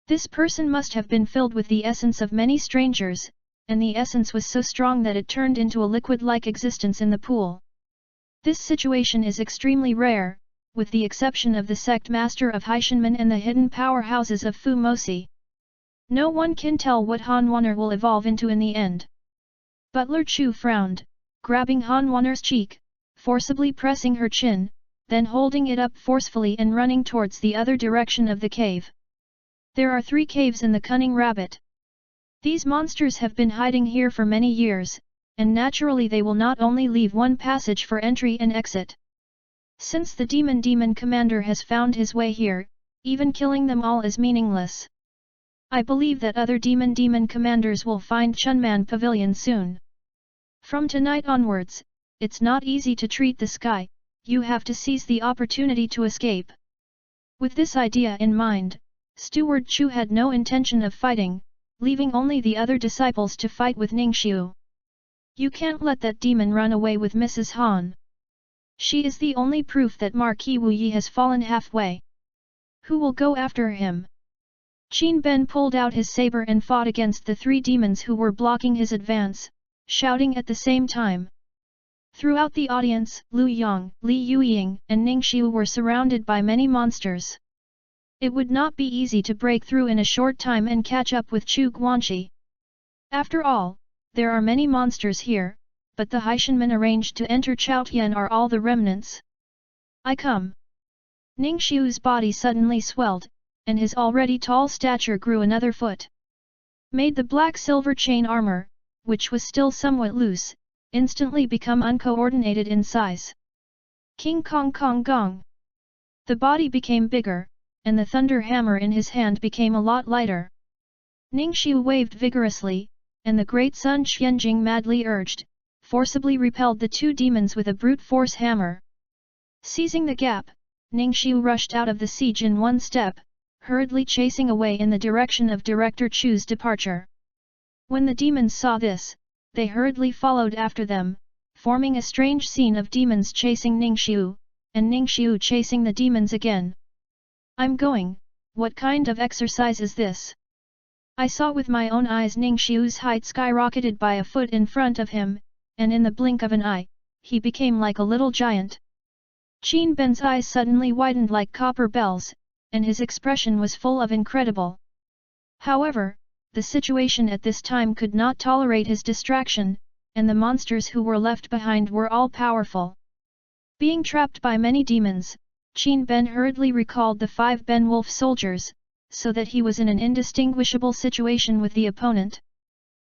This person must have been filled with the essence of many strangers, and the essence was so strong that it turned into a liquid-like existence in the pool. This situation is extremely rare, with the exception of the sect master of Haishanmen and the hidden powerhouses of Fu Mosi. No one can tell what Han Wanner will evolve into in the end. Butler Chu frowned, grabbing Han Wanner's cheek, forcibly pressing her chin, then holding it up forcefully and running towards the other direction of the cave. There are 3 caves in the Cunning Rabbit. These monsters have been hiding here for many years, and naturally they will not only leave one passage for entry and exit. Since the demon commander has found his way here, even killing them all is meaningless. I believe that other demon commanders will find Chunman Pavilion soon. From tonight onwards, it's not easy to treat the sky, you have to seize the opportunity to escape. With this idea in mind, Steward Chu had no intention of fighting, leaving only the other disciples to fight with Ning Xiu. You can't let that demon run away with Mrs. Han. She is the only proof that Marquis Wu Yi has fallen halfway. Who will go after him? Qin Ben pulled out his saber and fought against the 3 demons who were blocking his advance, shouting at the same time. Throughout the audience, Lu Yang, Li Yueying, and Ning Xiu were surrounded by many monsters. It would not be easy to break through in a short time and catch up with Chu Guanqi. After all, there are many monsters here, but the Haishanmen arranged to enter Chaotian are all the remnants. I come. Ningxiu's body suddenly swelled, and his already tall stature grew another foot. Made the black silver chain armor, which was still somewhat loose, instantly become uncoordinated in size. King Kong Kong Gong. The body became bigger, and the thunder hammer in his hand became a lot lighter. Ningxiu waved vigorously, and the great sun Xianjing madly urged, forcibly repelled the two demons with a brute force hammer. Seizing the gap, Ningxiu rushed out of the siege in one step, hurriedly chasing away in the direction of Director Chu's departure. When the demons saw this, they hurriedly followed after them, forming a strange scene of demons chasing Ningxiu, and Ningxiu chasing the demons again. I'm going, what kind of exercise is this? I saw with my own eyes Ningxiu's height skyrocketed by a foot in front of him, and in the blink of an eye, he became like a little giant. Qin Ben's eyes suddenly widened like copper bells, and his expression was full of incredible. However, the situation at this time could not tolerate his distraction, and the monsters who were left behind were all powerful. Being trapped by many demons, Qin Ben hurriedly recalled the 5 Ben Wolf soldiers, so that he was in an indistinguishable situation with the opponent.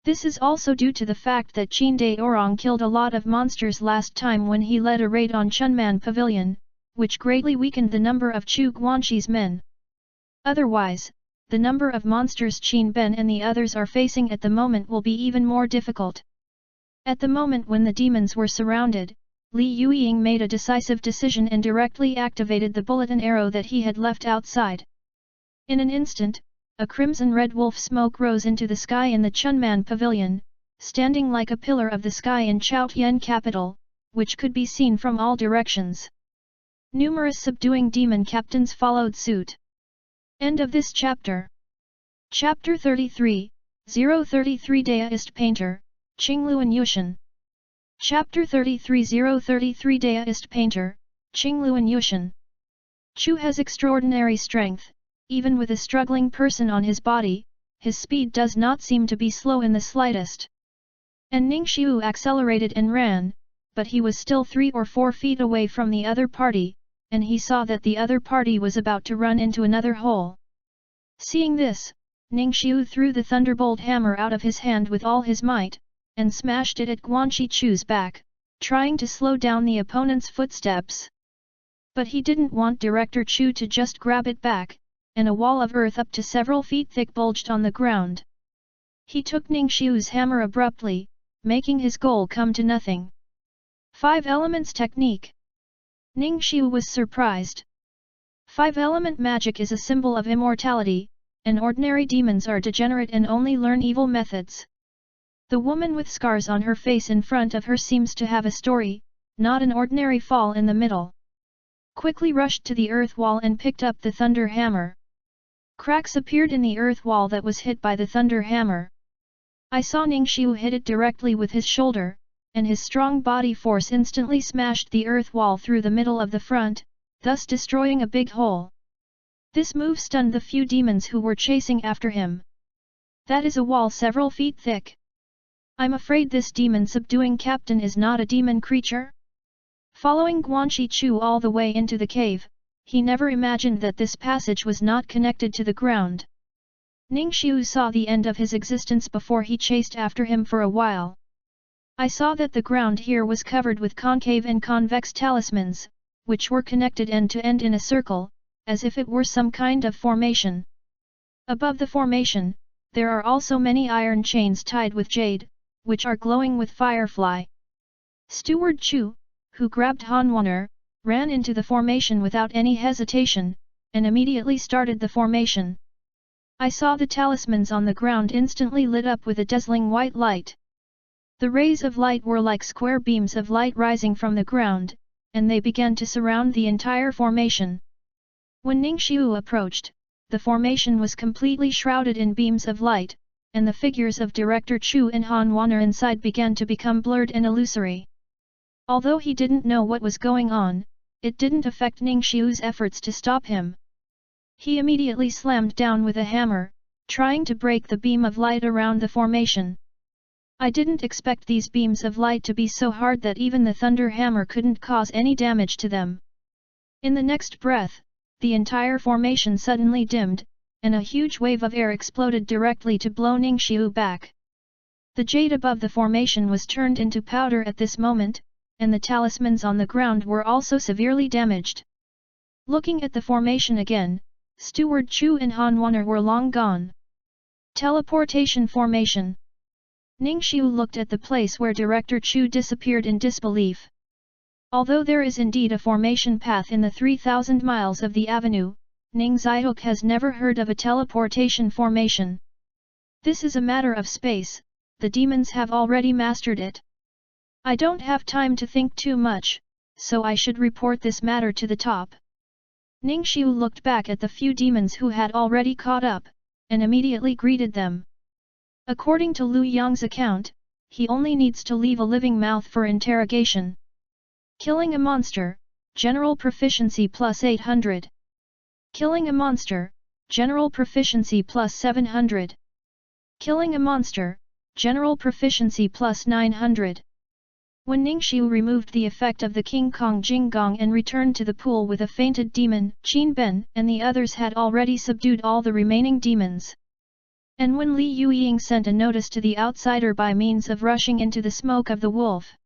This is also due to the fact that Qin De Orong killed a lot of monsters last time when he led a raid on Chunman Pavilion, which greatly weakened the number of Chu Guanxi's men. Otherwise, the number of monsters Qin Ben and the others are facing at the moment will be even more difficult. At the moment when the demons were surrounded, Li Yueying made a decisive decision and directly activated the bulletin arrow that he had left outside. In an instant, a crimson-red wolf smoke rose into the sky in the Chunman Pavilion, standing like a pillar of the sky in Chaotian capital, which could be seen from all directions. Numerous subduing demon captains followed suit. End of this chapter. Chapter 33, 033 Daoist Painter, Qingluan Yushan. Chapter 33 033 Daoist Painter, Qingluan Yushan. Chu has extraordinary strength. Even with a struggling person on his body, his speed does not seem to be slow in the slightest. And Ningxiu accelerated and ran, but he was still 3 or 4 feet away from the other party, and he saw that the other party was about to run into another hole. Seeing this, Ningxiu threw the thunderbolt hammer out of his hand with all his might, and smashed it at Guanxi Chu's back, trying to slow down the opponent's footsteps. But he didn't want Director Chu to just grab it back, and a wall of earth up to several feet thick bulged on the ground. He took Ningxiu's hammer abruptly, making his goal come to nothing. 5 Elements Technique. Ningxiu was surprised. 5-element magic is a symbol of immortality, and ordinary demons are degenerate and only learn evil methods. The woman with scars on her face in front of her seems to have a story, not an ordinary fall in the middle. Quickly rushed to the earth wall and picked up the thunder hammer. Cracks appeared in the earth wall that was hit by the thunder hammer. I saw Ningxiu hit it directly with his shoulder, and his strong body force instantly smashed the earth wall through the middle of the front, thus destroying a big hole. This move stunned the few demons who were chasing after him. That is a wall several feet thick. I'm afraid this demon subduing captain is not a demon creature? Following Guanxi Chu all the way into the cave, he never imagined that this passage was not connected to the ground. Ningxiu saw the end of his existence before he chased after him for a while. I saw that the ground here was covered with concave and convex talismans, which were connected end to end in a circle, as if it were some kind of formation. Above the formation, there are also many iron chains tied with jade, which are glowing with firefly. Steward Chu, who grabbed Hanwaner, ran into the formation without any hesitation, and immediately started the formation. I saw the talismans on the ground instantly lit up with a dazzling white light. The rays of light were like square beams of light rising from the ground, and they began to surround the entire formation. When Ningxiu approached, the formation was completely shrouded in beams of light, and the figures of Director Chu and Hanwaner inside began to become blurred and illusory. Although he didn't know what was going on, it didn't affect Ningxiu's efforts to stop him. He immediately slammed down with a hammer, trying to break the beam of light around the formation. I didn't expect these beams of light to be so hard that even the thunder hammer couldn't cause any damage to them. In the next breath, the entire formation suddenly dimmed, and a huge wave of air exploded directly to blow Ningxiu back. The jade above the formation was turned into powder at this moment, and the talismans on the ground were also severely damaged. Looking at the formation again, Steward Chu and Han Wanner were long gone. Teleportation formation. Ningxiu looked at the place where Director Chu disappeared in disbelief. Although there is indeed a formation path in the 3,000 miles of the avenue, Ning Zaihook has never heard of a teleportation formation. This is a matter of space, the demons have already mastered it. I don't have time to think too much, so I should report this matter to the top. Ningxiu looked back at the few demons who had already caught up, and immediately greeted them. According to Lu Yang's account, he only needs to leave a living mouth for interrogation. Killing a monster, General Proficiency plus 800. Killing a monster, General Proficiency plus 700. Killing a monster, General Proficiency plus 900. When Ningxiu removed the effect of the King Kong Jinggong and returned to the pool with a fainted demon, Qin Ben and the others had already subdued all the remaining demons. And when Li Yueying sent a notice to the outsider by means of rushing into the smoke of the wolf,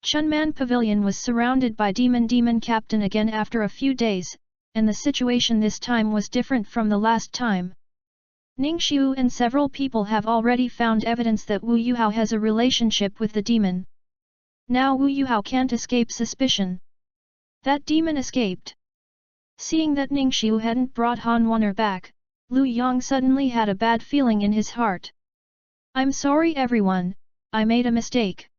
Chunman Pavilion was surrounded by demon captain again after a few days, and the situation this time was different from the last time. Ningxiu and several people have already found evidence that Wu Yuhao has a relationship with the demon. Now Wu Yuhao can't escape suspicion. That demon escaped. Seeing that Ningxiu hadn't brought Han Wanner back, Lu Yang suddenly had a bad feeling in his heart. I'm sorry everyone, I made a mistake.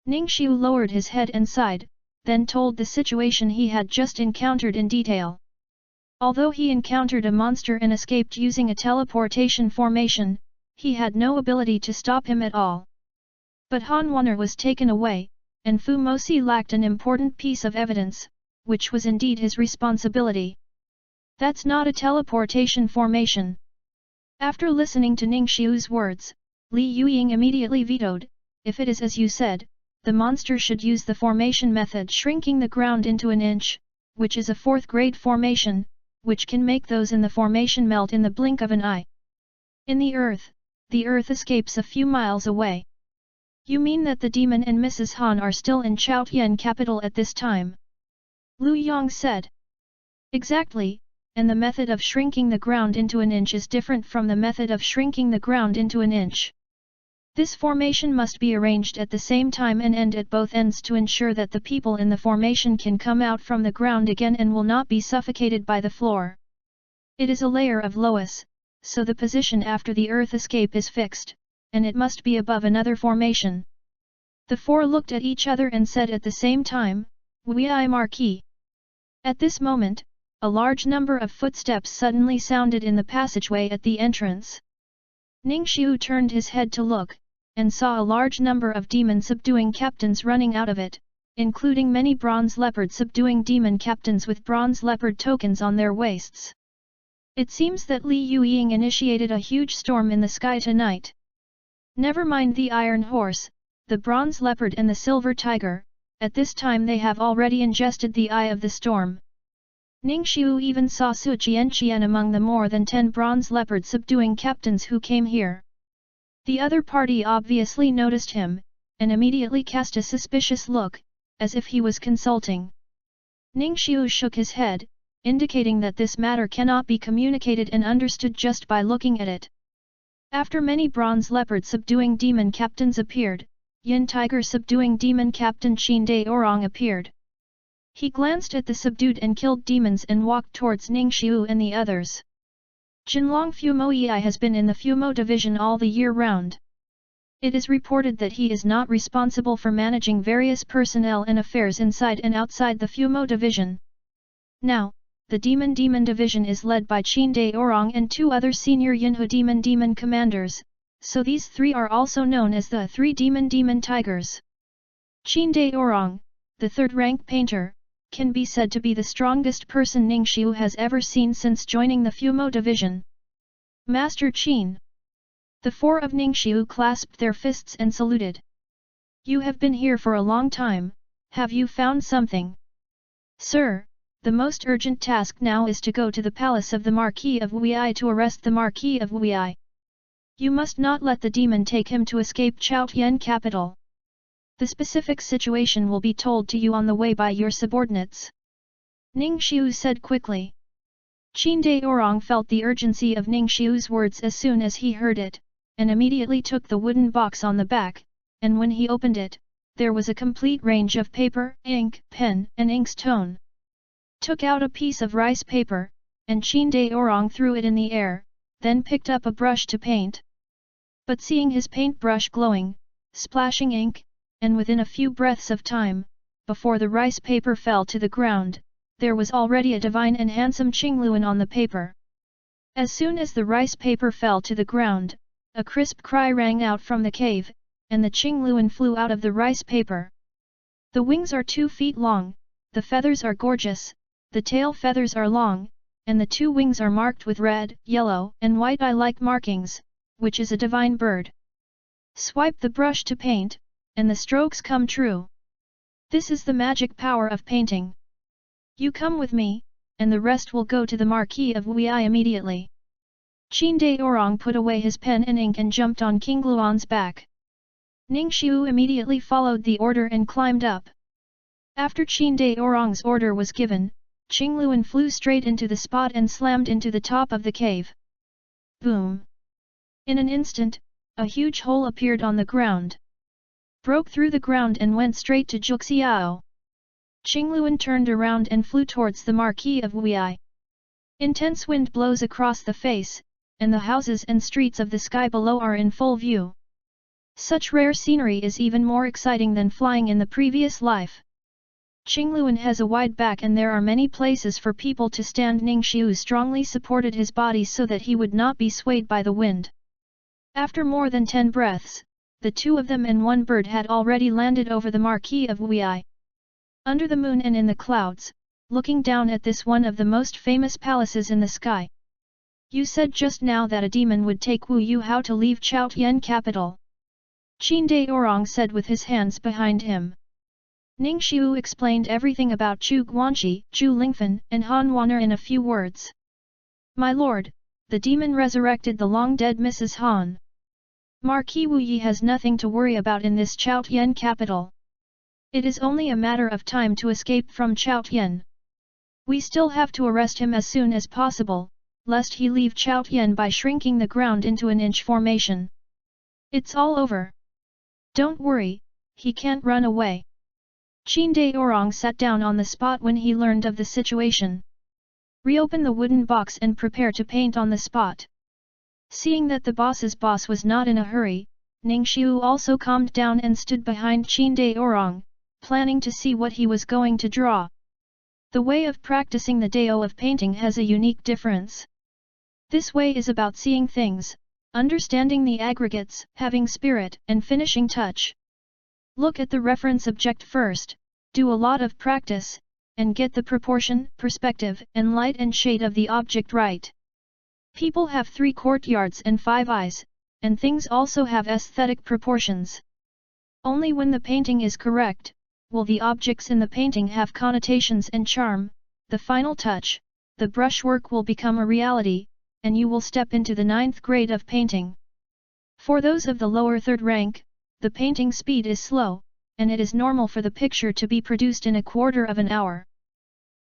Ningxiu lowered his head and sighed, then told the situation he had just encountered in detail. Although he encountered a monster and escaped using a teleportation formation, he had no ability to stop him at all. But Han Wanner was taken away, and Fu Mosi lacked an important piece of evidence, which was indeed his responsibility. That's not a teleportation formation. After listening to Ningxiu's words, Li Yueying immediately vetoed, if it is as you said, the monster should use the formation method shrinking the ground into an inch, which is a 4th grade formation, which can make those in the formation melt in the blink of an eye. In the earth escapes a few miles away. You mean that the demon and Mrs. Han are still in Chaotian capital at this time? Lu Yang said. Exactly, and the method of shrinking the ground into an inch is different from the method of shrinking the ground into an inch. This formation must be arranged at the same time and end at both ends to ensure that the people in the formation can come out from the ground again and will not be suffocated by the floor. It is a layer of loess, so the position after the earth escape is fixed, and it must be above another formation. The four looked at each other and said at the same time, Wei Marquis. At this moment, a large number of footsteps suddenly sounded in the passageway at the entrance. Ningxiu turned his head to look, and saw a large number of demon subduing captains running out of it, including many bronze leopard subduing demon captains with bronze leopard tokens on their waists. It seems that Li Yueying initiated a huge storm in the sky tonight. Never mind the iron horse, the bronze leopard and the silver tiger, at this time they have already ingested the eye of the storm. Ningxiu even saw Su Jianqian among the more than 10 bronze leopard subduing captains who came here. The other party obviously noticed him, and immediately cast a suspicious look, as if he was consulting. Ningxiu shook his head, indicating that this matter cannot be communicated and understood just by looking at it. After many bronze leopard subduing demon captains appeared, Yin Tiger subduing demon captain Qin De Orang appeared. He glanced at the subdued and killed demons and walked towards Ningxiu and the others. Jinlong Fumo Ei has been in the Fumo division all the year round. It is reported that he is not responsible for managing various personnel and affairs inside and outside the Fumo division. Now, the Demon division is led by Qin De Orang and 2 other senior Yinhu demon commanders, so these 3 are also known as the 3 demon tigers. Qin De Orang, the 3rd rank painter, can be said to be the strongest person Ningxiu has ever seen since joining the Fumo division. Master Qin. The 4 of Ningxiu clasped their fists and saluted. You have been here for a long time, have you found something? Sir, the most urgent task now is to go to the palace of the Marquis of Wei to arrest the Marquis of Wei. You must not let the demon take him to escape Chao-Tian capital. The specific situation will be told to you on the way by your subordinates. Ning Xiu said quickly. Qin Dai Orang felt the urgency of Ning Xiu's words as soon as he heard it, and immediately took the wooden box on the back, and when he opened it, there was a complete range of paper, ink, pen, and inkstone. Took out a piece of rice paper, and Qin Dai Orang threw it in the air, then picked up a brush to paint. But seeing his paintbrush glowing, splashing ink, and within a few breaths of time, before the rice paper fell to the ground, there was already a divine and handsome Qingluan on the paper. As soon as the rice paper fell to the ground, a crisp cry rang out from the cave, and the Qingluan flew out of the rice paper. The wings are 2 feet long, the feathers are gorgeous, the tail feathers are long, and the 2 wings are marked with red, yellow, and white eye-like markings, which is a divine bird. Swipe the brush to paint, and the strokes come true. This is the magic power of painting. You come with me, and the rest will go to the Marquis of Wei immediately. Qin Dai Orang put away his pen and ink and jumped on Qingluan's back. Ning Xiu immediately followed the order and climbed up. After Qin Dai Orang's order was given, Qingluan flew straight into the spot and slammed into the top of the cave. Boom! In an instant, a huge hole appeared on the ground. Broke through the ground and went straight to Juxiao. Qingluan turned around and flew towards the Marquis of Wei. Intense wind blows across the face, and the houses and streets of the sky below are in full view. Such rare scenery is even more exciting than flying in the previous life. Qingluan has a wide back and there are many places for people to stand. Ning Xiu strongly supported his body so that he would not be swayed by the wind. After more than 10 breaths, the 2 of them and 1 bird had already landed over the Marquis of Wei. Under the moon and in the clouds, looking down at this one of the most famous palaces in the sky. You said just now that a demon would take Wu Yu how to leave Chao-Tian capital. Qin Dai Orang said with his hands behind him. Ning Xiu explained everything about Chu Guanqi, Zhu Lingfen, and Han Wan'er in a few words. My lord, the demon resurrected the long-dead Mrs. Han. Marquis Wu Yi has nothing to worry about in this Chao-Tian capital. It is only a matter of time to escape from Chao-Tian. We still have to arrest him as soon as possible, lest he leave Chao-Tian by shrinking the ground into an inch formation. It's all over. Don't worry, he can't run away. Qin Dai Orang sat down on the spot when he learned of the situation. Reopen the wooden box and prepare to paint on the spot. Seeing that the boss's boss was not in a hurry, Ning Xiu also calmed down and stood behind Qin Dai Orang, planning to see what he was going to draw. The way of practicing the Dao of painting has a unique difference. This way is about seeing things, understanding the aggregates, having spirit, and finishing touch. Look at the reference object first, do a lot of practice, and get the proportion, perspective, and light and shade of the object right. People have 3 courtyards and 5 eyes, and things also have aesthetic proportions. Only when the painting is correct, will the objects in the painting have connotations and charm. The final touch, the brushwork will become a reality, and you will step into the 9th grade of painting. For those of the lower 3rd rank, the painting speed is slow, and it is normal for the picture to be produced in a quarter of an hour.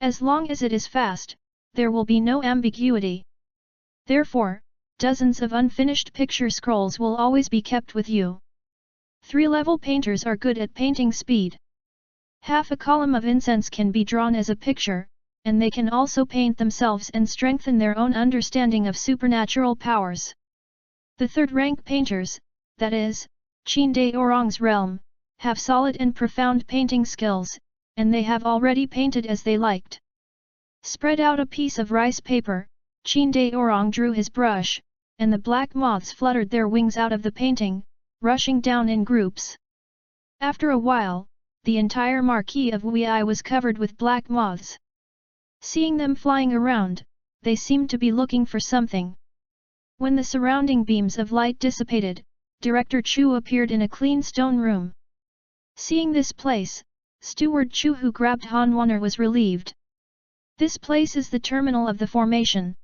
As long as it is fast, there will be no ambiguity. Therefore, dozens of unfinished picture scrolls will always be kept with you. 3-level painters are good at painting speed. Half a column of incense can be drawn as a picture, and they can also paint themselves and strengthen their own understanding of supernatural powers. The 3rd-rank painters, that is, Qin Dai Orang's realm, have solid and profound painting skills, and they have already painted as they liked. Spread out a piece of rice paper, Qin Dai Orang drew his brush, and the black moths fluttered their wings out of the painting, rushing down in groups. After a while, the entire Marquis of Wei was covered with black moths. Seeing them flying around, they seemed to be looking for something. When the surrounding beams of light dissipated, Director Chu appeared in a clean stone room. Seeing this place, Steward Chu who grabbed Han Wan'er was relieved. This place is the terminal of the formation.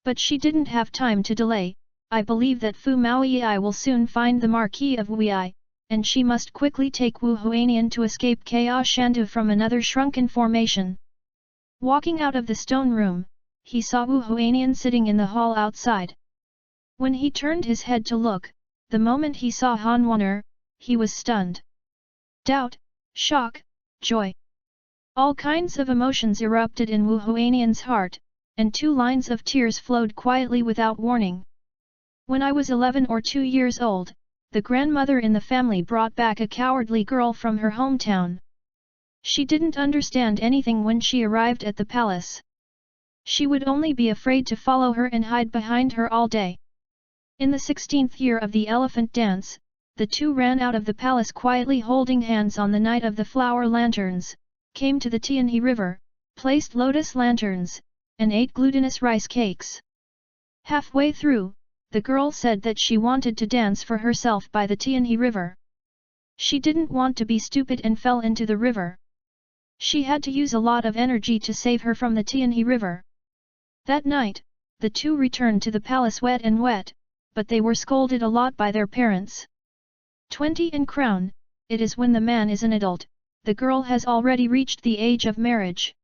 But she didn't have time to delay. I believe that Fu Maoyi will soon find the Marquis of Wei, and she must quickly take Wu Huanian to escape Chaos Shandu from another shrunken formation. Walking out of the stone room, he saw Wu Huanian sitting in the hall outside. When he turned his head to look, the moment he saw Han Wanner, he was stunned. Doubt, shock, joy. All kinds of emotions erupted in Wu Huanian's heart, and 2 lines of tears flowed quietly without warning. When I was 11 or 2 years old, the grandmother in the family brought back a cowardly girl from her hometown. She didn't understand anything when she arrived at the palace. She would only be afraid to follow her and hide behind her all day. In the 16th year of the elephant dance, the 2 ran out of the palace quietly holding hands on the night of the flower lanterns, came to the Tianhe River, placed lotus lanterns, and ate glutinous rice cakes. Halfway through, the girl said that she wanted to dance for herself by the Tianhe River. She didn't want to be stupid and fell into the river. She had to use a lot of energy to save her from the Tianhe River. That night, the 2 returned to the palace wet and wet, but they were scolded a lot by their parents. 20 and crown, it is when the man is an adult, the girl has already reached the age of marriage.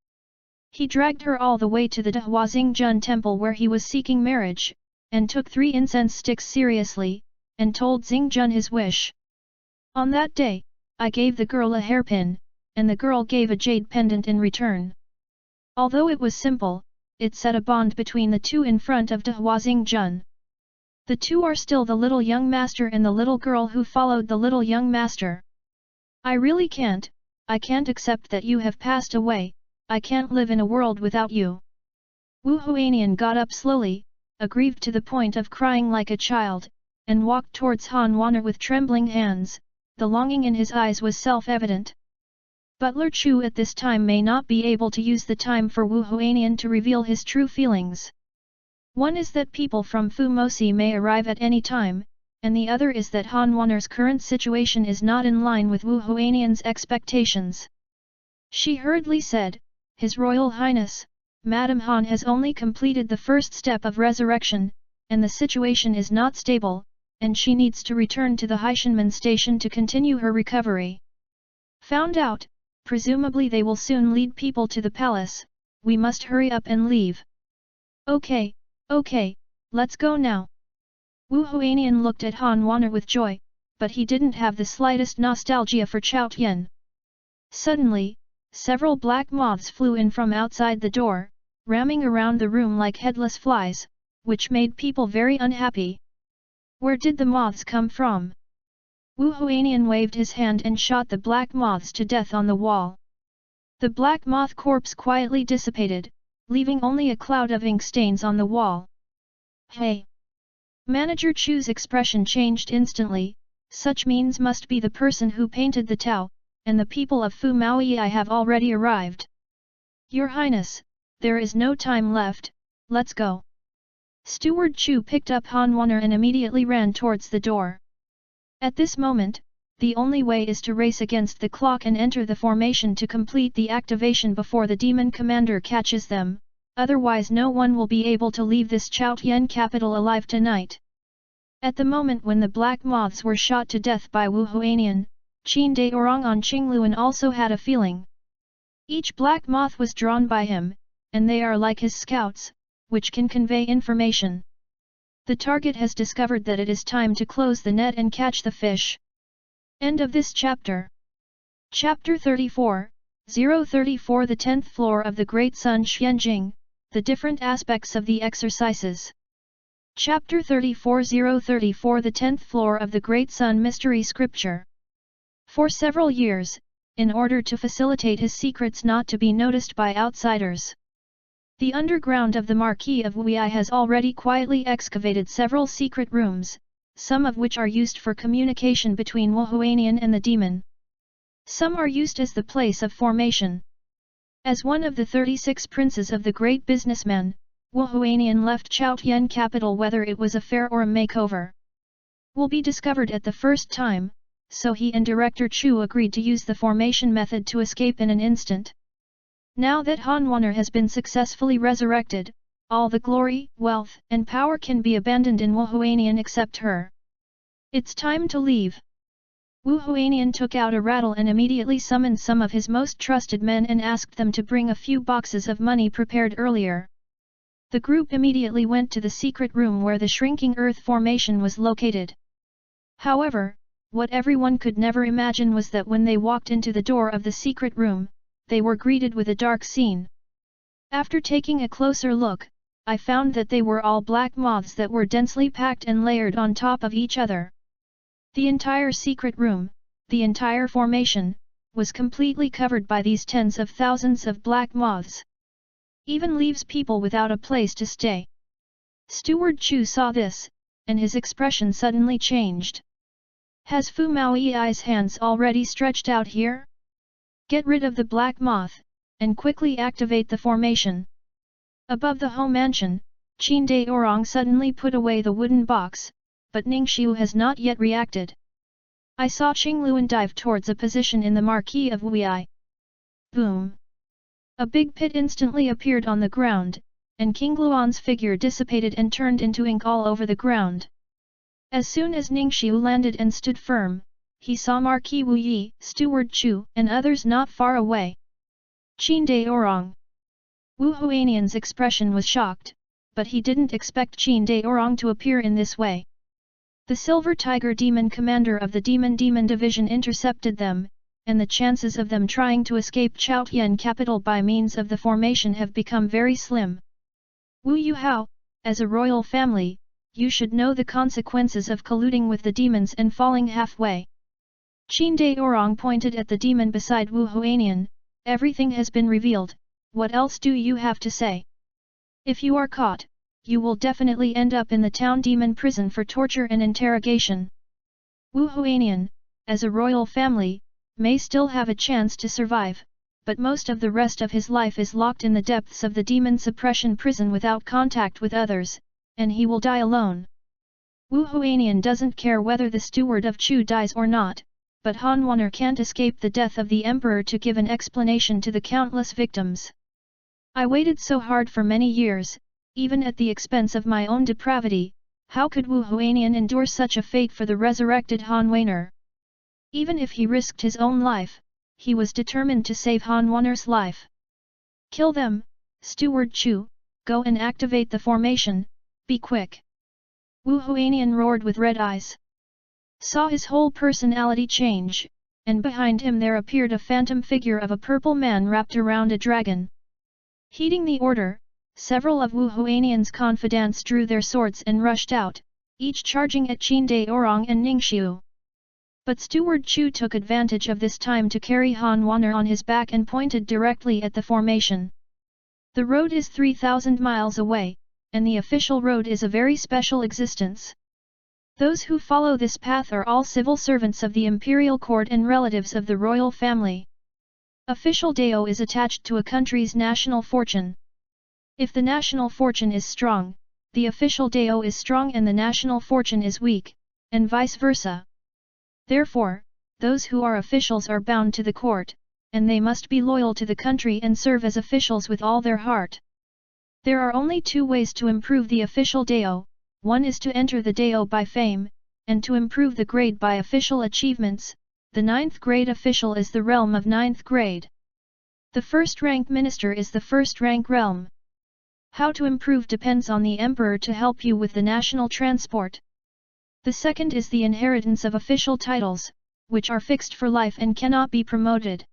He dragged her all the way to the Dehua Xingjun temple where he was seeking marriage, and took 3 incense sticks seriously, and told Xingjun his wish. On that day, I gave the girl a hairpin, and the girl gave a jade pendant in return. Although it was simple, it set a bond between the 2 in front of Dehua Xingjun. The 2 are still the little young master and the little girl who followed the little young master. I really can't, I can't accept that you have passed away, I can't live in a world without you. Wu Huanian got up slowly, aggrieved to the point of crying like a child, and walked towards Han Wanner with trembling hands. The longing in his eyes was self-evident. Butler Chu at this time may not be able to use the time for Wu Huanian to reveal his true feelings. One is that people from Fu Mosi may arrive at any time, and the other is that Han Wanner's current situation is not in line with Wu Huanian's expectations. She hurriedly said, His Royal Highness, Madame Han has only completed the first step of resurrection, and the situation is not stable, and she needs to return to the Haishanmen station to continue her recovery. Found out, presumably they will soon lead people to the palace, we must hurry up and leave. Okay, let's go now. Wu Huanian looked at Han Wanner with joy, but he didn't have the slightest nostalgia for Chao Tian. Suddenly, several black moths flew in from outside the door, ramming around the room like headless flies, which made people very unhappy. Where did the moths come from? Wu Huanian waved his hand and shot the black moths to death on the wall. The black moth corpse quietly dissipated, leaving only a cloud of ink stains on the wall. Hey! Manager Chu's expression changed instantly. Such means must be the person who painted the Tao, and the people of Fu Maoyi have already arrived. Your Highness, there is no time left, let's go. Steward Chu picked up Han Wanner and immediately ran towards the door. At this moment, the only way is to race against the clock and enter the formation to complete the activation before the demon commander catches them, otherwise no one will be able to leave this Chaotian capital alive tonight. At the moment when the black moths were shot to death by Wu Huanian, Qin De Orang on Qingluan also had a feeling. Each black moth was drawn by him, and they are like his scouts, which can convey information. The target has discovered that it is time to close the net and catch the fish. End of this chapter. Chapter 34, 034 The 10th floor of the Great Sun Xianjing, the different aspects of the exercises. Chapter 34 034 The 10th floor of the Great Sun Mystery Scripture. For several years, in order to facilitate his secrets not to be noticed by outsiders, the underground of the Marquis of Wei has already quietly excavated several secret rooms, some of which are used for communication between Wu Huanian and the demon. Some are used as the place of formation. As one of the 36 princes of the great businessman, Wu Huanian left Chaotian capital whether it was a fair or a makeover. Will be discovered at the first time, so he and Director Chu agreed to use the formation method to escape in an instant. Now that Han Wanner has been successfully resurrected, all the glory, wealth, and power can be abandoned in Wu Huanian except her. It's time to leave. Wu Huanian took out a rattle and immediately summoned some of his most trusted men and asked them to bring a few boxes of money prepared earlier. The group immediately went to the secret room where the shrinking earth formation was located. However, what everyone could never imagine was that when they walked into the door of the secret room, they were greeted with a dark scene. After taking a closer look, I found that they were all black moths that were densely packed and layered on top of each other. The entire secret room, the entire formation, was completely covered by these tens of thousands of black moths. Even leaves people without a place to stay. Steward Chu saw this, and his expression suddenly changed. Has Fu Maoyi's hands already stretched out here? Get rid of the black moth, and quickly activate the formation. Above the home mansion, Qin De Orang suddenly put away the wooden box, but Ningxiu has not yet reacted. I saw Qingluan dive towards a position in the Marquee of Wuyi. Boom! A big pit instantly appeared on the ground, and Qingluan's figure dissipated and turned into ink all over the ground. As soon as Ningxiu landed and stood firm, he saw Marquis Wu Yi, Steward Chu, and others not far away. Qin De Orang. Wu Huanian's expression was shocked, but he didn't expect Qin De Orang to appear in this way. The Silver Tiger Demon commander of the Demon Division intercepted them, and the chances of them trying to escape Chaotian capital by means of the formation have become very slim. Wu Yuhao, as a royal family, you should know the consequences of colluding with the demons and falling halfway. Qin De Orang pointed at the demon beside Wu Huanian. Everything has been revealed, what else do you have to say? If you are caught, you will definitely end up in the town demon prison for torture and interrogation. Wu Huanian, as a royal family, may still have a chance to survive, but most of the rest of his life is locked in the depths of the demon suppression prison without contact with others, and he will die alone. Wu Huanian doesn't care whether the steward of Chu dies or not, but Han Wanner can't escape the death of the emperor to give an explanation to the countless victims. I waited so hard for many years, even at the expense of my own depravity. How could Wu Huanian endure such a fate for the resurrected Han Wanner? Even if he risked his own life, he was determined to save Han Wanner's life. Kill them, Steward Chu, go and activate the formation, be quick. Wu Huanian roared with red eyes. Saw his whole personality change, and behind him there appeared a phantom figure of a purple man wrapped around a dragon. Heeding the order, several of Wu Huanian's confidants drew their swords and rushed out, each charging at Qin De Orang and Ningxiu. But Steward Chu took advantage of this time to carry Han Wanner on his back and pointed directly at the formation. The road is 3,000 miles away, and the official road is a very special existence. Those who follow this path are all civil servants of the imperial court and relatives of the royal family. Official Dao is attached to a country's national fortune. If the national fortune is strong, the official Dao is strong and the national fortune is weak, and vice versa. Therefore, those who are officials are bound to the court, and they must be loyal to the country and serve as officials with all their heart. There are only two ways to improve the official Dao. One is to enter the Dao by fame, and to improve the grade by official achievements. The 9th grade official is the realm of 9th grade. The first rank minister is the first rank realm. How to improve depends on the emperor to help you with the national transport. The second is the inheritance of official titles, which are fixed for life and cannot be promoted.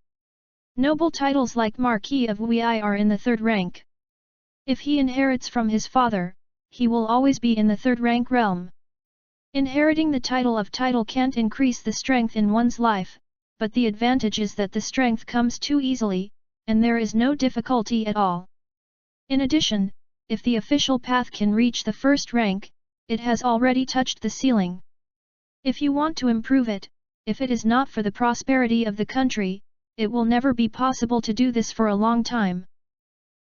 Noble titles like Marquis of Wuyi are in the 3rd rank. If he inherits from his father, he will always be in the 3rd rank realm. Inheriting the title can't increase the strength in one's life, but the advantage is that the strength comes too easily, and there is no difficulty at all. In addition, if the official path can reach the 1st rank, it has already touched the ceiling. If you want to improve it, if it is not for the prosperity of the country, it will never be possible to do this for a long time.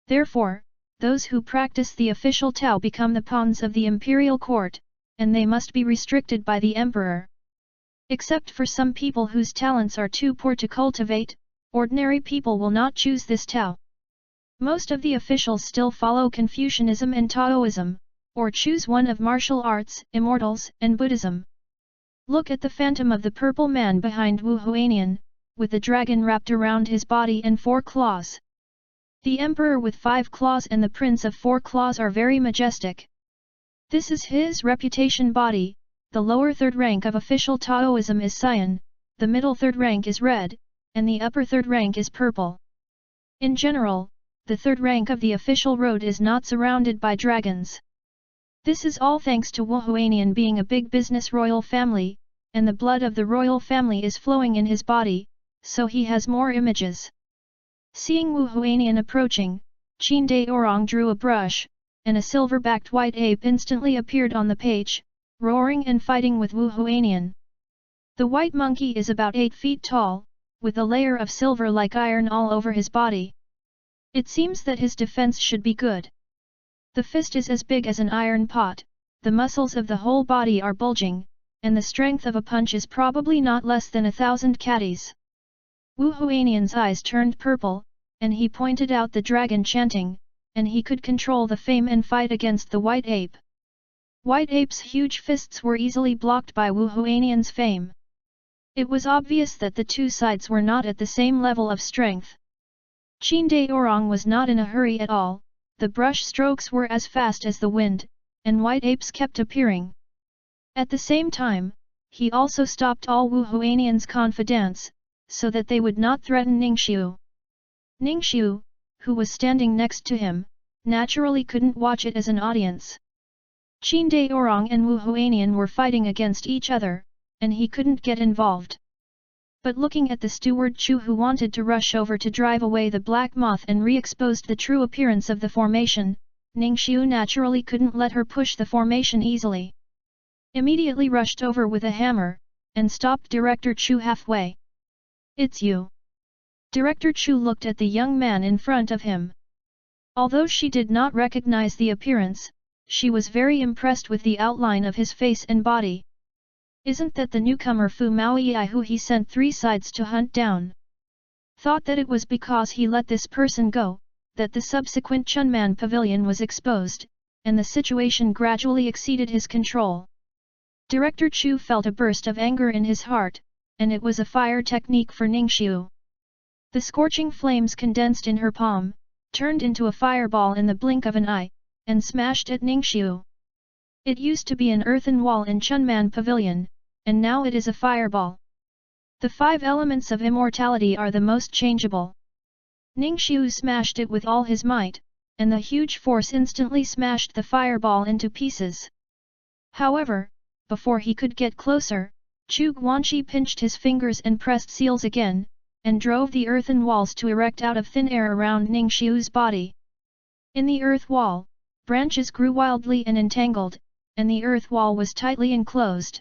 Therefore, those who practice the official Tao become the pawns of the imperial court, and they must be restricted by the emperor. Except for some people whose talents are too poor to cultivate, ordinary people will not choose this Tao. Most of the officials still follow Confucianism and Taoism, or choose one of martial arts, immortals, and Buddhism. Look at the phantom of the purple man behind Wu Huanian, with the dragon wrapped around his body and 4 claws. The emperor with 5 claws and the prince of 4 claws are very majestic. This is his reputation body. The lower third rank of official Taoism is cyan, the middle third rank is red, and the upper third rank is purple. In general, the third rank of the official road is not surrounded by dragons. This is all thanks to Wu Huanian being a big business royal family, and the blood of the royal family is flowing in his body, so he has more images. Seeing Wu Huanian approaching, Qin De Orang drew a brush, and a silver-backed white ape instantly appeared on the page, roaring and fighting with Wu Huanian. The white monkey is about 8 feet tall, with a layer of silver like iron all over his body. It seems that his defense should be good. The fist is as big as an iron pot, the muscles of the whole body are bulging, and the strength of a punch is probably not less than 1,000 catties. Wu Huanian's eyes turned purple, and he pointed out the dragon chanting, and he could control the flame and fight against the white ape. White ape's huge fists were easily blocked by Wu Huanian's fame. It was obvious that the two sides were not at the same level of strength. Qin De Orang was not in a hurry at all. The brush strokes were as fast as the wind, and white apes kept appearing. At the same time, he also stopped all Wu Huanian's confidants, so that they would not threaten Ningxiu. Ningxiu, who was standing next to him, naturally couldn't watch it as an audience. Qin De Orang and Wu Huanian were fighting against each other, and he couldn't get involved. But looking at the steward Chu who wanted to rush over to drive away the black moth and re-exposed the true appearance of the formation, Ningxiu naturally couldn't let her push the formation easily. Immediately rushed over with a hammer, and stopped Director Chu halfway. "It's you." Director Chu looked at the young man in front of him. Although she did not recognize the appearance, she was very impressed with the outline of his face and body. Isn't that the newcomer Fu Maoyi who he sent 3 sides to hunt down? Thought that it was because he let this person go, that the subsequent Chunman Pavilion was exposed, and the situation gradually exceeded his control. Director Chu felt a burst of anger in his heart, and it was a fire technique for Ningxiu. The scorching flames condensed in her palm, turned into a fireball in the blink of an eye, and smashed at Ningxiu. It used to be an earthen wall in Chunman Pavilion, and now it is a fireball. The 5 elements of immortality are the most changeable. Ningxiu smashed it with all his might, and the huge force instantly smashed the fireball into pieces. However, before he could get closer, Chu Guanxi pinched his fingers and pressed seals again, and drove the earthen walls to erect out of thin air around Ningxiu's body. In the earth wall, branches grew wildly and entangled, and the earth wall was tightly enclosed.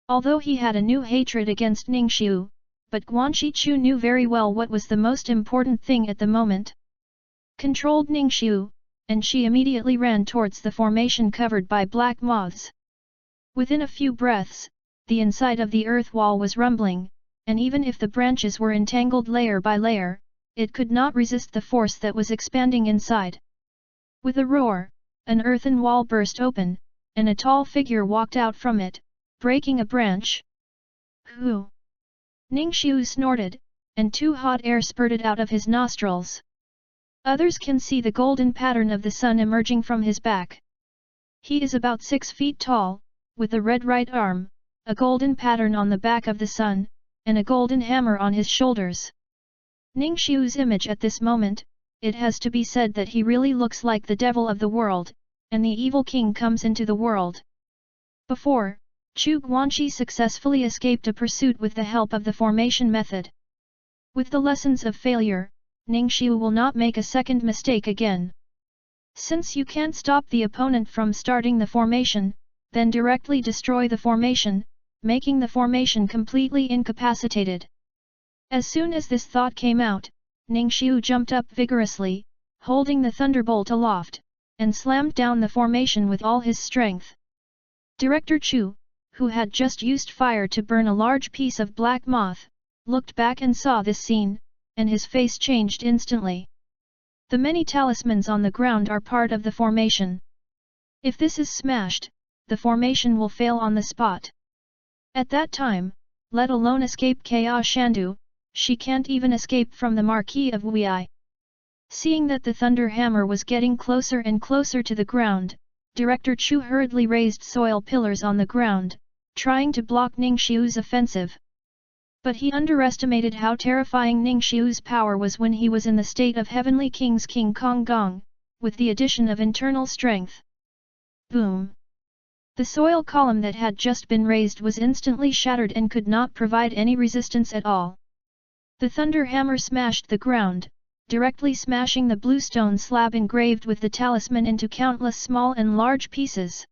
Although he had a new hatred against Ningxiu, but Guanxi Chu knew very well what was the most important thing at the moment. Controlled Ningxiu, and she immediately ran towards the formation covered by black moths. Within a few breaths, the inside of the earth wall was rumbling, and even if the branches were entangled layer by layer, it could not resist the force that was expanding inside. With a roar, an earthen wall burst open, and a tall figure walked out from it, breaking a branch. "Who?" Ningxiu snorted, and 2 hot air spurted out of his nostrils. Others can see the golden pattern of the sun emerging from his back. He is about 6 feet tall, with a red right arm, a golden pattern on the back of the sun, and a golden hammer on his shoulders. Ningxiu's image at this moment, it has to be said that he really looks like the devil of the world, and the evil king comes into the world. Before, Chu Guanxi successfully escaped a pursuit with the help of the formation method. With the lessons of failure, Ningxiu will not make a second mistake again. Since you can't stop the opponent from starting the formation, then directly destroy the formation, making the formation completely incapacitated. As soon as this thought came out, Ningxiu jumped up vigorously, holding the thunderbolt aloft, and slammed down the formation with all his strength. Director Chu, who had just used fire to burn a large piece of black moth, looked back and saw this scene, and his face changed instantly. The many talismans on the ground are part of the formation. If this is smashed, the formation will fail on the spot. At that time, let alone escape Kya Shandu, she can't even escape from the Marquis of Wei. Seeing that the thunder hammer was getting closer and closer to the ground, Director Chu hurriedly raised soil pillars on the ground, trying to block Ningxiu's offensive. But he underestimated how terrifying Ningxiu's power was when he was in the state of Heavenly King's King Kong Gong, with the addition of internal strength. Boom! The soil column that had just been raised was instantly shattered and could not provide any resistance at all. The thunder hammer smashed the ground, directly smashing the blue stone slab engraved with the talisman into countless small and large pieces.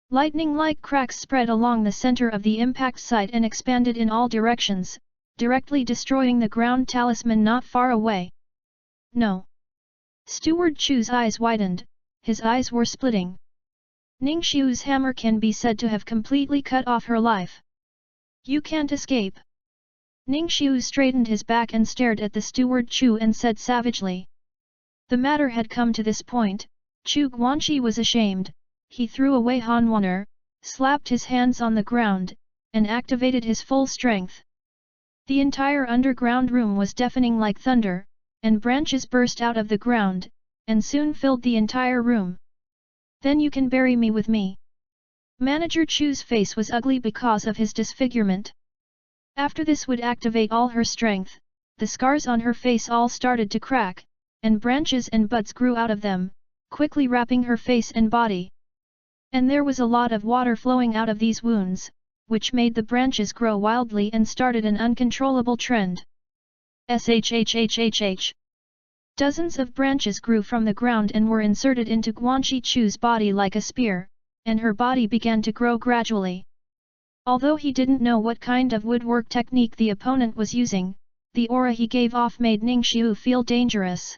Lightning-like cracks spread along the center of the impact site and expanded in all directions, directly destroying the ground talisman not far away. No! Steward Chu's eyes widened, his eyes were splitting. Ningxiu's hammer can be said to have completely cut off her life. You can't escape. Ningxiu straightened his back and stared at the steward Chu and said savagely. The matter had come to this point, Chu Guanqi was ashamed. He threw away Hanwaner, slapped his hands on the ground, and activated his full strength. The entire underground room was deafening like thunder, and branches burst out of the ground, and soon filled the entire room. Then you can bury me with me. Manager Chu's face was ugly because of his disfigurement. After this would activate all her strength, the scars on her face all started to crack, and branches and buds grew out of them, quickly wrapping her face and body. And there was a lot of water flowing out of these wounds, which made the branches grow wildly and started an uncontrollable trend. Shhhhh. Dozens of branches grew from the ground and were inserted into Guanqi Chu's body like a spear, and her body began to grow gradually. Although he didn't know what kind of woodwork technique the opponent was using, the aura he gave off made Ningxiu feel dangerous.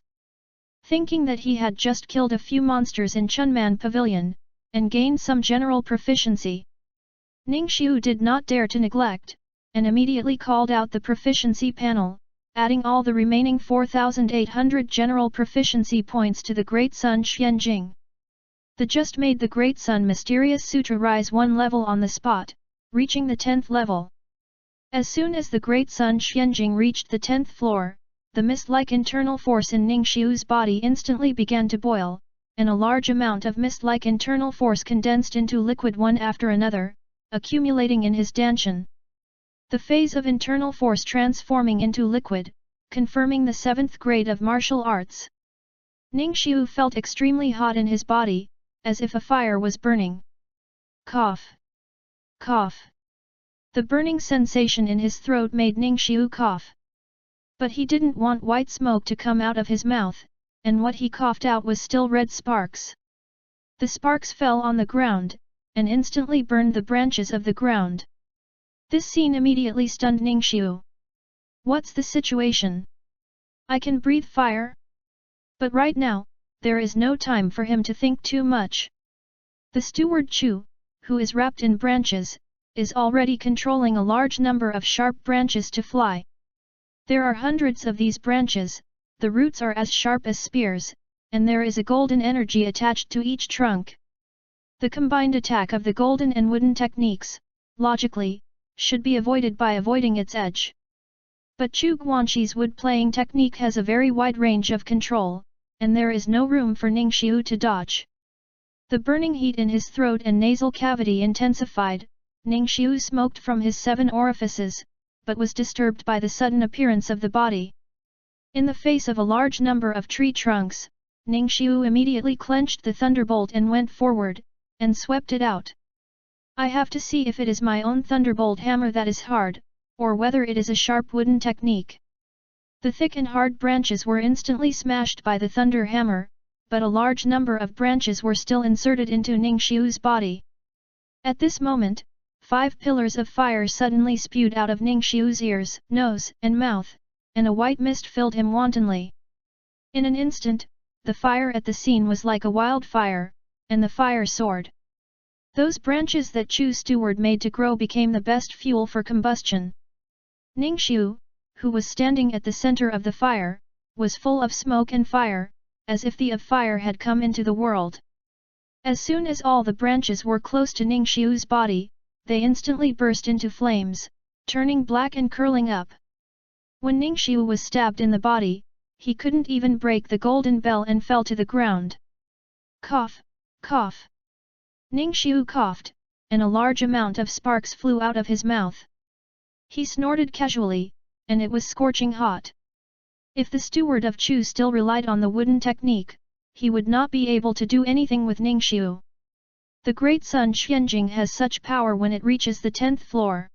Thinking that he had just killed a few monsters in Chunman Pavilion, and gained some general proficiency, Ningxiu did not dare to neglect, and immediately called out the proficiency panel, adding all the remaining 4,800 general proficiency points to the Great Sun Xianjing. The just made the Great Sun Mysterious Sutra rise one level on the spot, reaching the 10th level. As soon as the Great Sun Xianjing reached the 10th floor, the mist-like internal force in Ningxiu's body instantly began to boil, and a large amount of mist-like internal force condensed into liquid one after another, accumulating in his danshan. The phase of internal force transforming into liquid, confirming the 7th grade of martial arts. Ningxiu felt extremely hot in his body, as if a fire was burning. Cough. Cough. The burning sensation in his throat made Ningxiu cough. But he didn't want white smoke to come out of his mouth, and what he coughed out was still red sparks. The sparks fell on the ground, and instantly burned the branches of the ground. This scene immediately stunned Ningxiu. What's the situation? I can breathe fire? But right now, there is no time for him to think too much. The steward Chu, who is wrapped in branches, is already controlling a large number of sharp branches to fly. There are hundreds of these branches, the roots are as sharp as spears, and there is a golden energy attached to each trunk. The combined attack of the golden and wooden techniques, logically, should be avoided by avoiding its edge. But Chu Guanqi's wood-playing technique has a very wide range of control, and there is no room for Ningxiu to dodge. The burning heat in his throat and nasal cavity intensified. Ningxiu smoked from his 7 orifices, but was disturbed by the sudden appearance of the body. In the face of a large number of tree trunks, Ningxiu immediately clenched the thunderbolt and went forward, and swept it out. I have to see if it is my own thunderbolt hammer that is hard, or whether it is a sharp wooden technique. The thick and hard branches were instantly smashed by the thunder hammer, but a large number of branches were still inserted into Ningxiu's body. At this moment, 5 pillars of fire suddenly spewed out of Ningxiu's ears, nose, and mouth, and a white mist filled him wantonly. In an instant, the fire at the scene was like a wildfire, and the fire soared. Those branches that Chu's steward made to grow became the best fuel for combustion. Ningxiu, who was standing at the center of the fire, was full of smoke and fire, as if the of fire had come into the world. As soon as all the branches were close to Ningxiu's body, they instantly burst into flames, turning black and curling up. When Ningxiu was stabbed in the body, he couldn't even break the golden bell and fell to the ground. Cough, cough. Ningxiu coughed, and a large amount of sparks flew out of his mouth. He snorted casually, and it was scorching hot. If the steward of Chu still relied on the wooden technique, he would not be able to do anything with Ningxiu. The great sun Xianjing has such power when it reaches the 10th floor.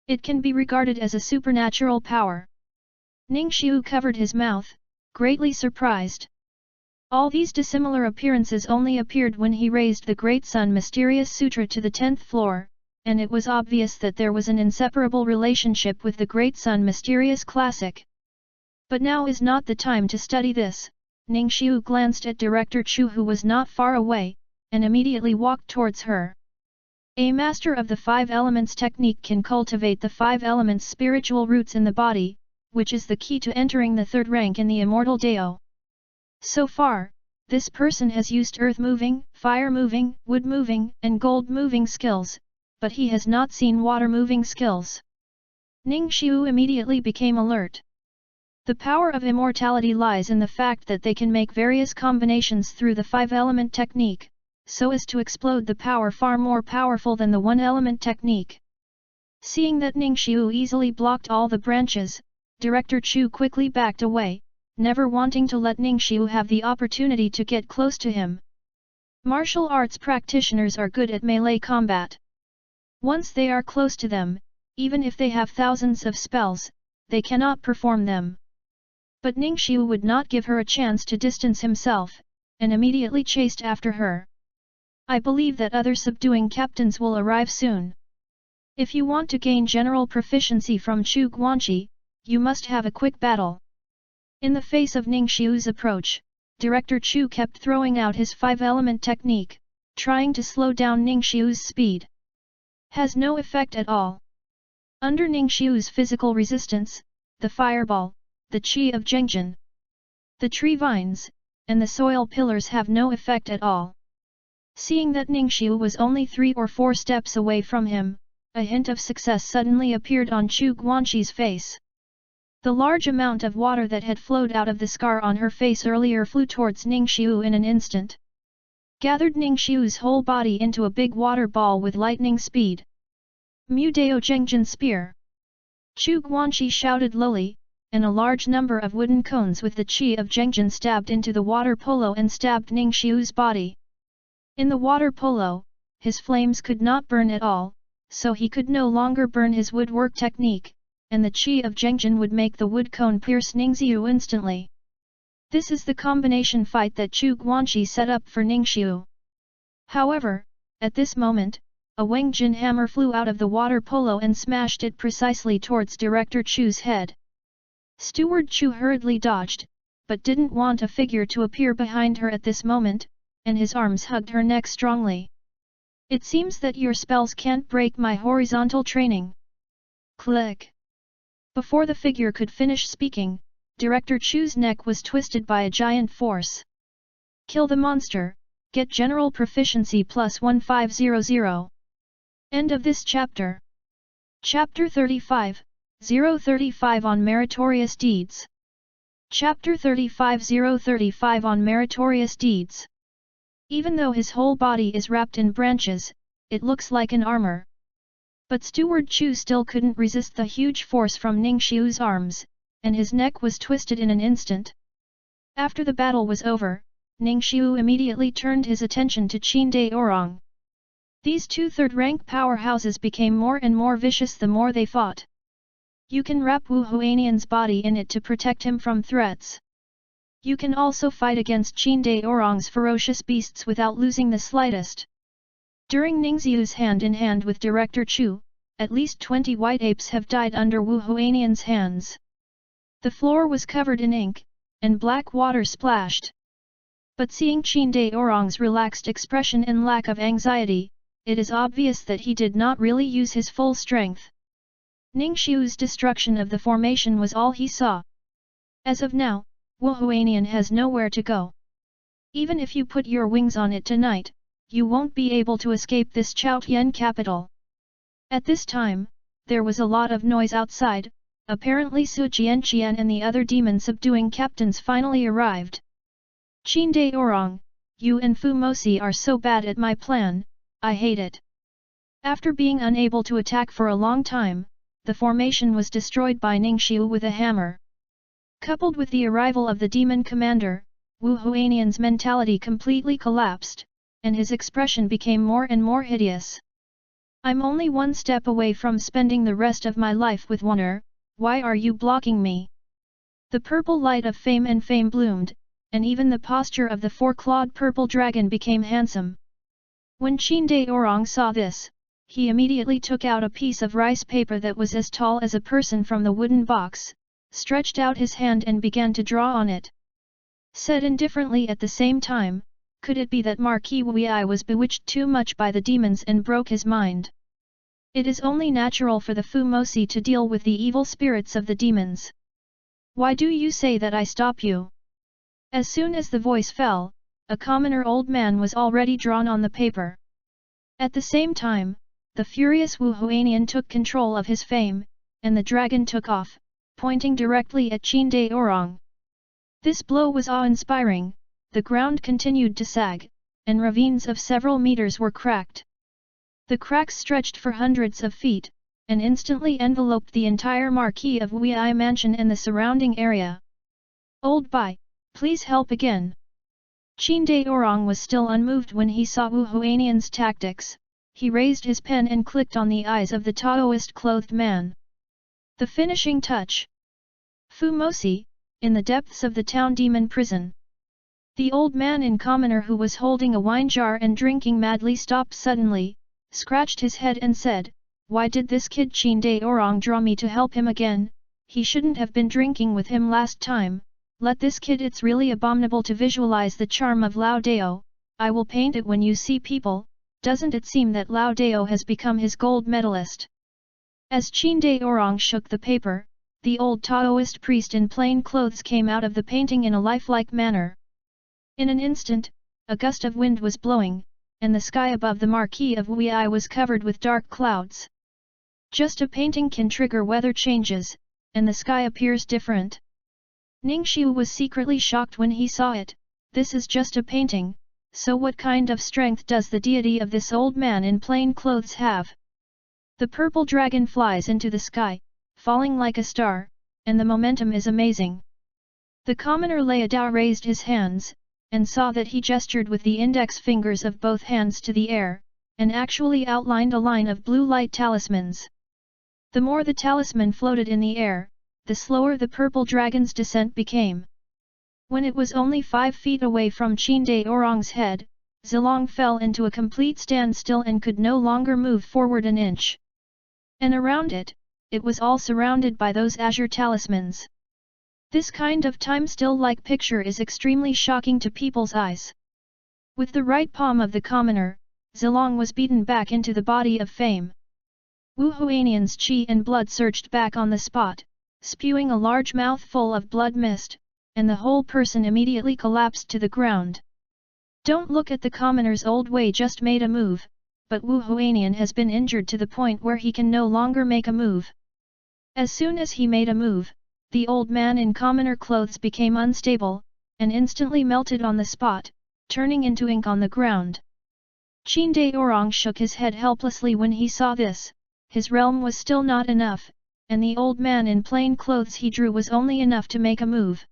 It can be regarded as a supernatural power. Ningxiu covered his mouth, greatly surprised. All these dissimilar appearances only appeared when he raised the Great Sun Mysterious Sutra to the 10th floor, and it was obvious that there was an inseparable relationship with the Great Sun Mysterious Classic. But now is not the time to study this. Ningxiu glanced at Director Chu, who was not far away, and immediately walked towards her. A master of the 5 elements technique can cultivate the 5 elements spiritual roots in the body, which is the key to entering the 3rd rank in the immortal Dao. So far, this person has used earth moving, fire moving, wood moving, and gold moving skills, but he has not seen water moving skills. Ningxiu immediately became alert. The power of immortality lies in the fact that they can make various combinations through the 5-element technique, so as to explode the power far more powerful than the 1-element technique. Seeing that Ningxiu easily blocked all the branches, Director Chu quickly backed away, never wanting to let Ningxiu have the opportunity to get close to him. Martial arts practitioners are good at melee combat. Once they are close to them, even if they have thousands of spells, they cannot perform them. But Ningxiu would not give her a chance to distance himself, and immediately chased after her. I believe that other subduing captains will arrive soon. If you want to gain general proficiency from Chu Guanqi, you must have a quick battle. In the face of Ningxiu's approach, Director Chu kept throwing out his 5-element technique, trying to slow down Ningxiu's speed. Has no effect at all. Under Ningxiu's physical resistance, the fireball, the qi of Zhengjin, the tree vines, and the soil pillars have no effect at all. Seeing that Ningxiu was only 3 or 4 steps away from him, a hint of success suddenly appeared on Chu Guanqi's face. The large amount of water that had flowed out of the scar on her face earlier flew towards Ningxiu in an instant. Gathered Ningxiu's whole body into a big water ball with lightning speed. Mu Dao Zhengjin Spear! Chu Guanqi shouted lowly, and a large number of wooden cones with the qi of Zhengjin stabbed into the water polo and stabbed Ningxiu's body. In the water polo, his flames could not burn at all, so he could no longer burn his woodwork technique, and the qi of Zhengjin would make the wood cone pierce Ningxiu instantly. This is the combination fight that Chu Guanqi set up for Ningxiu. However, at this moment, a Wengjin hammer flew out of the water polo and smashed it precisely towards Director Chu's head. Steward Chu hurriedly dodged, but didn't want a figure to appear behind her at this moment, and his arms hugged her neck strongly. It seems that your spells can't break my horizontal training. Click. Before the figure could finish speaking, Director Chu's neck was twisted by a giant force. Kill the monster, get general proficiency plus 1500. End of this chapter. Chapter 35, 035 on Meritorious Deeds. Chapter 35 035 on Meritorious Deeds. Even though his whole body is wrapped in branches, it looks like an armor. But Steward Chu still couldn't resist the huge force from Ningxiu's arms, and his neck was twisted in an instant. After the battle was over, Ningxiu immediately turned his attention to Qin Orang. These 2 third-rank powerhouses became more and more vicious the more they fought. You can wrap Wu Huanian's body in it to protect him from threats. You can also fight against Qin Orang's ferocious beasts without losing the slightest. During Ningxiu's hand-in-hand with Director Chu, at least 20 white apes have died under Wu Huanian's hands. The floor was covered in ink, and black water splashed. But seeing Qin Orang's relaxed expression and lack of anxiety, it is obvious that he did not really use his full strength. Ningxiu's destruction of the formation was all he saw. As of now, Wu Huanian has nowhere to go. Even if you put your wings on it tonight, you won't be able to escape this Chaotian capital. At this time, there was a lot of noise outside. Apparently Su Jianqian and the other demon subduing captains finally arrived. Qin De Orang, you and Fu Mosi are so bad at my plan, I hate it. After being unable to attack for a long time, the formation was destroyed by Ningxiu with a hammer. Coupled with the arrival of the demon commander, Wu Huanian's mentality completely collapsed, and his expression became more and more hideous. I'm only one step away from spending the rest of my life with Warner, why are you blocking me? The purple light of fame bloomed, and even the posture of the four-clawed purple dragon became handsome. When Qin De Orang saw this, he immediately took out a piece of rice paper that was as tall as a person from the wooden box, stretched out his hand and began to draw on it. Said indifferently at the same time, could it be that Marquis Wei was bewitched too much by the demons and broke his mind? It is only natural for the Fu Mosi to deal with the evil spirits of the demons. Why do you say that I stop you? As soon as the voice fell, a commoner old man was already drawn on the paper. At the same time, the furious Wu Huanian took control of his fame, and the dragon took off, pointing directly at Qin De Orang. This blow was awe-inspiring, the ground continued to sag, and ravines of several meters were cracked. The cracks stretched for hundreds of feet, and instantly enveloped the entire Marquis of Wei mansion and the surrounding area. Old Bai, please help again. Qin De Orang was still unmoved when he saw Wu Huanian's tactics. He raised his pen and clicked on the eyes of the Taoist-clothed man. The finishing touch. Fu Mosi, in the depths of the town demon prison. The old man in commoner who was holding a wine jar and drinking madly stopped suddenly, scratched his head and said, why did this kid Qin De Orang draw me to help him again? He shouldn't have been drinking with him last time. Let this kid, it's really abominable to visualize the charm of Lao Dao. I will paint it when you see people. Doesn't it seem that Lao Dao has become his gold medalist? As Qin De Orang shook the paper, the old Taoist priest in plain clothes came out of the painting in a lifelike manner. In an instant, a gust of wind was blowing, and the sky above the Marquis of Wei was covered with dark clouds. Just a painting can trigger weather changes, and the sky appears different. Ningxiu was secretly shocked when he saw it. This is just a painting, so what kind of strength does the deity of this old man in plain clothes have? The purple dragon flies into the sky, falling like a star, and the momentum is amazing. The commoner Leodao raised his hands, and saw that he gestured with the index fingers of both hands to the air, and actually outlined a line of blue light talismans. The more the talisman floated in the air, the slower the purple dragon's descent became. When it was only 5 feet away from Qin De Orang's head, Zilong fell into a complete standstill and could no longer move forward an inch. And around it, it was all surrounded by those azure talismans. This kind of time-still-like picture is extremely shocking to people's eyes. With the right palm of the commoner, Zilong was beaten back into the body of fame. Wu Huanian's qi and blood surged back on the spot, spewing a large mouthful of blood mist, and the whole person immediately collapsed to the ground. Don't look at the commoner's old way just made a move, but Wu Huanian has been injured to the point where he can no longer make a move. As soon as he made a move, the old man in commoner clothes became unstable, and instantly melted on the spot, turning into ink on the ground. Qin De Orang shook his head helplessly when he saw this. His realm was still not enough, and the old man in plain clothes he drew was only enough to make a move.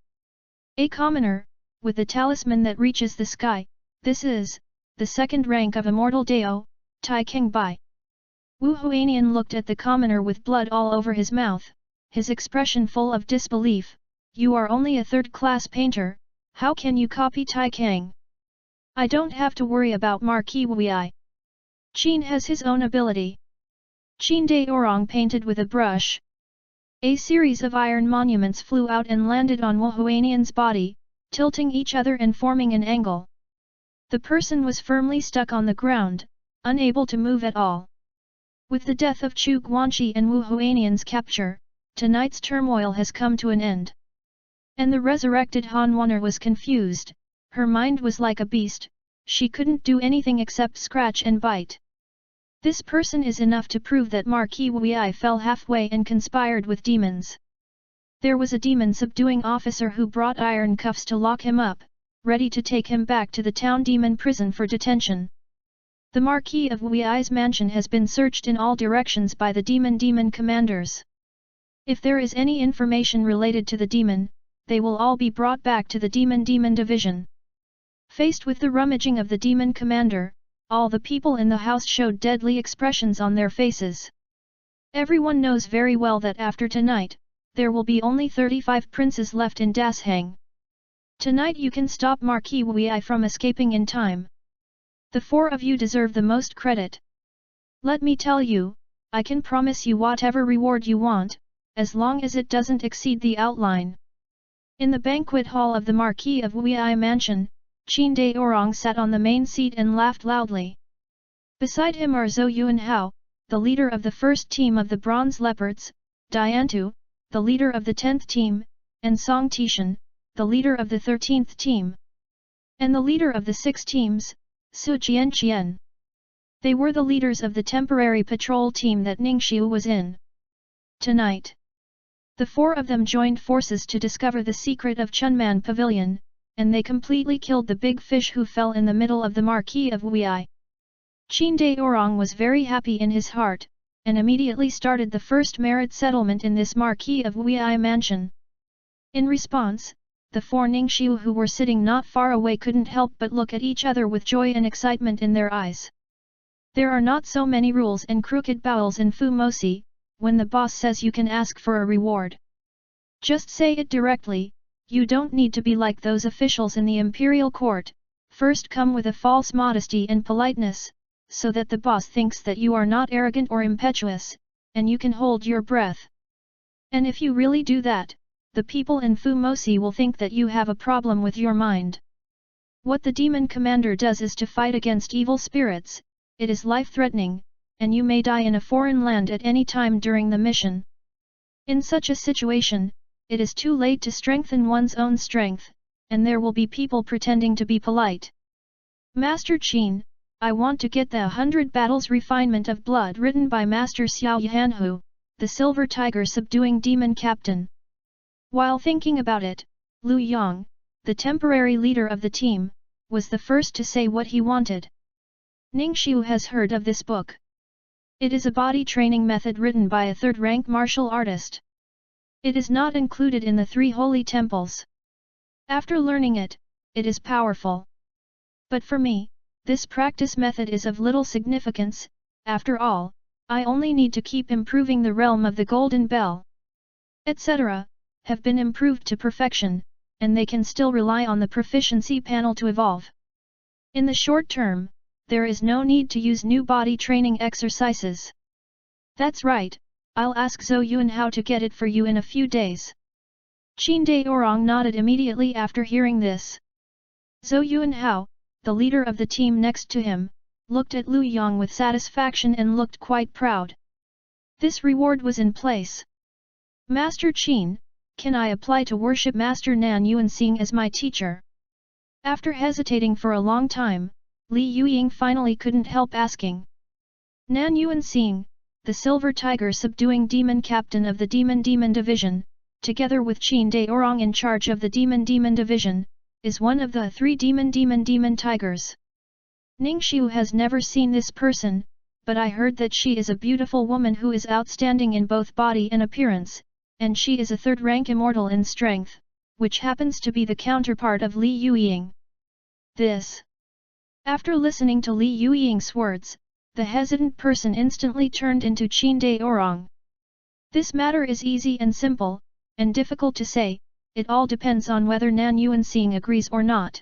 A commoner, with the talisman that reaches the sky, this is the second rank of Immortal Dao, Tai Keng Bai. Wu Huanian looked at the commoner with blood all over his mouth, his expression full of disbelief. You are only a third-class painter, how can you copy Tai Keng? I don't have to worry about Marquis Wei. Qin has his own ability. Qin De Orang painted with a brush. A series of iron monuments flew out and landed on Wu Huanian's body, tilting each other and forming an angle. The person was firmly stuck on the ground, unable to move at all. With the death of Chu Guanqi and Wu Huanian's capture, tonight's turmoil has come to an end. And the resurrected Han Wanner was confused, her mind was like a beast, she couldn't do anything except scratch and bite. This person is enough to prove that Marquis Wei fell halfway and conspired with demons. There was a demon-subduing officer who brought iron cuffs to lock him up, ready to take him back to the town demon prison for detention. The Marquis of Wei's mansion has been searched in all directions by the demon commanders. If there is any information related to the demon, they will all be brought back to the demon division. Faced with the rummaging of the demon commander, all the people in the house showed deadly expressions on their faces. Everyone knows very well that after tonight, there will be only 35 princes left in Dashang. Tonight you can stop Marquis Wei from escaping in time. The four of you deserve the most credit. Let me tell you, I can promise you whatever reward you want, as long as it doesn't exceed the outline. In the banquet hall of the Marquis of Wei mansion, Qin De Orang sat on the main seat and laughed loudly. Beside him are Zhou Yuanhao, the leader of the first team of the Bronze Leopards, Diantu, the leader of the 10th team, and Song Tishan, the leader of the 13th team. And the leader of the 6 teams, Su Jianqian. They were the leaders of the temporary patrol team that Ningxiu was in. Tonight, the 4 of them joined forces to discover the secret of Chunman Pavilion, and they completely killed the big fish who fell in the middle of the Marquis of Wei. Qin De Orang was very happy in his heart, and immediately started the first merit settlement in this Marquis of Wei mansion. In response, the 4 Ningxiu who were sitting not far away couldn't help but look at each other with joy and excitement in their eyes. There are not so many rules and crooked bowels in Fu Mosi. When the boss says you can ask for a reward, just say it directly. You don't need to be like those officials in the imperial court. First come with a false modesty and politeness, so that the boss thinks that you are not arrogant or impetuous, and you can hold your breath. And if you really do that, the people in Fu Mosi will think that you have a problem with your mind. What the demon commander does is to fight against evil spirits. It is life-threatening, and you may die in a foreign land at any time during the mission. In such a situation, it is too late to strengthen one's own strength, and there will be people pretending to be polite. Master Qin, I want to get the 100 Battles Refinement of Blood written by Master Xiao Yanhu, the Silver Tiger subduing demon captain. While thinking about it, Lu Yang, the temporary leader of the team, was the first to say what he wanted. Ningxiu has heard of this book. It is a body training method written by a 3rd-rank martial artist. It is not included in the 3 holy temples. After learning it, it is powerful. But for me, this practice method is of little significance. After all, I only need to keep improving the realm of the Golden Bell, etc., have been improved to perfection, and they can still rely on the proficiency panel to evolve. In the short term, there is no need to use new body training exercises. That's right, I'll ask Zhou Yuanhao to get it for you in a few days. Qin De Orang nodded immediately after hearing this. Zhou Yuanhao, the leader of the team next to him, looked at Lu Yang with satisfaction and looked quite proud. This reward was in place. Master Qin, can I apply to worship Master Nan Yuanxing as my teacher? After hesitating for a long time, Li Yuying finally couldn't help asking. Nan Yuanxing, the Silver Tiger subduing demon captain of the Demon Division, together with Qin De Orang in charge of the Demon Division, is one of the 3 demon tigers. Ningxiu has never seen this person, but I heard that she is a beautiful woman who is outstanding in both body and appearance, and she is a 3rd-rank immortal in strength, which happens to be the counterpart of Li Yuying. This. After listening to Li Yuying's words, the hesitant person instantly turned into Qin De Orang. This matter is easy and simple, and difficult to say. It all depends on whether Nan Yuanxing agrees or not.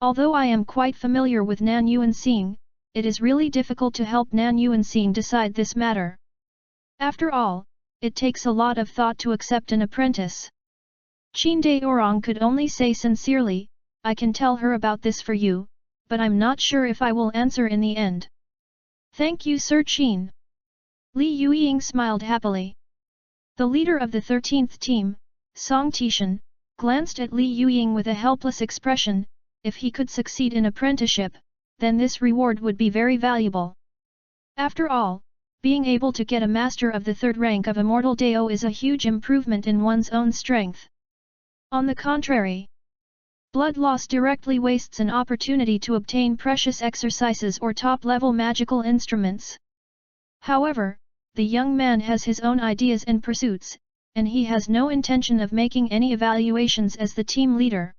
Although I am quite familiar with Nan Yuanxing, it is really difficult to help Nan Yuanxing decide this matter. After all, it takes a lot of thought to accept an apprentice. Qin De Orang could only say sincerely, I can tell her about this for you, but I'm not sure if I will answer in the end. Thank you Sir Qin. Li Yuying smiled happily. The leader of the 13th team, Song Tishan, glanced at Li Yuying with a helpless expression. If he could succeed in apprenticeship, then this reward would be very valuable. After all, being able to get a master of the third rank of Immortal Dao is a huge improvement in one's own strength. On the contrary, blood loss directly wastes an opportunity to obtain precious exercises or top-level magical instruments. However, the young man has his own ideas and pursuits, and he has no intention of making any evaluations as the team leader.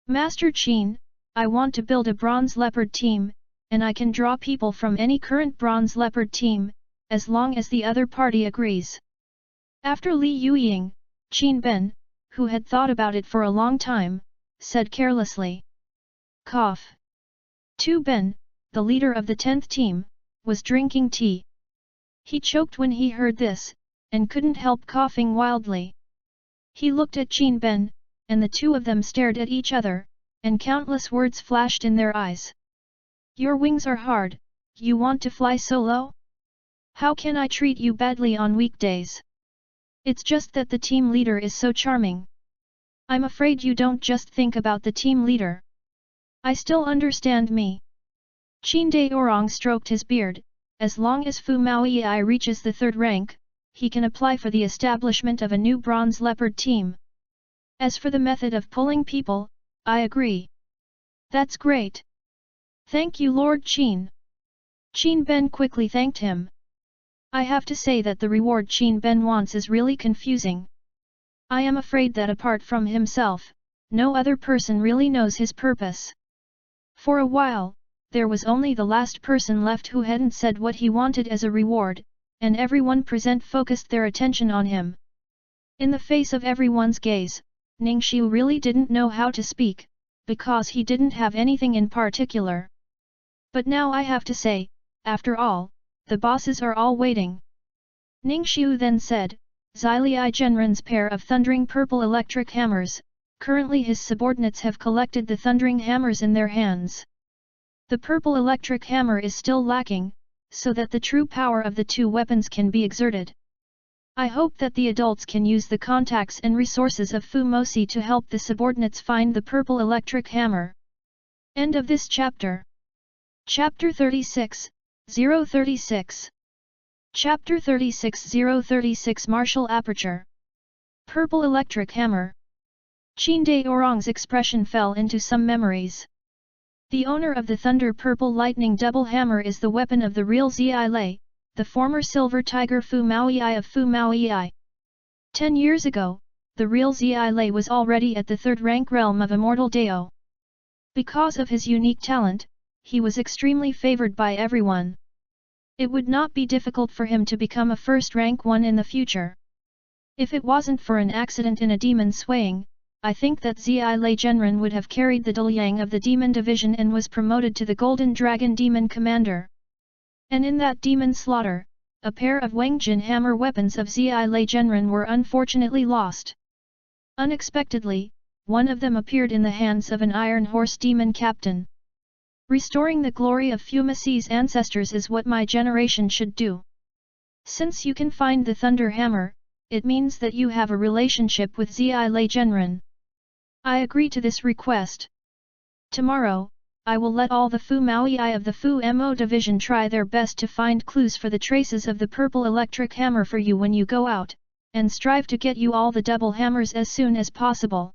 Master Qin, I want to build a bronze leopard team, and I can draw people from any current bronze leopard team, as long as the other party agrees. After Li Yuying, Qin Ben, who had thought about it for a long time, said carelessly. Cough. Tu Ben, the leader of the 10th team, was drinking tea. He choked when he heard this, and couldn't help coughing wildly. He looked at Qin Ben, and the two of them stared at each other, and countless words flashed in their eyes. Your wings are hard, you want to fly solo? How can I treat you badly on weekdays? It's just that the team leader is so charming. I'm afraid you don't just think about the team leader. I still understand me. Qin Daorong stroked his beard. As long as Fu Maoyi reaches the third rank, he can apply for the establishment of a new bronze leopard team. As for the method of pulling people, I agree. That's great. Thank you, Lord Qin. Qin Ben quickly thanked him. I have to say that the reward Qin Ben wants is really confusing. I am afraid that apart from himself, no other person really knows his purpose. For a while, there was only the last person left who hadn't said what he wanted as a reward, and everyone present focused their attention on him. In the face of everyone's gaze, Ningxiu really didn't know how to speak, because he didn't have anything in particular. But now I have to say, after all, the bosses are all waiting. Ningxiu then said, Zilei Genren's pair of thundering purple electric hammers, currently his subordinates have collected the thundering hammers in their hands. The purple electric hammer is still lacking, so that the true power of the two weapons can be exerted. I hope that the adults can use the contacts and resources of Fu Mosi to help the subordinates find the purple electric hammer. End of this chapter. Chapter 36, 036. Chapter 36 036 Martial Aperture. Purple Electric Hammer. Qin Daorong's expression fell into some memories. The owner of the Thunder Purple Lightning Double Hammer is the weapon of the real Zilei, the former Silver Tiger Fu Maoyi of Fu Maoyi. 10 years ago, the real Zilei was already at the third rank realm of Immortal Dao. Because of his unique talent, he was extremely favored by everyone. It would not be difficult for him to become a first-rank one in the future. If it wasn't for an accident in a demon swaying, I think that Zilei Genren would have carried the Duliang of the Demon Division and was promoted to the Golden Dragon Demon Commander. And in that demon slaughter, a pair of Wengjin hammer weapons of Zilei Genren were unfortunately lost. Unexpectedly, one of them appeared in the hands of an Iron Horse Demon Captain. Restoring the glory of Fu Masi's ancestors is what my generation should do. Since you can find the Thunder Hammer, it means that you have a relationship with Zilei Genren. I agree to this request. Tomorrow, I will let all the Fu Maoyi of the Fu Mo Division try their best to find clues for the traces of the purple electric hammer for you when you go out, and strive to get you all the double hammers as soon as possible.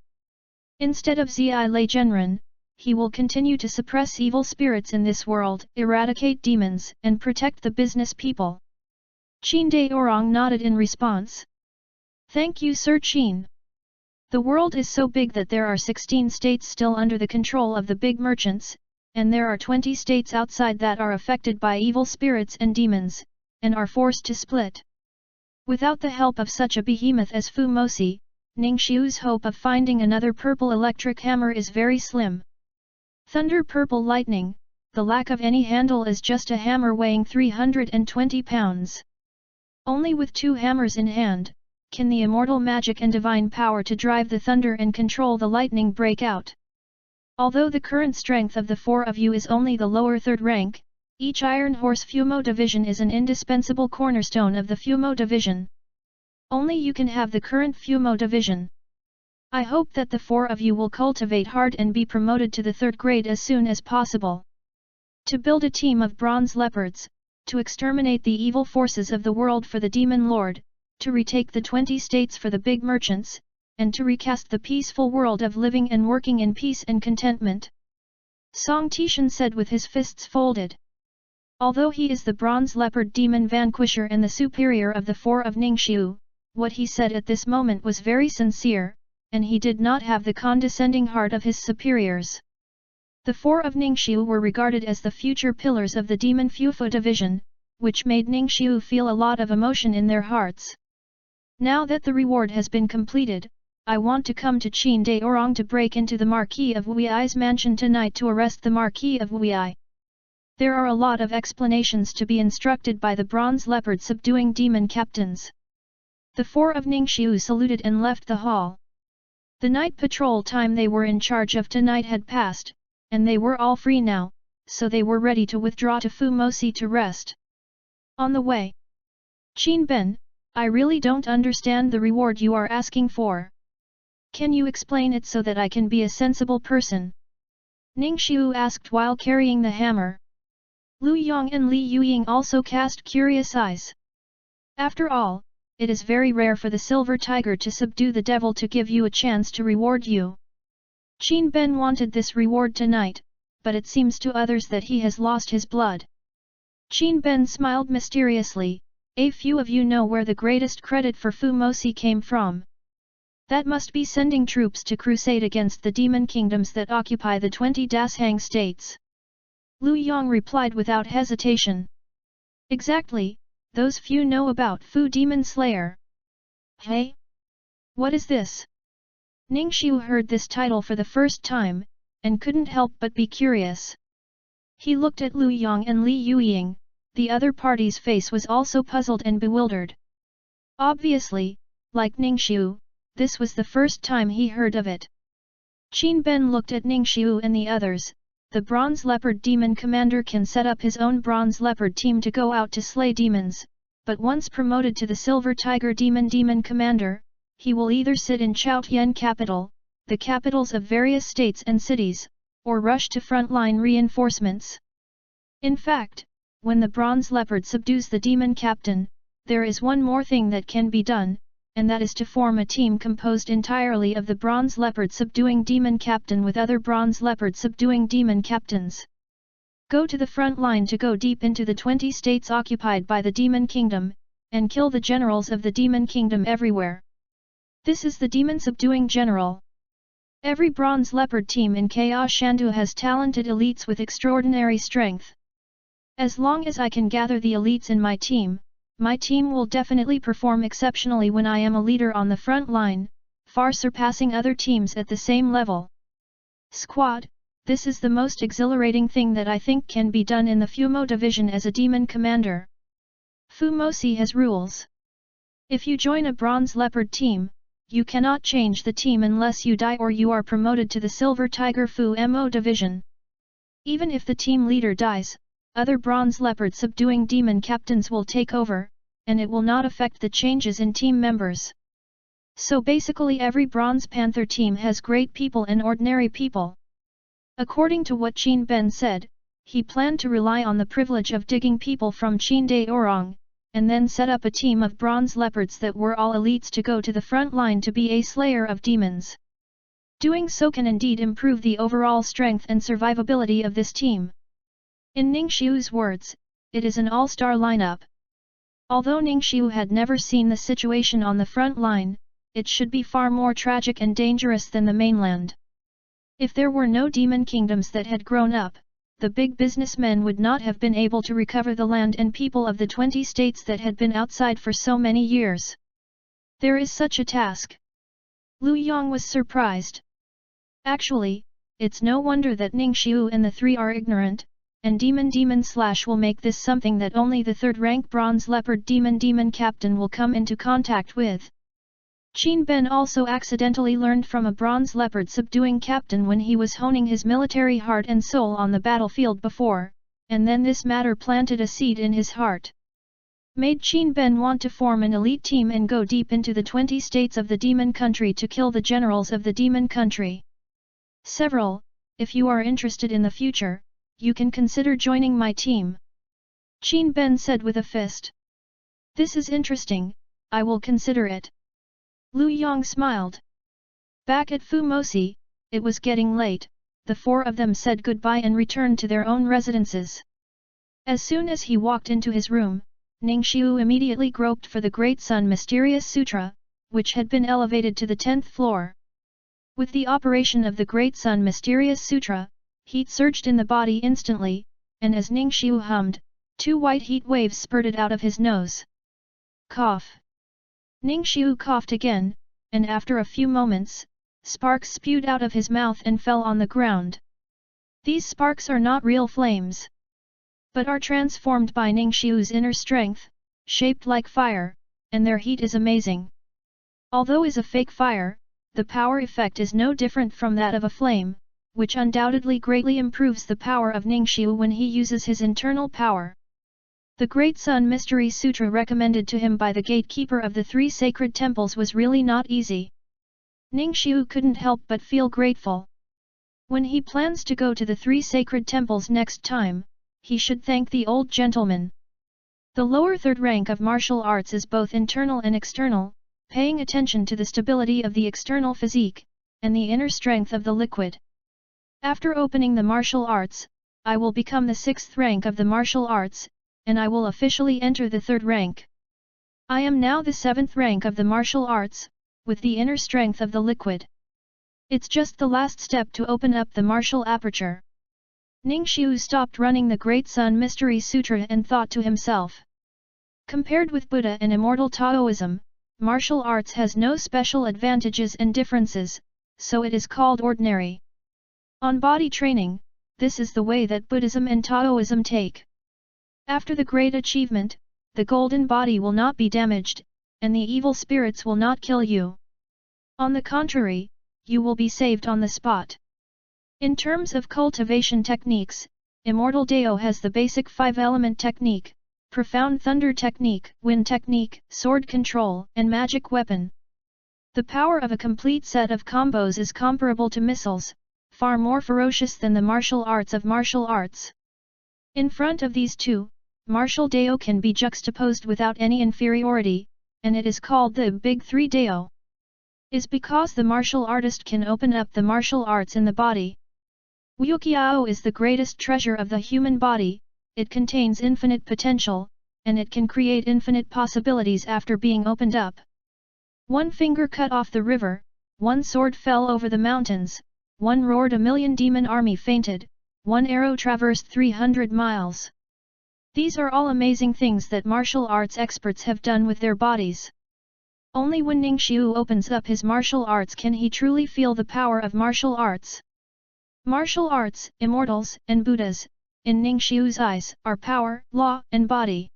Instead of Zilei Genren, he will continue to suppress evil spirits in this world, eradicate demons, and protect the business people. Qin Daorong nodded in response. Thank you, Sir Qin. The world is so big that there are 16 states still under the control of the big merchants, and there are 20 states outside that are affected by evil spirits and demons, and are forced to split. Without the help of such a behemoth as Fu Mosi, Ningxiu's hope of finding another purple electric hammer is very slim. Thunder Purple Lightning, the lack of any handle is just a hammer weighing 320 pounds. Only with 2 hammers in hand, can the immortal magic and divine power to drive the thunder and control the lightning break out. Although the current strength of the 4 of you is only the lower 3rd rank, each Iron Horse Fumo Division is an indispensable cornerstone of the Fumo Division. Only you can have the current Fumo Division. I hope that the four of you will cultivate hard and be promoted to the 3rd grade as soon as possible. To build a team of bronze leopards, to exterminate the evil forces of the world for the Demon Lord, to retake the 20 states for the big merchants, and to recast the peaceful world of living and working in peace and contentment. Song Tishan said with his fists folded. Although he is the bronze leopard demon vanquisher and the superior of the four of Ningxiu, what he said at this moment was very sincere, and he did not have the condescending heart of his superiors. The four of Ningxiu were regarded as the future pillars of the Demon Fufu division, which made Ningxiu feel a lot of emotion in their hearts. Now that the reward has been completed, I want to come to Qin De Orang to break into the Marquis of Wui's mansion tonight to arrest the Marquis of Wui. There are a lot of explanations to be instructed by the bronze leopard subduing demon captains. The four of Ningxiu saluted and left the hall. The night patrol time they were in charge of tonight had passed, and they were all free now, so they were ready to withdraw to Fumosi to rest. On the way. Qin Ben, I really don't understand the reward you are asking for. Can you explain it so that I can be a sensible person? Ningxiu asked while carrying the hammer. Lu Yong and Li Yuying also cast curious eyes. After all, it is very rare for the silver tiger to subdue the devil to give you a chance to reward you. Qin Ben wanted this reward tonight, but it seems to others that he has lost his blood. Qin Ben smiled mysteriously. A few of you know where the greatest credit for Fumosi came from. That must be sending troops to crusade against the demon kingdoms that occupy the 20 Dashang states. Lu Yong replied without hesitation. Exactly, those few know about Fu Demon Slayer. Hey? What is this? Ningxiu heard this title for the first time, and couldn't help but be curious. He looked at Lu Yong and Li Yuying. The other party's face was also puzzled and bewildered. Obviously, like Ningxiu, this was the first time he heard of it. Qin Ben looked at Ningxiu and the others. The bronze leopard demon commander can set up his own bronze leopard team to go out to slay demons, but once promoted to the silver tiger demon commander, he will either sit in Chaotian capital, the capitals of various states and cities, or rush to frontline reinforcements. In fact, when the bronze leopard subdues the demon captain, there is one more thing that can be done, and that is to form a team composed entirely of the bronze leopard subduing demon captain with other bronze leopard subduing demon captains. Go to the front line to go deep into the 20 states occupied by the demon kingdom, and kill the generals of the demon kingdom everywhere. This is the demon subduing general. Every bronze leopard team in Chaos Shandu has talented elites with extraordinary strength. As long as I can gather the elites in my team will definitely perform exceptionally when I am a leader on the front line, far surpassing other teams at the same level. Squad, this is the most exhilarating thing that I think can be done in the Fumo division as a demon commander. Fumosi has rules. If you join a bronze leopard team, you cannot change the team unless you die or you are promoted to the silver tiger Fumo division. Even if the team leader dies, other bronze leopard subduing demon captains will take over, and it will not affect the changes in team members. So basically every bronze panther team has great people and ordinary people. According to what Qin Ben said, he planned to rely on the privilege of digging people from Qin De Orang, and then set up a team of bronze leopards that were all elites to go to the front line to be a slayer of demons. Doing so can indeed improve the overall strength and survivability of this team. In Ningxiu's words, it is an all-star lineup. Although Ningxiu had never seen the situation on the front line, it should be far more tragic and dangerous than the mainland. If there were no demon kingdoms that had grown up, the big businessmen would not have been able to recover the land and people of the 20 states that had been outside for so many years. There is such a task. Lu Yong was surprised. Actually, it's no wonder that Ningxiu and the three are ignorant, and demon will make this something that only the third-rank bronze leopard demon captain will come into contact with. Qin Ben also accidentally learned from a bronze leopard subduing captain when he was honing his military heart and soul on the battlefield before, and then this matter planted a seed in his heart. made Qin Ben want to form an elite team and go deep into the 20 states of the demon country to kill the generals of the demon country. Several, if you are interested in the future, you can consider joining my team. Qin Ben said with a fist. This is interesting, I will consider it. Lu Yong smiled. Back at Fumosi, it was getting late, the four of them said goodbye and returned to their own residences. As soon as he walked into his room, Ningxiu immediately groped for the Great Sun Mysterious Sutra, which had been elevated to the 10th floor. With the operation of the Great Sun Mysterious Sutra, heat surged in the body instantly, and as Ningxiu hummed, 2 white heat waves spurted out of his nose. Cough. Ningxiu coughed again, and after a few moments, sparks spewed out of his mouth and fell on the ground. These sparks are not real flames, but are transformed by Ningxiu's inner strength, shaped like fire, and their heat is amazing. Although is a fake fire, the power effect is no different from that of a flame, which undoubtedly greatly improves the power of Ningxiu when he uses his internal power. The Great Sun Mystery Sutra recommended to him by the gatekeeper of the 3 sacred temples was really not easy. Ningxiu couldn't help but feel grateful. When he plans to go to the 3 sacred temples next time, he should thank the old gentleman. The lower 3rd rank of martial arts is both internal and external, paying attention to the stability of the external physique, and the inner strength of the liquid. After opening the martial arts, I will become the 6th rank of the martial arts, and I will officially enter the 3rd rank. I am now the 7th rank of the martial arts, with the inner strength of the liquid. It's just the last step to open up the martial aperture. Ningxiu stopped running the Great Sun Mystery Sutra and thought to himself. Compared with Buddha and immortal Taoism, martial arts has no special advantages and differences, so it is called ordinary. On body training, this is the way that Buddhism and Taoism take. After the great achievement, the golden body will not be damaged, and the evil spirits will not kill you. On the contrary, you will be saved on the spot. In terms of cultivation techniques, Immortal Dao has the basic 5-element technique, profound thunder technique, wind technique, sword control, and magic weapon. The power of a complete set of combos is comparable to missiles, far more ferocious than the martial arts of martial arts. In front of these two, martial Dao can be juxtaposed without any inferiority, and it is called the Big 3 Dao. Is because the martial artist can open up the martial arts in the body. Wuqiao is the greatest treasure of the human body, it contains infinite potential, and it can create infinite possibilities after being opened up. One finger cut off the river, one sword fell over the mountains, one roared a million demon army fainted, one arrow traversed 300 miles. These are all amazing things that martial arts experts have done with their bodies. Only when Ningxiu opens up his martial arts can he truly feel the power of martial arts. Martial arts, immortals, and Buddhas, in Ningxiu's eyes, are power, law, and body.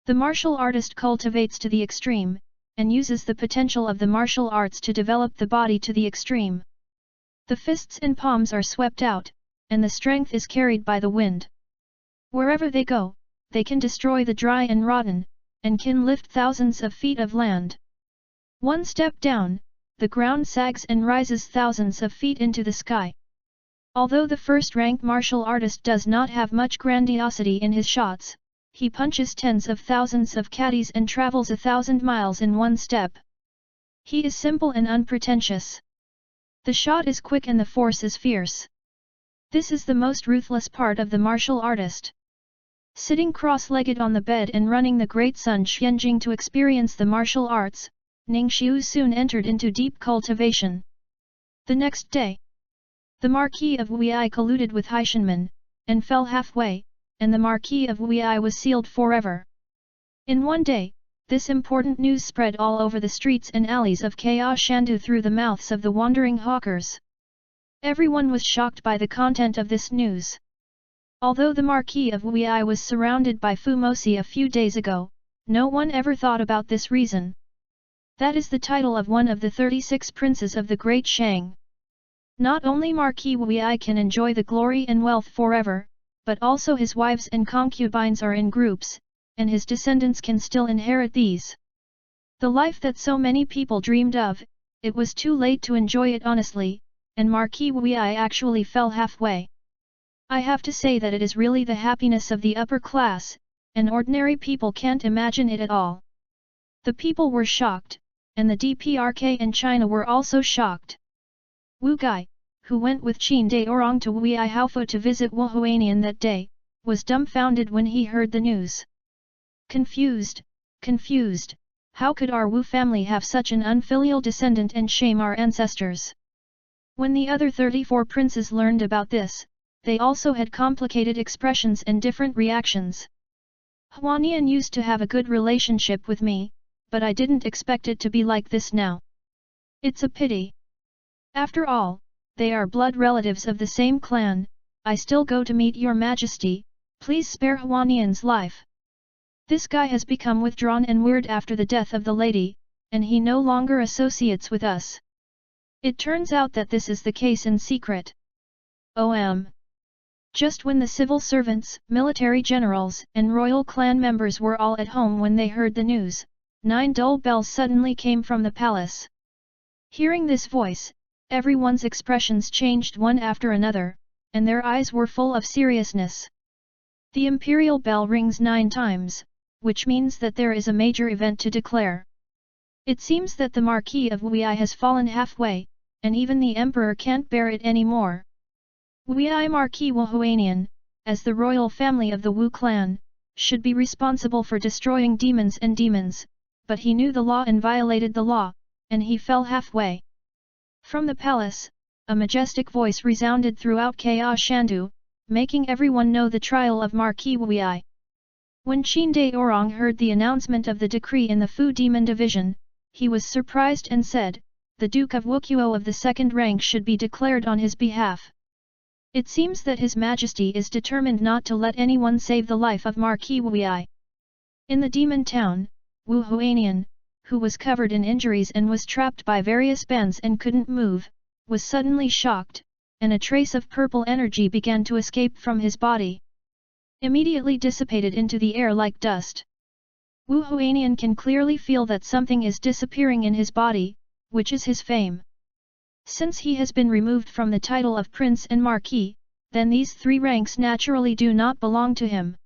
The martial artist cultivates to the extreme, and uses the potential of the martial arts to develop the body to the extreme. The fists and palms are swept out, and the strength is carried by the wind. Wherever they go, they can destroy the dry and rotten, and can lift thousands of feet of land. One step down, the ground sags and rises thousands of feet into the sky. Although the first-rank martial artist does not have much grandiosity in his shots, he punches tens of thousands of caddies and travels 1,000 miles in one step. He is simple and unpretentious. The shot is quick and the force is fierce. This is the most ruthless part of the martial artist. Sitting cross-legged on the bed and running the Great Sun Xianjing to experience the martial arts, Ningxiu soon entered into deep cultivation. The next day, the Marquis of Wuyi colluded with Haishanman, and fell halfway, and the Marquis of Wuyi was sealed forever. In one day, this important news spread all over the streets and alleys of Chaos Shandu through the mouths of the wandering hawkers. Everyone was shocked by the content of this news. Although the Marquis of Wuyi was surrounded by Fumosi a few days ago, no one ever thought about this reason. That is the title of one of the 36 princes of the Great Shang. Not only Marquis Wuyi can enjoy the glory and wealth forever, but also his wives and concubines are in groups, and his descendants can still inherit these. The life that so many people dreamed of, it was too late to enjoy it honestly, and Marquis Wei actually fell halfway. I have to say that it is really the happiness of the upper class, and ordinary people can't imagine it at all. The people were shocked, and the DPRK and China were also shocked. Wu Gai, who went with Qin De Orang to Wei Haofu to visit Wu Huanian that day, was dumbfounded when he heard the news. Confused, how could our Wu family have such an unfilial descendant and shame our ancestors? When the other 34 princes learned about this, they also had complicated expressions and different reactions. Huanian used to have a good relationship with me, but I didn't expect it to be like this now. It's a pity. After all, they are blood relatives of the same clan. I still go to meet your majesty, please spare Huanian's life. This guy has become withdrawn and weird after the death of the lady, and he no longer associates with us. It turns out that this is the case in secret. Just when the civil servants, military generals, and royal clan members were all at home when they heard the news, 9 dull bells suddenly came from the palace. Hearing this voice, everyone's expressions changed one after another, and their eyes were full of seriousness. The imperial bell rings 9 times, which means that there is a major event to declare. It seems that the Marquis of Wei has fallen halfway, and even the emperor can't bear it anymore. Wei Marquis Wu Huanian, as the royal family of the Wu clan, should be responsible for destroying demons, but he knew the law and violated the law, and he fell halfway. From the palace, a majestic voice resounded throughout Chaos Shandu, making everyone know the trial of Marquis Wei. When Qin De Orang heard the announcement of the decree in the Fu Demon Division, he was surprised and said, the Duke of Wukuo of the 2nd rank should be declared on his behalf. It seems that His Majesty is determined not to let anyone save the life of Marquis Wei. In the demon town, Wu Huanian, who was covered in injuries and was trapped by various bands and couldn't move, was suddenly shocked, and a trace of purple energy began to escape from his body. Immediately dissipated into the air like dust. Wu Huanian can clearly feel that something is disappearing in his body, which is his fame. Since he has been removed from the title of Prince and Marquis, then these 3 ranks naturally do not belong to him.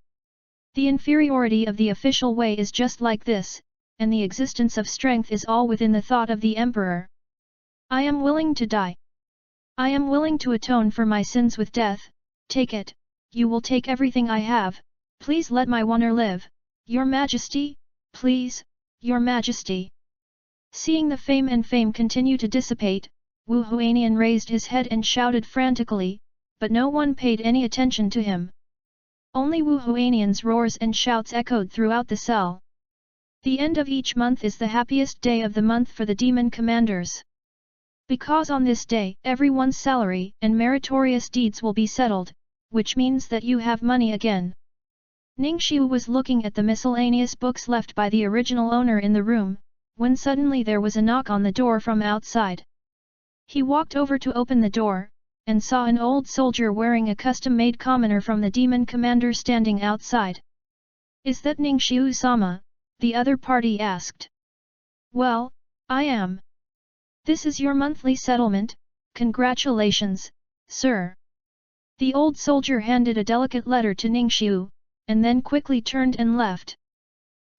The inferiority of the official way is just like this, and the existence of strength is all within the thought of the emperor. I am willing to die. I am willing to atone for my sins with death. Take it, you will take everything I have, please let my honor live, your majesty, please, your majesty. Seeing the fame continue to dissipate, Wu Huanian raised his head and shouted frantically, but no one paid any attention to him. Only Wu Huanian's roars and shouts echoed throughout the cell. The end of each month is the happiest day of the month for the demon commanders. Because on this day, everyone's salary and meritorious deeds will be settled, which means that you have money again. Ningxiu was looking at the miscellaneous books left by the original owner in the room, when suddenly there was a knock on the door from outside. He walked over to open the door, and saw an old soldier wearing a custom-made commoner from the demon commander standing outside. Is that Ningxiu-sama? The other party asked. Well, I am. This is your monthly settlement, congratulations, sir. The old soldier handed a delicate letter to Ningxiu, and then quickly turned and left.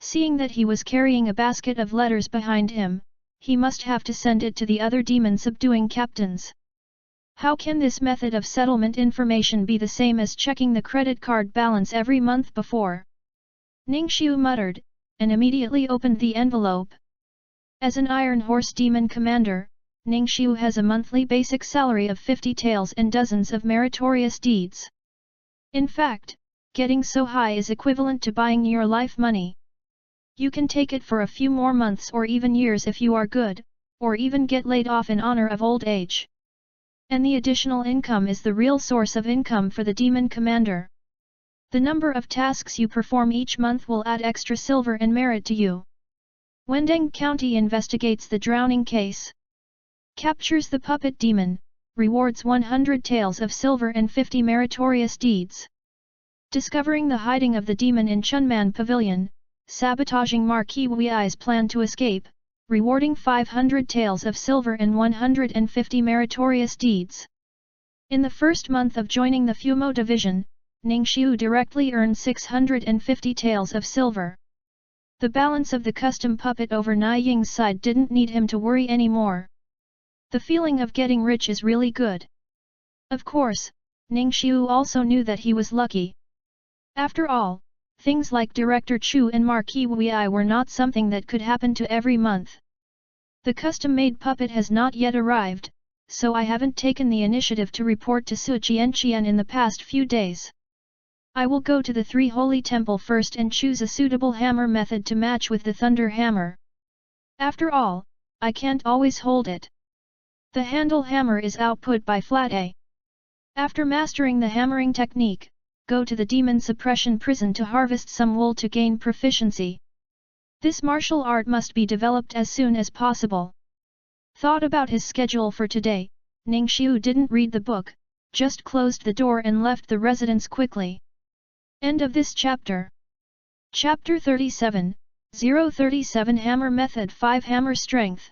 Seeing that he was carrying a basket of letters behind him, he must have to send it to the other demon subduing captains. How can this method of settlement information be the same as checking the credit card balance every month before? Ningxiu muttered, and immediately opened the envelope. As an Iron Horse demon commander, Ningxiu has a monthly basic salary of 50 taels and dozens of meritorious deeds. In fact, getting so high is equivalent to buying your life money. You can take it for a few more months or even years if you are good, or even get laid off in honor of old age. And the additional income is the real source of income for the demon commander. The number of tasks you perform each month will add extra silver and merit to you. Wendeng County investigates the drowning case. Captures the puppet demon, rewards 100 taels of silver and 50 meritorious deeds. Discovering the hiding of the demon in Chunman Pavilion, sabotaging Marquis Wei's plan to escape, rewarding 500 taels of silver and 150 meritorious deeds. In the first month of joining the Fumo division, Ningxiu directly earned 650 taels of silver. The balance of the custom puppet over Niying's side didn't need him to worry anymore. The feeling of getting rich is really good. Of course, Ningxiu also knew that he was lucky. After all, things like Director Chu and Marquis Wei were not something that could happen to every month. The custom-made puppet has not yet arrived, so I haven't taken the initiative to report to Su Jianqian in the past few days. I will go to the Three Holy Temple first and choose a suitable hammer method to match with the Thunder Hammer. After all, I can't always hold it. The handle hammer is output by flat A. After mastering the hammering technique, go to the Demon Suppression Prison to harvest some wool to gain proficiency. This martial art must be developed as soon as possible. Thought about his schedule for today, Ningxiu didn't read the book, just closed the door and left the residence quickly. End of this chapter. Chapter 37, 037 Hammer Method 5 Hammer Strength.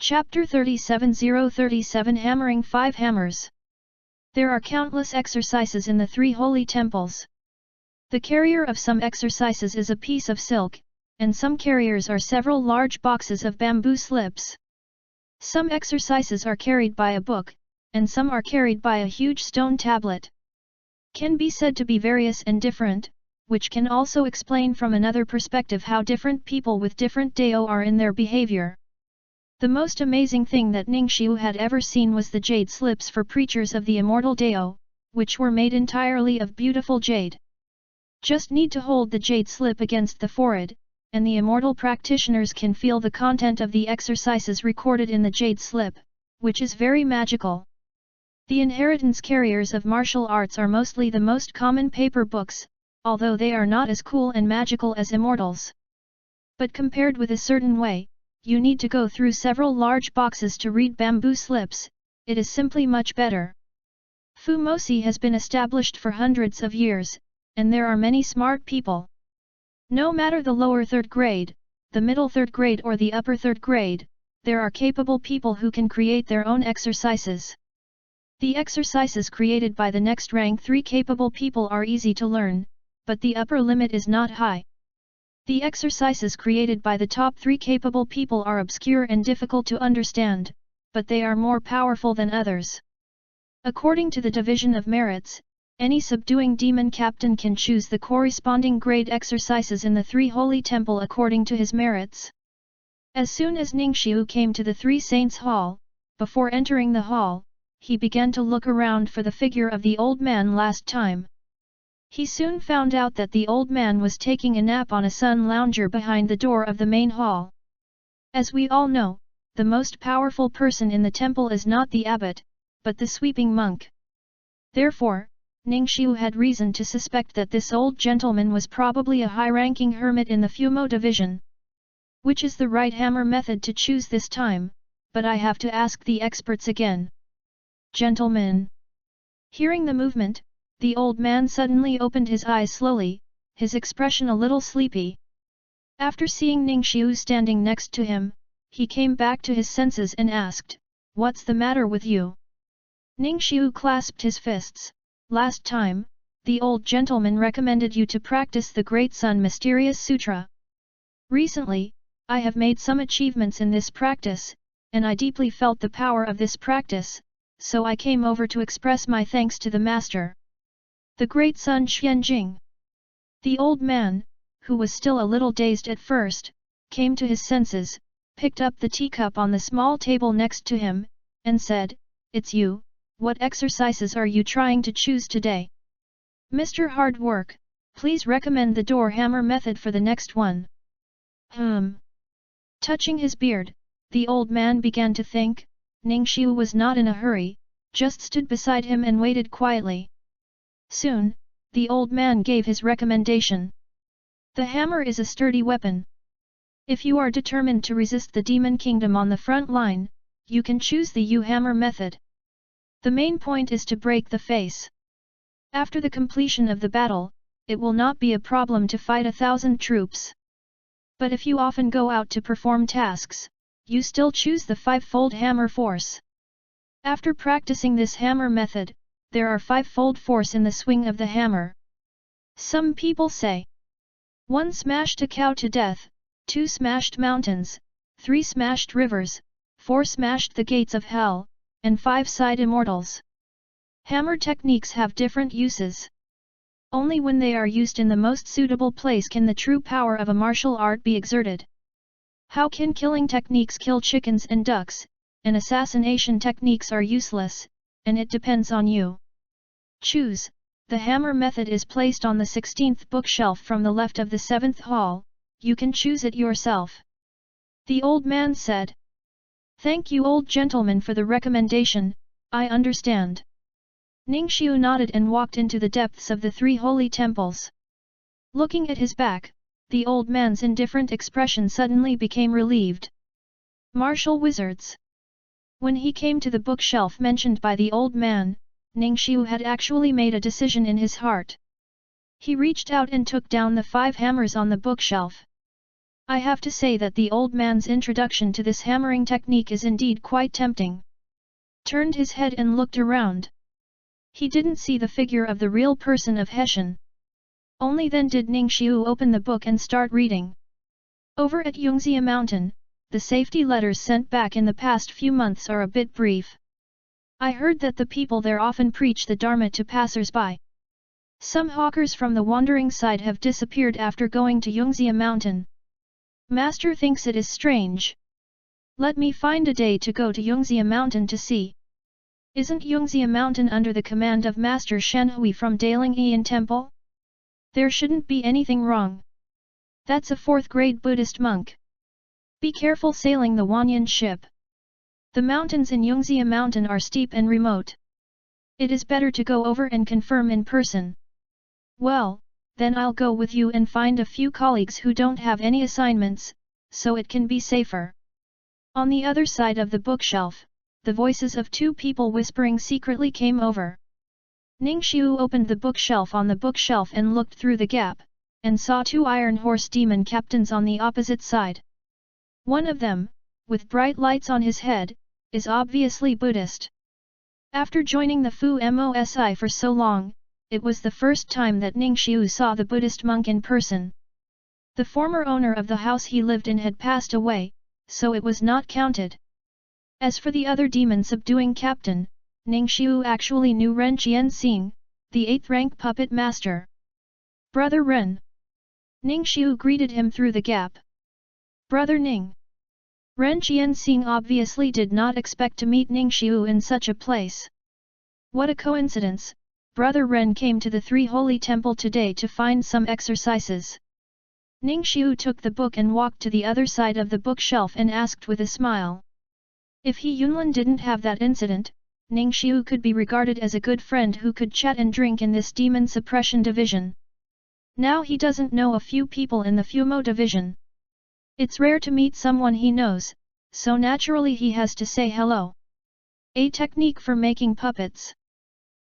Chapter 37 037 Hammering 5 Hammers. There are countless exercises in the Three Holy Temples. The carrier of some exercises is a piece of silk, and some carriers are several large boxes of bamboo slips. Some exercises are carried by a book, and some are carried by a huge stone tablet. Can be said to be various and different, which can also explain from another perspective how different people with different Dao are in their behavior. The most amazing thing that Ningxiu had ever seen was the jade slips for preachers of the immortal Dao, which were made entirely of beautiful jade. Just need to hold the jade slip against the forehead, and the immortal practitioners can feel the content of the exercises recorded in the jade slip, which is very magical. The inheritance carriers of martial arts are mostly the most common paper books, although they are not as cool and magical as immortals. But compared with a certain way, you need to go through several large boxes to read bamboo slips, it is simply much better. Fumosi has been established for hundreds of years, and there are many smart people. No matter the lower third grade, the middle third grade or the upper third grade, there are capable people who can create their own exercises. The exercises created by the next rank 3 capable people are easy to learn, but the upper limit is not high. The exercises created by the top 3 capable people are obscure and difficult to understand, but they are more powerful than others. According to the division of merits, any subduing demon captain can choose the corresponding grade exercises in the Three Holy Temple according to his merits. As soon as Ningxiu came to the Three Saints Hall, before entering the hall, he began to look around for the figure of the old man last time. He soon found out that the old man was taking a nap on a sun lounger behind the door of the main hall. As we all know, the most powerful person in the temple is not the abbot, but the sweeping monk. Therefore, Ningxiu had reason to suspect that this old gentleman was probably a high-ranking hermit in the Fumo division. Which is the right hammer method to choose this time, but I have to ask the experts again. Gentlemen. Hearing the movement, the old man suddenly opened his eyes slowly, his expression a little sleepy. After seeing Ningxiu standing next to him, he came back to his senses and asked, "What's the matter with you?" Ningxiu clasped his fists. "Last time, the old gentleman recommended you to practice the Great Sun Mysterious Sutra. Recently, I have made some achievements in this practice, and I deeply felt the power of this practice, so I came over to express my thanks to the master." The Great Sun Xianjing. The old man, who was still a little dazed at first, came to his senses, picked up the teacup on the small table next to him, and said, "It's you, what exercises are you trying to choose today? Mr. Hard Work, please recommend the door hammer method for the next one." Touching his beard, the old man began to think. Ningxiu was not in a hurry, just stood beside him and waited quietly. Soon, the old man gave his recommendation. The hammer is a sturdy weapon. If you are determined to resist the demon kingdom on the front line, you can choose the U-hammer method. The main point is to break the face. After the completion of the battle, it will not be a problem to fight 1,000 troops. But if you often go out to perform tasks, you still choose the 5-fold hammer force. After practicing this hammer method, there are 5-fold force in the swing of the hammer. Some people say, 1 smashed a cow to death, 2 smashed mountains, 3 smashed rivers, 4 smashed the gates of hell, and 5 sighed immortals. Hammer techniques have different uses. Only when they are used in the most suitable place can the true power of a martial art be exerted. How can killing techniques kill chickens and ducks, and assassination techniques are useless, and it depends on you. Choose. The hammer method is placed on the 16th bookshelf from the left of the 7th hall, you can choose it yourself. The old man said. Thank you old gentleman for the recommendation, I understand. Ningxiu nodded and walked into the depths of the 3 holy temples. Looking at his back, the old man's indifferent expression suddenly became relieved. Martial wizards. When he came to the bookshelf mentioned by the old man, Ningxiu had actually made a decision in his heart. He reached out and took down the 5 hammers on the bookshelf. I have to say that the old man's introduction to this hammering technique is indeed quite tempting. Turned his head and looked around. He didn't see the figure of the real person of Hessian. Only then did Ningxiu open the book and start reading. Over at Yongxia Mountain, the safety letters sent back in the past few months are a bit brief. I heard that the people there often preach the Dharma to passers-by. Some hawkers from the wandering side have disappeared after going to Yongxia Mountain. Master thinks it is strange. Let me find a day to go to Yongxia Mountain to see. Isn't Yongxia Mountain under the command of Master Shenhui from Daling Ian Temple? There shouldn't be anything wrong. That's a 4th-grade Buddhist monk. Be careful sailing the Wanyan ship. The mountains in Yongxia Mountain are steep and remote. It is better to go over and confirm in person. Well, then I'll go with you and find a few colleagues who don't have any assignments, so it can be safer. On the other side of the bookshelf, the voices of 2 people whispering secretly came over. Ningxiu opened the bookshelf on the bookshelf and looked through the gap, and saw 2 Iron Horse demon captains on the opposite side. One of them, with bright lights on his head, is obviously Buddhist. After joining the Fu Mosi for so long, it was the first time that Ningxiu saw the Buddhist monk in person. The former owner of the house he lived in had passed away, so it was not counted. As for the other demon subduing captain, Ningxiu actually knew Ren Qianxing, the 8th rank puppet master. Brother Ren. Ningxiu greeted him through the gap. Brother Ning. Ren Qianxing obviously did not expect to meet Ningxiu in such a place. What a coincidence, Brother Ren came to the 3 holy temple today to find some exercises. Ningxiu took the book and walked to the other side of the bookshelf and asked with a smile. If He Yunlin didn't have that incident, Ningxiu could be regarded as a good friend who could chat and drink in this demon suppression division. Now he doesn't know a few people in the Fumo division. It's rare to meet someone he knows, so naturally he has to say hello. A technique for making puppets.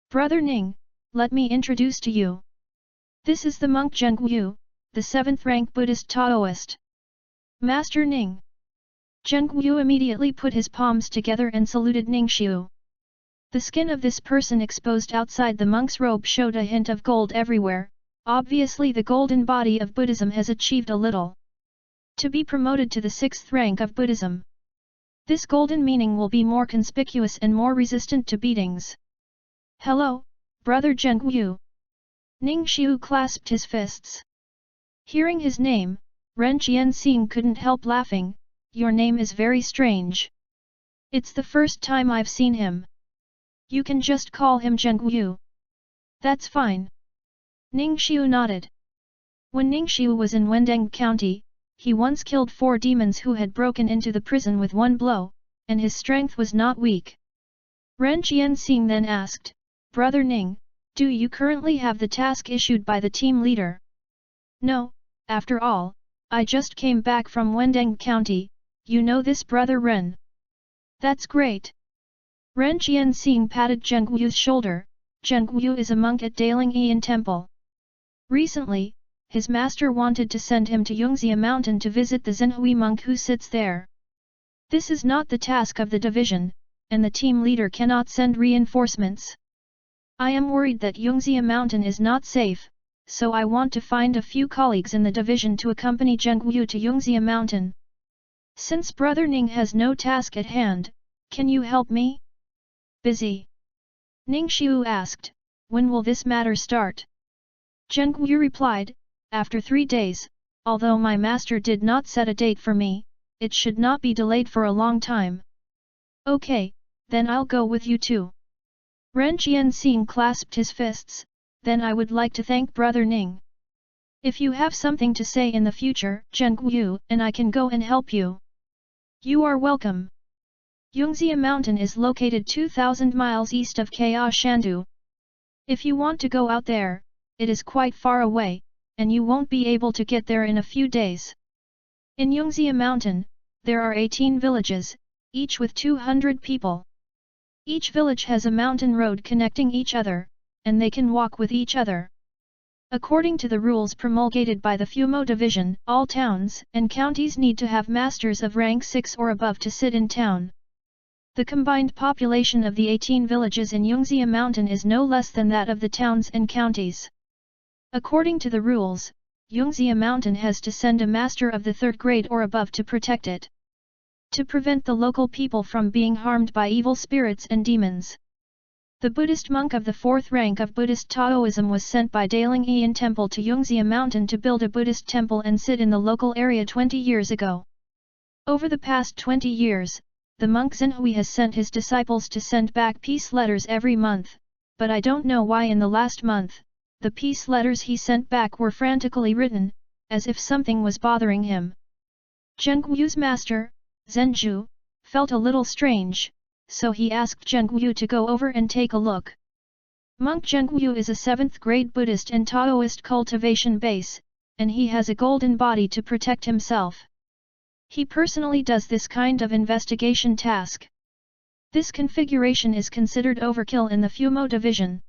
Brother Ning, let me introduce to you. This is the monk Zhengguyu, the 7th rank Buddhist Taoist. Master Ning. Zhengguyu immediately put his palms together and saluted Ningxiu. The skin of this person exposed outside the monk's robe showed a hint of gold everywhere, obviously the golden body of Buddhism has achieved a little. To be promoted to the 6th rank of Buddhism. This golden meaning will be more conspicuous and more resistant to beatings. Hello, Brother Zhengguyu. Ningxiu clasped his fists. Hearing his name, Ren Qianxing couldn't help laughing. Your name is very strange. It's the first time I've seen him. You can just call him Zhengguyu. That's fine. Ningxiu nodded. When Ningxiu was in Wendeng County, he once killed 4 demons who had broken into the prison with 1 blow, and his strength was not weak. Ren Qianxing then asked, Brother Ning, do you currently have the task issued by the team leader? No, after all, I just came back from Wendeng County, you know this Brother Ren. That's great. Ren Qianxing patted Zhengguyu's shoulder, Zheng Yu is a monk at Daling Temple. Recently, his master wanted to send him to Yongxia Mountain to visit the Zhenhui monk who sits there. This is not the task of the division, and the team leader cannot send reinforcements. I am worried that Yongxia Mountain is not safe, so I want to find a few colleagues in the division to accompany Zheng Yu to Yongxia Mountain. Since Brother Ning has no task at hand, can you help me? Busy. Ning Xiu asked, when will this matter start? Zheng Yu replied, after 3 days, although my master did not set a date for me, it should not be delayed for a long time. Okay, then I'll go with you too. Ren Jianxing clasped his fists, then I would like to thank Brother Ning. If you have something to say in the future, Zheng Yu and I can go and help you. You are welcome. Yongxia Mountain is located 2,000 miles east of Ka Shandu. If you want to go out there, it is quite far away, and you won't be able to get there in a few days. In Yongxia Mountain, there are 18 villages, each with 200 people. Each village has a mountain road connecting each other, and they can walk with each other. According to the rules promulgated by the Fumo Division, all towns and counties need to have masters of rank 6 or above to sit in town. The combined population of the 18 villages in Yongxia Mountain is no less than that of the towns and counties. According to the rules, Yongxia Mountain has to send a master of the 3rd grade or above to protect it. To prevent the local people from being harmed by evil spirits and demons. The Buddhist monk of the 4th rank of Buddhist Taoism was sent by Daling Temple to Yongxia Mountain to build a Buddhist temple and sit in the local area 20 years ago. Over the past 20 years, the monk Zhenhui has sent his disciples to send back peace letters every month, but I don't know why in the last month, the peace letters he sent back were frantically written, as if something was bothering him. Zheng Yu's master, Zhenju, felt a little strange, so he asked Zheng Yu to go over and take a look. Monk Zheng Yu is a 7th grade Buddhist and Taoist cultivation base, and he has a golden body to protect himself. He personally does this kind of investigation task. This configuration is considered overkill in the Fumo division.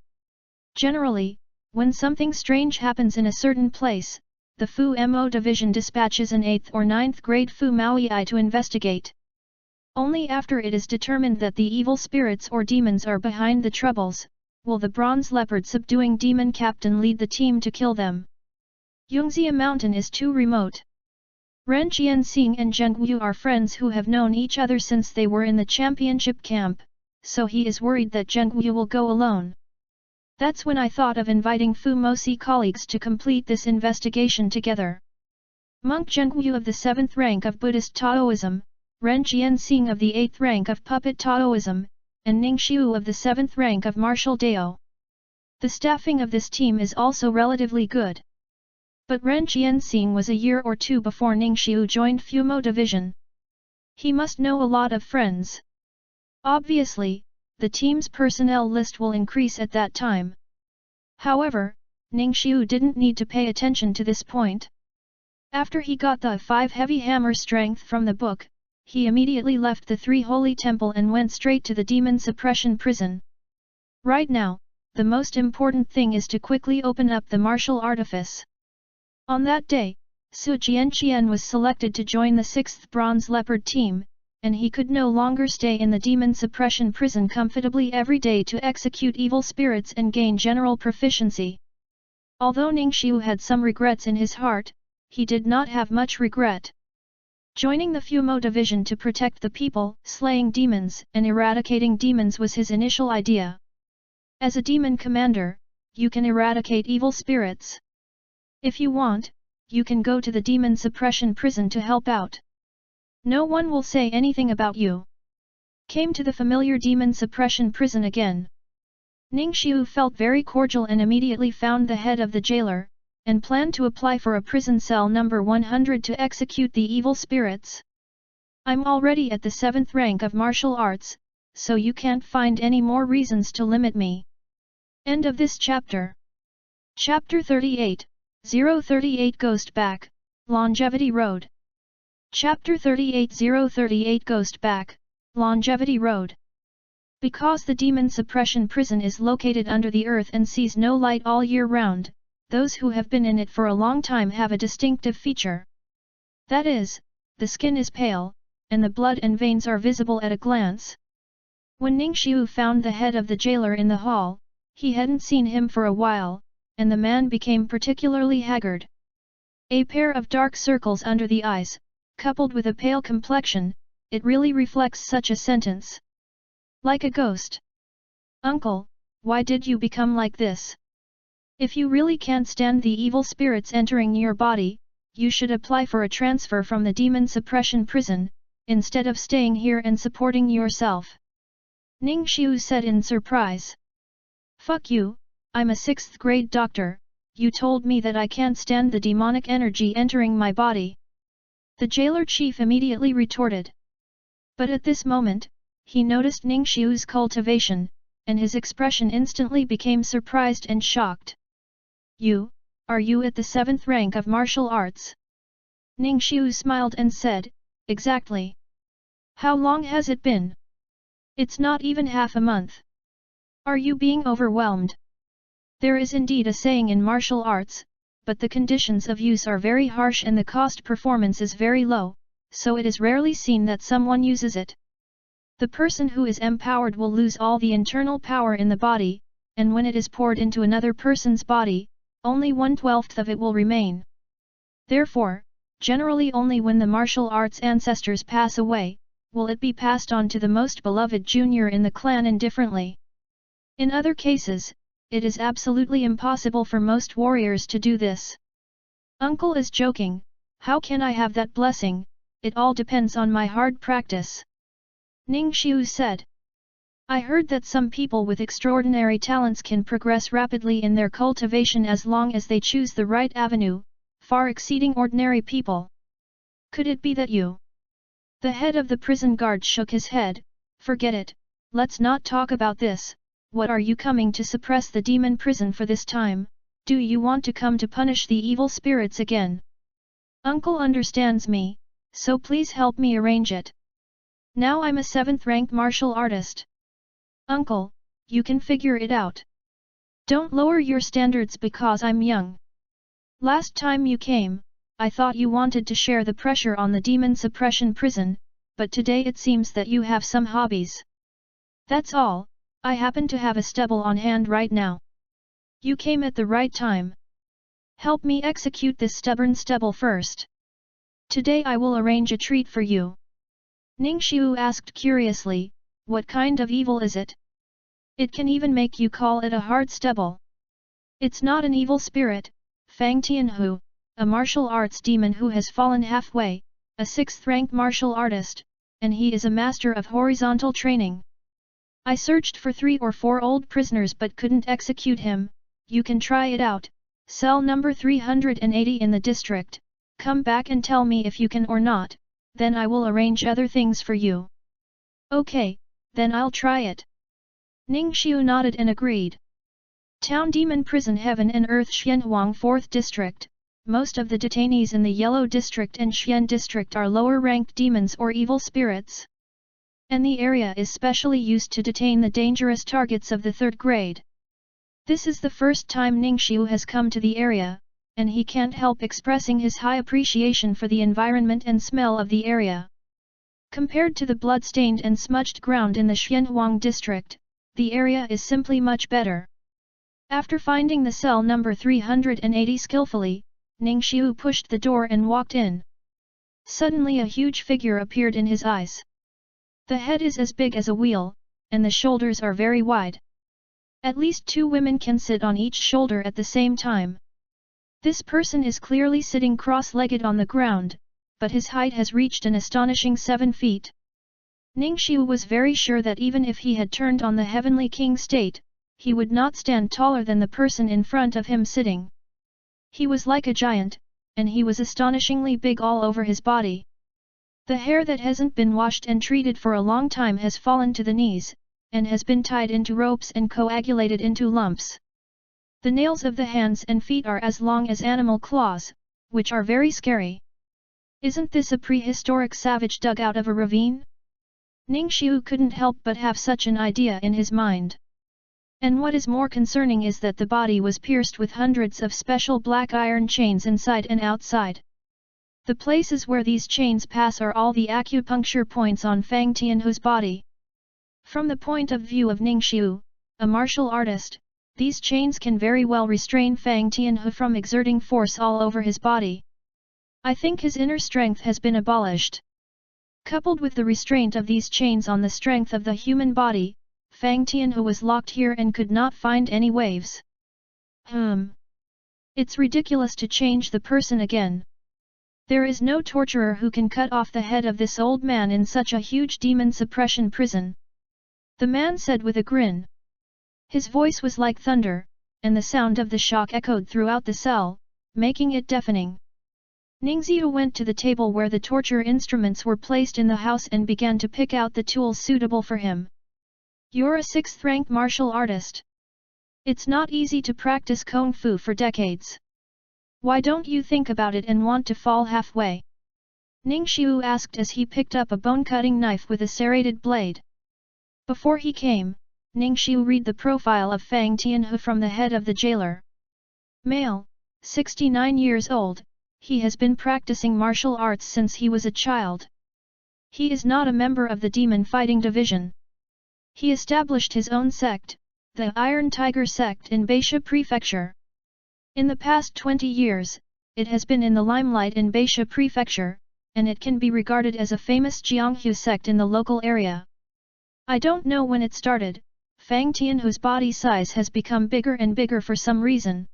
Generally, when something strange happens in a certain place, the Fu Mo division dispatches an 8th or 9th grade Fu Maui to investigate. Only after it is determined that the evil spirits or demons are behind the troubles, will the bronze leopard subduing demon captain lead the team to kill them. Yongxia Mountain is too remote. Ren Jianxing and Zheng Yu are friends who have known each other since they were in the championship camp, so he is worried that Zheng Yu will go alone. That's when I thought of inviting Fu Mosi colleagues to complete this investigation together. Monk Zheng Yu of the 7th rank of Buddhist Taoism, Ren Jianxing of the 8th rank of Puppet Taoism, and Ning Xiu of the 7th rank of Martial Dao. The staffing of this team is also relatively good. But Ren Jianxing was a year or 2 before Ning Xiu joined Fumo Division. He must know a lot of friends. Obviously, the team's personnel list will increase at that time. However, Ning Xiu didn't need to pay attention to this point. After he got the 5 heavy hammer strength from the book, he immediately left the 3 holy temple and went straight to the demon suppression prison. Right now, the most important thing is to quickly open up the martial artifice. On that day, Su Jianqian was selected to join the 6th Bronze Leopard team, and he could no longer stay in the demon suppression prison comfortably every day to execute evil spirits and gain general proficiency. Although Ning Xiu had some regrets in his heart, he did not have much regret. Joining the Fumo division to protect the people, slaying demons and eradicating demons was his initial idea. As a demon commander, you can eradicate evil spirits. If you want, you can go to the demon suppression prison to help out. No one will say anything about you. Came to the familiar demon suppression prison again. Ning Xiu felt very cordial and immediately found the head of the jailer, and planned to apply for a prison cell number 100 to execute the evil spirits. I'm already at the 7th rank of martial arts, so you can't find any more reasons to limit me. End of this chapter. Chapter 38, 038 Ghost Back, Longevity Road. Chapter 38 038 Ghost Back, Longevity Road. Because the demon suppression prison is located under the earth and sees no light all year round, those who have been in it for a long time have a distinctive feature. That is, the skin is pale, and the blood and veins are visible at a glance. When Ningxiu found the head of the jailer in the hall, he hadn't seen him for a while, and the man became particularly haggard. A pair of dark circles under the eyes, coupled with a pale complexion, it really reflects such a sentence. Like a ghost. Uncle, why did you become like this? If you really can't stand the evil spirits entering your body, you should apply for a transfer from the demon suppression prison, instead of staying here and supporting yourself. Ningxiu said in surprise. Fuck you, I'm a 6th grade doctor, you told me that I can't stand the demonic energy entering my body. The jailer chief immediately retorted. But at this moment, he noticed Ningxiu's cultivation, and his expression instantly became surprised and shocked. Are you at the 7th rank of martial arts? Ningxiu smiled and said, exactly. How long has it been? It's not even half a month. Are you being overwhelmed? There is indeed a saying in martial arts, but the conditions of use are very harsh and the cost performance is very low, so it is rarely seen that someone uses it. The person who is empowered will lose all the internal power in the body, and when it is poured into another person's body, only 1/12 of it will remain. Therefore, generally only when the martial arts ancestors pass away, will it be passed on to the most beloved junior in the clan indifferently. In other cases, it is absolutely impossible for most warriors to do this. Uncle is joking, how can I have that blessing? It all depends on my hard practice. Ningxiu said. I heard that some people with extraordinary talents can progress rapidly in their cultivation as long as they choose the right avenue, far exceeding ordinary people. Could it be that you? The head of the prison guard shook his head. Forget it, let's not talk about this. What are you coming to suppress the demon prison for this time? Do you want to come to punish the evil spirits again? Uncle understands me, so please help me arrange it. Now I'm a 7th rank martial artist. Uncle, you can figure it out. Don't lower your standards because I'm young. Last time you came, I thought you wanted to share the pressure on the demon suppression prison, but today it seems that you have some hobbies. That's all, I happen to have a stubble on hand right now. You came at the right time. Help me execute this stubborn stubble first. Today I will arrange a treat for you. Ningxiu asked curiously, what kind of evil is it? It can even make you call it a hard stubble. It's not an evil spirit, Fang Tianhu, a martial arts demon who has fallen halfway, a 6th rank martial artist, and he is a master of horizontal training. I searched for 3 or 4 old prisoners but couldn't execute him. You can try it out, cell number 380 in the district, come back and tell me if you can or not, then I will arrange other things for you. Okay, then I'll try it. Ningxiu nodded and agreed. Town Demon Prison Heaven and Earth Xianhuang 4th District. Most of the detainees in the Yellow District and Xian District are lower-ranked demons or evil spirits. And the area is specially used to detain the dangerous targets of the 3rd grade. This is the first time Ningxiu has come to the area, and he can't help expressing his high appreciation for the environment and smell of the area. Compared to the blood-stained and smudged ground in the Xianhuang district, the area is simply much better. After finding the cell number 380 skillfully, Ningxiu pushed the door and walked in. Suddenly a huge figure appeared in his eyes. The head is as big as a wheel, and the shoulders are very wide. At least 2 women can sit on each shoulder at the same time. This person is clearly sitting cross-legged on the ground, but his height has reached an astonishing 7 feet. Ningxiu was very sure that even if he had turned on the Heavenly King state, he would not stand taller than the person in front of him sitting. He was like a giant, and he was astonishingly big all over his body. The hair that hasn't been washed and treated for a long time has fallen to the knees, and has been tied into ropes and coagulated into lumps. The nails of the hands and feet are as long as animal claws, which are very scary. Isn't this a prehistoric savage dug out of a ravine? Ningxiu couldn't help but have such an idea in his mind. And what is more concerning is that the body was pierced with hundreds of special black iron chains inside and outside. The places where these chains pass are all the acupuncture points on Fang Tianhu's body. From the point of view of Ningxiu, a martial artist, these chains can very well restrain Fang Tianhu from exerting force all over his body. I think his inner strength has been abolished. Coupled with the restraint of these chains on the strength of the human body, Fang Tianhu was locked here and could not find any waves. It's ridiculous to change the person again. There is no torturer who can cut off the head of this old man in such a huge demon suppression prison. The man said with a grin. His voice was like thunder, and the sound of the shock echoed throughout the cell, making it deafening. Ningxiu went to the table where the torture instruments were placed in the house and began to pick out the tools suitable for him. You're a 6th-rank martial artist. It's not easy to practice Kung Fu for decades. Why don't you think about it and want to fall halfway? Ningxiu asked as he picked up a bone-cutting knife with a serrated blade. Before he came, Ningxiu read the profile of Fang Tianhu from the head of the jailer. Male, 69 years old. He has been practicing martial arts since he was a child. He is not a member of the demon fighting division. He established his own sect, the Iron Tiger sect in Baisha Prefecture. In the past 20 years, it has been in the limelight in Baisha Prefecture, and it can be regarded as a famous Jianghu sect in the local area. I don't know when it started, Fang Tianhu's body size has become bigger and bigger for some reason.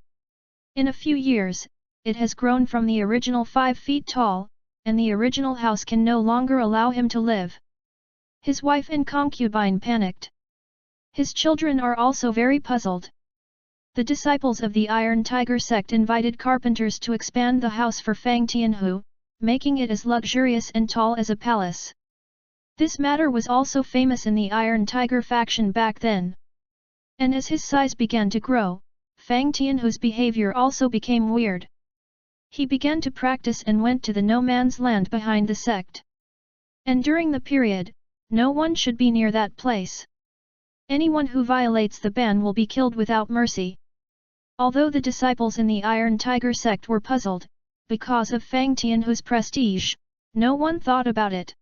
In a few years, it has grown from the original 5 feet tall, and the original house can no longer allow him to live. His wife and concubine panicked. His children are also very puzzled. The disciples of the Iron Tiger sect invited carpenters to expand the house for Fang Tianhu, making it as luxurious and tall as a palace. This matter was also famous in the Iron Tiger faction back then. And as his size began to grow, Fang Tianhu's behavior also became weird. He began to practice and went to the no man's land behind the sect. And during the period, no one should be near that place. Anyone who violates the ban will be killed without mercy. Although the disciples in the Iron Tiger sect were puzzled, because of Fang Tianhu's prestige, no one thought about it.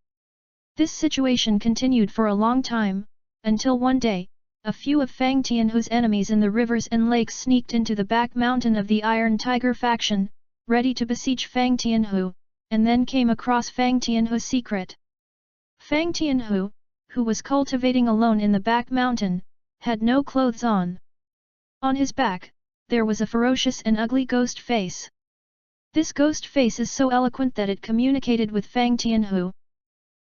This situation continued for a long time, until one day, a few of Fang Tianhu's enemies in the rivers and lakes sneaked into the back mountain of the Iron Tiger faction, ready to besiege Fang Tianhu, and then came across Fang Tianhu's secret. Fang Tianhu, who was cultivating alone in the back mountain, had no clothes on. On his back, there was a ferocious and ugly ghost face. This ghost face is so eloquent that it communicated with Fang Tianhu.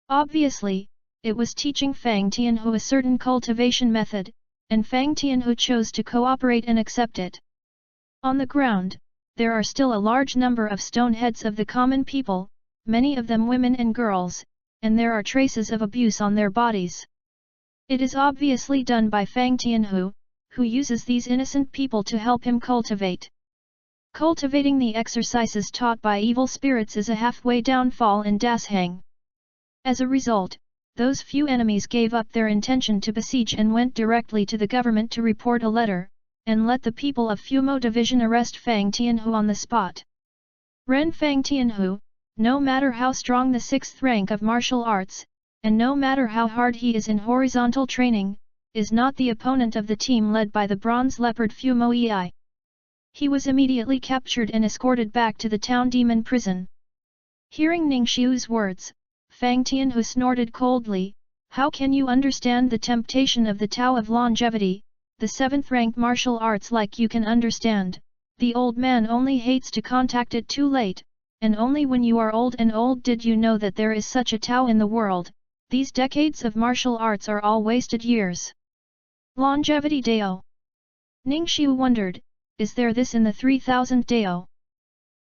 Obviously, it was teaching Fang Tianhu a certain cultivation method, and Fang Tianhu chose to cooperate and accept it. On the ground, there are still a large number of stone heads of the common people, many of them women and girls, and there are traces of abuse on their bodies. It is obviously done by Fang Tianhu, who uses these innocent people to help him cultivate. Cultivating the exercises taught by evil spirits is a halfway downfall in dashang. As a result, those few enemies gave up their intention to besiege and went directly to the government to report a letter, and let the people of Fumo Division arrest Fang Tianhu on the spot. Ren Fang Tianhu, no matter how strong the 6th rank of martial arts, and no matter how hard he is in horizontal training, is not the opponent of the team led by the Bronze Leopard Fumo Ei. He was immediately captured and escorted back to the town demon prison. Hearing Ningxiu's words, Fang Tianhu snorted coldly. How can you understand the temptation of the Tao of Longevity, the 7th rank martial arts like you can understand? The old man only hates to contact it too late, and only when you are old and old did you know that there is such a Tao in the world. These decades of martial arts are all wasted years. Longevity Dao. Ningxiu wondered, is there this in the 3000 Dao?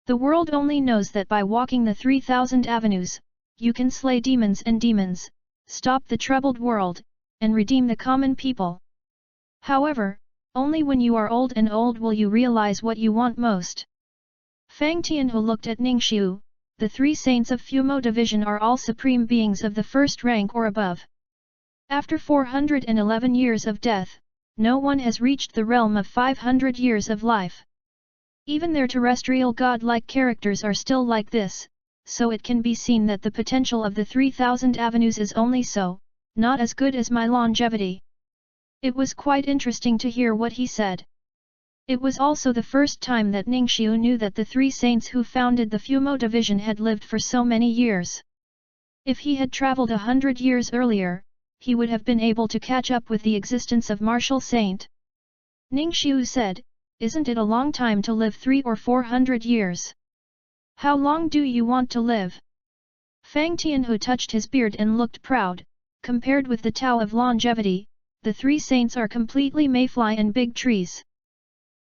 The world only knows that by walking the 3000 avenues, you can slay demons and demons, stop the troubled world, and redeem the common people. However, only when you are old and old will you realize what you want most. Fang Tianhu looked at Ningxiu. The 3 saints of Fumo Division are all supreme beings of the 1st rank or above. After 411 years of death, no one has reached the realm of 500 years of life. Even their terrestrial god-like characters are still like this, so it can be seen that the potential of the 3000 avenues is only so, not as good as my longevity. It was quite interesting to hear what he said. It was also the first time that Ningxiu knew that the three saints who founded the Fumo division had lived for so many years. If he had traveled 100 years earlier, he would have been able to catch up with the existence of Martial Saint. Ningxiu said, "Isn't it a long time to live 300 or 400 years? How long do you want to live?" Fang Tianhu touched his beard and looked proud. Compared with the Tao of longevity, the three saints are completely mayfly and big trees.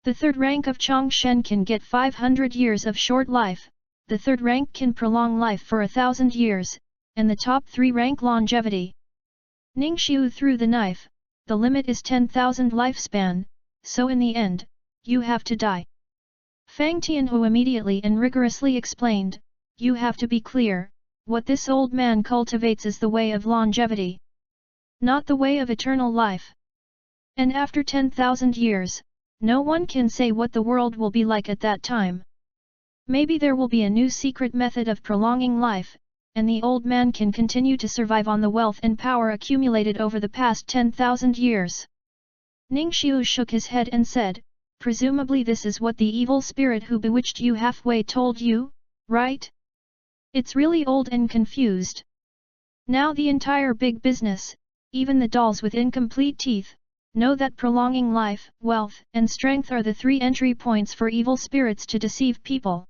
The third rank of Changshen can get 500 years of short life, the third rank can prolong life for 1,000 years, and the top 3 rank longevity. Ningxiu threw the knife, the limit is 10,000 lifespan, so in the end, you have to die. Fang Tianhu immediately and rigorously explained, "You have to be clear, what this old man cultivates is the way of longevity, not the way of eternal life. And after 10,000 years, no one can say what the world will be like at that time. Maybe there will be a new secret method of prolonging life, and the old man can continue to survive on the wealth and power accumulated over the past 10,000 years." Ningxiu shook his head and said, "Presumably this is what the evil spirit who bewitched you halfway told you, right? It's really old and confused. Now the entire big business, even the dolls with incomplete teeth, know that prolonging life, wealth, and strength are the 3 entry points for evil spirits to deceive people.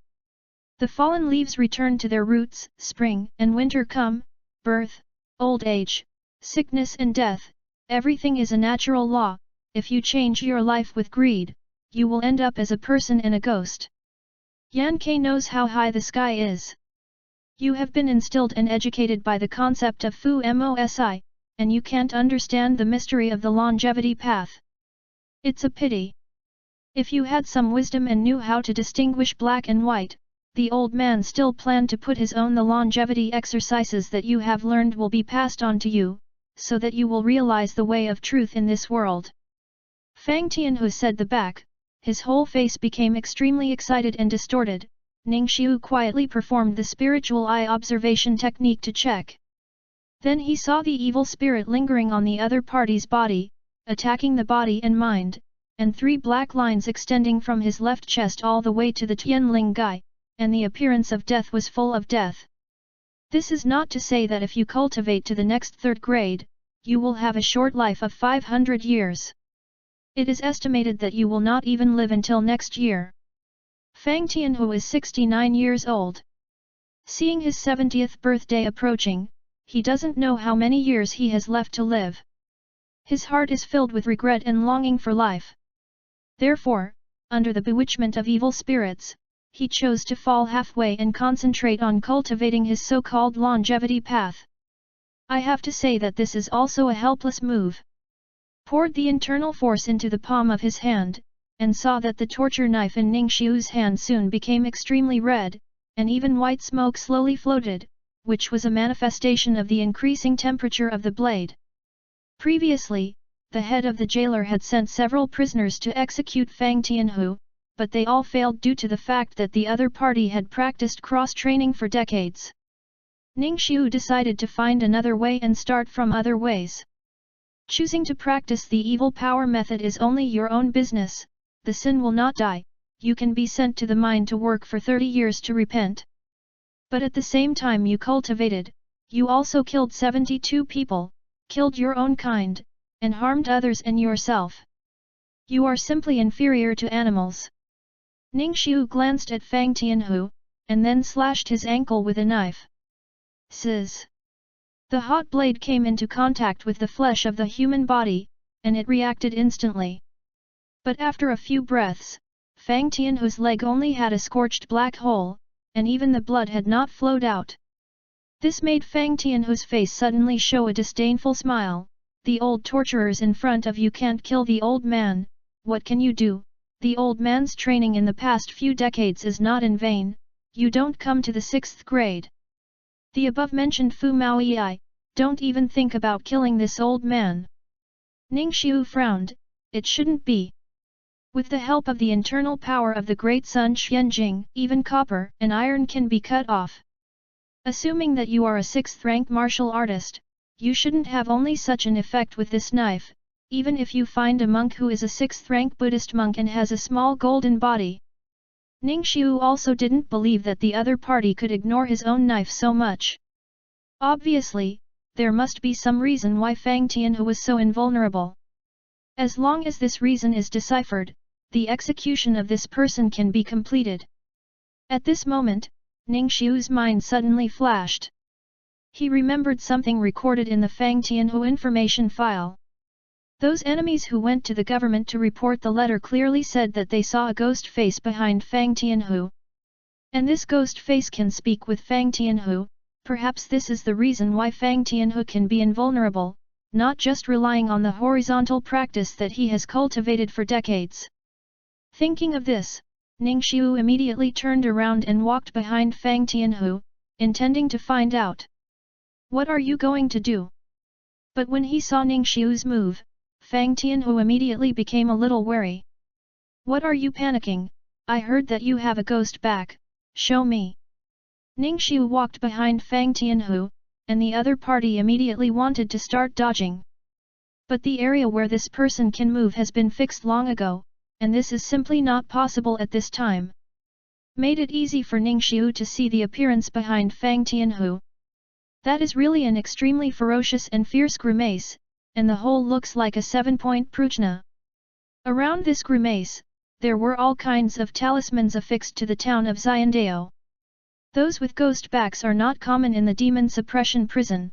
The fallen leaves return to their roots, spring and winter come, birth, old age, sickness and death, everything is a natural law. If you change your life with greed, you will end up as a person and a ghost. Yan Ke knows how high the sky is. You have been instilled and educated by the concept of Fu Mosi, and you can't understand the mystery of the longevity path. It's a pity. If you had some wisdom and knew how to distinguish black and white, the old man still planned to put his own the longevity exercises that you have learned will be passed on to you, so that you will realize the way of truth in this world." Fang Tianhu said the back, his whole face became extremely excited and distorted. Ningxiu quietly performed the spiritual eye observation technique to check. Then he saw the evil spirit lingering on the other party's body, attacking the body and mind, and 3 black lines extending from his left chest all the way to the Tianling Gai, and the appearance of death was full of death. This is not to say that if you cultivate to the next 3rd grade, you will have a short life of 500 years. It is estimated that you will not even live until next year. Fang Tianhu is 69 years old. Seeing his 70th birthday approaching, he doesn't know how many years he has left to live. His heart is filled with regret and longing for life. Therefore, under the bewitchment of evil spirits, he chose to fall halfway and concentrate on cultivating his so-called longevity path. I have to say that this is also a helpless move. Poured the internal force into the palm of his hand, and saw that the torture knife in Ningxiu's hand soon became extremely red, and even white smoke slowly floated, which was a manifestation of the increasing temperature of the blade. Previously, the head of the jailer had sent several prisoners to execute Fang Tianhu, but they all failed due to the fact that the other party had practiced cross-training for decades. Ningxiu decided to find another way and start from other ways. Choosing to practice the evil power method is only your own business. The sin will not die, you can be sent to the mine to work for 30 years to repent. But at the same time you cultivated, you also killed 72 people, killed your own kind, and harmed others and yourself. You are simply inferior to animals. Ningxiu glanced at Fang Tianhu, and then slashed his ankle with a knife. Sizz! The hot blade came into contact with the flesh of the human body, and it reacted instantly. But after a few breaths, Fang Tianhu's leg only had a scorched black hole, and even the blood had not flowed out. This made Fang Tianhu's face suddenly show a disdainful smile. The old torturers in front of you can't kill the old man, what can you do? The old man's training in the past few decades is not in vain, you don't come to the 6th grade. The above-mentioned Fu Maoyi, Don't even think about killing this old man." Ning Xiu frowned. It shouldn't be. With the help of the internal power of the Great Sun Xianjing, even copper and iron can be cut off. Assuming that you are a 6th rank martial artist, you shouldn't have only such an effect with this knife, even if you find a monk who is a 6th rank Buddhist monk and has a small golden body. Ning Xiu also didn't believe that the other party could ignore his own knife so much. Obviously, there must be some reason why Fang Tianhu was so invulnerable. As long as this reason is deciphered, the execution of this person can be completed. At this moment, Ning Xiu's mind suddenly flashed. He remembered something recorded in the Fang Tianhu information file. Those enemies who went to the government to report the letter clearly said that they saw a ghost face behind Fang Tianhu. And this ghost face can speak with Fang Tianhu. Perhaps this is the reason why Fang Tianhu can be invulnerable, not just relying on the horizontal practice that he has cultivated for decades. Thinking of this, Ning Xiu immediately turned around and walked behind Fang Tianhu, intending to find out. "What are you going to do?" But when he saw Ning Xiu's move, Fang Tianhu immediately became a little wary. "What are you panicking? I heard that you have a ghost back, show me." Ning Xiu walked behind Fang Tianhu, and the other party immediately wanted to start dodging. But the area where this person can move has been fixed long ago, and this is simply not possible at this time. Made it easy for Ning Xiu to see the appearance behind Fang Tianhu. That is really an extremely ferocious and fierce grimace, and the whole looks like a 7-point prujna. Around this grimace, there were all kinds of talismans affixed to the town of Xiandao. Those with ghost backs are not common in the demon suppression prison.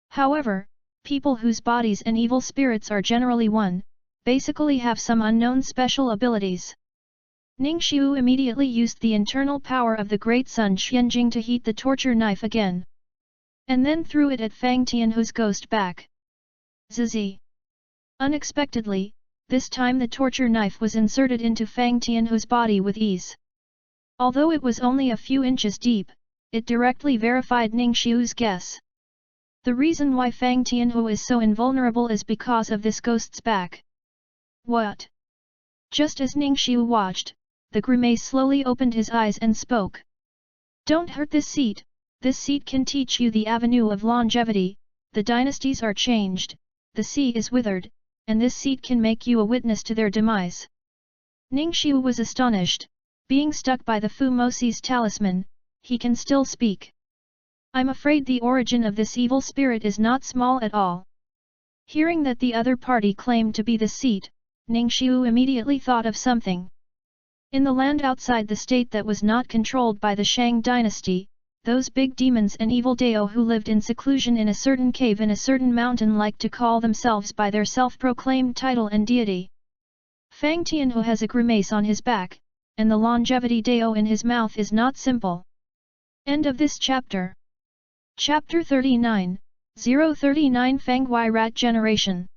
However, people whose bodies and evil spirits are generally one, basically have some unknown special abilities. Ning Xiu immediately used the internal power of the Great Sun Xianjing to heat the torture knife again. And then threw it at Fang Tianhu's ghost back. Zizi. Unexpectedly, this time the torture knife was inserted into Fang Tianhu's body with ease. Although it was only a few inches deep, it directly verified Ning Xiu's guess. The reason why Fang Tianhu is so invulnerable is because of this ghost's back. What? Just as Ning Xiu watched, the grimace slowly opened his eyes and spoke. "Don't hurt this seat can teach you the avenue of longevity, the dynasties are changed, the sea is withered, and this seat can make you a witness to their demise." Ning Xiu was astonished. Being stuck by the Fu Mosi's talisman, he can still speak. "I'm afraid the origin of this evil spirit is not small at all." Hearing that the other party claimed to be the seat, Ning Xiu immediately thought of something. In the land outside the state that was not controlled by the Shang dynasty, those big demons and evil Dao who lived in seclusion in a certain cave in a certain mountain liked to call themselves by their self-proclaimed title and deity. Fang Tianhu has a grimace on his back, and the longevity Dao in his mouth is not simple. End of this chapter. Chapter 39, 039 Fang Wei Rat Generation.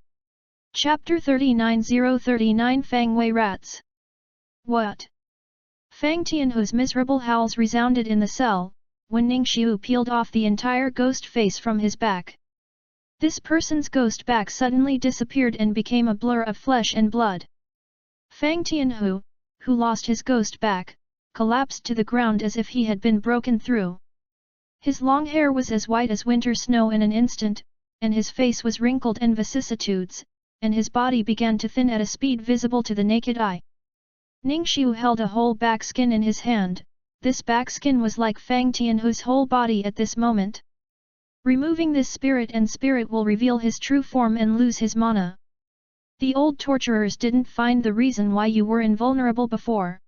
Chapter 39 039 Fang Wei Rats. What? Fang Tianhu's miserable howls resounded in the cell, when Ning Xiu peeled off the entire ghost face from his back. This person's ghost back suddenly disappeared and became a blur of flesh and blood. Fang Tianhu, who lost his ghost back, collapsed to the ground as if he had been broken through. His long hair was as white as winter snow in an instant, and his face was wrinkled and vicissitudes, and his body began to thin at a speed visible to the naked eye. Ning Xiu held a whole back skin in his hand. This back skin was like Fang Tianhu's whole body at this moment. Removing this spirit and spirit will reveal his true form and lose his mana. The old torturers didn't find the reason why you were invulnerable before.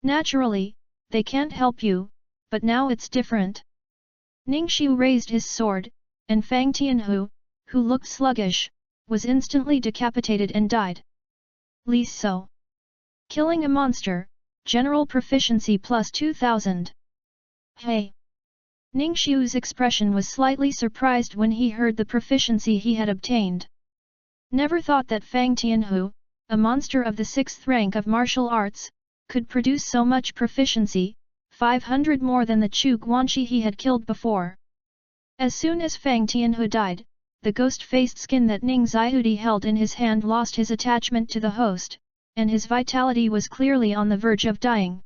Naturally, they can't help you, but now it's different. Ning Xiu raised his sword, and Fang Tianhu, who looked sluggish, was instantly decapitated and died. Li So. Killing a monster, general proficiency plus 2000. Hey! Ning Xiu's expression was slightly surprised when he heard the proficiency he had obtained. Never thought that Fang Tianhu, a monster of the 6th rank of martial arts, could produce so much proficiency, 500 more than the Chu Guanxi he had killed before. As soon as Fang Tianhe died, the ghost-faced skin that Ning Xiudi held in his hand lost his attachment to the host, and his vitality was clearly on the verge of dying.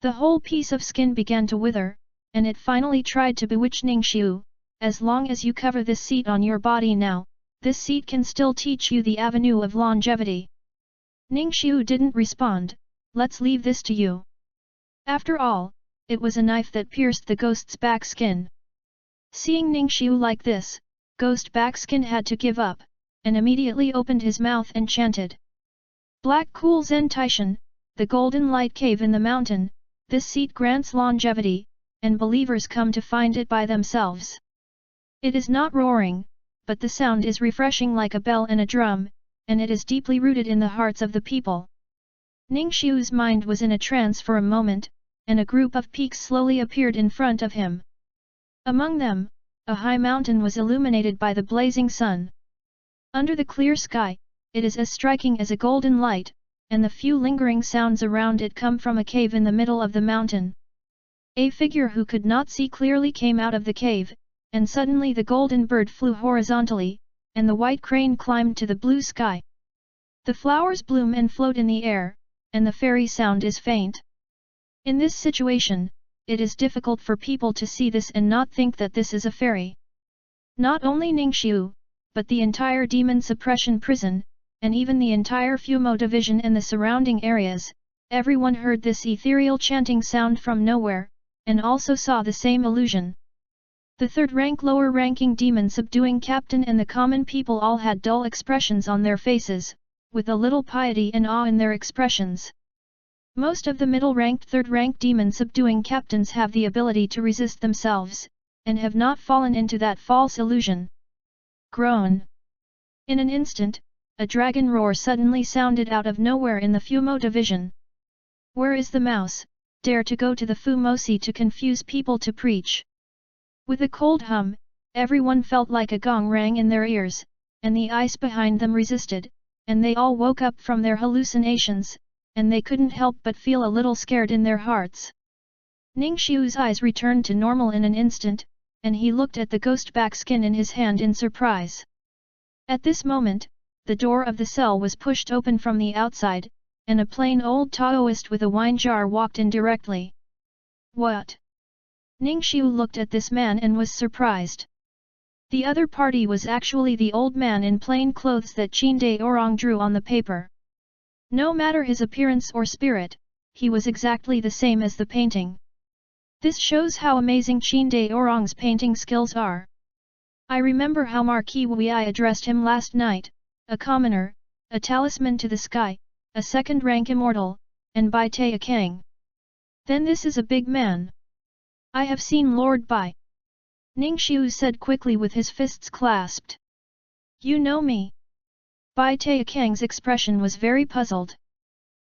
The whole piece of skin began to wither, and it finally tried to bewitch Ningxiu. As long as you cover this seat on your body now, this seat can still teach you the avenue of longevity. Ningxiu didn't respond. Let's leave this to you. After all, it was a knife that pierced the ghost's back skin. Seeing Ningxiu like this, Ghost Backskin had to give up, and immediately opened his mouth and chanted. Black Cool Zen Taishan, the golden light cave in the mountain, this seat grants longevity, and believers come to find it by themselves. It is not roaring, but the sound is refreshing like a bell and a drum, and it is deeply rooted in the hearts of the people. Ningxiu's mind was in a trance for a moment, and a group of peaks slowly appeared in front of him. Among them, a high mountain was illuminated by the blazing sun. Under the clear sky, it is as striking as a golden light, and the few lingering sounds around it come from a cave in the middle of the mountain. A figure who could not see clearly came out of the cave, and suddenly the golden bird flew horizontally, and the white crane climbed to the blue sky. The flowers bloom and float in the air, and the fairy sound is faint. In this situation, it is difficult for people to see this and not think that this is a fairy. Not only Ningxiu, but the entire demon suppression prison, and even the entire Fumo division and the surrounding areas, everyone heard this ethereal chanting sound from nowhere, and also saw the same illusion. The third-rank lower-ranking demon subduing captain and the common people all had dull expressions on their faces, with a little piety and awe in their expressions. Most of the middle-ranked third-rank demon subduing captains have the ability to resist themselves, and have not fallen into that false illusion. Groan! In an instant, a dragon roar suddenly sounded out of nowhere in the Fumo division. Where is the mouse, dare to go to the Fumosi to confuse people to preach? With a cold hum, everyone felt like a gong rang in their ears, and the ice behind them resisted, and they all woke up from their hallucinations, and they couldn't help but feel a little scared in their hearts. Ningxiu's eyes returned to normal in an instant, and he looked at the ghost back skin in his hand in surprise. At this moment, the door of the cell was pushed open from the outside, and a plain old Taoist with a wine jar walked in directly. What? Ningxiu looked at this man and was surprised. The other party was actually the old man in plain clothes that Qin De Orang drew on the paper. No matter his appearance or spirit, he was exactly the same as the painting. This shows how amazing Qin De Orang's painting skills are. I remember how Marquis Wei addressed him last night, a commoner, a talisman to the sky, a second-rank immortal, and Bai Te Kang. Then this is a big man. I have seen Lord Bai. Ningxiu said quickly with his fists clasped. You know me? Bai Te Kang's expression was very puzzled.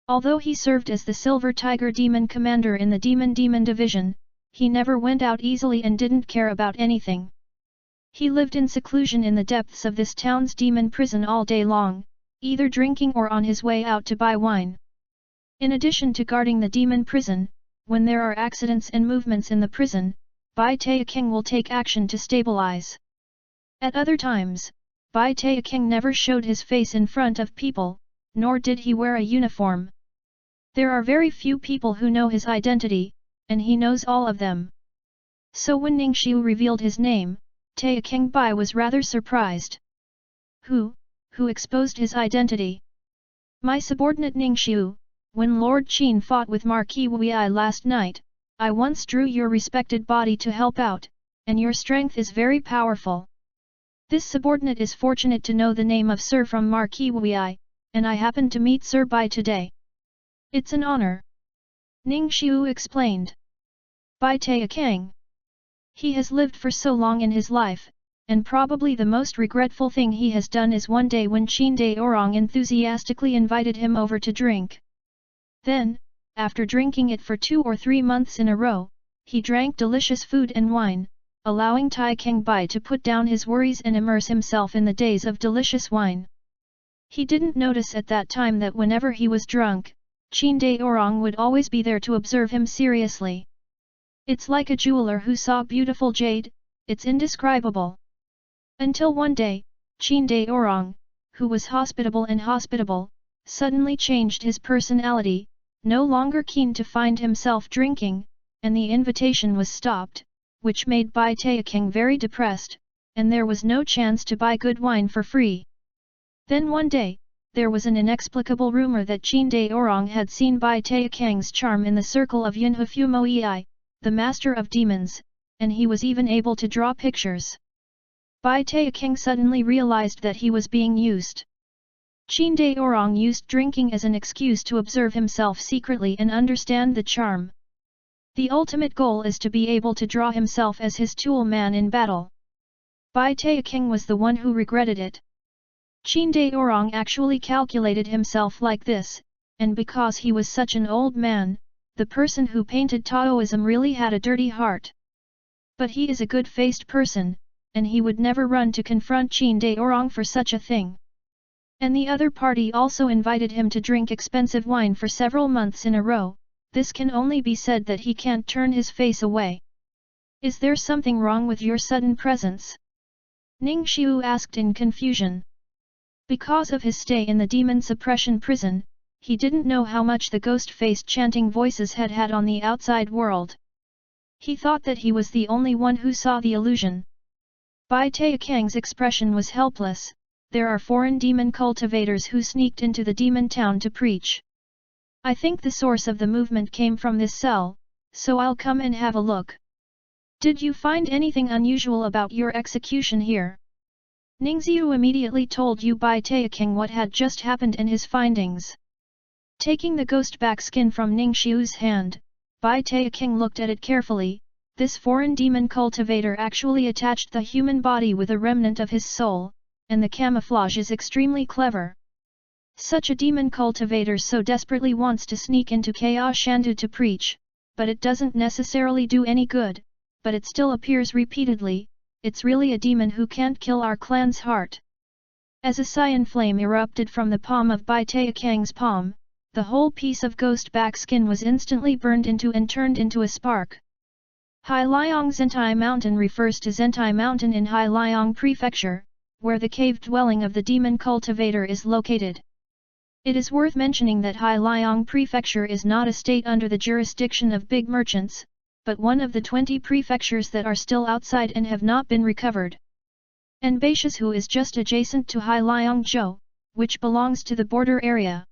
Although he served as the Silver Tiger Demon Commander in the Demon Division, he never went out easily and didn't care about anything. He lived in seclusion in the depths of this town's demon prison all day long, either drinking or on his way out to buy wine. In addition to guarding the demon prison, when there are accidents and movements in the prison, Bai Te Kang will take action to stabilize. At other times, Bai Te Kang never showed his face in front of people, nor did he wear a uniform. There are very few people who know his identity, and he knows all of them. So when Ningxiu revealed his name, Te Kang Bai was rather surprised. Who exposed his identity? My subordinate Ningxiu. When Lord Qin fought with Marquis Wei last night, I once drew your respected body to help out, and your strength is very powerful. This subordinate is fortunate to know the name of Sir from Marquis Wei, and I happened to meet Sir Bai today. It's an honor. Ningxiu explained. Bai Te Kang. He has lived for so long in his life, and probably the most regretful thing he has done is one day when Qin De Orang enthusiastically invited him over to drink. Then, after drinking it for 2 or 3 months in a row, he drank delicious food and wine, allowing Tai Kang Bai to put down his worries and immerse himself in the days of delicious wine. He didn't notice at that time that whenever he was drunk, Qin De Orang would always be there to observe him seriously. It's like a jeweler who saw beautiful jade, it's indescribable. Until one day, Chin De Orang, who was hospitable, suddenly changed his personality, no longer keen to find himself drinking, and the invitation was stopped, which made Bai Taoking very depressed, and there was no chance to buy good wine for free. Then one day, there was an inexplicable rumor that Chin De Orang had seen Bai Taoking's charm in the circle of Yunhe Fumo Ei, the master of demons, and he was even able to draw pictures. Bai Taoking suddenly realized that he was being used. Chin De Orang used drinking as an excuse to observe himself secretly and understand the charm. The ultimate goal is to be able to draw himself as his tool man in battle. Bai Taoking was the one who regretted it. Chin De Orang actually calculated himself like this, and because he was such an old man, the person who painted Taoism really had a dirty heart. But he is a good-faced person, and he would never run to confront Chin De Orang for such a thing. And the other party also invited him to drink expensive wine for several months in a row. This can only be said that he can't turn his face away. Is there something wrong with your sudden presence? Ning Xiu asked in confusion. Because of his stay in the demon suppression prison, he didn't know how much the ghost-faced chanting voices had on the outside world. He thought that he was the only one who saw the illusion. Bai Taoking's expression was helpless. There are foreign demon cultivators who sneaked into the demon town to preach. I think the source of the movement came from this cell, so I'll come and have a look. Did you find anything unusual about your execution here? Ningxiu immediately told Bai Taoking what had just happened and his findings. Taking the ghost back skin from Ningxiu's hand, Bai Taoking looked at it carefully. This foreign demon cultivator actually attached the human body with a remnant of his soul, and the camouflage is extremely clever. Such a demon cultivator so desperately wants to sneak into Chaos Shandu to preach, but it doesn't necessarily do any good, but it still appears repeatedly. It's really a demon who can't kill our clan's heart. As a cyan flame erupted from the palm of Bai Taoking's palm, the whole piece of ghost back skin was instantly burned into and turned into a spark. Hailiang Zentai Mountain refers to Zentai Mountain in Hailiang Prefecture, where the cave dwelling of the demon cultivator is located. It is worth mentioning that Hailiang Prefecture is not a state under the jurisdiction of big merchants, but one of the 20 prefectures that are still outside and have not been recovered. And Baishishu is just adjacent to Hailiangzhou, which belongs to the border area.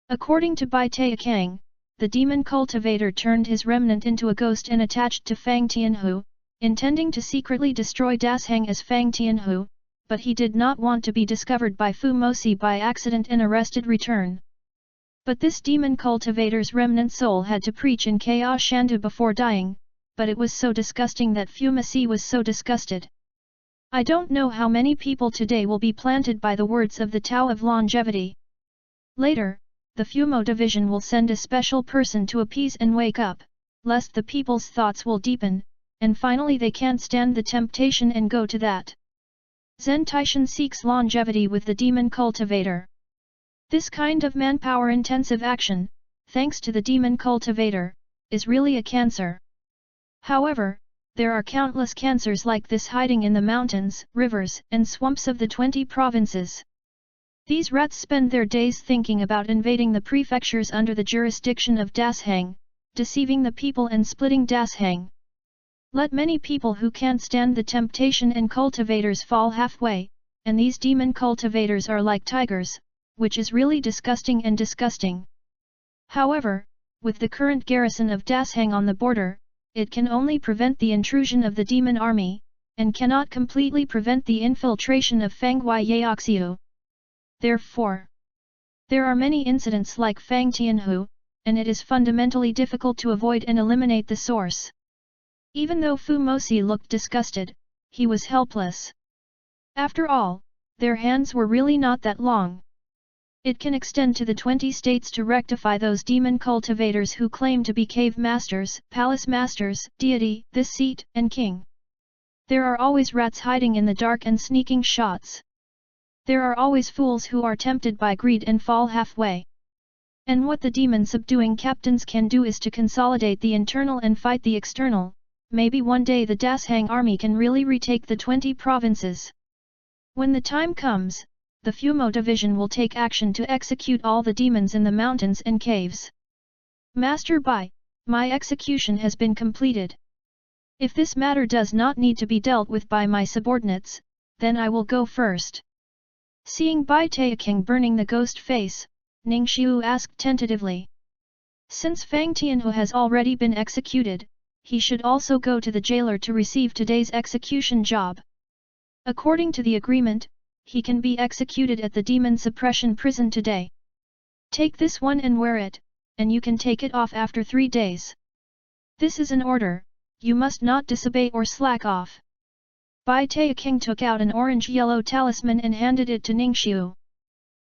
According to Bai Taoking, the demon cultivator turned his remnant into a ghost and attached to Fang Tianhu, intending to secretly destroy Dasheng as Fang Tianhu, but he did not want to be discovered by Fu Mosi by accident and arrested return. But this demon cultivator's remnant soul had to preach in Chaos Shandu before dying, but it was so disgusting that Fu Mosi was so disgusted. I don't know how many people today will be planted by the words of the Tao of Longevity. Later, the Fumo division will send a special person to appease and wake up, lest the people's thoughts will deepen, and finally they can't stand the temptation and go to that. Zen Taishan seeks longevity with the demon cultivator. This kind of manpower-intensive action, thanks to the demon cultivator, is really a cancer. However, there are countless cancers like this hiding in the mountains, rivers, and swamps of the 20 provinces. These rats spend their days thinking about invading the prefectures under the jurisdiction of Dasheng, deceiving the people and splitting Dasheng. Let many people who can't stand the temptation and cultivators fall halfway, and these demon cultivators are like tigers, which is really disgusting and disgusting. However, with the current garrison of Dasheng on the border, it can only prevent the intrusion of the demon army, and cannot completely prevent the infiltration of Fanghui Yaoxiu. Therefore, there are many incidents like Fang Tianhu, and it is fundamentally difficult to avoid and eliminate the source. Even though Fu Mosi looked disgusted, he was helpless. After all, their hands were really not that long. It can extend to the 20 states to rectify those demon cultivators who claim to be cave masters, palace masters, deity, this seat, and king. There are always rats hiding in the dark and sneaking shots. There are always fools who are tempted by greed and fall halfway. And what the demon subduing captains can do is to consolidate the internal and fight the external, maybe one day the Dashang army can really retake the 20 provinces. When the time comes, the Fumo division will take action to execute all the demons in the mountains and caves. Master Bai, my execution has been completed. If this matter does not need to be dealt with by my subordinates, then I will go first. Seeing Bai Taoking burning the ghost face, Ning Xiu asked tentatively. Since Fang Tianhu has already been executed, he should also go to the jailer to receive today's execution job. According to the agreement, he can be executed at the demon suppression prison today. Take this one and wear it, and you can take it off after 3 days. This is an order, you must not disobey or slack off. Bai Taoking took out an orange-yellow talisman and handed it to Ning Xiu.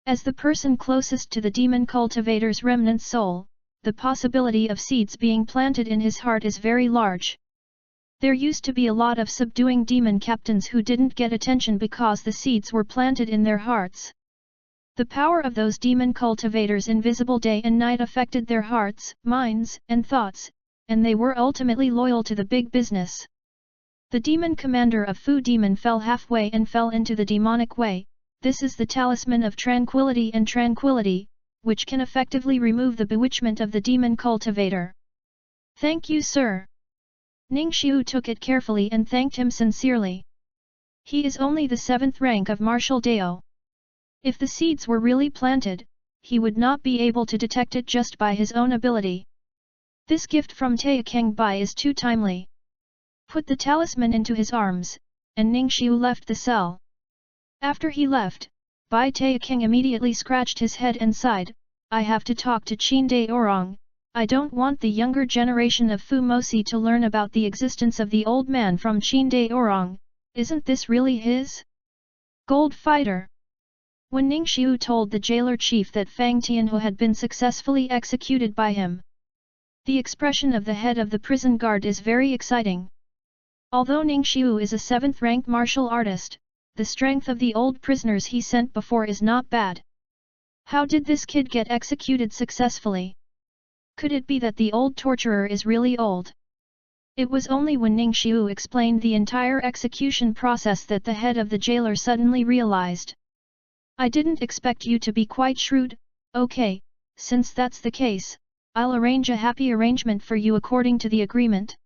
As the person closest to the demon cultivator's remnant soul, the possibility of seeds being planted in his heart is very large. There used to be a lot of subduing demon captains who didn't get attention because the seeds were planted in their hearts. The power of those demon cultivators invisible day and night affected their hearts, minds, and thoughts, and they were ultimately loyal to the big business. The demon commander of Fu Demon fell halfway and fell into the demonic way. This is the talisman of tranquility and tranquility, which can effectively remove the bewitchment of the demon cultivator. Thank you, sir. Ning Xiu took it carefully and thanked him sincerely. He is only the 7th rank of Martial Dao. If the seeds were really planted, he would not be able to detect it just by his own ability. This gift from Taoking Bai is too timely. Put the talisman into his arms, and Ning Xiu left the cell. After he left, Bai Taoking immediately scratched his head and sighed, I have to talk to Qin Dai Orang. I don't want the younger generation of Fu Mosi to learn about the existence of the old man from Qin Dai Orang. Isn't this really his gold fighter? When Ning Xiu told the jailer chief that Fang Tianhu had been successfully executed by him, the expression of the head of the prison guard is very exciting. Although Ning Xiu is a 7th-ranked martial artist, the strength of the old prisoners he sent before is not bad. How did this kid get executed successfully? Could it be that the old torturer is really old? It was only when Ning Xiu explained the entire execution process that the head of the jailer suddenly realized. I didn't expect you to be quite shrewd. Okay, since that's the case, I'll arrange a happy arrangement for you according to the agreement.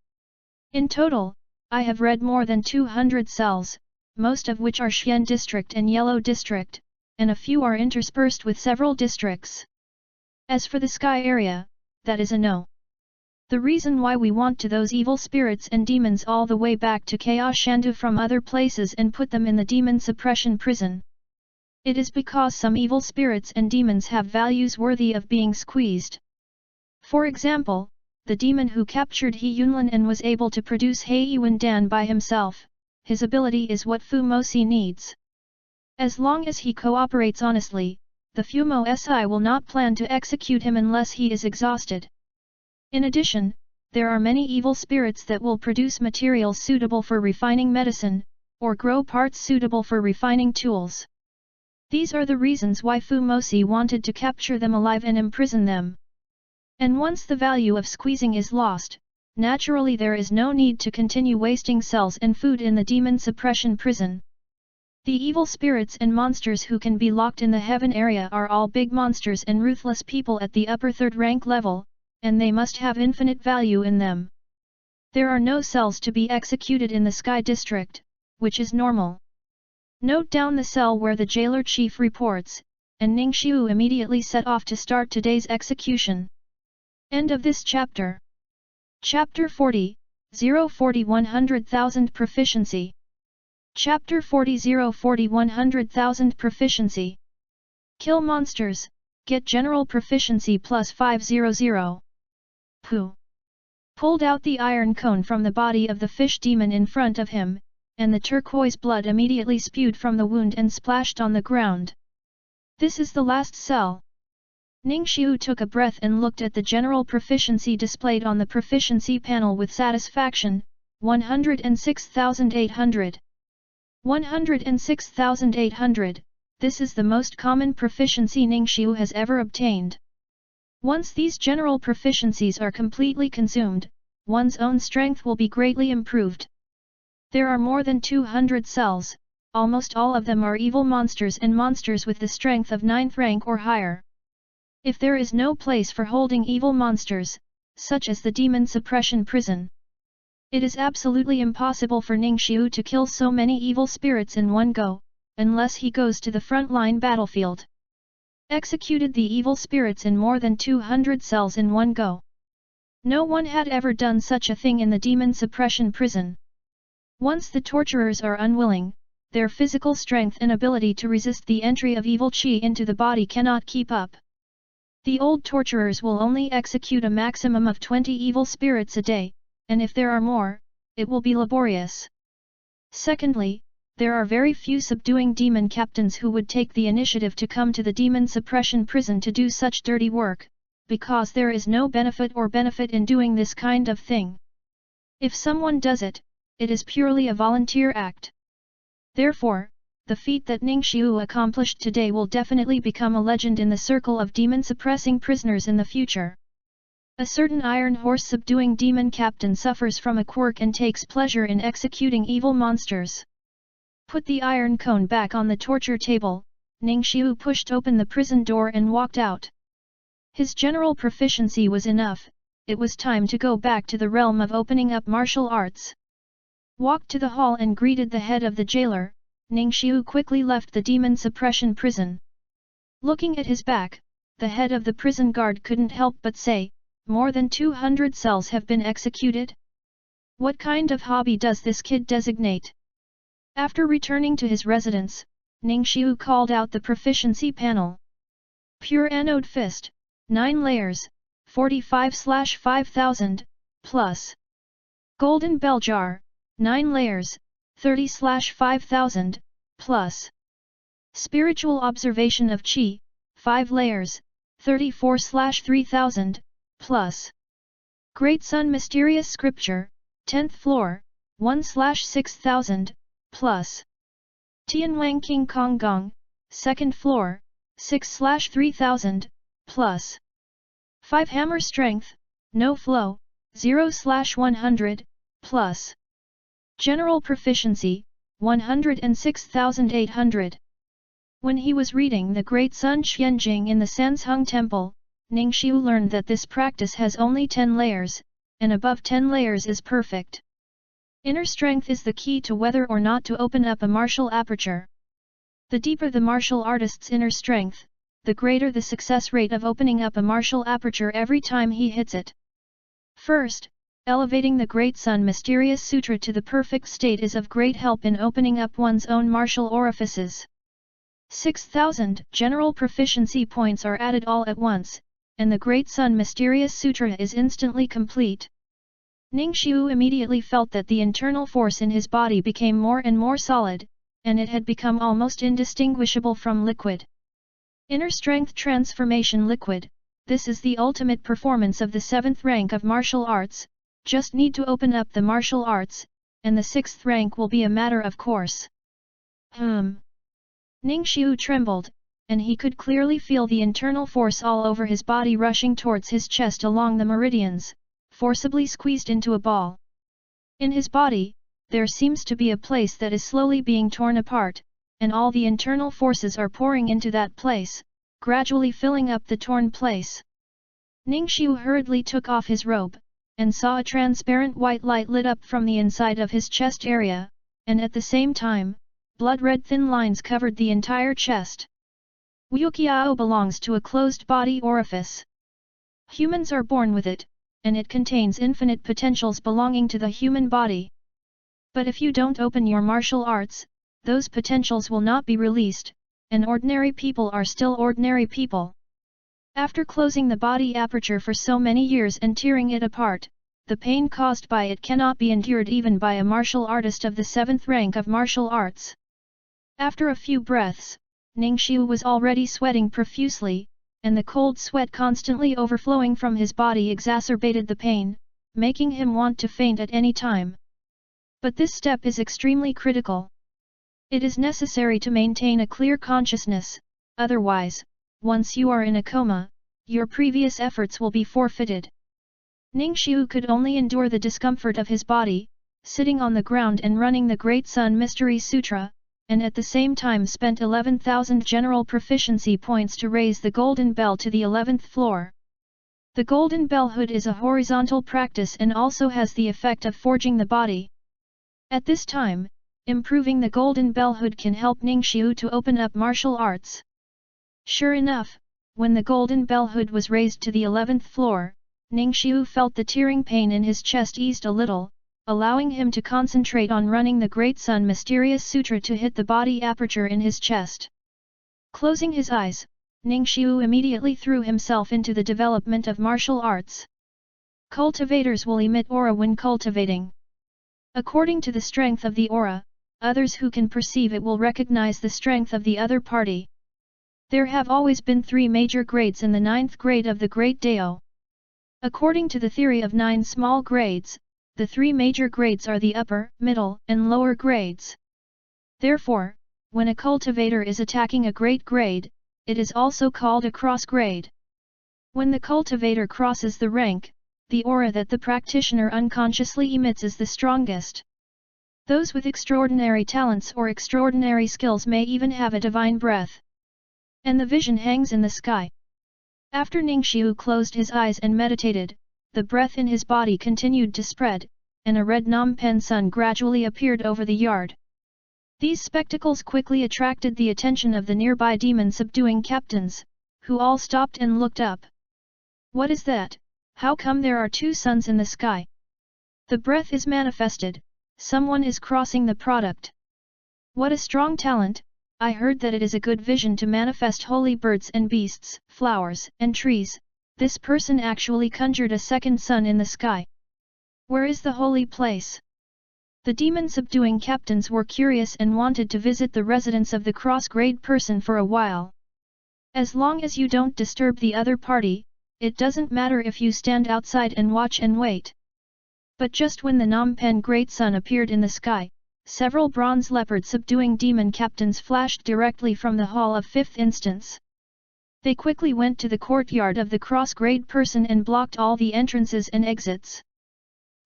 In total, I have read more than 200 cells, most of which are Xian District and Yellow District, and a few are interspersed with several districts. As for the sky area, that is a no. The reason why we want to those evil spirits and demons all the way back to Chaos Shandu from other places and put them in the demon suppression prison. It is because some evil spirits and demons have values worthy of being squeezed. For example, the demon who captured He Yunlin and was able to produce He Yuan Dan by himself, his ability is what Fu Mosi needs. As long as he cooperates honestly, the Fumo Si will not plan to execute him unless he is exhausted. In addition, there are many evil spirits that will produce materials suitable for refining medicine, or grow parts suitable for refining tools. These are the reasons why Fu Mosi wanted to capture them alive and imprison them. And once the value of squeezing is lost, naturally there is no need to continue wasting cells and food in the demon suppression prison. The evil spirits and monsters who can be locked in the heaven area are all big monsters and ruthless people at the upper 3rd rank level, and they must have infinite value in them. There are no cells to be executed in the Sky District, which is normal. Note down the cell where the jailer chief reports, and Ning Xiu immediately set off to start today's execution. End of this chapter. Chapter 40, 040 100,000 Proficiency. Chapter 40 040 100,000 Proficiency. Kill monsters, get general proficiency plus 500. Pooh. Pulled out the iron cone from the body of the fish demon in front of him, and the turquoise blood immediately spewed from the wound and splashed on the ground. This is the last cell. Ning Xiu took a breath and looked at the general proficiency displayed on the proficiency panel with satisfaction. 106,800. 106,800, this is the most common proficiency Ning Xiu has ever obtained. Once these general proficiencies are completely consumed, one's own strength will be greatly improved. There are more than 200 cells, almost all of them are evil monsters and monsters with the strength of 9th rank or higher. If there is no place for holding evil monsters, such as the demon suppression prison, it is absolutely impossible for Ningxiu to kill so many evil spirits in one go, unless he goes to the front-line battlefield. Executed the evil spirits in more than 200 cells in one go. No one had ever done such a thing in the demon suppression prison. Once the torturers are unwilling, their physical strength and ability to resist the entry of evil qi into the body cannot keep up. The old torturers will only execute a maximum of 20 evil spirits a day, and if there are more, it will be laborious. Secondly, there are very few subduing demon captains who would take the initiative to come to the demon suppression prison to do such dirty work, because there is no benefit in doing this kind of thing. If someone does it, it is purely a volunteer act. Therefore, the feat that Ningxiu accomplished today will definitely become a legend in the circle of demon-suppressing prisoners in the future. A certain iron horse subduing demon captain suffers from a quirk and takes pleasure in executing evil monsters. Put the iron cone back on the torture table, Ningxiu pushed open the prison door and walked out. His general proficiency was enough, it was time to go back to the realm of opening up martial arts. Walked to the hall and greeted the head of the jailer, Ningxiu quickly left the demon suppression prison. Looking at his back, the head of the prison guard couldn't help but say, more than 200 cells have been executed? What kind of hobby does this kid designate? After returning to his residence, Ningxiu called out the proficiency panel. Pure Anode Fist, 9 layers, 45/5000, plus. Golden Bell Jar, 9 layers, 30/5000, plus. Spiritual Observation of Qi, 5 layers, 34/3000, plus. Great Sun Mysterious Scripture, 10th floor, 1/6000, plus. Tianwang King Kong Gong, 2nd floor, 6/3000, plus. 5 Hammer Strength, No Flow, 0/100, plus. General Proficiency, 106,800. When he was reading the Great Sun Xianjing in the Sansheng Temple, Ningxiu learned that this practice has only 10 layers, and above 10 layers is perfect. Inner strength is the key to whether or not to open up a martial aperture. The deeper the martial artist's inner strength, the greater the success rate of opening up a martial aperture every time he hits it. First, elevating the Great Sun Mysterious Sutra to the perfect state is of great help in opening up one's own martial orifices. 6,000 general proficiency points are added all at once, and the Great Sun Mysterious Sutra is instantly complete. Ningxiu immediately felt that the internal force in his body became more and more solid, and it had become almost indistinguishable from liquid. Inner Strength Transformation Liquid, this is the ultimate performance of the 7th rank of martial arts, just need to open up the martial arts, and the 6th rank will be a matter of course. Ningxiu trembled, and he could clearly feel the internal force all over his body rushing towards his chest along the meridians, forcibly squeezed into a ball. In his body, there seems to be a place that is slowly being torn apart, and all the internal forces are pouring into that place, gradually filling up the torn place. Ningxiu hurriedly took off his robe, and saw a transparent white light lit up from the inside of his chest area, and at the same time, blood-red thin lines covered the entire chest. Wuqiao belongs to a closed body orifice. Humans are born with it, and it contains infinite potentials belonging to the human body. But if you don't open your martial arts, those potentials will not be released, and ordinary people are still ordinary people. After closing the body aperture for so many years and tearing it apart, the pain caused by it cannot be endured even by a martial artist of the 7th rank of martial arts. After a few breaths, Ningxiu was already sweating profusely, and the cold sweat constantly overflowing from his body exacerbated the pain, making him want to faint at any time. But this step is extremely critical. It is necessary to maintain a clear consciousness, otherwise, once you are in a coma, your previous efforts will be forfeited. Ningxiu could only endure the discomfort of his body, sitting on the ground and running the Great Sun Mystery Sutra, and at the same time spent 11,000 general proficiency points to raise the golden bell to the 11th floor. The golden bell hood is a horizontal practice and also has the effect of forging the body. At this time, improving the golden bell hood can help Ningxiu to open up martial arts. Sure enough, when the golden bell hood was raised to the 11th floor, Ningxiu felt the tearing pain in his chest eased a little, allowing him to concentrate on running the Great Sun Mysterious Sutra to hit the body aperture in his chest. Closing his eyes, Ningxiu immediately threw himself into the development of martial arts. Cultivators will emit aura when cultivating. According to the strength of the aura, others who can perceive it will recognize the strength of the other party. There have always been 3 major grades in the 9th grade of the Great Dao. According to the theory of 9 small grades, the 3 major grades are the upper, middle, and lower grades. Therefore, when a cultivator is attacking a great grade, it is also called a cross grade. When the cultivator crosses the rank, the aura that the practitioner unconsciously emits is the strongest. Those with extraordinary talents or extraordinary skills may even have a divine breath. And the vision hangs in the sky. After Ningxiu closed his eyes and meditated, the breath in his body continued to spread, and a red Nampen sun gradually appeared over the yard. These spectacles quickly attracted the attention of the nearby demon-subduing captains, who all stopped and looked up. What is that? How come there are 2 suns in the sky? The breath is manifested, someone is crossing the product. What a strong talent! I heard that it is a good vision to manifest holy birds and beasts, flowers, and trees. This person actually conjured a second sun in the sky. Where is the holy place? The demon-subduing captains were curious and wanted to visit the residence of the cross-grade person for a while. As long as you don't disturb the other party, it doesn't matter if you stand outside and watch and wait. But just when the Nampen Great Sun appeared in the sky, several bronze leopard subduing demon captains flashed directly from the Hall of 5th Instance. They quickly went to the courtyard of the cross-grade person and blocked all the entrances and exits.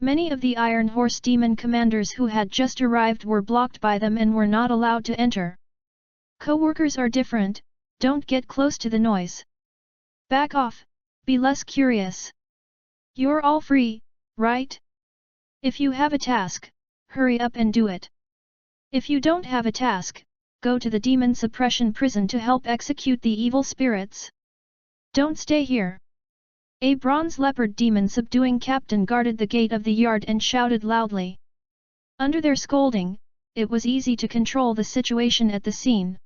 Many of the Iron Horse demon commanders who had just arrived were blocked by them and were not allowed to enter. Co-workers are different, don't get close to the noise. Back off, be less curious. You're all free, right? If you have a task, hurry up and do it. If you don't have a task, go to the demon suppression prison to help execute the evil spirits. Don't stay here. A bronze leopard demon subduing captain guarded the gate of the yard and shouted loudly. Under their scolding, it was easy to control the situation at the scene.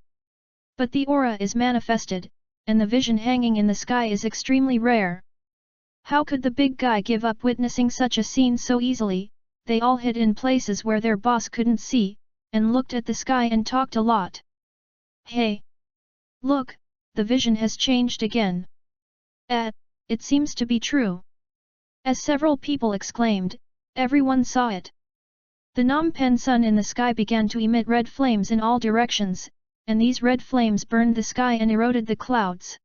But the aura is manifested, and the vision hanging in the sky is extremely rare. How could the big guy give up witnessing such a scene so easily? They all hid in places where their boss couldn't see, and looked at the sky and talked a lot. Hey! Look, the vision has changed again. It seems to be true. As several people exclaimed, everyone saw it. The Nampen sun in the sky began to emit red flames in all directions, and these red flames burned the sky and eroded the clouds.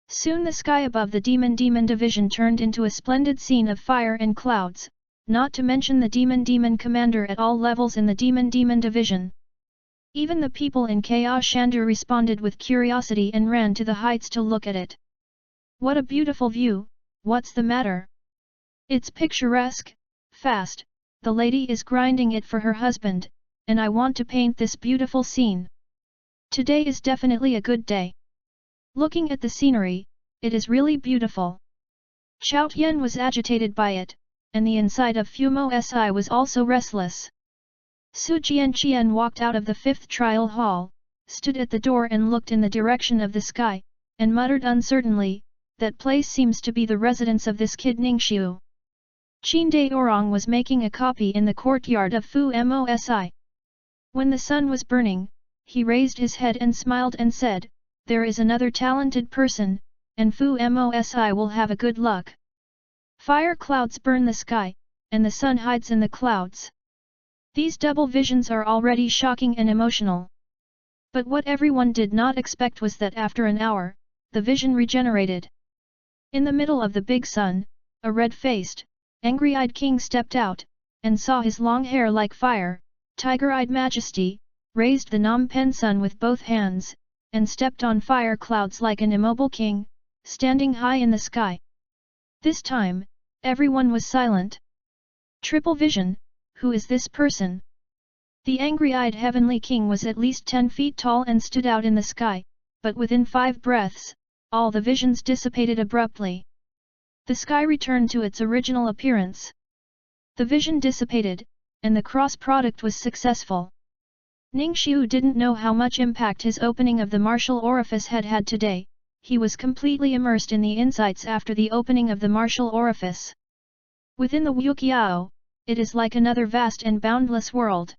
Soon the sky above the demon division turned into a splendid scene of fire and clouds, not to mention the demon commander at all levels in the demon division. Even the people in Chaos Shandu responded with curiosity and ran to the heights to look at it. What a beautiful view, what's the matter? It's picturesque, fast, the lady is grinding it for her husband, and I want to paint this beautiful scene. Today is definitely a good day. Looking at the scenery, it is really beautiful. Chao Tian was agitated by it, and the inside of Fumo Si was also restless. Su Jianqian walked out of the 5th trial hall, stood at the door and looked in the direction of the sky, and muttered uncertainly, that place seems to be the residence of this kid Ningxiu. Qin De Orang was making a copy in the courtyard of Fu Mosi. When the sun was burning, he raised his head and smiled and said, there is another talented person, and Fu Mosi will have a good luck. Fire clouds burn the sky, and the sun hides in the clouds. These double visions are already shocking and emotional. But what everyone did not expect was that after an hour, the vision regenerated. In the middle of the big sun, a red-faced, angry-eyed king stepped out, and saw his long hair like fire, tiger-eyed majesty, raised the Nam Pen sun with both hands, and stepped on fire clouds like an immobile king, standing high in the sky. This time, everyone was silent. Triple vision, who is this person? The angry-eyed heavenly king was at least 10 feet tall and stood out in the sky, but within 5 breaths, all the visions dissipated abruptly. The sky returned to its original appearance. The vision dissipated, and the cross-product was successful. Ningxiu didn't know how much impact his opening of the martial orifice had had today. He was completely immersed in the insights after the opening of the martial orifice. Within the Wuqiao, it is like another vast and boundless world.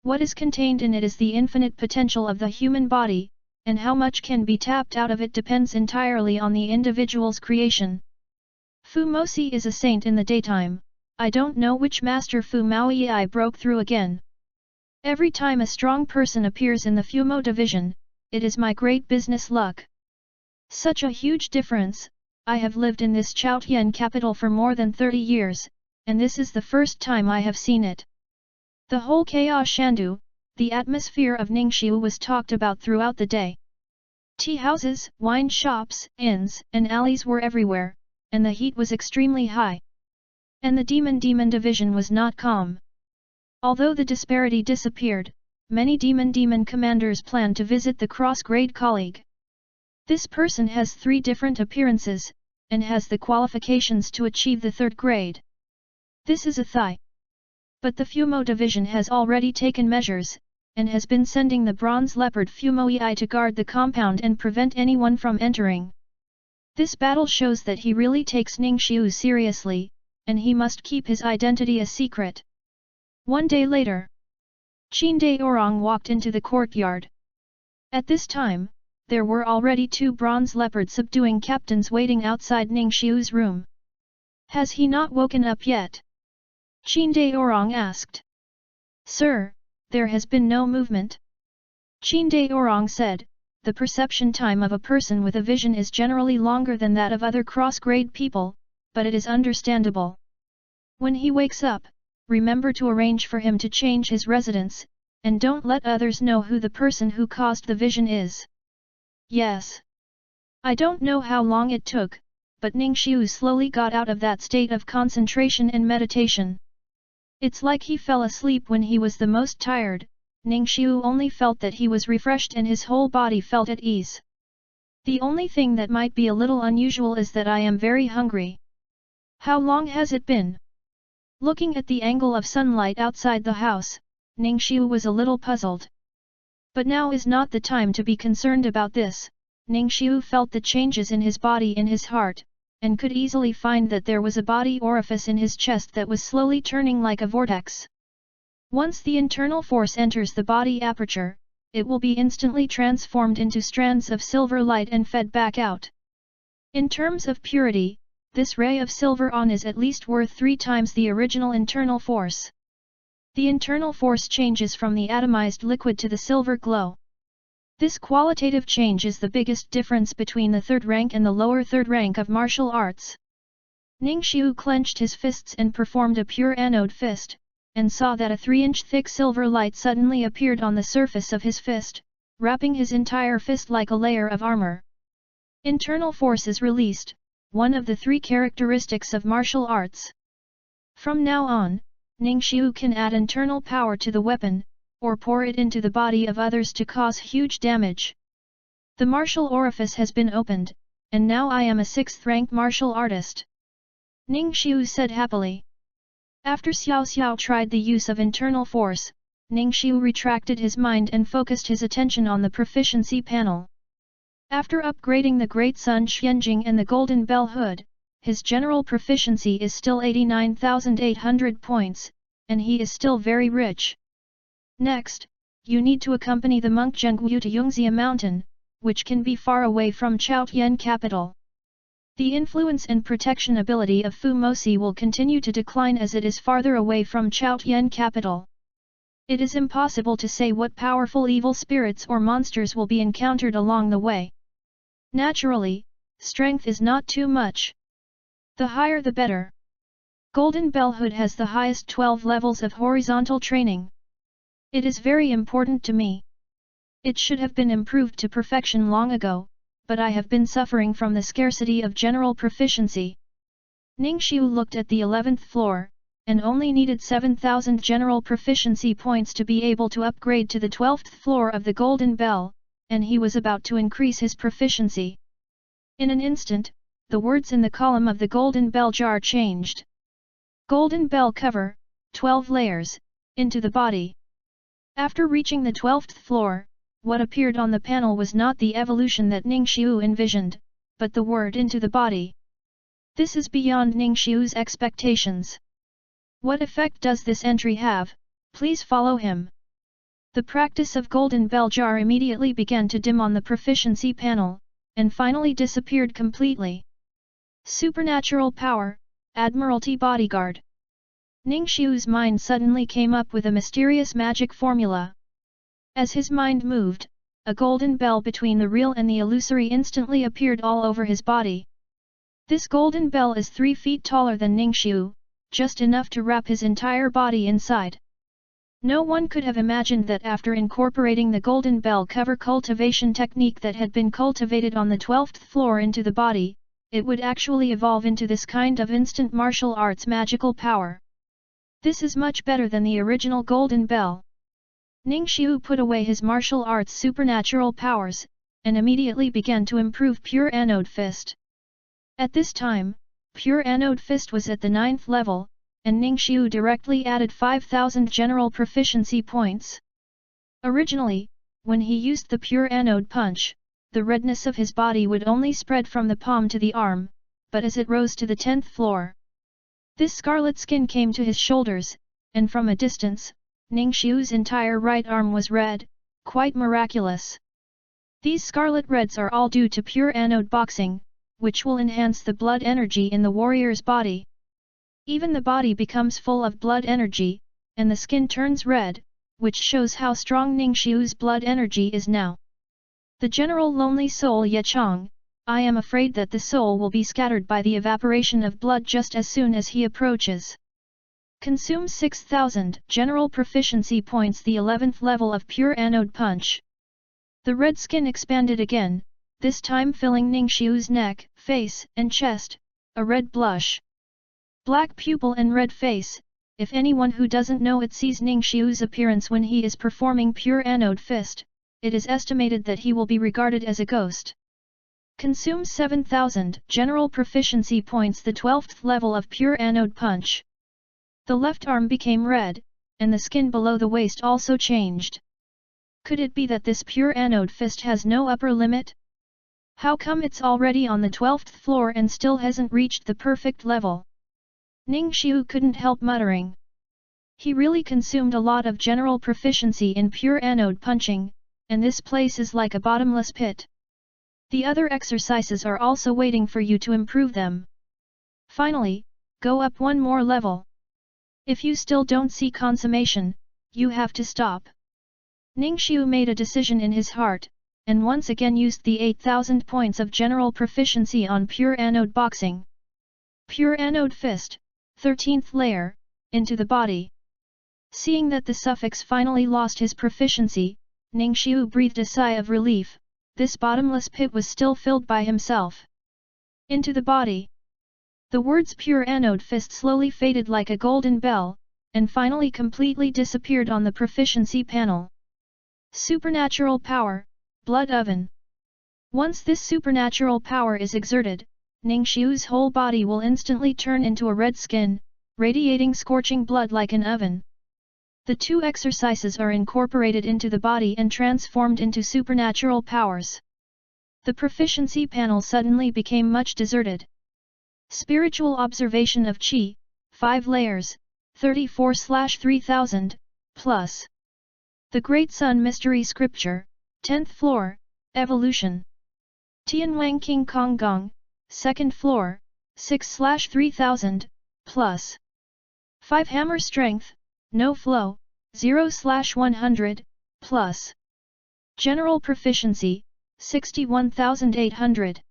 What is contained in it is the infinite potential of the human body, and how much can be tapped out of it depends entirely on the individual's creation. Fu Mosi is a saint in the daytime. I don't know which master Fu Maoyi I broke through again. Every time a strong person appears in the Fumo division, it is my great business luck. Such a huge difference. I have lived in this Chaotian capital for more than 30 years, and this is the first time I have seen it. The whole Chaos Shandu, the atmosphere of Ningxiu was talked about throughout the day. Tea houses, wine shops, inns, and alleys were everywhere, and the heat was extremely high. And the demon division was not calm. Although the disparity disappeared, many demon commanders planned to visit the cross-grade colleague. This person has 3 different appearances, and has the qualifications to achieve the 3rd grade. This is a thigh. But the Fumo division has already taken measures, and has been sending the bronze leopard Fumoei to guard the compound and prevent anyone from entering. This battle shows that he really takes Ningxiu seriously, and he must keep his identity a secret. One day later, Qin Dai Orang walked into the courtyard. At this time, there were already 2 bronze leopard subduing captains waiting outside Ningxiu's room. Has he not woken up yet? Qin Dai Orang asked. Sir, there has been no movement. Qin Dai Orang said, the perception time of a person with a vision is generally longer than that of other cross-grade people, but it is understandable. When he wakes up, remember to arrange for him to change his residence, and don't let others know who the person who caused the vision is. Yes. I don't know how long it took, but Ningxiu slowly got out of that state of concentration and meditation. It's like he fell asleep when he was the most tired. Ningxiu only felt that he was refreshed and his whole body felt at ease. The only thing that might be a little unusual is that I am very hungry. How long has it been? Looking at the angle of sunlight outside the house, Ningxiu was a little puzzled. But now is not the time to be concerned about this. Ningxiu felt the changes in his body in his heart, and could easily find that there was a body orifice in his chest that was slowly turning like a vortex. Once the internal force enters the body aperture, it will be instantly transformed into strands of silver light and fed back out. In terms of purity, this ray of silver on is at least worth 3 times the original internal force. The internal force changes from the atomized liquid to the silver glow. This qualitative change is the biggest difference between the 3rd rank and the lower 3rd rank of martial arts. Ningxiu clenched his fists and performed a pure anode fist, and saw that a 3-inch thick silver light suddenly appeared on the surface of his fist, wrapping his entire fist like a layer of armor. Internal force is released, one of the 3 characteristics of martial arts. From now on, Ningxiu can add internal power to the weapon, or pour it into the body of others to cause huge damage. The martial orifice has been opened, and now I am a 6th-rank martial artist. Ningxiu said happily. After Xiao Xiao tried the use of internal force, Ningxiu retracted his mind and focused his attention on the proficiency panel. After upgrading the Great Sun Xianjing and the Golden Bell Hood, his general proficiency is still 89,800 points, and he is still very rich. Next, you need to accompany the monk Zhengguyu to Yongxia Mountain, which can be far away from Chaotian capital. The influence and protection ability of Fu Mosi will continue to decline as it is farther away from Chaotian capital. It is impossible to say what powerful evil spirits or monsters will be encountered along the way. Naturally, strength is not too much. The higher the better. Golden Bellhood has the highest 12 levels of horizontal training. It is very important to me. It should have been improved to perfection long ago, but I have been suffering from the scarcity of general proficiency. Ningxiu looked at the 11th floor, and only needed 7,000 general proficiency points to be able to upgrade to the 12th floor of the Golden Bell, and he was about to increase his proficiency. In an instant, the words in the column of the Golden Bell jar changed. Golden Bell cover, 12 layers, into the body. After reaching the 12th floor, what appeared on the panel was not the evolution that Ningxiu envisioned, but the word into the body. This is beyond Ningxiu's expectations. What effect does this entry have? Please follow him. The practice of Golden Bell jar immediately began to dim on the proficiency panel, and finally disappeared completely. Supernatural power, Admiralty Bodyguard. Ningxiu's mind suddenly came up with a mysterious magic formula. As his mind moved, a golden bell between the real and the illusory instantly appeared all over his body. This golden bell is 3 feet taller than Ningxiu, just enough to wrap his entire body inside. No one could have imagined that after incorporating the golden bell cover cultivation technique that had been cultivated on the 12th floor into the body, it would actually evolve into this kind of instant martial arts magical power. This is much better than the original golden bell. Ningxiu put away his martial arts supernatural powers, and immediately began to improve Pure Anode Fist. At this time, Pure Anode Fist was at the 9th level, and Ningxiu directly added 5,000 general proficiency points. Originally, when he used the Pure Anode Punch, the redness of his body would only spread from the palm to the arm, but as it rose to the 10th floor, this scarlet skin came to his shoulders, and from a distance, Ningxiu's entire right arm was red, quite miraculous. These scarlet reds are all due to pure anode boxing, which will enhance the blood energy in the warrior's body. Even the body becomes full of blood energy, and the skin turns red, which shows how strong Ningxiu's blood energy is now. The general lonely soul Yechong, I am afraid that the soul will be scattered by the evaporation of blood just as soon as he approaches. Consume 6,000 general proficiency points, the 11th level of Pure Anode Punch. The red skin expanded again, this time filling Ningxiu's neck, face, and chest, a red blush. Black pupil and red face, if anyone who doesn't know it sees Ningxiu's appearance when he is performing Pure Anode Fist, it is estimated that he will be regarded as a ghost. Consume 7,000 general proficiency points, the 12th level of Pure Anode Punch. The left arm became red, and the skin below the waist also changed. Could it be that this Pure Anode Fist has no upper limit? How come it's already on the 12th floor and still hasn't reached the perfect level? Ningxiu couldn't help muttering. He really consumed a lot of general proficiency in Pure Anode Punching, and this place is like a bottomless pit. The other exercises are also waiting for you to improve them. Finally, go up one more level. If you still don't see consummation, you have to stop. Ningxiu made a decision in his heart, and once again used the 8,000 points of general proficiency on Pure Anode Boxing. Pure Anode Fist, 13th layer, into the body. Seeing that the suffix finally lost his proficiency, Ningxiu breathed a sigh of relief. This bottomless pit was still filled by himself. Into the body. The words Pure Anode Fist slowly faded like a golden bell, and finally completely disappeared on the proficiency panel. Supernatural power, blood oven. Once this supernatural power is exerted, Ningxiu's whole body will instantly turn into a red skin, radiating scorching blood like an oven. The two exercises are incorporated into the body and transformed into supernatural powers. The proficiency panel suddenly became much deserted. Spiritual observation of Qi, 5 layers, 34/3000, plus. The Great Sun Mystery Scripture, 10th floor, evolution. Tianwang King Kong Gong, 2nd floor, 6/3000, plus. 5 Hammer Strength, no flow, 0/100, plus. General proficiency, 61,800.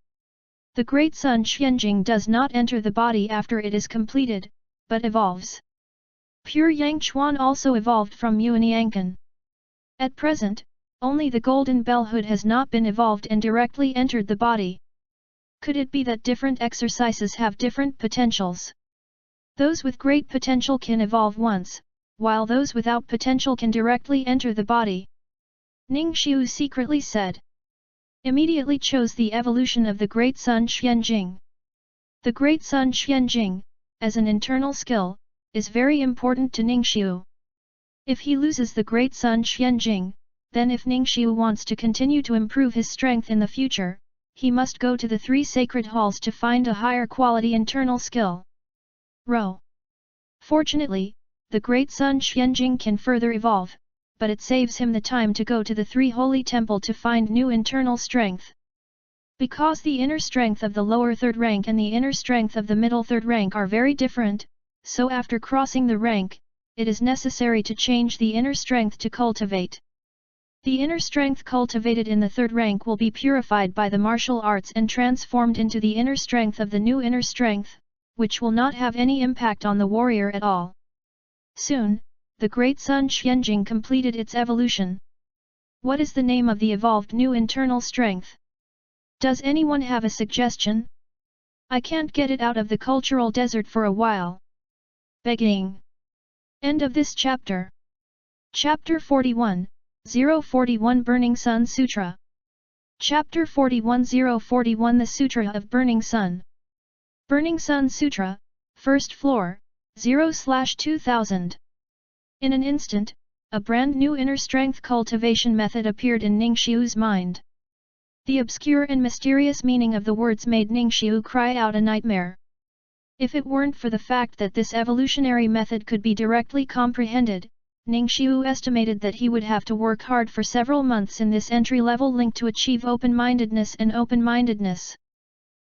The Great Sun Xianjing does not enter the body after it is completed, but evolves. Pure Yang Chuan also evolved from Yuaniankan. At present, only the Golden Bell Hood has not been evolved and directly entered the body. Could it be that different exercises have different potentials? Those with great potential can evolve once, while those without potential can directly enter the body. Ning Xiu secretly said. Immediately chose the evolution of the Great Sun Xianjing. The Great Sun Xianjing, as an internal skill, is very important to Ning Xiu. If he loses the Great Sun Xianjing, then if Ning Xiu wants to continue to improve his strength in the future, he must go to the 3 sacred halls to find a higher quality internal skill. Rho. Fortunately, the Great Sun Xianjing can further evolve, but it saves him the time to go to the 3 holy temple to find new internal strength. Because the inner strength of the lower 3rd rank and the inner strength of the middle 3rd rank are very different, so after crossing the rank, it is necessary to change the inner strength to cultivate. The inner strength cultivated in the 3rd rank will be purified by the martial arts and transformed into the inner strength of the new inner strength, which will not have any impact on the warrior at all. Soon, the Great Sun Xianjing completed its evolution. What is the name of the evolved new internal strength? Does anyone have a suggestion? I can't get it out of the cultural desert for a while. Begging. End of this chapter. Chapter 41, 041 Burning Sun Sutra. Chapter 41-041 The Sutra of Burning Sun. Burning Sun Sutra, First Floor, 0/2000. In an instant, a brand new inner strength cultivation method appeared in Ning Xiu's mind. The obscure and mysterious meaning of the words made Ning Xiu cry out a nightmare. If it weren't for the fact that this evolutionary method could be directly comprehended, Ning Xiu estimated that he would have to work hard for several months in this entry-level link to achieve open-mindedness and open-mindedness.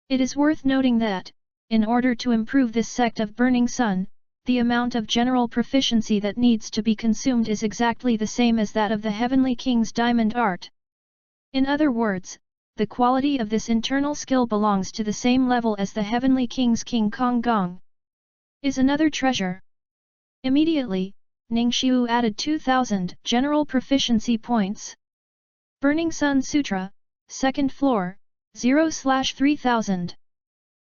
It is worth noting that, in order to improve this sect of Burning Sun, the amount of general proficiency that needs to be consumed is exactly the same as that of the Heavenly King's Diamond Art. In other words, the quality of this internal skill belongs to the same level as the Heavenly King's King Kong Gong. Is another treasure. Immediately, Ning Xiu added 2,000 general proficiency points. Burning Sun Sutra, 2nd floor, 0/3000.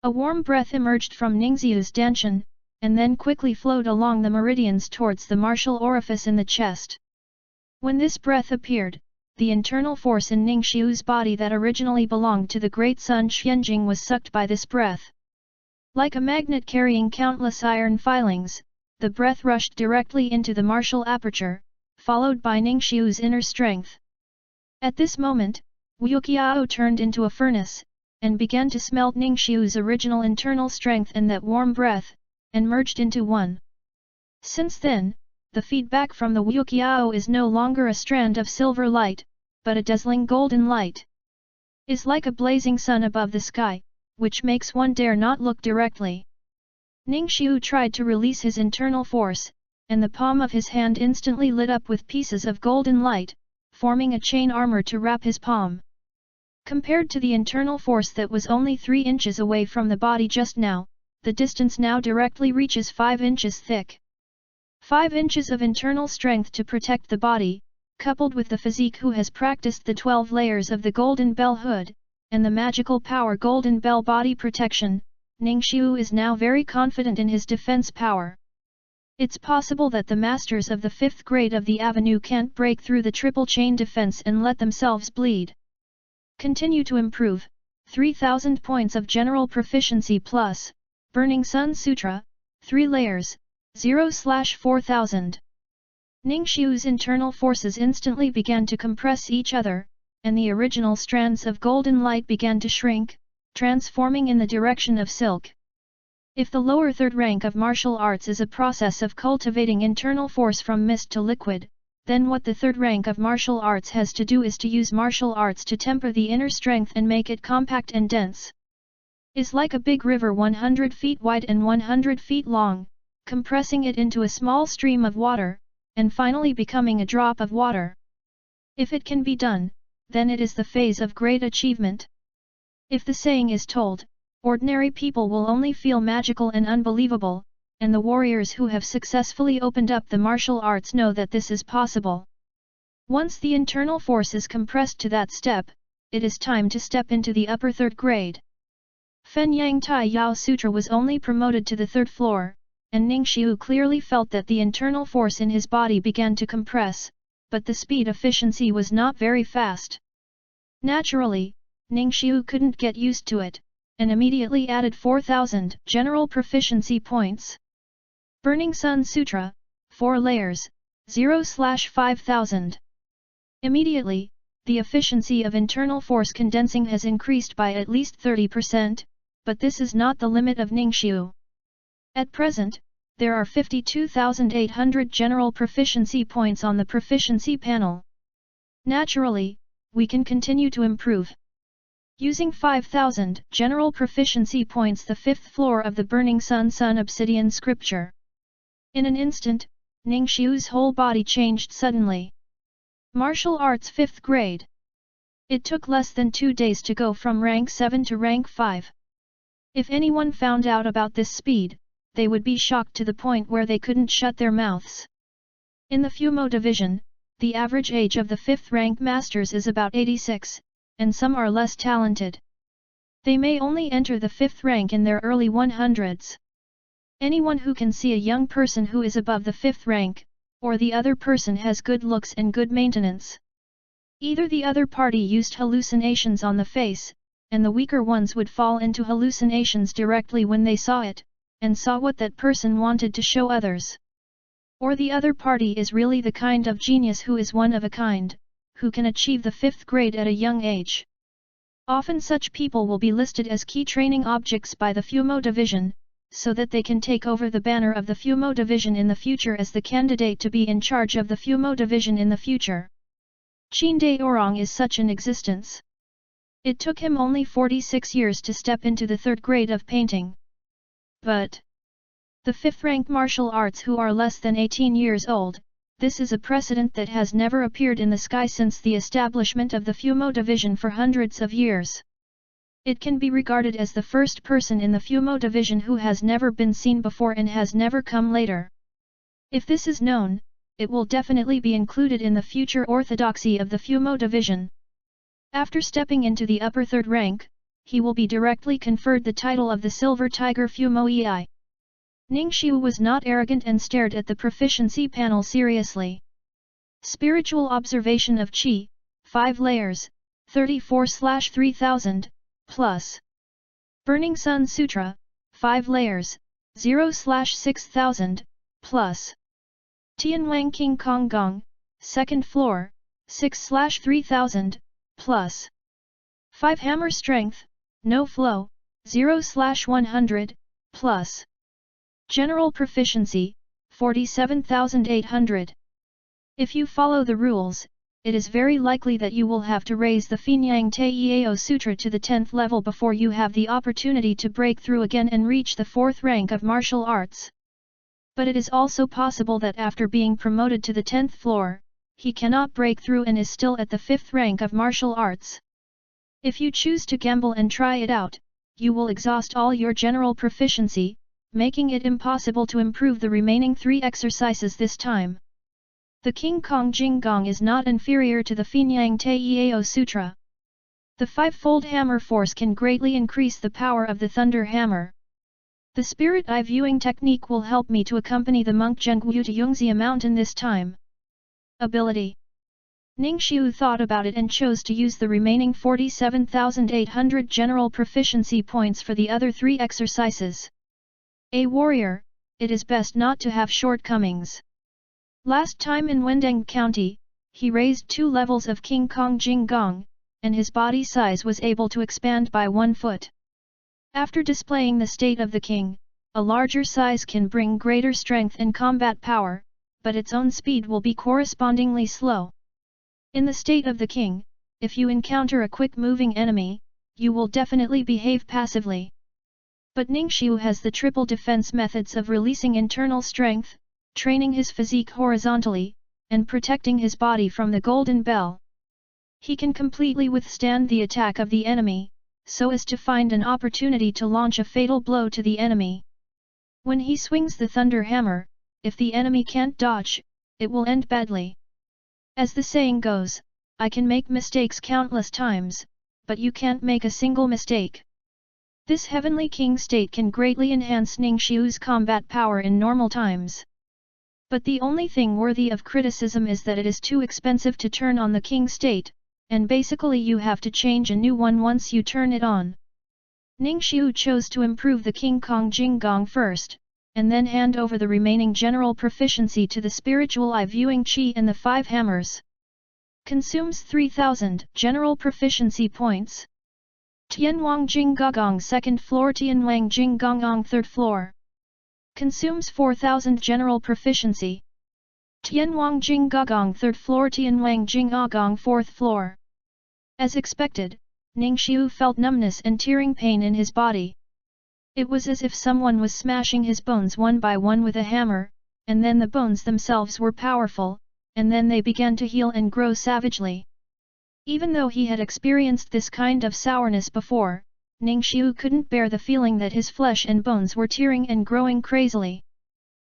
A warm breath emerged from Ning Xiu's danshan, and then quickly flowed along the meridians towards the martial orifice in the chest. When this breath appeared, the internal force in Ning Xiu's body that originally belonged to the Great Sun Xianjing was sucked by this breath. Like a magnet carrying countless iron filings, the breath rushed directly into the martial aperture, followed by Ning Xiu's inner strength. At this moment, Wuqiao turned into a furnace, and began to smelt Ning Xiu's original internal strength and that warm breath, and merged into one. Since then, the feedback from the Wuqiao is no longer a strand of silver light, but a dazzling golden light. Is like a blazing sun above the sky, which makes one dare not look directly. Ning Xiu tried to release his internal force, and the palm of his hand instantly lit up with pieces of golden light, forming a chain armor to wrap his palm. Compared to the internal force that was only 3 inches away from the body just now, the distance now directly reaches 5 inches thick. 5 inches of internal strength to protect the body, coupled with the physique who has practiced the 12 layers of the Golden Bell Hood, and the magical power Golden Bell Body Protection, Ning Xiu is now very confident in his defense power. It's possible that the masters of the 5th grade of the Avenue can't break through the triple chain defense and let themselves bleed. Continue to improve, 3,000 points of general proficiency plus, Burning Sun Sutra, 3 layers, 0/4000. Ning Xiu's internal forces instantly began to compress each other, and the original strands of golden light began to shrink, transforming in the direction of silk. If the lower 3rd rank of martial arts is a process of cultivating internal force from mist to liquid, then what the 3rd rank of martial arts has to do is to use martial arts to temper the inner strength and make it compact and dense. Is like a big river 100 feet wide and 100 feet long, compressing it into a small stream of water, and finally becoming a drop of water. If it can be done, then it is the phase of great achievement. If the saying is told, ordinary people will only feel magical and unbelievable, and the warriors who have successfully opened up the martial arts know that this is possible. Once the internal force is compressed to that step, it is time to step into the upper third grade. Fen Yang Tai Yao Sutra was only promoted to the third floor, and Ningxiu clearly felt that the internal force in his body began to compress, but the speed efficiency was not very fast. Naturally, Ningxiu couldn't get used to it, and immediately added 4,000 general proficiency points. Burning Sun Sutra, 4 layers, 0/5000. Immediately, the efficiency of internal force condensing has increased by at least 30%, but this is not the limit of Ningxiu. At present, there are 52,800 general proficiency points on the proficiency panel. Naturally, we can continue to improve. Using 5,000 general proficiency points, the 5th floor of the Burning Sun Obsidian scripture. In an instant, Ningxiu's whole body changed suddenly. Martial Arts 5th grade. It took less than 2 days to go from rank 7 to rank 5. If anyone found out about this speed, they would be shocked to the point where they couldn't shut their mouths. In the Fumo division, the average age of the 5th rank masters is about 86, and some are less talented. They may only enter the 5th rank in their early 100s. Anyone who can see a young person who is above the 5th rank, or the other person has good looks and good maintenance. Either the other party used hallucinations on the face, and the weaker ones would fall into hallucinations directly when they saw it, and saw what that person wanted to show others. Or the other party is really the kind of genius who is one of a kind, who can achieve the 5th grade at a young age. Often such people will be listed as key training objects by the Fumo division, so that they can take over the banner of the Fumo division in the future as the candidate to be in charge of the Fumo division in the future. Qin Orang is such an existence. It took him only 46 years to step into the 3rd grade of painting. But the 5th rank martial arts who are less than 18 years old, this is a precedent that has never appeared in the sky since the establishment of the Fumo division for hundreds of years. It can be regarded as the first person in the Fumo division who has never been seen before and has never come later. If this is known, it will definitely be included in the future orthodoxy of the Fumo division. After stepping into the upper 3rd rank, he will be directly conferred the title of the Silver Tiger Fumo Ei. Ningxiu was not arrogant and stared at the proficiency panel seriously. Spiritual observation of Qi, 5 layers, 34/3000, plus. Burning Sun Sutra, 5 layers, 0/6000, plus. Tianwang King Kong Gong, 2nd floor, 6/3000, plus. 5 Hammer Strength, No Flow, 0/100, plus. General Proficiency, 47,800. If you follow the rules, it is very likely that you will have to raise the Finyang Taiyao Sutra to the 10th level before you have the opportunity to break through again and reach the 4th rank of martial arts. But it is also possible that after being promoted to the 10th floor, he cannot break through and is still at the 5th rank of martial arts. If you choose to gamble and try it out, you will exhaust all your general proficiency, making it impossible to improve the remaining 3 exercises this time. The King Kong Jing Gong is not inferior to the Finyang Taiyao Sutra. The 5-fold hammer force can greatly increase the power of the thunder hammer. The spirit eye viewing technique will help me to accompany the monk Zhengguo to Yongxia Mountain this time. Ability. Ningxiu thought about it and chose to use the remaining 47,800 general proficiency points for the other 3 exercises. A warrior, it is best not to have shortcomings. Last time in Wendeng County, he raised 2 levels of King Kong Jing Gong, and his body size was able to expand by 1 foot. After displaying the state of the king, a larger size can bring greater strength and combat power, but its own speed will be correspondingly slow. In the state of the king, if you encounter a quick-moving enemy, you will definitely behave passively. But Ningxiu has the triple defense methods of releasing internal strength, training his physique horizontally, and protecting his body from the golden bell. He can completely withstand the attack of the enemy, so as to find an opportunity to launch a fatal blow to the enemy. When he swings the thunder hammer, if the enemy can't dodge, it will end badly. As the saying goes, I can make mistakes countless times, but you can't make a single mistake. This Heavenly King state can greatly enhance Ningxiu's combat power in normal times. But the only thing worthy of criticism is that it is too expensive to turn on the King state, and basically you have to change a new one once you turn it on. Ningxiu chose to improve the King Kong Jing Gong first, and then hand over the remaining general proficiency to the spiritual eye viewing Qi and the 5 hammers. Consumes 3000 general proficiency points. Tianwang Jing Gong 2nd floor, Tianwang Jing Gong 3rd floor. Consumes 4000 general proficiency. Tianwang Jing Gong 3rd floor, Tianwang Jing Gong 4th floor. As expected, Ningxiu felt numbness and tearing pain in his body. It was as if someone was smashing his bones one by one with a hammer, and then the bones themselves were powerful, and then they began to heal and grow savagely. Even though he had experienced this kind of sourness before, Ningxiu couldn't bear the feeling that his flesh and bones were tearing and growing crazily.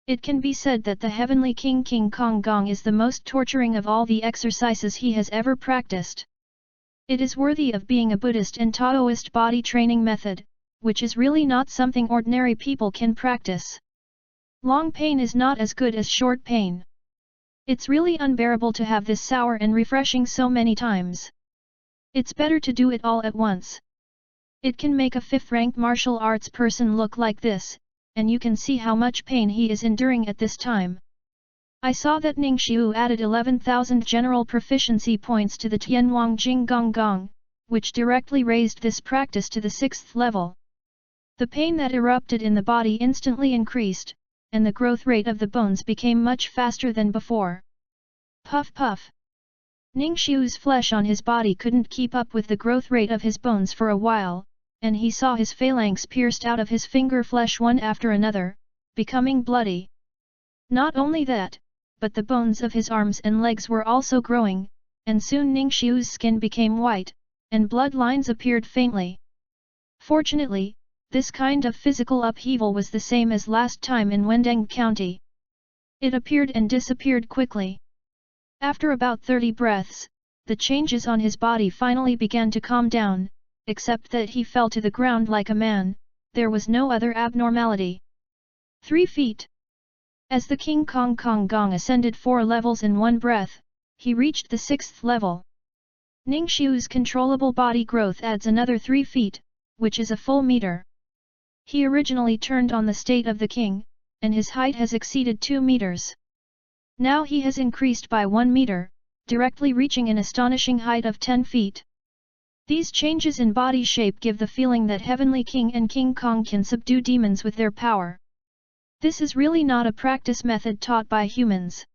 It can be said that the Heavenly King King Kong Gong is the most torturing of all the exercises he has ever practiced. It is worthy of being a Buddhist and Taoist body training method, which is really not something ordinary people can practice. Long pain is not as good as short pain. It's really unbearable to have this sour and refreshing so many times. It's better to do it all at once. It can make a 5th-ranked martial arts person look like this, and you can see how much pain he is enduring at this time. I saw that Ningxiu added 11,000 general proficiency points to the Tianwang Jing Gong Gong, which directly raised this practice to the 6th level. The pain that erupted in the body instantly increased, and the growth rate of the bones became much faster than before. Puff puff. Ningxiu's flesh on his body couldn't keep up with the growth rate of his bones for a while, and he saw his phalanx pierced out of his finger flesh one after another, becoming bloody. Not only that, but the bones of his arms and legs were also growing, and soon Ningxiu's skin became white, and blood lines appeared faintly. Fortunately, this kind of physical upheaval was the same as last time in Wendeng County. It appeared and disappeared quickly. After about 30 breaths, the changes on his body finally began to calm down, except that he fell to the ground like a man. There was no other abnormality. 3 feet. As the King Kong Kong Gong ascended 4 levels in one breath, he reached the 6th level. Ningxiu's controllable body growth adds another 3 feet, which is a full meter. He originally turned on the state of the king, and his height has exceeded 2 meters. Now he has increased by 1 meter, directly reaching an astonishing height of 10 feet. These changes in body shape give the feeling that Heavenly King and King Kong can subdue demons with their power. This is really not a practice method taught by humans.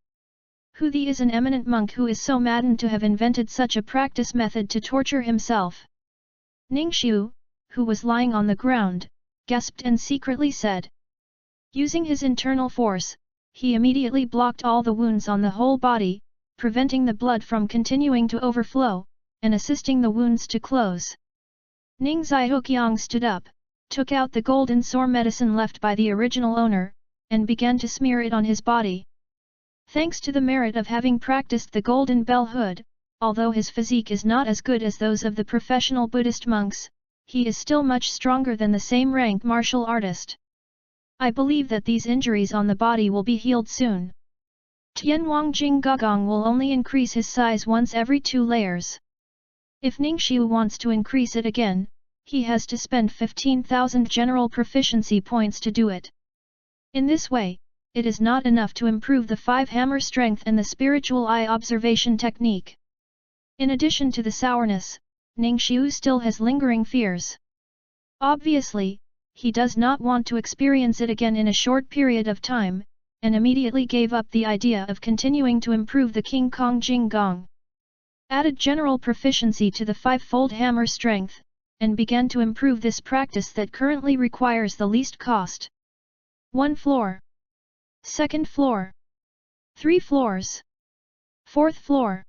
Who is an eminent monk who is so maddened to have invented such a practice method to torture himself? Ningxiu, who was lying on the ground, gasped and secretly said. Using his internal force, he immediately blocked all the wounds on the whole body, preventing the blood from continuing to overflow, and assisting the wounds to close. Ning Zaihoqiang stood up, took out the golden sore medicine left by the original owner, and began to smear it on his body. Thanks to the merit of having practiced the golden bell hood, although his physique is not as good as those of the professional Buddhist monks, he is still much stronger than the same rank martial artist. I believe that these injuries on the body will be healed soon. Tianwang Jing Gong will only increase his size once every 2 layers. If Ningxiu wants to increase it again, he has to spend 15,000 general proficiency points to do it. In this way, it is not enough to improve the 5-hammer strength and the spiritual eye observation technique. In addition to the sourness, Ningxiu still has lingering fears. Obviously, he does not want to experience it again in a short period of time, and immediately gave up the idea of continuing to improve the King Kong Jing Gong. Added general proficiency to the 5-fold hammer strength, and began to improve this practice that currently requires the least cost. 1 floor. 2nd floor. 3 floors. 4th floor.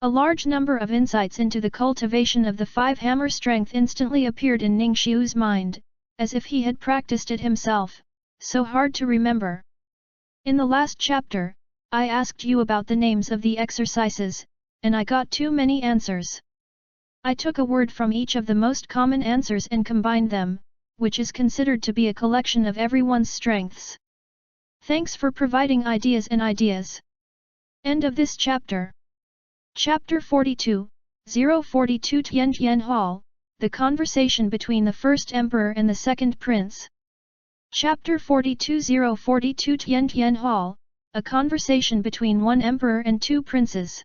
A large number of insights into the cultivation of the five-hammer strength instantly appeared in Ningxiu's mind, as if he had practiced it himself, so hard to remember. In the last chapter, I asked you about the names of the exercises, and I got too many answers. I took a word from each of the most common answers and combined them, which is considered to be a collection of everyone's strengths. Thanks for providing ideas and ideas. End of this chapter. Chapter 42, 042 Tiantian Hall, the conversation between the first emperor and the second prince. Chapter 42 042 Tiantian Hall, a conversation between one emperor and two princes.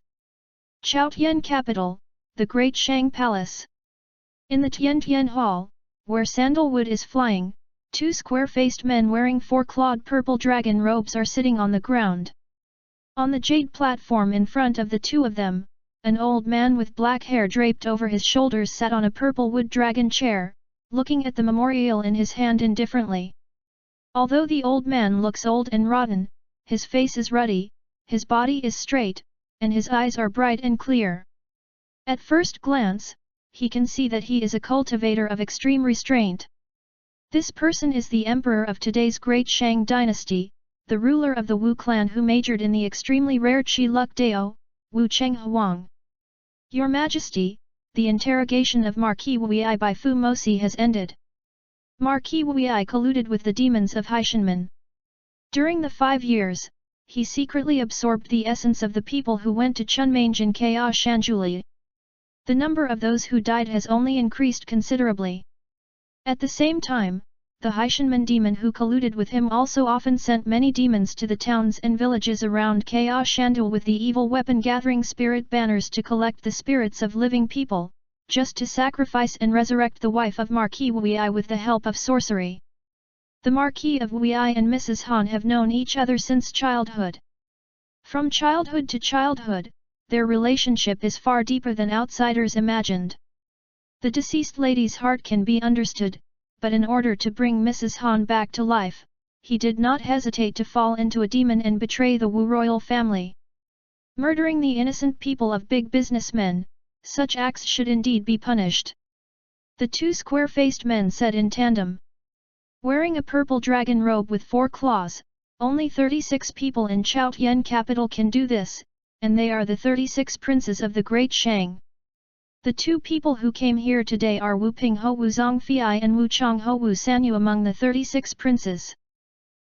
Chaotian capital, the Great Shang Palace. In the Tiantian Hall, where sandalwood is flying, two square-faced men wearing four-clawed purple dragon robes are sitting on the ground. On the jade platform in front of the two of them, an old man with black hair draped over his shoulders sat on a purple wood dragon chair, looking at the memorial in his hand indifferently. Although the old man looks old and rotten, his face is ruddy, his body is straight, and his eyes are bright and clear. At first glance, he can see that he is a cultivator of extreme restraint. This person is the emperor of today's Great Shang dynasty, the ruler of the Wu clan who majored in the extremely rare Qi Luk Dao, Wu Cheng Huang. Your Majesty, the interrogation of Marquis Wuyi by Fu Mosi has ended. Marquis Wuyi colluded with the demons of Haishanmen. During the 5 years, he secretly absorbed the essence of the people who went to Chunmange in Chaos Shanjuli. The number of those who died has only increased considerably. At the same time, the Haishanmen demon who colluded with him also often sent many demons to the towns and villages around Chaos Shandul with the evil weapon-gathering spirit banners to collect the spirits of living people, just to sacrifice and resurrect the wife of Marquis Wuyi with the help of sorcery. The Marquis of Wuyi and Mrs. Han have known each other since childhood. From childhood to childhood, their relationship is far deeper than outsiders imagined. The deceased lady's heart can be understood, but in order to bring Mrs. Han back to life, he did not hesitate to fall into a demon and betray the Wu royal family. Murdering the innocent people of big businessmen, such acts should indeed be punished. The two square-faced men said in tandem. Wearing a purple dragon robe with 4 claws, only 36 people in Chaotian capital can do this, and they are the 36 princes of the Great Shang. The two people who came here today are Wu Pingho Wu Zongfei and Wu Changho Wu Sanyu among the 36 princes.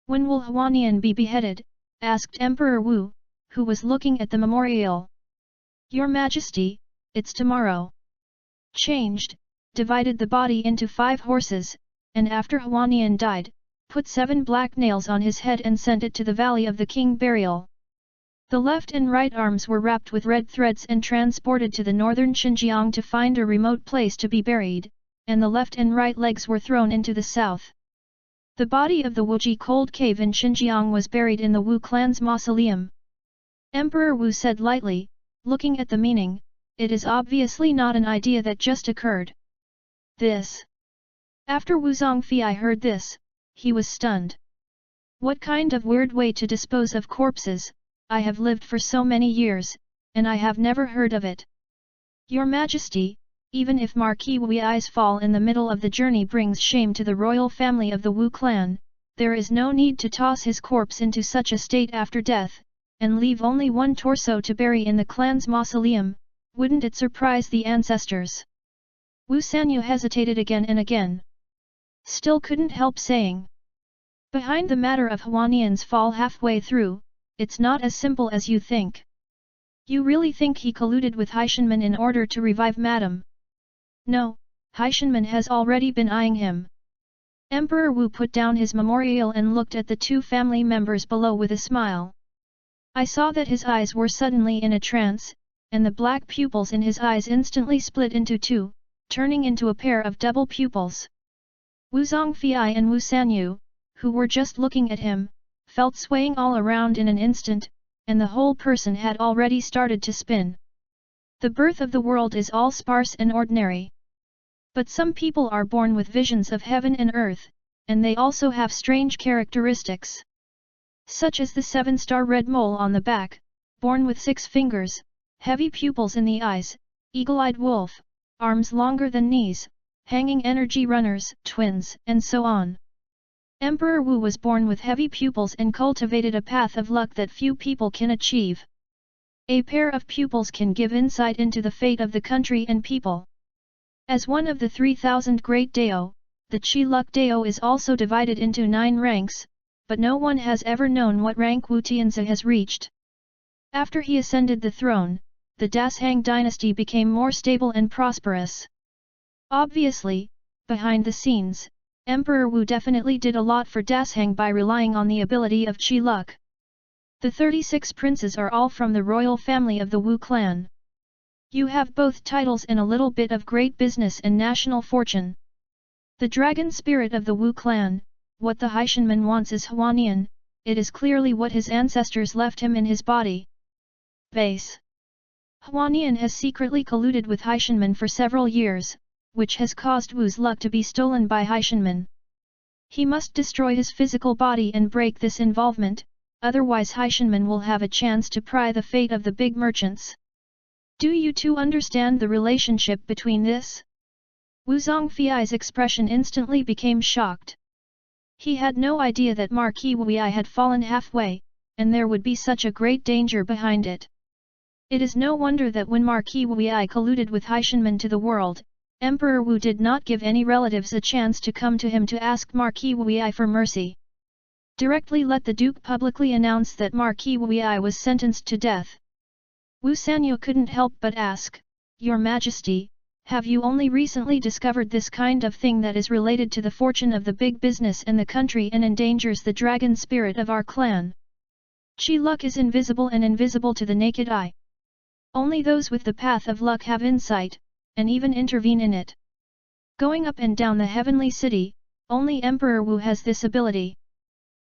When will Huanian be beheaded? Asked Emperor Wu, who was looking at the memorial. Your Majesty, it's tomorrow. Changed, divided the body into 5 horses, and after Huanian died, put 7 black nails on his head and sent it to the Valley of the King burial. The left and right arms were wrapped with red threads and transported to the northern Xinjiang to find a remote place to be buried, and the left and right legs were thrown into the south. The body of the Wuji cold cave in Xinjiang was buried in the Wu clan's mausoleum. Emperor Wu said lightly, looking at the meaning, it is obviously not an idea that just occurred. This. After Wu Zongfei heard this, he was stunned. What kind of weird way to dispose of corpses? I have lived for so many years, and I have never heard of it. Your Majesty, even if Marquis Wuyi's fall in the middle of the journey brings shame to the royal family of the Wu clan, there is no need to toss his corpse into such a state after death, and leave only one torso to bury in the clan's mausoleum. Wouldn't it surprise the ancestors? Wu Sanyu hesitated again and again. Still couldn't help saying. Behind the matter of Huanian's fall halfway through, it's not as simple as you think. You really think he colluded with Haishanmen in order to revive Madame? No, Haishanmen has already been eyeing him. Emperor Wu put down his memorial and looked at the two family members below with a smile. I saw that his eyes were suddenly in a trance, and the black pupils in his eyes instantly split into 2, turning into a pair of double pupils. Wu Zongfei and Wu Sanyu, who were just looking at him, felt swaying all around in an instant, and the whole person had already started to spin. The birth of the world is all sparse and ordinary. But some people are born with visions of heaven and earth, and they also have strange characteristics. Such as the 7-star red mole on the back, born with 6 fingers, heavy pupils in the eyes, eagle-eyed wolf, arms longer than knees, hanging energy runners, twins, and so on. Emperor Wu was born with heavy pupils and cultivated a path of luck that few people can achieve. A pair of pupils can give insight into the fate of the country and people. As one of the 3,000 great Dao, the Qi Luck Dao is also divided into 9 ranks, but no one has ever known what rank Wu Tianzi has reached. After he ascended the throne, the Dashang dynasty became more stable and prosperous. Obviously, behind the scenes, Emperor Wu definitely did a lot for Dashang by relying on the ability of Qi Luck. The 36 princes are all from the royal family of the Wu clan. You have both titles and a little bit of great business and national fortune. The dragon spirit of the Wu clan, what the Haishanman wants is Huanian, it is clearly what his ancestors left him in his body. Base. Huanian has secretly colluded with Haishanman for several years, which has caused Wu's luck to be stolen by Haishanman. He must destroy his physical body and break this involvement, otherwise Haishanman will have a chance to pry the fate of the big merchants. Do you two understand the relationship between this? Wu Zongfei's expression instantly became shocked. He had no idea that Marquis Wei had fallen halfway, and there would be such a great danger behind it. It is no wonder that when Marquis Wei colluded with Haishanman to the world, Emperor Wu did not give any relatives a chance to come to him to ask Marquis Wei for mercy. Directly let the Duke publicly announce that Marquis Wei was sentenced to death. Wu Sanyu couldn't help but ask, Your Majesty, have you only recently discovered this kind of thing that is related to the fortune of the big business and the country and endangers the dragon spirit of our clan? Qi Luck is invisible and invisible to the naked eye. Only those with the path of luck have insight, and even intervene in it. Going up and down the heavenly city, only Emperor Wu has this ability.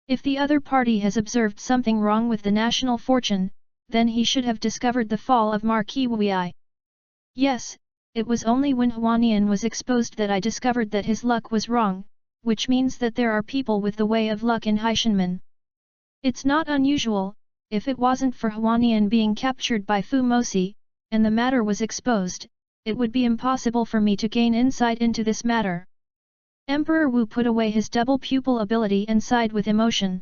If the other party has observed something wrong with the national fortune, then he should have discovered the fall of Marquis Wei. Yes, it was only when Huanian was exposed that I discovered that his luck was wrong, which means that there are people with the way of luck in Haishanman. It's not unusual, if it wasn't for Huanian being captured by Fu Mosi, and the matter was exposed, it would be impossible for me to gain insight into this matter. Emperor Wu put away his double pupil ability and sighed with emotion.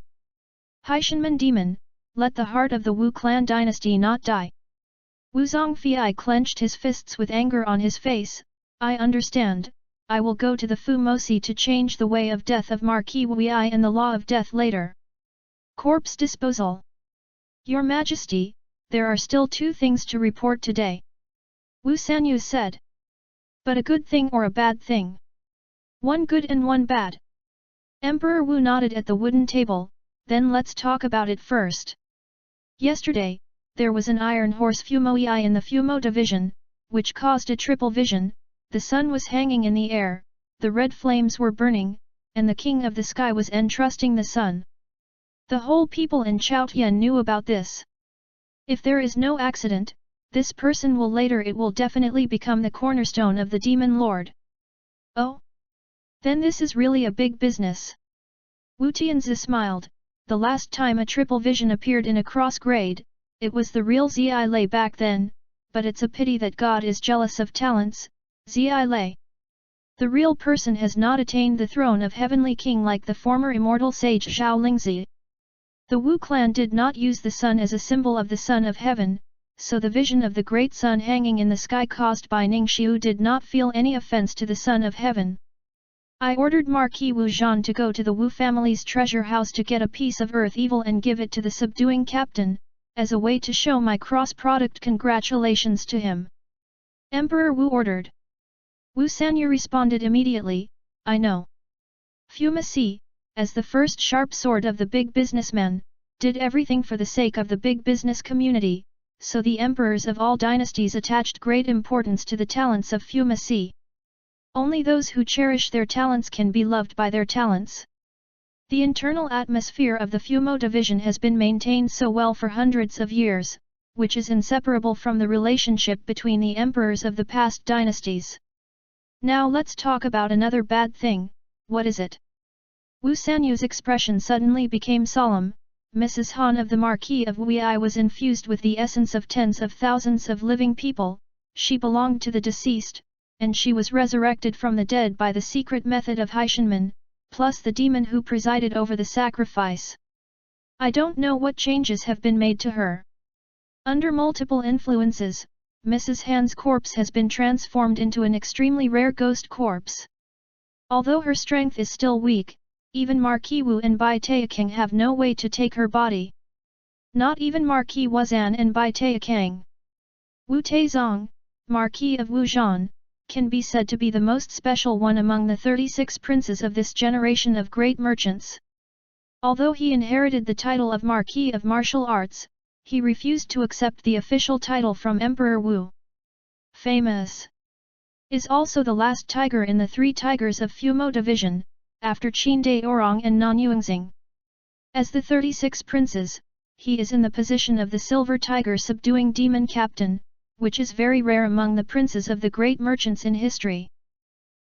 Haishanman demon, let the heart of the Wu clan dynasty not die. Wu Zongfei clenched his fists with anger on his face. I understand, I will go to the Fu Mosi to change the way of death of Marquis Wei and the law of death later. Corpse disposal. Your Majesty, there are still 2 things to report today. Wu Sanyu said. But a good thing or a bad thing? 1 good and 1 bad. Emperor Wu nodded at the wooden table, then let's talk about it first. Yesterday, there was an iron horse Fumoi in the Fumo division, which caused a triple vision. The sun was hanging in the air, the red flames were burning, and the king of the sky was entrusting the sun. The whole people in Chaotian knew about this. If there is no accident, this person will later it will definitely become the cornerstone of the demon lord. Oh? Then this is really a big business. Wu Tianzi smiled. The last time a triple vision appeared in a cross grade, it was the real Zi Lei back then, but it's a pity that God is jealous of talents, Zi Lei. The real person has not attained the throne of heavenly king like the former immortal sage Zhao Lingzi. The Wu clan did not use the sun as a symbol of the son of heaven, so the vision of the great sun hanging in the sky caused by Ningxiu did not feel any offense to the son of heaven. I ordered Marquis Wu Zhan to go to the Wu family's treasure house to get a piece of earth evil and give it to the subduing captain, as a way to show my cross-product congratulations to him. Emperor Wu ordered. Wu Sanyu responded immediately, I know. Fu Mosi, as the first sharp sword of the big businessman, did everything for the sake of the big business community, so the emperors of all dynasties attached great importance to the talents of Fu Mosi. Only those who cherish their talents can be loved by their talents. The internal atmosphere of the Fumo division has been maintained so well for hundreds of years, which is inseparable from the relationship between the emperors of the past dynasties. Now let's talk about another bad thing. What is it? Wu Sanyu's expression suddenly became solemn. Mrs. Han of the Marquis of Wei was infused with the essence of tens of thousands of living people. She belonged to the deceased, and she was resurrected from the dead by the secret method of Heishenman, plus the demon who presided over the sacrifice. I don't know what changes have been made to her. Under multiple influences, Mrs. Han's corpse has been transformed into an extremely rare ghost corpse. Although her strength is still weak, even Marquis Wu and Bai Taikang have no way to take her body. Not even Marquis Wuzan and Bai Taikang. Wu Taizong, Marquis of Wuzhan, can be said to be the most special one among the 36 princes of this generation of great merchants. Although he inherited the title of Marquis of Martial Arts, he refused to accept the official title from Emperor Wu. Famous is also the last tiger in the 3 tigers of Fumo division, after Qin Dai Orang and Nan Yuanxing. As the 36 princes, he is in the position of the silver tiger subduing demon captain, which is very rare among the princes of the great merchants in history.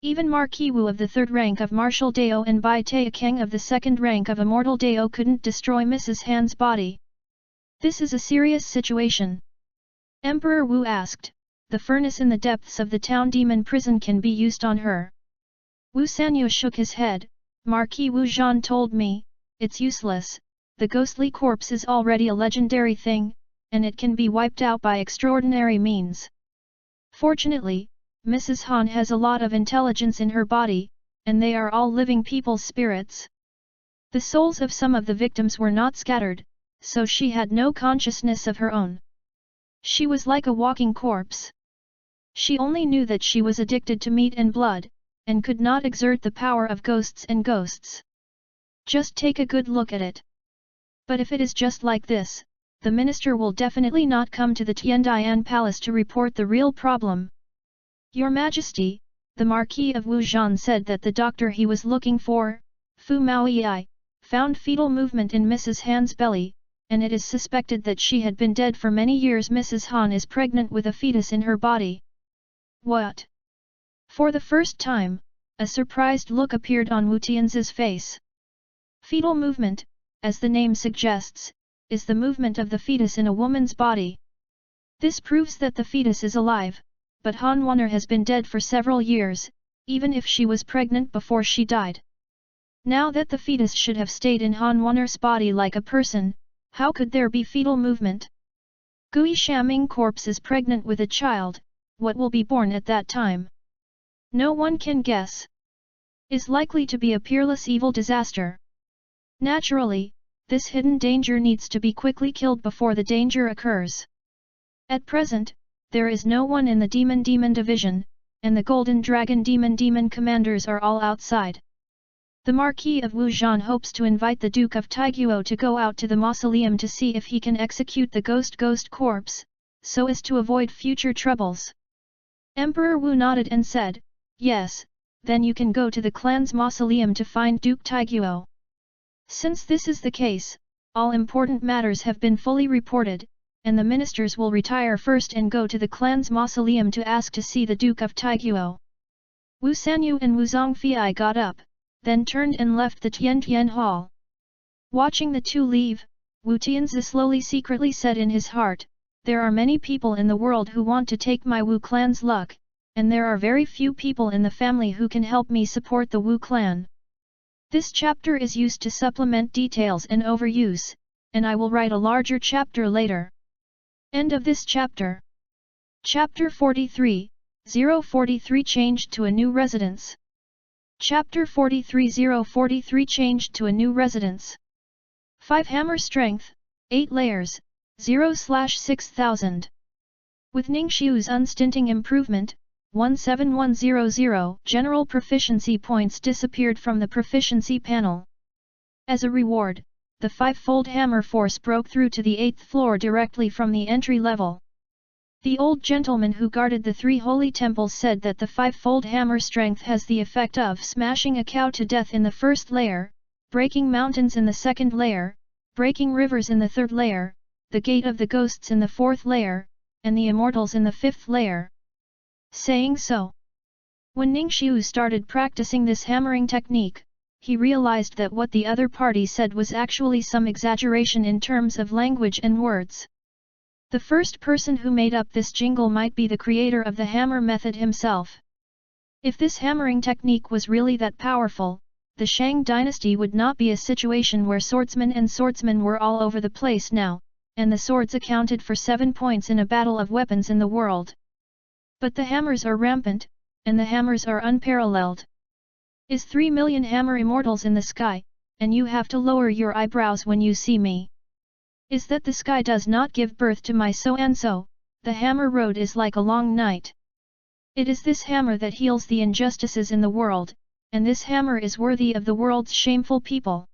Even Marquis Wu of the 3rd rank of Martial Dao and Bai Taikang of the 2nd rank of Immortal Dao couldn't destroy Mrs. Han's body. This is a serious situation. Emperor Wu asked, the furnace in the depths of the town demon prison can be used on her. Wu Sanyu shook his head. Marquis Wu Zhan told me, it's useless, the ghostly corpse is already a legendary thing, and it can be wiped out by extraordinary means. Fortunately, Mrs. Han has a lot of intelligence in her body, and they are all living people's spirits. The souls of some of the victims were not scattered, so she had no consciousness of her own. She was like a walking corpse. She only knew that she was addicted to meat and blood, and could not exert the power of ghosts and ghosts. Just take a good look at it. But if it is just like this, the minister will definitely not come to the Tiandian Palace to report the real problem. Your Majesty, the Marquis of Wuzhan said that the doctor he was looking for, Fu Maoyi, found fetal movement in Mrs. Han's belly, and it is suspected that she had been dead for many years. Mrs. Han is pregnant with a fetus in her body. What? For the first time, a surprised look appeared on Wu Tianzi's face. Fetal movement, as the name suggests, is the movement of the fetus in a woman's body. This proves that the fetus is alive, but Han Wanner has been dead for several years, even if she was pregnant before she died. Now that the fetus should have stayed in Han Wanner's body like a person, how could there be fetal movement? Gui Shaming corpse is pregnant with a child, what will be born at that time? No one can guess. Is likely to be a peerless evil disaster. Naturally, this hidden danger needs to be quickly killed before the danger occurs. At present, there is no one in the Demon division, and the Golden Dragon Demon commanders are all outside. The Marquis of Wuzhan hopes to invite the Duke of Taiguo to go out to the mausoleum to see if he can execute the ghost corpse, so as to avoid future troubles. Emperor Wu nodded and said, yes, then you can go to the clan's mausoleum to find Duke Taiguo. Since this is the case, all important matters have been fully reported, and the ministers will retire first and go to the clan's mausoleum to ask to see the Duke of Taiguo. Wu Sanyu and Wu Zongfei got up, then turned and left the Tian Hall. Watching the two leave, Wu Tianzi slowly secretly said in his heart, there are many people in the world who want to take my Wu clan's luck, and there are very few people in the family who can help me support the Wu clan. This chapter is used to supplement details and overuse, and I will write a larger chapter later. End of this chapter. Chapter 43, 043 changed to a new residence. Chapter 43 043 changed to a new residence. 5 hammer strength, 8 layers, 0/6000. With Ningxiu's unstinting improvement, 17100 general proficiency points disappeared from the proficiency panel. As a reward, the 5-fold hammer force broke through to the 8th floor directly from the entry level. The old gentleman who guarded the 3 holy temples said that the 5-fold hammer strength has the effect of smashing a cow to death in the 1st layer, breaking mountains in the 2nd layer, breaking rivers in the 3rd layer, the gate of the ghosts in the 4th layer, and the immortals in the 5th layer. Saying so, when Ningxiu started practicing this hammering technique, he realized that what the other party said was actually some exaggeration in terms of language and words. The first person who made up this jingle might be the creator of the hammer method himself. If this hammering technique was really that powerful, the Shang dynasty would not be a situation where swordsmen and swordsmen were all over the place now, and the swords accounted for 7 points in a battle of weapons in the world. But the hammers are rampant, and the hammers are unparalleled. Is 3 million hammer immortals in the sky, and you have to lower your eyebrows when you see me? Is that the sky does not give birth to my so-and-so, the hammer road is like a long night. It is this hammer that heals the injustices in the world, and this hammer is worthy of the world's shameful people.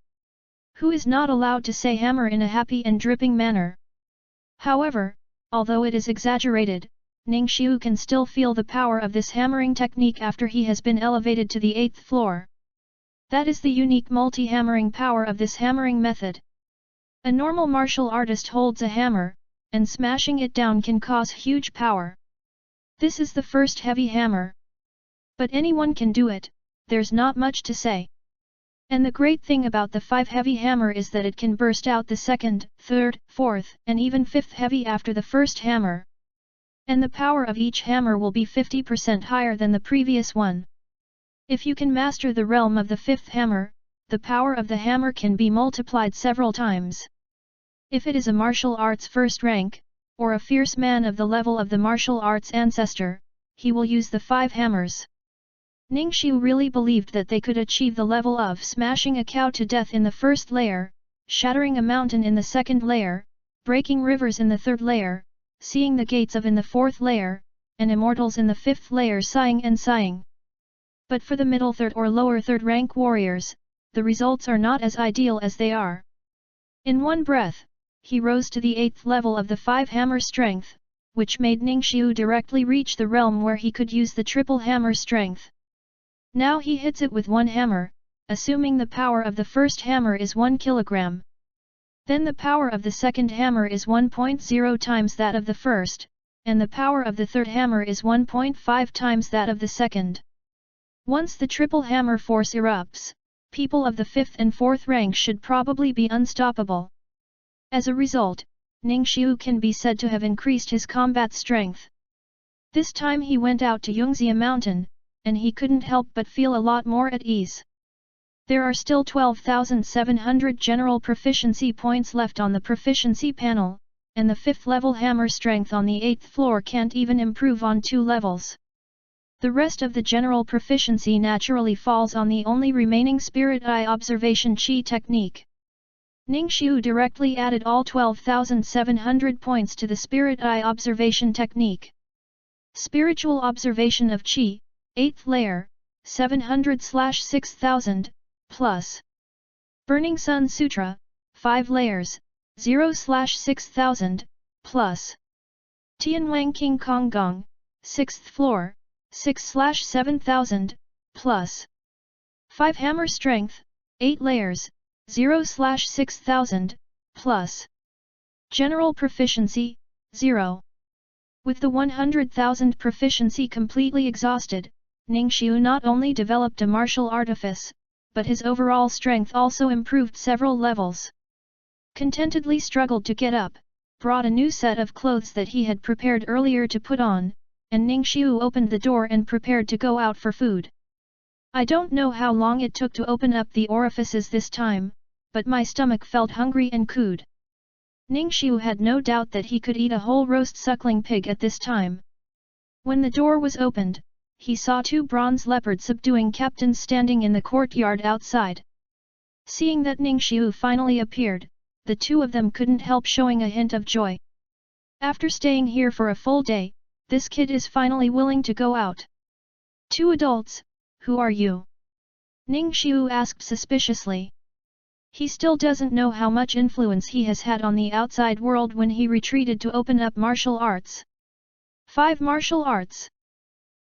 Who is not allowed to say hammer in a happy and dripping manner? However, although it is exaggerated, Ningxiu can still feel the power of this hammering technique after he has been elevated to the 8th floor. That is the unique multi-hammering power of this hammering method. A normal martial artist holds a hammer, and smashing it down can cause huge power. This is the first heavy hammer. But anyone can do it, there's not much to say. And the great thing about the 5 heavy hammer is that it can burst out the 2nd, 3rd, 4th, and even 5th heavy after the first hammer. And the power of each hammer will be 50% higher than the previous one. If you can master the realm of the 5th hammer, the power of the hammer can be multiplied several times. If it is a martial arts first rank, or a fierce man of the level of the martial arts ancestor, he will use the 5 hammers. Ningxiu really believed that they could achieve the level of smashing a cow to death in the 1st layer, shattering a mountain in the 2nd layer, breaking rivers in the 3rd layer, seeing the gates of in the 4th layer, and immortals in the 5th layer sighing and sighing. But for the middle 3rd or lower 3rd rank warriors, the results are not as ideal as they are. In one breath, he rose to the 8th level of the 5 hammer strength, which made Ningxiu directly reach the realm where he could use the triple hammer strength. Now he hits it with 1 hammer, assuming the power of the first hammer is 1 kilogram. Then the power of the second hammer is 1.0 times that of the first, and the power of the third hammer is 1.5 times that of the second. Once the triple hammer force erupts, people of the 5th and 4th rank should probably be unstoppable. As a result, Ningxiu can be said to have increased his combat strength. This time he went out to Yongxia Mountain, and he couldn't help but feel a lot more at ease. There are still 12,700 general proficiency points left on the proficiency panel, and the 5th level hammer strength on the 8th floor can't even improve on 2 levels. The rest of the general proficiency naturally falls on the only remaining Spirit Eye Observation Chi technique. Ningxiu directly added all 12,700 points to the Spirit Eye Observation technique. Spiritual Observation of Chi, 8th layer, 700/6000, plus. Burning Sun Sutra, 5 layers, 0/6000, plus. Tianwang King Kong Gong, 6th floor, 6/7000, plus. 5 hammer strength, 8 layers, 0/6000, plus. General proficiency, 0. With the 100,000 proficiency completely exhausted, Ningxiu not only developed a martial artifice, but his overall strength also improved several levels. Contentedly struggled to get up, brought a new set of clothes that he had prepared earlier to put on, and Ningxiu opened the door and prepared to go out for food. I don't know how long it took to open up the orifices this time, but my stomach felt hungry and cooed. Ningxiu had no doubt that he could eat a whole roast suckling pig at this time. When the door was opened, he saw 2 bronze leopard subduing captains standing in the courtyard outside. Seeing that Ningxiu finally appeared, the 2 of them couldn't help showing a hint of joy. After staying here for a full day, this kid is finally willing to go out. 2 adults, who are you? Ningxiu asked suspiciously. He still doesn't know how much influence he has had on the outside world when he retreated to open up martial arts. 5 martial arts.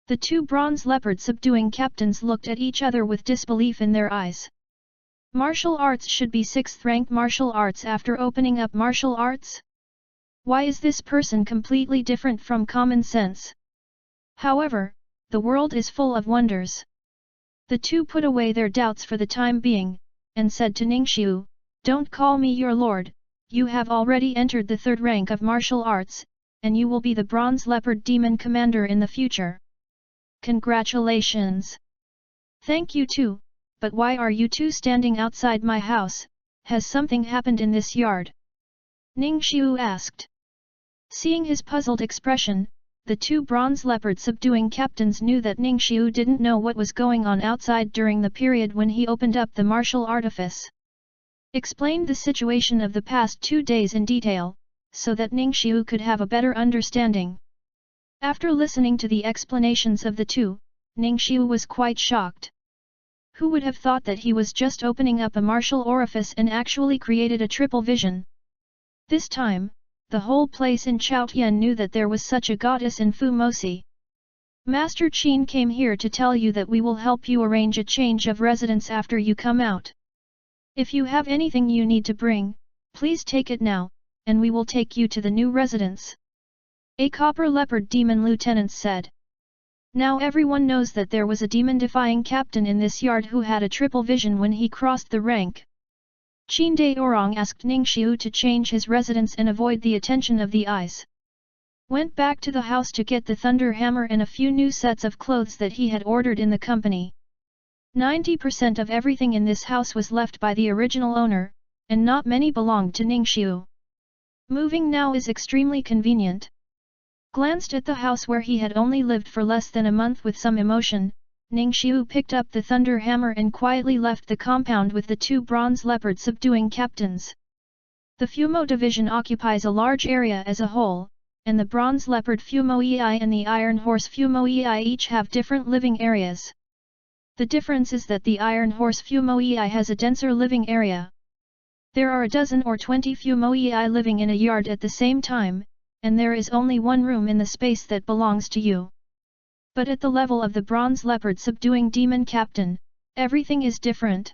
The 2 bronze leopard subduing captains looked at each other with disbelief in their eyes. Martial arts should be 6th rank martial arts after opening up martial arts? Why is this person completely different from common sense? However, the world is full of wonders. The two put away their doubts for the time being, and said to Ningxiu, "Don't call me your lord, you have already entered the third rank of martial arts, and you will be the Bronze Leopard Demon Commander in the future. Congratulations! Thank you too, but why are you two standing outside my house? Has something happened in this yard?" Ningxiu asked. Seeing his puzzled expression, the two bronze leopard subduing captains knew that Ningxiu didn't know what was going on outside during the period when he opened up the martial artifice. Explained the situation of the past 2 days in detail, so that Ningxiu could have a better understanding. After listening to the explanations of the two, Ningxiu was quite shocked. Who would have thought that he was just opening up a martial orifice and actually created a triple vision? This time, the whole place in Chaotian knew that there was such a goddess in Fumosi. Master Qin came here to tell you that we will help you arrange a change of residence after you come out. If you have anything you need to bring, please take it now, and we will take you to the new residence. A copper leopard demon lieutenant said. Now everyone knows that there was a demon-defying captain in this yard who had a triple vision when he crossed the rank. Qin De Orang asked Ningxiu to change his residence and avoid the attention of the eyes. Went back to the house to get the thunder hammer and a few new sets of clothes that he had ordered in the company. 90% of everything in this house was left by the original owner, and not many belonged to Ningxiu. Moving now is extremely convenient. Glanced at the house where he had only lived for less than a month with some emotion, Ningxiu picked up the thunder hammer and quietly left the compound with the two bronze leopard subduing captains. The Fumo division occupies a large area as a whole, and the bronze leopard Fumo Ei and the iron horse Fumo Ei each have different living areas. The difference is that the iron horse Fumo Ei has a denser living area. There are a dozen or 20 Fumo Ei living in a yard at the same time, and there is only one room in the space that belongs to you. But at the level of the bronze leopard subduing demon captain, everything is different.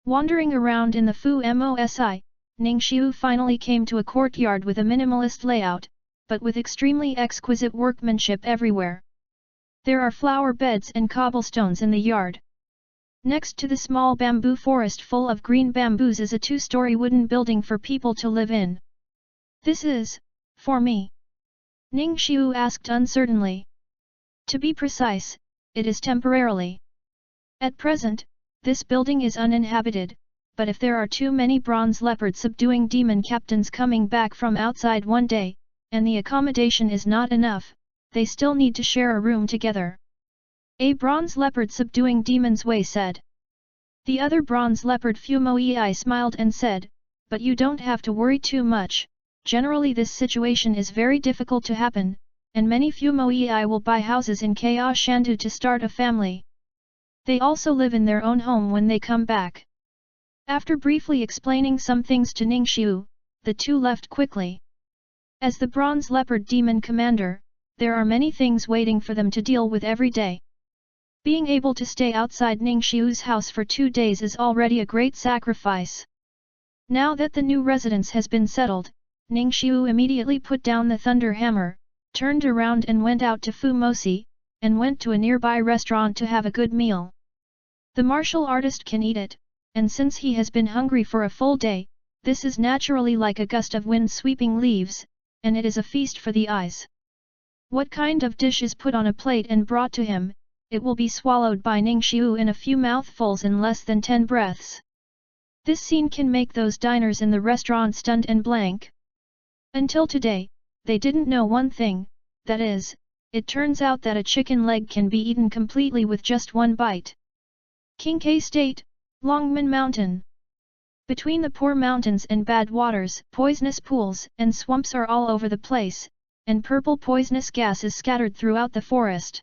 Wandering around in the Fu Mosi, Ningxiu finally came to a courtyard with a minimalist layout, but with extremely exquisite workmanship everywhere. There are flower beds and cobblestones in the yard. Next to the small bamboo forest full of green bamboos is a 2-story wooden building for people to live in. This is, for me? Ningxiu asked uncertainly. To be precise, it is temporarily. At present, this building is uninhabited, but if there are too many bronze leopard subduing demon captains coming back from outside one day, and the accommodation is not enough, they still need to share a room together. A bronze leopard subduing demons Wei said. The other bronze leopard Fumo Ei smiled and said, "But you don't have to worry too much, generally this situation is very difficult to happen, and many Fumo Ei will buy houses in Ka Shandu to start a family. They also live in their own home when they come back." After briefly explaining some things to Ningxiu, the two left quickly. As the bronze leopard demon commander, there are many things waiting for them to deal with every day. Being able to stay outside Ningxiu's house for 2 days is already a great sacrifice. Now that the new residence has been settled, Ningxiu immediately put down the thunder hammer, turned around and went out to Fumosi, and went to a nearby restaurant to have a good meal. The martial artist can eat it, and since he has been hungry for a full day, this is naturally like a gust of wind sweeping leaves, and it is a feast for the eyes. What kind of dish is put on a plate and brought to him, it will be swallowed by Ningxiu in a few mouthfuls in less than 10 breaths. This scene can make those diners in the restaurant stunned and blank. Until today, they didn't know one thing, that is, it turns out that a chicken leg can be eaten completely with just one bite. Qingkai State, Longmen Mountain. Between the poor mountains and bad waters, poisonous pools and swamps are all over the place, and purple poisonous gas is scattered throughout the forest.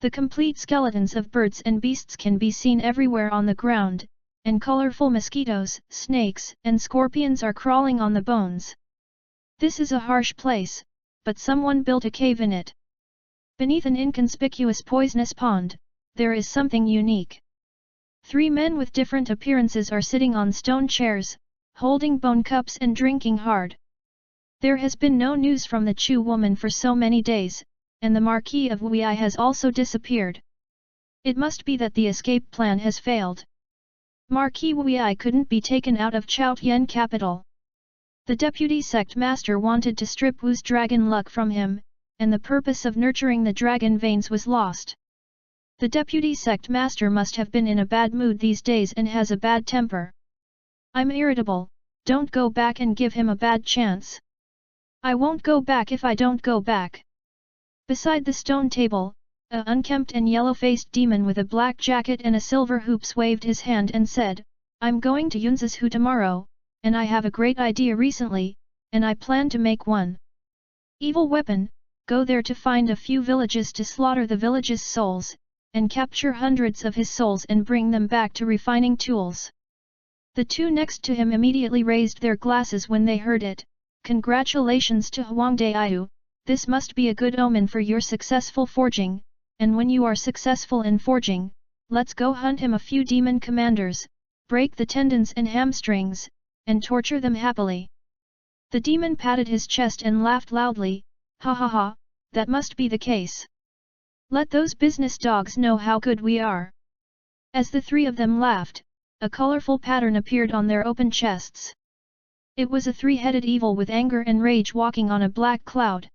The complete skeletons of birds and beasts can be seen everywhere on the ground, and colorful mosquitoes, snakes, and scorpions are crawling on the bones. This is a harsh place, but someone built a cave in it. Beneath an inconspicuous poisonous pond, there is something unique. 3 men with different appearances are sitting on stone chairs, holding bone cups and drinking hard. There has been no news from the Chu woman for so many days, and the Marquis of Wuyi has also disappeared. It must be that the escape plan has failed. Marquis Wei couldn't be taken out of Chaotian capital. The deputy sect master wanted to strip Wu's dragon luck from him, and the purpose of nurturing the dragon veins was lost. The deputy sect master must have been in a bad mood these days and has a bad temper. I'm irritable, don't go back and give him a bad chance. I won't go back if I don't go back. Beside the stone table, a unkempt and yellow-faced demon with a black jacket and a silver hoops waved his hand and said, I'm going to Yunz's Hu tomorrow, and I have a great idea recently, and I plan to make one. Evil weapon, go there to find a few villages to slaughter the villages' souls, and capture hundreds of his souls and bring them back to refining tools. The two next to him immediately raised their glasses when they heard it. Congratulations to Huangdaiyu, this must be a good omen for your successful forging, and when you are successful in forging, let's go hunt him a few demon commanders, break the tendons and hamstrings, and torture them happily. The demon patted his chest and laughed loudly, ha ha ha, that must be the case. Let those business dogs know how good we are. As the three of them laughed, a colorful pattern appeared on their open chests. It was a three-headed evil with anger and rage walking on a black cloud.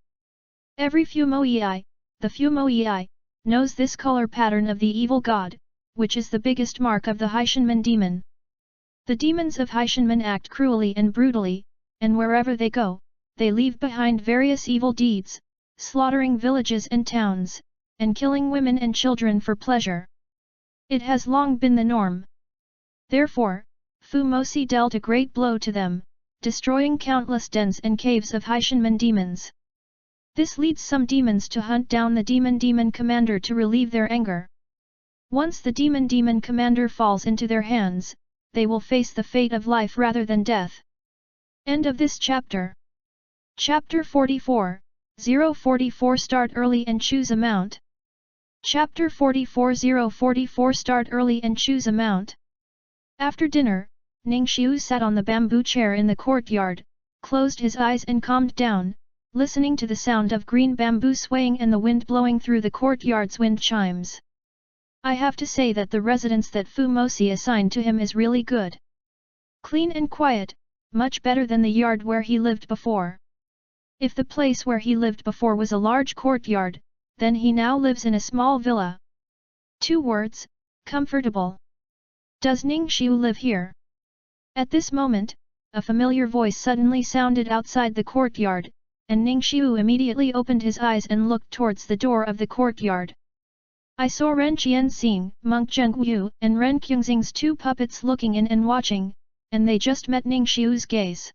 Every Fumoei, the Fumoei, knows this color pattern of the evil god, which is the biggest mark of the Haishanmen demon. The demons of Haishanmen act cruelly and brutally, and wherever they go, they leave behind various evil deeds, slaughtering villages and towns, and killing women and children for pleasure. It has long been the norm. Therefore, Fumosi dealt a great blow to them, destroying countless dens and caves of Haishanmen demons. This leads some demons to hunt down the demon commander to relieve their anger. Once the demon commander falls into their hands, they will face the fate of life rather than death. End of this chapter. Chapter 44, 044 Start early and choose a mount. Chapter 44 044 Start early and choose a mount. After dinner, Ningxiu sat on the bamboo chair in the courtyard, closed his eyes and calmed down, listening to the sound of green bamboo swaying and the wind blowing through the courtyard's wind chimes. I have to say that the residence that Fumosi assigned to him is really good. Clean and quiet, much better than the yard where he lived before. If the place where he lived before was a large courtyard, then he now lives in a small villa. 2 words, comfortable. Does Ningxiu live here? At this moment, a familiar voice suddenly sounded outside the courtyard, and Ningxiu immediately opened his eyes and looked towards the door of the courtyard. I saw Ren Qianxing, Monk Zhengwu, and Ren Qingxing's 2 puppets looking in and watching, and they just met Ningxiu's gaze.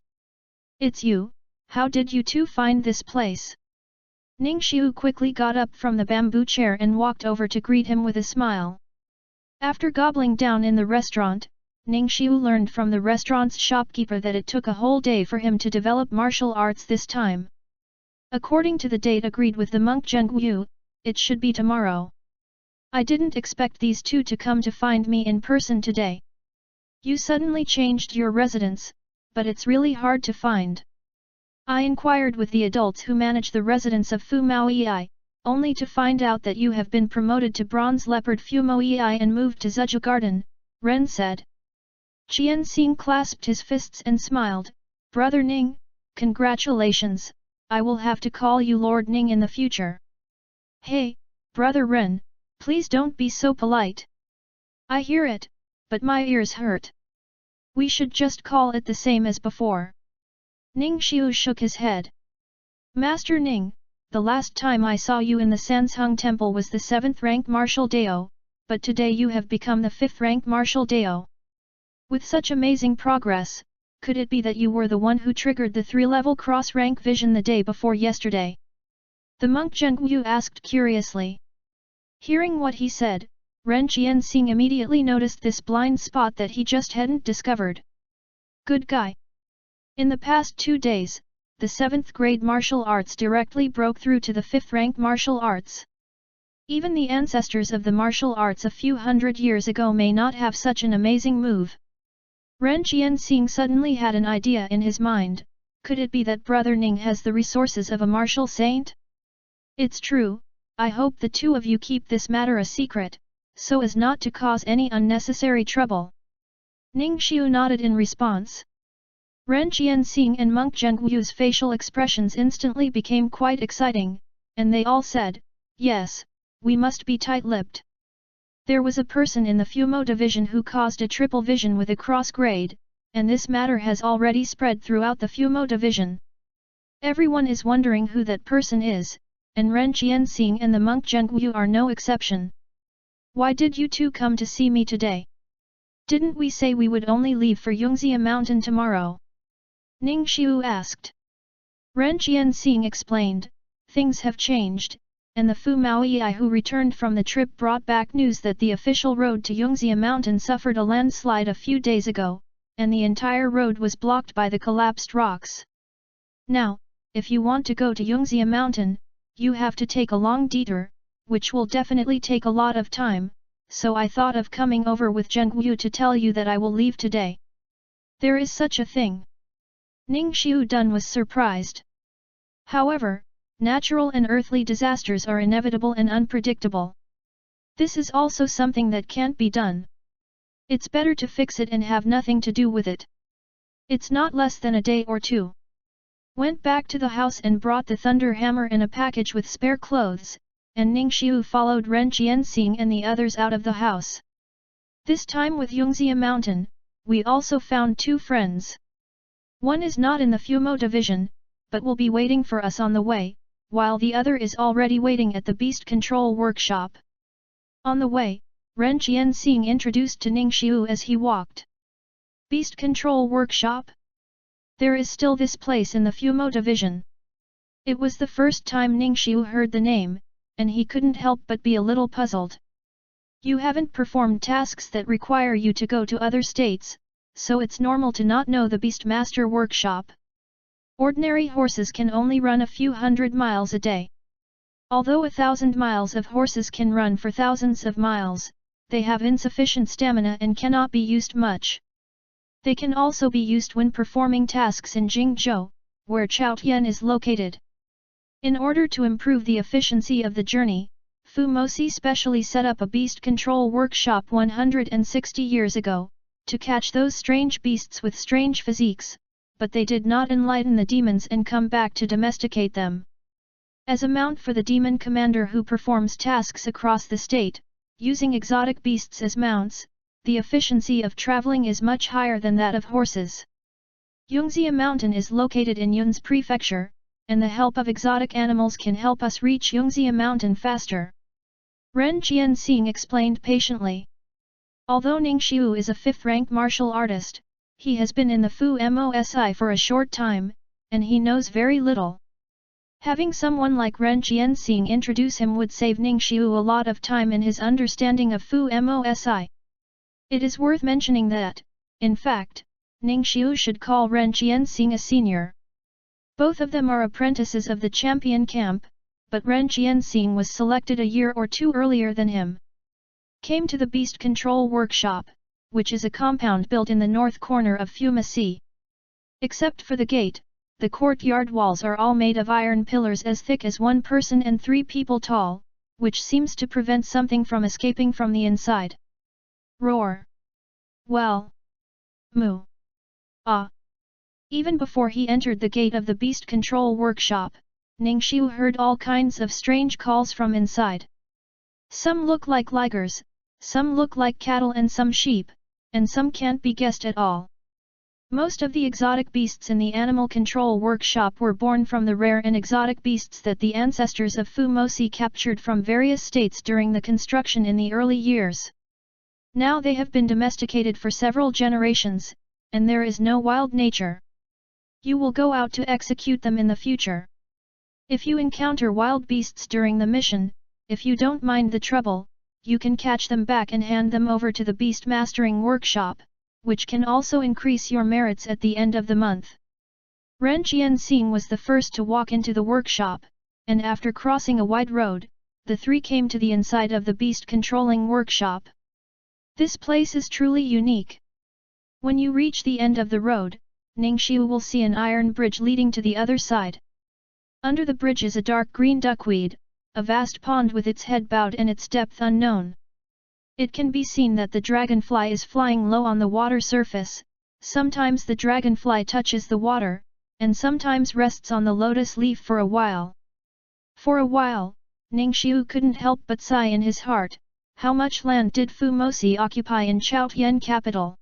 It's you, how did you two find this place? Ningxiu quickly got up from the bamboo chair and walked over to greet him with a smile. After gobbling down in the restaurant, Ningxiu learned from the restaurant's shopkeeper that it took a whole day for him to develop martial arts this time. According to the date agreed with the monk Zhengwu, it should be tomorrow. I didn't expect these two to come to find me in person today. You suddenly changed your residence, but it's really hard to find. I inquired with the adults who manage the residence of Fumoei, only to find out that you have been promoted to Bronze Leopard Fumoei and moved to Zheju Garden, Ren said. Qianxing clasped his fists and smiled, Brother Ning, congratulations, I will have to call you Lord Ning in the future. Hey, Brother Ren, please don't be so polite. I hear it, but my ears hurt. We should just call it the same as before. Ningxiu shook his head. Master Ning, the last time I saw you in the Sansheng Temple was the 7th rank Martial Dao, but today you have become the 5th rank Martial Dao. With such amazing progress, could it be that you were the one who triggered the 3-level cross-rank vision the day before yesterday? The monk Zhengwu asked curiously. Hearing what he said, Ren Qianxing immediately noticed this blind spot that he just hadn't discovered. Good guy. In the past 2 days, the 7th grade martial arts directly broke through to the 5th rank martial arts. Even the ancestors of the martial arts a few hundred years ago may not have such an amazing move. Ren Qianxing suddenly had an idea in his mind, could it be that Brother Ning has the resources of a martial saint? It's true, I hope the two of you keep this matter a secret, so as not to cause any unnecessary trouble. Ning Xiu nodded in response. Ren Jianxing and Monk Zhengyu's facial expressions instantly became quite exciting, and they all said, "Yes, we must be tight-lipped." There was a person in the Fumo division who caused a triple vision with a cross grade, and this matter has already spread throughout the Fumo division. Everyone is wondering who that person is, and Ren Jianxing and the Monk Zhengyu are no exception. "Why did you two come to see me today? Didn't we say we would only leave for Yongzia Mountain tomorrow?" Ning Xiu asked. Ren Jianxing explained, "Things have changed, and the Fu Maoyi who returned from the trip brought back news that the official road to Yongzia Mountain suffered a landslide a few days ago, and the entire road was blocked by the collapsed rocks. Now, if you want to go to Yongzia Mountain, you have to take a long detour, which will definitely take a lot of time, so I thought of coming over with Zhengyu to tell you that I will leave today." "There is such a thing?" Ning Xiu Dun was surprised. However, natural and earthly disasters are inevitable and unpredictable. This is also something that can't be done. It's better to fix it and have nothing to do with it. It's not less than a day or two. Went back to the house and brought the thunder hammer in a package with spare clothes, and Ning Xiu followed Ren Jianxing and the others out of the house. This time with Yongzia Mountain, we also found two friends. One is not in the Fumo division, but will be waiting for us on the way, while the other is already waiting at the beast control workshop. On the way, Ren Jianxing introduced to Ning Xiu as he walked. Beast control workshop? There is still this place in the Fumo division. It was the first time Ning Xiu heard the name, and he couldn't help but be a little puzzled. You haven't performed tasks that require you to go to other states, so it's normal to not know the Beastmaster workshop. Ordinary horses can only run a few hundred miles a day. Although 1,000 miles of horses can run for thousands of miles, they have insufficient stamina and cannot be used much. They can also be used when performing tasks in Jingzhou, where Chaotian is located. In order to improve the efficiency of the journey, Fu Mosi specially set up a beast control workshop 160 years ago, to catch those strange beasts with strange physiques, but they did not enlighten the demons and come back to domesticate them. As a mount for the demon commander who performs tasks across the state, using exotic beasts as mounts, the efficiency of traveling is much higher than that of horses. Yongzia Mountain is located in Yun's prefecture, and the help of exotic animals can help us reach Yongzia Mountain faster. Ren Jianxing explained patiently. Although Ning Xiu is a 5th-rank martial artist, he has been in the Fu Mosi for a short time, and he knows very little. Having someone like Ren Jianxing introduce him would save Ning Xiu a lot of time in his understanding of Fu Mosi. It is worth mentioning that, in fact, Ning Xiu should call Ren Jianxing a senior. Both of them are apprentices of the champion camp, but Ren Jianxing was selected a year or two earlier than him. Came to the Beast Control Workshop, which is a compound built in the north corner of Fumasi. Except for the gate, the courtyard walls are all made of iron pillars as thick as 1 person and 3 people tall, which seems to prevent something from escaping from the inside. Roar! Well! Moo! Ah! Even before he entered the gate of the Beast Control Workshop, Ning Xiu heard all kinds of strange calls from inside. Some look like ligers, some look like cattle and some sheep, and some can't be guessed at all. Most of the exotic beasts in the Animal Control Workshop were born from the rare and exotic beasts that the ancestors of Fu Mosi captured from various states during the construction in the early years. Now they have been domesticated for several generations, and there is no wild nature. You will go out to execute them in the future. If you encounter wild beasts during the mission, if you don't mind the trouble, you can catch them back and hand them over to the Beast Mastering Workshop, which can also increase your merits at the end of the month. Ren Jianxing was the first to walk into the workshop, and after crossing a wide road, the 3 came to the inside of the Beast Controlling Workshop. This place is truly unique. When you reach the end of the road, Ning Xiu will see an iron bridge leading to the other side. Under the bridge is a dark green duckweed, a vast pond with its head bowed and its depth unknown. It can be seen that the dragonfly is flying low on the water surface. Sometimes the dragonfly touches the water, and sometimes rests on the lotus leaf for a while. For a while, Ningxiu couldn't help but sigh in his heart. How much land did Fu Mosi occupy in Chaotian capital?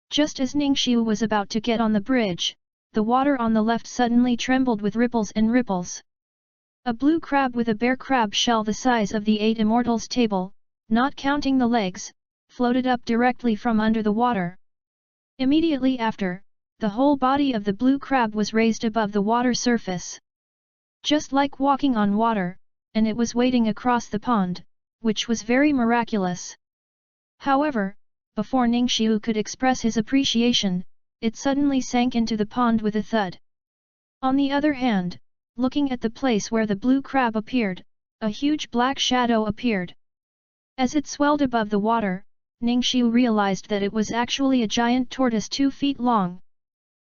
Just as Ningxiu was about to get on the bridge, the water on the left suddenly trembled with ripples and ripples. A blue crab with a bear crab shell the size of the 8 immortals table, not counting the legs, floated up directly from under the water. Immediately after, the whole body of the blue crab was raised above the water surface. Just like walking on water, and it was wading across the pond, which was very miraculous. However, before Ningxiu could express his appreciation, it suddenly sank into the pond with a thud. On the other hand, looking at the place where the blue crab appeared, a huge black shadow appeared. As it swelled above the water, Ningxiu realized that it was actually a giant tortoise 2 feet long.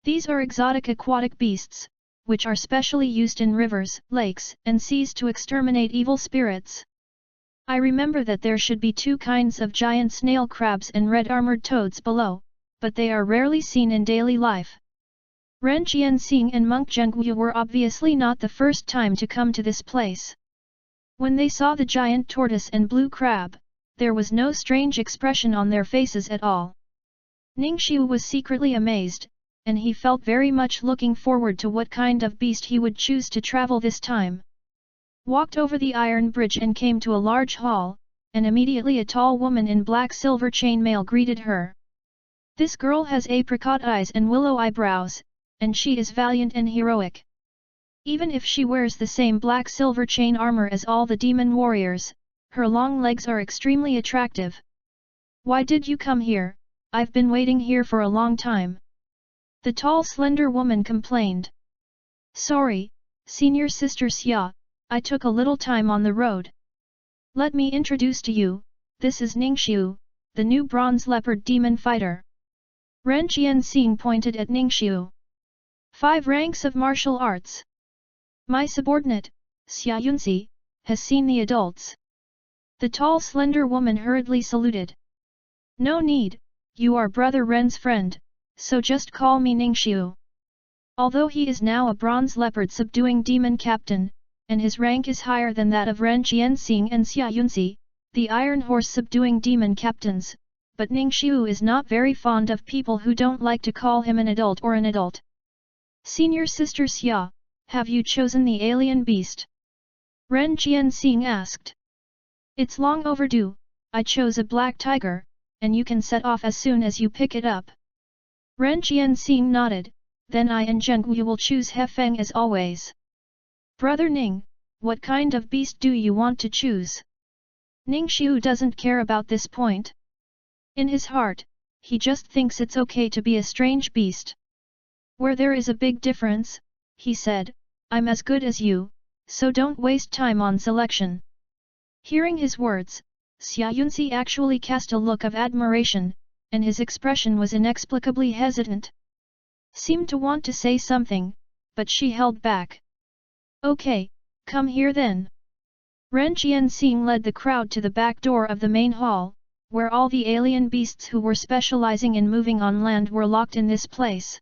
These are exotic aquatic beasts, which are specially used in rivers, lakes, and seas to exterminate evil spirits. I remember that there should be 2 kinds of giant snail crabs and red armored toads below, but they are rarely seen in daily life. Ren Jianxing and Monk Zhengguo were obviously not the first time to come to this place. When they saw the giant tortoise and blue crab, there was no strange expression on their faces at all. Ningxiu was secretly amazed, and he felt very much looking forward to what kind of beast he would choose to travel this time. Walked over the iron bridge and came to a large hall, and immediately a tall woman in black silver chainmail greeted her. This girl has apricot eyes and willow eyebrows, and she is valiant and heroic. Even if she wears the same black silver chain armor as all the demon warriors, her long legs are extremely attractive. Why did you come here? I've been waiting here for a long time. The tall slender woman complained. Sorry, senior sister Xia, I took a little time on the road. Let me introduce to you, this is Ningxiu, the new bronze leopard demon fighter. Ren Jianxing pointed at Ningxiu. 5 ranks of martial arts. My subordinate, Xia Yunxi, has seen the adults. The tall slender woman hurriedly saluted. No need, you are brother Ren's friend, so just call me Ningxiu. Although he is now a bronze leopard subduing demon captain, and his rank is higher than that of Ren Jianxing and Xia Yunxi, the iron horse subduing demon captains, but Ningxiu is not very fond of people who don't like to call him an adult or an adult. Senior sister Xia, have you chosen the alien beast? Ren Jianxing asked. It's long overdue, I chose a black tiger, and you can set off as soon as you pick it up. Ren Jianxing nodded, then I and Zhengguo will choose Hefeng as always. Brother Ning, what kind of beast do you want to choose? Ningxiu doesn't care about this point. In his heart, he just thinks it's okay to be a strange beast. Where there is a big difference, he said, I'm as good as you, so don't waste time on selection. Hearing his words, Xia Yunxi actually cast a look of admiration, and his expression was inexplicably hesitant. Seemed to want to say something, but she held back. Okay, come here then. Ren Jianxing led the crowd to the back door of the main hall, where all the alien beasts who were specializing in moving on land were locked in this place.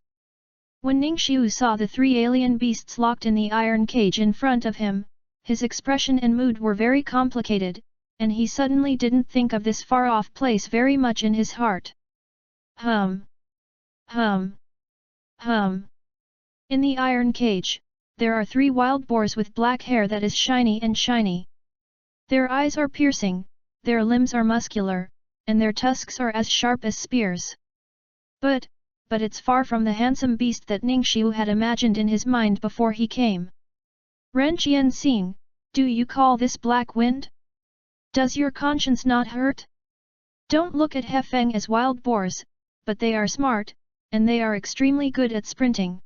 When Ningxiu saw the 3 alien beasts locked in the iron cage in front of him, his expression and mood were very complicated, and he suddenly didn't think of this far-off place very much in his heart. Hum. Hum. Hum. In the iron cage, there are 3 wild boars with black hair that is shiny and shiny. Their eyes are piercing, their limbs are muscular, and their tusks are as sharp as spears. But it's far from the handsome beast that Ningxiu had imagined in his mind before he came. Ren Jianxing, do you call this black wind? Does your conscience not hurt? Don't look at Hefeng as wild boars, but they are smart, and they are extremely good at sprinting.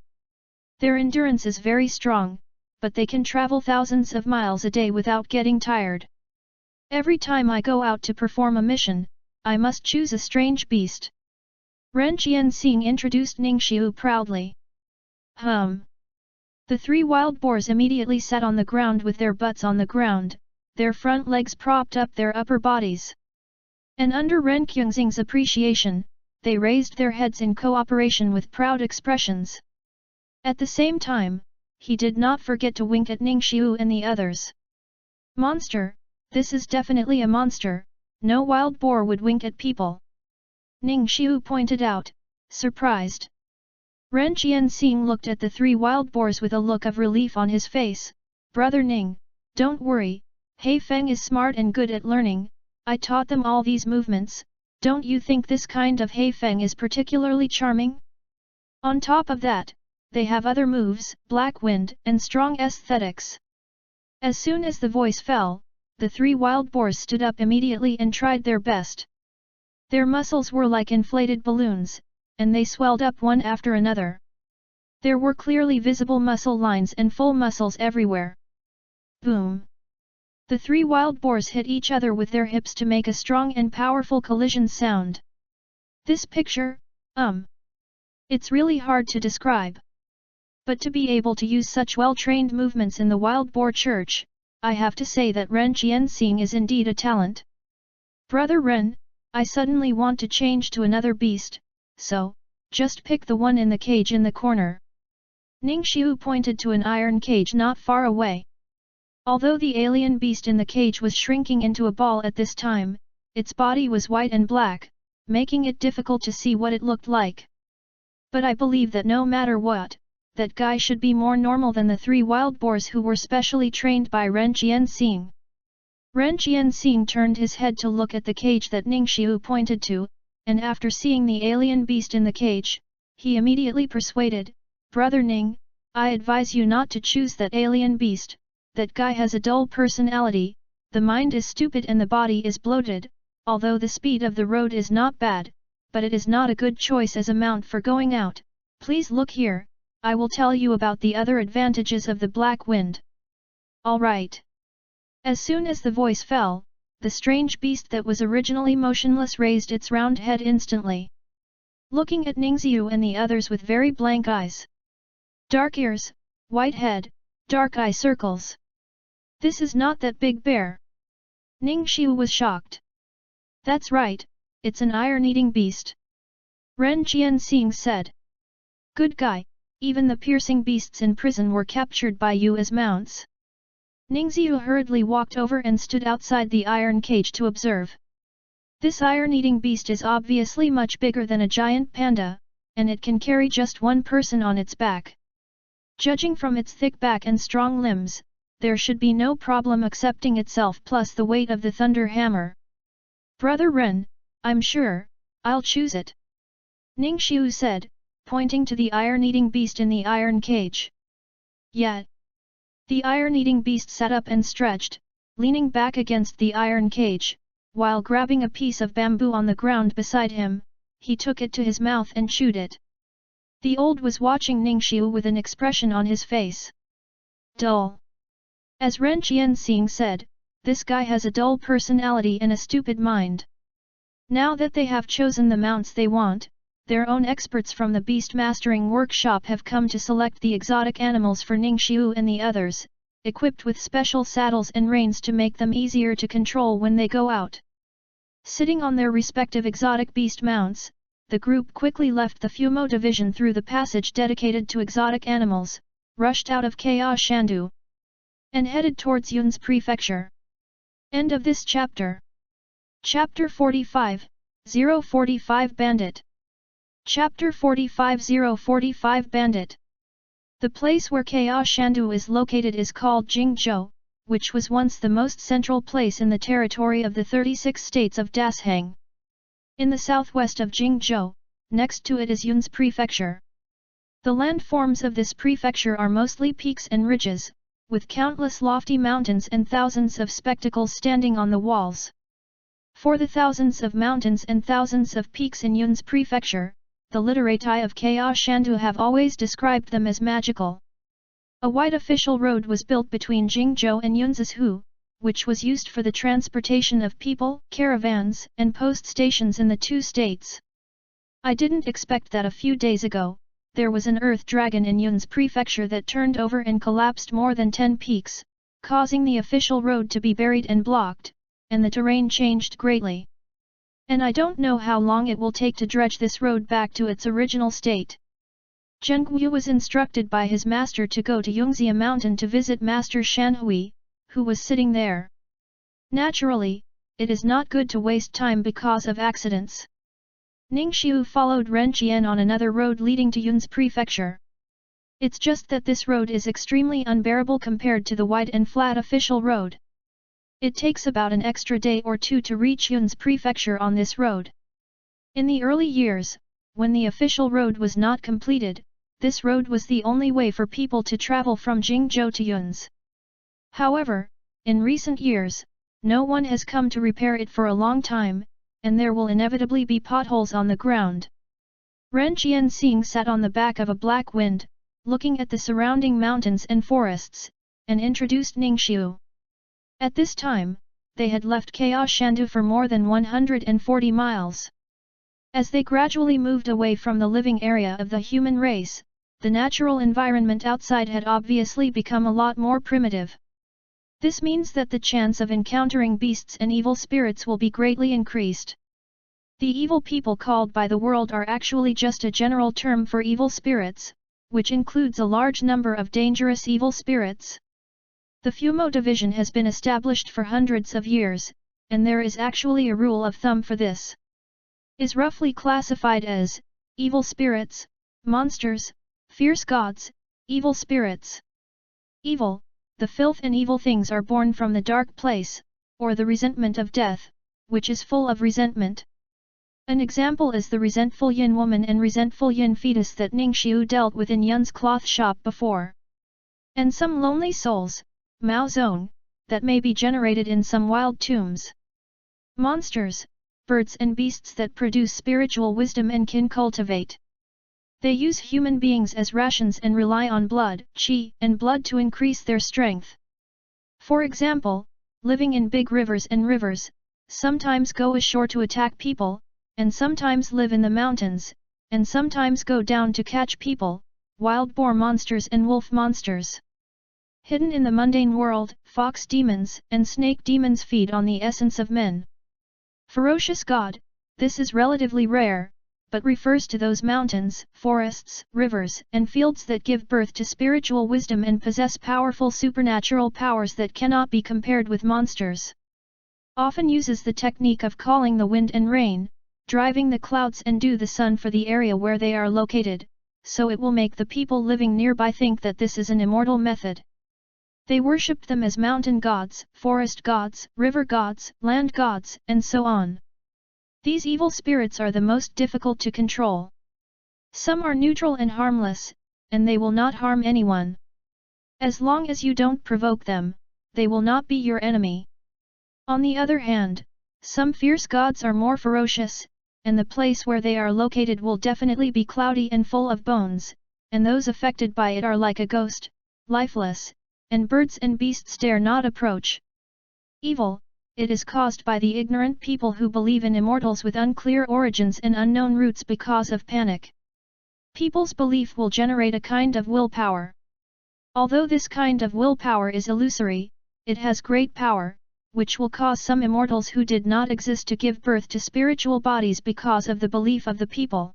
Their endurance is very strong, but they can travel thousands of miles a day without getting tired. Every time I go out to perform a mission, I must choose a strange beast. Ren Jianxing introduced Ningxiu proudly. The 3 wild boars immediately sat on the ground with their butts on the ground, their front legs propped up their upper bodies. And under Ren Kyungzing's appreciation, they raised their heads in cooperation with proud expressions. At the same time, he did not forget to wink at Ningxiu and the others. Monster, this is definitely a monster, no wild boar would wink at people. Ningxiu pointed out, surprised. Ren Jianxing looked at the three wild boars with a look of relief on his face. Brother Ning, don't worry, He Feng is smart and good at learning, I taught them all these movements, don't you think this kind of He Feng is particularly charming? On top of that, they have other moves, black wind, and strong aesthetics. As soon as the voice fell, the three wild boars stood up immediately and tried their best. Their muscles were like inflated balloons, and they swelled up one after another. There were clearly visible muscle lines and full muscles everywhere. Boom! The three wild boars hit each other with their hips to make a strong and powerful collision sound. This picture, it's really hard to describe. But to be able to use such well-trained movements in the wild boar church, I have to say that Ren Jianxing is indeed a talent. Brother Ren, I suddenly want to change to another beast, so, just pick the one in the cage in the corner. Ningxiu pointed to an iron cage not far away. Although the alien beast in the cage was shrinking into a ball at this time, its body was white and black, making it difficult to see what it looked like. But I believe that no matter what, that guy should be more normal than the three wild boars who were specially trained by Ren Jianxing. Ren Jianxing turned his head to look at the cage that Ningxiu pointed to, and after seeing the alien beast in the cage, he immediately persuaded, Brother Ning, I advise you not to choose that alien beast, that guy has a dull personality, the mind is stupid and the body is bloated, although the speed of the road is not bad, but it is not a good choice as a mount for going out. Please look here, I will tell you about the other advantages of the black wind. All right. As soon as the voice fell, the strange beast that was originally motionless raised its round head instantly. Looking at Ningxiu and the others with very blank eyes. Dark ears, white head, dark eye circles. This is not that big bear. Ningxiu was shocked. That's right, it's an iron-eating beast. Ren Jianxing said. Good guy. Even the piercing beasts in prison were captured by you as mounts. Ningxiu hurriedly walked over and stood outside the iron cage to observe. This iron-eating beast is obviously much bigger than a giant panda, and it can carry just one person on its back. Judging from its thick back and strong limbs, there should be no problem accepting itself plus the weight of the thunder hammer. Brother Ren, I'm sure, I'll choose it. Ningxiu said, pointing to the iron-eating beast in the iron cage. Yet, the iron-eating beast sat up and stretched, leaning back against the iron cage, while grabbing a piece of bamboo on the ground beside him, he took it to his mouth and chewed it. The old was watching Ningxiu with an expression on his face. Dull. As Ren Jianxing said, this guy has a dull personality and a stupid mind. Now that they have chosen the mounts they want, their own experts from the Beast Mastering Workshop have come to select the exotic animals for Ningxiu and the others, equipped with special saddles and reins to make them easier to control when they go out. Sitting on their respective exotic beast mounts, the group quickly left the Fumo division through the passage dedicated to exotic animals, rushed out of Chaos Shandu, and headed towards Yun's prefecture. End of this chapter. Chapter 45, 045 Bandit. Chapter 45 045 Bandit. The place where Chaos Shandu is located is called Jingzhou, which was once the most central place in the territory of the 36 states of Dasheng. In the southwest of Jingzhou, next to it is Yun's prefecture. The landforms of this prefecture are mostly peaks and ridges, with countless lofty mountains and thousands of spectacles standing on the walls. For the thousands of mountains and thousands of peaks in Yun's prefecture, the literati of Chaos Shandu have always described them as magical. A wide official road was built between Jingzhou and Yunzhu, which was used for the transportation of people, caravans, and post stations in the two states. I didn't expect that a few days ago, there was an earth dragon in Yun's prefecture that turned over and collapsed more than 10 peaks, causing the official road to be buried and blocked, and the terrain changed greatly. And I don't know how long it will take to dredge this road back to its original state. Zheng Guyu was instructed by his master to go to Yongxia Mountain to visit Master Shanhui, who was sitting there. Naturally, it is not good to waste time because of accidents. Ning Xiu followed Ren Qian on another road leading to Yun's prefecture. It's just that this road is extremely unbearable compared to the wide and flat official road. It takes about an extra day or two to reach Yun's prefecture on this road. In the early years, when the official road was not completed, this road was the only way for people to travel from Jingzhou to Yun's. However, in recent years, no one has come to repair it for a long time, and there will inevitably be potholes on the ground. Ren Jianxing sat on the back of a black wind, looking at the surrounding mountains and forests, and introduced Ningxiu. At this time, they had left Chaos Shandu for more than 140 miles. As they gradually moved away from the living area of the human race, the natural environment outside had obviously become a lot more primitive. This means that the chance of encountering beasts and evil spirits will be greatly increased. The evil people called by the world are actually just a general term for evil spirits, which includes a large number of dangerous evil spirits. The Fumo division has been established for hundreds of years, and there is actually a rule of thumb for this. Is roughly classified as evil spirits, monsters, fierce gods, evil spirits. Evil, the filth and evil things are born from the dark place, or the resentment of death, which is full of resentment. An example is the resentful yin woman and resentful yin fetus that Ningxiu dealt with in Yun's cloth shop before. And some lonely souls, Mao Zone, that may be generated in some wild tombs. Monsters, birds and beasts that produce spiritual wisdom and can cultivate. They use human beings as rations and rely on blood, qi, and blood to increase their strength. For example, living in big rivers, sometimes go ashore to attack people, and sometimes live in the mountains, and sometimes go down to catch people, wild boar monsters and wolf monsters. Hidden in the mundane world, fox demons and snake demons feed on the essence of men. Ferocious god, this is relatively rare, but refers to those mountains, forests, rivers, and fields that give birth to spiritual wisdom and possess powerful supernatural powers that cannot be compared with monsters. Often uses the technique of calling the wind and rain, driving the clouds and dew the sun for the area where they are located, so it will make the people living nearby think that this is an immortal method. They worshipped them as mountain gods, forest gods, river gods, land gods, and so on. These evil spirits are the most difficult to control. Some are neutral and harmless, and they will not harm anyone. As long as you don't provoke them, they will not be your enemy. On the other hand, some fierce gods are more ferocious, and the place where they are located will definitely be cloudy and full of bones, and those affected by it are like a ghost, lifeless, and birds and beasts dare not approach. Evil, it is caused by the ignorant people who believe in immortals with unclear origins and unknown roots because of panic. People's belief will generate a kind of willpower. Although this kind of willpower is illusory, it has great power, which will cause some immortals who did not exist to give birth to spiritual bodies because of the belief of the people.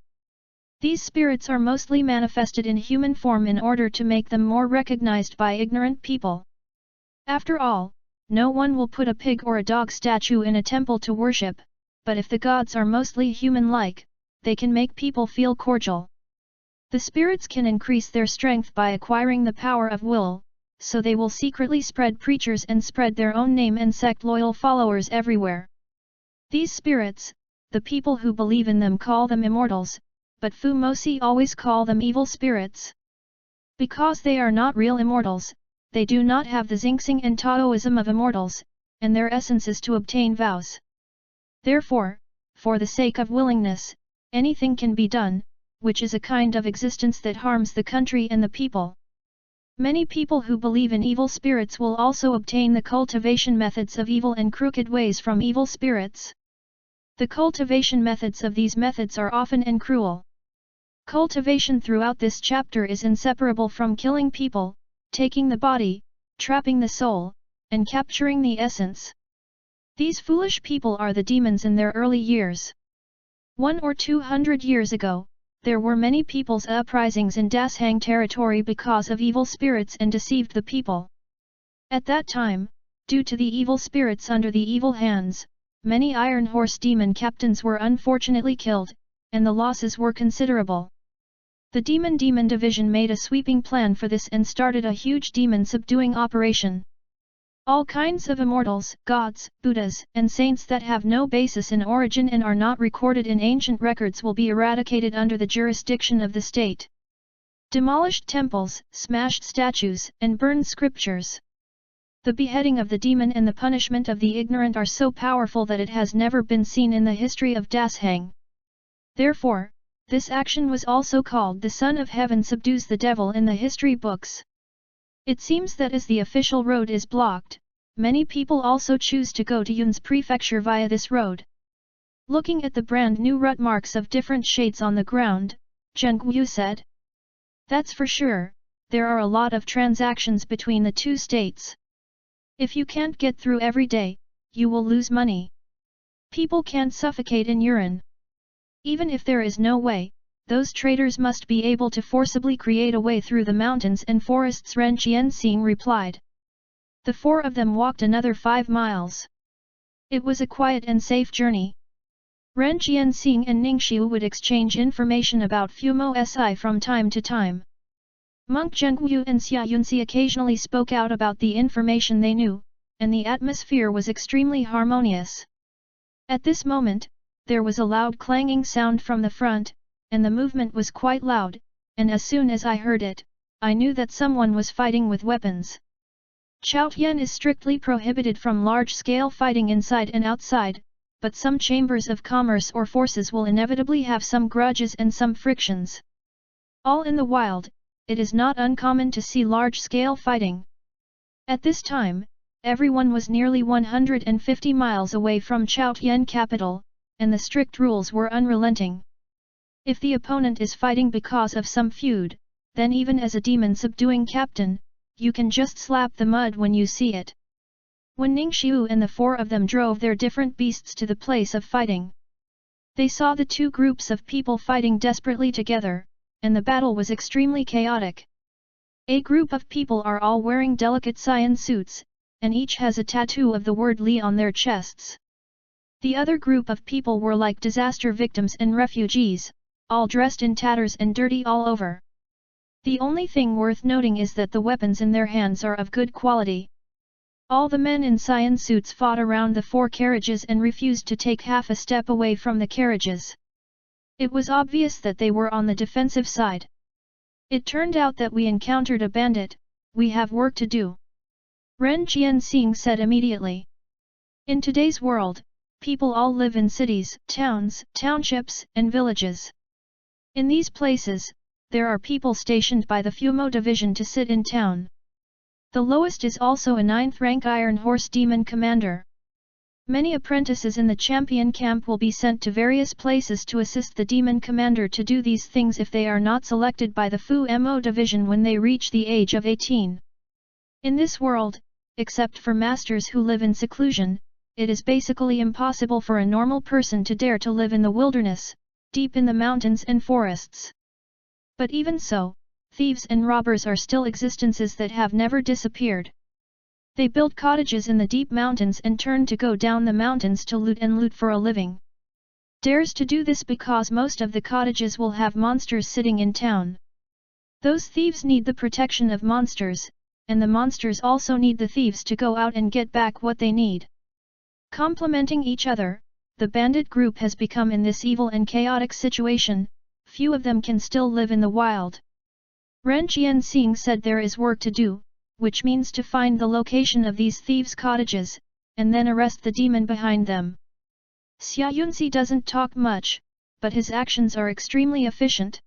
These spirits are mostly manifested in human form in order to make them more recognized by ignorant people. After all, no one will put a pig or a dog statue in a temple to worship, but if the gods are mostly human-like, they can make people feel cordial. The spirits can increase their strength by acquiring the power of will, so they will secretly spread preachers and spread their own name and sect loyal followers everywhere. These spirits, the people who believe in them call them immortals, but Fu Mosi always call them evil spirits. Because they are not real immortals, they do not have the Xingxing and Taoism of immortals, and their essence is to obtain vows. Therefore, for the sake of willingness, anything can be done, which is a kind of existence that harms the country and the people. Many people who believe in evil spirits will also obtain the cultivation methods of evil and crooked ways from evil spirits. The cultivation methods of these methods are often and cruel. Cultivation throughout this chapter is inseparable from killing people, taking the body, trapping the soul, and capturing the essence. These foolish people are the demons in their early years. 100 or 200 years ago, there were many people's uprisings in Dashang territory because of evil spirits and deceived the people. At that time, due to the evil spirits under the evil hands, many Iron Horse demon captains were unfortunately killed, and the losses were considerable. The Demon Division made a sweeping plan for this and started a huge demon subduing operation. All kinds of immortals, gods, Buddhas, and saints that have no basis in origin and are not recorded in ancient records will be eradicated under the jurisdiction of the state. Demolished temples, smashed statues, and burned scriptures. The beheading of the demon and the punishment of the ignorant are so powerful that it has never been seen in the history of Dashang. Therefore, this action was also called the Son of Heaven subdues the devil in the history books. It seems that as the official road is blocked, many people also choose to go to Yun's prefecture via this road. Looking at the brand new rut marks of different shades on the ground, Zheng Guyu said. That's for sure, there are a lot of transactions between the two states. If you can't get through every day, you will lose money. People can't suffocate in urine. Even if there is no way, those traders must be able to forcibly create a way through the mountains and forests, Ren Qianxing replied. The four of them walked another 5 miles. It was a quiet and safe journey. Ren Qianxing and Ningxiu would exchange information about Fumo Si from time to time. Monk Zhengguyu and Xia Yunxi occasionally spoke out about the information they knew, and the atmosphere was extremely harmonious. At this moment, there was a loud clanging sound from the front, and the movement was quite loud, and as soon as I heard it, I knew that someone was fighting with weapons. Chaotian is strictly prohibited from large-scale fighting inside and outside, but some chambers of commerce or forces will inevitably have some grudges and some frictions. All in the wild, it is not uncommon to see large-scale fighting. At this time, everyone was nearly 150 miles away from Chaotian capital, and the strict rules were unrelenting. If the opponent is fighting because of some feud, then even as a demon subduing captain, you can just slap the mud when you see it. When Ningxiu and the four of them drove their different beasts to the place of fighting, they saw the two groups of people fighting desperately together, and the battle was extremely chaotic. A group of people are all wearing delicate cyan suits, and each has a tattoo of the word Li on their chests. The other group of people were like disaster victims and refugees, all dressed in tatters and dirty all over. The only thing worth noting is that the weapons in their hands are of good quality. All the men in cyan suits fought around the 4 carriages and refused to take half a step away from the carriages. It was obvious that they were on the defensive side. It turned out that we encountered a bandit, we have work to do. Ren Qianxing said immediately. In today's world, people all live in cities, towns, townships, and villages. In these places, there are people stationed by the Fumo division to sit in town. The lowest is also a 9th rank Iron Horse Demon Commander. Many apprentices in the champion camp will be sent to various places to assist the Demon Commander to do these things if they are not selected by the Fumo division when they reach the age of 18. In this world, except for masters who live in seclusion, it is basically impossible for a normal person to dare to live in the wilderness, deep in the mountains and forests. But even so, thieves and robbers are still existences that have never disappeared. They build cottages in the deep mountains and turn to go down the mountains to loot for a living. Dares to do this because most of the cottages will have monsters sitting in town. Those thieves need the protection of monsters, and the monsters also need the thieves to go out and get back what they need. Complementing each other, the bandit group has become in this evil and chaotic situation, few of them can still live in the wild. Ren Qianxing said there is work to do, which means to find the location of these thieves' cottages, and then arrest the demon behind them. Xia Yunxi doesn't talk much, but his actions are extremely efficient.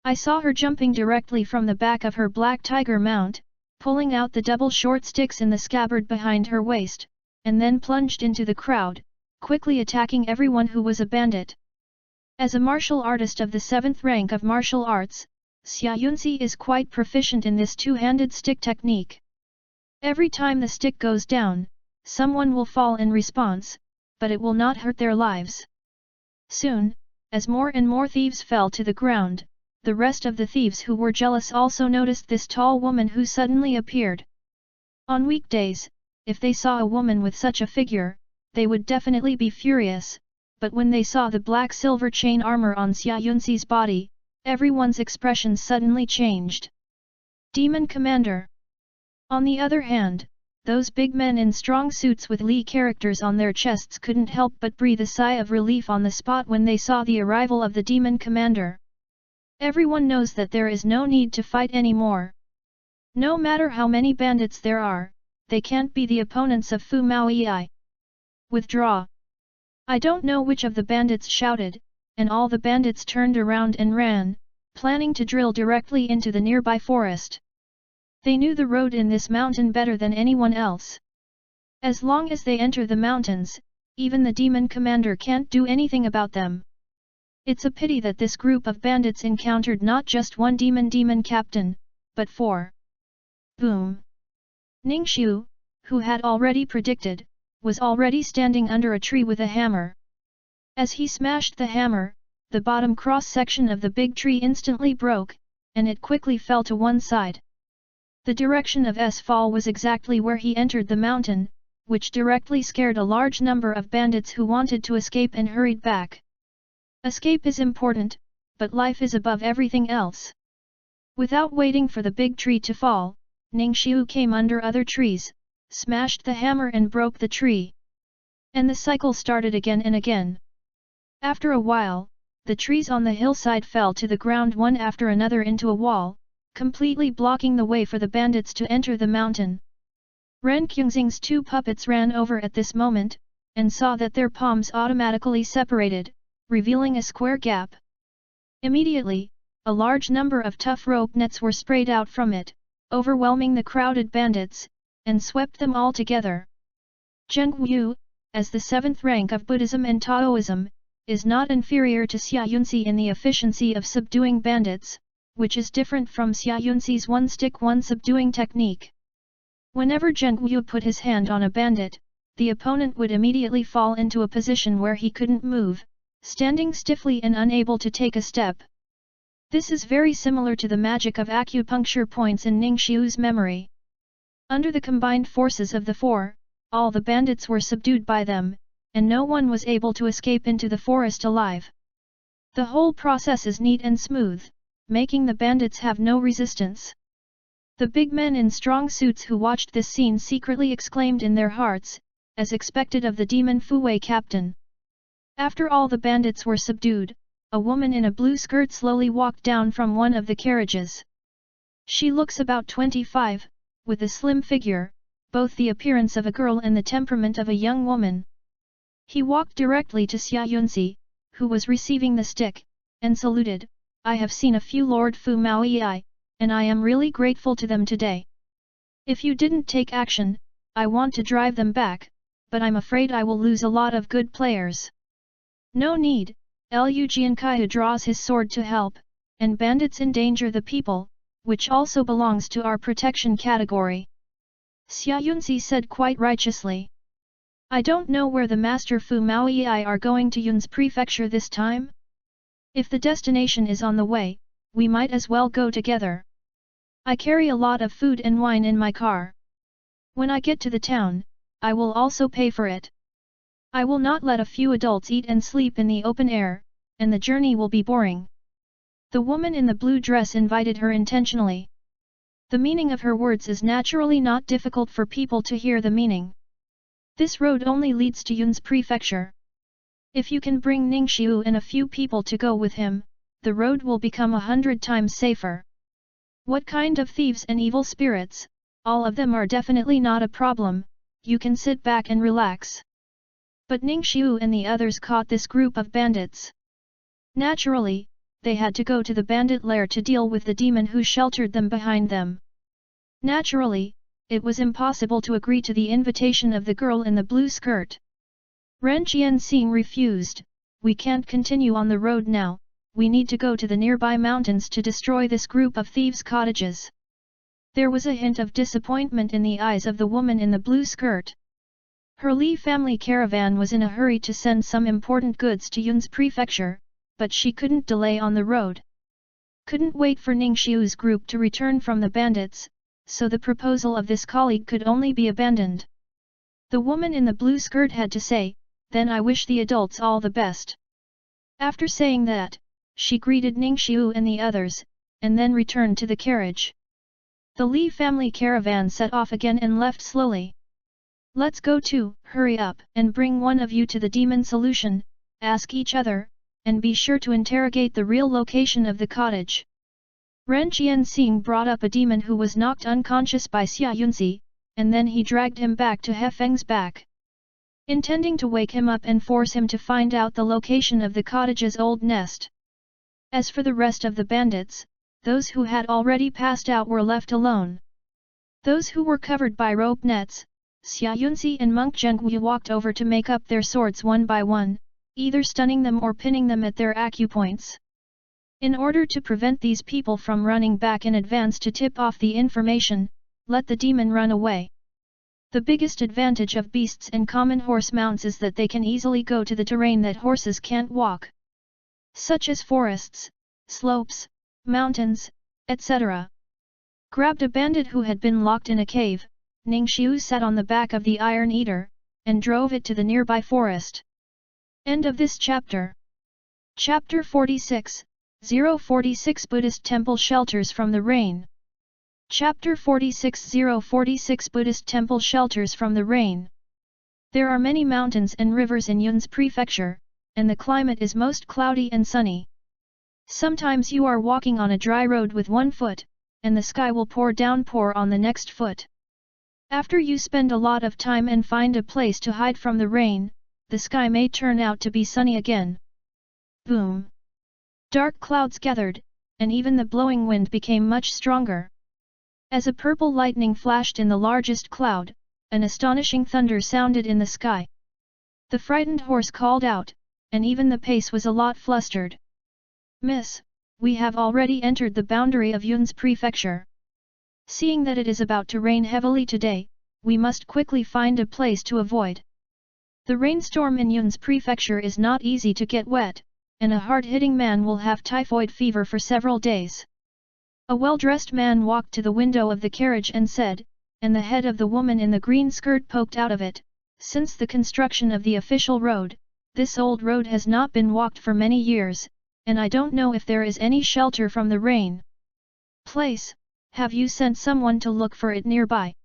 I saw her jumping directly from the back of her black tiger mount, pulling out the double short sticks in the scabbard behind her waist, and then plunged into the crowd, quickly attacking everyone who was a bandit. As a martial artist of the 7th rank of martial arts, Xia Yunxi is quite proficient in this two-handed stick technique. Every time the stick goes down, someone will fall in response, but it will not hurt their lives. Soon, as more and more thieves fell to the ground, the rest of the thieves who were jealous also noticed this tall woman who suddenly appeared. On weekdays, if they saw a woman with such a figure, they would definitely be furious, but when they saw the black silver chain armor on Xia Yunxi's body, everyone's expression suddenly changed. Demon Commander. On the other hand, those big men in strong suits with Li characters on their chests couldn't help but breathe a sigh of relief on the spot when they saw the arrival of the Demon Commander. Everyone knows that there is no need to fight anymore. No matter how many bandits there are, they can't be the opponents of Fu Maoyi. Withdraw. I don't know which of the bandits shouted, and all the bandits turned around and ran, planning to drill directly into the nearby forest. They knew the road in this mountain better than anyone else. As long as they enter the mountains, even the Demon Commander can't do anything about them. It's a pity that this group of bandits encountered not just one demon captain, but four. Boom! Ningxiu, who had already predicted, was already standing under a tree with a hammer. As he smashed the hammer, the bottom cross-section of the big tree instantly broke, and it quickly fell to one side. The direction of S fall was exactly where he entered the mountain, which directly scared a large number of bandits who wanted to escape and hurried back. Escape is important, but life is above everything else. Without waiting for the big tree to fall, Ningxiu came under other trees, smashed the hammer and broke the tree. And the cycle started again and again. After a while, the trees on the hillside fell to the ground one after another into a wall, completely blocking the way for the bandits to enter the mountain. Ren Qingxing's two puppets ran over at this moment, and saw that their palms automatically separated, revealing a square gap. Immediately, a large number of tough rope nets were sprayed out from it, overwhelming the crowded bandits, and swept them all together. Zheng Yu, as the seventh rank of Buddhism and Taoism, is not inferior to Xia Yunxi in the efficiency of subduing bandits, which is different from Xia Yunxi's one-stick one-subduing technique. Whenever Zheng Yu put his hand on a bandit, the opponent would immediately fall into a position where he couldn't move, standing stiffly and unable to take a step. This is very similar to the magic of acupuncture points in Ningxiu's memory. Under the combined forces of the four, all the bandits were subdued by them, and no one was able to escape into the forest alive. The whole process is neat and smooth, making the bandits have no resistance. The big men in strong suits who watched this scene secretly exclaimed in their hearts, as expected of the demon Fuwei captain. After all the bandits were subdued, a woman in a blue skirt slowly walked down from one of the carriages. She looks about 25, with a slim figure, both the appearance of a girl and the temperament of a young woman. He walked directly to Xia Yunxi, who was receiving the stick, and saluted. I have seen a few Lord Fu Maoyi, and I am really grateful to them today. If you didn't take action, I want to drive them back, but I'm afraid I will lose a lot of good players. No need, Lu Jiankaihu draws his sword to help, and bandits endanger the people, which also belongs to our protection category. Xia Yunxi said quite righteously. I don't know where the Master Fu Maoyi are going to Yun's prefecture this time. If the destination is on the way, we might as well go together. I carry a lot of food and wine in my car. When I get to the town, I will also pay for it. I will not let a few adults eat and sleep in the open air, and the journey will be boring. The woman in the blue dress invited her intentionally. The meaning of her words is naturally not difficult for people to hear the meaning. This road only leads to Yun's prefecture. If you can bring Ningxiu and a few people to go with him, the road will become 100 times safer. What kind of thieves and evil spirits? All of them are definitely not a problem, you can sit back and relax. But Ningxiu and the others caught this group of bandits. Naturally, they had to go to the bandit lair to deal with the demon who sheltered them behind them. Naturally, it was impossible to agree to the invitation of the girl in the blue skirt. Ren Qianxing refused. We can't continue on the road now, we need to go to the nearby mountains to destroy this group of thieves' cottages. There was a hint of disappointment in the eyes of the woman in the blue skirt. Her Li family caravan was in a hurry to send some important goods to Yun's prefecture, but she couldn't delay on the road. Couldn't wait for Ning Xiu's group to return from the bandits, so the proposal of this colleague could only be abandoned. The woman in the blue skirt had to say, "Then I wish the adults all the best." After saying that, she greeted Ning Xiu and the others, and then returned to the carriage. The Li family caravan set off again and left slowly. "Let's go too, hurry up and bring one of you to the demon solution, ask each other, and be sure to interrogate the real location of the cottage." Ren Qianxing brought up a demon who was knocked unconscious by Xia Yunzi, and then he dragged him back to He Feng's back, intending to wake him up and force him to find out the location of the cottage's old nest. As for the rest of the bandits, those who had already passed out were left alone. Those who were covered by rope nets, Xia Yunzi and Monk Zhengwu walked over to make up their swords one by one, either stunning them or pinning them at their acupoints. In order to prevent these people from running back in advance to tip off the information, let the demon run away. The biggest advantage of beasts and common horse mounts is that they can easily go to the terrain that horses can't walk, such as forests, slopes, mountains, etc. Grabbed a bandit who had been locked in a cave, Ning Xiu sat on the back of the Iron Eater, and drove it to the nearby forest. End of this chapter. Chapter 46, 046 Buddhist Temple Shelters from the Rain. Chapter 46 046 Buddhist Temple Shelters from the Rain. There are many mountains and rivers in Yun's prefecture, and the climate is most cloudy and sunny. Sometimes you are walking on a dry road with one foot, and the sky will pour downpour on the next foot. After you spend a lot of time and find a place to hide from the rain, the sky may turn out to be sunny again. Boom! Dark clouds gathered, and even the blowing wind became much stronger. As a purple lightning flashed in the largest cloud, an astonishing thunder sounded in the sky. The frightened horse called out, and even the pace was a lot flustered. "Miss, we have already entered the boundary of Yun's prefecture. Seeing that it is about to rain heavily today, we must quickly find a place to avoid. The rainstorm in Yun's prefecture is not easy to get wet, and a hard-hitting man will have typhoid fever for several days." A well-dressed man walked to the window of the carriage and said, and the head of the woman in the green skirt poked out of it, "Since the construction of the official road, this old road has not been walked for many years, and I don't know if there is any shelter from the rain. Place, have you sent someone to look for it nearby?"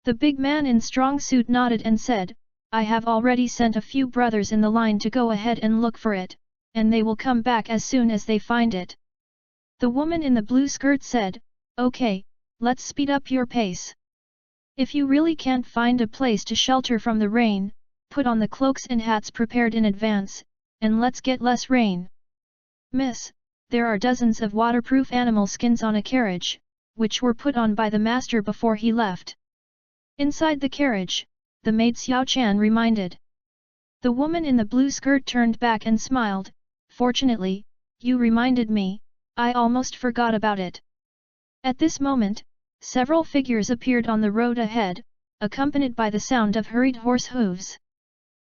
The big man in strong suit nodded and said, "I have already sent a few brothers in the line to go ahead and look for it, and they will come back as soon as they find it." The woman in the blue skirt said, "Okay, let's speed up your pace. If you really can't find a place to shelter from the rain, put on the cloaks and hats prepared in advance, and let's get less rain. Miss, there are dozens of waterproof animal skins on a carriage, which were put on by the master before he left." Inside the carriage, the maid Xiao Chan reminded. The woman in the blue skirt turned back and smiled, "Fortunately, you reminded me, I almost forgot about it." At this moment, several figures appeared on the road ahead, accompanied by the sound of hurried horse hooves.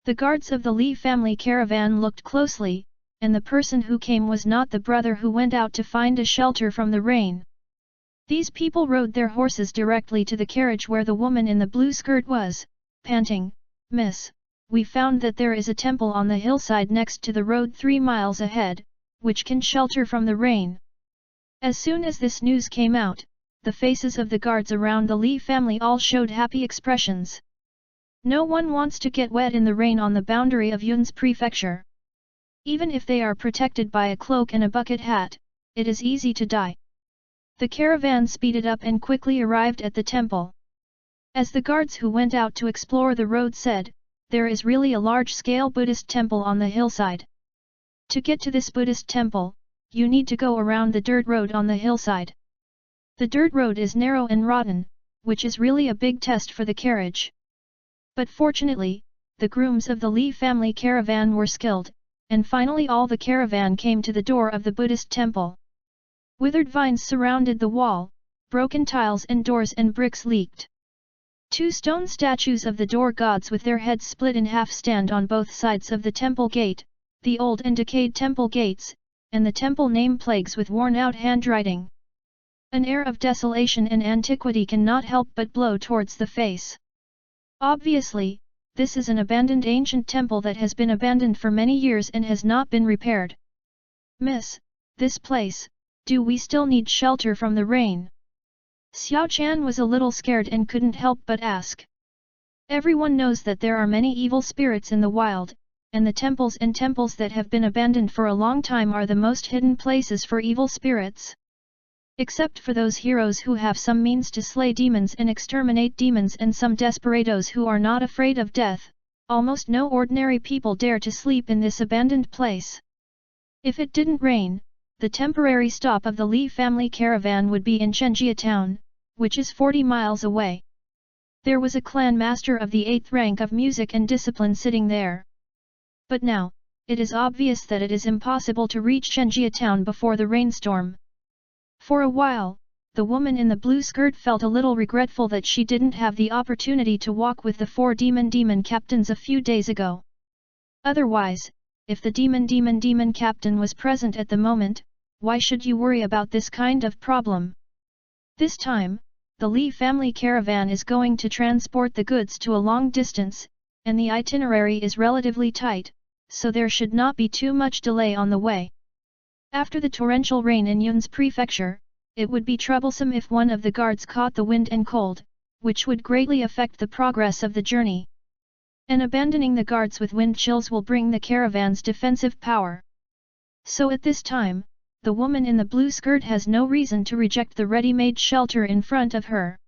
The guards of the Li family caravan looked closely, and the person who came was not the brother who went out to find a shelter from the rain. These people rode their horses directly to the carriage where the woman in the blue skirt was, panting, "Miss, we found that there is a temple on the hillside next to the road 3 miles ahead, which can shelter from the rain." As soon as this news came out, the faces of the guards around the Li family all showed happy expressions. No one wants to get wet in the rain on the boundary of Yun's prefecture. Even if they are protected by a cloak and a bucket hat, it is easy to die. The caravan speeded up and quickly arrived at the temple. As the guards who went out to explore the road said, there is really a large-scale Buddhist temple on the hillside. To get to this Buddhist temple, you need to go around the dirt road on the hillside. The dirt road is narrow and rotten, which is really a big test for the carriage. But fortunately, the grooms of the Li family caravan were skilled, and finally all the caravan came to the door of the Buddhist temple. Withered vines surrounded the wall, broken tiles and doors and bricks leaked. Two stone statues of the door gods with their heads split in half stand on both sides of the temple gate, the old and decayed temple gates, and the temple name plagues with worn-out handwriting. An air of desolation and antiquity cannot help but blow towards the face. Obviously, this is an abandoned ancient temple that has been abandoned for many years and has not been repaired. Miss, this place, do we still need shelter from the rain? Xiao Chan was a little scared and couldn't help but ask. Everyone knows that there are many evil spirits in the wild, and the temples that have been abandoned for a long time are the most hidden places for evil spirits. Except for those heroes who have some means to slay demons and exterminate demons and some desperados who are not afraid of death, almost no ordinary people dare to sleep in this abandoned place. If it didn't rain, the temporary stop of the Li family caravan would be in Chenjia town, which is 40 miles away. There was a clan master of the 8th rank of music and discipline sitting there. But now, it is obvious that it is impossible to reach Chenjia town before the rainstorm. For a while, the woman in the blue skirt felt a little regretful that she didn't have the opportunity to walk with the 4 demon captains a few days ago. Otherwise, if the demon captain was present at the moment, why should you worry about this kind of problem? This time, the Li family caravan is going to transport the goods to a long distance, and the itinerary is relatively tight, so there should not be too much delay on the way. After the torrential rain in Yun's prefecture, it would be troublesome if one of the guards caught the wind and cold, which would greatly affect the progress of the journey. And abandoning the guards with wind chills will bring the caravan's defensive power. So at this time, the woman in the blue skirt has no reason to reject the ready-made shelter in front of her.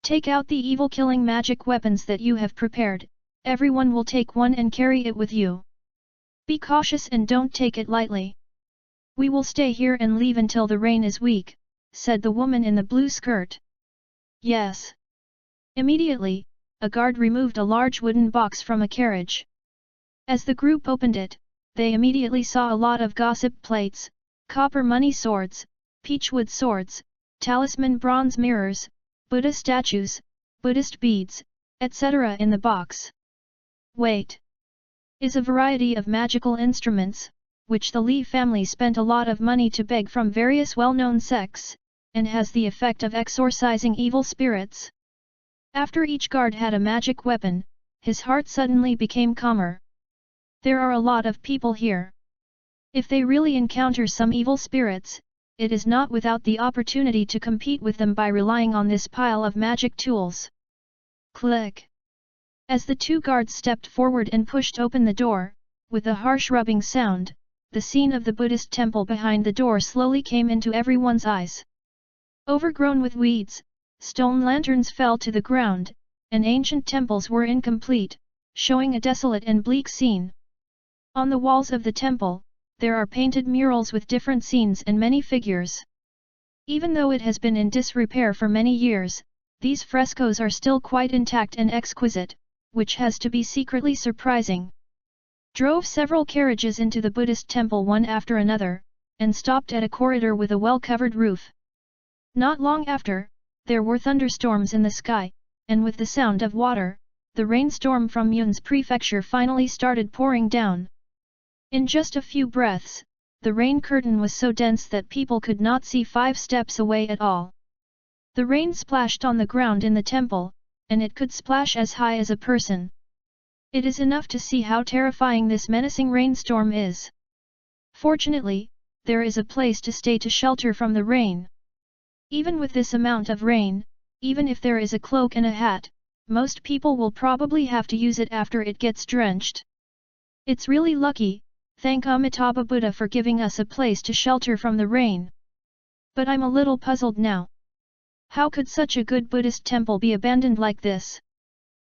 Take out the evil-killing magic weapons that you have prepared, everyone will take one and carry it with you. Be cautious and don't take it lightly. We will stay here and leave until the rain is weak, said the woman in the blue skirt. Yes. Immediately, a guard removed a large wooden box from a carriage. As the group opened it, they immediately saw a lot of gossip plates, copper money swords, peachwood swords, talisman bronze mirrors, Buddha statues, Buddhist beads, etc. in the box. Wait! Is a variety of magical instruments, which the Li family spent a lot of money to beg from various well-known sects, and has the effect of exorcising evil spirits. After each guard had a magic weapon, his heart suddenly became calmer. There are a lot of people here. If they really encounter some evil spirits, it is not without the opportunity to compete with them by relying on this pile of magic tools. Click! As the 2 guards stepped forward and pushed open the door, with a harsh rubbing sound, the scene of the Buddhist temple behind the door slowly came into everyone's eyes. Overgrown with weeds, stone lanterns fell to the ground, and ancient temples were incomplete, showing a desolate and bleak scene. On the walls of the temple, there are painted murals with different scenes and many figures. Even though it has been in disrepair for many years, these frescoes are still quite intact and exquisite, which has to be secretly surprising. Drove several carriages into the Buddhist temple one after another, and stopped at a corridor with a well-covered roof. Not long after, there were thunderstorms in the sky, and with the sound of water, the rainstorm from Yun's prefecture finally started pouring down. In just a few breaths, the rain curtain was so dense that people could not see 5 steps away at all. The rain splashed on the ground in the temple, and it could splash as high as a person. It is enough to see how terrifying this menacing rainstorm is. Fortunately, there is a place to stay to shelter from the rain. Even with this amount of rain, even if there is a cloak and a hat, most people will probably have to use it after it gets drenched. It's really lucky, thank Amitabha Buddha for giving us a place to shelter from the rain. But I'm a little puzzled now. How could such a good Buddhist temple be abandoned like this?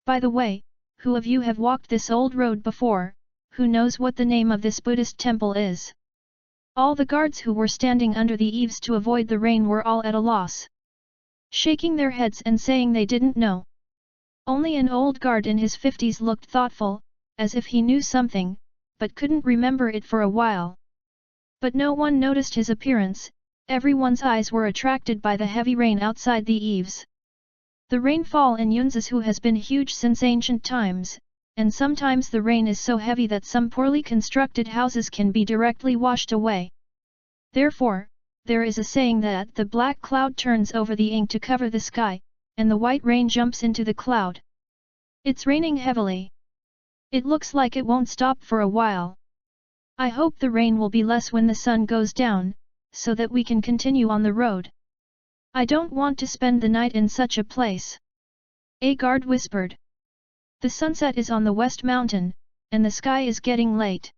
By the way, who of you have walked this old road before, who knows what the name of this Buddhist temple is? All the guards who were standing under the eaves to avoid the rain were all at a loss, shaking their heads and saying they didn't know. Only an old guard in his 50s looked thoughtful, as if he knew something, but couldn't remember it for a while. But no one noticed his appearance, everyone's eyes were attracted by the heavy rain outside the eaves. The rainfall in Yunzhu has been huge since ancient times, and sometimes the rain is so heavy that some poorly constructed houses can be directly washed away. Therefore, there is a saying that the black cloud turns over the ink to cover the sky, and the white rain jumps into the cloud. It's raining heavily. It looks like it won't stop for a while. I hope the rain will be less when the sun goes down, so that we can continue on the road. I don't want to spend the night in such a place. A guard whispered. The sunset is on the west mountain, and the sky is getting late.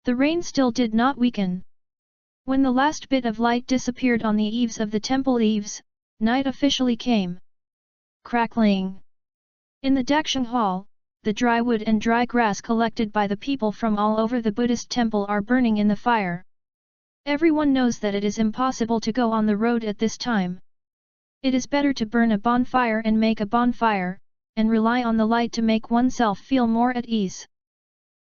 The rain still did not weaken. When the last bit of light disappeared on the eaves of the temple eaves, night officially came. Crackling. In the Dakshang Hall, the dry wood and dry grass collected by the people from all over the Buddhist temple are burning in the fire. Everyone knows that it is impossible to go on the road at this time. It is better to burn a bonfire and make a bonfire, and rely on the light to make oneself feel more at ease.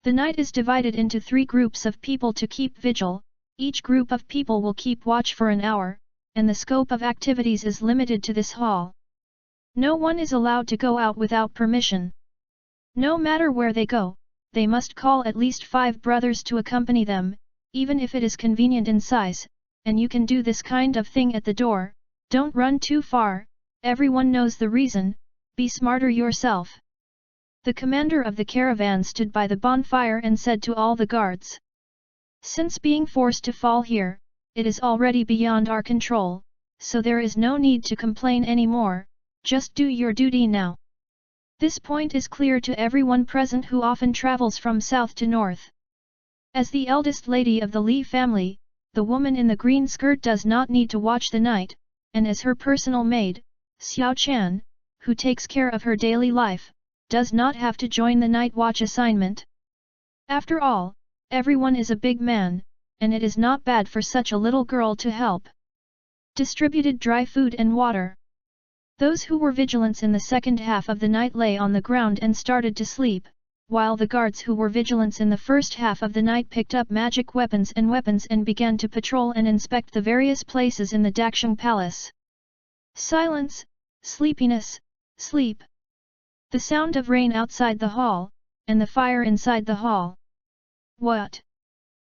The night is divided into 3 groups of people to keep vigil. Each group of people will keep watch for an hour, and the scope of activities is limited to this hall. No one is allowed to go out without permission. No matter where they go, they must call at least 5 brothers to accompany them, even if it is convenient in size, and you can do this kind of thing at the door. Don't run too far, everyone knows the reason, be smarter yourself. The commander of the caravan stood by the bonfire and said to all the guards. Since being forced to fall here, it is already beyond our control, so there is no need to complain anymore, just do your duty now. This point is clear to everyone present who often travels from south to north. As the eldest lady of the Li family, the woman in the green skirt does not need to watch the night, and as her personal maid, Xiao Chan, who takes care of her daily life, does not have to join the night watch assignment. After all, everyone is a big man, and it is not bad for such a little girl to help. Distributed dry food and water. Those who were vigilant in the second half of the night lay on the ground and started to sleep, while the guards who were vigilant in the first half of the night picked up magic weapons and began to patrol and inspect the various places in the Dakshang Palace. Silence, sleepiness, sleep. The sound of rain outside the hall, and the fire inside the hall. What?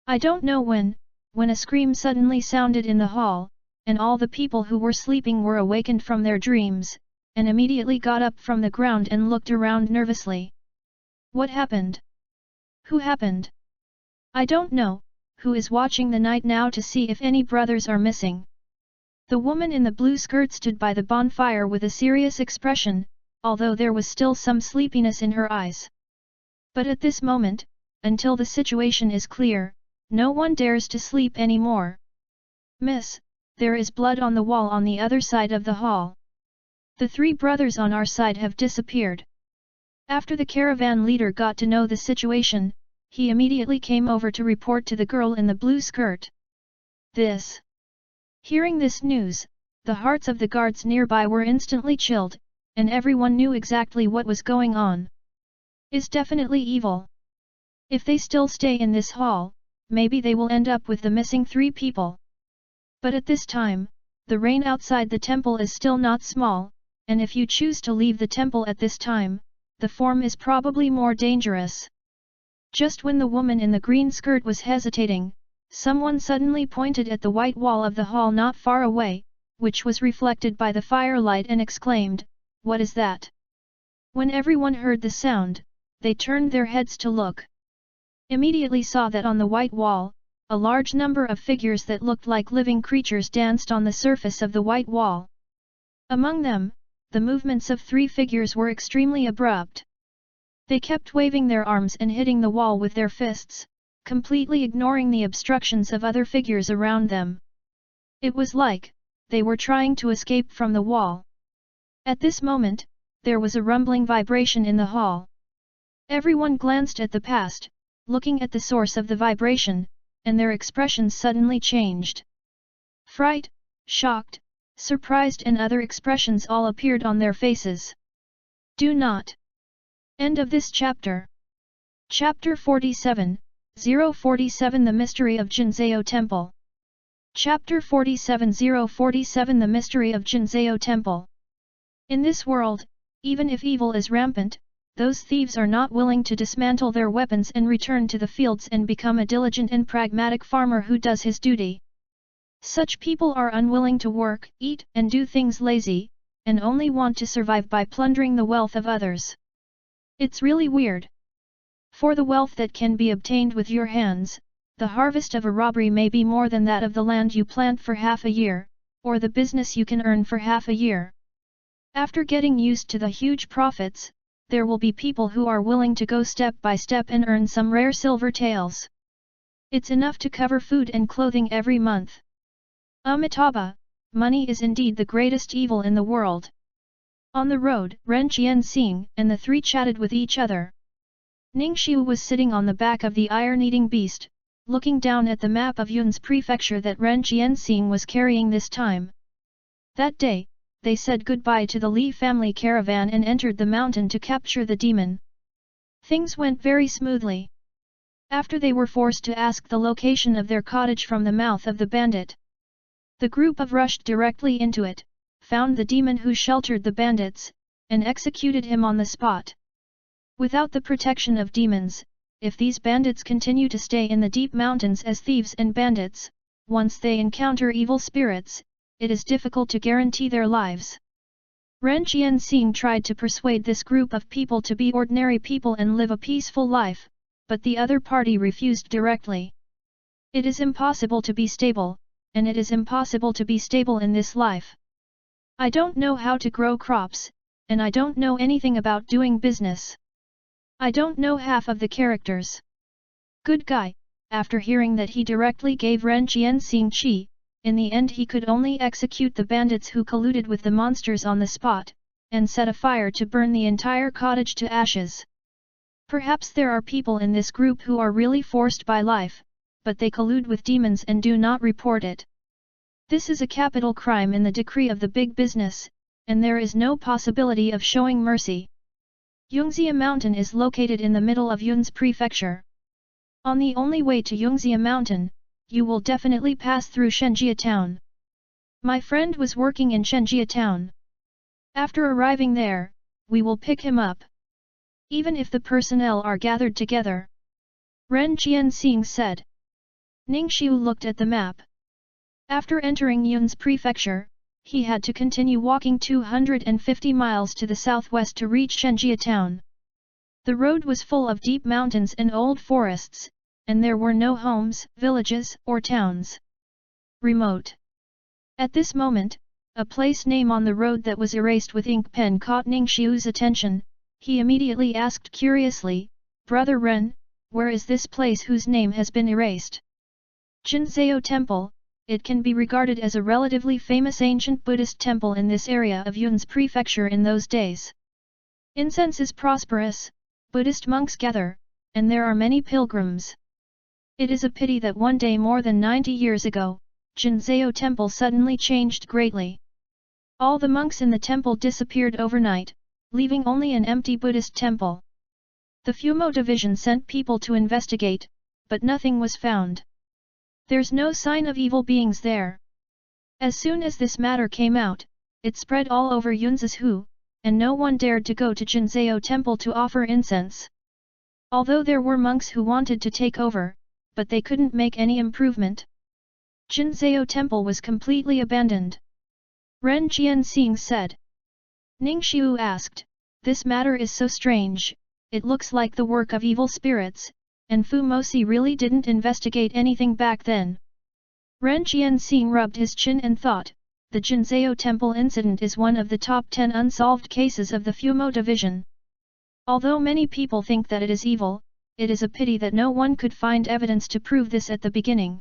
I don't know when a scream suddenly sounded in the hall, and all the people who were sleeping were awakened from their dreams, and immediately got up from the ground and looked around nervously. What happened? Who happened? I don't know, who is watching the night now to see if any brothers are missing. The woman in the blue skirt stood by the bonfire with a serious expression, although there was still some sleepiness in her eyes. But at this moment, until the situation is clear, no one dares to sleep anymore. Miss, there is blood on the wall on the other side of the hall. The 3 brothers on our side have disappeared. After the caravan leader got to know the situation, he immediately came over to report to the girl in the blue skirt. Hearing this news, the hearts of the guards nearby were instantly chilled, and everyone knew exactly what was going on. Is definitely evil. If they still stay in this hall, maybe they will end up with the missing 3 people. But at this time, the rain outside the temple is still not small, and if you choose to leave the temple at this time, the form is probably more dangerous. Just when the woman in the green skirt was hesitating, someone suddenly pointed at the white wall of the hall not far away, which was reflected by the firelight, and exclaimed, "What is that?" When everyone heard the sound, they turned their heads to look. Immediately saw that on the white wall, a large number of figures that looked like living creatures danced on the surface of the white wall. Among them, the movements of 3 figures were extremely abrupt. They kept waving their arms and hitting the wall with their fists, completely ignoring the obstructions of other figures around them. It was like they were trying to escape from the wall. At this moment, there was a rumbling vibration in the hall. Everyone glanced at the past, looking at the source of the vibration, and their expressions suddenly changed. Fright, shocked, surprised and other expressions all appeared on their faces. Do not. End of this chapter. Chapter 47, 047 The Mystery of Jinzhou Temple. Chapter 47 047 The Mystery of Jinzhou Temple. In this world, even if evil is rampant, those thieves are not willing to dismantle their weapons and return to the fields and become a diligent and pragmatic farmer who does his duty. Such people are unwilling to work, eat, and do things lazy, and only want to survive by plundering the wealth of others. It's really weird. For the wealth that can be obtained with your hands, the harvest of a robbery may be more than that of the land you plant for half a year, or the business you can earn for half a year. After getting used to the huge profits, there will be people who are willing to go step by step and earn some rare silver taels. It's enough to cover food and clothing every month. Amitabha, money is indeed the greatest evil in the world. On the road, Ren Qianxing and the three chatted with each other. Ningxiu was sitting on the back of the iron-eating beast, looking down at the map of Yun's prefecture that Ren Qianxing was carrying this time. That day, they said goodbye to the Li family caravan and entered the mountain to capture the demon. Things went very smoothly. After they were forced to ask the location of their cottage from the mouth of the bandit, the group rushed directly into it, found the demon who sheltered the bandits, and executed him on the spot. Without the protection of demons, if these bandits continue to stay in the deep mountains as thieves and bandits, once they encounter evil spirits, it is difficult to guarantee their lives. Ren Qianxing tried to persuade this group of people to be ordinary people and live a peaceful life, but the other party refused directly. It is impossible to be stable, and it is impossible to be stable in this life. I don't know how to grow crops, and I don't know anything about doing business. I don't know half of the characters. Good guy, after hearing that he directly gave Ren Qianxing chi, in the end he could only execute the bandits who colluded with the monsters on the spot, and set a fire to burn the entire cottage to ashes. Perhaps there are people in this group who are really forced by life, but they collude with demons and do not report it. This is a capital crime in the decree of the big business, and there is no possibility of showing mercy. Yongxia Mountain is located in the middle of Yun's prefecture. On the only way to Yongxia Mountain, you will definitely pass through Shenjia town. My friend was working in Shenjia town. After arriving there, we will pick him up. Even if the personnel are gathered together. Ren Qianxing said. Ningxiu looked at the map. After entering Yun's prefecture, he had to continue walking 250 miles to the southwest to reach Shenjia town. The road was full of deep mountains and old forests, and there were no homes, villages, or towns. Remote. At this moment, a place name on the road that was erased with ink pen caught Ningxiu's attention. He immediately asked curiously, "Brother Ren, where is this place whose name has been erased?" Jinzhou Temple. It can be regarded as a relatively famous ancient Buddhist temple in this area of Yun's prefecture in those days. Incense is prosperous, Buddhist monks gather, and there are many pilgrims. It is a pity that one day more than 90 years ago, Jinzhou Temple suddenly changed greatly. All the monks in the temple disappeared overnight, leaving only an empty Buddhist temple. The Fumo division sent people to investigate, but nothing was found. There's no sign of evil beings there. As soon as this matter came out, it spread all over Yunzhu, and no one dared to go to Jinzhou Temple to offer incense. Although there were monks who wanted to take over, but they couldn't make any improvement. Jinzhou Temple was completely abandoned. Ren Qianxing said. Ningxiu asked, "This matter is so strange, it looks like the work of evil spirits, and Fu Mosi really didn't investigate anything back then." Ren Qianxing rubbed his chin and thought, the Jinzhou Temple incident is one of the top 10 unsolved cases of the Fumo division. Although many people think that it is evil, it is a pity that no one could find evidence to prove this at the beginning.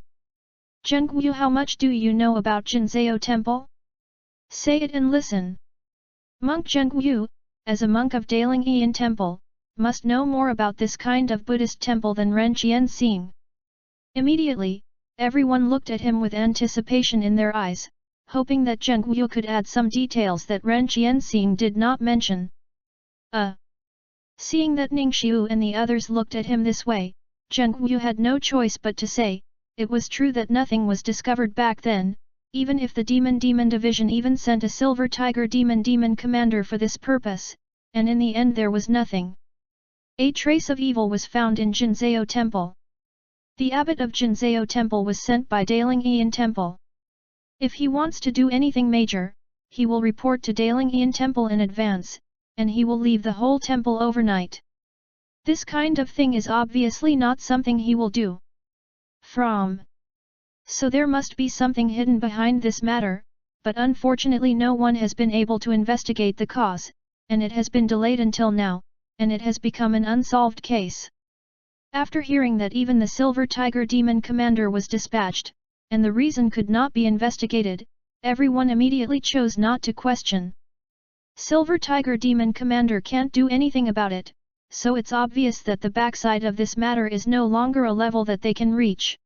Zhengguyu, how much do you know about Jinzhou Temple? Say it and listen. Monk Zhengguyu, as a monk of Daling Yin Temple, must know more about this kind of Buddhist temple than Ren Qianxing. Immediately, everyone looked at him with anticipation in their eyes, hoping that Zhengguyu could add some details that Ren Qianxing did not mention. Seeing that Ningxiu and the others looked at him this way, Zhengguyu had no choice but to say, it was true that nothing was discovered back then, even if the Demon Division even sent a Silver Tiger Demon commander for this purpose, and in the end there was nothing. A trace of evil was found in Jinzhou Temple. The abbot of Jinzhou Temple was sent by Daling Temple. If he wants to do anything major, he will report to Daling Temple in advance, and he will leave the whole temple overnight. This kind of thing is obviously not something he will do. So there must be something hidden behind this matter, but unfortunately no one has been able to investigate the cause, and it has been delayed until now, and it has become an unsolved case. After hearing that even the Silver Tiger Demon Commander was dispatched, and the reason could not be investigated, everyone immediately chose not to question. Silver Tiger Demon Commander can't do anything about it, so it's obvious that the backside of this matter is no longer a level that they can reach.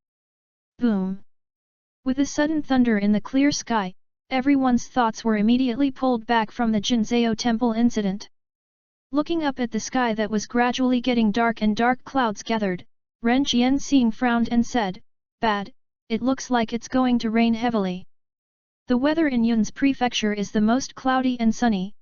Boom! With a sudden thunder in the clear sky, everyone's thoughts were immediately pulled back from the Jinzhou Temple incident. Looking up at the sky that was gradually getting dark and dark clouds gathered, Ren Qianxing frowned and said, "Bad, it looks like it's going to rain heavily. The weather in Yun's prefecture is the most cloudy and sunny,